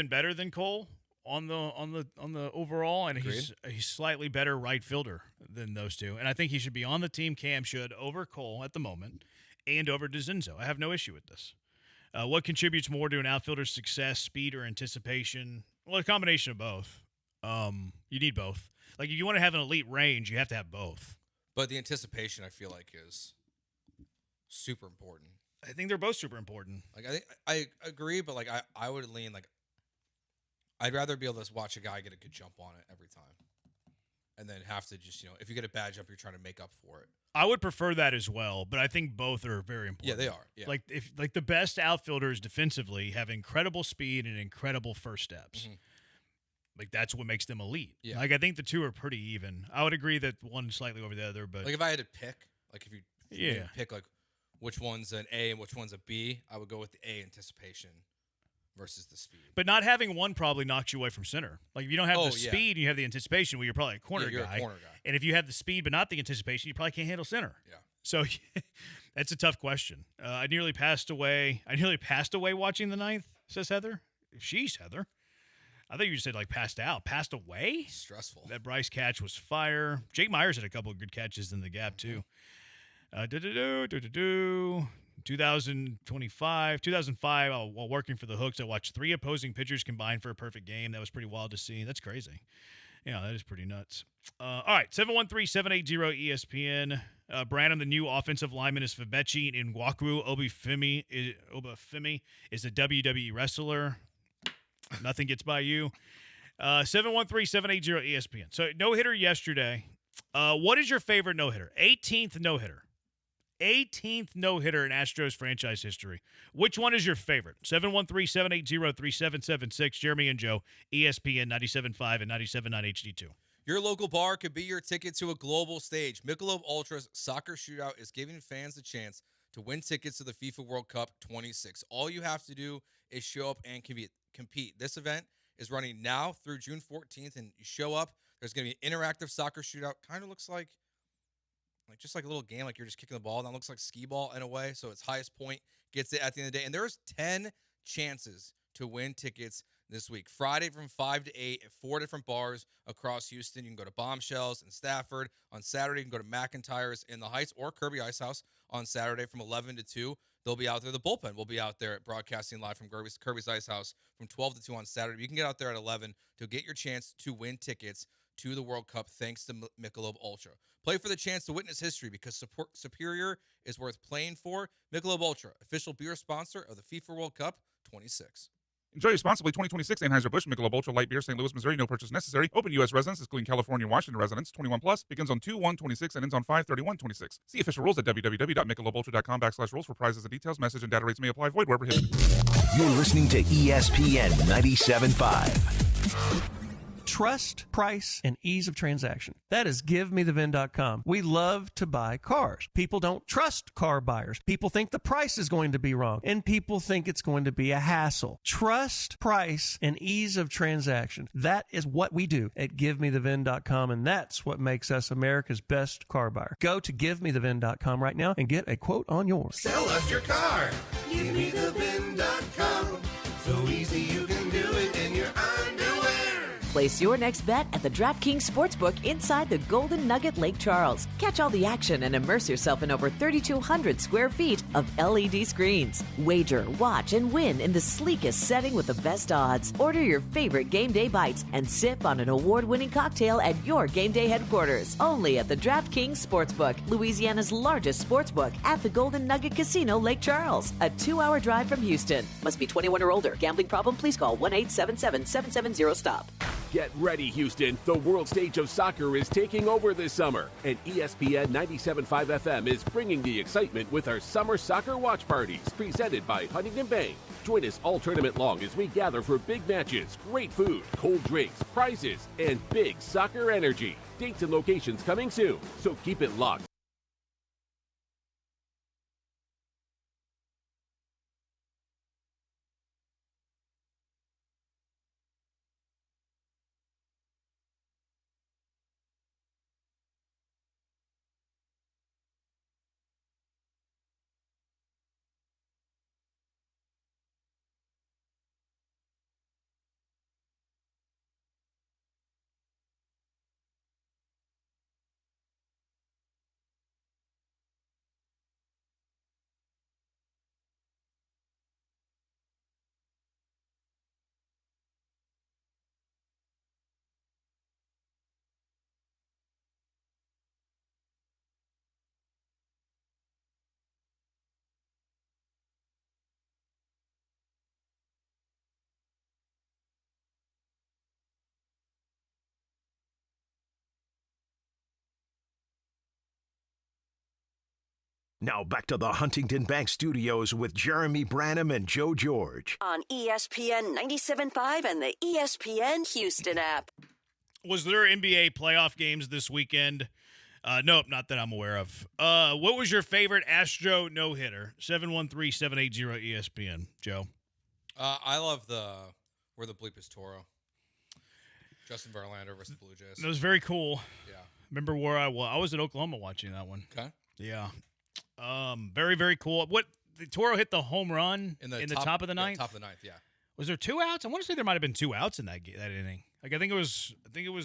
better than Cole on the overall, and he's slightly better right fielder than those two. And I think he should be on the team. Cam should over Cole at the moment, and over DeZinzo. I have no issue with this. What contributes more to an outfielder's success, speed or anticipation? Well, a combination of both. You need both. Like if you want to have an elite range, you have to have both. But the anticipation, I feel like, is super important. I think they're both super important. Like I agree, but like I would lean like I'd rather be able to watch a guy get a good jump on it every time, and then have to just if you get a bad jump, you're trying to make up for it. I would prefer that as well, but I think both are very important. Yeah, they are. Yeah. Like the best outfielders defensively have incredible speed and incredible first steps. Mm-hmm. Like that's what makes them elite. Yeah. Like I think the two are pretty even. I would agree that one is slightly over the other, but like if I had to pick, like if you Yeah. pick like which one's an A and which one's a B, I would go with the A anticipation versus the speed. But not having one probably knocks you away from center. Like if you don't have the speed and you have the anticipation, well, you're probably a corner you're guy. a corner guy. And if you have the speed but not the anticipation, you probably can't handle center. Yeah. So that's a tough question. I nearly passed away watching the ninth, says Heather. She's Heather. I thought you just said like passed out. Passed away? Stressful. That Bryce catch was fire. Jake Myers had a couple of good catches in the gap too. 2005, while working for the Hooks, I watched 3 opposing pitchers combine for a perfect game. That was pretty wild to see. That's crazy. Yeah, that is pretty nuts. All right, 713-780-ESPN. Brandon, the new offensive lineman is Fabechi Ngwaku. Obafemi is a WWE wrestler. Nothing gets by you. 713-780-ESPN. So no hitter yesterday. What is your favorite no-hitter? 18th no-hitter. 18th no-hitter in Astros franchise history. Which one is your favorite? 713-780-3776. Jeremy and Joe, ESPN 97.5 and 97.9 HD2. Your local bar could be your ticket to a global stage. Michelob Ultra's Soccer Shootout is giving fans the chance to win tickets to the FIFA World Cup 26. All you have to do is show up and compete. This event is running now through June 14th, and you show up. There's going to be an interactive soccer shootout. Kind of looks like just like a little game, like you're just kicking the ball. That looks like skee ball in a way. So its highest point gets it at the end of the day. And there's 10 chances to win tickets this week. Friday from 5 to 8 at 4 different bars across Houston. You can go to Bombshells in Stafford. On Saturday, you can go to McIntyre's in the Heights or Kirby Ice House on Saturday from 11 to 2. They'll be out there. The bullpen will be out there at broadcasting live from Kirby's Ice House from 12 to 2 on Saturday. You can get out there at 11 to get your chance to win tickets to the World Cup thanks to Michelob Ultra. Play for the chance to witness history because Superior is worth playing for. Michelob Ultra, official beer sponsor of the FIFA World Cup 26. Enjoy responsibly. 2026 Anheuser-Busch Michelob Ultra Light Beer, St. Louis, Missouri. No purchase necessary. Open U.S. residents, excluding California and Washington residents. 21 plus. Begins on 2/1/26 and ends on 5/31/26. See official rules at www.michelobultra.com/rules for prizes and details. Message and data rates may apply. Void where prohibited. You're listening to ESPN 97.5. Trust, price, and ease of transaction. That is GiveMeTheVin.com. We love to buy cars. People don't trust car buyers. People think the price is going to be wrong, and people think it's going to be a hassle. Trust, price, and ease of transaction. That is what we do at GiveMeTheVin.com, and that's what makes us America's best car buyer. Go to GiveMeTheVin.com right now and get a quote on yours. Sell us your car. GiveMeTheVin.com. So easy you can do it in your underwear. Place your next bet at the DraftKings Sportsbook inside the Golden Nugget Lake Charles. Catch all the action and immerse yourself in over 3,200 square feet of LED screens. Wager, watch, and win in the sleekest setting with the best odds. Order your favorite game day bites and sip on an award-winning cocktail at your game day headquarters. Only at the DraftKings Sportsbook, Louisiana's largest sportsbook at the Golden Nugget Casino, Lake Charles. A 2-hour drive from Houston. Must be 21 or older. Gambling problem? Please call 1-877-770-STOP. Get ready, Houston. The world stage of soccer is taking over this summer, and ESPN 97.5 FM is bringing the excitement with our summer soccer watch parties presented by Huntington Bank. Join us all tournament long as we gather for big matches, great food, cold drinks, prizes, and big soccer energy. Dates and locations coming soon, so keep it locked. Now back to the Huntington Bank Studios with Jeremy Branham and Joe George. On ESPN 97.5 and the ESPN Houston app. Was there NBA playoff games this weekend? Nope, not that I'm aware of. What was your favorite Astro no-hitter? 713-780-ESPN. Joe? I love where the bleep is Toro. Justin Verlander versus the Blue Jays. It was very cool. Yeah. Remember where I was? I was in Oklahoma watching that one. Okay. Yeah. Very, very cool. Toro hit the home run in the top of the ninth? Top of the ninth, yeah. Was there 2 outs? I want to say there might have been 2 outs in that inning. Like I think it was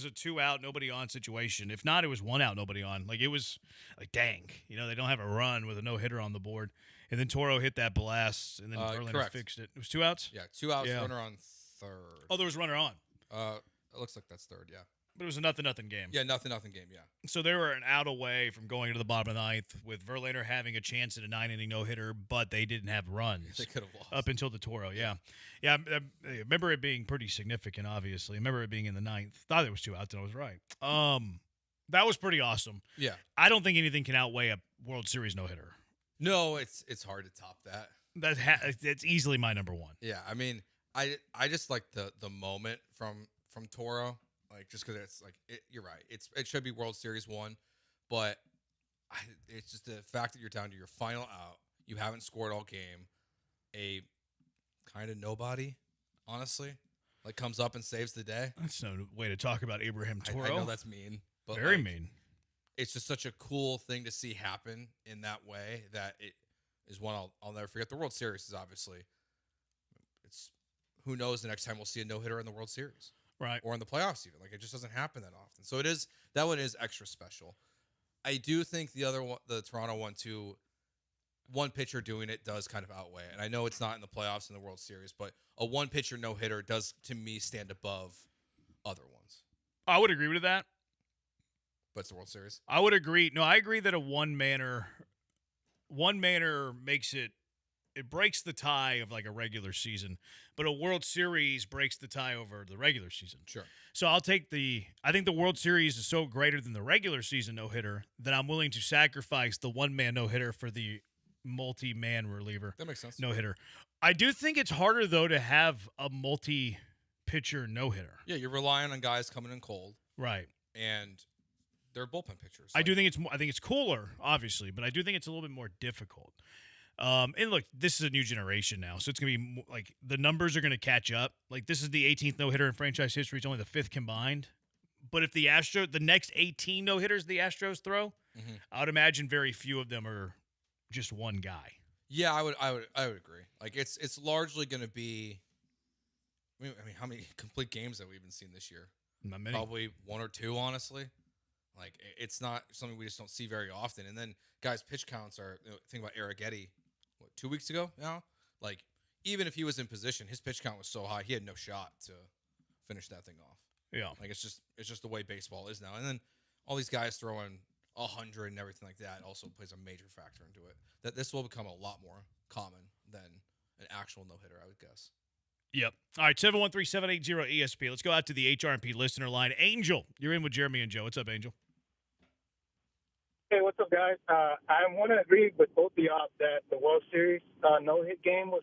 a 2 out, nobody on situation. If not, it was 1 out, nobody on. Like it was like dang, they don't have a run with a no hitter on the board. And then Toro hit that blast, and then Verlander fixed it. It was 2 outs. Yeah, 2 outs, runner on third. Oh, there was runner on. It looks like that's third. Yeah. But it was a nothing game. Yeah, nothing game, yeah. So they were an out away from going to the bottom of the ninth with Verlander having a chance at a 9-inning no-hitter, but they didn't have runs. They could have lost. Up until the Toro, yeah. Yeah, I remember it being pretty significant, obviously. I remember it being in the ninth. Thought it was 2 outs, and I was right. That was pretty awesome. Yeah. I don't think anything can outweigh a World Series no-hitter. No, it's hard to top that. It's easily my number one. Yeah, I mean, I just like the moment from Toro, like just because it's like you're right. It should be World Series 1, but it's just the fact that you're down to your final out. You haven't scored all game. A kind of nobody, honestly, like comes up and saves the day. That's no way to talk about Abraham Toro. I know that's mean, but very like, mean. It's just such a cool thing to see happen in that way that it is one I'll never forget. The World Series is obviously, it's who knows the next time we'll see a no-hitter in the World Series. Right. Or in the playoffs even. Like it just doesn't happen that often. So that one is extra special. I do think the other one, the Toronto one too, one pitcher doing it does kind of outweigh it. And I know it's not in the playoffs in the World Series, but a one pitcher no-hitter does to me stand above other ones. I would agree with that. But it's the World Series. I would agree. No, I agree that a one-manner makes it breaks the tie of like a regular season, but a World Series breaks the tie over the regular season. Sure. So I think the World Series is so greater than the regular season no-hitter that I'm willing to sacrifice the one-man no-hitter for the multi-man reliever. That makes sense. No-hitter. I do think it's harder though to have a multi-pitcher no-hitter. Yeah, you're relying on guys coming in cold. Right. And they're bullpen pitchers. I do think it's cooler, obviously, but I do think it's a little bit more difficult. And look, this is a new generation now, so it's going to be like the numbers are going to catch up. Like this is the 18th no-hitter in franchise history. It's only the 5th combined. But if the next 18 no-hitters the Astros throw, I would imagine very few of them are just one guy. Yeah, I would agree. Like it's largely going to be. I mean, how many complete games have we even seen this year? Not many. Probably one or two, honestly. Like it's not something we just don't see very often. And then guys' pitch counts are. Think about Arrighetti. 2 weeks ago now? Like, even if he was in position, his pitch count was so high, he had no shot to finish that thing off. Yeah. Like, it's just the way baseball is now. And then all these guys throwing 100 and everything like that also plays a major factor into it. That this will become a lot more common than an actual no-hitter, I would guess. Yep. All right, 713-780-ESP. Let's go out to the HRP listener line. Angel, you're in with Jeremy and Joe. What's up, Angel? Hey, what's up, guys? I want to agree with both of y'all that the World Series no-hit game has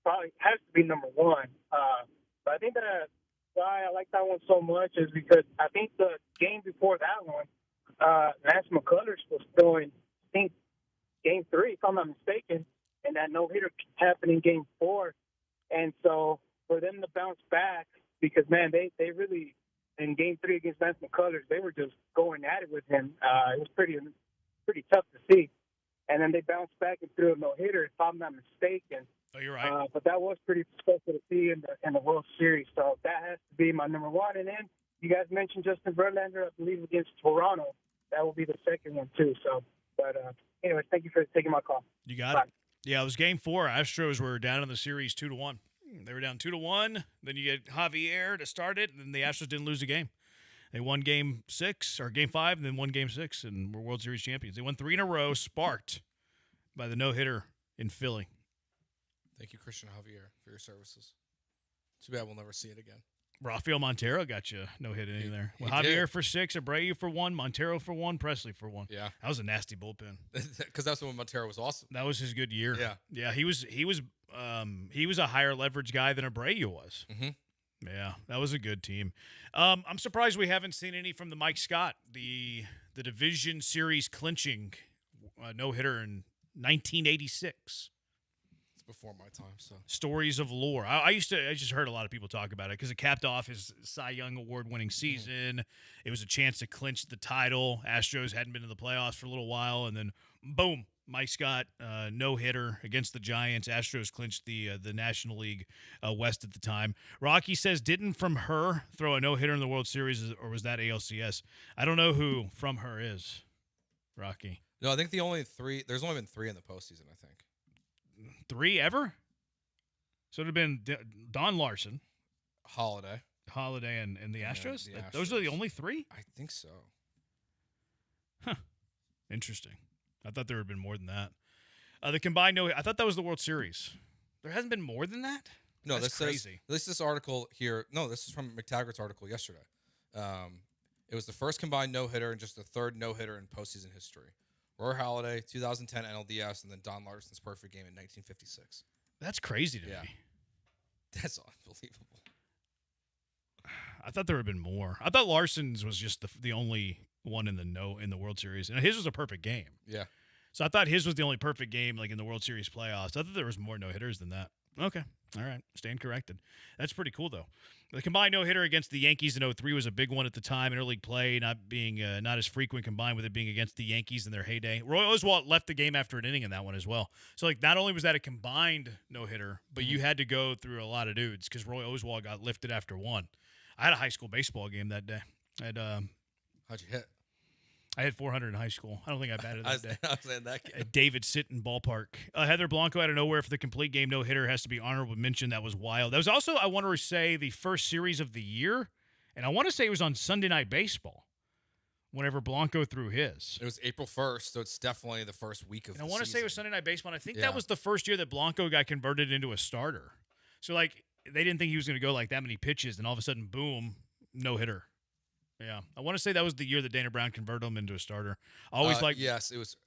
to be number one. But I think that why I like that one so much is because I think the game before that one, Lance McCullers was throwing, I think, Game 3, if I'm not mistaken, and that no-hitter happened in Game 4. And so for them to bounce back, because, man, they really, in Game 3 against Lance McCullers, they were just going at it with him. It was pretty tough to see. And then they bounced back and threw a no-hitter, if I'm not mistaken. Oh, you're right. But that was pretty special to see in the World Series. So that has to be my number one. And then you guys mentioned Justin Verlander, I believe, against Toronto. That will be the second one, too. So, but anyway, thank you for taking my call. You got it. Yeah, it was Game 4. Astros were down in the series 2-1. They were down 2-1. Then you get Javier to start it, and then the Astros didn't lose a game. They won Game 5, and then won Game 6, and were World Series champions. They won 3 in a row, sparked by the no-hitter in Philly. Thank you, Christian Javier, for your services. Too bad we'll never see it again. Rafael Montero got you no-hit in there. Well, he Javier did. for 6, Abreu for 1, Montero for 1, Presley for 1. Yeah. That was a nasty bullpen. Because that's when Montero was awesome. That was his good year. Yeah. Yeah, he was a higher leverage guy than Abreu was. Mm-hmm. Yeah, that was a good team. I'm surprised we haven't seen any from the Mike Scott, the division series clinching no-hitter in 1986. It's before my time, so. Stories of lore. I just heard a lot of people talk about it because it capped off his Cy Young Award-winning season. It was a chance to clinch the title. Astros hadn't been in the playoffs for a little while, and then boom, Mike Scott, no-hitter against the Giants. Astros clinched the National League West at the time. Rocky says, didn't From Her throw a no-hitter in the World Series, or was that ALCS? I don't know who From Her is, Rocky. No, I think there's only been 3 in the postseason, I think. 3 ever? So it would have been Don Larson. Holiday, and the Astros? the Astros. Those are the only 3? I think so. Huh. Interesting. I thought there would have been more than that. The combined no, I thought that was the World Series. There hasn't been more than that? No, That's crazy. This article here. No, this is from McTaggart's article yesterday. It was the first combined no-hitter and just the third no-hitter in postseason history. Roy Halladay, 2010 NLDS, and then Don Larsen's perfect game in 1956. That's crazy to me. That's unbelievable. I thought there would have been more. I thought Larson's was just the only one in the World Series, and his was a perfect game. Yeah. So I thought his was the only perfect game, like in the World Series playoffs. I thought there was more no hitters than that. Okay, all right, stand corrected. That's pretty cool though. The combined no hitter against the Yankees in 03 was a big one at the time. Interleague play not being not as frequent, combined with it being against the Yankees in their heyday. Roy Oswalt left the game after an inning in that one as well. So like, not only was that a combined no hitter, but you had to go through a lot of dudes because Roy Oswalt got lifted after one. I had a high school baseball game that day. How'd you hit? I had 400 in high school. I don't think I batted that day. I was in that game. At David Sitton Ballpark. Heather Blanco out of nowhere for the complete game no-hitter has to be honorable mention. That was wild. That was also, I want to say, the first series of the year, and I want to say it was on Sunday Night Baseball whenever Blanco threw his. It was April 1st, so it's definitely the first week of And I the want to say it was season. Sunday Night Baseball, and I think that was the first year that Blanco got converted into a starter. So, like, they didn't think he was going to go like that many pitches, and all of a sudden, boom, no-hitter. Yeah, I want to say that was the year that Dana Brown converted him into a starter. Yes, it was.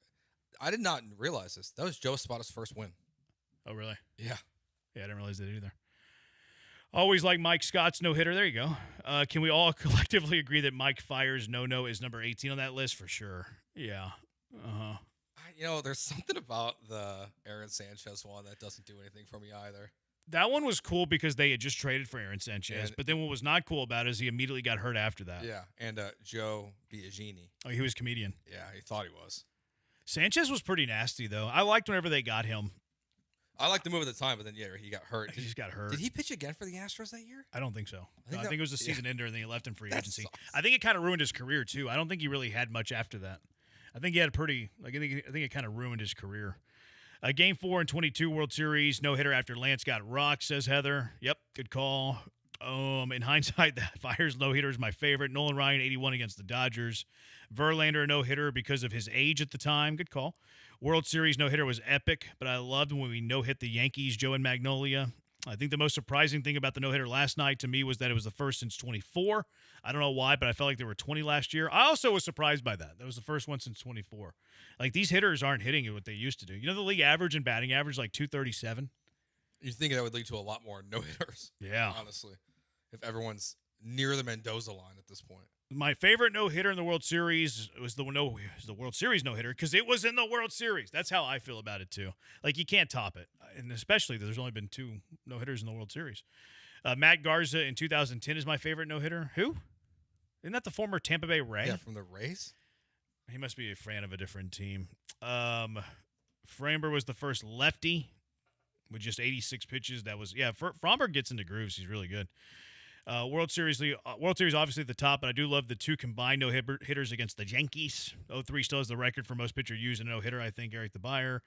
I did not realize this. That was Joe Espada's first win. Oh, really? Yeah. Yeah, I didn't realize that either. Always like Mike Scott's no-hitter. There you go. Can we all collectively agree that Mike Fiers' no-no is number 18 on that list? For sure. Yeah. Uh-huh. There's something about the Aaron Sanchez one that doesn't do anything for me either. That one was cool because they had just traded for Aaron Sanchez. And- but then what was not cool about it is he immediately got hurt after that. Yeah, and Joe Biagini. Oh, he was a comedian. Yeah, he thought he was. Sanchez was pretty nasty, though. I liked whenever they got him. I liked the move at the time, but then, he got hurt. He just got hurt. Did he pitch again for the Astros that year? I don't think so. I think it was a season ender, and then he left in free That agency. sucks. I think it kind of ruined his career, too. I don't think he really had much after that. I think he had I think it kind of ruined his career. Game 4 and 22 World Series, no-hitter after Lance got rocked, says Heather. Yep, good call. In hindsight, that Fiers no-hitter is my favorite. Nolan Ryan, 81 against the Dodgers. Verlander, no-hitter because of his age at the time. Good call. World Series no-hitter was epic, but I loved when we no-hit the Yankees, Joe and Magnolia. I think the most surprising thing about the no-hitter last night to me was that it was the first since 24. I don't know why, but I felt like there were 20 last year. I also was surprised by that. That was the first one since 24. Like, these hitters aren't hitting it what they used to do. You know the league average and batting average, like 237? You think that would lead to a lot more no-hitters. Yeah. Honestly. If everyone's near the Mendoza line at this point. My favorite no-hitter in the World Series was the World Series no-hitter because it was in the World Series. That's how I feel about it, too. Like, you can't top it. And especially there's only been 2 no-hitters in the World Series. Matt Garza in 2010 is my favorite no-hitter. Who? Isn't that the former Tampa Bay Ray? Yeah, from the Rays. He must be a fan of a different team. Framber was the first lefty with just 86 pitches. That was, Framber gets into grooves. He's really good. World Series obviously at the top, but I do love the 2 combined no-hitters against the Yankees. 03 still has the record for most pitcher used in a no-hitter, I think, Eric the Buyer.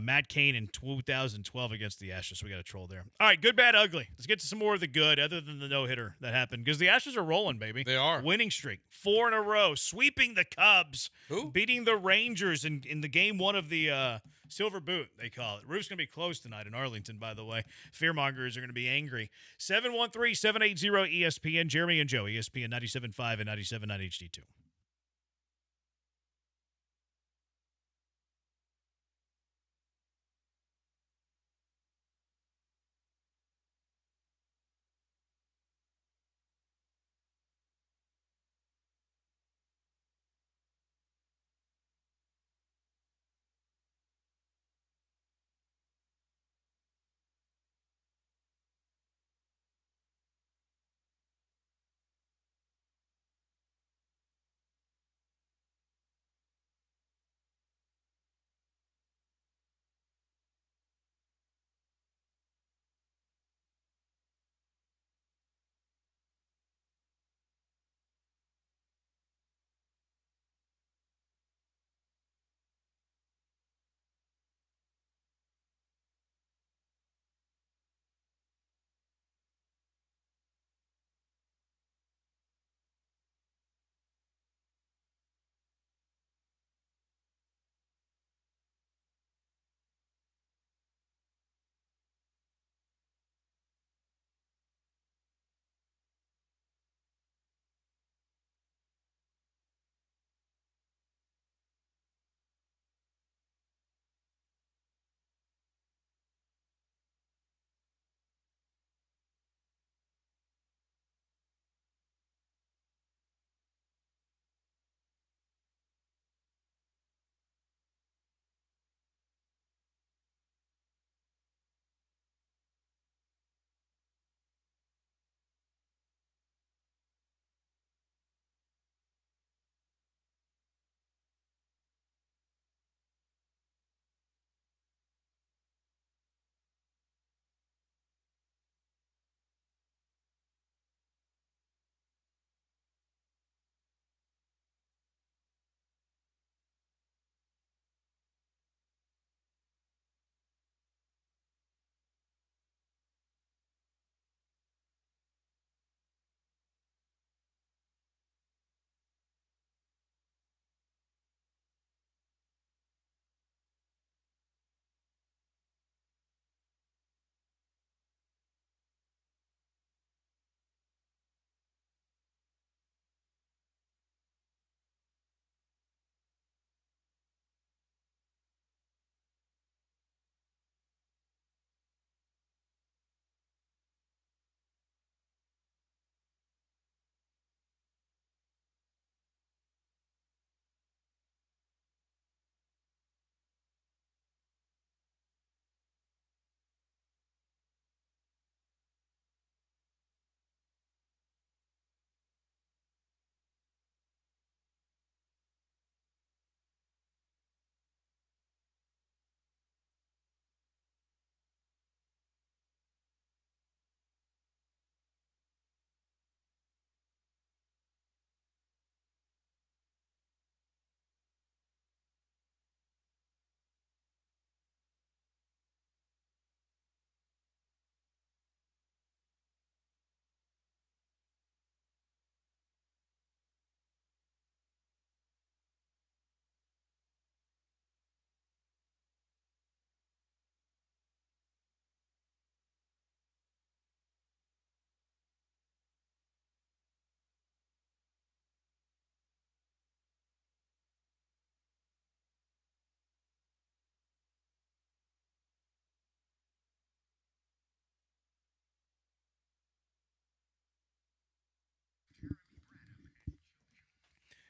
Matt Cain in 2012 against the Astros, so we got a troll there. All right, good, bad, ugly. Let's get to some more of the good other than the no-hitter that happened because the Astros are rolling, baby. They are. Winning streak, 4 in a row, sweeping the Cubs, Who? beating the Rangers in the game 1 of the Silver Boot, they call it. Roof's going to be closed tonight in Arlington, by the way. Fearmongers are going to be angry. 713-780-ESPN, Jeremy and Joe, ESPN 97.5 and 97.9 HD2.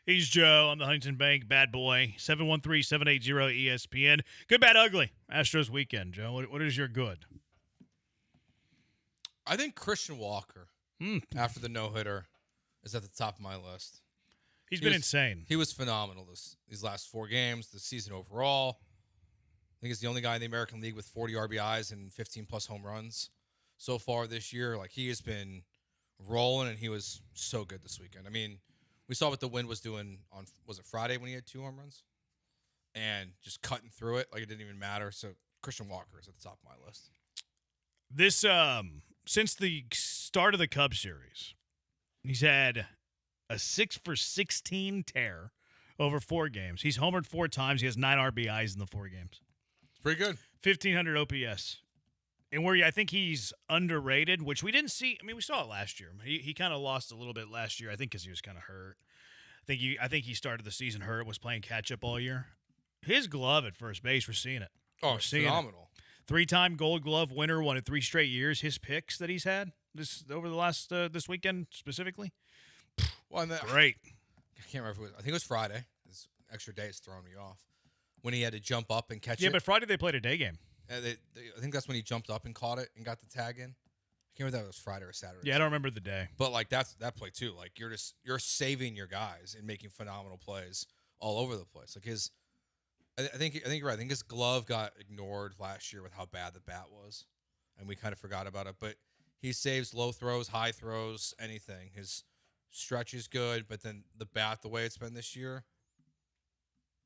He's Joe. I'm the Huntington Bank bad boy. 713-780-ESPN. Good, bad, ugly. Astros weekend, Joe. What is your good? I think Christian Walker, after the no-hitter, is at the top of my list. He's been insane. He was phenomenal these last 4 games, the season overall. I think he's the only guy in the American League with 40 RBIs and 15-plus home runs so far this year. Like, he has been rolling, and he was so good this weekend. I mean, we saw what the Wind was doing on, was it Friday when he had 2 home runs? And just cutting through it like it didn't even matter. So Christian Walker is at the top of my list. This, since the start of the Cubs series, he's had a 6-for-16 tear over 4 games. He's homered 4 times. He has 9 RBIs in the 4 games. It's pretty good. 1,500 OPS. And where I think he's underrated, which we didn't see. I mean, we saw it last year. He kind of lost a little bit last year, I think, because he was kind of hurt. I think he started the season hurt, was playing catch-up all year. His glove at first base, we're seeing it. Oh, we're seeing phenomenal. It. 3-time Gold Glove winner, won it 3 straight years. His picks that he's had over the last this weekend specifically, well, great. I can't remember. I think it was Friday. This extra day is throwing me off. When he had to jump up and catch it. Yeah, but Friday they played a day game. I think that's when he jumped up and caught it and got the tag in. I can't remember if that was Friday or Saturday. Yeah, I don't remember the day. But like that play too. Like you're saving your guys and making phenomenal plays all over the place. Like I think you're right. I think his glove got ignored last year with how bad the bat was, and we kind of forgot about it. But he saves low throws, high throws, anything. His stretch is good, but then the bat, the way it's been this year,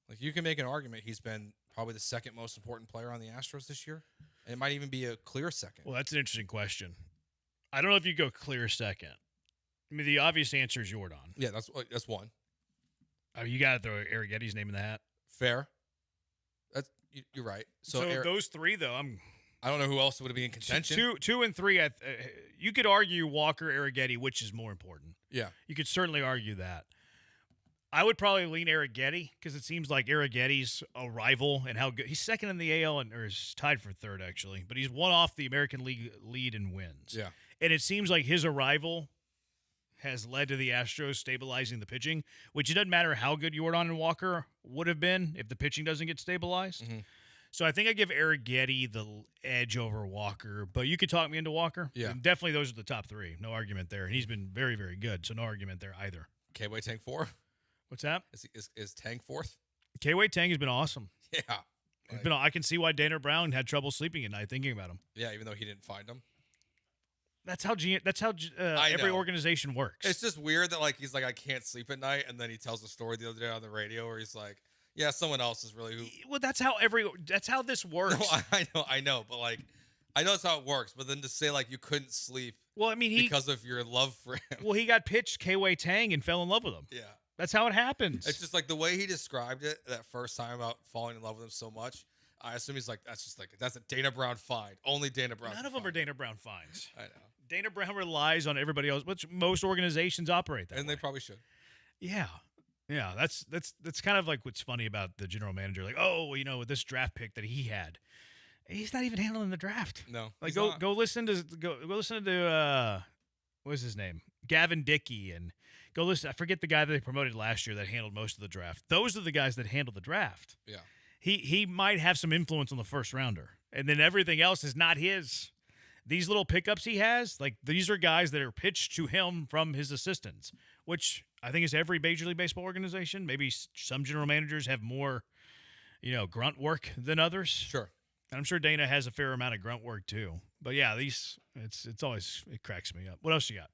like you can make an argument he's been probably the second most important player on the Astros this year. And it might even be a clear second. Well, that's an interesting question. I don't know if you go clear second. I mean, the obvious answer is Jordan. Yeah, that's one. I mean, you got to throw Arrietty's name in the hat. Fair. You're right. So those 3, though, I don't know who else would be in contention. 2 and 3, you could argue Walker, Arrietty, which is more important. Yeah. You could certainly argue that. I would probably lean Arrietty because it seems like Arrietty's a rival and how good. He's second in the AL or is tied for 3rd, actually. But he's one off the American League lead in wins. Yeah. And it seems like his arrival has led to the Astros stabilizing the pitching, which it doesn't matter how good Jordan and Walker would have been if the pitching doesn't get stabilized. Mm-hmm. So I think I give Arrietty the edge over Walker, but you could talk me into Walker. Yeah. And definitely those are the top 3. No argument there. And he's been very, very good, so no argument there either. K-Way Tank 4? What's that? Is Tank 4th? K-Way Tang has been awesome. Yeah. I can see why Dana Brown had trouble sleeping at night thinking about him. Yeah, even though he didn't find him. That's how every organization works. It's just weird that he's like, I can't sleep at night, and then he tells a story the other day on the radio where he's like, yeah, someone else is really who. Well, that's how this works. No, I know, but I know that's how it works. But then to say you couldn't sleep. Well, I mean, because of your love for him. Well, he got pitched K-Way Tang and fell in love with him. Yeah. That's how it happens. It's just the way he described it that first time about falling in love with him so much. I assume he's that's a Dana Brown find. Only Dana Brown. None of them are Dana Brown finds. I know. Dana Brown relies on everybody else, which most organizations operate that way. They probably should. Yeah. Yeah, that's kind of like what's funny about the general manager. Like, with this draft pick that he had, he's not even handling the draft. No, go listen to what's his name, Gavin Dickey, and go listen. I forget the guy that they promoted last year that handled most of the draft. Those are the guys that handle the draft. Yeah, he might have some influence on the first rounder, and then everything else is not his. These little pickups he has, these are guys that are pitched to him from his assistants, which I think is every Major League Baseball organization. Maybe some general managers have more, grunt work than others. Sure. And I'm sure Dana has a fair amount of grunt work too. But yeah, it's always, it cracks me up. What else you got?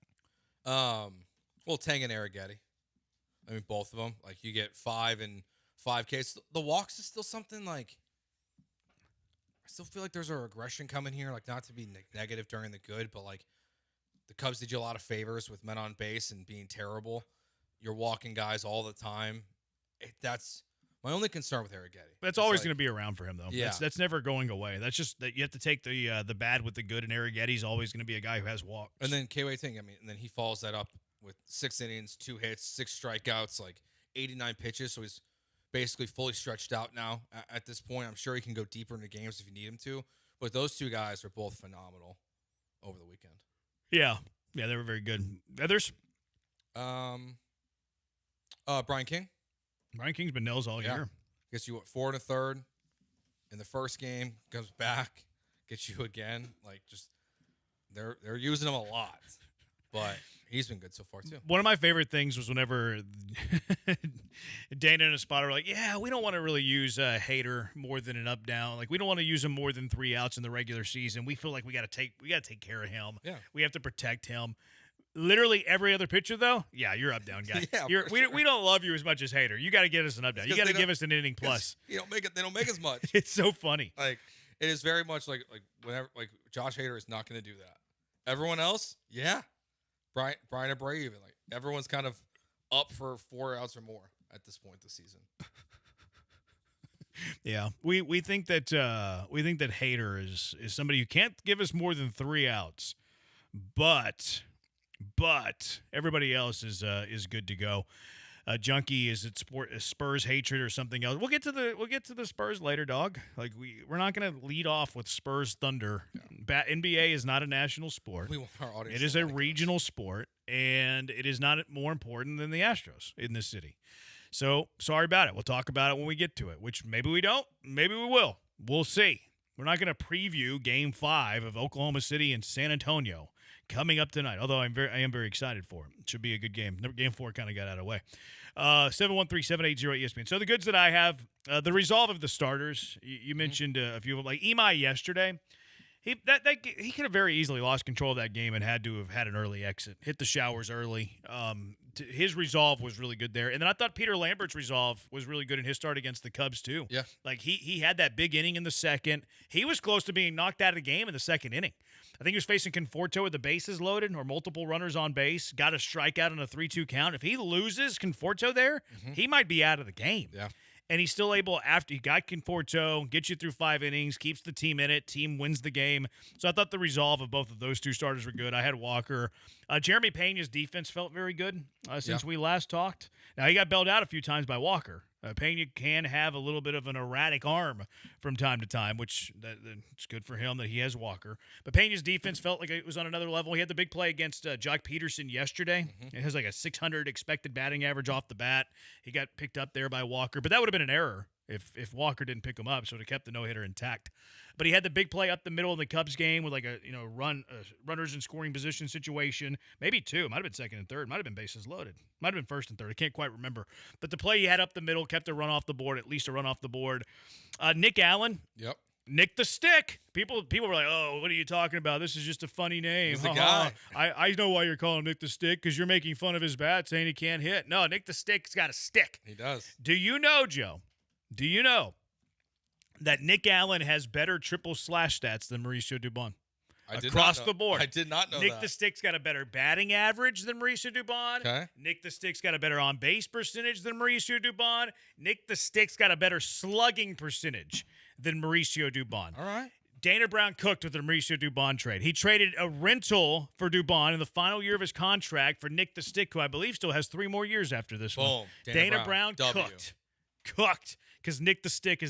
Well, Tang and Arrietty. I mean, both of them. You get 5 and 5Ks. The walks is still something I still feel like there's a regression coming here. Not to be negative during the good, but the Cubs did you a lot of favors with men on base and being terrible. You're walking guys all the time. That's my only concern with Arrietty. That's always going to be around for him, though. Yeah. That's never going away. That's just that you have to take the bad with the good, and Arrietty's always going to be a guy who has walks. And then K-Way Ting, and then he follows that up with 6 innings, 2 hits, 6 strikeouts, 89 pitches. So he's basically fully stretched out now at this point. I'm sure he can go deeper into games if you need him to. But those 2 guys are both phenomenal over the weekend. Yeah. Yeah, they were very good. Others? Brian King. Brian King's been nails all year. Gets you 4 1/3 in the first game. Comes back, gets you again. Like just they're using him a lot, but he's been good so far too. One of my favorite things was whenever Dana and a spotter were like, "Yeah, we don't want to really use Hader more than an up down. Like we don't want to use him more than 3 outs in the regular season. We feel like we got to take care of him. Yeah, we have to protect him." Literally every other pitcher, though, you're up down guy. We don't love you as much as Hader. You got to get us an up down. You got to give us an inning plus. You don't make it. They don't make as much. It's so funny. Like it is very much like whenever like Josh Hader is not going to do that. Everyone else, Brian Abreu, even like everyone's kind of up for 4 outs or more at this point this season. Yeah, we think that Hader is somebody who can't give us more than 3 outs, but everybody else is good to go. Junkie is it Spurs hatred or something else. We'll get to the Spurs later, dog. Like we're not going to lead off with Spurs Thunder. NBA is not a national sport. We want our audience. It is a regional sport, and it is not more important than the Astros in this city. So sorry about it. We'll talk about it when we get to it. Which maybe we don't. Maybe we will. We'll see. We're not going to preview Game 5 of Oklahoma City and San Antonio coming up tonight, although I am very excited for it. It should be a good game. Game 4 kind of got out of the way. 713-780-ESPN. So the goods that I have, the resolve of the starters, you mentioned a few of them. Like Imai yesterday, he could have very easily lost control of that game and had to have had an early exit, hit the showers early. His resolve was really good there. And then I thought Peter Lambert's resolve was really good in his start against the Cubs too. Yeah. Like he had that big inning in the second. He was close to being knocked out of the game in the second inning. I think he was facing Conforto with the bases loaded or multiple runners on base, got a strikeout on a 3-2 count. If he loses Conforto there, he might be out of the game. Yeah. And he's still able, after he got Conforto, get you through 5 innings, keeps the team in it, team wins the game. So I thought the resolve of both of those two starters were good. I had Walker. Jeremy Pena's defense felt very good since we last talked. Now, he got bailed out a few times by Walker. Pena can have a little bit of an erratic arm from time to time, which it's good for him that he has Walker. But Pena's defense felt like it was on another level. He had the big play against Jock Peterson yesterday. It has like a 600 expected batting average off the bat. He got picked up there by Walker, but that would have been an error if Walker didn't pick him up, so it would have kept the no-hitter intact. But he had the big play up the middle of the Cubs game with like a runners in scoring position situation. Maybe 2. Might have been second and third. Might have been bases loaded. Might have been first and third. I can't quite remember. But the play he had up the middle kept a run off the board, at least a run off the board. Nick Allen. Yep. Nick the Stick. People were like, "Oh, what are you talking about? This is just a funny name." He's the guy. I know why you're calling him Nick the Stick, because you're making fun of his bat, saying he can't hit. No, Nick the Stick's got a stick. He does. Do you know, Joe? Do you know that Nick Allen has better triple slash stats than Mauricio Dubon? Across the board. I did not know Nick that. the Stick's got a better batting average than Mauricio Dubon. Okay. Nick the Stick's got a better on-base percentage than Mauricio Dubon. Nick the Stick's got a better slugging percentage than Mauricio Dubon. All right. Dana Brown cooked with the Mauricio Dubon trade. He traded a rental for Dubon in the final year of his contract for Nick the Stick, who I believe still has 3 more years after this one. Boom. Dana Brown W. cooked because Nick the Stick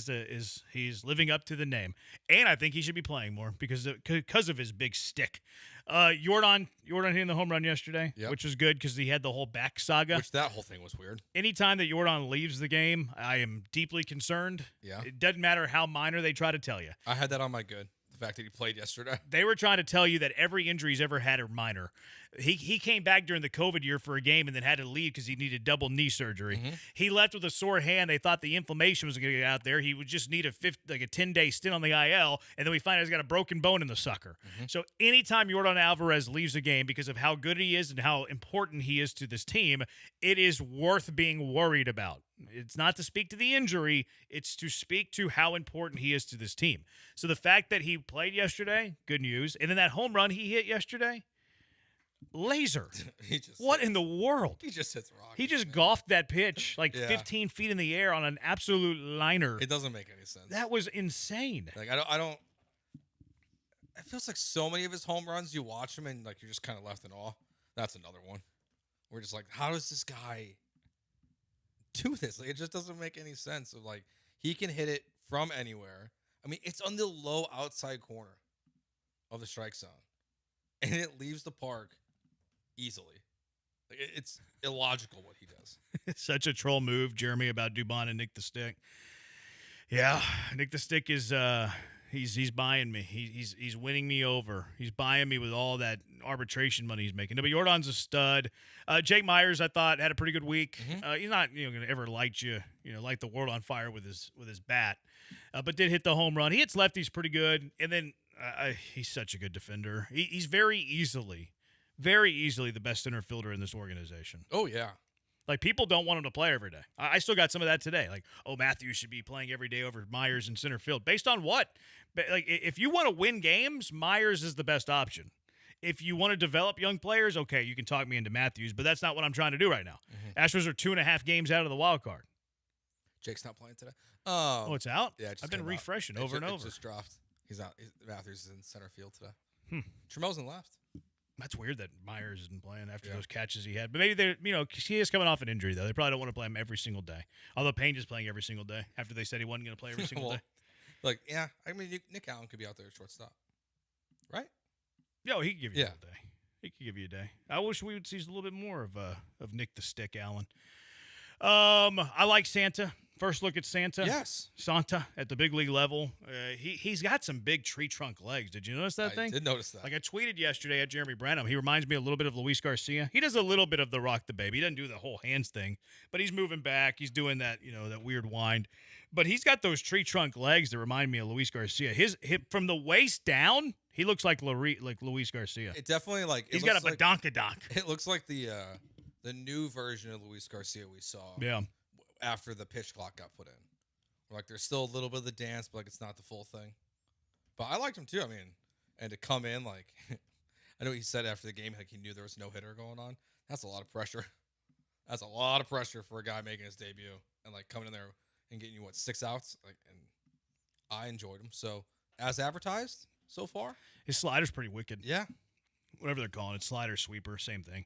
he's living up to the name, and I think he should be playing more because of his big stick. Jordan hitting the home run yesterday, which was good because he had the whole back saga. Which that whole thing was weird. Anytime that Jordan leaves the game, I am deeply concerned. Yeah, it doesn't matter how minor they try to tell you. I had that on my good. The fact that he played yesterday. They were trying to tell you that every injury he's ever had are minor. He came back during the COVID year for a game and then had to leave because he needed double knee surgery. He left with a sore hand. They thought the inflammation was going to get out there. He would just need a 10-day stint on the IL, and then we find out he's got a broken bone in the sucker. So anytime Yordan Alvarez leaves a game because of how good he is and how important he is to this team, it is worth being worried about. It's not to speak to the injury. It's to speak to how important he is to this team. So the fact that he played yesterday, good news. And then that home run he hit yesterday, laser. What in the world? He just hits rock. He just golfed that pitch like 15 feet in the air on an absolute liner. It doesn't make any sense. That was insane. Like I don't. It feels like so many of his home runs, you watch him and like you're just kind of left in awe. That's another one. We're just like, how does this guy do this? Like, it just doesn't make any sense. Of like he can hit it from anywhere. I mean, it's on the low outside corner of the strike zone, and it leaves the park easily. It's illogical what he does. Such a troll move, Jeremy, about Dubon and Nick the Stick. Yeah, Nick the Stick is he's buying me. He's winning me over. He's buying me with all that arbitration money he's making. No, but Jordan's a stud. Jake Myers, I thought, had a pretty good week. He's not going to ever light the world on fire with his bat, but did hit the home run. He hits lefties pretty good, and then he's such a good defender. He's very easily the best center fielder in this organization. Oh yeah. Like, people don't want him to play every day. I still got some of that today. Like, Matthews should be playing every day over Myers in center field. Based on what? Like, if you want to win games, Myers is the best option. If you want to develop young players, okay, you can talk me into Matthews, but that's not what I'm trying to do right now. Astros are 2.5 games out of the wild card. Jake's not playing today. It's out? Yeah, I've been refreshing over and over. It just dropped. He's out. Matthews is in center field today. Tramel's in left. That's weird that Myers isn't playing after those catches he had. But maybe he is coming off an injury, though. They probably don't want to play him every single day. Although Payne is playing every single day after they said he wasn't going to play every single day. Like, yeah, I mean, Nick Allen could be out there at shortstop, right? Yeah, he could give you a day. He could give you a day. I wish we would see a little bit more of Nick the Stick Allen. I like Santa. First look at Santa. Yes. Santa at the big league level. He's got some big tree trunk legs. Did you notice that thing? I did notice that. Like, I tweeted yesterday at Jeremy Branham. He reminds me a little bit of Luis Garcia. He does a little bit of the rock the baby. He doesn't do the whole hands thing, but he's moving back. He's doing that, that weird wind. But he's got those tree trunk legs that remind me of Luis Garcia. His hip from the waist down, he looks like Luis Garcia. It definitely he's got a badonkadonk. It looks like the new version of Luis Garcia we saw. Yeah. After the pitch clock got put in. Like, there's still a little bit of the dance, but, like, it's not the full thing. But I liked him, too. I mean, and to come in, like, I know he said after the game, like, he knew there was no hitter going on. That's a lot of pressure. That's a lot of pressure for a guy making his debut and, like, coming in there and getting you, 6 outs? Like, and I enjoyed him. So, as advertised so far. His slider's pretty wicked. Yeah. Whatever they're calling it, slider, sweeper, same thing.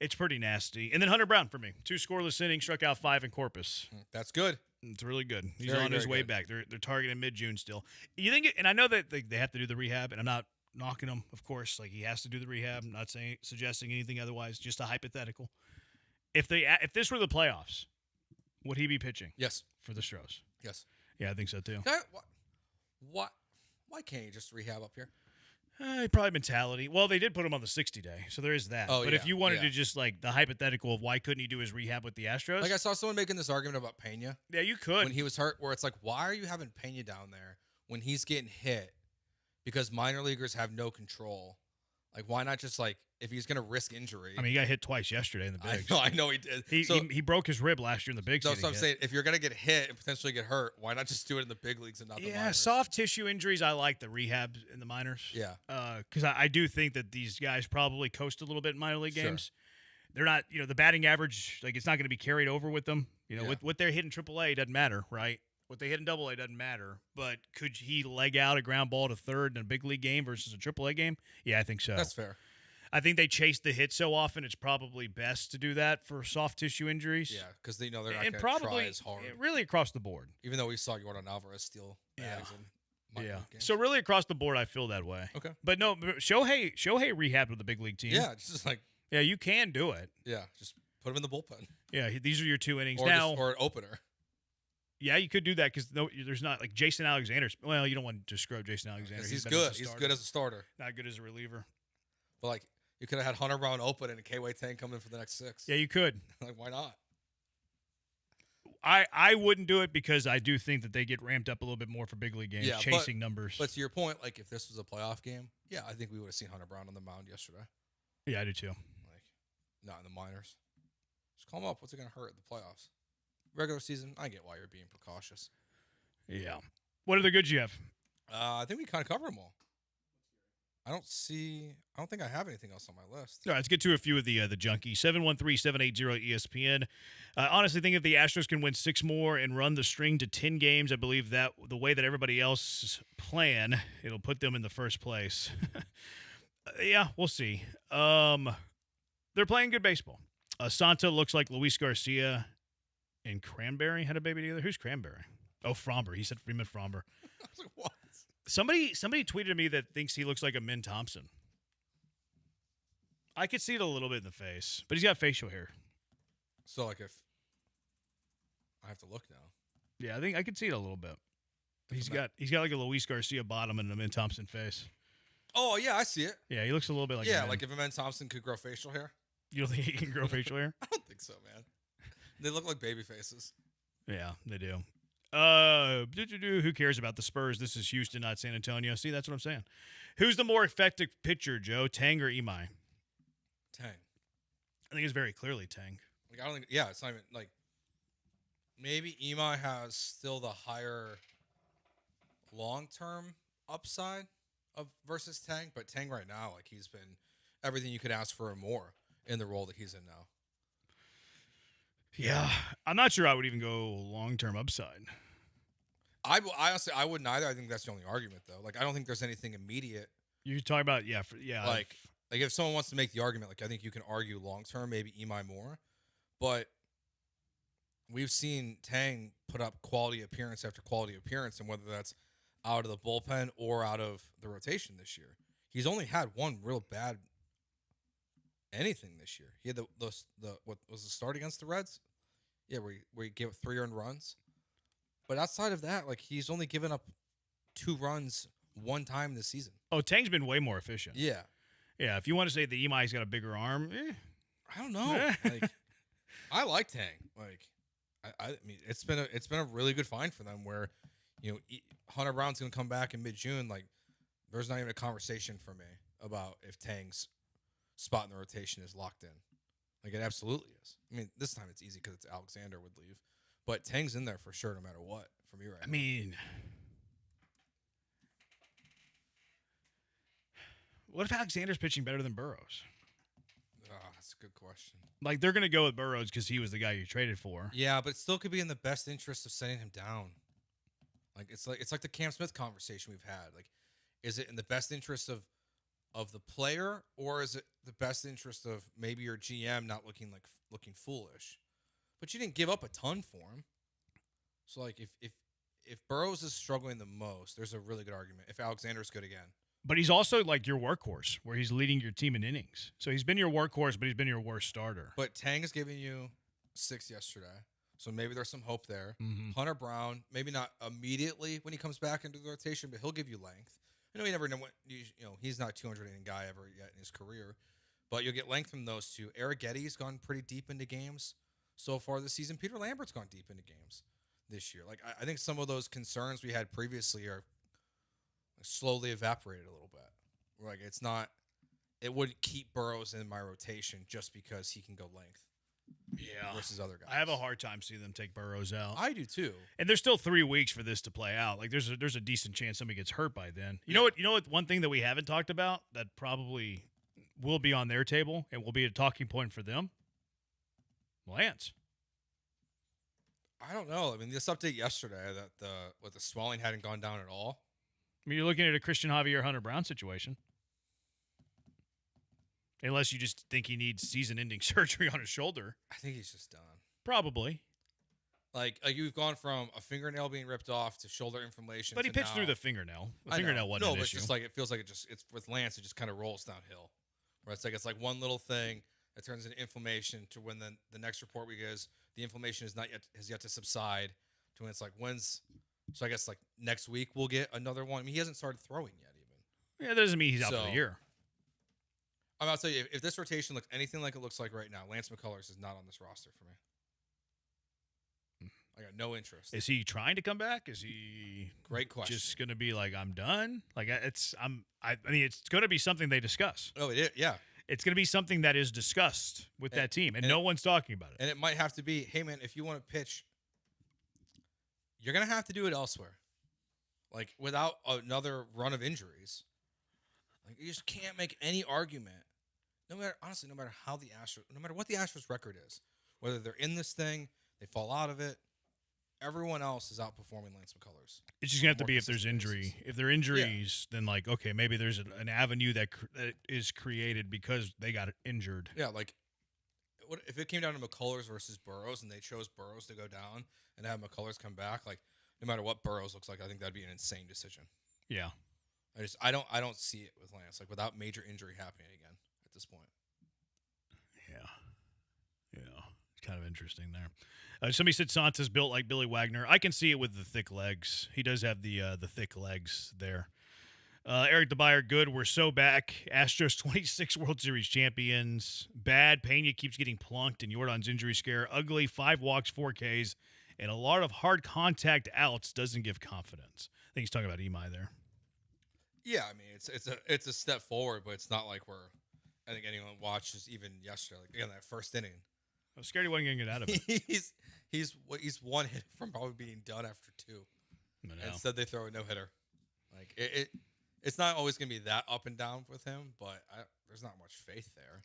It's pretty nasty. And then Hunter Brown for me. 2 scoreless innings, struck out 5 in Corpus. That's good. It's really good. He's very, on his very way good. back. They're targeting mid-June still. You think? And I know that they have to do the rehab, and I'm not knocking him, of course. Like, he has to do the rehab. I'm not suggesting anything otherwise. Just a hypothetical. If this were the playoffs, would he be pitching? Yes. For the Stros? Yes. Yeah, I think so too. Why can't you just rehab up here? Probably mentality. Well, they did put him on the 60-day, so there is that. Oh, but yeah, if you wanted yeah. to just, like, the hypothetical of why couldn't he do his rehab with the Astros? Like, I saw someone making this argument about Pena. Yeah, you could. When he was hurt, where it's like, why are you having Pena down there when he's getting hit? Because minor leaguers have no control. Like, why not just, like, if he's going to risk injury? I mean, he got hit twice yesterday in the bigs. I know he did. He broke his rib last year in the bigs. So I'm saying, if you're going to get hit and potentially get hurt, why not just do it in the big leagues and not the minors? Soft tissue injuries, I like the rehab in the minors. Yeah. Because I do think that these guys probably coast a little bit in minor league games. They're not, the batting average, like, it's not going to be carried over with them. With what they're hitting AAA, it doesn't matter, right? What they hit in AA doesn't matter. But could he leg out a ground ball to third in a big league game versus a AAA game? Yeah, I think so. That's fair. I think they chase the hit so often, it's probably best to do that for soft tissue injuries. Yeah, because they know they're not going to try as hard. Really across the board. Even though we saw Jordan Alvarez steal bags in minor league games. So really across the board, I feel that way. Okay. But no, Shohei rehabbed with the big league team. Yeah, it's just like. Yeah, you can do it. Yeah, just put him in the bullpen. Yeah, these are your 2 innings. Or an opener. Yeah, you could do that because there's not, like, Jason Alexander. Well, you don't want to scrub Jason Alexander. He's good. He's good as a starter. Not good as a reliever. But, like, you could have had Hunter Brown open and K-Way Tang come in for the next 6. Yeah, you could. Like, why not? I wouldn't do it because I do think that they get ramped up a little bit more for big league games, chasing numbers. But to your point, like, if this was a playoff game, yeah, I think we would have seen Hunter Brown on the mound yesterday. Yeah, I do too. Like, not in the minors. Just call him up. What's it going to hurt in the playoffs? Regular season, I get why you're being precautious. Yeah. What other goods you have? I think we kind of cover them all. I don't think I have anything else on my list. All right, let's get to a few of the junkies. 713-780-ESPN. Honestly, think if the Astros can win 6 more and run the string to 10 games, I believe that the way that everybody else plan, it'll put them in the first place. Yeah, we'll see. They're playing good baseball. Santa looks like Luis Garcia and Cranberry had a baby together. Who's Cranberry? Oh, Fromber. He said Freeman Fromber. I was like, what? Somebody tweeted me that thinks he looks like a Min Thompson. I could see it a little bit in the face, but he's got facial hair. So, like, if I have to look now. Yeah, I think I could see it a little bit. He's got like a Luis Garcia bottom and a Amin Thompson face. Oh, yeah, I see it. Yeah, he looks a little bit like Yeah, Amin. like if Amin Thompson could grow facial hair. You don't think he can grow facial hair? I don't think so, man. They look like baby faces. Yeah, they do. Who cares about the Spurs? This is Houston, not San Antonio. See, that's what I'm saying. Who's the more effective pitcher, Joe? Tang or Imai? Tang. I think it's very clearly Tang. Like, I don't think. Yeah, it's not even like. Maybe Imai has still the higher long-term upside of versus Tang, but Tang right now, like he's been everything you could ask for and more in the role that he's in now. Yeah, I'm not sure I would even go long-term upside. I honestly, I wouldn't either. I think that's the only argument, though. Like, I don't think there's anything immediate. You're talking about, Like if someone wants to make the argument, like I think you can argue long-term, maybe Imai more, but we've seen Tang put up quality appearance after quality appearance, and whether that's out of the bullpen or out of the rotation this year, he's only had one real bad anything this year. He had the what was the start against the Reds? Yeah, where he gave up 3 earned runs. But outside of that, like he's only given up 2 runs one time this season. Oh, Tang's been way more efficient. Yeah. Yeah, if you want to say that Imai's got a bigger arm, I don't know. Like, I like Tang. Like, I mean, it's been a really good find for them. Where, Hunter Brown's gonna come back in mid-June. Like, there's not even a conversation for me about if Tang's spot in the rotation is locked in. Like, it absolutely is. I mean, this time it's easy because it's Alexander would leave, but Tang's in there for sure, no matter what. For me, right? I mean, what if Alexander's pitching better than Burrows? That's a good question. Like, they're going to go with Burrows because he was the guy you traded for. Yeah, but it still could be in the best interest of setting him down. Like it's like the Cam Smith conversation we've had. Like, is it in the best interest of the player, or is it the best interest of maybe your GM not looking foolish? But you didn't give up a ton for him. So like if Burrows is struggling the most, there's a really good argument. If Alexander's good again. But he's also like your workhorse, where he's leading your team in innings. So he's been your workhorse, but he's been your worst starter. But Tang is giving you 6 yesterday, so maybe there's some hope there. Mhm. Hunter Brown, maybe not immediately when he comes back into the rotation, but he'll give you length. I know you never know what he's not a 200 inning guy ever yet in his career, but you'll get length from those two. Eric Getty's gone pretty deep into games so far this season. Peter Lambert's gone deep into games this year. Like I think some of those concerns we had previously are slowly evaporated a little bit. Like it wouldn't keep Burrows in my rotation just because he can go length. Yeah. Versus other guys. I have a hard time seeing them take Burrows out. I do too. And there's still 3 weeks for this to play out. Like there's a decent chance somebody gets hurt by then. You know what? One thing that we haven't talked about that probably will be on their table and will be a talking point for them. Lance. I don't know. I mean, this update yesterday that the swelling hadn't gone down at all. I mean, you're looking at a Christian Javier Hunter Brown situation. Unless you just think he needs season-ending surgery on his shoulder. I think he's just done. Probably. Like you've gone from a fingernail being ripped off to shoulder inflammation. But he to pitched now, through the fingernail. The fingernail wasn't an but issue. it's just like it feels like it's with Lance, it just kind of rolls downhill. Where it's like one little thing that turns into inflammation to when the next report we get is the inflammation has yet to subside to when it's like so I guess like next week we'll get another one. I mean, he hasn't started throwing yet even. Yeah, that doesn't mean he's out for the year. I'm about to tell you, if this rotation looks anything like it looks like right now, Lance McCullers is not on this roster for me. I got no interest. Is he trying to come back? Is he Great question. Just going to be like, I'm done? Like I mean, it's going to be something they discuss. Oh, it is, yeah. It's going to be something that is discussed with that team, and no one's talking about it. And it might have to be, hey man, if you want to pitch, you're going to have to do it elsewhere. Like without another run of injuries. Like you just can't make any argument. No matter what the Astros record is, whether they're in this thing, they fall out of it, everyone else is outperforming Lance McCullers. It's just going to have to be if there's injury. If there are injuries, then like, okay, maybe there's an avenue that is created because they got injured. Yeah, like what if it came down to McCullers versus Burrows and they chose Burrows to go down and have McCullers come back? Like no matter what Burrows looks like, I think that'd be an insane decision. Yeah. I don't see it with Lance, like without major injury happening again at this point. It's kind of interesting there. Somebody said Santa's built like Billy Wagner. I can see it with the thick legs. He does have the thick legs there. Eric DeBuyer, good. We're so back. Astros 26 World Series champions. Bad. Pena keeps getting plunked, and Jordan's injury scare. Ugly. 5 walks, 4 Ks, and a lot of hard contact outs doesn't give confidence. I think he's talking about Imai there. Yeah, I mean it's a step forward, but it's not like I think anyone watches even yesterday, like again that first inning. I was scared he wasn't going to get out of it. he's one hit from probably being done after 2. Instead they throw a no hitter. Like it's not always going to be that up and down with him, but there's not much faith there.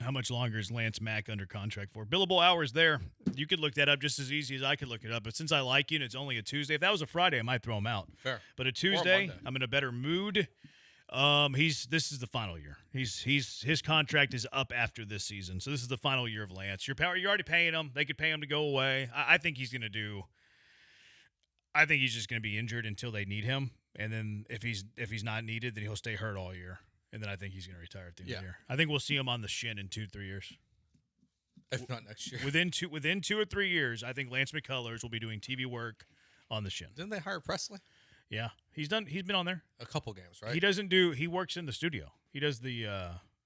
How much longer is Lance Mack under contract for? Billable hours there. You could look that up just as easy as I could look it up. But since I like you and it's only a Tuesday, if that was a Friday, I might throw him out. Fair. But a Tuesday, I'm in a better mood. This is the final year. His contract is up after this season, so this is the final year of Lance. You're already paying him. They could pay him to go away. I think he's going to do. I think he's just going to be injured until they need him, and then if he's not needed, then he'll stay hurt all year, and then I think he's going to retire at the end of the year. I think we'll see him on the shin in 2-3 years. If not next year. Within 2 or 3 years, I think Lance McCullers will be doing TV work on the shin. Didn't they hire Presley? Yeah, he's been on there a couple games, right? He works in the studio. He does the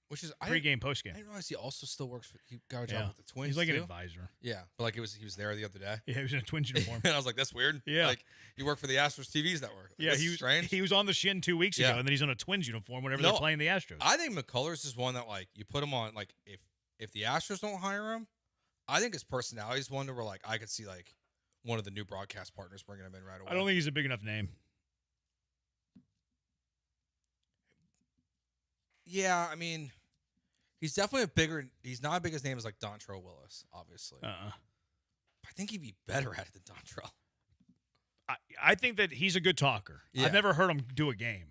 which is pre-game, post-game. I didn't realize he also still works he got a job with the Twins. He's like too. an advisor. Yeah, but like he was there the other day. Yeah, he was in a Twins uniform. And I was like, that's weird. Yeah. Like you work for the Astros TV's network. Like, Yeah, strange. He was on the shin 2 weeks ago, and then he's on a Twins uniform whenever they're playing the Astros. I think McCullers is one that like you put him on like if the Astros don't hire him, I think his personality is one where like I could see like one of the new broadcast partners bringing him in right away. I don't think he's a big enough name. Yeah, I mean, he's definitely he's not as big as name as like Dontrell Willis, obviously. I think he'd be better at it than Dontrell. I think that he's a good talker. Yeah. I've never heard him do a game.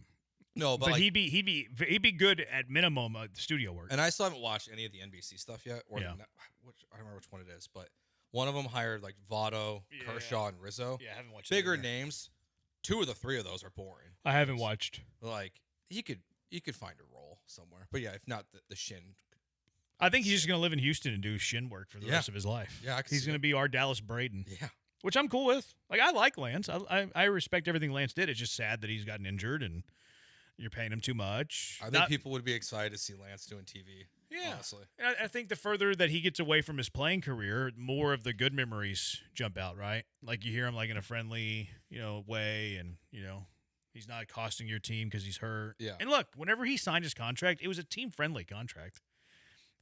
No, but like, he'd be good at minimum studio work. And I still haven't watched any of the NBC stuff yet, or Yeah. I don't remember which one it is, but one of them hired like Votto, Kershaw, and Rizzo. Yeah, I haven't watched bigger either. names. 2 of the 3 of those are boring. I haven't watched. Like you could find a role somewhere, but yeah, if not the shin. I think he's just going to live in Houston and do shin work for the rest of his life. Yeah, he's going to be our Dallas Braden. Yeah, which I'm cool with. Like I like Lance. I respect everything Lance did. It's just sad that he's gotten injured and you're paying him too much. I think people would be excited to see Lance doing TV. Yeah, honestly. I think the further that he gets away from his playing career, more of the good memories jump out. Right, like you hear him like in a friendly, way, and he's not costing your team because he's hurt. Yeah. And look, whenever he signed his contract, it was a team-friendly contract.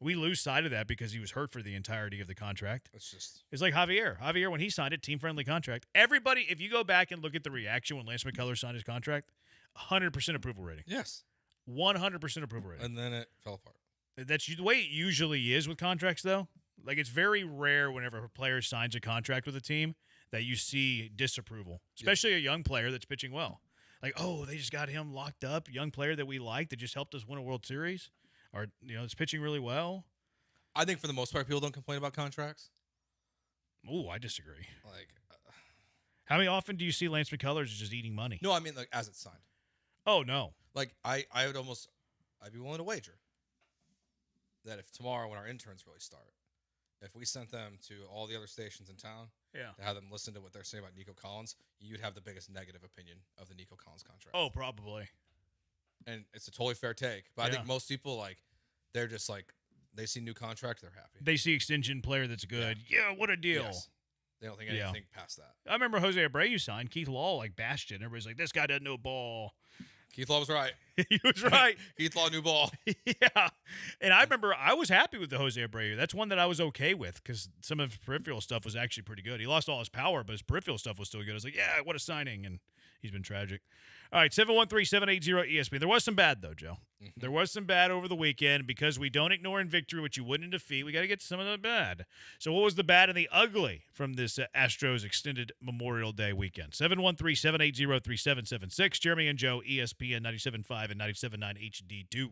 We lose sight of that because he was hurt for the entirety of the contract. It's like Javier. Javier, when he signed it, team-friendly contract. Everybody, if you go back and look at the reaction when Lance McCullers signed his contract, 100% approval rating. Yes. 100% approval rating. And then it fell apart. That's the way it usually is with contracts, though. Like, it's very rare whenever a player signs a contract with a team that you see disapproval, especially a young player that's pitching well. Like, oh, they just got him locked up, young player that we like that just helped us win a World Series, or is pitching really well. I think for the most part, people don't complain about contracts. Oh, I disagree. Like, how many often do you see Lance McCullers just eating money? No, I mean like as it's signed. Oh no. Like I'd be willing to wager that if tomorrow when our interns really start, if we sent them to all the other stations in town, to have them listen to what they're saying about Nico Collins, you'd have the biggest negative opinion of the Nico Collins contract. Oh, probably. And it's a totally fair take, but I think most people they're just like they see new contract, they're happy. They see extension player that's good. Yeah, what a deal. Yes. They don't think anything past that. I remember Jose Abreu signed. Keith Law bashed it. Everybody's like, this guy doesn't know ball. Keith Law was right. He was right. Keith Law knew ball. Yeah. And I remember I was happy with the Jose Abreu. That's one that I was okay with because some of his peripheral stuff was actually pretty good. He lost all his power, but his peripheral stuff was still good. I was like, yeah, what a signing. And he's been tragic. All right, 713-780-ESPN. There was some bad, though, Joe. Mm-hmm. There was some bad over the weekend because we don't ignore in victory what you wouldn't in defeat. We got to get some of the bad. So what was the bad and the ugly from this Astros extended Memorial Day weekend? 713-780-3776. Jeremy and Joe, ESPN 97.5 and 97.9 HD2.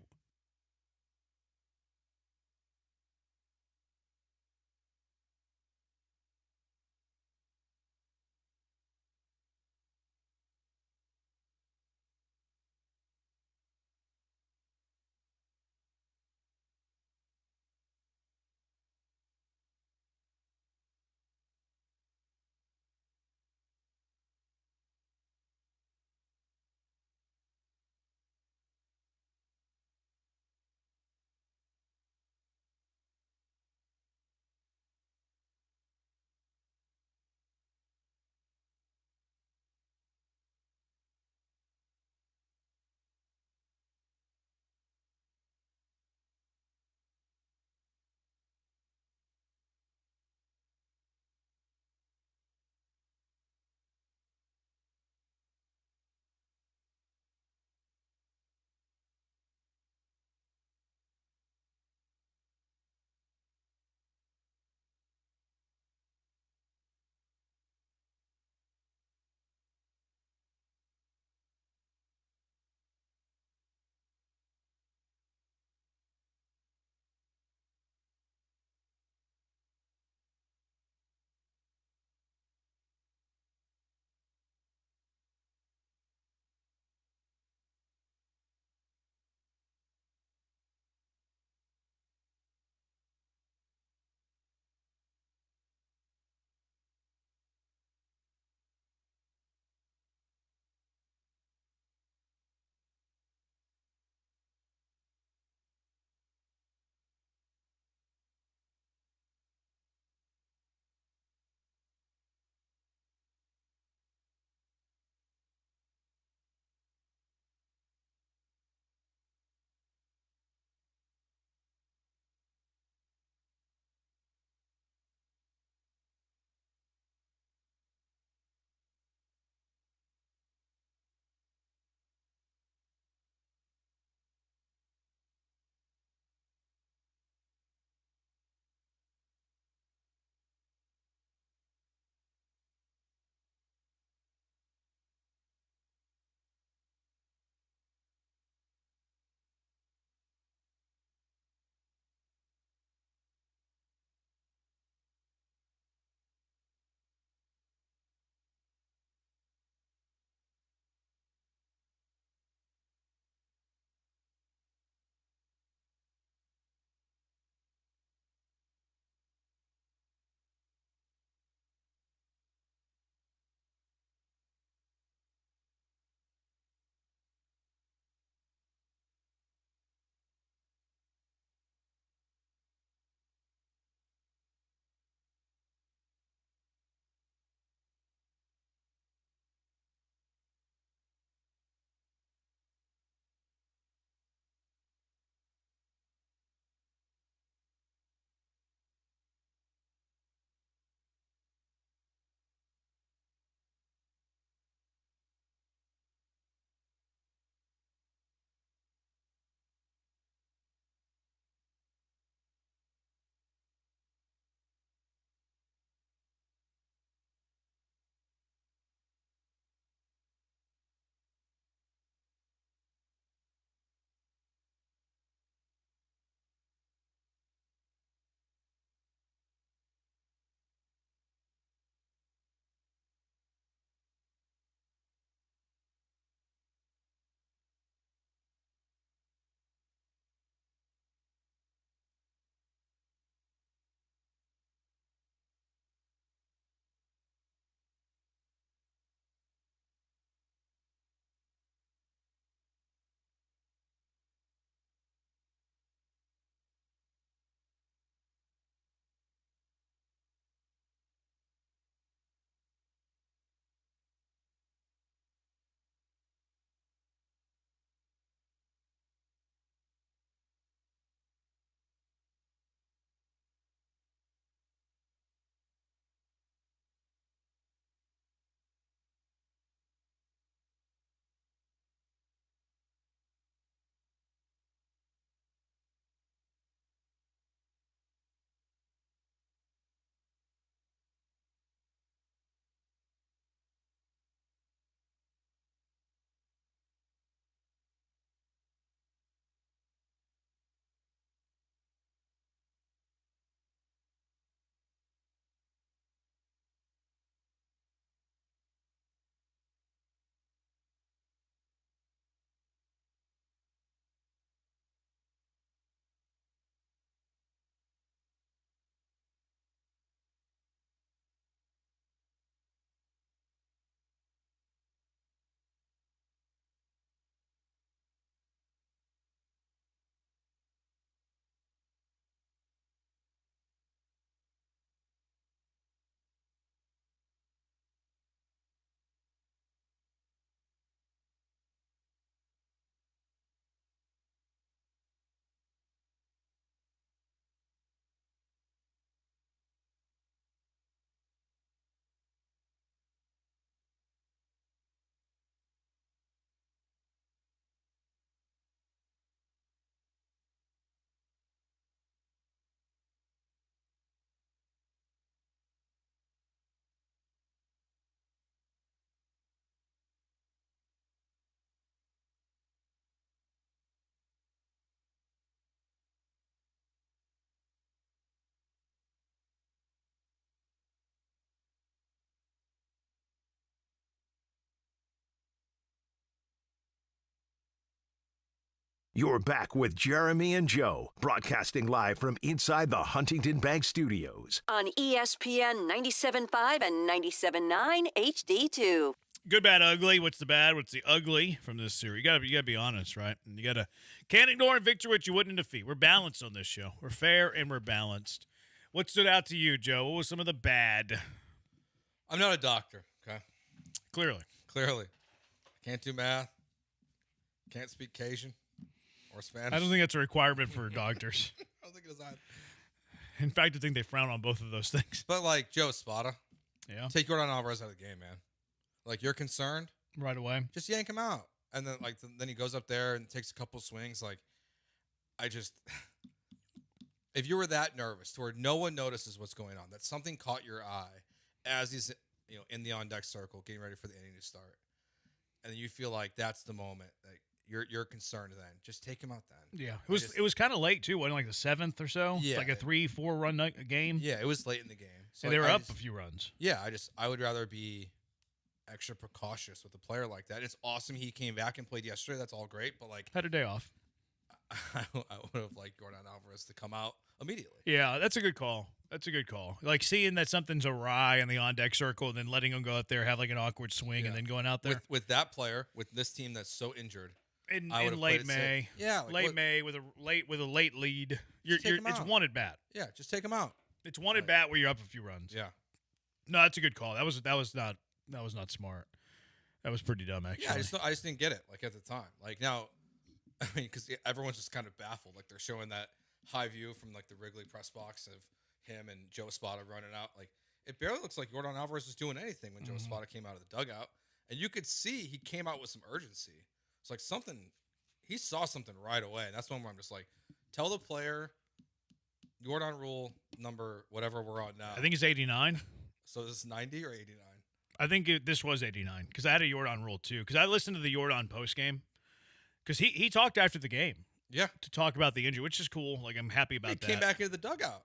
You're back with Jeremy and Joe, broadcasting live from inside the Huntington Bank Studios. On ESPN 97.5 and 97.9 HD2. Good, bad, ugly. What's the bad? What's the ugly from this series? You gotta be honest, right? And you gotta can't ignore in victory what you wouldn't in defeat. We're balanced on this show. We're fair and we're balanced. What stood out to you, Joe? What was some of the bad? I'm not a doctor, okay? Clearly. Can't do math. Can't speak Cajun or Spanish. I don't think that's a requirement for doctors. I don't think it is either. In fact, I think they frown on both of those things. But like Joe Espada, yeah, take Jordan Alvarez out of the game, man. Like you're concerned right away, just yank him out, and then then he goes up there and takes a couple swings. Like if you were that nervous to where no one notices what's going on, that something caught your eye as he's in the on deck circle getting ready for the inning to start, and then you feel like that's the moment. Like you're concerned then. Just take him out then. Yeah. It was kind of late too, wasn't it, like the 7th or so? Yeah. Like a 3-4 run game. Yeah, it was late in the game. So and they were up a few runs. Yeah, I would rather be extra precautious with a player like that. It's awesome he came back and played yesterday. That's all great, but like had a day off. I would have liked Jordan Alvarez to come out immediately. Yeah, that's a good call. Like seeing that something's awry in the on-deck circle and then letting him go out there, have like an awkward swing, and then going out there. With that player, with this team that's so injured. In late May. Yeah. Like May with a late lead. It's one at bat. Yeah, just take him out. It's one at bat where you're up a few runs. Yeah. No, that's a good call. That was not smart. That was pretty dumb, actually. Yeah, I just didn't get it, like, at the time. Like, now, I mean, because everyone's just kind of baffled. Like, they're showing that high view from, like, the Wrigley press box of him and Joe Espada running out. Like, it barely looks like Jordan Alvarez was doing anything when Joe Espada came out of the dugout. And you could see he came out with some urgency. It's like he saw something right away. And that's one where I'm just like, tell the player, Jordan rule number, whatever we're on now. I think it's 89. So this is 90 or 89? I think this was 89 because I had a Jordan rule too. Because I listened to the Jordan post game because he talked after the game. Yeah, to talk about the injury, which is cool. Like I'm happy about that. He came back into the dugout.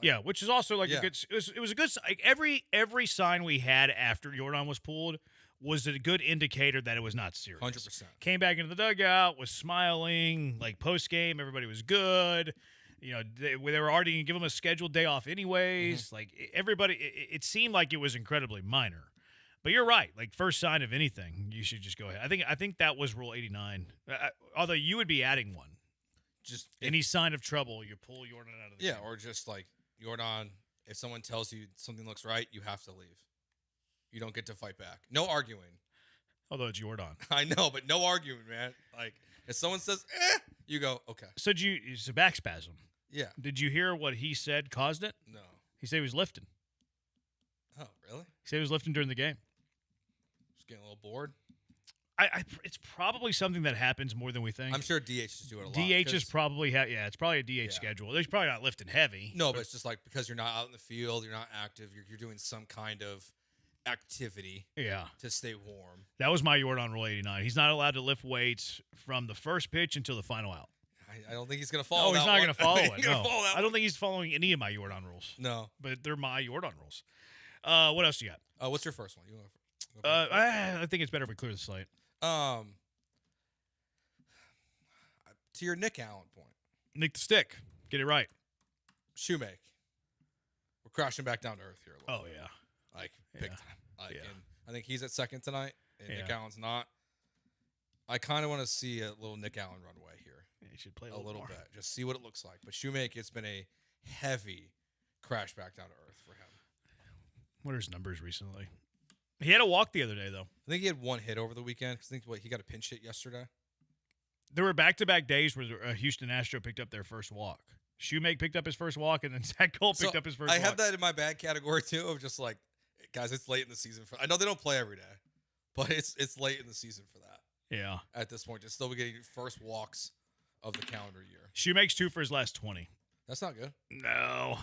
Yeah, which is also like a good. It was a good. Like every sign we had after Jordan was pulled was a good indicator that it was not serious. 100%. Came back into the dugout, was smiling. Like post game, everybody was good. They were already going to give him a scheduled day off anyways. Like everybody, it seemed like it was incredibly minor. But you're right. Like first sign of anything, you should just go ahead. I think that was Rule 89. Although you would be adding one. Just any sign of trouble, you pull Jordan out of the game. Or just like Jordan, if someone tells you something looks right, you have to leave. You don't get to fight back. No arguing. Although it's Jordan. I know, but no arguing, man. Like if someone says, you go, okay. So it's a back spasm. Yeah. Did you hear what he said caused it? No. He said he was lifting. Oh, really? He said he was lifting during the game. Just getting a little bored. It's probably something that happens more than we think. I'm sure DHs do it a lot. DH is probably it's probably a DH schedule. They're probably not lifting heavy. No, but it's just like because you're not out in the field, you're not active, you're doing some kind of activity to stay warm. That was my Jordan Rule 89. He's not allowed to lift weights from the first pitch until the final out. I don't think he's going to follow that. Oh, he's not going to follow it. No. I don't think he's following any of my Jordan rules. No. But they're my Jordan rules. What else you got? What's your first one? You want I think it's better if we clear the slate. To your Nick Allen point. Nick the Stick. Get it right. Shoemake. We're crashing back down to earth here a little bit. Yeah. Like, big time. Like, and I think he's at second tonight, and Nick Allen's not. I kind of want to see a little Nick Allen runway here. Yeah, he should play a little more. bit. Just see what it looks like. But Shoemake, it's been a heavy crash back down to earth for him. What are his numbers recently? He had a walk the other day, though. I think he had one hit over the weekend. I think he got a pinch hit yesterday. There were back-to-back days where Houston Astro picked up their first walk. Shoemake picked up his first walk, and then Zach Cole picked up his first walk. I have that in my bad category, too, of just like, guys, it's late in the season. I know they don't play every day, but it's late in the season for that. Yeah. At this point, just still be getting first walks of the calendar year. Shoemake's 2 for his last 20. That's not good. No.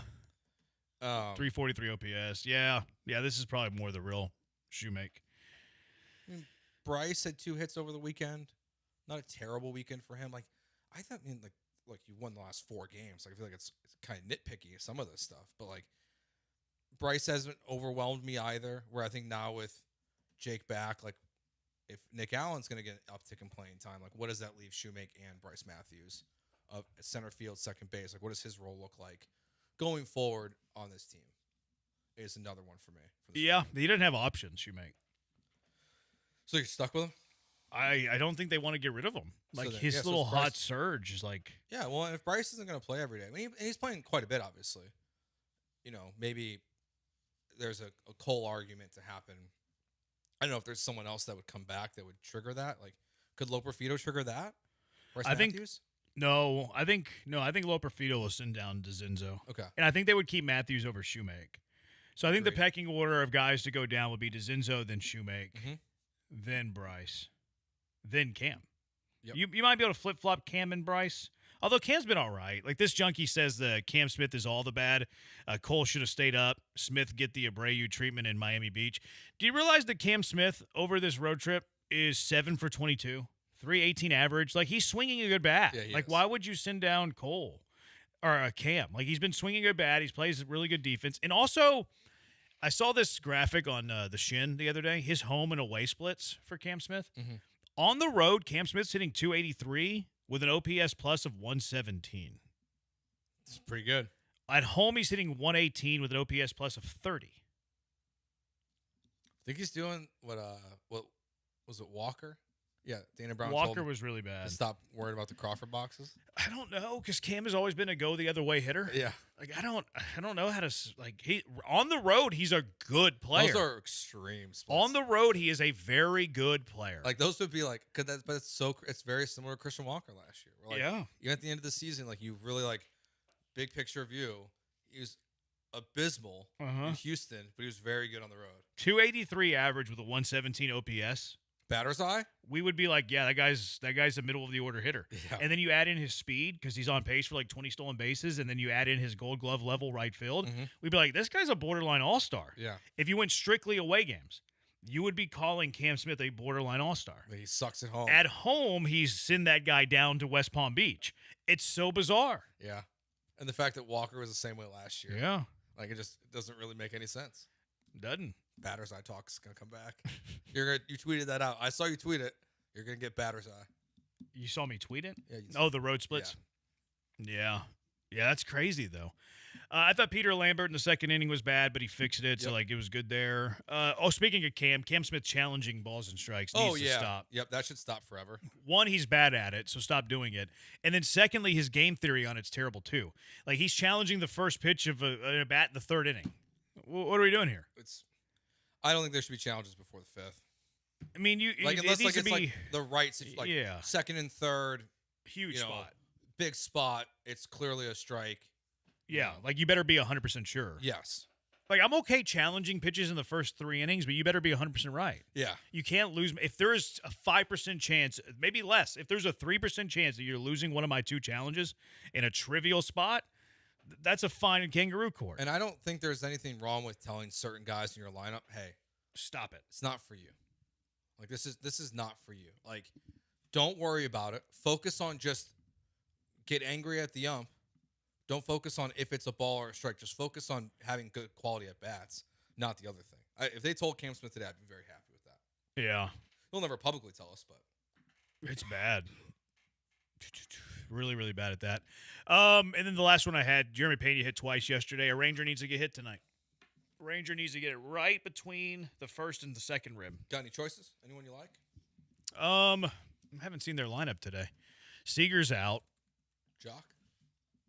343 OPS. Yeah. Yeah, this is probably more the real Shoemake. I mean, Bryce had 2 hits over the weekend. Not a terrible weekend for him. Like, I thought, like you won the last 4 games. Like, I feel like it's kind of nitpicky, some of this stuff. But, like, Bryce hasn't overwhelmed me either, where I think now with Jake back, like, if Nick Allen's going to get an uptick in playing time, like what does that leave Shoemake and Bryce Matthews of center field, second base? Like what does his role look like going forward on this team? Is another one for me. Yeah, he didn't have options, Shoemake. So you're stuck with him? I don't think they want to get rid of him. Like So then- his yeah, so little it's Bryce- hot surge is like Yeah, well, if Bryce isn't going to play every day, I mean, he's playing quite a bit, obviously. You know, maybe there's a Cole argument to happen. I don't know if there's someone else that would come back that would trigger that. Like, could Loperfido trigger that? Bryce I think Matthews? I think Loperfido will send down DeZinzo. Okay. And I think they would keep Matthews over Shoemake. So I think the pecking order of guys to go down would be DeZinzo, then Shoemake, then Bryce, then Cam. Yep. You might be able to flip-flop Cam and Bryce. Although Cam's been all right. Like this junkie says that Cam Smith is all the bad. Cole should have stayed up. Smith get the Abreu treatment in Miami Beach. Do you realize that Cam Smith over this road trip is 7 for 22, 318 average? Like he's swinging a good bat. Yeah, he like is. why would you send down Cole or Cam? Like he's been swinging a good bat. He plays really good defense. And also, I saw this graphic on the Shin the other day. His home and away splits for Cam Smith. On the road, Cam Smith's hitting 283 with an OPS plus of 117. It's pretty good. At home, he's hitting 118 with an OPS plus of 30. I think he's doing what was it, Walker? Yeah, Dana Brown told Walker him was really bad. to stop worrying about the Crawford boxes. I don't know because Cam has always been a go the other way hitter. Yeah. Like I don't know how to he on the road he's a good player. Those are extreme splits. On the road he is a very good player. Like those would be like, but it's very similar to Christian Walker last year. Where, like, Yeah. Even at the end of the season, like you really like big picture view, he was abysmal in Houston, but he was very good on the road. 283 average with a 117 OPS. Batter's eye? We would be like, yeah, that guy's a middle of the order hitter. Yeah. And then you add in his speed because he's on pace for like 20 stolen bases, and then you add in his Gold Glove level right field. We'd be like, this guy's a borderline all-star. Yeah. If you went strictly away games, you would be calling Cam Smith a borderline all-star. But he sucks at home. At home, he's send that guy down to West Palm Beach. It's so bizarre. Yeah. And the fact that Walker was the same way last year. Yeah. Like it doesn't really make any sense. Doesn't. Batter's eye talk's gonna come back. You tweeted that out. I saw you tweet it. You're gonna get batter's eye. You saw me tweet it? Yeah. Oh, the road splits? Yeah. Yeah, that's crazy, though. I thought Peter Lambert in the second inning was bad, but he fixed it, so, like, it was good there. Speaking of Cam Smith challenging balls and strikes needs to stop. Yep, that should stop forever. One, he's bad at it, so stop doing it. And then secondly, his game theory on it's terrible, too. Like, he's challenging the first pitch of a bat in the third inning. What are we doing here? I don't think there should be challenges before the fifth. I mean, Unless it needs it's to be like the right, like second and third, huge spot, big spot. It's clearly a strike. Yeah, like you better be 100% sure. Yes. Like I'm okay challenging pitches in the first 3 innings, but you better be 100% right. Yeah. You can't lose. If there is a 5% chance, maybe less, if there's a 3% chance that you're losing one of my 2 challenges in a trivial spot, that's a fine in kangaroo court. And I don't think there's anything wrong with telling certain guys in your lineup, "Hey, stop it. It's not for you. Like this is not for you. Like, don't worry about it. Focus on just get angry at the ump. Don't focus on if it's a ball or a strike. Just focus on having good quality at bats, not the other thing." If they told Cam Smith today, I'd be very happy with that. Yeah. They'll never publicly tell us, but it's bad. Really, really bad at that. And then the last one I had, Jeremy Pena hit twice yesterday. A Ranger needs to get hit tonight. Ranger needs to get it right between the first and the second rib. Got any choices? Anyone you like? I haven't seen their lineup today. Seager's out.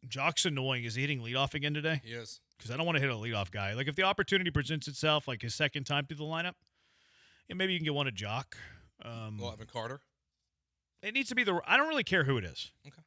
Jock's annoying. Is he hitting leadoff again today? He is. Because I don't want to hit a leadoff guy. Like if the opportunity presents itself, like his second time through the lineup, maybe you can get one at Jock. Evan Carter. It needs to be I don't really care who it is. Okay.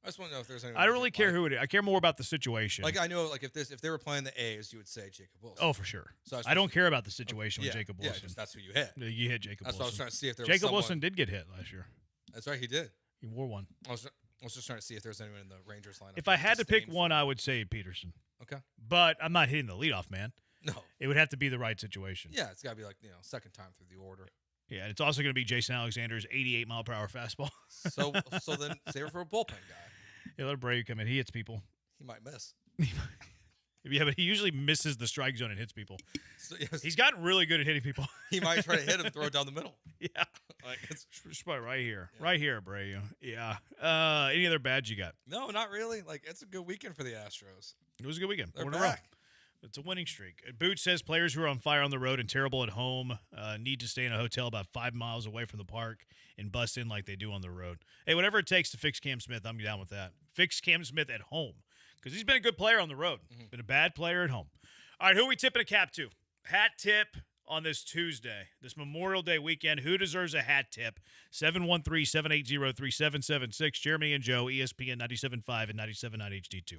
I just want to know if there's anyone. I don't really care who it is. I care more about the situation. Like I know, like if they were playing the A's, you would say Jacob Wilson. Oh, for sure. So I don't care about the situation with Jacob Yeah, Wilson. just that's who you hit. You hit Jacob That's Wilson. what I was trying to see if there was Jacob someone. Wilson did get hit last year. That's right, he did. He wore one. I was just trying to see if there's anyone in the Rangers lineup. If I had to pick one, I would say Peterson. Okay. But I'm not hitting the leadoff man. No. It would have to be the right situation. Yeah, it's got to be like second time through the order. Yeah, and it's also going to be Jason Alexander's 88-mile-per-hour fastball. So then save it for a bullpen guy. Yeah, let Abreu come in. He hits people. He might miss. Yeah, but he usually misses the strike zone and hits people. So, yes, He's gotten really good at hitting people. he might try to hit him, throw it down the middle. Yeah. Like, it's, Just about right here. Right here, Bray. Yeah. Any other bads you got? no, not really. Like, it's a good weekend for the Astros. It was a good weekend. They're Four in a row. back. It's a winning streak. Boots says players who are on fire on the road and terrible at home need to stay in a hotel about 5 miles away from the park and bust in like they do on the road. Hey, whatever it takes to fix Cam Smith, I'm down with that. Fix Cam Smith at home because he's been a good player on the road. Been a bad player at home. All right, who are we tipping a cap to? Hat tip on this Tuesday, this Memorial Day weekend. Who deserves a hat tip? 713-780-3776. Jeremy and Joe, ESPN 97.5 and 97.9 HD2.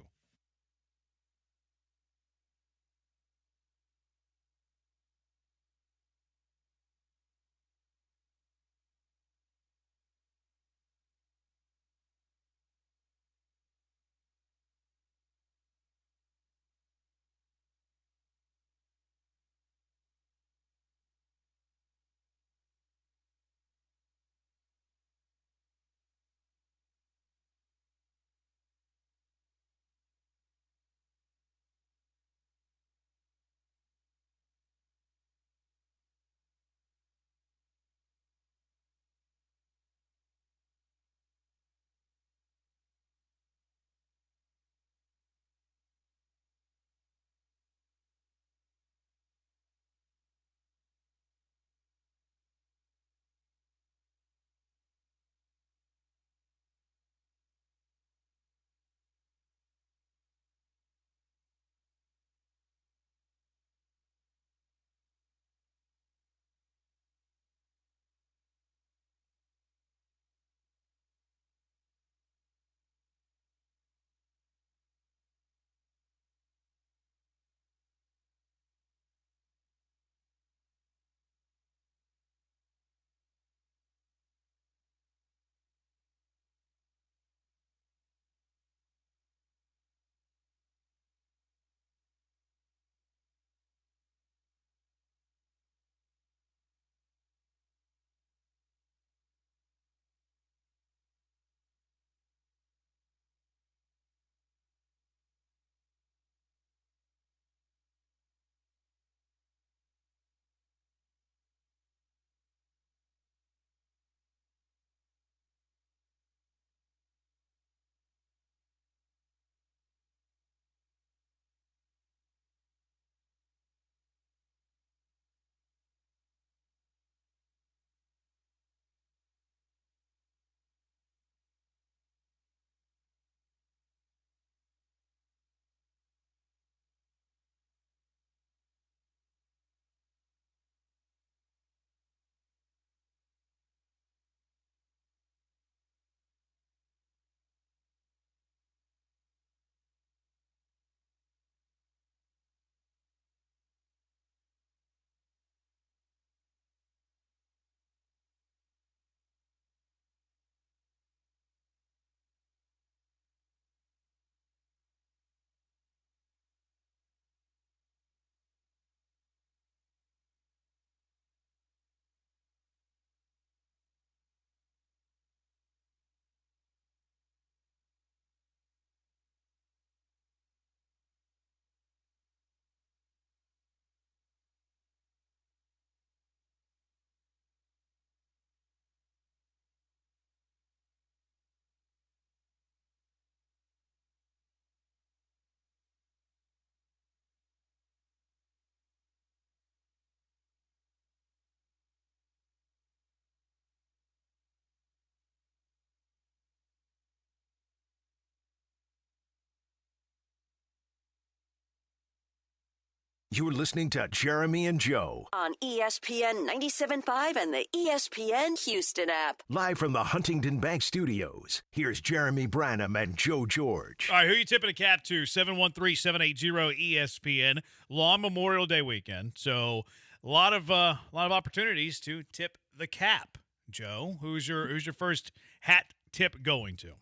You're listening to Jeremy and Joe. On ESPN 97.5 and the ESPN Houston app. Live from the Huntington Bank Studios. Here's Jeremy Branham and Joe George. All right, who you tipping a cap to? 713-780-ESPN. Long Memorial Day weekend. So a lot of opportunities to tip the cap. Joe, who's your first hat tip going to?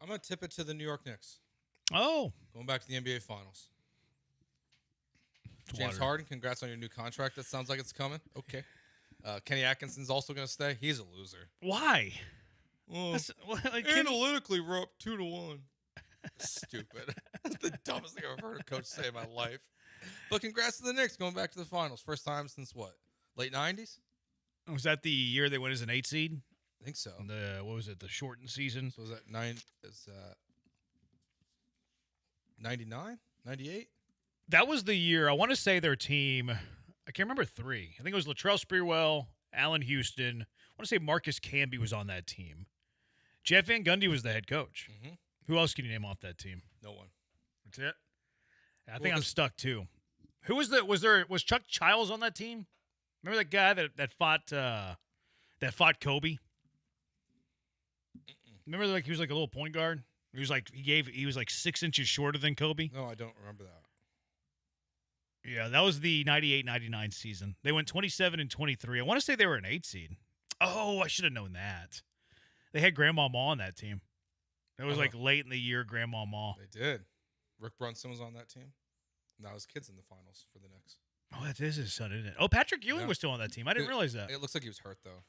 I'm going to tip it to the New York Knicks. Oh. Going back to the NBA Finals. James Harden, congrats on your new contract. That sounds like it's coming. Okay. Kenny Atkinson's also going to stay. He's a loser. Why? Analytically, we're up 2-1. Stupid. That's the dumbest thing I've ever heard a coach say in my life. But congrats to the Knicks going back to the finals. First time since what? Late 90s? Was that the year they went as an 8 seed? I think so. What was it? The shortened season? So was that 99? 98? That was the year. I want to say their team. I can't remember 3. I think it was Latrell Sprewell, Allen Houston. I want to say Marcus Camby was on that team. Jeff Van Gundy was the head coach. Mm-hmm. Who else can you name off that team? No one. That's it. I think I'm stuck too. Who was was Chuck Childs on that team? Remember that guy that fought Kobe? Remember, like he was like a little point guard. He was like 6 inches shorter than Kobe. No, I don't remember that. Yeah, that was the 98-99 season. They went 27-23. I want to say they were an 8 seed. Oh, I should have known that. They had Grandma Ma on that team. It was like late in the year, Grandma Ma. They did. Rick Brunson was on that team. Now his kid's in the finals for the Knicks. Oh, that is his son, isn't it? Oh, Patrick Ewing was still on that team. I didn't realize that. It looks like he was hurt though.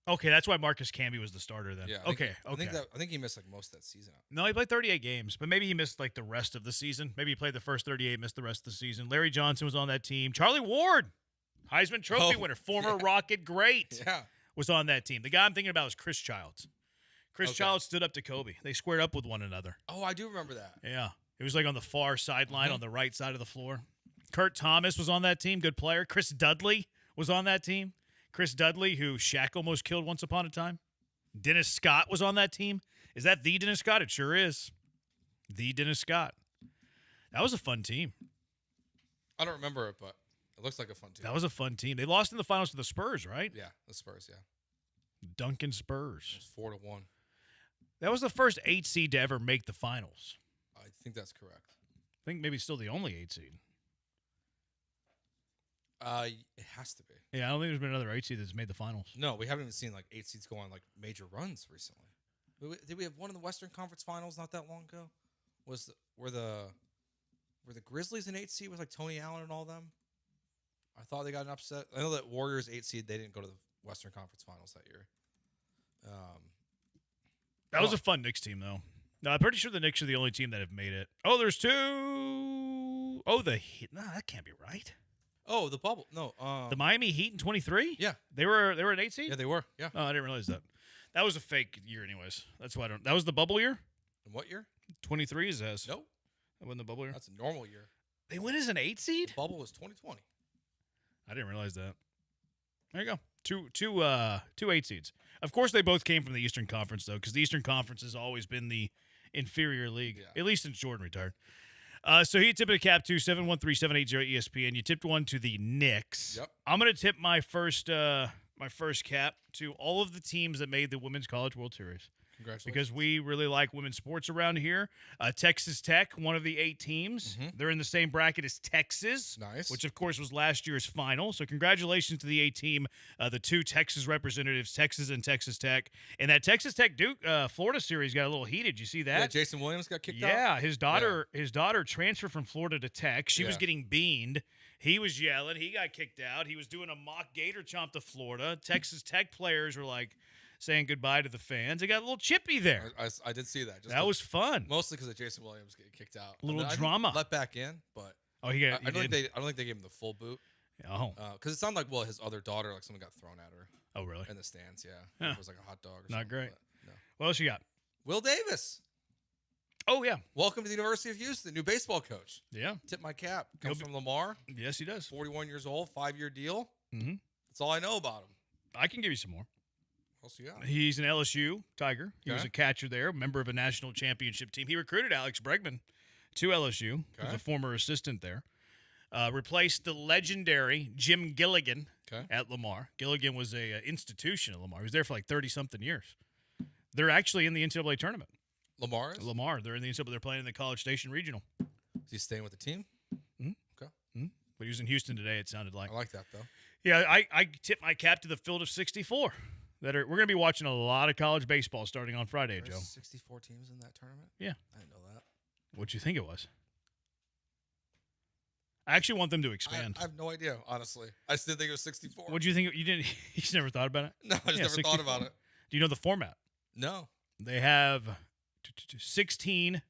Okay, that's why Marcus Camby was the starter then. Yeah. Okay. I think he missed like most of that season. No, he played 38 games, but maybe he missed like the rest of the season. Maybe he played the first 38, missed the rest of the season. Larry Johnson was on that team. Charlie Ward, Heisman Trophy winner, former Rocket great, was on that team. The guy I'm thinking about is Chris Childs. Chris Childs stood up to Kobe. They squared up with one another. Oh, I do remember that. Yeah. It was like on the far sideline on the right side of the floor. Kurt Thomas was on that team, good player. Chris Dudley was on that team. Chris Dudley, who Shaq almost killed once upon a time. Dennis Scott was on that team. Is that the Dennis Scott? It sure is. The Dennis Scott. That was a fun team. I don't remember it, but it looks like a fun team. That was a fun team. They lost in the finals to the Spurs, right? Yeah, the Spurs, yeah. Duncan Spurs. It was 4-1. That was the first 8 seed to ever make the finals. I think that's correct. I think maybe still the only 8 seed. It has to be. Yeah, I don't think there's been another 8 seed that's made the finals. No, we haven't even seen like 8 seeds go on like major runs recently. Did we have one in the Western Conference Finals not that long ago? Were the Grizzlies an 8 seed with like Tony Allen and all them? I thought they got an upset. I know that Warriors 8 seed, they didn't go to the Western Conference Finals that year. That was a fun Knicks team, though. No, I'm pretty sure the Knicks are the only team that have made it. Oh, there's 2. Oh, the Heat. No, that can't be right. Oh, the bubble. No. The Miami Heat in 23? Yeah. They were an 8 seed? Yeah, they were. Yeah. Oh, I didn't realize that. That was a fake year anyways. That's why I don't. That was the bubble year? In what year? 23 is as. Nope. That wasn't the bubble year? That's a normal year. They went as an 8 seed? The bubble was 2020. I didn't realize that. There you go. Two 8 seeds. Of course, they both came from the Eastern Conference, though, because the Eastern Conference has always been the inferior league, at least since Jordan retired. So he tipped a cap to 713-780-ESPN. You tipped one to the Knicks. Yep. I'm going to tip my first cap to all of the teams that made the Women's College World Series. Congratulations. Because we really like women's sports around here. Texas Tech, one of the 8 teams. They're in the same bracket as Texas. Nice. Which, of course, was last year's final. So congratulations to the 8 team, the 2 Texas representatives, Texas and Texas Tech. And that Texas Tech Duke Florida series got a little heated. Did you see that? Yeah, Jason Williams got kicked out? Yeah, his daughter transferred from Florida to Tech. She was getting beaned. He was yelling. He got kicked out. He was doing a mock gator chomp to Florida. Texas Tech players were like saying goodbye to the fans. It got a little chippy there. I did see that. That was fun. Mostly because of Jason Williams getting kicked out. A little I drama. Let back in, but I don't think they gave him the full boot. Oh, because it sounded like his other daughter, like someone got thrown at her. Oh, really? In the stands, yeah. Huh. It was like a hot dog. Or Not something, great. but no. What else you got? Will Davis. Oh, yeah. Welcome to the University of Houston, new baseball coach. Yeah. Tip my cap. Comes from Lamar. Yes, he does. 41 years old, 5-year deal. Mm-hmm. That's all I know about him. I can give you some more. What else you got? He's an LSU Tiger. He was a catcher there, member of a national championship team. He recruited Alex Bregman to LSU. He was a former assistant there. Replaced the legendary Jim Gilligan at Lamar. Gilligan was a institution at Lamar. He was there for like 30-something years. They're actually in the NCAA tournament. Lamar is? Lamar. They're in the NCAA. They're playing in the College Station Regional. Is he staying with the team? Mm-hmm. Okay. Mm-hmm. But he was in Houston today, it sounded like. I like that, though. Yeah, I tip my cap to the field of 64. We're going to be watching a lot of college baseball starting on Friday, There's Joe. 64 teams in that tournament? Yeah. I didn't know that. What'd you think it was? I actually want them to expand. I have no idea, honestly. I just didn't think it was 64. What'd you think? You didn't? You just never thought about it? No, I just never 64. thought about it. Do you know the format? No. They have 16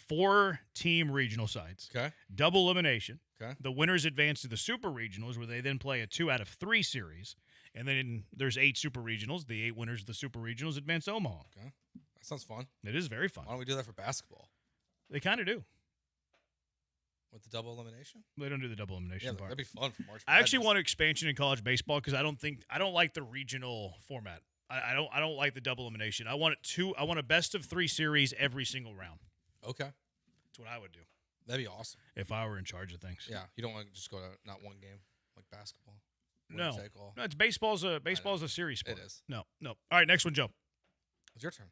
4-team regional sites. Okay. Double elimination. Okay. The winners advance to the super regionals, where they then play a 2-out-of-3 series. And then there's 8 super regionals. The 8 winners of the super regionals advance to Omaha. Okay. That sounds fun. It is very fun. Why don't we do that for basketball? They kind of do. With the double elimination? They don't do the double elimination Yeah, part. that'd be fun for March. I actually Madness. want expansion in college baseball because I don't like the regional format. I don't like the double elimination. I want a best of 3 series every single round. Okay. That's what I would do That'd be awesome. if I were in charge of things. Yeah, you don't want to just go to not one game like basketball. No, Take all. no, it's baseball's a series sport. It is. No. All right, next one, Joe. It's your turn.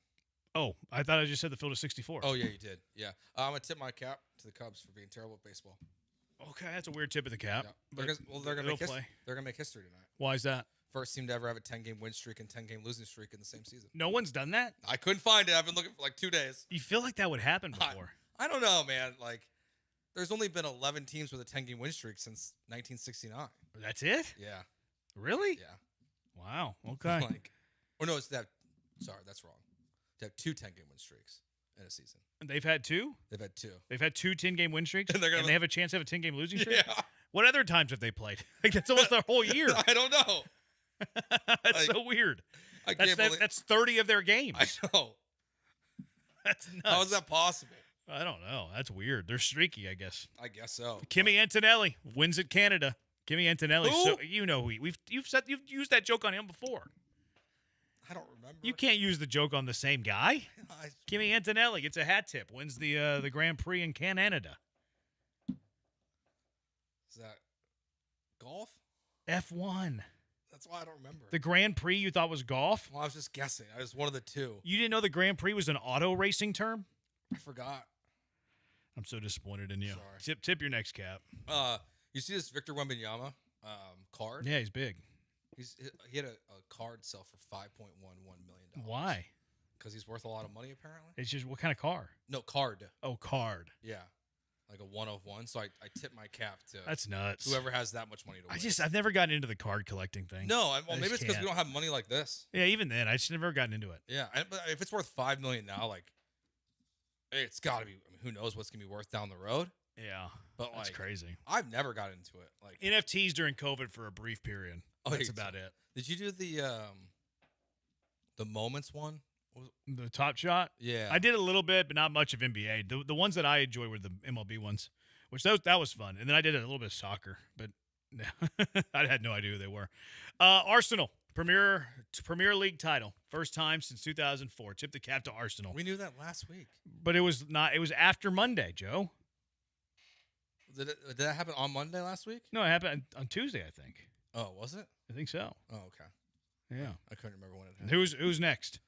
Oh, I thought I just said the field is 64. Oh yeah, you did. Yeah, I'm gonna tip my cap to the Cubs for being terrible at baseball. Okay, that's a weird tip of the cap. Yeah. but They're gonna make it'll play. They're gonna make history tonight. Why is that? First team to ever have a 10-game win streak and 10-game losing streak in the same season. No one's done that. I couldn't find it. I've been looking for like 2 days. You feel like that would happen before? I don't know, man. Like, there's only been 11 teams with a 10-game win streak since 1969. That's it? Yeah. Really? Yeah. Wow. Okay. No, it's that. Sorry, that's wrong. To have 2 10-game win streaks in a season. They've had 2? They've had 2. They've had 2 10-game win streaks? And they have a chance to have a 10-game losing streak? Yeah. What other times have they played? Like, that's almost their whole year. I don't know. That's so weird. I can't believe That's 30 of their games. I know. That's nuts. How is that possible? I don't know. That's weird. They're streaky, I guess. I guess so. Kimmy Antonelli wins at Canada. Kimmy Antonelli. Who? So you know who you've used that joke on him before. I don't remember. You can't use the joke on the same guy. Kimmy Antonelli gets a hat tip. Wins the Grand Prix in Canada. Is that golf? F1. That's why I don't remember. The Grand Prix you thought was golf? Well, I was just guessing. I was one of the 2. You didn't know the Grand Prix was an auto racing term? I forgot. I'm so disappointed in you. Sorry. Tip your next cap. You see this Victor Wembanyama card? Yeah, he's big. He had a card sell for $5.11 million. Why? Because he's worth a lot of money, apparently. It's just what kind of car? No, card. Oh, card. Yeah. Like a 1 of 1. So I tip my cap to That's nuts. whoever has that much money to win. I've never gotten into the card collecting thing. No, I maybe just it's because can't. we don't have money like this. Yeah, even then, I just never gotten into it. Yeah, but if it's worth $5 million now, like, hey, it's got to be. I mean, who knows what's gonna be worth down the road? Yeah, but that's like, crazy. I've never got into it. Like NFTs during COVID for a brief period. That's about it. Did you do the Moments one? The Top Shot? Yeah, I did a little bit, but not much of NBA. The ones that I enjoy were the MLB ones, which that was fun. And then I did a little bit of soccer, but I had no idea who they were. Arsenal. Premier League title. First time since 2004. Tip the cap to Arsenal. We knew that last week. But it was not. It was after Monday, Joe. Did that happen on Monday last week? No, it happened on Tuesday, I think. Oh, was it? I think so. Oh, okay. Yeah. I couldn't remember when it happened. Who's next?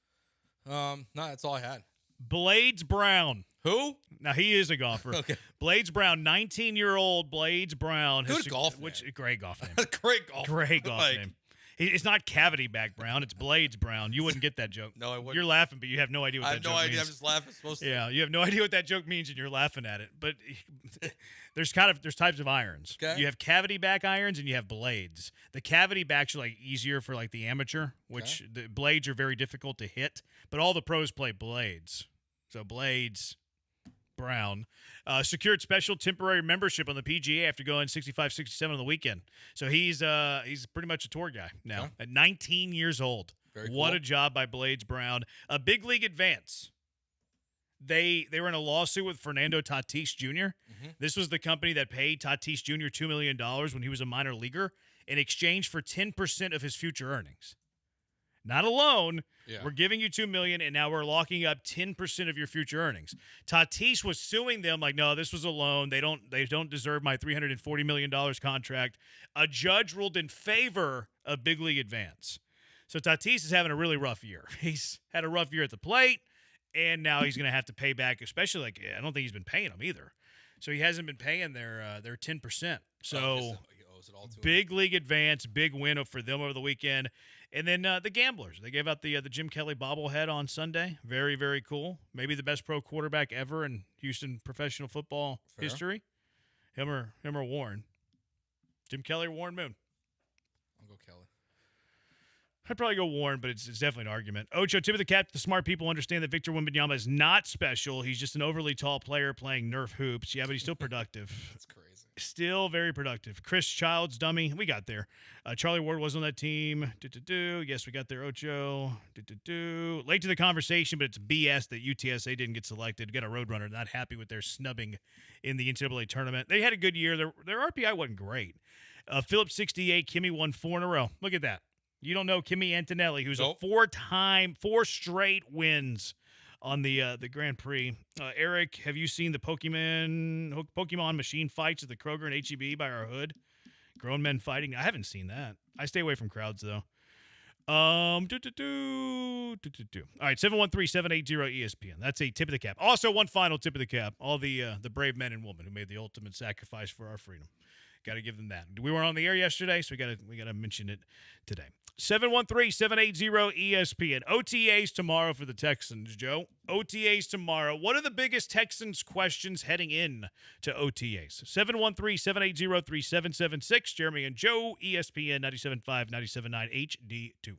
No, that's all I had. Blades Brown. Who? Now, he is a golfer. Okay. Blades Brown, 19-year-old Blades Brown. Good golf name. Great golf name. Great golf. Great golf name. It's not Cavity Back Brown. It's Blades Brown. You wouldn't get that joke. No, I wouldn't. You're laughing, but you have no idea what that joke means. I have no idea. I'm just laughing. Supposed to. Yeah, you have no idea what that joke means, and you're laughing at it. But there's types of irons. Okay. You have cavity back irons, and you have blades. The cavity backs are like easier for like the amateur, which the blades are very difficult to hit. But all the pros play blades. So Blades Brown secured special temporary membership on the PGA after going 65-67 on the weekend. So he's pretty much a tour guy now at 19 years old. Very What cool. a job by Blades Brown. A big league advance. They were in a lawsuit with Fernando Tatis Jr. Mm-hmm. This was the company that paid Tatis Jr. $2 million when he was a minor leaguer in exchange for 10% of his future earnings. Not alone. Yeah. We're giving you $2 million, and now we're locking up 10% of your future earnings. Tatis was suing them like, no, this was a loan. They don't deserve my $340 million contract. A judge ruled in favor of big league advance. So Tatis is having a really rough year. He's had a rough year at the plate, and now he's going to have to pay back. Especially I don't think he's been paying them either. So he hasn't been paying their 10%. So he owes it all to him. big league advance, big win for them over the weekend. And then the Gamblers. They gave out the Jim Kelly bobblehead on Sunday. Very, very cool. Maybe the best pro quarterback ever in Houston professional football history. Him or Warren. Jim Kelly or Warren Moon? I'll go Kelly. I'd probably go Warren, but it's definitely an argument. Ocho, tip of the cap. The smart people understand that Victor Wembanyama is not special. He's just an overly tall player playing Nerf hoops. Yeah, but he's still productive. That's crazy. Still very productive. Chris Childs, dummy. We got there. Charlie Ward was on that team. Yes, we got there. Ocho. Late to the conversation, but it's BS that UTSA didn't get selected. Got a Roadrunner. Not happy with their snubbing in the NCAA tournament. They had a good year. Their RPI wasn't great. Phillips 68. Kimmy won 4 in a row. Look at that. You don't know Kimmy Antonelli, who's a 4 straight wins on the Grand Prix. Eric, have you seen the Pokemon machine fights at the Kroger and HEB by our hood? Grown men fighting. I haven't seen that. I stay away from crowds though. All right, 713-780-ESPN. That's a tip of the cap. Also, one final tip of the cap. All the brave men and women who made the ultimate sacrifice for our freedom. Got to give them that. We weren't on the air yesterday, so we got to mention it today. 713-780-ESPN. OTAs tomorrow for the Texans, Joe. OTAs tomorrow. What are the biggest Texans questions heading in to OTAs? 713-780-3776. Jeremy and Joe, ESPN 97.5, 97.9 HD2.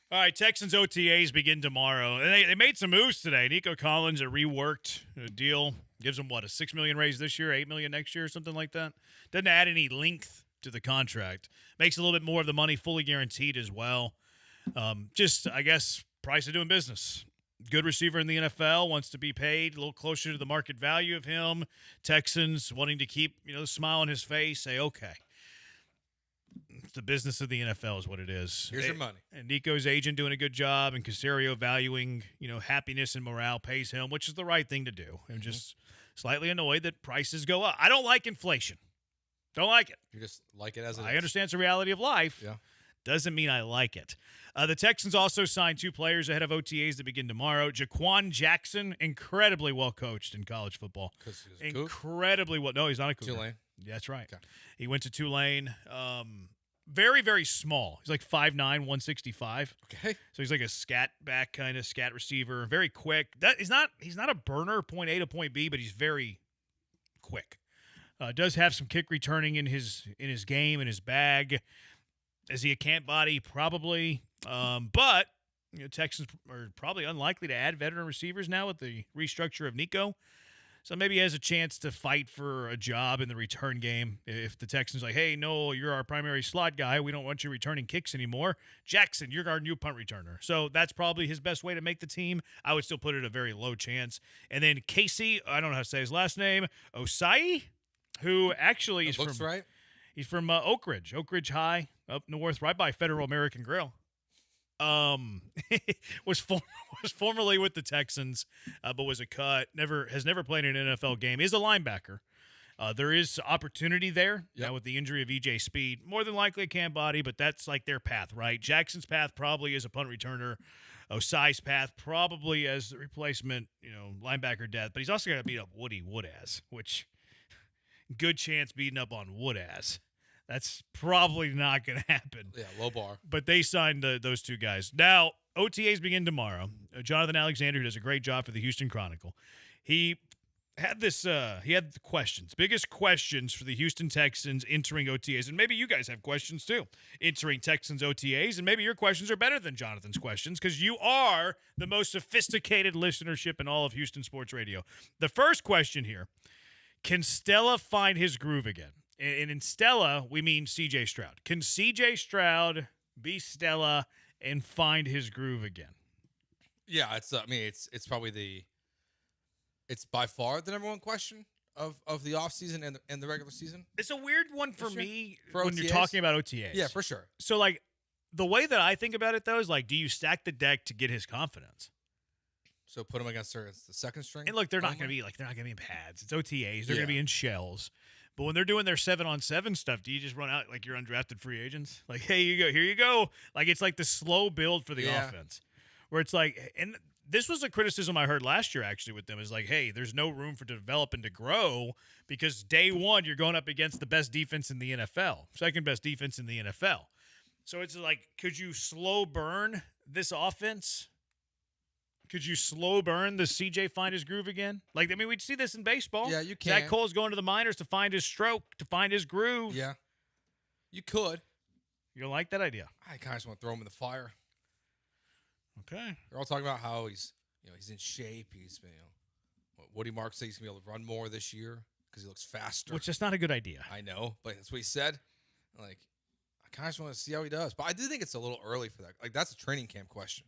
All right, Texans OTAs begin tomorrow. And they made some moves today. Nico Collins, a reworked deal, gives him, what, a $6 million raise this year, $8 million next year, something like that. Doesn't add any length to the contract. Makes a little bit more of the money fully guaranteed as well. Just, I guess, price of doing business. Good receiver in the NFL, wants to be paid a little closer to the market value of him. Texans wanting to keep, the smile on his face, say, okay. It's the business of the NFL is what it is. Here's your money. And Nico's agent doing a good job, and Caserio valuing, happiness and morale pays him, which is the right thing to do. I'm just slightly annoyed that prices go up. I don't like inflation. Don't like it. You just like it as it is. I understand it's a reality of life. Yeah. Doesn't mean I like it. The Texans also signed 2 players ahead of OTAs that begin tomorrow. Jaquan Jackson, incredibly well coached in college football. Incredibly well. No, he's not a Cougar. Tulane. That's right. Okay. He went to Tulane. Very, very small. He's like 5'9", 165. Okay. So he's like a scat back kind of scat receiver. Very quick. He's not a burner, point A to point B, but he's very quick. Does have some kick returning in his game, in his bag. Is he a camp body? Probably. But Texans are probably unlikely to add veteran receivers now with the restructure of Nico. So maybe he has a chance to fight for a job in the return game. If the Texans are like, hey, no, you're our primary slot guy. We don't want you returning kicks anymore. Jackson, you're our new punt returner. So that's probably his best way to make the team. I would still put it a very low chance. And then Casey, I don't know how to say his last name, Osai, who actually is looks from right. He's from Oak Ridge High, up north, right by Federal American Grill. Was formerly with the Texans, but was a cut. Has never played in an NFL game. Is a linebacker. There is opportunity there. Now with the injury of EJ Speed, more than likely a camp body, but that's like their path, right? Jackson's path probably is a punt returner. Osai's path probably as the replacement, linebacker depth. But he's also got to beat up Woody Woodaz, which good chance beating up on Woodaz. That's probably not going to happen. Yeah, low bar. But they signed those 2 guys. Now, OTAs begin tomorrow. Jonathan Alexander, who does a great job for the Houston Chronicle, he had questions, biggest questions for the Houston Texans entering OTAs. And maybe you guys have questions too, entering Texans OTAs. And maybe your questions are better than Jonathan's questions because you are the most sophisticated listenership in all of Houston sports radio. The first question here, can Stella find his groove again? And in Stella, we mean C.J. Stroud. Can C.J. Stroud be Stella and find his groove again? Yeah, it's probably it's by far the number one question of the offseason and the regular season. It's a weird one for me for when OTAs? you're talking about OTAs. Yeah, for sure. So, like, the way that I think about it, though, is like, do you stack the deck to get his confidence? So put him against the second string? And look, they're not going to be in pads. It's OTAs. They're going to be in shells. But when they're doing their 7-on-7 stuff, do you just run out like you're undrafted free agents? Like, hey, here you go. Like, it's like the slow build for the offense. Where it's like, and this was a criticism I heard last year actually with them, is like, hey, there's no room for develop and to grow because day one you're going up against the best defense in the NFL, second best defense in the NFL. So it's like, could you slow burn this offense? Could you slow burn the CJ find his groove again? Like, I mean, we'd see this in baseball. Yeah, you can. Zach Cole's going to the minors to find his stroke, to find his groove. Yeah, you could. You don't like that idea? I kind of just want to throw him in the fire. Okay. They're all talking about how he's in shape. He's Woody Mark says he's gonna be able to run more this year because he looks faster. Which is not a good idea. I know, but that's what he said. Like, I kind of just want to see how he does. But I do think it's a little early for that. Like, that's a training camp question.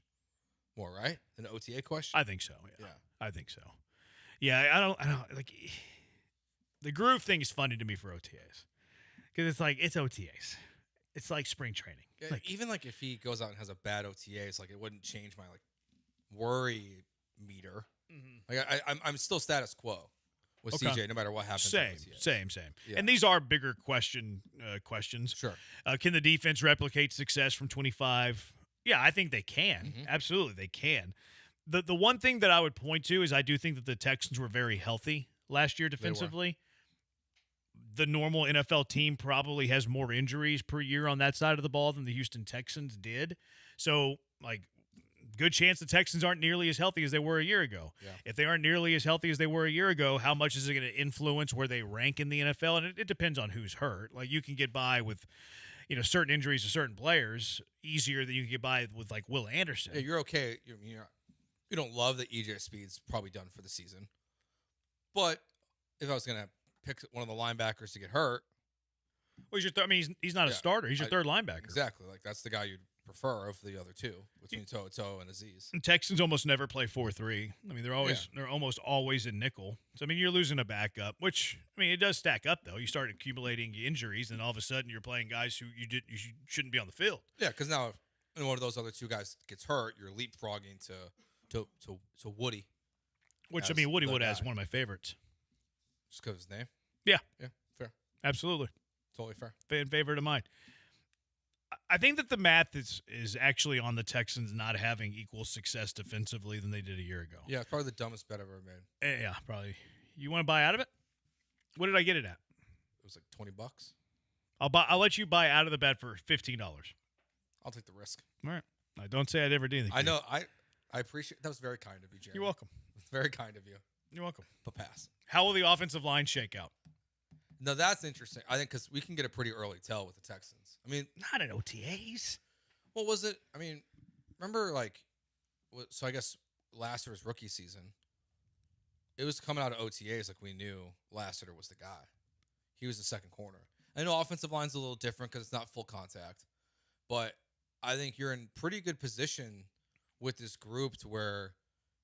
More, right? An OTA question? I think so, yeah. I think so. Yeah, I don't like the groove thing is funny to me for OTAs. Because it's like, it's OTAs. It's like spring training. Yeah, like, even like if he goes out and has a bad OTA, it's like it wouldn't change my like worry meter. Mm-hmm. Like I'm still status quo with CJ no matter what happens. Same. Yeah. And these are bigger questions. Sure. Can the defense replicate success from 25? Yeah, I think they can. Mm-hmm. Absolutely, they can. The one thing that I would point to is I do think that the Texans were very healthy last year defensively. The normal NFL team probably has more injuries per year on that side of the ball than the Houston Texans did. So, like, good chance the Texans aren't nearly as healthy as they were a year ago. Yeah. If they aren't nearly as healthy as they were a year ago, how much is it going to influence where they rank in the NFL? And it depends on who's hurt. Like, you can get by with, certain injuries to certain players easier than you can get by with like Will Anderson. Yeah, you're okay. You don't love that EJ Speed's probably done for the season. But if I was going to pick one of the linebackers to get hurt. Well, he's not a starter. He's your third linebacker. Exactly. Like, that's the guy you'd prefer of the other two between Toto and Aziz. Texans almost never play 4-3. I mean, they're almost always in nickel. So, I mean, you're losing a backup, which, I mean, it does stack up, though. You start accumulating injuries, and all of a sudden you're playing guys who you shouldn't be on the field. Yeah, because now when one of those other two guys gets hurt, you're leapfrogging to Woody. Which, I mean, Woody Wood has one of my favorites. Just because of his name? Yeah. Yeah, fair. Absolutely. Totally fair. Fan favorite of mine. I think that the math is actually on the Texans not having equal success defensively than they did a year ago. Yeah, it's probably the dumbest bet I've ever made. Yeah, probably. You want to buy out of it? What did I get it at? It was like $20. I'll let you buy out of the bet for $15. I'll take the risk. All right. Don't say I never did anything. I know. I appreciate that. Was very kind of you, Jerry. You're welcome. It's very kind of you. You're welcome. But pass. How will the offensive line shake out? No, that's interesting. I think because we can get a pretty early tell with the Texans. I mean, not in OTAs. What was it? I mean, remember so I guess last year's rookie season, it was coming out of OTAs like we knew Lassiter was the guy. He was the second corner. I know offensive line's a little different because it's not full contact, but I think you're in pretty good position with this group to where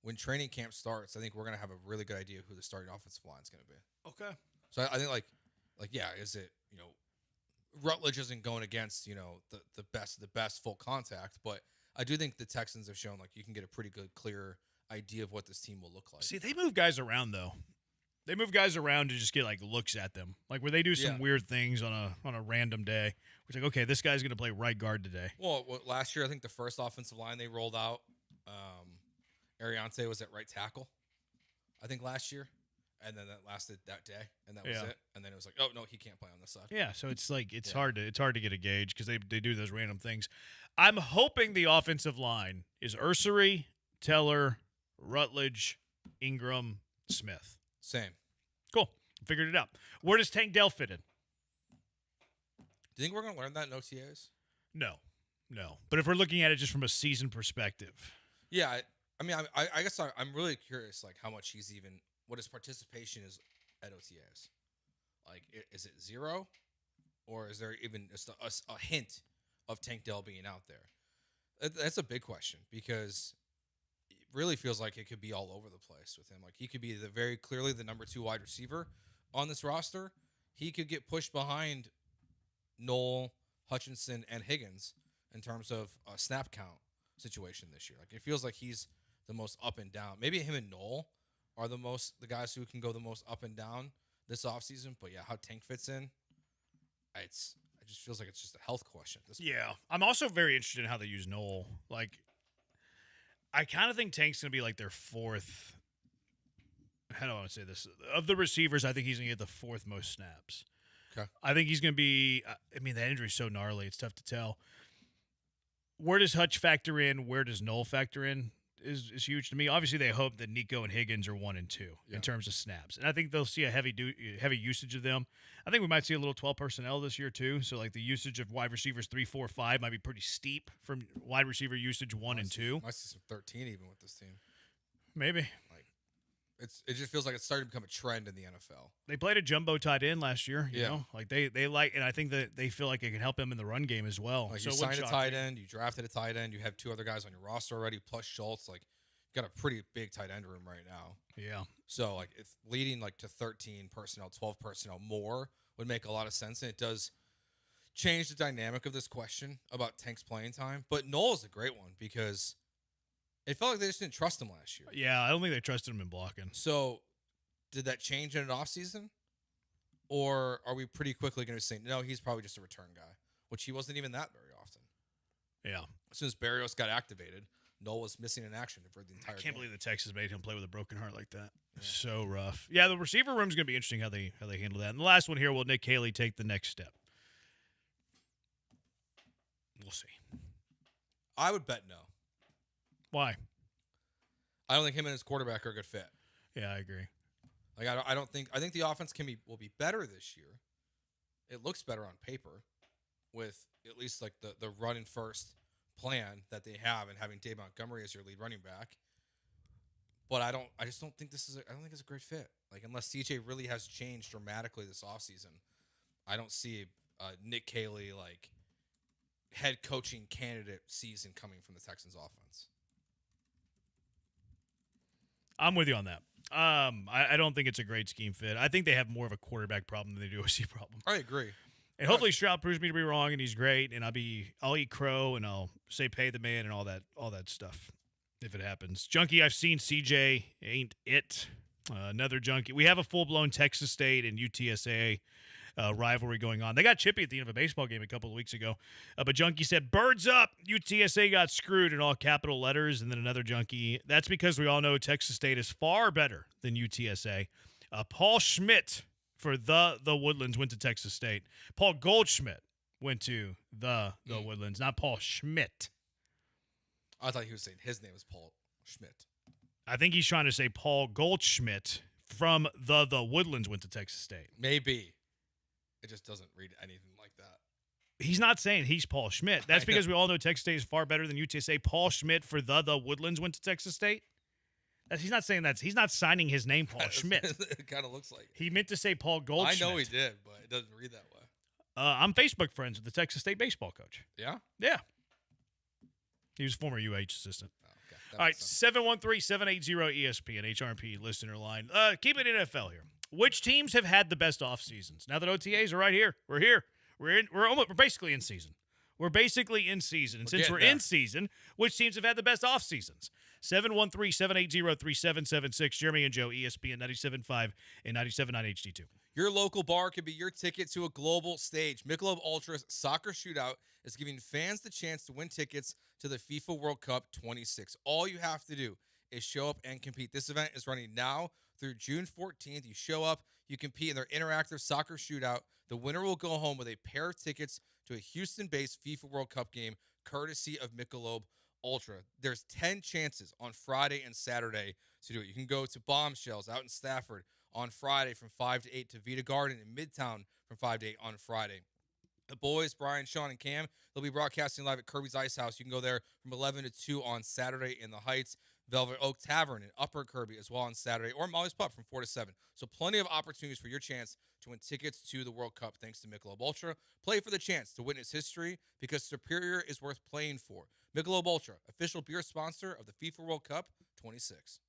when training camp starts, I think we're going to have a really good idea who the starting offensive line is going to be. Okay. So I think yeah, is it, Rutledge isn't going against, the best full contact, but I do think the Texans have shown like you can get a pretty good, clear idea of what this team will look like. See, they move guys around though. They move guys around to just get like looks at them, like where they do some weird things on a random day. It's like, okay, this guy's going to play right guard today. Well, last year I think the first offensive line they rolled out, Ariante was at right tackle, I think last year. And then that lasted that day, and that was it. And then it was like, oh no, he can't play on this side. Yeah, so it's like it's hard to get a gauge because they do those random things. I'm hoping the offensive line is Ursery, Teller, Rutledge, Ingram, Smith. Same. Cool. Figured it out. Where does Tank Dell fit in? Do you think we're going to learn that in OTAs? No. But if we're looking at it just from a season perspective, yeah. I mean, I guess I'm really curious, like how much he's even. What his participation is at OTAs. Like, is it 0? Or is there even just a hint of Tank Dell being out there? That's a big question because it really feels like it could be all over the place with him. Like, he could be very clearly the number 2 wide receiver on this roster. He could get pushed behind Knoll, Hutchinson, and Higgins in terms of a snap count situation this year. Like, it feels like he's the most up and down. Maybe him and Knoll are the guys who can go the most up and down this offseason. But yeah, how Tank fits in, it just feels like it's just a health question. Yeah. I'm also very interested in how they use Knoll. Like, I kind of think Tank's going to be like their fourth. How do I want to say this? Of the receivers, I think he's going to get the fourth most snaps. Okay. I think he's going to be, I mean, that injury's so gnarly. It's tough to tell. Where does Hutch factor in? Where does Knoll factor in? Is huge to me. Obviously, they hope that Nico and Higgins are 1 and 2 in terms of snaps, and I think they'll see a heavy usage of them. I think we might see a little 12 personnel this year too. So like the usage of wide receivers 3, 4, 5 might be pretty steep from wide receiver usage 1 and 2. I see some 13 even with this team. Maybe. It just feels like it's starting to become a trend in the NFL. They played a jumbo tight end last year. You know, like they like, and I think that they feel like it can help them in the run game as well. Like so you signed a tight end, you drafted a tight end, you have 2 other guys on your roster already, plus Schultz. Like, you got a pretty big tight end room right now. Yeah. So like, if leading like to 13 personnel, 12 personnel more would make a lot of sense, and it does change the dynamic of this question about Tank's playing time. But Knoll is a great one because it felt like they just didn't trust him last year. Yeah, I don't think they trusted him in blocking. So, did that change in an offseason? Or are we pretty quickly going to say, no, he's probably just a return guy, which he wasn't even that very often. Yeah. As soon as Barrios got activated, Knoll was missing in action for the entire game. I can't believe the Texans made him play with a broken heart like that. Yeah. So rough. Yeah, the receiver room's going to be interesting how they handle that. And the last one here, will Nick Haley take the next step? We'll see. I would bet no. Why? I don't think him and his quarterback are a good fit. Yeah, I agree. Like I think the offense will be better this year. It looks better on paper with at least like the run and first plan that they have and having Dave Montgomery as your lead running back. But I just don't think I don't think it's a great fit. Like, unless CJ really has changed dramatically this offseason, I don't see Nick Caley like head coaching candidate season coming from the Texans offense. I'm with you on that. I don't think it's a great scheme fit. I think they have more of a quarterback problem than they do a C problem. I agree. And hopefully Stroud proves me to be wrong and he's great and I'll eat crow and I'll say pay the man and all that stuff if it happens. Junkie, I've seen CJ ain't it. Another junkie. We have a full-blown Texas State and UTSA rivalry going on. They got chippy at the end of a baseball game a couple of weeks ago. But Junkie said, birds up, UTSA got screwed in all capital letters. And then another Junkie, that's because we all know Texas State is far better than UTSA. Paul Schmidt for the Woodlands went to Texas State. Paul Goldschmidt went to the Woodlands, not Paul Schmidt. I thought he was saying his name was Paul Schmidt. I think he's trying to say Paul Goldschmidt from the Woodlands went to Texas State. Maybe. It just doesn't read anything like that. He's not saying he's Paul Schmidt. That's because we all know Texas State is far better than UTSA. Paul Schmidt for the Woodlands went to Texas State. He's not saying that. He's not signing his name Paul Schmidt. It kind of looks like it. He meant to say Paul Goldschmidt. I know he did, but it doesn't read that way. I'm Facebook friends with the Texas State baseball coach. Yeah? Yeah. He was a former UH assistant. Oh, okay. All right, 713-780-ESPN, HRP listener line. Keep it NFL here. Which teams have had the best off seasons? Now that OTAs are right here. We're here. We're basically in season. We're basically in season. And since we're in season, which teams have had the best off seasons? 713-780-3776. Jeremy and Joe, ESPN 97.5 and 97.9 HD2. Your local bar could be your ticket to a global stage. Michelob Ultra's Soccer Shootout is giving fans the chance to win tickets to the FIFA World Cup 26. All you have to do is show up and compete. This event is running now through June 14th. You show up, you compete in their interactive soccer shootout. The winner will go home with a pair of tickets to a Houston-based FIFA World Cup game, courtesy of Michelob Ultra. There's 10 chances on Friday and Saturday to do it. You can go to Bombshells out in Stafford on Friday from 5 to 8, to Vita Garden in Midtown from 5 to 8 on Friday. The boys, Brian, Sean, and Cam, they'll be broadcasting live at Kirby's Ice House. You can go there from 11 to 2 on Saturday in the Heights. Velvet Oak Tavern in Upper Kirby as well on Saturday, or Molly's Pub from 4 to 7. So plenty of opportunities for your chance to win tickets to the World Cup thanks to Michelob Ultra. Play for the chance to witness history, because Superior is worth playing for. Michelob Ultra, official beer sponsor of the FIFA World Cup 26.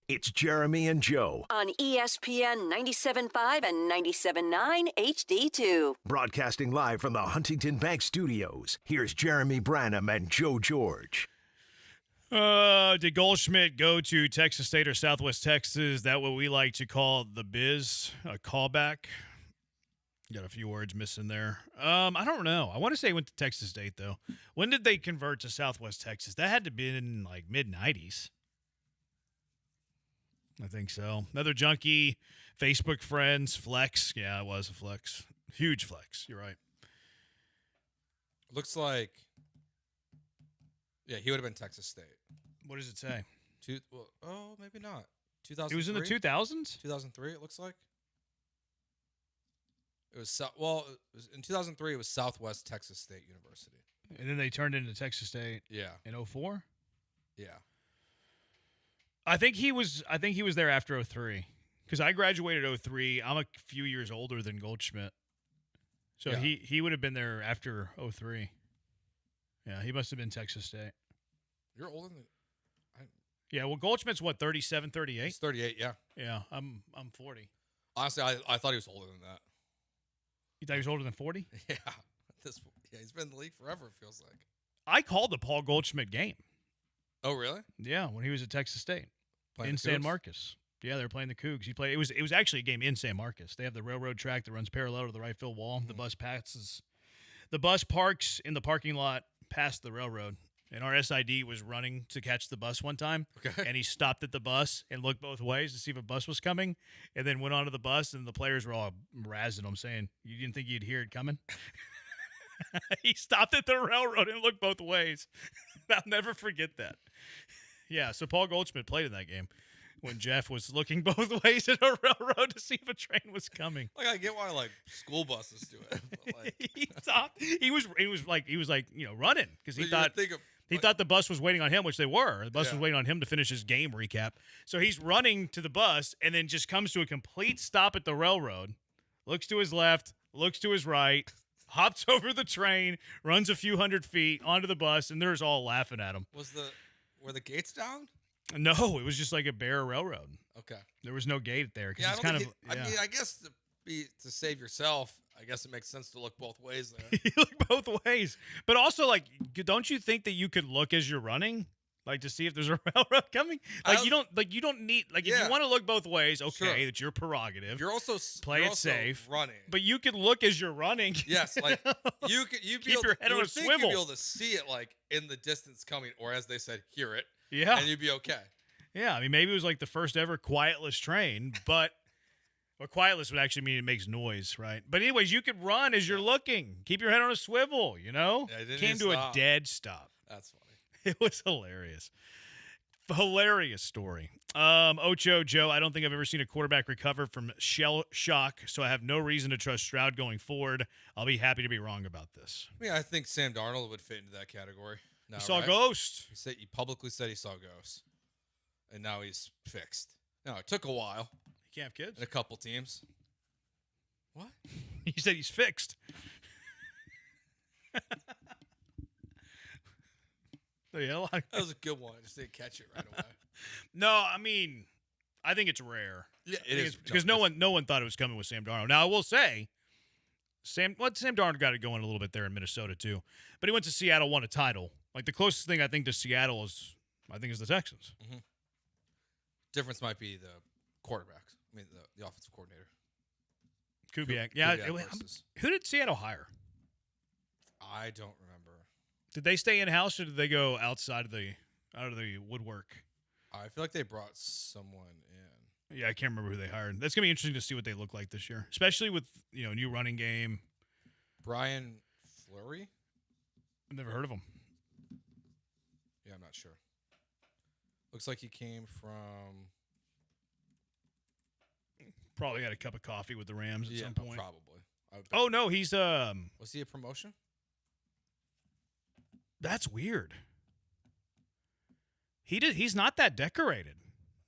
It's Jeremy and Joe, On ESPN 97.5 and 97.9 HD2. broadcasting live from the Huntington Bank Studios. Here's Jeremy Branham and Joe George. Did Goldschmidt go to Texas State or Southwest Texas? That what we like to call the biz, a callback. Got a few words missing there. I don't know. I want to say he went to Texas State, though. When did they convert to Southwest Texas? That had to be in, like, mid-90s. I think so. Another junkie, Facebook friends, flex. Yeah, it was a flex. Huge flex. You're right. Looks like, yeah, he would have been Texas State. What does it say? Maybe not. 2003? It was in the 2000s? 2003, it looks like. It was, in 2003, it was Southwest Texas State University. And then they turned into Texas State. Yeah. In 04? Yeah. I think he was there after 03 because I graduated 03. I'm a few years older than Goldschmidt. So Yeah. he would have been there after 03. Yeah, he must have been Texas State. You're older than Yeah, well, Goldschmidt's what, 37, 38? He's 38, yeah. Yeah, I'm 40. Honestly, I thought he was older than that. You thought he was older than 40? Yeah. He's been in the league forever, it feels like. I called the Paul Goldschmidt game. Oh, really? Yeah, when he was at Texas State. Playing in the San Cougs? Marcos. Yeah, they were playing the Cougs. He played. It was actually a game in San Marcos. They have the railroad track that runs parallel to the right field wall. Mm-hmm. The bus parks in the parking lot past the railroad. And our SID was running to catch the bus one time. Okay. And he stopped at the bus and looked both ways to see if a bus was coming. And then went onto the bus, and the players were all razzing him, saying, "You didn't think you'd hear it coming?" He stopped at the railroad and looked both ways. I'll never forget that. Yeah, so Paul Goldschmidt played in that game when Jeff was looking both ways at a railroad to see if a train was coming. Like, I get why, like, school buses do it. But, like, He stopped. He was like running because he you thought would think he thought the bus was waiting on him, which they were. The bus Yeah. was waiting on him to finish his game recap. So he's running to the bus and then just comes to a complete stop at the railroad, looks to his left, looks to his right, hops over the train, runs a few hundred feet onto the bus, and they're all laughing at him. were the gates down? No, it was just like a bare railroad. Okay. There was no gate there. 'Cause Yeah, it's kind of. I mean, I guess to save yourself, I guess it makes sense to look both ways there. You look both ways, but also like, don't you think that you could look as you're running, like to see if there's a railroad coming? Like you don't need if Yeah. you want to look both ways, okay, Sure. it's your prerogative. You're also Play you're it also safe, running. but you could look as you're running. Yes, like you'd be Keep able your to, head you on a would think swivel. You'd be able to see it like in the distance coming, or as they said, hear it. Yeah. and you'd be okay. Yeah, I mean, maybe it was like the first ever quietless train, but quietless would actually mean it makes noise, right? But anyways, you could run as you're looking. Keep your head on a swivel, you know? Yeah, it didn't Came even to stop. a dead stop. That's funny. It was hilarious. Hilarious story. Ocho Joe, I don't think I've ever seen a quarterback recover from shell shock, so I have no reason to trust Stroud going forward. I'll be happy to be wrong about this. I mean, I think Sam Darnold would fit into that category. No, He saw right? ghosts. He publicly said he saw ghosts, and now he's fixed. Now it took a while. He can't have kids. In a couple teams. What? He said he's fixed. Yeah, That was a good one. I just didn't catch it right away. No, I mean, I think it's rare. Yeah, it is because no one thought it was coming with Sam Darnold. Now I will say, Sam Darnold got it going a little bit there in Minnesota too, but he went to Seattle, won a title. Like the closest thing I think to Seattle is the Texans. Mm-hmm. Difference might be the quarterbacks. I mean, the offensive coordinator. Kubiak. Versus. Who did Seattle hire? I don't remember. Did they stay in house or did they go out of the woodwork? I feel like they brought someone in. Yeah, I can't remember who they hired. That's gonna be interesting to see what they look like this year, especially with new running game. Brian Fleury. I've never heard of him. Yeah, I'm not sure. Looks like he came from. Probably had a cup of coffee with the Rams at some point. Probably. Oh no, he's Was he a promotion? That's weird. He's not that decorated,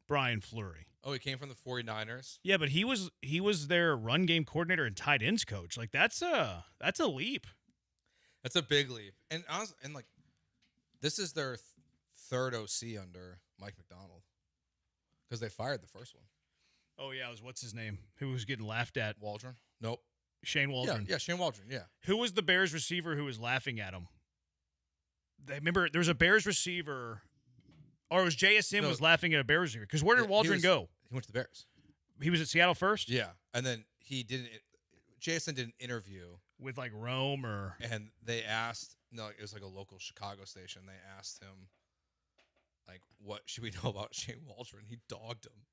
Brian Fleury. Oh, he came from the 49ers. Yeah, but he was their run game coordinator and tight ends coach. Like that's a leap. That's a big leap. And this is their third OC under Mike McDonald. Because they fired the first one. Oh, yeah, it was what's his name? Who was getting laughed at? Waldron? Nope. Shane Waldron. Yeah, Shane Waldron, yeah. Who was the Bears receiver who was laughing at him? Remember, there was a Bears receiver, or it was JSN was laughing at a Bears receiver. Because where did Waldron go? He went to the Bears. He was at Seattle first? Yeah, and then JSN did an interview. With like Rome or... And they asked, no, it was like a local Chicago station. They asked him, like, what should we know about Shane Waldron? He dogged him.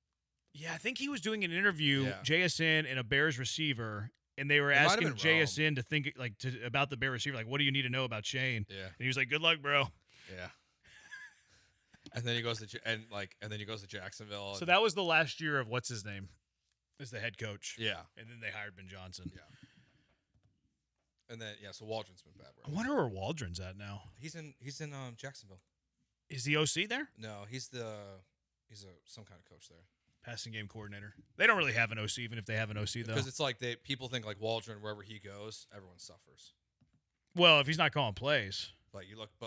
Yeah, I think he was doing an interview, Yeah. JSN and a Bears receiver, and they were It might have asking been JSN to think about the Bear receiver, like, what do you need to know about Shane? Yeah. And he was like, "Good luck, bro." Yeah. And then he goes to Jacksonville. So that was the last year of what's his name as the head coach. Yeah. And then they hired Ben Johnson. Yeah. And then so Waldron's been bad. I wonder where Waldron's at now. He's in Jacksonville. Is the OC there? No, he's some kind of coach there. Passing game coordinator. They don't really have an OC, even if they have an OC, though. Because it's like people think like Waldron, wherever he goes, everyone suffers. Well, if he's not calling plays. But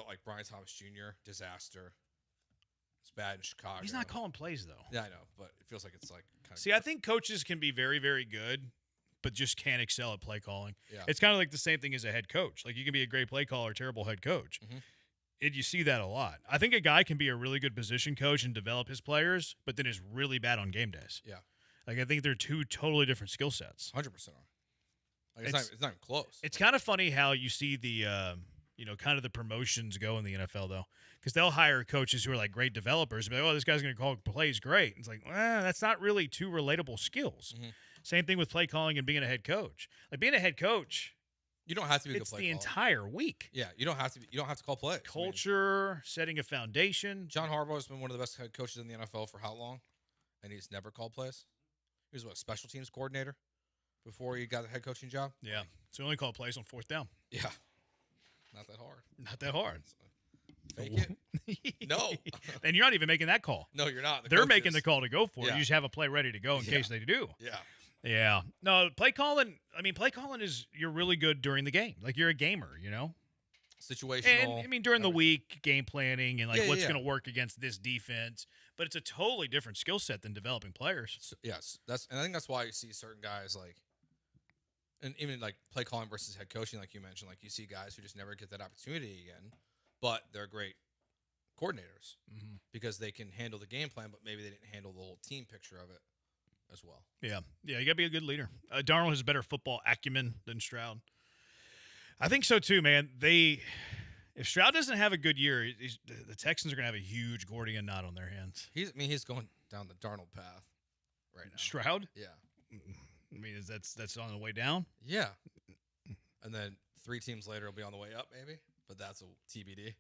like Brian Thomas Jr., disaster. It's bad in Chicago. He's not calling plays, though. Yeah, I know, but it feels like it's like kind of. See, I think coaches can be very, very good, but just can't excel at play calling. Yeah. It's kind of like the same thing as a head coach. Like, you can be a great play caller, terrible head coach. Mm-hmm. And you see that a lot. I think a guy can be a really good position coach and develop his players, but then is really bad on game days. Yeah. Like, I think they're two totally different skill sets. 100%. Like, it's not even close. It's kind of funny how you see the, kind of the promotions go in the NFL, though, because they'll hire coaches who are like great developers and be like, oh, this guy's going to call plays great. It's like, that's not really two relatable skills. Mm-hmm. Same thing with play calling and being a head coach. Like, being a head coach, you don't have to be a good it's play the caller. entire week. Yeah, you don't have to call plays. Culture, setting a foundation. John Harbaugh has been one of the best head coaches in the NFL for how long? And he's never called plays. He was a special teams coordinator before he got the head coaching job. Yeah. So he only called plays on fourth down. Yeah. Not that hard. Not that hard. Fake it. No. And you're not even making that call. No, you're not. They're making the call to go for it. Yeah. You just have a play ready to go in case they do. Yeah. Yeah. No, play calling is you're really good during the game. Like, you're a gamer, Situational. And, during the week, game planning and, what's yeah. going to work against this defense. But it's a totally different skill set than developing players. So, yes. And I think that's why you see certain guys and even play calling versus head coaching, like you mentioned, you see guys who just never get that opportunity again, but they're great coordinators because they can handle the game plan, but maybe they didn't handle the whole team picture of it as well. Yeah. Yeah, you got to be a good leader. Darnold has better football acumen than Stroud. I think so, too, man. If Stroud doesn't have a good year, the Texans are going to have a huge Gordian knot on their hands. He's going down the Darnold path right now. Stroud? Yeah. That's on the way down? Yeah. And then 3 teams later will be on the way up, maybe. But that's a TBD.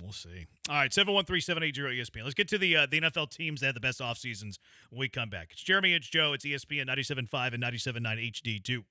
We'll see. All right, 713-780-ESPN. Let's get to the NFL teams that had the best off seasons when we come back. It's Jeremy, it's Joe, it's ESPN 97.5 and 97.9 HD2.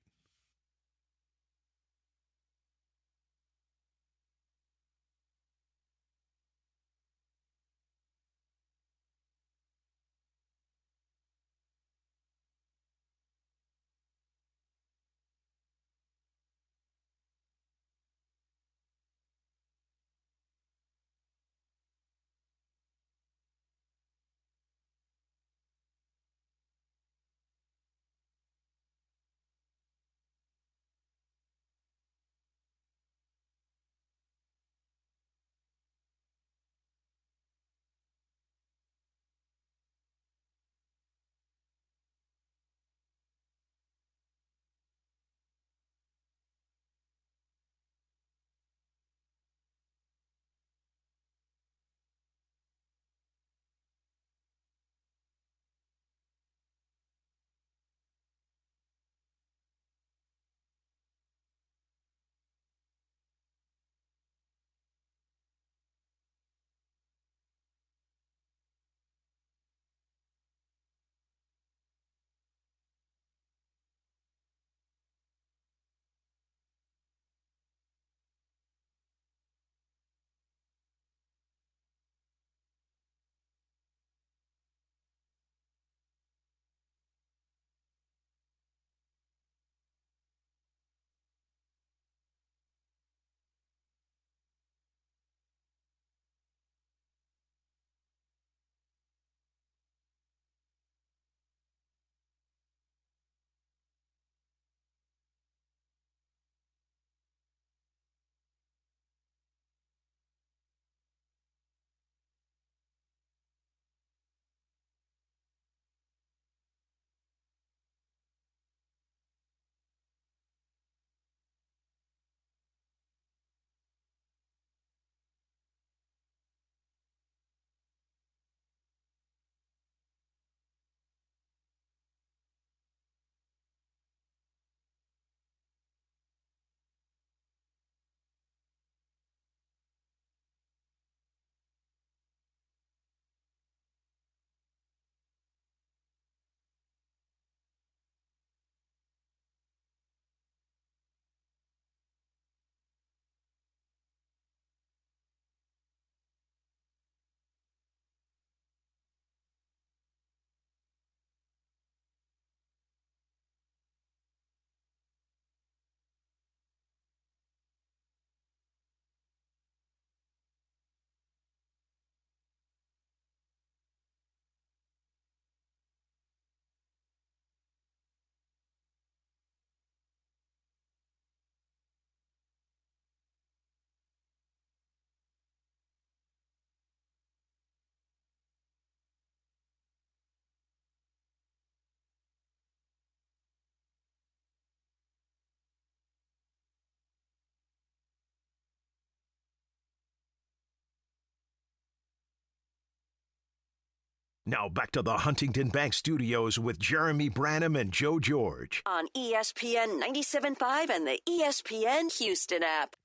Now back to the Huntington Bank Studios with Jeremy Branham and Joe George. On ESPN 97.5 and the ESPN Houston app.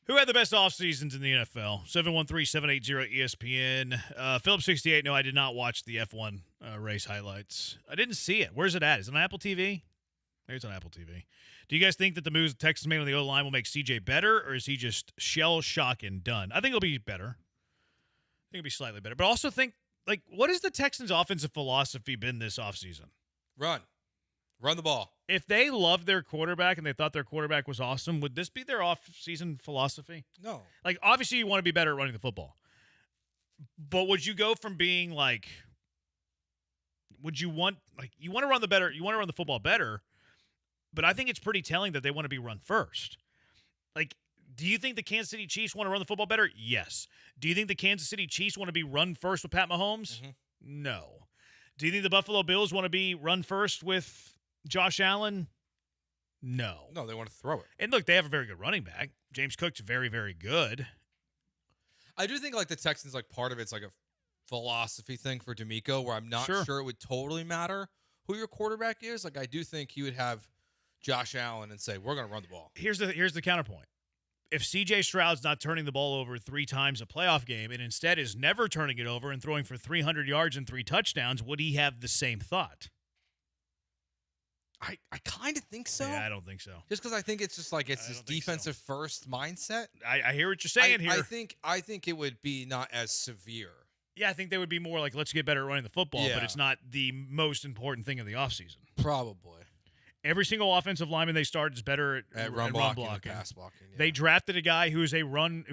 Who had the best off seasons in the NFL? 713-780-ESPN. Philip68, no, I did not watch the F1 race highlights. I didn't see it. Where's it at? Is it on Apple TV? Maybe it's on Apple TV. Do you guys think that the moves Texas made on the O-line will make CJ better, or is he just shell-shock and done? I think it'll be better. I think it'll be slightly better. But also think, like, what has the Texans' offensive philosophy been this offseason? Run the ball. If they loved their quarterback and they thought their quarterback was awesome, would this be their off-season philosophy? No. Like, obviously you want to be better at running the football. But would you go from being like, you want to run the football better, but I think it's pretty telling that they want to be run first. Like, do you think the Kansas City Chiefs want to run the football better? Yes. Do you think the Kansas City Chiefs want to be run first with Pat Mahomes? Mm-hmm. No. Do you think the Buffalo Bills want to be run first with Josh Allen? No. No, they want to throw it. And look, they have a very good running back. James Cook's very, very good. I do think like the Texans, like part of it's like a philosophy thing for D'Amico, where I'm not sure it would totally matter who your quarterback is. Like I do think he would have Josh Allen and say, we're going to run the ball. Here's the counterpoint. If C.J. Stroud's not turning the ball over 3 times a playoff game and instead is never turning it over and throwing for 300 yards and 3 touchdowns, would he have the same thought? I kind of think so. Yeah, I don't think so. Just because I think it's just like it's this defensive first mindset. I hear what you're saying here. I think it would be not as severe. Yeah, I think they would be more like, let's get better at running the football, but it's not the most important thing of the offseason. Probably. Every single offensive lineman they start is better at run blocking. Pass blocking. Yeah. They drafted a guy who's a run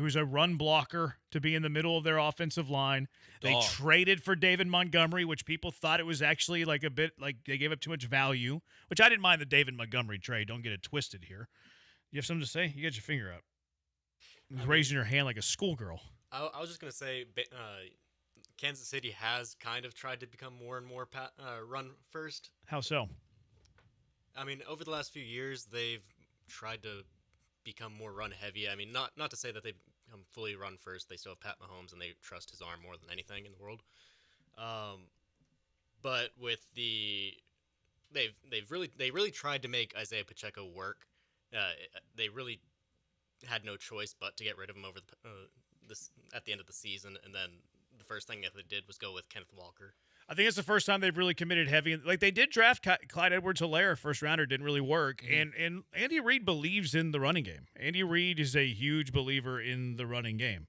blocker to be in the middle of their offensive line. They traded for David Montgomery, which people thought it was actually like a bit like they gave up too much value, which I didn't mind the David Montgomery trade. Don't get it twisted here. You have something to say? You got your finger up. Raising your hand like a schoolgirl. I was just going to say Kansas City has kind of tried to become more and more run first. How so? I mean, over the last few years, they've tried to become more run heavy. I mean, not to say that they've become fully run first. They still have Pat Mahomes, and they trust his arm more than anything in the world. But with they really tried to make Isaiah Pacheco work. They really had no choice but to get rid of him over at the end of the season, and then the first thing that they did was go with Kenneth Walker. I think it's the first time they've really committed heavy. Like, they did draft Clyde Edwards-Helaire, first rounder, didn't really work. Mm-hmm. And Andy Reid believes in the running game. Andy Reid is a huge believer in the running game.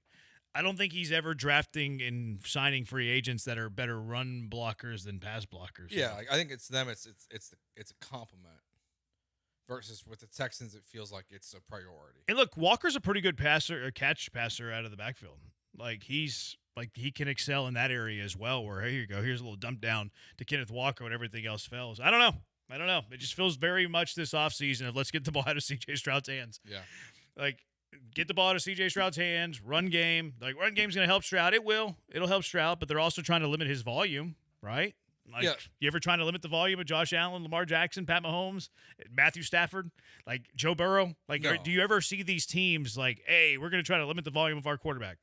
I don't think he's ever drafting and signing free agents that are better run blockers than pass blockers. Yeah, I think it's them. It's a compliment. Versus with the Texans, it feels like it's a priority. And look, Walker's a pretty good catch passer out of the backfield. Like, he can excel in that area as well, where, here you go, here's a little dump down to Kenneth Walker when everything else fails. I don't know. It just feels very much this offseason of let's get the ball out of C.J. Stroud's hands. Yeah. Like, get the ball out of C.J. Stroud's hands, run game. Like, run game's going to help Stroud. It will. It'll help Stroud, but they're also trying to limit his volume, right? Like, you ever trying to limit the volume of Josh Allen, Lamar Jackson, Pat Mahomes, Matthew Stafford, like Joe Burrow? Like, No. Do you ever see these teams like, hey, we're going to try to limit the volume of our quarterback?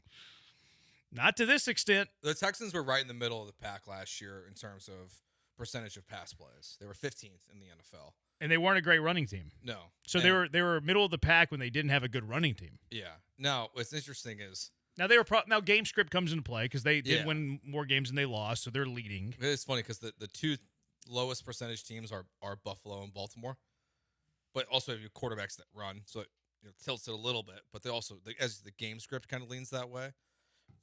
Not to this extent. The Texans were right in the middle of the pack last year in terms of percentage of pass plays. They were 15th in the NFL. And they weren't a great running team. No. So they were middle of the pack when they didn't have a good running team. Yeah. Now, what's interesting is now game script comes into play because they did win more games than they lost, so they're leading. It's funny because the two lowest percentage teams are Buffalo and Baltimore, but also have your quarterbacks that run, so it tilts it a little bit. But they also, as the game script kind of leans that way,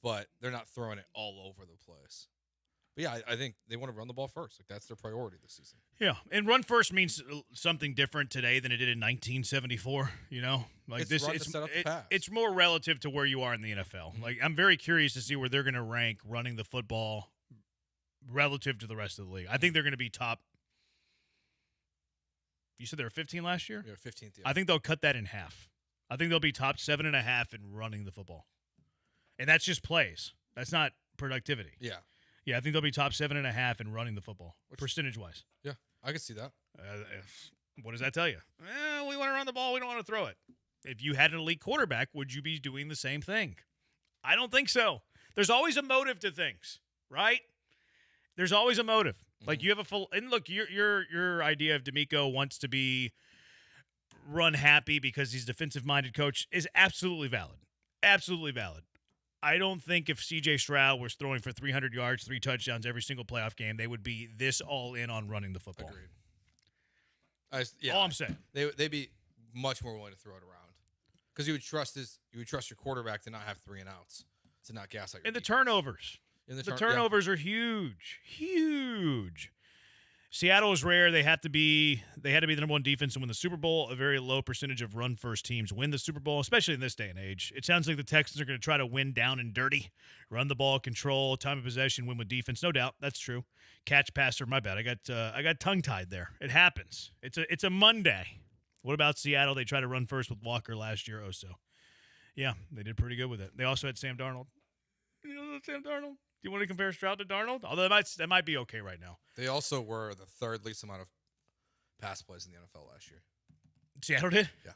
but they're not throwing it all over the place. But yeah, I think they want to run the ball first. Like, that's their priority this season. Yeah, and run first means something different today than it did in 1974. Like it's more relative to where you are in the NFL. Mm-hmm. Like, I'm very curious to see where they're going to rank running the football relative to the rest of the league. I think they're going to be top. You said they were 15 last year? Yeah, 15th. Yeah. I think they'll cut that in half. I think they'll be top 7.5 in running the football, and that's just plays. That's not productivity. Yeah. Yeah, I think they'll be top 7.5 in running the football, percentage-wise. Yeah, I can see that. What does that tell you? We want to run the ball. We don't want to throw it. If you had an elite quarterback, would you be doing the same thing? I don't think so. There's always a motive to things. right? There's always a motive. Like you have a full and look, your idea of D'Amico wants to be run happy because he's a defensive-minded coach is absolutely valid. Absolutely valid. I don't think if C.J. Stroud was throwing for 300 yards, 3 touchdowns every single playoff game, they would be this all in on running the football. Agreed. All I'm saying. They'd be much more willing to throw it around because you would trust your quarterback to not have 3 and outs, to not gas out your And the defense. turnovers. The turnovers are huge. Huge. Seattle is rare. They had to be the number 1 defense to win the Super Bowl. A very low percentage of run-first teams win the Super Bowl, especially in this day and age. It sounds like the Texans are going to try to win down and dirty, run the ball, control, time of possession, win with defense. No doubt, that's true. Catch passer, my bad. I got tongue-tied there. It happens. It's a Monday. What about Seattle? They tried to run first with Walker last year. Yeah, they did pretty good with it. They also had Sam Darnold. You know Sam Darnold? Do you want to compare Stroud to Darnold? Although that might be okay right now. They also were the 3rd least amount of pass plays in the NFL last year. Seattle did? Yeah.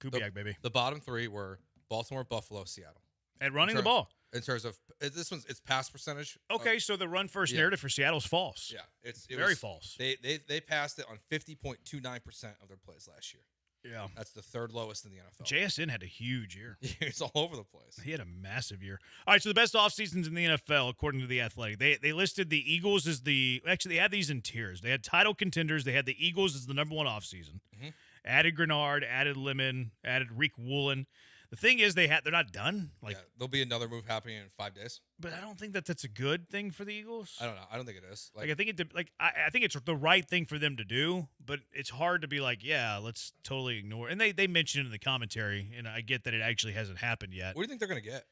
Kubiak, baby. The bottom 3 were Baltimore, Buffalo, Seattle. At running the ball. In terms of it's pass percentage. Okay, so the run first narrative for Seattle is false. Yeah, it's very false. They passed it on 50.29% of their plays last year. Yeah. That's the 3rd lowest in the NFL. JSN had a huge year. It's all over the place. He had a massive year. All right, so the best off seasons in the NFL, according to The Athletic. They listed the Eagles as actually, they had these in tiers. They had title contenders. They had the Eagles as the number 1 off season. Added Grenard, added Lemon, added Reek Woolen. The thing is, they're not done. There'll be another move happening in 5 days. But I don't think that's a good thing for the Eagles. I don't know. I don't think it is. I think it's the right thing for them to do, but it's hard to be like, yeah, let's totally ignore. And they mentioned it in the commentary, and I get that it actually hasn't happened yet. What do you think they're going to get?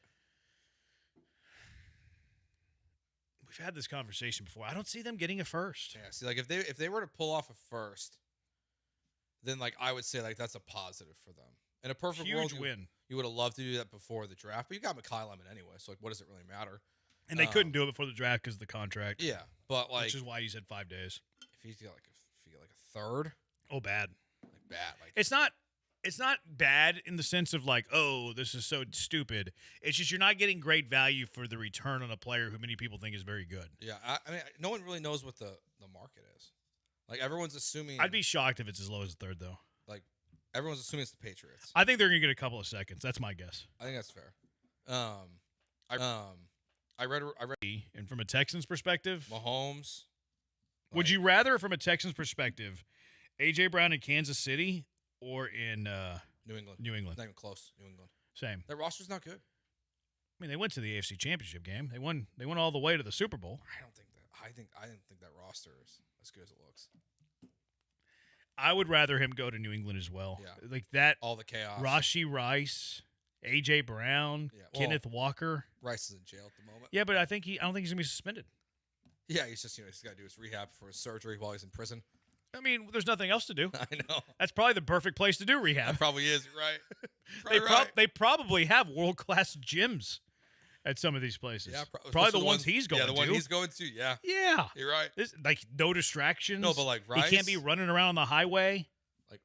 We've had this conversation before. I don't see them getting a first. Yeah. See, if they were to pull off a first, then I would say that's a positive for them. In a perfect Huge world, win. You would have loved to do that before the draft, but you got Mekhi Lemon anyway, so what does it really matter? And they couldn't do it before the draft because of the contract. Yeah, but which is why you said 5 days. If you get a third, bad. Bad. It's not bad in the sense of this is so stupid. It's just you're not getting great value for the return on a player who many people think is very good. Yeah, I mean, no one really knows what the market is. Everyone's assuming. I'd be shocked if it's as low as a third, though. Everyone's assuming it's the Patriots. I think they're going to get a couple of seconds. That's my guess. I think that's fair. I read, and from a Texans perspective, Mahomes. Would you rather, from a Texans perspective, A.J. Brown in Kansas City or in New England? New England. Not even close. New England. Same. Their roster's not good. I mean, they went to the AFC Championship game. They won all the way to the Super Bowl. I didn't think that roster is as good as it looks. I would rather him go to New England as well. Yeah. Like that. All the chaos. Rashi Rice, A.J. Brown, Kenneth Walker. Rice is in jail at the moment. Yeah, but I don't think he's going to be suspended. Yeah, he's just he's got to do his rehab for his surgery while he's in prison. I mean, there's nothing else to do. I know. That's probably the perfect place to do rehab. That probably is. You're right. They probably have world-class gyms at some of these places. Yeah, probably the ones he's going to. Yeah, the one he's going to. Yeah. Yeah. You're right. No distractions. No, but Rice. He can't be running around on the highway.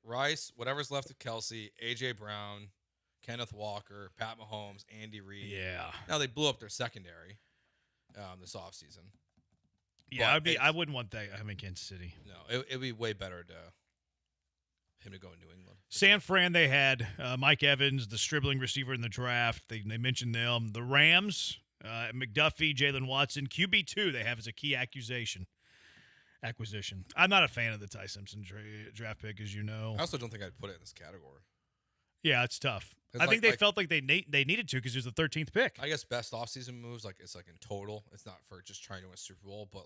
Rice, whatever's left of Kelsey, A.J. Brown, Kenneth Walker, Pat Mahomes, Andy Reid. Yeah. Now they blew up their secondary this offseason. Yeah, I wouldn't want that. I'm in Kansas City. No, it'd be way better him to go in New England. San Fran, they had Mike Evans, the dribbling receiver in the draft. They mentioned them. The Rams, McDuffie, Jalen Watson. QB2 they have as a key acquisition. I'm not a fan of the Ty Simpson draft pick, as you know. I also don't think I'd put it in this category. Yeah, it's tough. I think they felt like they needed to because it was the 13th pick. I guess best offseason moves, it's in total. It's not for just trying to win a Super Bowl, but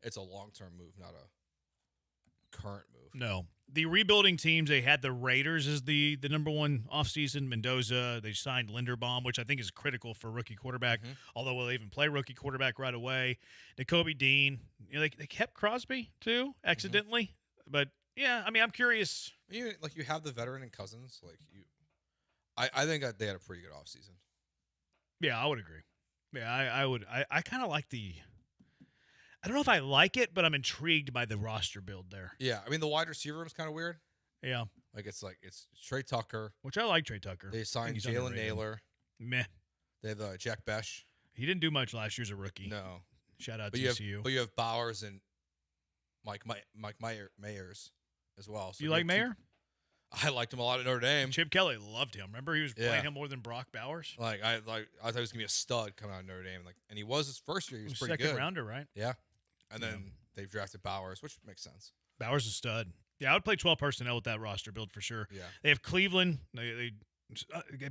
it's a long-term move, not a current move. No. The rebuilding teams, they had the Raiders as the number 1 offseason. Mendoza, they signed Linderbaum, which I think is critical for rookie quarterback, although will they even play rookie quarterback right away. Nakobe Dean, they kept Crosby too, accidentally. But yeah, I mean, I'm curious. You have the veteran in Cousins, I think that they had a pretty good offseason. Yeah, I would agree. Yeah, I would. I kind of like the. I don't know if I like it, but I'm intrigued by the roster build there. Yeah, I mean the wide receiver room is kind of weird. Yeah, it's Trey Tucker, which I like Trey Tucker. They signed Jalen Naylor. Meh. They have Jack Besh. He didn't do much last year as a rookie. No, Shout out But TCU. you have Bowers and Mike Mayers as well. So You like Mayer? I liked him a lot at Notre Dame. Chip Kelly loved him. Remember, he was playing him more than Brock Bowers. I thought he was gonna be a stud coming out of Notre Dame. And he was his first year. He was pretty second good. rounder, right? Yeah. And then they've drafted Bowers, which makes sense. Bowers is a stud. Yeah, I would play 12 personnel with that roster build for sure. Yeah. They have Cleveland. They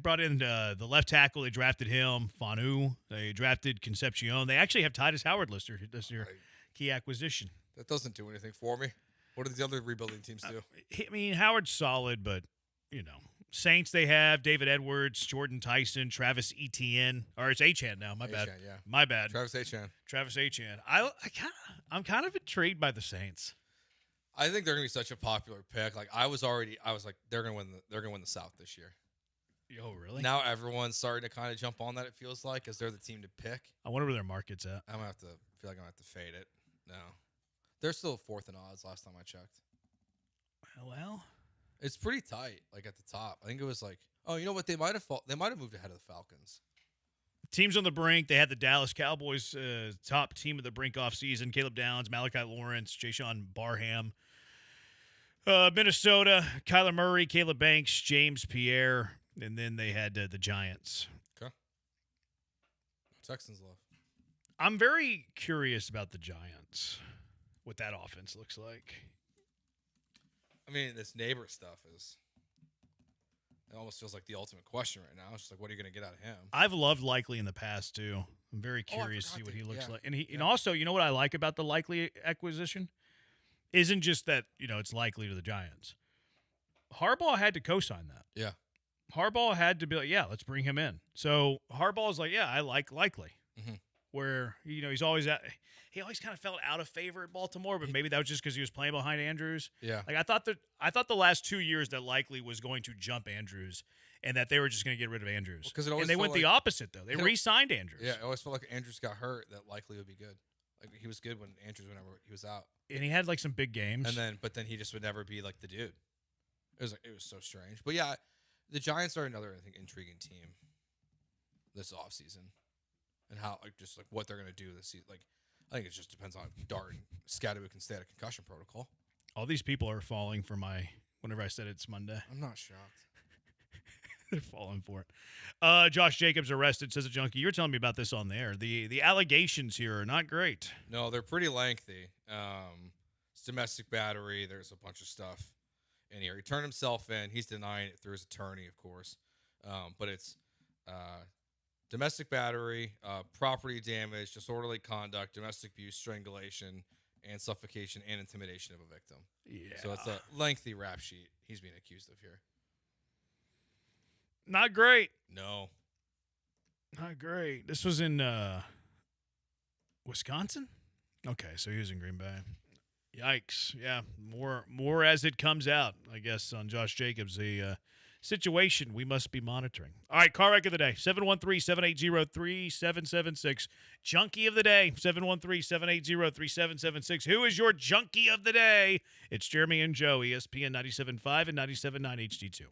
brought in the left tackle. They drafted him. Fanu. They drafted Concepcion. They actually have Titus Howard listed this year. Key acquisition. That doesn't do anything for me. What do the other rebuilding teams do? I mean, Howard's solid, but, Saints they have David Edwards, Jordan Tyson, Travis Etienne. Or it's Achan now. My bad. Yeah. My bad. Travis Achan. I'm kind of intrigued by the Saints. I think they're gonna be such a popular pick. I was like, they're gonna win the South this year. Oh, really? Now everyone's starting to kind of jump on that. It feels like, because they're the team to pick. I wonder where their market's at. I'm gonna have to fade it. No, they're still fourth in odds. Last time I checked. Well, it's pretty tight. At the top, I think it was you know what? They might have moved ahead of the Falcons. Teams on the brink. They had the Dallas Cowboys, top team of the brink off season. Caleb Downs, Malachi Lawrence, Jashawn Barham. Minnesota, Kyler Murray, Caleb Banks, James Pierre, and then they had the Giants. Okay. Texans love. I'm very curious about the Giants, what that offense looks like. I mean, this neighbor stuff it almost feels like the ultimate question right now. It's just what are you going to get out of him? I've loved Likely in the past, too. I'm very curious to see what he looks like. And also, you know what I like about the Likely acquisition? Isn't just that, it's likely to the Giants. Harbaugh had to co-sign that. Yeah. Harbaugh had to be like, let's bring him in. So Harbaugh's like, I like Likely. Mm-hmm. Where, he always kind of felt out of favor at Baltimore, but maybe that was just because he was playing behind Andrews. Yeah. I thought the last 2 years that Likely was going to jump Andrews and that they were just going to get rid of Andrews. And they went the opposite, though. They re-signed Andrews. Yeah, I always felt like Andrews got hurt, that Likely would be good. He was good when Andrews, whenever he was out. And he had some big games. But then he just would never be the dude. It was so strange. But yeah, the Giants are another, I think, intriguing team this offseason. And how what they're gonna do this season. I think it just depends on if Dart and Scatterbook can stay out of concussion protocol. All these people are falling for whenever I said it's Monday. I'm not shocked. They're falling for it. Josh Jacobs arrested, says a junkie. You were telling me about this on the air. The allegations here are not great. No, they're pretty lengthy. It's domestic battery. There's a bunch of stuff in here. He turned himself in. He's denying it through his attorney, of course. But it's domestic battery, property damage, disorderly conduct, domestic abuse, strangulation, and suffocation and intimidation of a victim. Yeah. So it's a lengthy rap sheet he's being accused of here. Not great. No. Not great. This was in Wisconsin? Okay, so he was in Green Bay. Yikes. Yeah, more as it comes out, I guess, on Josh Jacobs. A situation we must be monitoring. All right, car wreck of the day, 713-780-3776. Junkie of the day, 713-780-3776. Who is your junkie of the day? It's Jeremy and Joe, ESPN 97.5 and 97.9 HD2.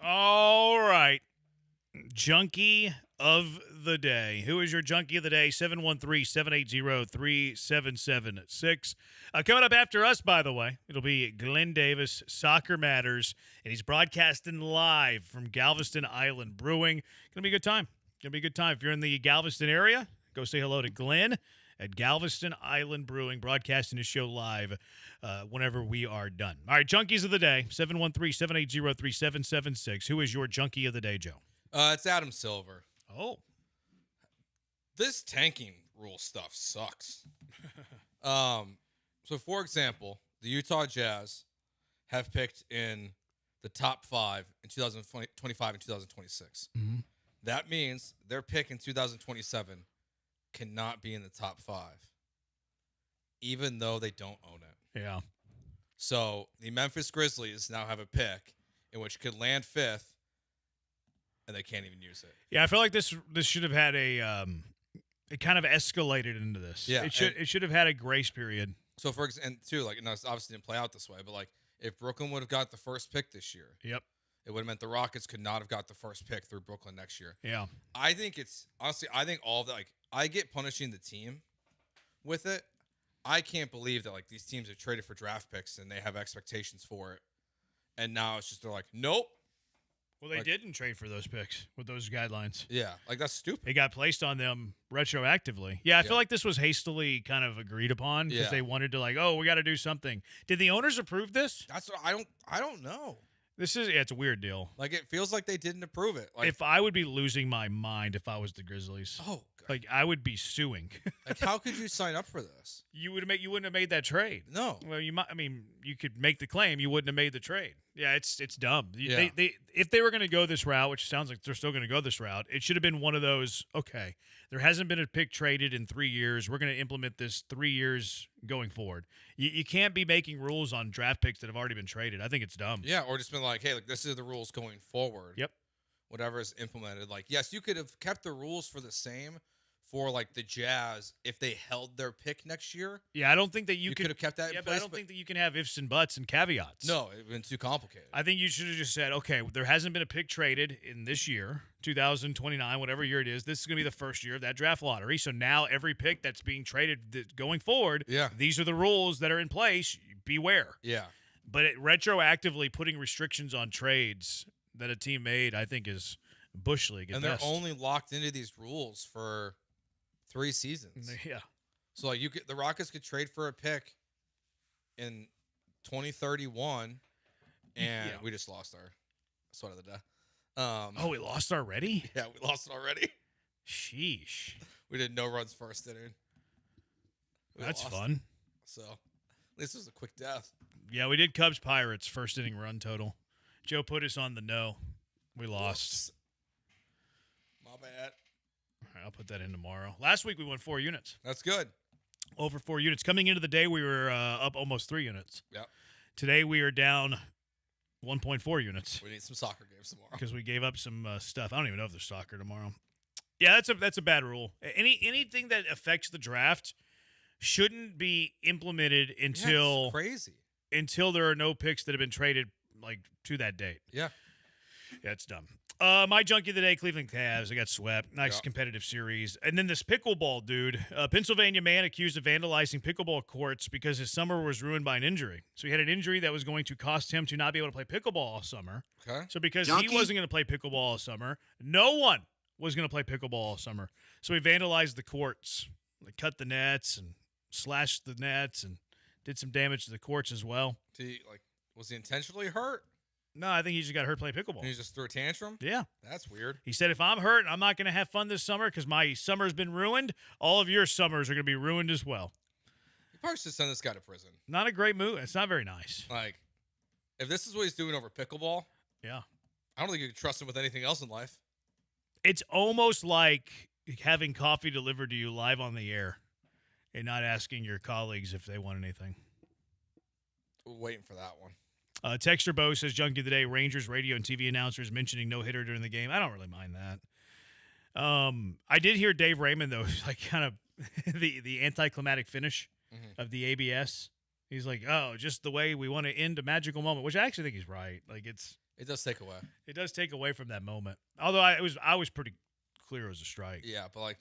All right. Junkie of the day. Who is your junkie of the day? 713-780-3776. Coming up after us, by the way, it'll be Glenn Davis, Soccer Matters, and he's broadcasting live from Galveston Island Brewing. Going to be a good time. Going to be a good time. If you're in the Galveston area, go say hello to Glenn at Galveston Island Brewing, broadcasting his show live whenever we are done. All right, junkies of the day, 713-780-3776. Who is your junkie of the day, Joe? It's Adam Silver. Oh. This tanking rule stuff sucks. So, for example, the Utah Jazz have picked in the top 5 in 2025 and 2026. Mm-hmm. That means their pick in 2027 cannot be in the top 5, even though they don't own it. Yeah. So the Memphis Grizzlies now have a pick in which could land 5th, and they can't even use it. Yeah, I feel like this should have had a it kind of escalated into this. Yeah, it should have had a grace period. So for and too, like, no, it obviously didn't play out this way, but like if Brooklyn would have got the first pick this year, Yep. it would have meant the Rockets could not have got the first pick through Brooklyn next year. Yeah. I think it's honestly, I think all of that, like, I get punishing the team with it. I can't believe that like these teams have traded for draft picks and they have expectations for it, and now it's just they're like, nope. Well, they didn't trade for those picks with those guidelines. Yeah, like that's stupid. They got placed on them retroactively. Yeah, I feel like this was hastily kind of agreed upon because they wanted to like, oh, we got to do something. Did the owners approve this? That's what I don't know. This is it's a weird deal. Like it feels like they didn't approve it. Like if I would be losing my mind if I was the Grizzlies. Oh, God. Like I would be suing. Like how could you sign up for this? You wouldn't have made that trade. No. Well, you might. I mean, you could make the claim. You wouldn't have made the trade. Yeah, it's dumb. Yeah. They if they were going to go this route, which sounds like they're still going to go this route, it should have been one of those. Okay, there hasn't been a pick traded in 3 years. We're going to implement this 3 years going forward. You can't be making rules on draft picks that have already been traded. I think it's dumb. Yeah, or just been like, hey, like this is the rules going forward. Yep. Whatever is implemented. Like, yes, you could have kept the rules for the same for like the Jazz if they held their pick next year. Yeah, I don't think that you could have kept that in but place. I don't think that you can have ifs and buts and caveats. No, it would have been too complicated. I think you should have just said, okay, there hasn't been a pick traded in this year, 2029, whatever year it is. This is going to be the first year of that draft lottery. So now every pick that's being traded going forward, these are the rules that are in place. Beware. Yeah. But retroactively putting restrictions on trades that a team made, I think, is Bush League at And best. they're only locked into these rules for 3 seasons. Yeah. So like the Rockets could trade for a pick in 2031, and we just lost our sweat of the day. Oh, we lost already? Yeah, we lost it already. Sheesh. We did no runs first inning. That's fun. So at least it was a quick death. Yeah, we did Cubs Pirates first inning run total. Joe put us on the no. We lost. Whoops. My bad. All right, I'll put that in tomorrow. Last week we won 4 units. That's good. Over 4 units. Coming into the day, we were up almost 3 units. Yep. Today we are down 1.4 units. We need some soccer games tomorrow because we gave up some stuff. I don't even know if there's soccer tomorrow. Yeah, that's a bad rule. Anything that affects the draft shouldn't be implemented until crazy until there are no picks that have been traded like to that date. Yeah, it's dumb. My junkie of the day, Cleveland Cavs. They got swept. Nice competitive series. And then this pickleball dude, a Pennsylvania man accused of vandalizing pickleball courts because his summer was ruined by an injury. So he had an injury that was going to cost him to not be able to play pickleball all summer. Okay. So because he wasn't going to play pickleball all summer, no one was going to play pickleball all summer. So he vandalized the courts. Like cut the nets and slashed the nets and did some damage to the courts as well. Was he intentionally hurt? No, I think he just got hurt playing pickleball. And he just threw a tantrum? Yeah. That's weird. He said, if I'm hurt, I'm not going to have fun this summer because my summer's been ruined. All of your summers are going to be ruined as well. You probably should send this guy to prison. Not a great move. It's not very nice. Like, if this is what he's doing over pickleball, yeah, I don't think you can trust him with anything else in life. It's almost like having coffee delivered to you live on the air and not asking your colleagues if they want anything. We're waiting for that one. Texter Bo says, Junkie of the Day, Rangers radio and TV announcers mentioning no-hitter during the game. I don't really mind that. I did hear Dave Raymond, though, like kind of the anticlimactic finish of the ABS. He's like, oh, just the way we want to end a magical moment, which I actually think he's right. Like, it's It does take away. It does take away from that moment. Although I was pretty clear it was a strike. Yeah, but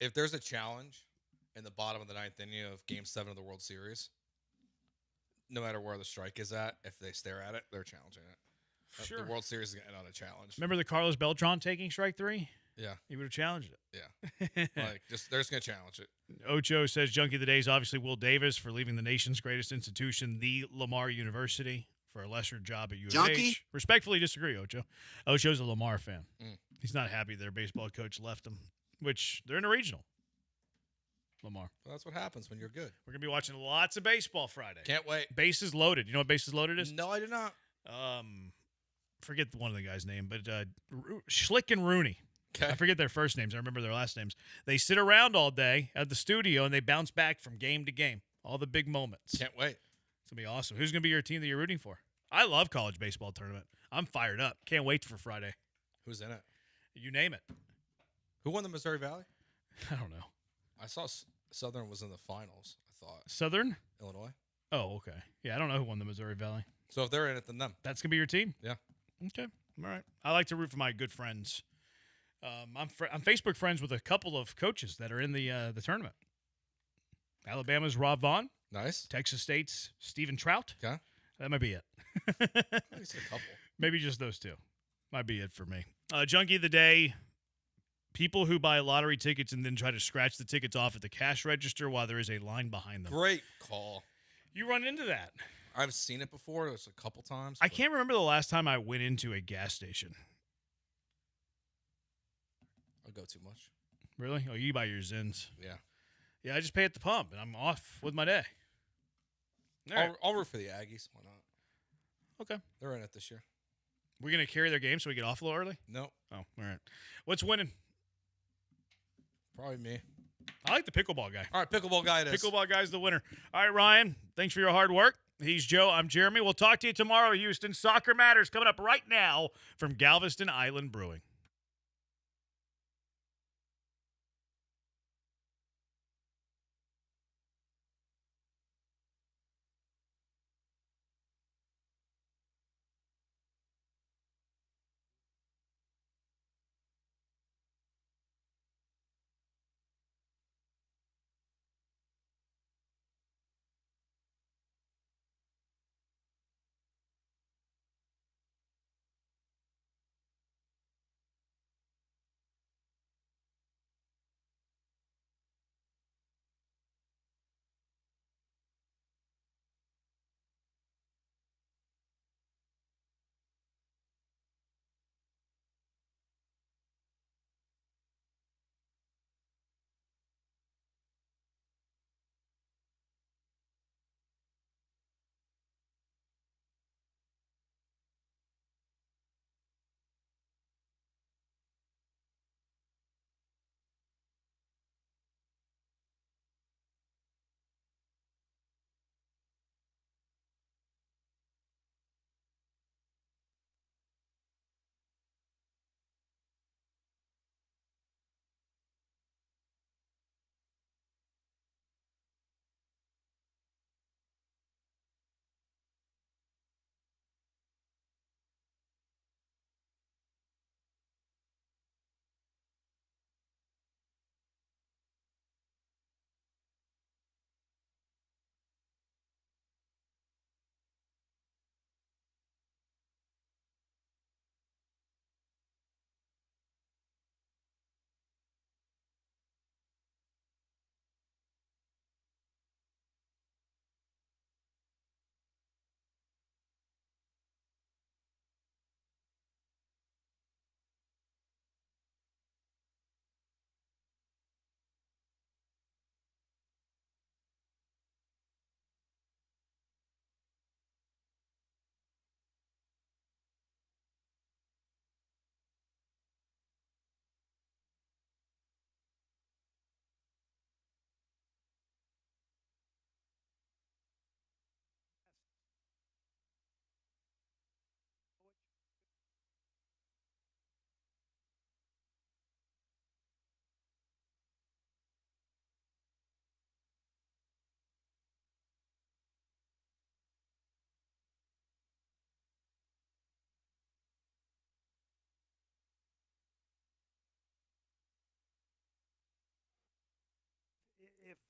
if there's a challenge in the bottom of the ninth inning of Game 7 of the World Series, no matter where the strike is at, if they stare at it, they're challenging it. Sure. The World Series is going to end on a challenge. Remember the Carlos Beltran taking strike 3? Yeah. He would have challenged it. Yeah. They're just going to challenge it. Ocho says Junkie of the Day is obviously Will Davis for leaving the nation's greatest institution, the Lamar University, for a lesser job at U of Junkie? H. Respectfully disagree, Ocho. Ocho's a Lamar fan. Mm. He's not happy their baseball coach left him, which they're in a regional. Lamar. Well, that's what happens when you're good. We're going to be watching lots of baseball Friday. Can't wait. Bases loaded. You know what bases loaded is? No, I did not. Forget one of the guy's name, but Schlick and Rooney. Okay. I forget their first names. I remember their last names. They sit around all day at the studio, and they bounce back from game to game. All the big moments. Can't wait. It's going to be awesome. Who's going to be your team that you're rooting for? I love college baseball tournament. I'm fired up. Can't wait for Friday. Who's in it? You name it. Who won the Missouri Valley? I don't know. I saw Southern was in the finals, I thought. Southern? Illinois. Oh, okay. Yeah, I don't know who won the Missouri Valley. So if they're in it, then them. That's going to be your team? Yeah. Okay. All right. I like to root for my good friends. I'm Facebook friends with a couple of coaches that are in the tournament. Alabama's Rob Vaughn. Nice. Texas State's Stephen Trout. Okay. That might be it. At least a couple. Maybe just those two. Might be it for me. Junkie of the Day. People who buy lottery tickets and then try to scratch the tickets off at the cash register while there is a line behind them. Great call. You run into that. I've seen it before. There's a couple times. I can't remember the last time I went into a gas station. I go too much. Really? Oh, you buy your Zins. Yeah. Yeah, I just pay at the pump, and I'm off with my day. All right. I'll root for the Aggies. Why not? Okay. They're in it this year. We're going to carry their game so we get off a little early? No. Oh, all right. What's winning? Probably me. I like the pickleball guy. All right, pickleball guy it is. Pickleball guy's the winner. All right, Ryan, thanks for your hard work. He's Joe. I'm Jeremy. We'll talk to you tomorrow, Houston. Soccer Matters coming up right now from Galveston Island Brewing.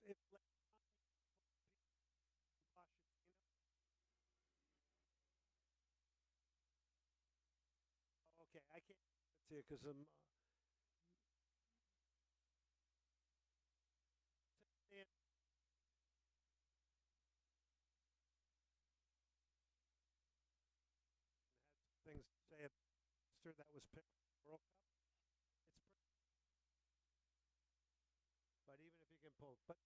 if okay, I can't see it because things to say about that was picked for the World Cup. It's pretty, but even if you can pull, but let's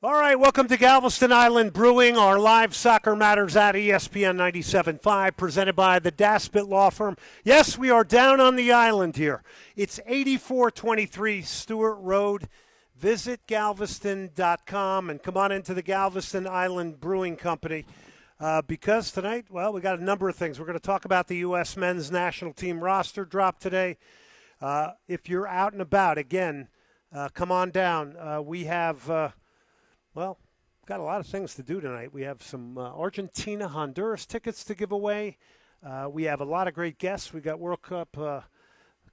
All right, welcome to Galveston Island Brewing, our live Soccer Matters at ESPN 97.5, presented by the Daspit Law Firm. Yes, we are down on the island here. It's 8423 Stewart Road. Visit galveston.com and come on into the Galveston Island Brewing Company because tonight, well, we got a number of things. We're going to talk about the U.S. men's national team roster drop today. If you're out and about, again, come on down. We have... Well, got a lot of things to do tonight. We have some Argentina-Honduras tickets to give away. We have a lot of great guests. We got World Cup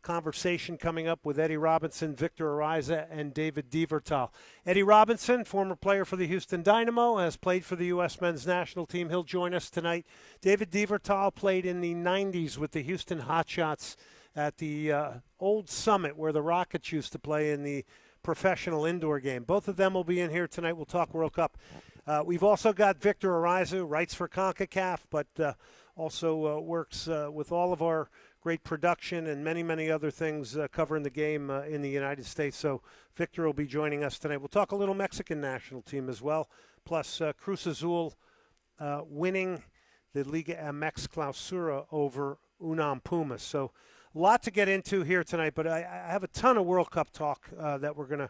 conversation coming up with Eddie Robinson, Victor Ariza, and David Divertal. Eddie Robinson, former player for the Houston Dynamo, has played for the U.S. men's national team. He'll join us tonight. David Divertal played in the 90s with the Houston Hotshots at the old Summit where the Rockets used to play in the professional indoor game. Both of them will be in here tonight. We'll talk World Cup. We've also got Victor Ariza, who writes for CONCACAF, but also works with all of our great production and many, many other things covering the game in the United States. So Victor will be joining us tonight. We'll talk a little Mexican national team as well, plus Cruz Azul winning the Liga MX Clausura over Unam Pumas. So a lot to get into here tonight, but I have a ton of World Cup talk that we're going to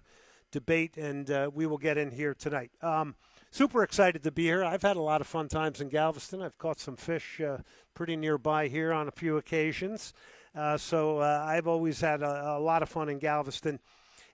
debate, and we will get in here tonight. Super excited to be here. I've had a lot of fun times in Galveston. I've caught some fish pretty nearby here on a few occasions. So I've always had a lot of fun in Galveston,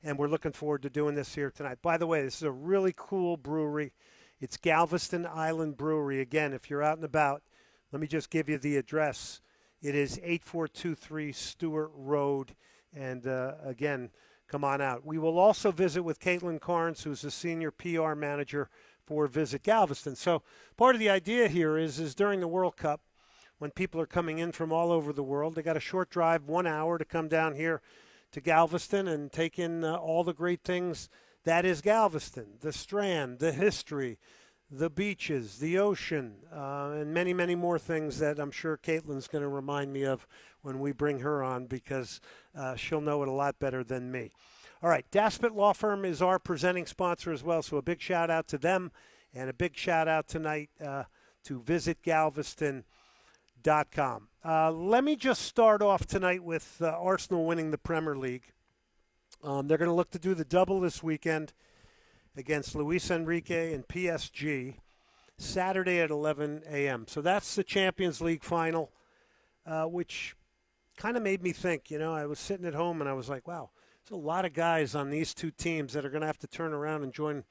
and we're looking forward to doing this here tonight. By the way, this is a really cool brewery. It's Galveston Island Brewery. Again, if you're out and about, let me just give you the address. It is 8423 Stewart Road. And, again, come on out. We will also visit with Caitlin Carnes, who's the senior PR manager for Visit Galveston. So part of the idea here is during the World Cup, when people are coming in from all over the world, they got a short drive, 1 hour, to come down here to Galveston and take in all the great things that is Galveston, the Strand, the history, the beaches, the ocean, and many, many more things that I'm sure Caitlin's going to remind me of when we bring her on because she'll know it a lot better than me. All right, Daspit Law Firm is our presenting sponsor as well, so a big shout-out to them and a big shout-out tonight to visitgalveston.com. Let me just start off tonight with Arsenal winning the Premier League. They're going to look to do the double this weekend against Luis Enrique and PSG, Saturday at 11 a.m. So that's the Champions League final, which kind of made me think, I was sitting at home and I was like, wow, there's a lot of guys on these two teams that are going to have to turn around and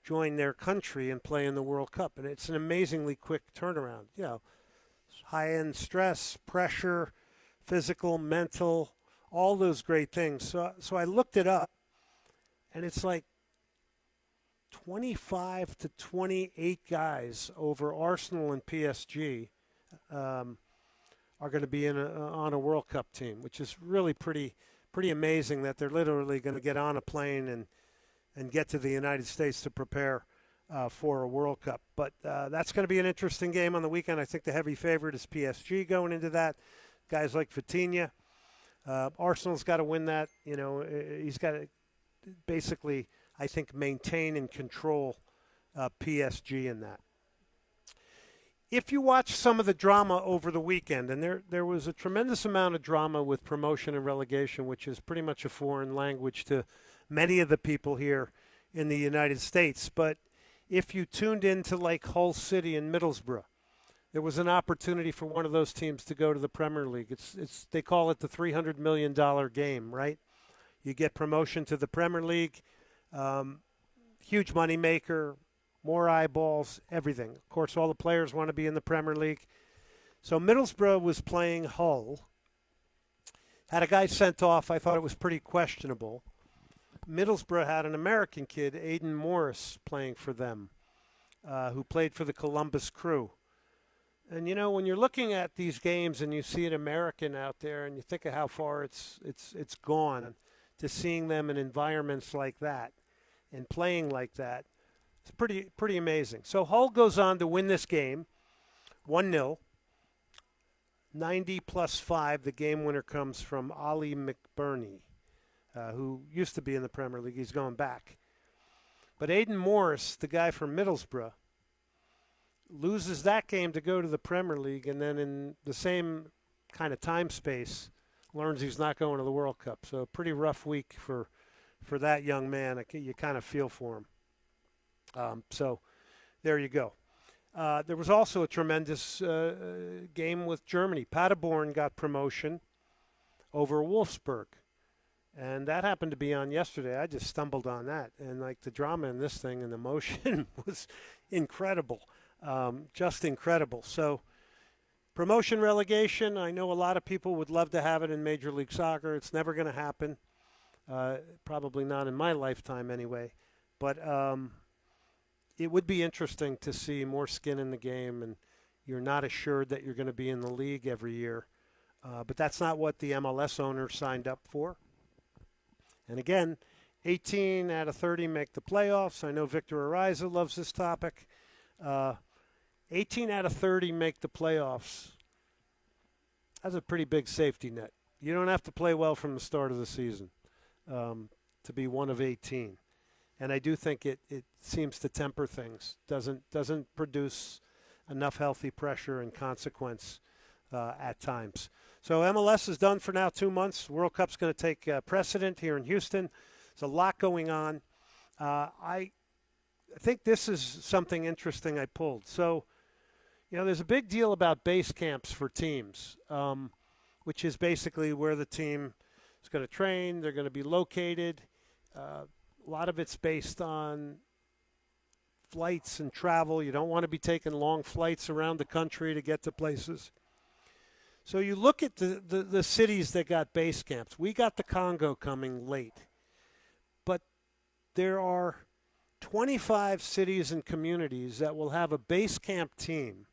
join their country and play in the World Cup. And it's an amazingly quick turnaround. High-end stress, pressure, physical, mental, all those great things. So I looked it up, and it's like 25 to 28 guys over Arsenal and PSG are going to be on a World Cup team, which is really pretty amazing that they're literally going to get on a plane and get to the United States to prepare for a World Cup. But that's going to be an interesting game on the weekend. I think the heavy favorite is PSG going into that. Guys like Vitinha. Arsenal's got to win that. He's got to basically, I think, maintain and control PSG in that. If you watch some of the drama over the weekend, and there was a tremendous amount of drama with promotion and relegation, which is pretty much a foreign language to many of the people here in the United States. But if you tuned into like Hull City and Middlesbrough, there was an opportunity for one of those teams to go to the Premier League. It's they call it the $300 million game, right? You get promotion to the Premier League, huge money maker, more eyeballs, everything. Of course, all the players want to be in the Premier League. So Middlesbrough was playing Hull. Had a guy sent off. I thought it was pretty questionable. Middlesbrough had an American kid, Aiden Morris, playing for them, who played for the Columbus Crew. And, when you're looking at these games and you see an American out there and you think of how far it's gone to seeing them in environments like that and playing like that, it's pretty amazing. So Hull goes on to win this game 1-0. 90 plus 5, the game winner comes from Ali McBurney, who used to be in the Premier League. He's going back. But Aiden Morris, the guy from Middlesbrough, loses that game to go to the Premier League, and then in the same kind of time space learns he's not going to the World Cup. So a pretty rough week for that young man. You kind of feel for him. So there you go. There was also a tremendous game with Germany. Paderborn got promotion over Wolfsburg. And that happened to be on yesterday. I just stumbled on that. And, the drama in this thing and the emotion was incredible. Just incredible. So promotion, relegation, I know a lot of people would love to have it in Major League Soccer. It's never going to happen. Probably not in my lifetime anyway. But it would be interesting to see more skin in the game, and you're not assured that you're going to be in the league every year. But that's not what the MLS owner signed up for. And again, 18 out of 30 make the playoffs. I know Victor Ariza loves this topic. 18 out of 30 make the playoffs. That's a pretty big safety net. You don't have to play well from the start of the season to be one of 18. And I do think it seems to temper things. Doesn't produce enough healthy pressure and consequence at times. So MLS is done for now 2 months. World Cup's going to take precedent here in Houston. There's a lot going on. I think this is something interesting I pulled. So, there's a big deal about base camps for teams, which is basically where the team is going to train. They're going to be located. A lot of it's based on flights and travel. You don't want to be taking long flights around the country to get to places. So you look at the cities that got base camps. We got the Congo coming late. But there are 25 cities and communities that will have a base camp team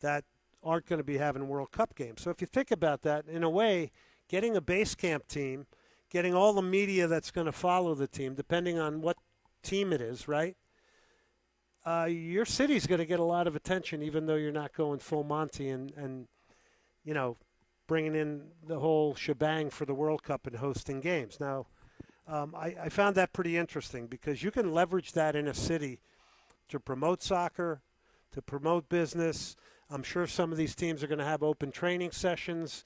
that aren't going to be having World Cup games. So if you think about that, in a way, getting a base camp team, getting all the media that's going to follow the team, depending on what team it is, right? Your city's going to get a lot of attention, even though you're not going full Monty and bringing in the whole shebang for the World Cup and hosting games. Now, I found that pretty interesting because you can leverage that in a city to promote soccer, to promote business. I'm sure some of these teams are going to have open training sessions,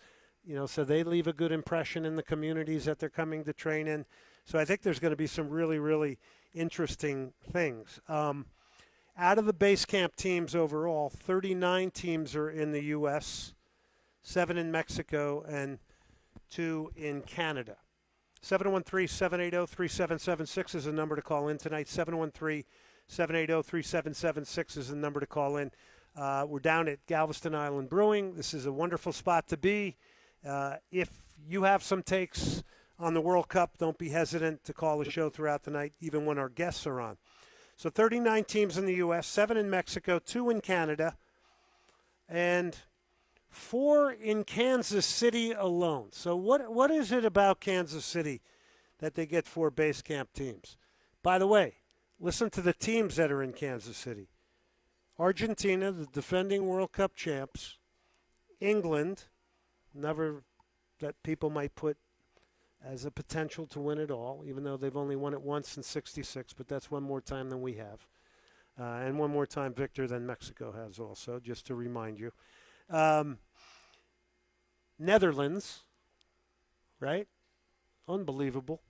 so they leave a good impression in the communities that they're coming to train in. So I think there's going to be some really, really interesting things. Out of the base camp teams overall, 39 teams are in the U.S., 7 in Mexico, and 2 in Canada. 713-780-3776 is the number to call in tonight. 713-780-3776 is the number to call in. We're down at Galveston Island Brewing. This is a wonderful spot to be. If you have some takes on the World Cup, don't be hesitant to call the show throughout the night, even when our guests are on. So 39 teams in the U.S., 7 in Mexico, 2 in Canada, and 4 in Kansas City alone. So what is it about Kansas City that they get 4 base camp teams? By the way, Listen to the teams that are in Kansas City. Argentina, the defending World Cup champs. England, never that people might put as a potential to win it all, even though they've only won it once in '66, but that's one more time than we have. And one more time, Victor, than Mexico has also, just to remind you. Netherlands, right? Unbelievable.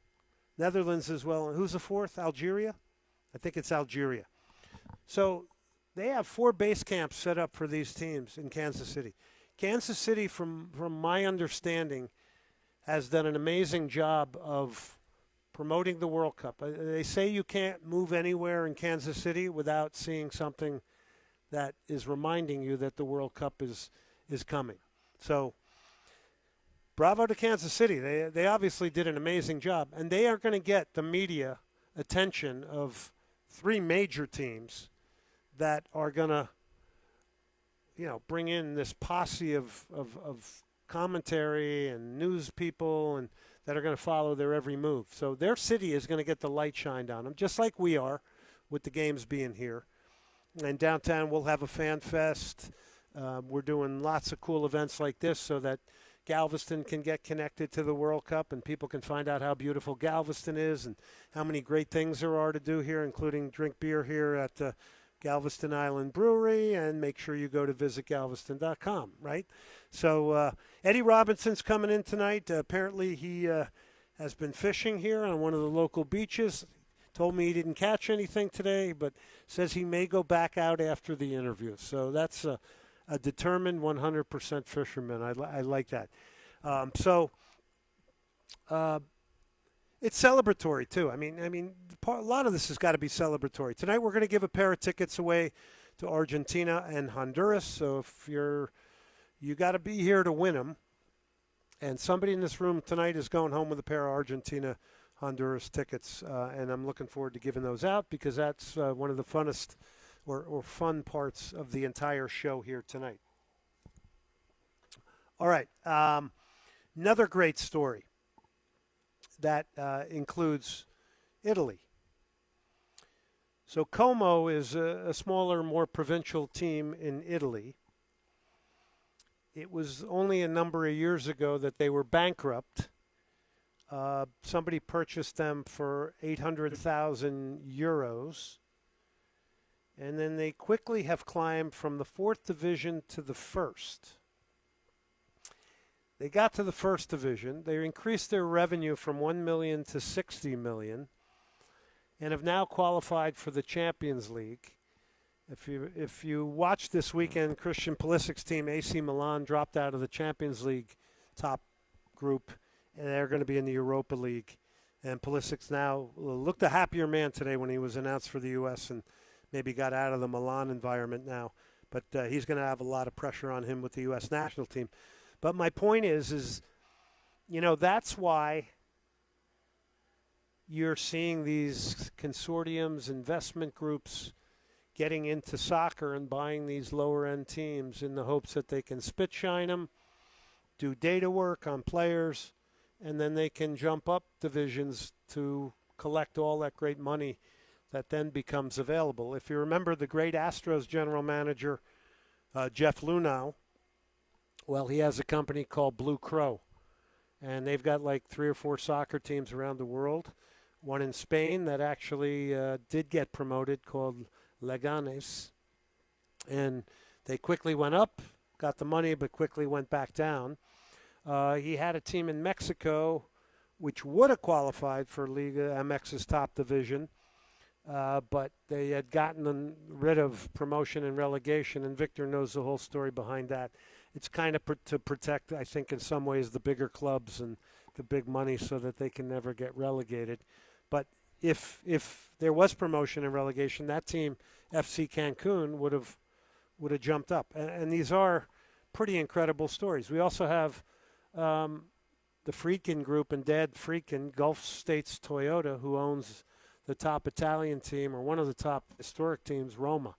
Netherlands as well. Who's the fourth? Algeria? I think it's Algeria. So they have 4 base camps set up for these teams in Kansas City. Kansas City, from my understanding, has done an amazing job of promoting the World Cup. They say you can't move anywhere in Kansas City without seeing something that is reminding you that the World Cup is coming. So bravo to Kansas City. They obviously did an amazing job, and they are going to get the media attention of 3 major teams that are going to, bring in this posse of commentary and news people and that are going to follow their every move. So their city is going to get the light shined on them, just like we are with the games being here. And downtown we'll have a fan fest. We're doing lots of cool events like this so that Galveston can get connected to the World Cup and people can find out how beautiful Galveston is and how many great things there are to do here, including drink beer here at the Galveston Island Brewery, and make sure you go to visitgalveston.com, right? So Eddie Robinson's coming in tonight. Apparently he has been fishing here on one of the local beaches. Told me he didn't catch anything today, but says he may go back out after the interview. So that's a determined 100% fisherman. I like that. It's celebratory too. I mean, a lot of this has got to be celebratory. Tonight we're going to give a pair of tickets away to Argentina and Honduras. So if you got to be here to win them. And somebody in this room tonight is going home with a pair of Argentina Honduras tickets, and I'm looking forward to giving those out because that's one of the funnest or fun parts of the entire show here tonight. All right, another great story that includes Italy. So Como is a smaller, more provincial team in Italy. It was only a number of years ago that they were bankrupt. Somebody purchased them for 800,000 euros. And then they quickly have climbed from the 4th division to the 1st. They got to the 1st division. They increased their revenue from 1 million to 60 million and have now qualified for the Champions League. If you watch this weekend, Christian Pulisic's team, AC Milan, dropped out of the Champions League top group, and they're going to be in the Europa League. And Pulisic's now looked a happier man today when he was announced for the U.S. and maybe got out of the Milan environment now. But he's going to have a lot of pressure on him with the U.S. national team. But my point is that's why you're seeing these consortiums, investment groups getting into soccer and buying these lower-end teams in the hopes that they can spit shine them, do data work on players, and then they can jump up divisions to collect all that great money that then becomes available. If you remember the great Astros general manager, Jeff Luhnow, well, he has a company called Blue Crow, and they've got like 3 or 4 soccer teams around the world. One in Spain that actually did get promoted called Leganes, and they quickly went up, got the money, but quickly went back down. He had a team in Mexico which would have qualified for Liga MX's top division, but they had gotten rid of promotion and relegation, and Victor knows the whole story behind that. It's kind of to protect, I think, in some ways, the bigger clubs and the big money so that they can never get relegated. But if there was promotion and relegation, that team, FC Cancun, would have jumped up. And these are pretty incredible stories. We also have the Friedkin Group and Dad Friedkin, Gulf States Toyota, who owns the top Italian team or one of the top historic teams, Roma,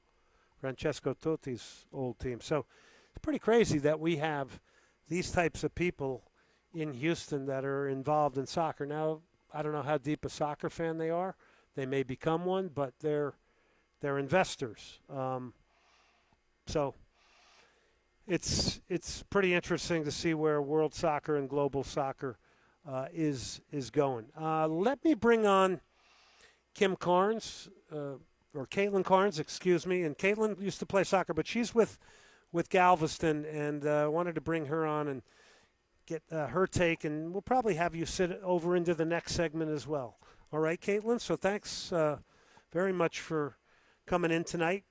Francesco Totti's old team. So it's pretty crazy that we have these types of people in Houston that are involved in soccer. Now, I don't know how deep a soccer fan they are, they may become one, but they're investors. So it's pretty interesting to see where world soccer and global soccer is going. Let me bring on Kim Carnes, or Caitlin Carnes, excuse me. And Caitlin used to play soccer, but she's with Galveston, and wanted to bring her on and get her take. And we'll probably have you sit over into the next segment as well. All right, Caitlin? So thanks very much for coming in tonight.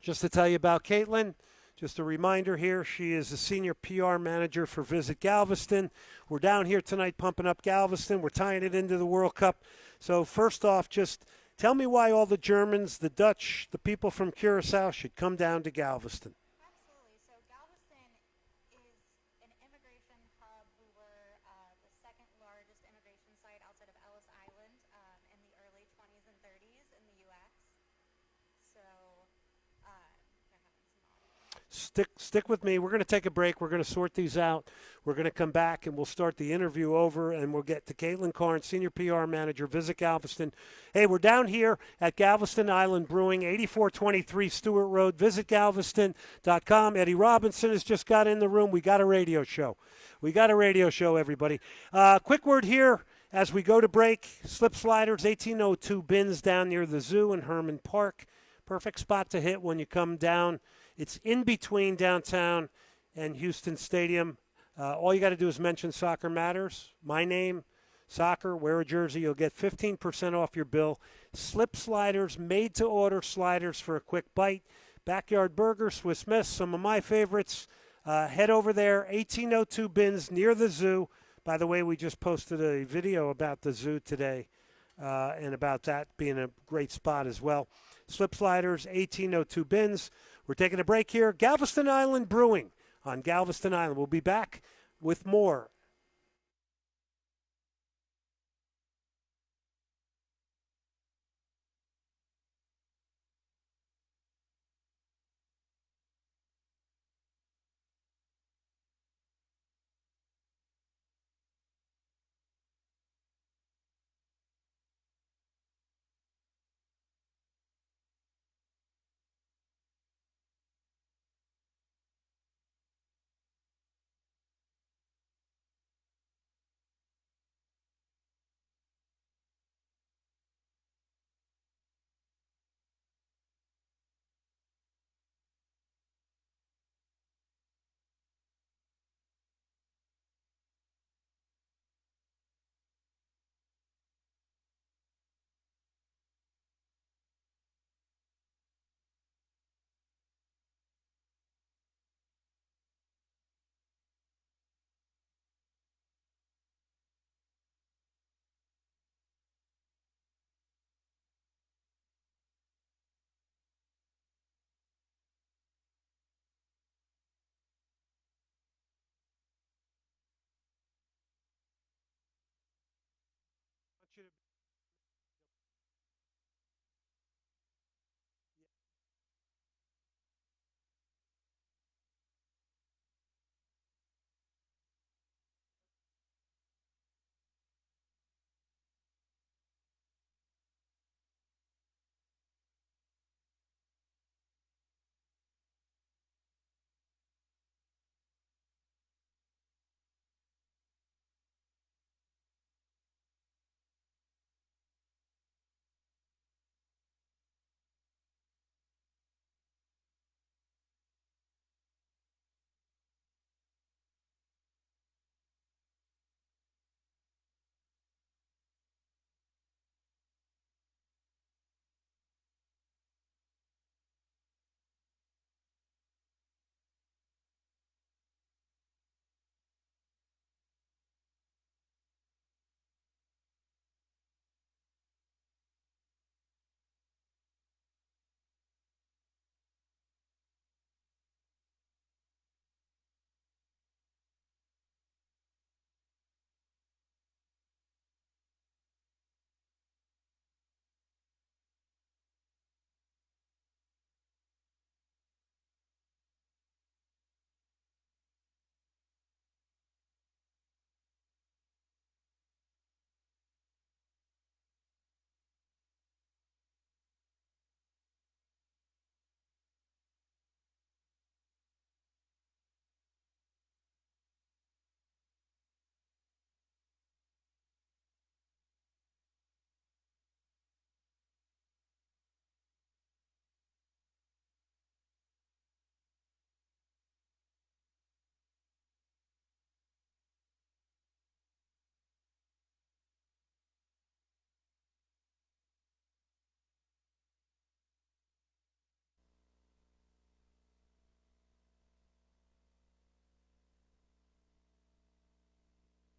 Just to tell you about Caitlin, just a reminder here, she is the senior PR manager for Visit Galveston. We're down here tonight pumping up Galveston. We're tying it into the World Cup. So first off, just tell me why all the Germans, the Dutch, the people from Curacao should come down to Galveston. Stick with me. We're going to take a break. We're going to sort these out. We're going to come back, and we'll start the interview over, and we'll get to Caitlin Carnes, Senior PR Manager, Visit Galveston. Hey, we're down here at Galveston Island Brewing, 8423 Stewart Road. Visit Galveston.com. Eddie Robinson has just got in the room. We got a radio show. Everybody. Quick word here as we go to break. Slip Sliders, 1802 Bins down near the zoo in Herman Park. Perfect spot to hit when you come down. It's in between downtown and Houston Stadium. All you got to do is mention Soccer Matters, my name, soccer, wear a jersey. You'll get 15% off your bill. Slip Sliders, made-to-order sliders for a quick bite. Backyard Burger, Swiss Miss, some of my favorites. Head over there, 1802 Bins near the zoo. By the way, we just posted a video about the zoo today and about that being a great spot as well. Slip Sliders, 1802 Bins. We're taking a break here. Galveston Island Brewing on Galveston Island. We'll be back with more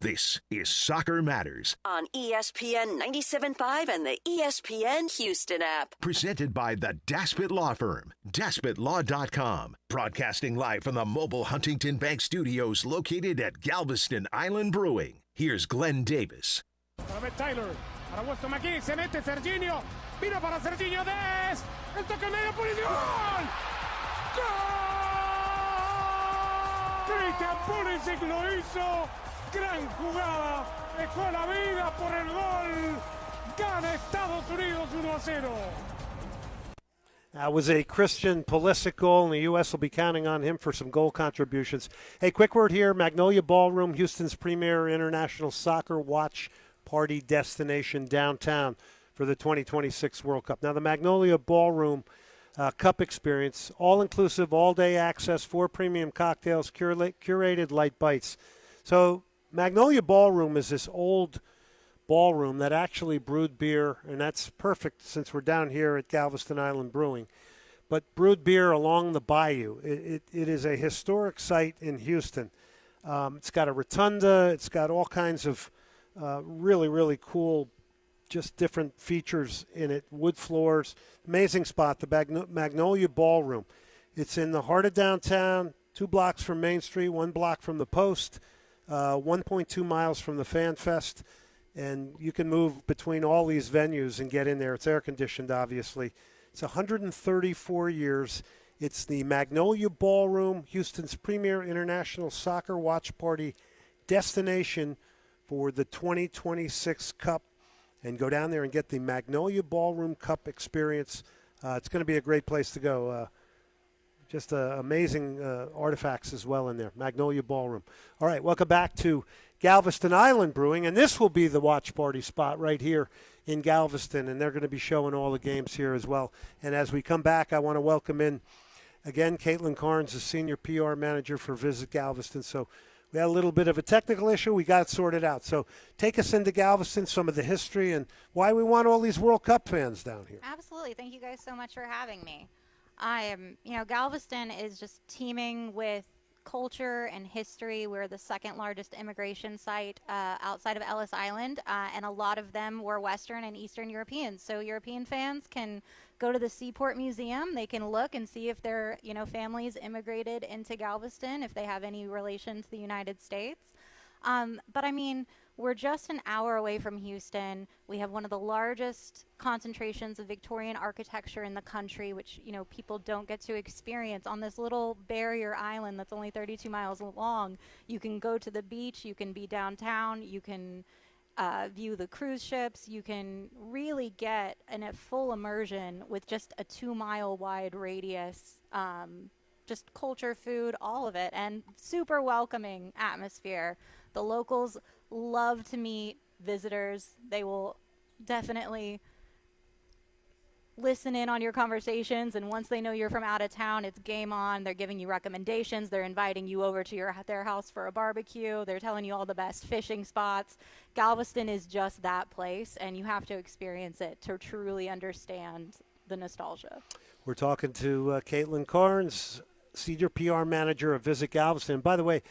This is Soccer Matters, On ESPN 97.5 and the ESPN Houston app. presented by the Daspit Law Firm, DaspitLaw.com, broadcasting live from the mobile Huntington Bank Studios located at Galveston Island Brewing. Here's Glenn Davis. Tyler, para Weston McKinney, se mete Serginho, vino para Serginho Des, el toque medio, Pulisic, ¡gol! ¡Gol! Christian Pulisic lo hizo, gran jugada, dejó la vida por el gol, gana Estados Unidos 1-0. That was a Christian Pulisic goal, and the U.S. will be counting on him for some goal contributions. Hey, quick word here. Magnolia Ballroom, Houston's premier international soccer watch party destination downtown for the 2026 World Cup. Now, the Magnolia Ballroom Cup experience, all-inclusive, all-day access, 4 premium cocktails, curated light bites. So Magnolia Ballroom is this old ballroom that actually brewed beer, and that's perfect since we're down here at Galveston Island Brewing, but brewed beer along the bayou. It is a historic site in Houston. It's got a rotunda. It's got all kinds of really, really cool, just different features in it. Wood floors. Amazing spot, the Magnolia Ballroom. It's in the heart of downtown, 2 blocks from Main Street, 1 block from the Post, 1.2 miles from the Fan Fest. And you can move between all these venues and get in there. It's air-conditioned, obviously. It's 134 years. It's the Magnolia Ballroom, Houston's premier international soccer watch party destination for the 2026 Cup. And go down there and get the Magnolia Ballroom Cup experience. It's going to be a great place to go. Just amazing artifacts as well in there. Magnolia Ballroom. All right, welcome back to Galveston Island Brewing, and this will be the watch party spot right here in Galveston, and they're going to be showing all the games here as well. And as we come back, I want to welcome in, again, Caitlin Carnes, the Senior PR Manager for Visit Galveston. So we had a little bit of a technical issue. We got it sorted out. So take us into Galveston, some of the history, and why we want all these World Cup fans down here. Absolutely. Thank you guys so much for having me. Galveston is just teeming with culture and history. We're the second largest immigration site outside of Ellis Island, and a lot of them were Western and Eastern Europeans. So European fans can go to the Seaport Museum. They can look and see if their families immigrated into Galveston, if they have any relation to the United States. But I mean, we're just an hour away from Houston. We have one of the largest concentrations of Victorian architecture in the country, which, people don't get to experience on this little barrier island that's only 32 miles long. You can go to the beach, you can be downtown, you can view the cruise ships, you can really get a full immersion with just a 2-mile wide radius. Just culture, food, all of it, and super welcoming atmosphere. The locals love to meet visitors. They will definitely listen in on your conversations, and once they know you're from out of town, it's game on. They're giving you recommendations. They're inviting you over to their house for a barbecue. They're telling you all the best fishing spots. Galveston is just that place, and you have to experience it to truly understand the nostalgia. We're talking to Caitlin Carnes, Senior PR Manager of Visit Galveston. By the way,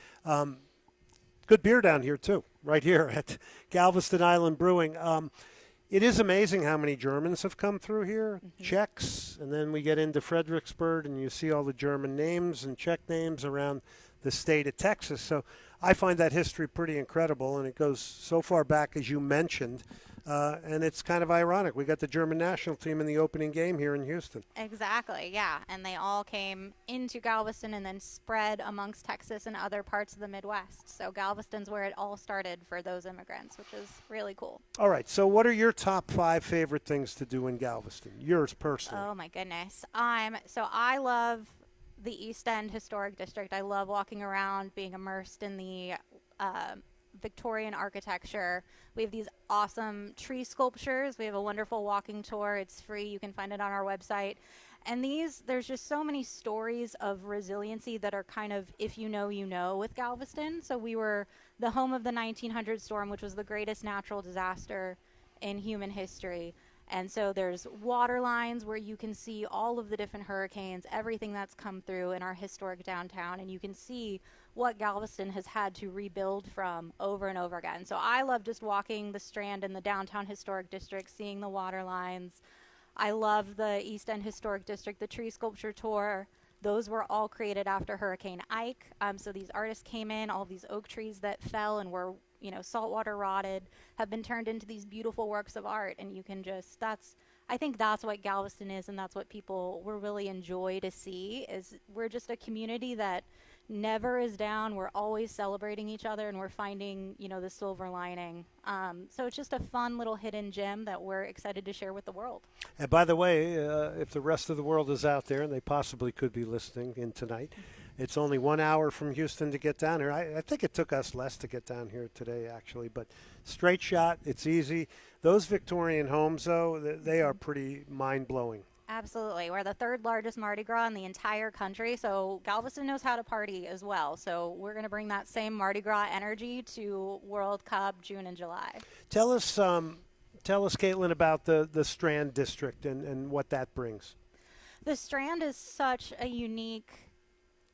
good beer down here, too, right here at Galveston Island Brewing. It is amazing how many Germans have come through here, Czechs, and then we get into Fredericksburg, and you see all the German names and Czech names around the state of Texas. So I find that history pretty incredible, and it goes so far back, as you mentioned, and it's kind of ironic. We got the German national team in the opening game here in Houston. Exactly, yeah. And they all came into Galveston and then spread amongst Texas and other parts of the Midwest. So Galveston's where it all started for those immigrants, which is really cool. All right, so what are your top 5 favorite things to do in Galveston? Yours personally. Oh, my goodness. So I love the East End Historic District. I love walking around, being immersed in the Victorian architecture. We have these awesome tree sculptures. We have a wonderful walking tour. It's free. You can find it on our website. And there's just so many stories of resiliency that are kind of, if you know with Galveston. So we were the home of the 1900 storm, which was the greatest natural disaster in human history. And so there's water lines where you can see all of the different hurricanes, everything that's come through in our historic downtown, and you can see what Galveston has had to rebuild from over and over again. So I love just walking the Strand in the downtown historic district, seeing the water lines. I love the East End Historic District, the tree sculpture tour. Those were all created after Hurricane Ike. So these artists came in, all these oak trees that fell and were, saltwater rotted, have been turned into these beautiful works of art. And you can just, I think that's what Galveston is, and that's what people will really enjoy to see, is we're just a community that never is down. We're always celebrating each other, and we're finding, the silver lining. So it's just a fun little hidden gem that we're excited to share with the world. And by the way, if the rest of the world is out there, and they possibly could be listening in tonight, it's only 1 hour from Houston to get down here. I think it took us less to get down here today, actually, but straight shot, it's easy. Those Victorian homes, though, they are pretty mind-blowing. Absolutely. We're the third largest Mardi Gras in the entire country, so Galveston knows how to party as well. So we're going to bring that same Mardi Gras energy to World Cup, June and July. Tell us, Caitlin, about the Strand District and what that brings. The Strand is such a unique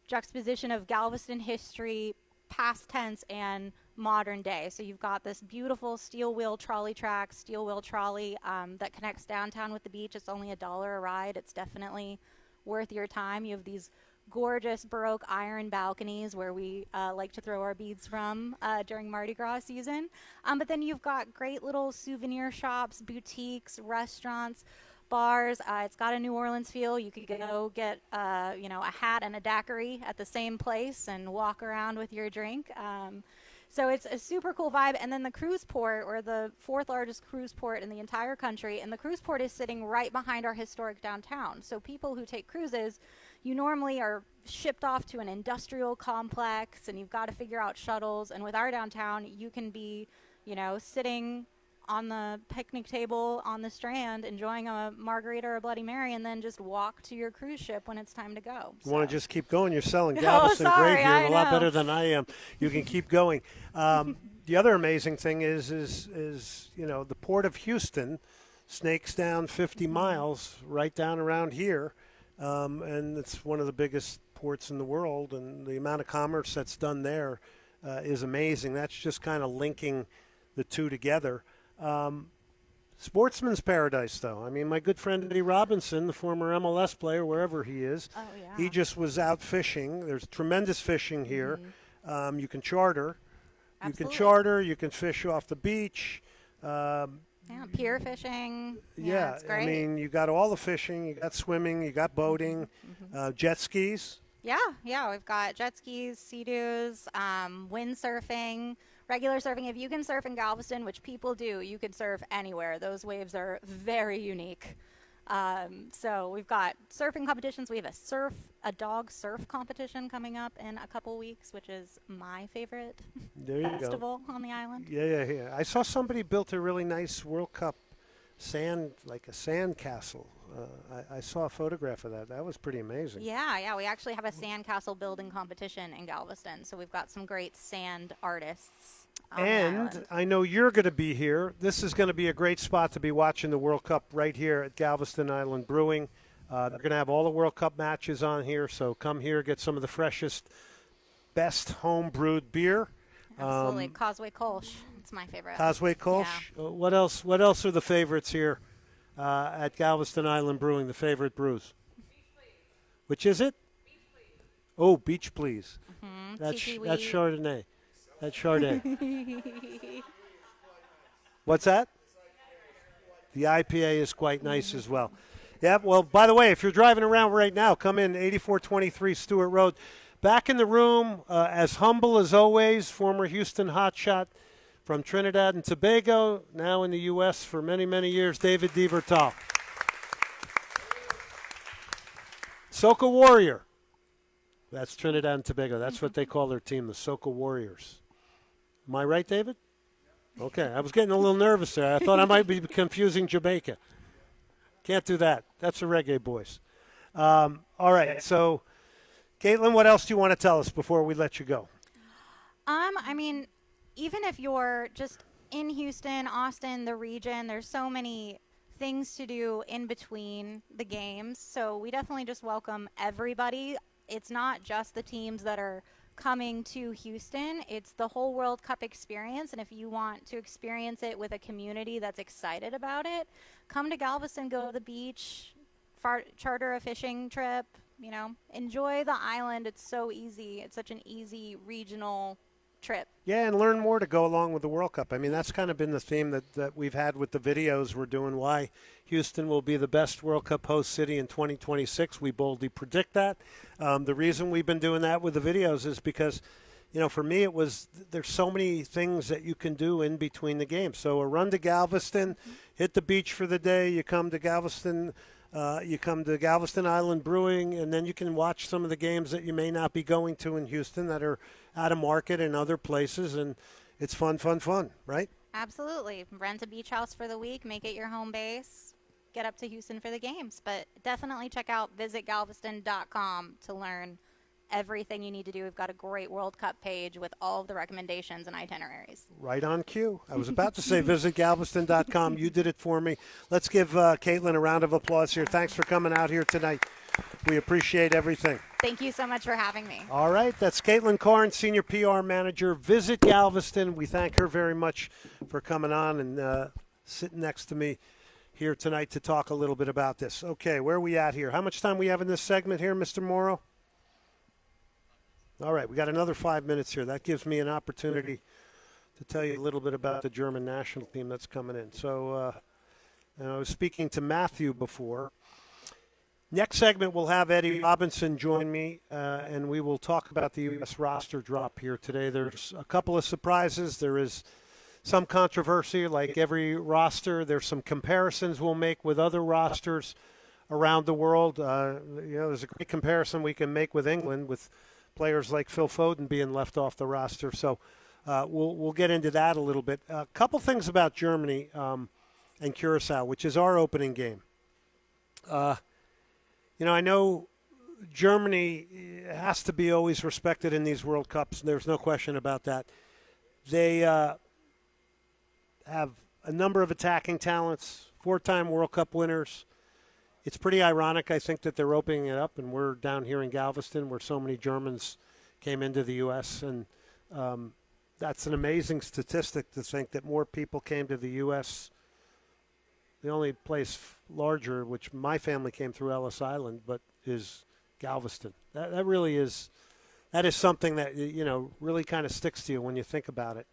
juxtaposition of Galveston history, past tense and modern day. So you've got this beautiful steel wheel trolley track, steel wheel trolley that connects downtown with the beach. It's only $1 a ride. It's definitely worth your time. You have these gorgeous Baroque iron balconies where we like to throw our beads from during Mardi Gras season. But then you've got great little souvenir shops, boutiques, restaurants, bars. It's got a New Orleans feel. You could go get, a hat and a daiquiri at the same place and walk around with your drink. So it's a super cool vibe. And then the cruise port, or the fourth largest cruise port in the entire country, and the cruise port is sitting right behind our historic downtown. So people who take cruises, you normally are shipped off to an industrial complex, and you've got to figure out shuttles. And with our downtown, you can be, sitting on the picnic table on the Strand enjoying a margarita or a Bloody Mary, and then just walk to your cruise ship when it's time to go. You want to just keep going? You're selling Galveston great here, a lot better than I am. You can keep going. The other amazing thing is the Port of Houston snakes down 50 miles right down around here, and it's one of the biggest ports in the world, and the amount of commerce that's done there is amazing. That's just kind of linking the two together. Sportsman's paradise, though. I mean, my good friend Eddie Robinson, the former MLS player, wherever he is, he just was out fishing. There's tremendous fishing here. You can charter. Absolutely. You can fish off the beach. Pier fishing. Yeah, it's great. I mean, you got all the fishing. You got swimming. You got boating, jet skis. Yeah, we've got jet skis, sea-doos, windsurfing, regular surfing. If you can surf in Galveston, which people do, you can surf anywhere. Those waves are very unique. So we've got surfing competitions. We have a dog surf competition coming up in a couple weeks, which is my favorite festival on the island. Yeah. I saw somebody built a really nice World Cup sand castle. I saw a photograph of that. That was pretty amazing. Yeah. We actually have a sandcastle building competition in Galveston, so we've got some great sand artists on the island. I know you're going to be here. This is going to be a great spot to be watching the World Cup right here at Galveston Island Brewing. They're going to have all the World Cup matches on here, so come here, get some of the freshest, best home-brewed beer. Absolutely. Causeway Kolsch. It's my favorite. Causeway Kolsch. Yeah. What else are the favorites here at Galveston Island Brewing, the favorite brews? Which is it? Oh, Beach Please. That's Chardonnay. That's Chardonnay. What's that? The IPA is quite nice as well. Yeah, well, by the way, if you're driving around right now, come in 8423 Stewart Road. Back in the room, as humble as always, former Houston hotshot from Trinidad and Tobago, now in the U.S. for many, many years, David DeVertal. Soca Warrior. That's Trinidad and Tobago. That's what they call their team, the Soca Warriors. Am I right, David? Okay, I was getting a little nervous there. I thought I might be confusing Jamaica. Can't do that. That's the Reggae Boys. All right, so, Caitlin, what else do you want to tell us before we let you go? I mean, even if you're just in Houston, Austin, the region, there's so many things to do in between the games. So we definitely just welcome everybody. It's not just the teams that are coming to Houston. It's the whole World Cup experience, and if you want to experience it with a community that's excited about it, come to Galveston, go to the beach, charter a fishing trip, enjoy the island. It's so easy. It's such an easy regional trip. Yeah, and learn more to go along with the World Cup. I mean, that's kind of been the theme that we've had with the videos we're doing, why Houston will be the best World Cup host city in 2026. We boldly predict that. The reason we've been doing that with the videos is because, for me it was there's so many things that you can do in between the games. So a run to Galveston, hit the beach for the day, you come to Galveston Island Brewing, and then you can watch some of the games that you may not be going to in Houston that are out of market in other places, and it's fun, right? Absolutely. Rent a beach house for the week, make it your home base, get up to Houston for the games. But definitely check out visitgalveston.com to learn everything you need to do. We've got a great World Cup page with all of the recommendations and itineraries. Right on cue. I was about to say visitgalveston.com. You did it for me. Let's give Caitlin a round of applause here. Thanks for coming out here tonight. We appreciate everything. Thank you so much for having me. All right. That's Caitlin Carn, Senior PR Manager. Visit Galveston. We thank her very much for coming on and sitting next to me here tonight to talk a little bit about this. Okay, where are we at here? How much time we have in this segment here, Mr. Morrow? All right, we got another 5 minutes here. That gives me an opportunity to tell you a little bit about the German national team that's coming in. So I was speaking to Matthew before. Next segment, we'll have Eddie Robinson join me, and we will talk about the U.S. roster drop here today. There's a couple of surprises. There is some controversy, like every roster. There's some comparisons we'll make with other rosters around the world. There's a great comparison we can make with England with players like Phil Foden being left off the roster. So we'll get into that a little bit. A couple things about Germany and Curacao, which is our opening game. I know Germany has to be always respected in these World Cups. There's no question about that. They have a number of attacking talents, 4-time World Cup winners. It's pretty ironic, I think, that they're opening it up, and we're down here in Galveston where so many Germans came into the U.S., and that's an amazing statistic to think that more people came to the U.S. The only place larger, which my family came through Ellis Island, but is Galveston. That really is, that is something that, really kind of sticks to you when you think about it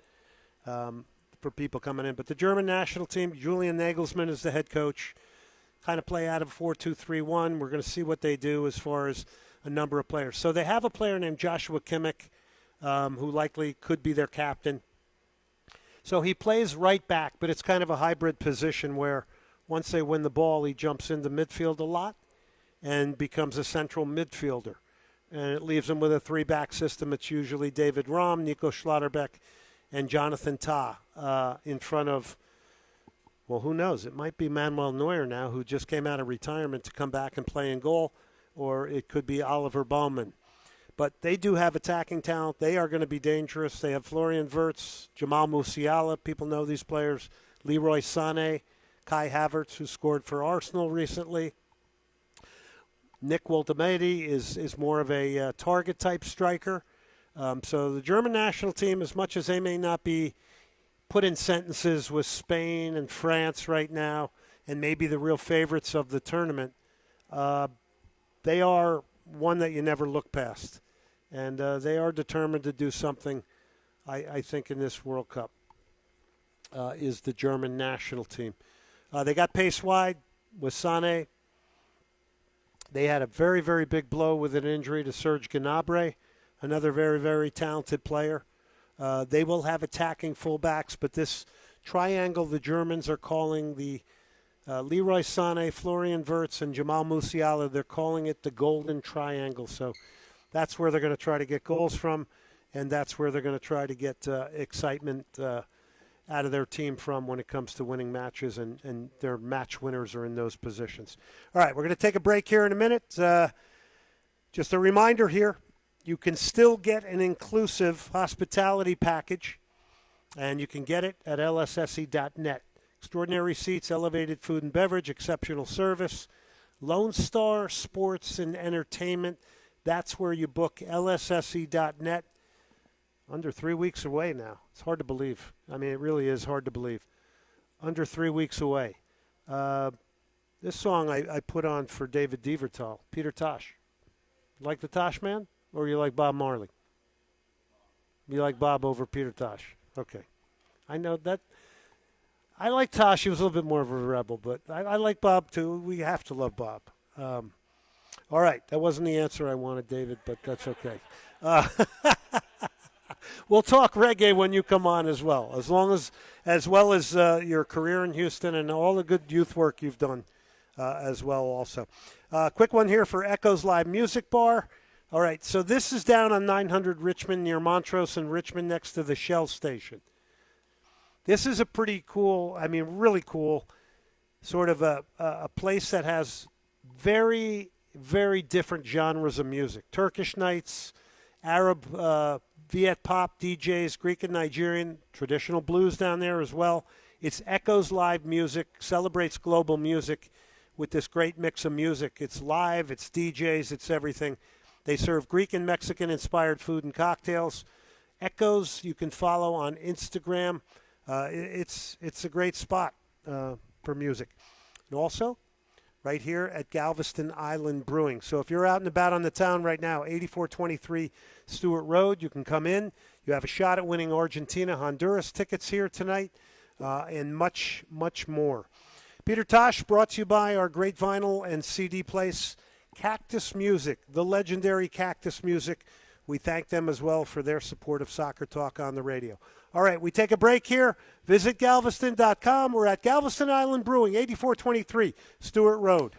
for people coming in. But the German national team, Julian Nagelsmann is the head coach. Kind of play out of 4-2-3-1. We're going to see what they do as far as a number of players. So they have a player named Joshua Kimmich, who likely could be their captain. So he plays right back, but it's kind of a hybrid position where once they win the ball, he jumps into midfield a lot and becomes a central midfielder. And it leaves him with a 3-back system. It's usually David Raum, Nico Schlotterbeck, and Jonathan Tah in front of, well, who knows? It might be Manuel Neuer now, who just came out of retirement to come back and play in goal, or it could be Oliver Baumann. But they do have attacking talent. They are going to be dangerous. They have Florian Wirtz, Jamal Musiala. People know these players. Leroy Sané, Kai Havertz, who scored for Arsenal recently. Nick Woltemade is more of a target-type striker. So the German national team, as much as they may not be put in sentences with Spain and France right now, and maybe the real favorites of the tournament, they are one that you never look past. And they are determined to do something, I think, in this World Cup, is the German national team. They got pace wide with Sané. They had a very, very big blow with an injury to Serge Gnabry, another very, very talented player. They will have attacking fullbacks, but this triangle the Germans are calling the Leroy Sané, Florian Wirtz, and Jamal Musiala, they're calling it the Golden Triangle. So that's where they're going to try to get goals from, and that's where they're going to try to get excitement out of their team from when it comes to winning matches, and their match winners are in those positions. All right, we're going to take a break here in a minute. Just a reminder here, you can still get an inclusive hospitality package, and you can get it at lsse.net. Extraordinary seats, elevated food and beverage, exceptional service, Lone Star Sports and Entertainment. That's where you book, lsse.net. Under 3 weeks away now. It's hard to believe. I mean, it really is hard to believe. Under 3 weeks away. This song I put on for David Divertal, Peter Tosh. You like the Tosh Man, or you like Bob Marley? You like Bob over Peter Tosh. Okay. I know that. I like Tosh. He was a little bit more of a rebel, but I like Bob too. We have to love Bob. All right. That wasn't the answer I wanted, David, but that's okay. We'll talk reggae when you come on as well, as well as your career in Houston and all the good youth work you've done as well also. Quick one here for Echoes Live Music Bar. All right, so this is down on 900 Richmond near Montrose and Richmond next to the Shell station. This is a pretty cool, I mean really cool, sort of a place that has very, very different genres of music. Turkish nights, Arab Viet pop DJs, Greek and Nigerian, traditional blues down there as well. It's Echoes Live Music, celebrates global music with this great mix of music. It's live, it's DJs, it's everything. They serve Greek and Mexican-inspired food and cocktails. Echoes, you can follow on Instagram. It's a great spot for music. And also, right here at Galveston Island Brewing. So if you're out and about on the town right now, 8423 Stewart Road, you can come in. You have a shot at winning Argentina, Honduras tickets here tonight, and much, much more. Peter Tosh, brought to you by our great vinyl and CD place, Cactus Music, the legendary Cactus Music. We thank them as well for their support of Soccer Talk on the radio. All right, we take a break here. Visit Galveston.com. We're at Galveston Island Brewing, 8423 Stewart Road.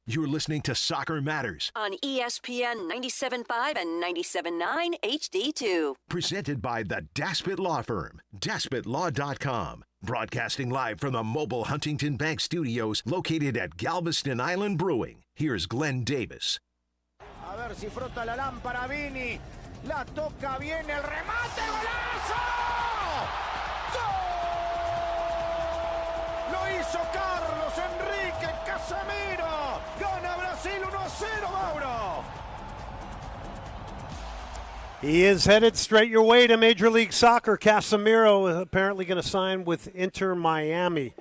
You're listening to Soccer Matters, On ESPN 97.5 and 97.9 HD2. presented by the Daspit Law Firm, DaspitLaw.com. Broadcasting live from the mobile Huntington Bank Studios located at Galveston Island Brewing. Here's Glenn Davis. A ver si frota la lámpara Vini. La toca bien el remate. ¡Golazo! ¡Gol! Lo hizo Carlos Enrique Casemiro. Gana Brasil 1-0, Mauro. He is headed straight your way to Major League Soccer. Casemiro is apparently going to sign with Inter Miami.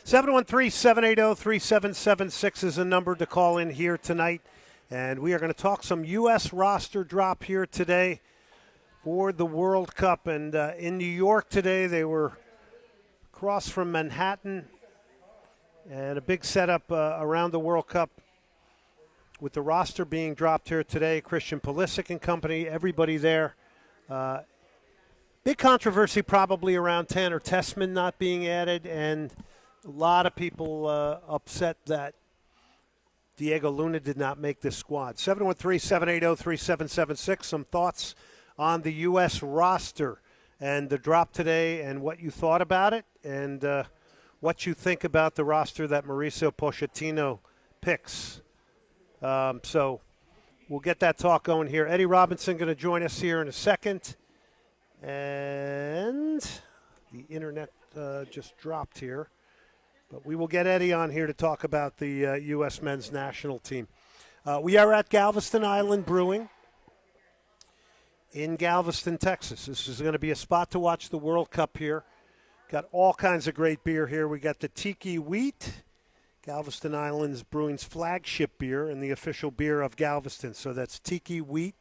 713-780-3776 is a number to call in here tonight. And we are going to talk some U.S. roster drop here today for the World Cup. And in New York today, they were across from Manhattan. And a big setup around the World Cup with the roster being dropped here today. Christian Pulisic and company, everybody there. Big controversy probably around Tanner Tessman not being added. And a lot of people upset that Diego Luna did not make this squad. 713-780-3776. Some thoughts on the U.S. roster and the drop today and what you thought about it and what you think about the roster that Mauricio Pochettino picks. So we'll get that talk going here. Eddie Robinson going to join us here in a second. And the internet just dropped here. But we will get Eddie on here to talk about the U.S. men's national team. We are at Galveston Island Brewing in Galveston, Texas. This is going to be a spot to watch the World Cup here. Got all kinds of great beer here. We got the Tiki Wheat, Galveston Island's Brewing's flagship beer and the official beer of Galveston. So that's Tiki Wheat.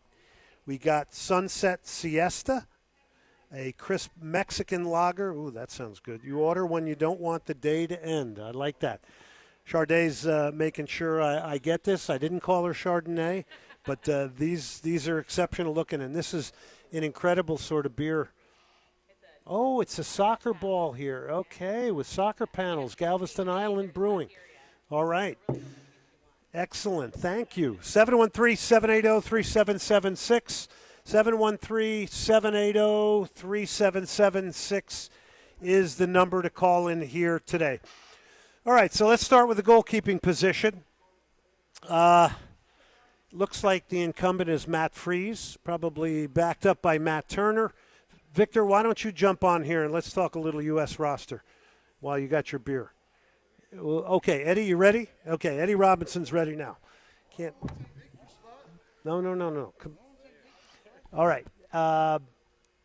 We got Sunset Siesta, a crisp Mexican lager. Ooh, that sounds good. You order when you don't want the day to end. I like that. Charday's making sure I get this. I didn't call her Chardonnay, but these are exceptional looking, and this is an incredible sort of beer. Oh, it's a soccer ball here. Okay, with soccer panels, Galveston Island Brewing. All right. Excellent. Thank you. 713-780-3776. 713-780-3776 is the number to call in here today. All right, so let's start with the goalkeeping position. Looks like the incumbent is Matt Freese, probably backed up by Matt Turner. Victor, why don't you jump on here and let's talk a little U.S. roster while you got your beer. Okay, Eddie, you ready? Okay, Eddie Robinson's ready now. Can't. No. Come. All right.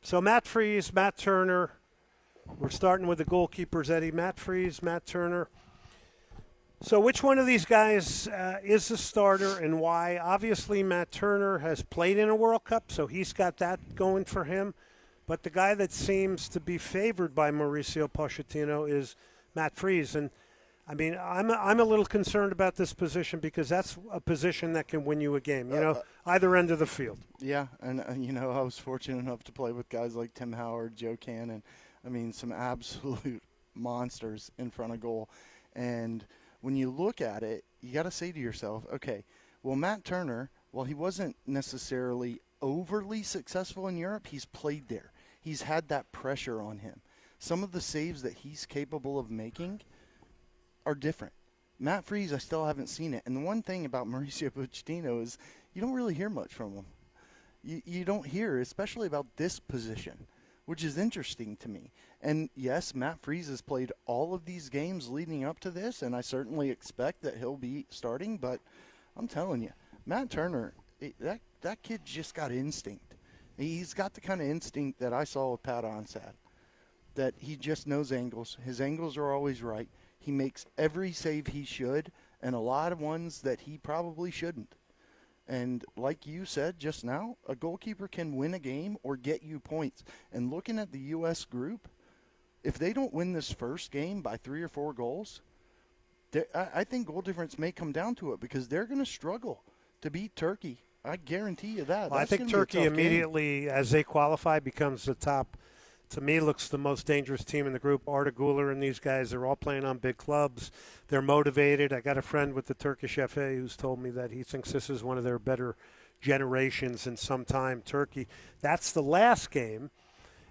So Matt Freese, Matt Turner. We're starting with the goalkeepers, Eddie. Matt Freese, Matt Turner. So which one of these guys is the starter and why? Obviously, Matt Turner has played in a World Cup, so he's got that going for him. But the guy that seems to be favored by Mauricio Pochettino is Matt Freese. And, I mean, I'm a little concerned about this position because that's a position that can win you a game, either end of the field. Yeah, and, I was fortunate enough to play with guys like Tim Howard, Joe Cannon. I mean, some absolute monsters in front of goal. And when you look at it, you got to say to yourself, okay, well, Matt Turner, while he wasn't necessarily overly successful in Europe, he's played there. He's had that pressure on him. Some of the saves that he's capable of making are different. Matt Freese, I still haven't seen it. And the one thing about Mauricio Pochettino is you don't really hear much from him. You don't hear, especially about this position, which is interesting to me. And, yes, Matt Freese has played all of these games leading up to this, and I certainly expect that he'll be starting. But I'm telling you, Matt Turner, that kid just got instinct. He's got the kind of instinct that I saw with Pat Onsad, that he just knows angles. His angles are always right. He makes every save he should, and a lot of ones that he probably shouldn't. And like you said just now, a goalkeeper can win a game or get you points. And looking at the U.S. group, if they don't win this first game by 3 or 4 goals, I think goal difference may come down to it because they're going to struggle to beat Turkey. I guarantee you that. Well, I think Turkey immediately, as they qualify, becomes the top to me, looks the most dangerous team in the group. Arda Güler and these guys, they're all playing on big clubs. They're motivated. I got a friend with the Turkish FA who's told me that he thinks this is one of their better generations in some time. Turkey, that's the last game.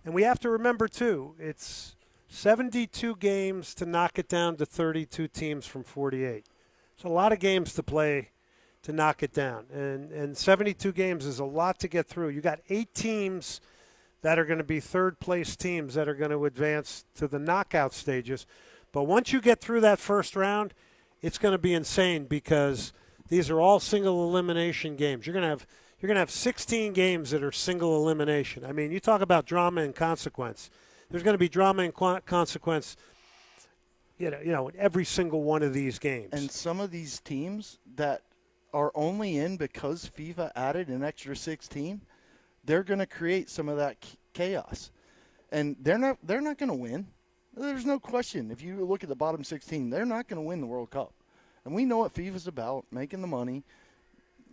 And we have to remember, too, it's 72 games to knock it down to 32 teams from 48. It's a lot of games to play to knock it down. And 72 games is a lot to get through. You got 8 teams that are going to be third-place teams that are going to advance to the knockout stages. But once you get through that first round, it's going to be insane because these are all single elimination games. You're going to have 16 games that are single elimination. I mean, you talk about drama and consequence. There's going to be drama and consequence, you know, in every single one of these games. And some of these teams that are only in because FIFA added an extra 16, they're going to create some of that chaos, and they're not going to win. There's no question. If you look at the bottom 16, they're not going to win the World Cup, and we know what FIFA's about, making the money.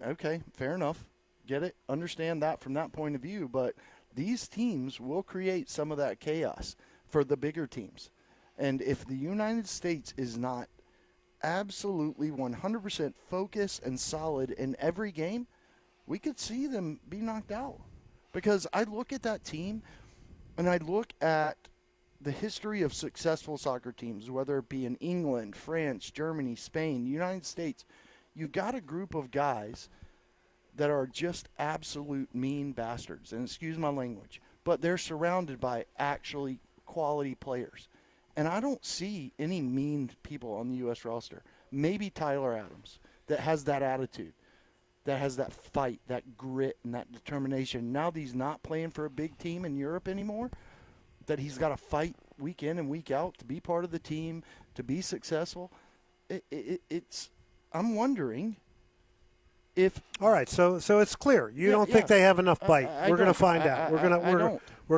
Okay, fair enough. Get it, understand that from that point of view, but these teams will create some of that chaos for the bigger teams. And if the United States is not absolutely 100% focused and solid in every game, we could see them be knocked out. Because I look at that team and I look at the history of successful soccer teams, whether it be in England, France, Germany, Spain, United States. You've got a group of guys that are just absolute mean bastards, and excuse my language, but they're surrounded by actually quality players. And I don't see any mean people on the U.S. roster. Maybe Tyler Adams that has that attitude, that has that fight, that grit, and that determination. Now that he's not playing for a big team in Europe anymore, that he's got to fight week in and week out to be part of the team, to be successful. I'm wondering if. All right, so it's clear. You don't think they have enough bite. We're going to find out. We're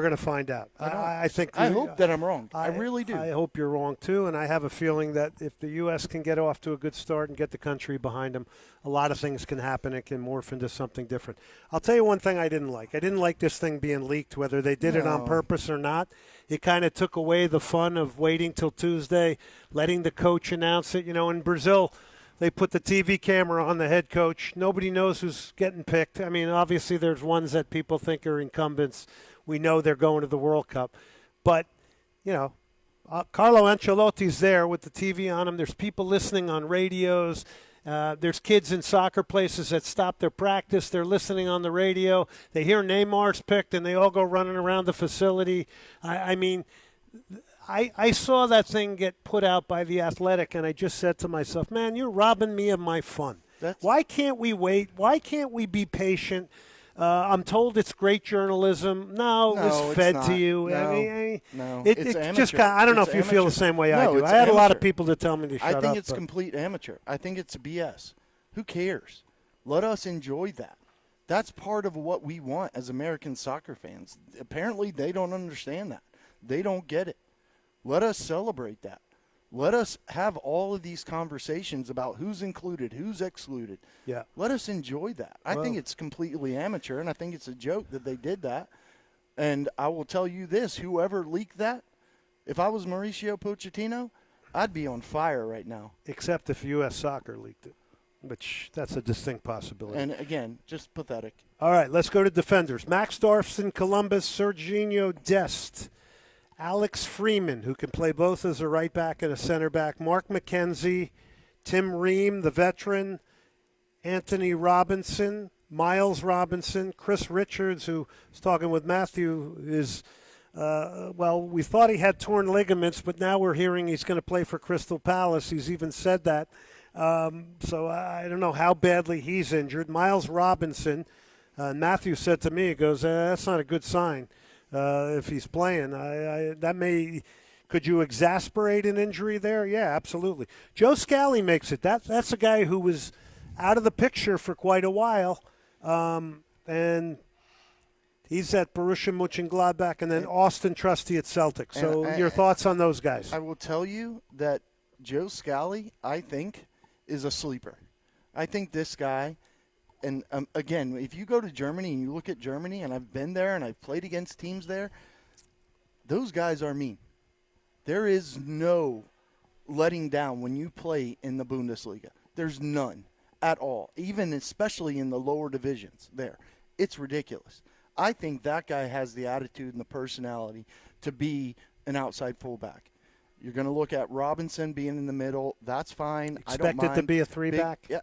going to find out. I think. I hope that I'm wrong. I really do. I hope you're wrong too, and I have a feeling that if the U.S. can get off to a good start and get the country behind them, a lot of things can happen. It can morph into something different. I'll tell you one thing I didn't like. I didn't like this thing being leaked, whether they did it on purpose or not. It kind of took away the fun of waiting till Tuesday, letting the coach announce it. You know, in Brazil, they put the TV camera on the head coach. Nobody knows who's getting picked. I mean, obviously there's ones that people think are incumbents. We know they're going to the World Cup. But, you know, Carlo Ancelotti's there with the TV on him. There's people listening on radios. There's kids in soccer places that stop their practice. They're listening on the radio. They hear Neymar's picked, and they all go running around the facility. I mean, I saw that thing get put out by The Athletic, and I just said to myself, man, you're robbing me of my fun. Why can't we wait? Why can't we be patient? I'm told it's great journalism. No, it was fed to you. No, it it's amateur. just I don't know if you feel the same way I do. I had a lot of people to tell me to shut up. I think it's complete amateur. I think it's BS. Who cares? Let us enjoy that. That's part of what we want as American soccer fans. Apparently, they don't understand that. They don't get it. Let us celebrate that. Let us have all of these conversations about who's included, who's excluded. Yeah. Let us enjoy that. I think it's completely amateur, and I think it's a joke that they did that. And I will tell you this, whoever leaked that, if I was Mauricio Pochettino, I'd be on fire right now. Except if U.S. Soccer leaked it, which that's a distinct possibility. And, again, just pathetic. All right, let's go to defenders. Max Dorfson, Columbus, Serginho Dest. Alex Freeman, who can play both as a right back and a center back. Mark McKenzie, Tim Ream, the veteran. Anthony Robinson, Miles Robinson, Chris Richards, who was talking with Matthew, is, we thought he had torn ligaments, but now we're hearing he's going to play for Crystal Palace. He's even said that. So I don't know how badly he's injured. Miles Robinson, Matthew said to me, he goes, that's not a good sign. If he's playing, could you exasperate an injury there? Yeah, absolutely. Joe Scally makes it. That's a guy who was out of the picture for quite a while, and he's at Borussia Mönchengladbach, and then Austin Trusty at Celtic. So your thoughts on those guys? I will tell you that Joe Scally, I think, is a sleeper. I think this guy. And, again, if you go to Germany and you look at Germany, and I've been there and I've played against teams there, those guys are mean. There is no letting down when you play in the Bundesliga. There's none at all, even especially in the lower divisions there. It's ridiculous. I think that guy has the attitude and the personality to be an outside fullback. You're going to look at Robinson being in the middle. That's fine. I don't Expect it to mind. be a three-back? Yeah.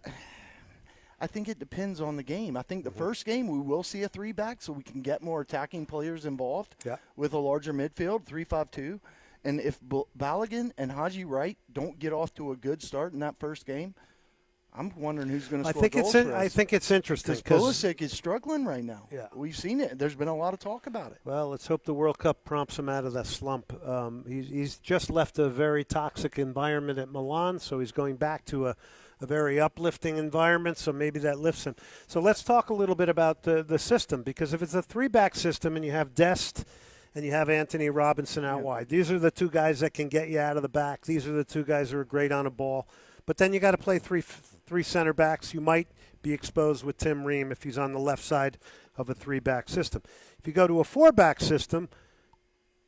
I think it depends on the game. I think the first game we will see a three-back so we can get more attacking players involved with a larger midfield, 3-5-2. And if Balogun and Haji Wright don't get off to a good start in that first game, I'm wondering who's going to score goals for us. I think it's interesting. Because Pulisic is struggling right now. Yeah. We've seen it. There's been a lot of talk about it. Well, let's hope the World Cup prompts him out of that slump. He's just left a very toxic environment at Milan, so he's going back to a very uplifting environment, so maybe that lifts him. So let's talk a little bit about the system, because if it's a three-back system and you have Dest and you have Anthony Robinson out wide, these are the two guys that can get you out of the back. These are the two guys who are great on a ball. But then you got to play three center backs. You might be exposed with Tim Ream if he's on the left side of a three-back system. If you go to a four-back system,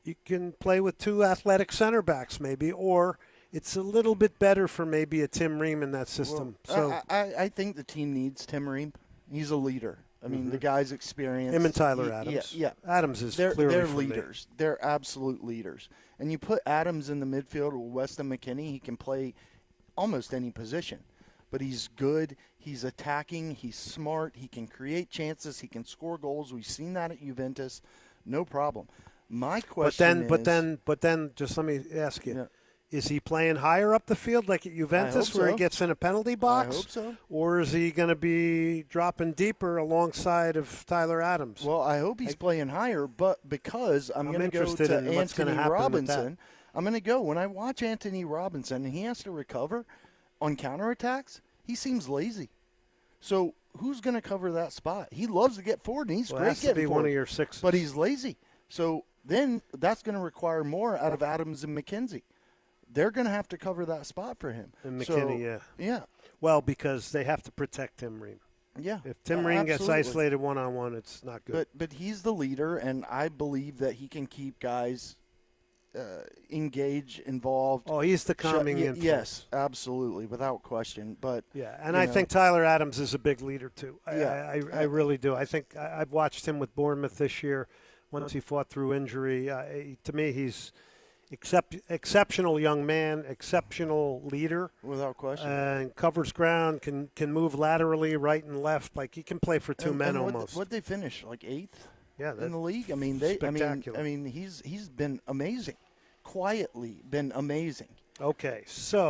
you can play with two athletic center backs maybe, or it's a little bit better for maybe a Tim Ream in that system. Well, I think the team needs Tim Ream. He's a leader. I mean, the guy's experienced. Him and Tyler Adams. Yeah. Adams is they're clearly for leaders. me. They're absolute leaders. And you put Adams in the midfield with Weston McKennie, he can play almost any position. But he's good. He's attacking. He's smart. He can create chances. He can score goals. We've seen that at Juventus. No problem. My question But then, just let me ask you. Yeah. Is he playing higher up the field like at Juventus where he gets in a penalty box? I hope so. Or is he going to be dropping deeper alongside of Tyler Adams? Well, I hope he's playing higher, but because I'm going to go interested to in what's gonna Anthony happen with that. Robinson, I'm going to go. When I watch Anthony Robinson and he has to recover on counterattacks, he seems lazy. So who's going to cover that spot? He loves to get forward, and he's Well, it great has to getting be forward. one of your sixes. But he's lazy. So then that's going to require more out of Adams and McKenzie. They're going to have to cover that spot for him. And So, McKinney, yeah. Well, because they have to protect Tim Ream. Yeah. If Tim Ream gets absolutely. isolated one-on-one, it's not good. But he's the leader, and I believe that he can keep guys engaged, involved. Oh, he's the calming influence. Yes, absolutely, without question. But yeah, and I think Tyler Adams is a big leader too. I really do. I think I've watched him with Bournemouth this year. Once he fought through injury, to me he's exceptional young man, exceptional leader, without question, and covers ground, can move laterally, right and left. Like he can play for two men almost. What they finish like 8th? Yeah, in the league. I mean, spectacular. I mean, he's been amazing. Quietly been amazing. Okay, so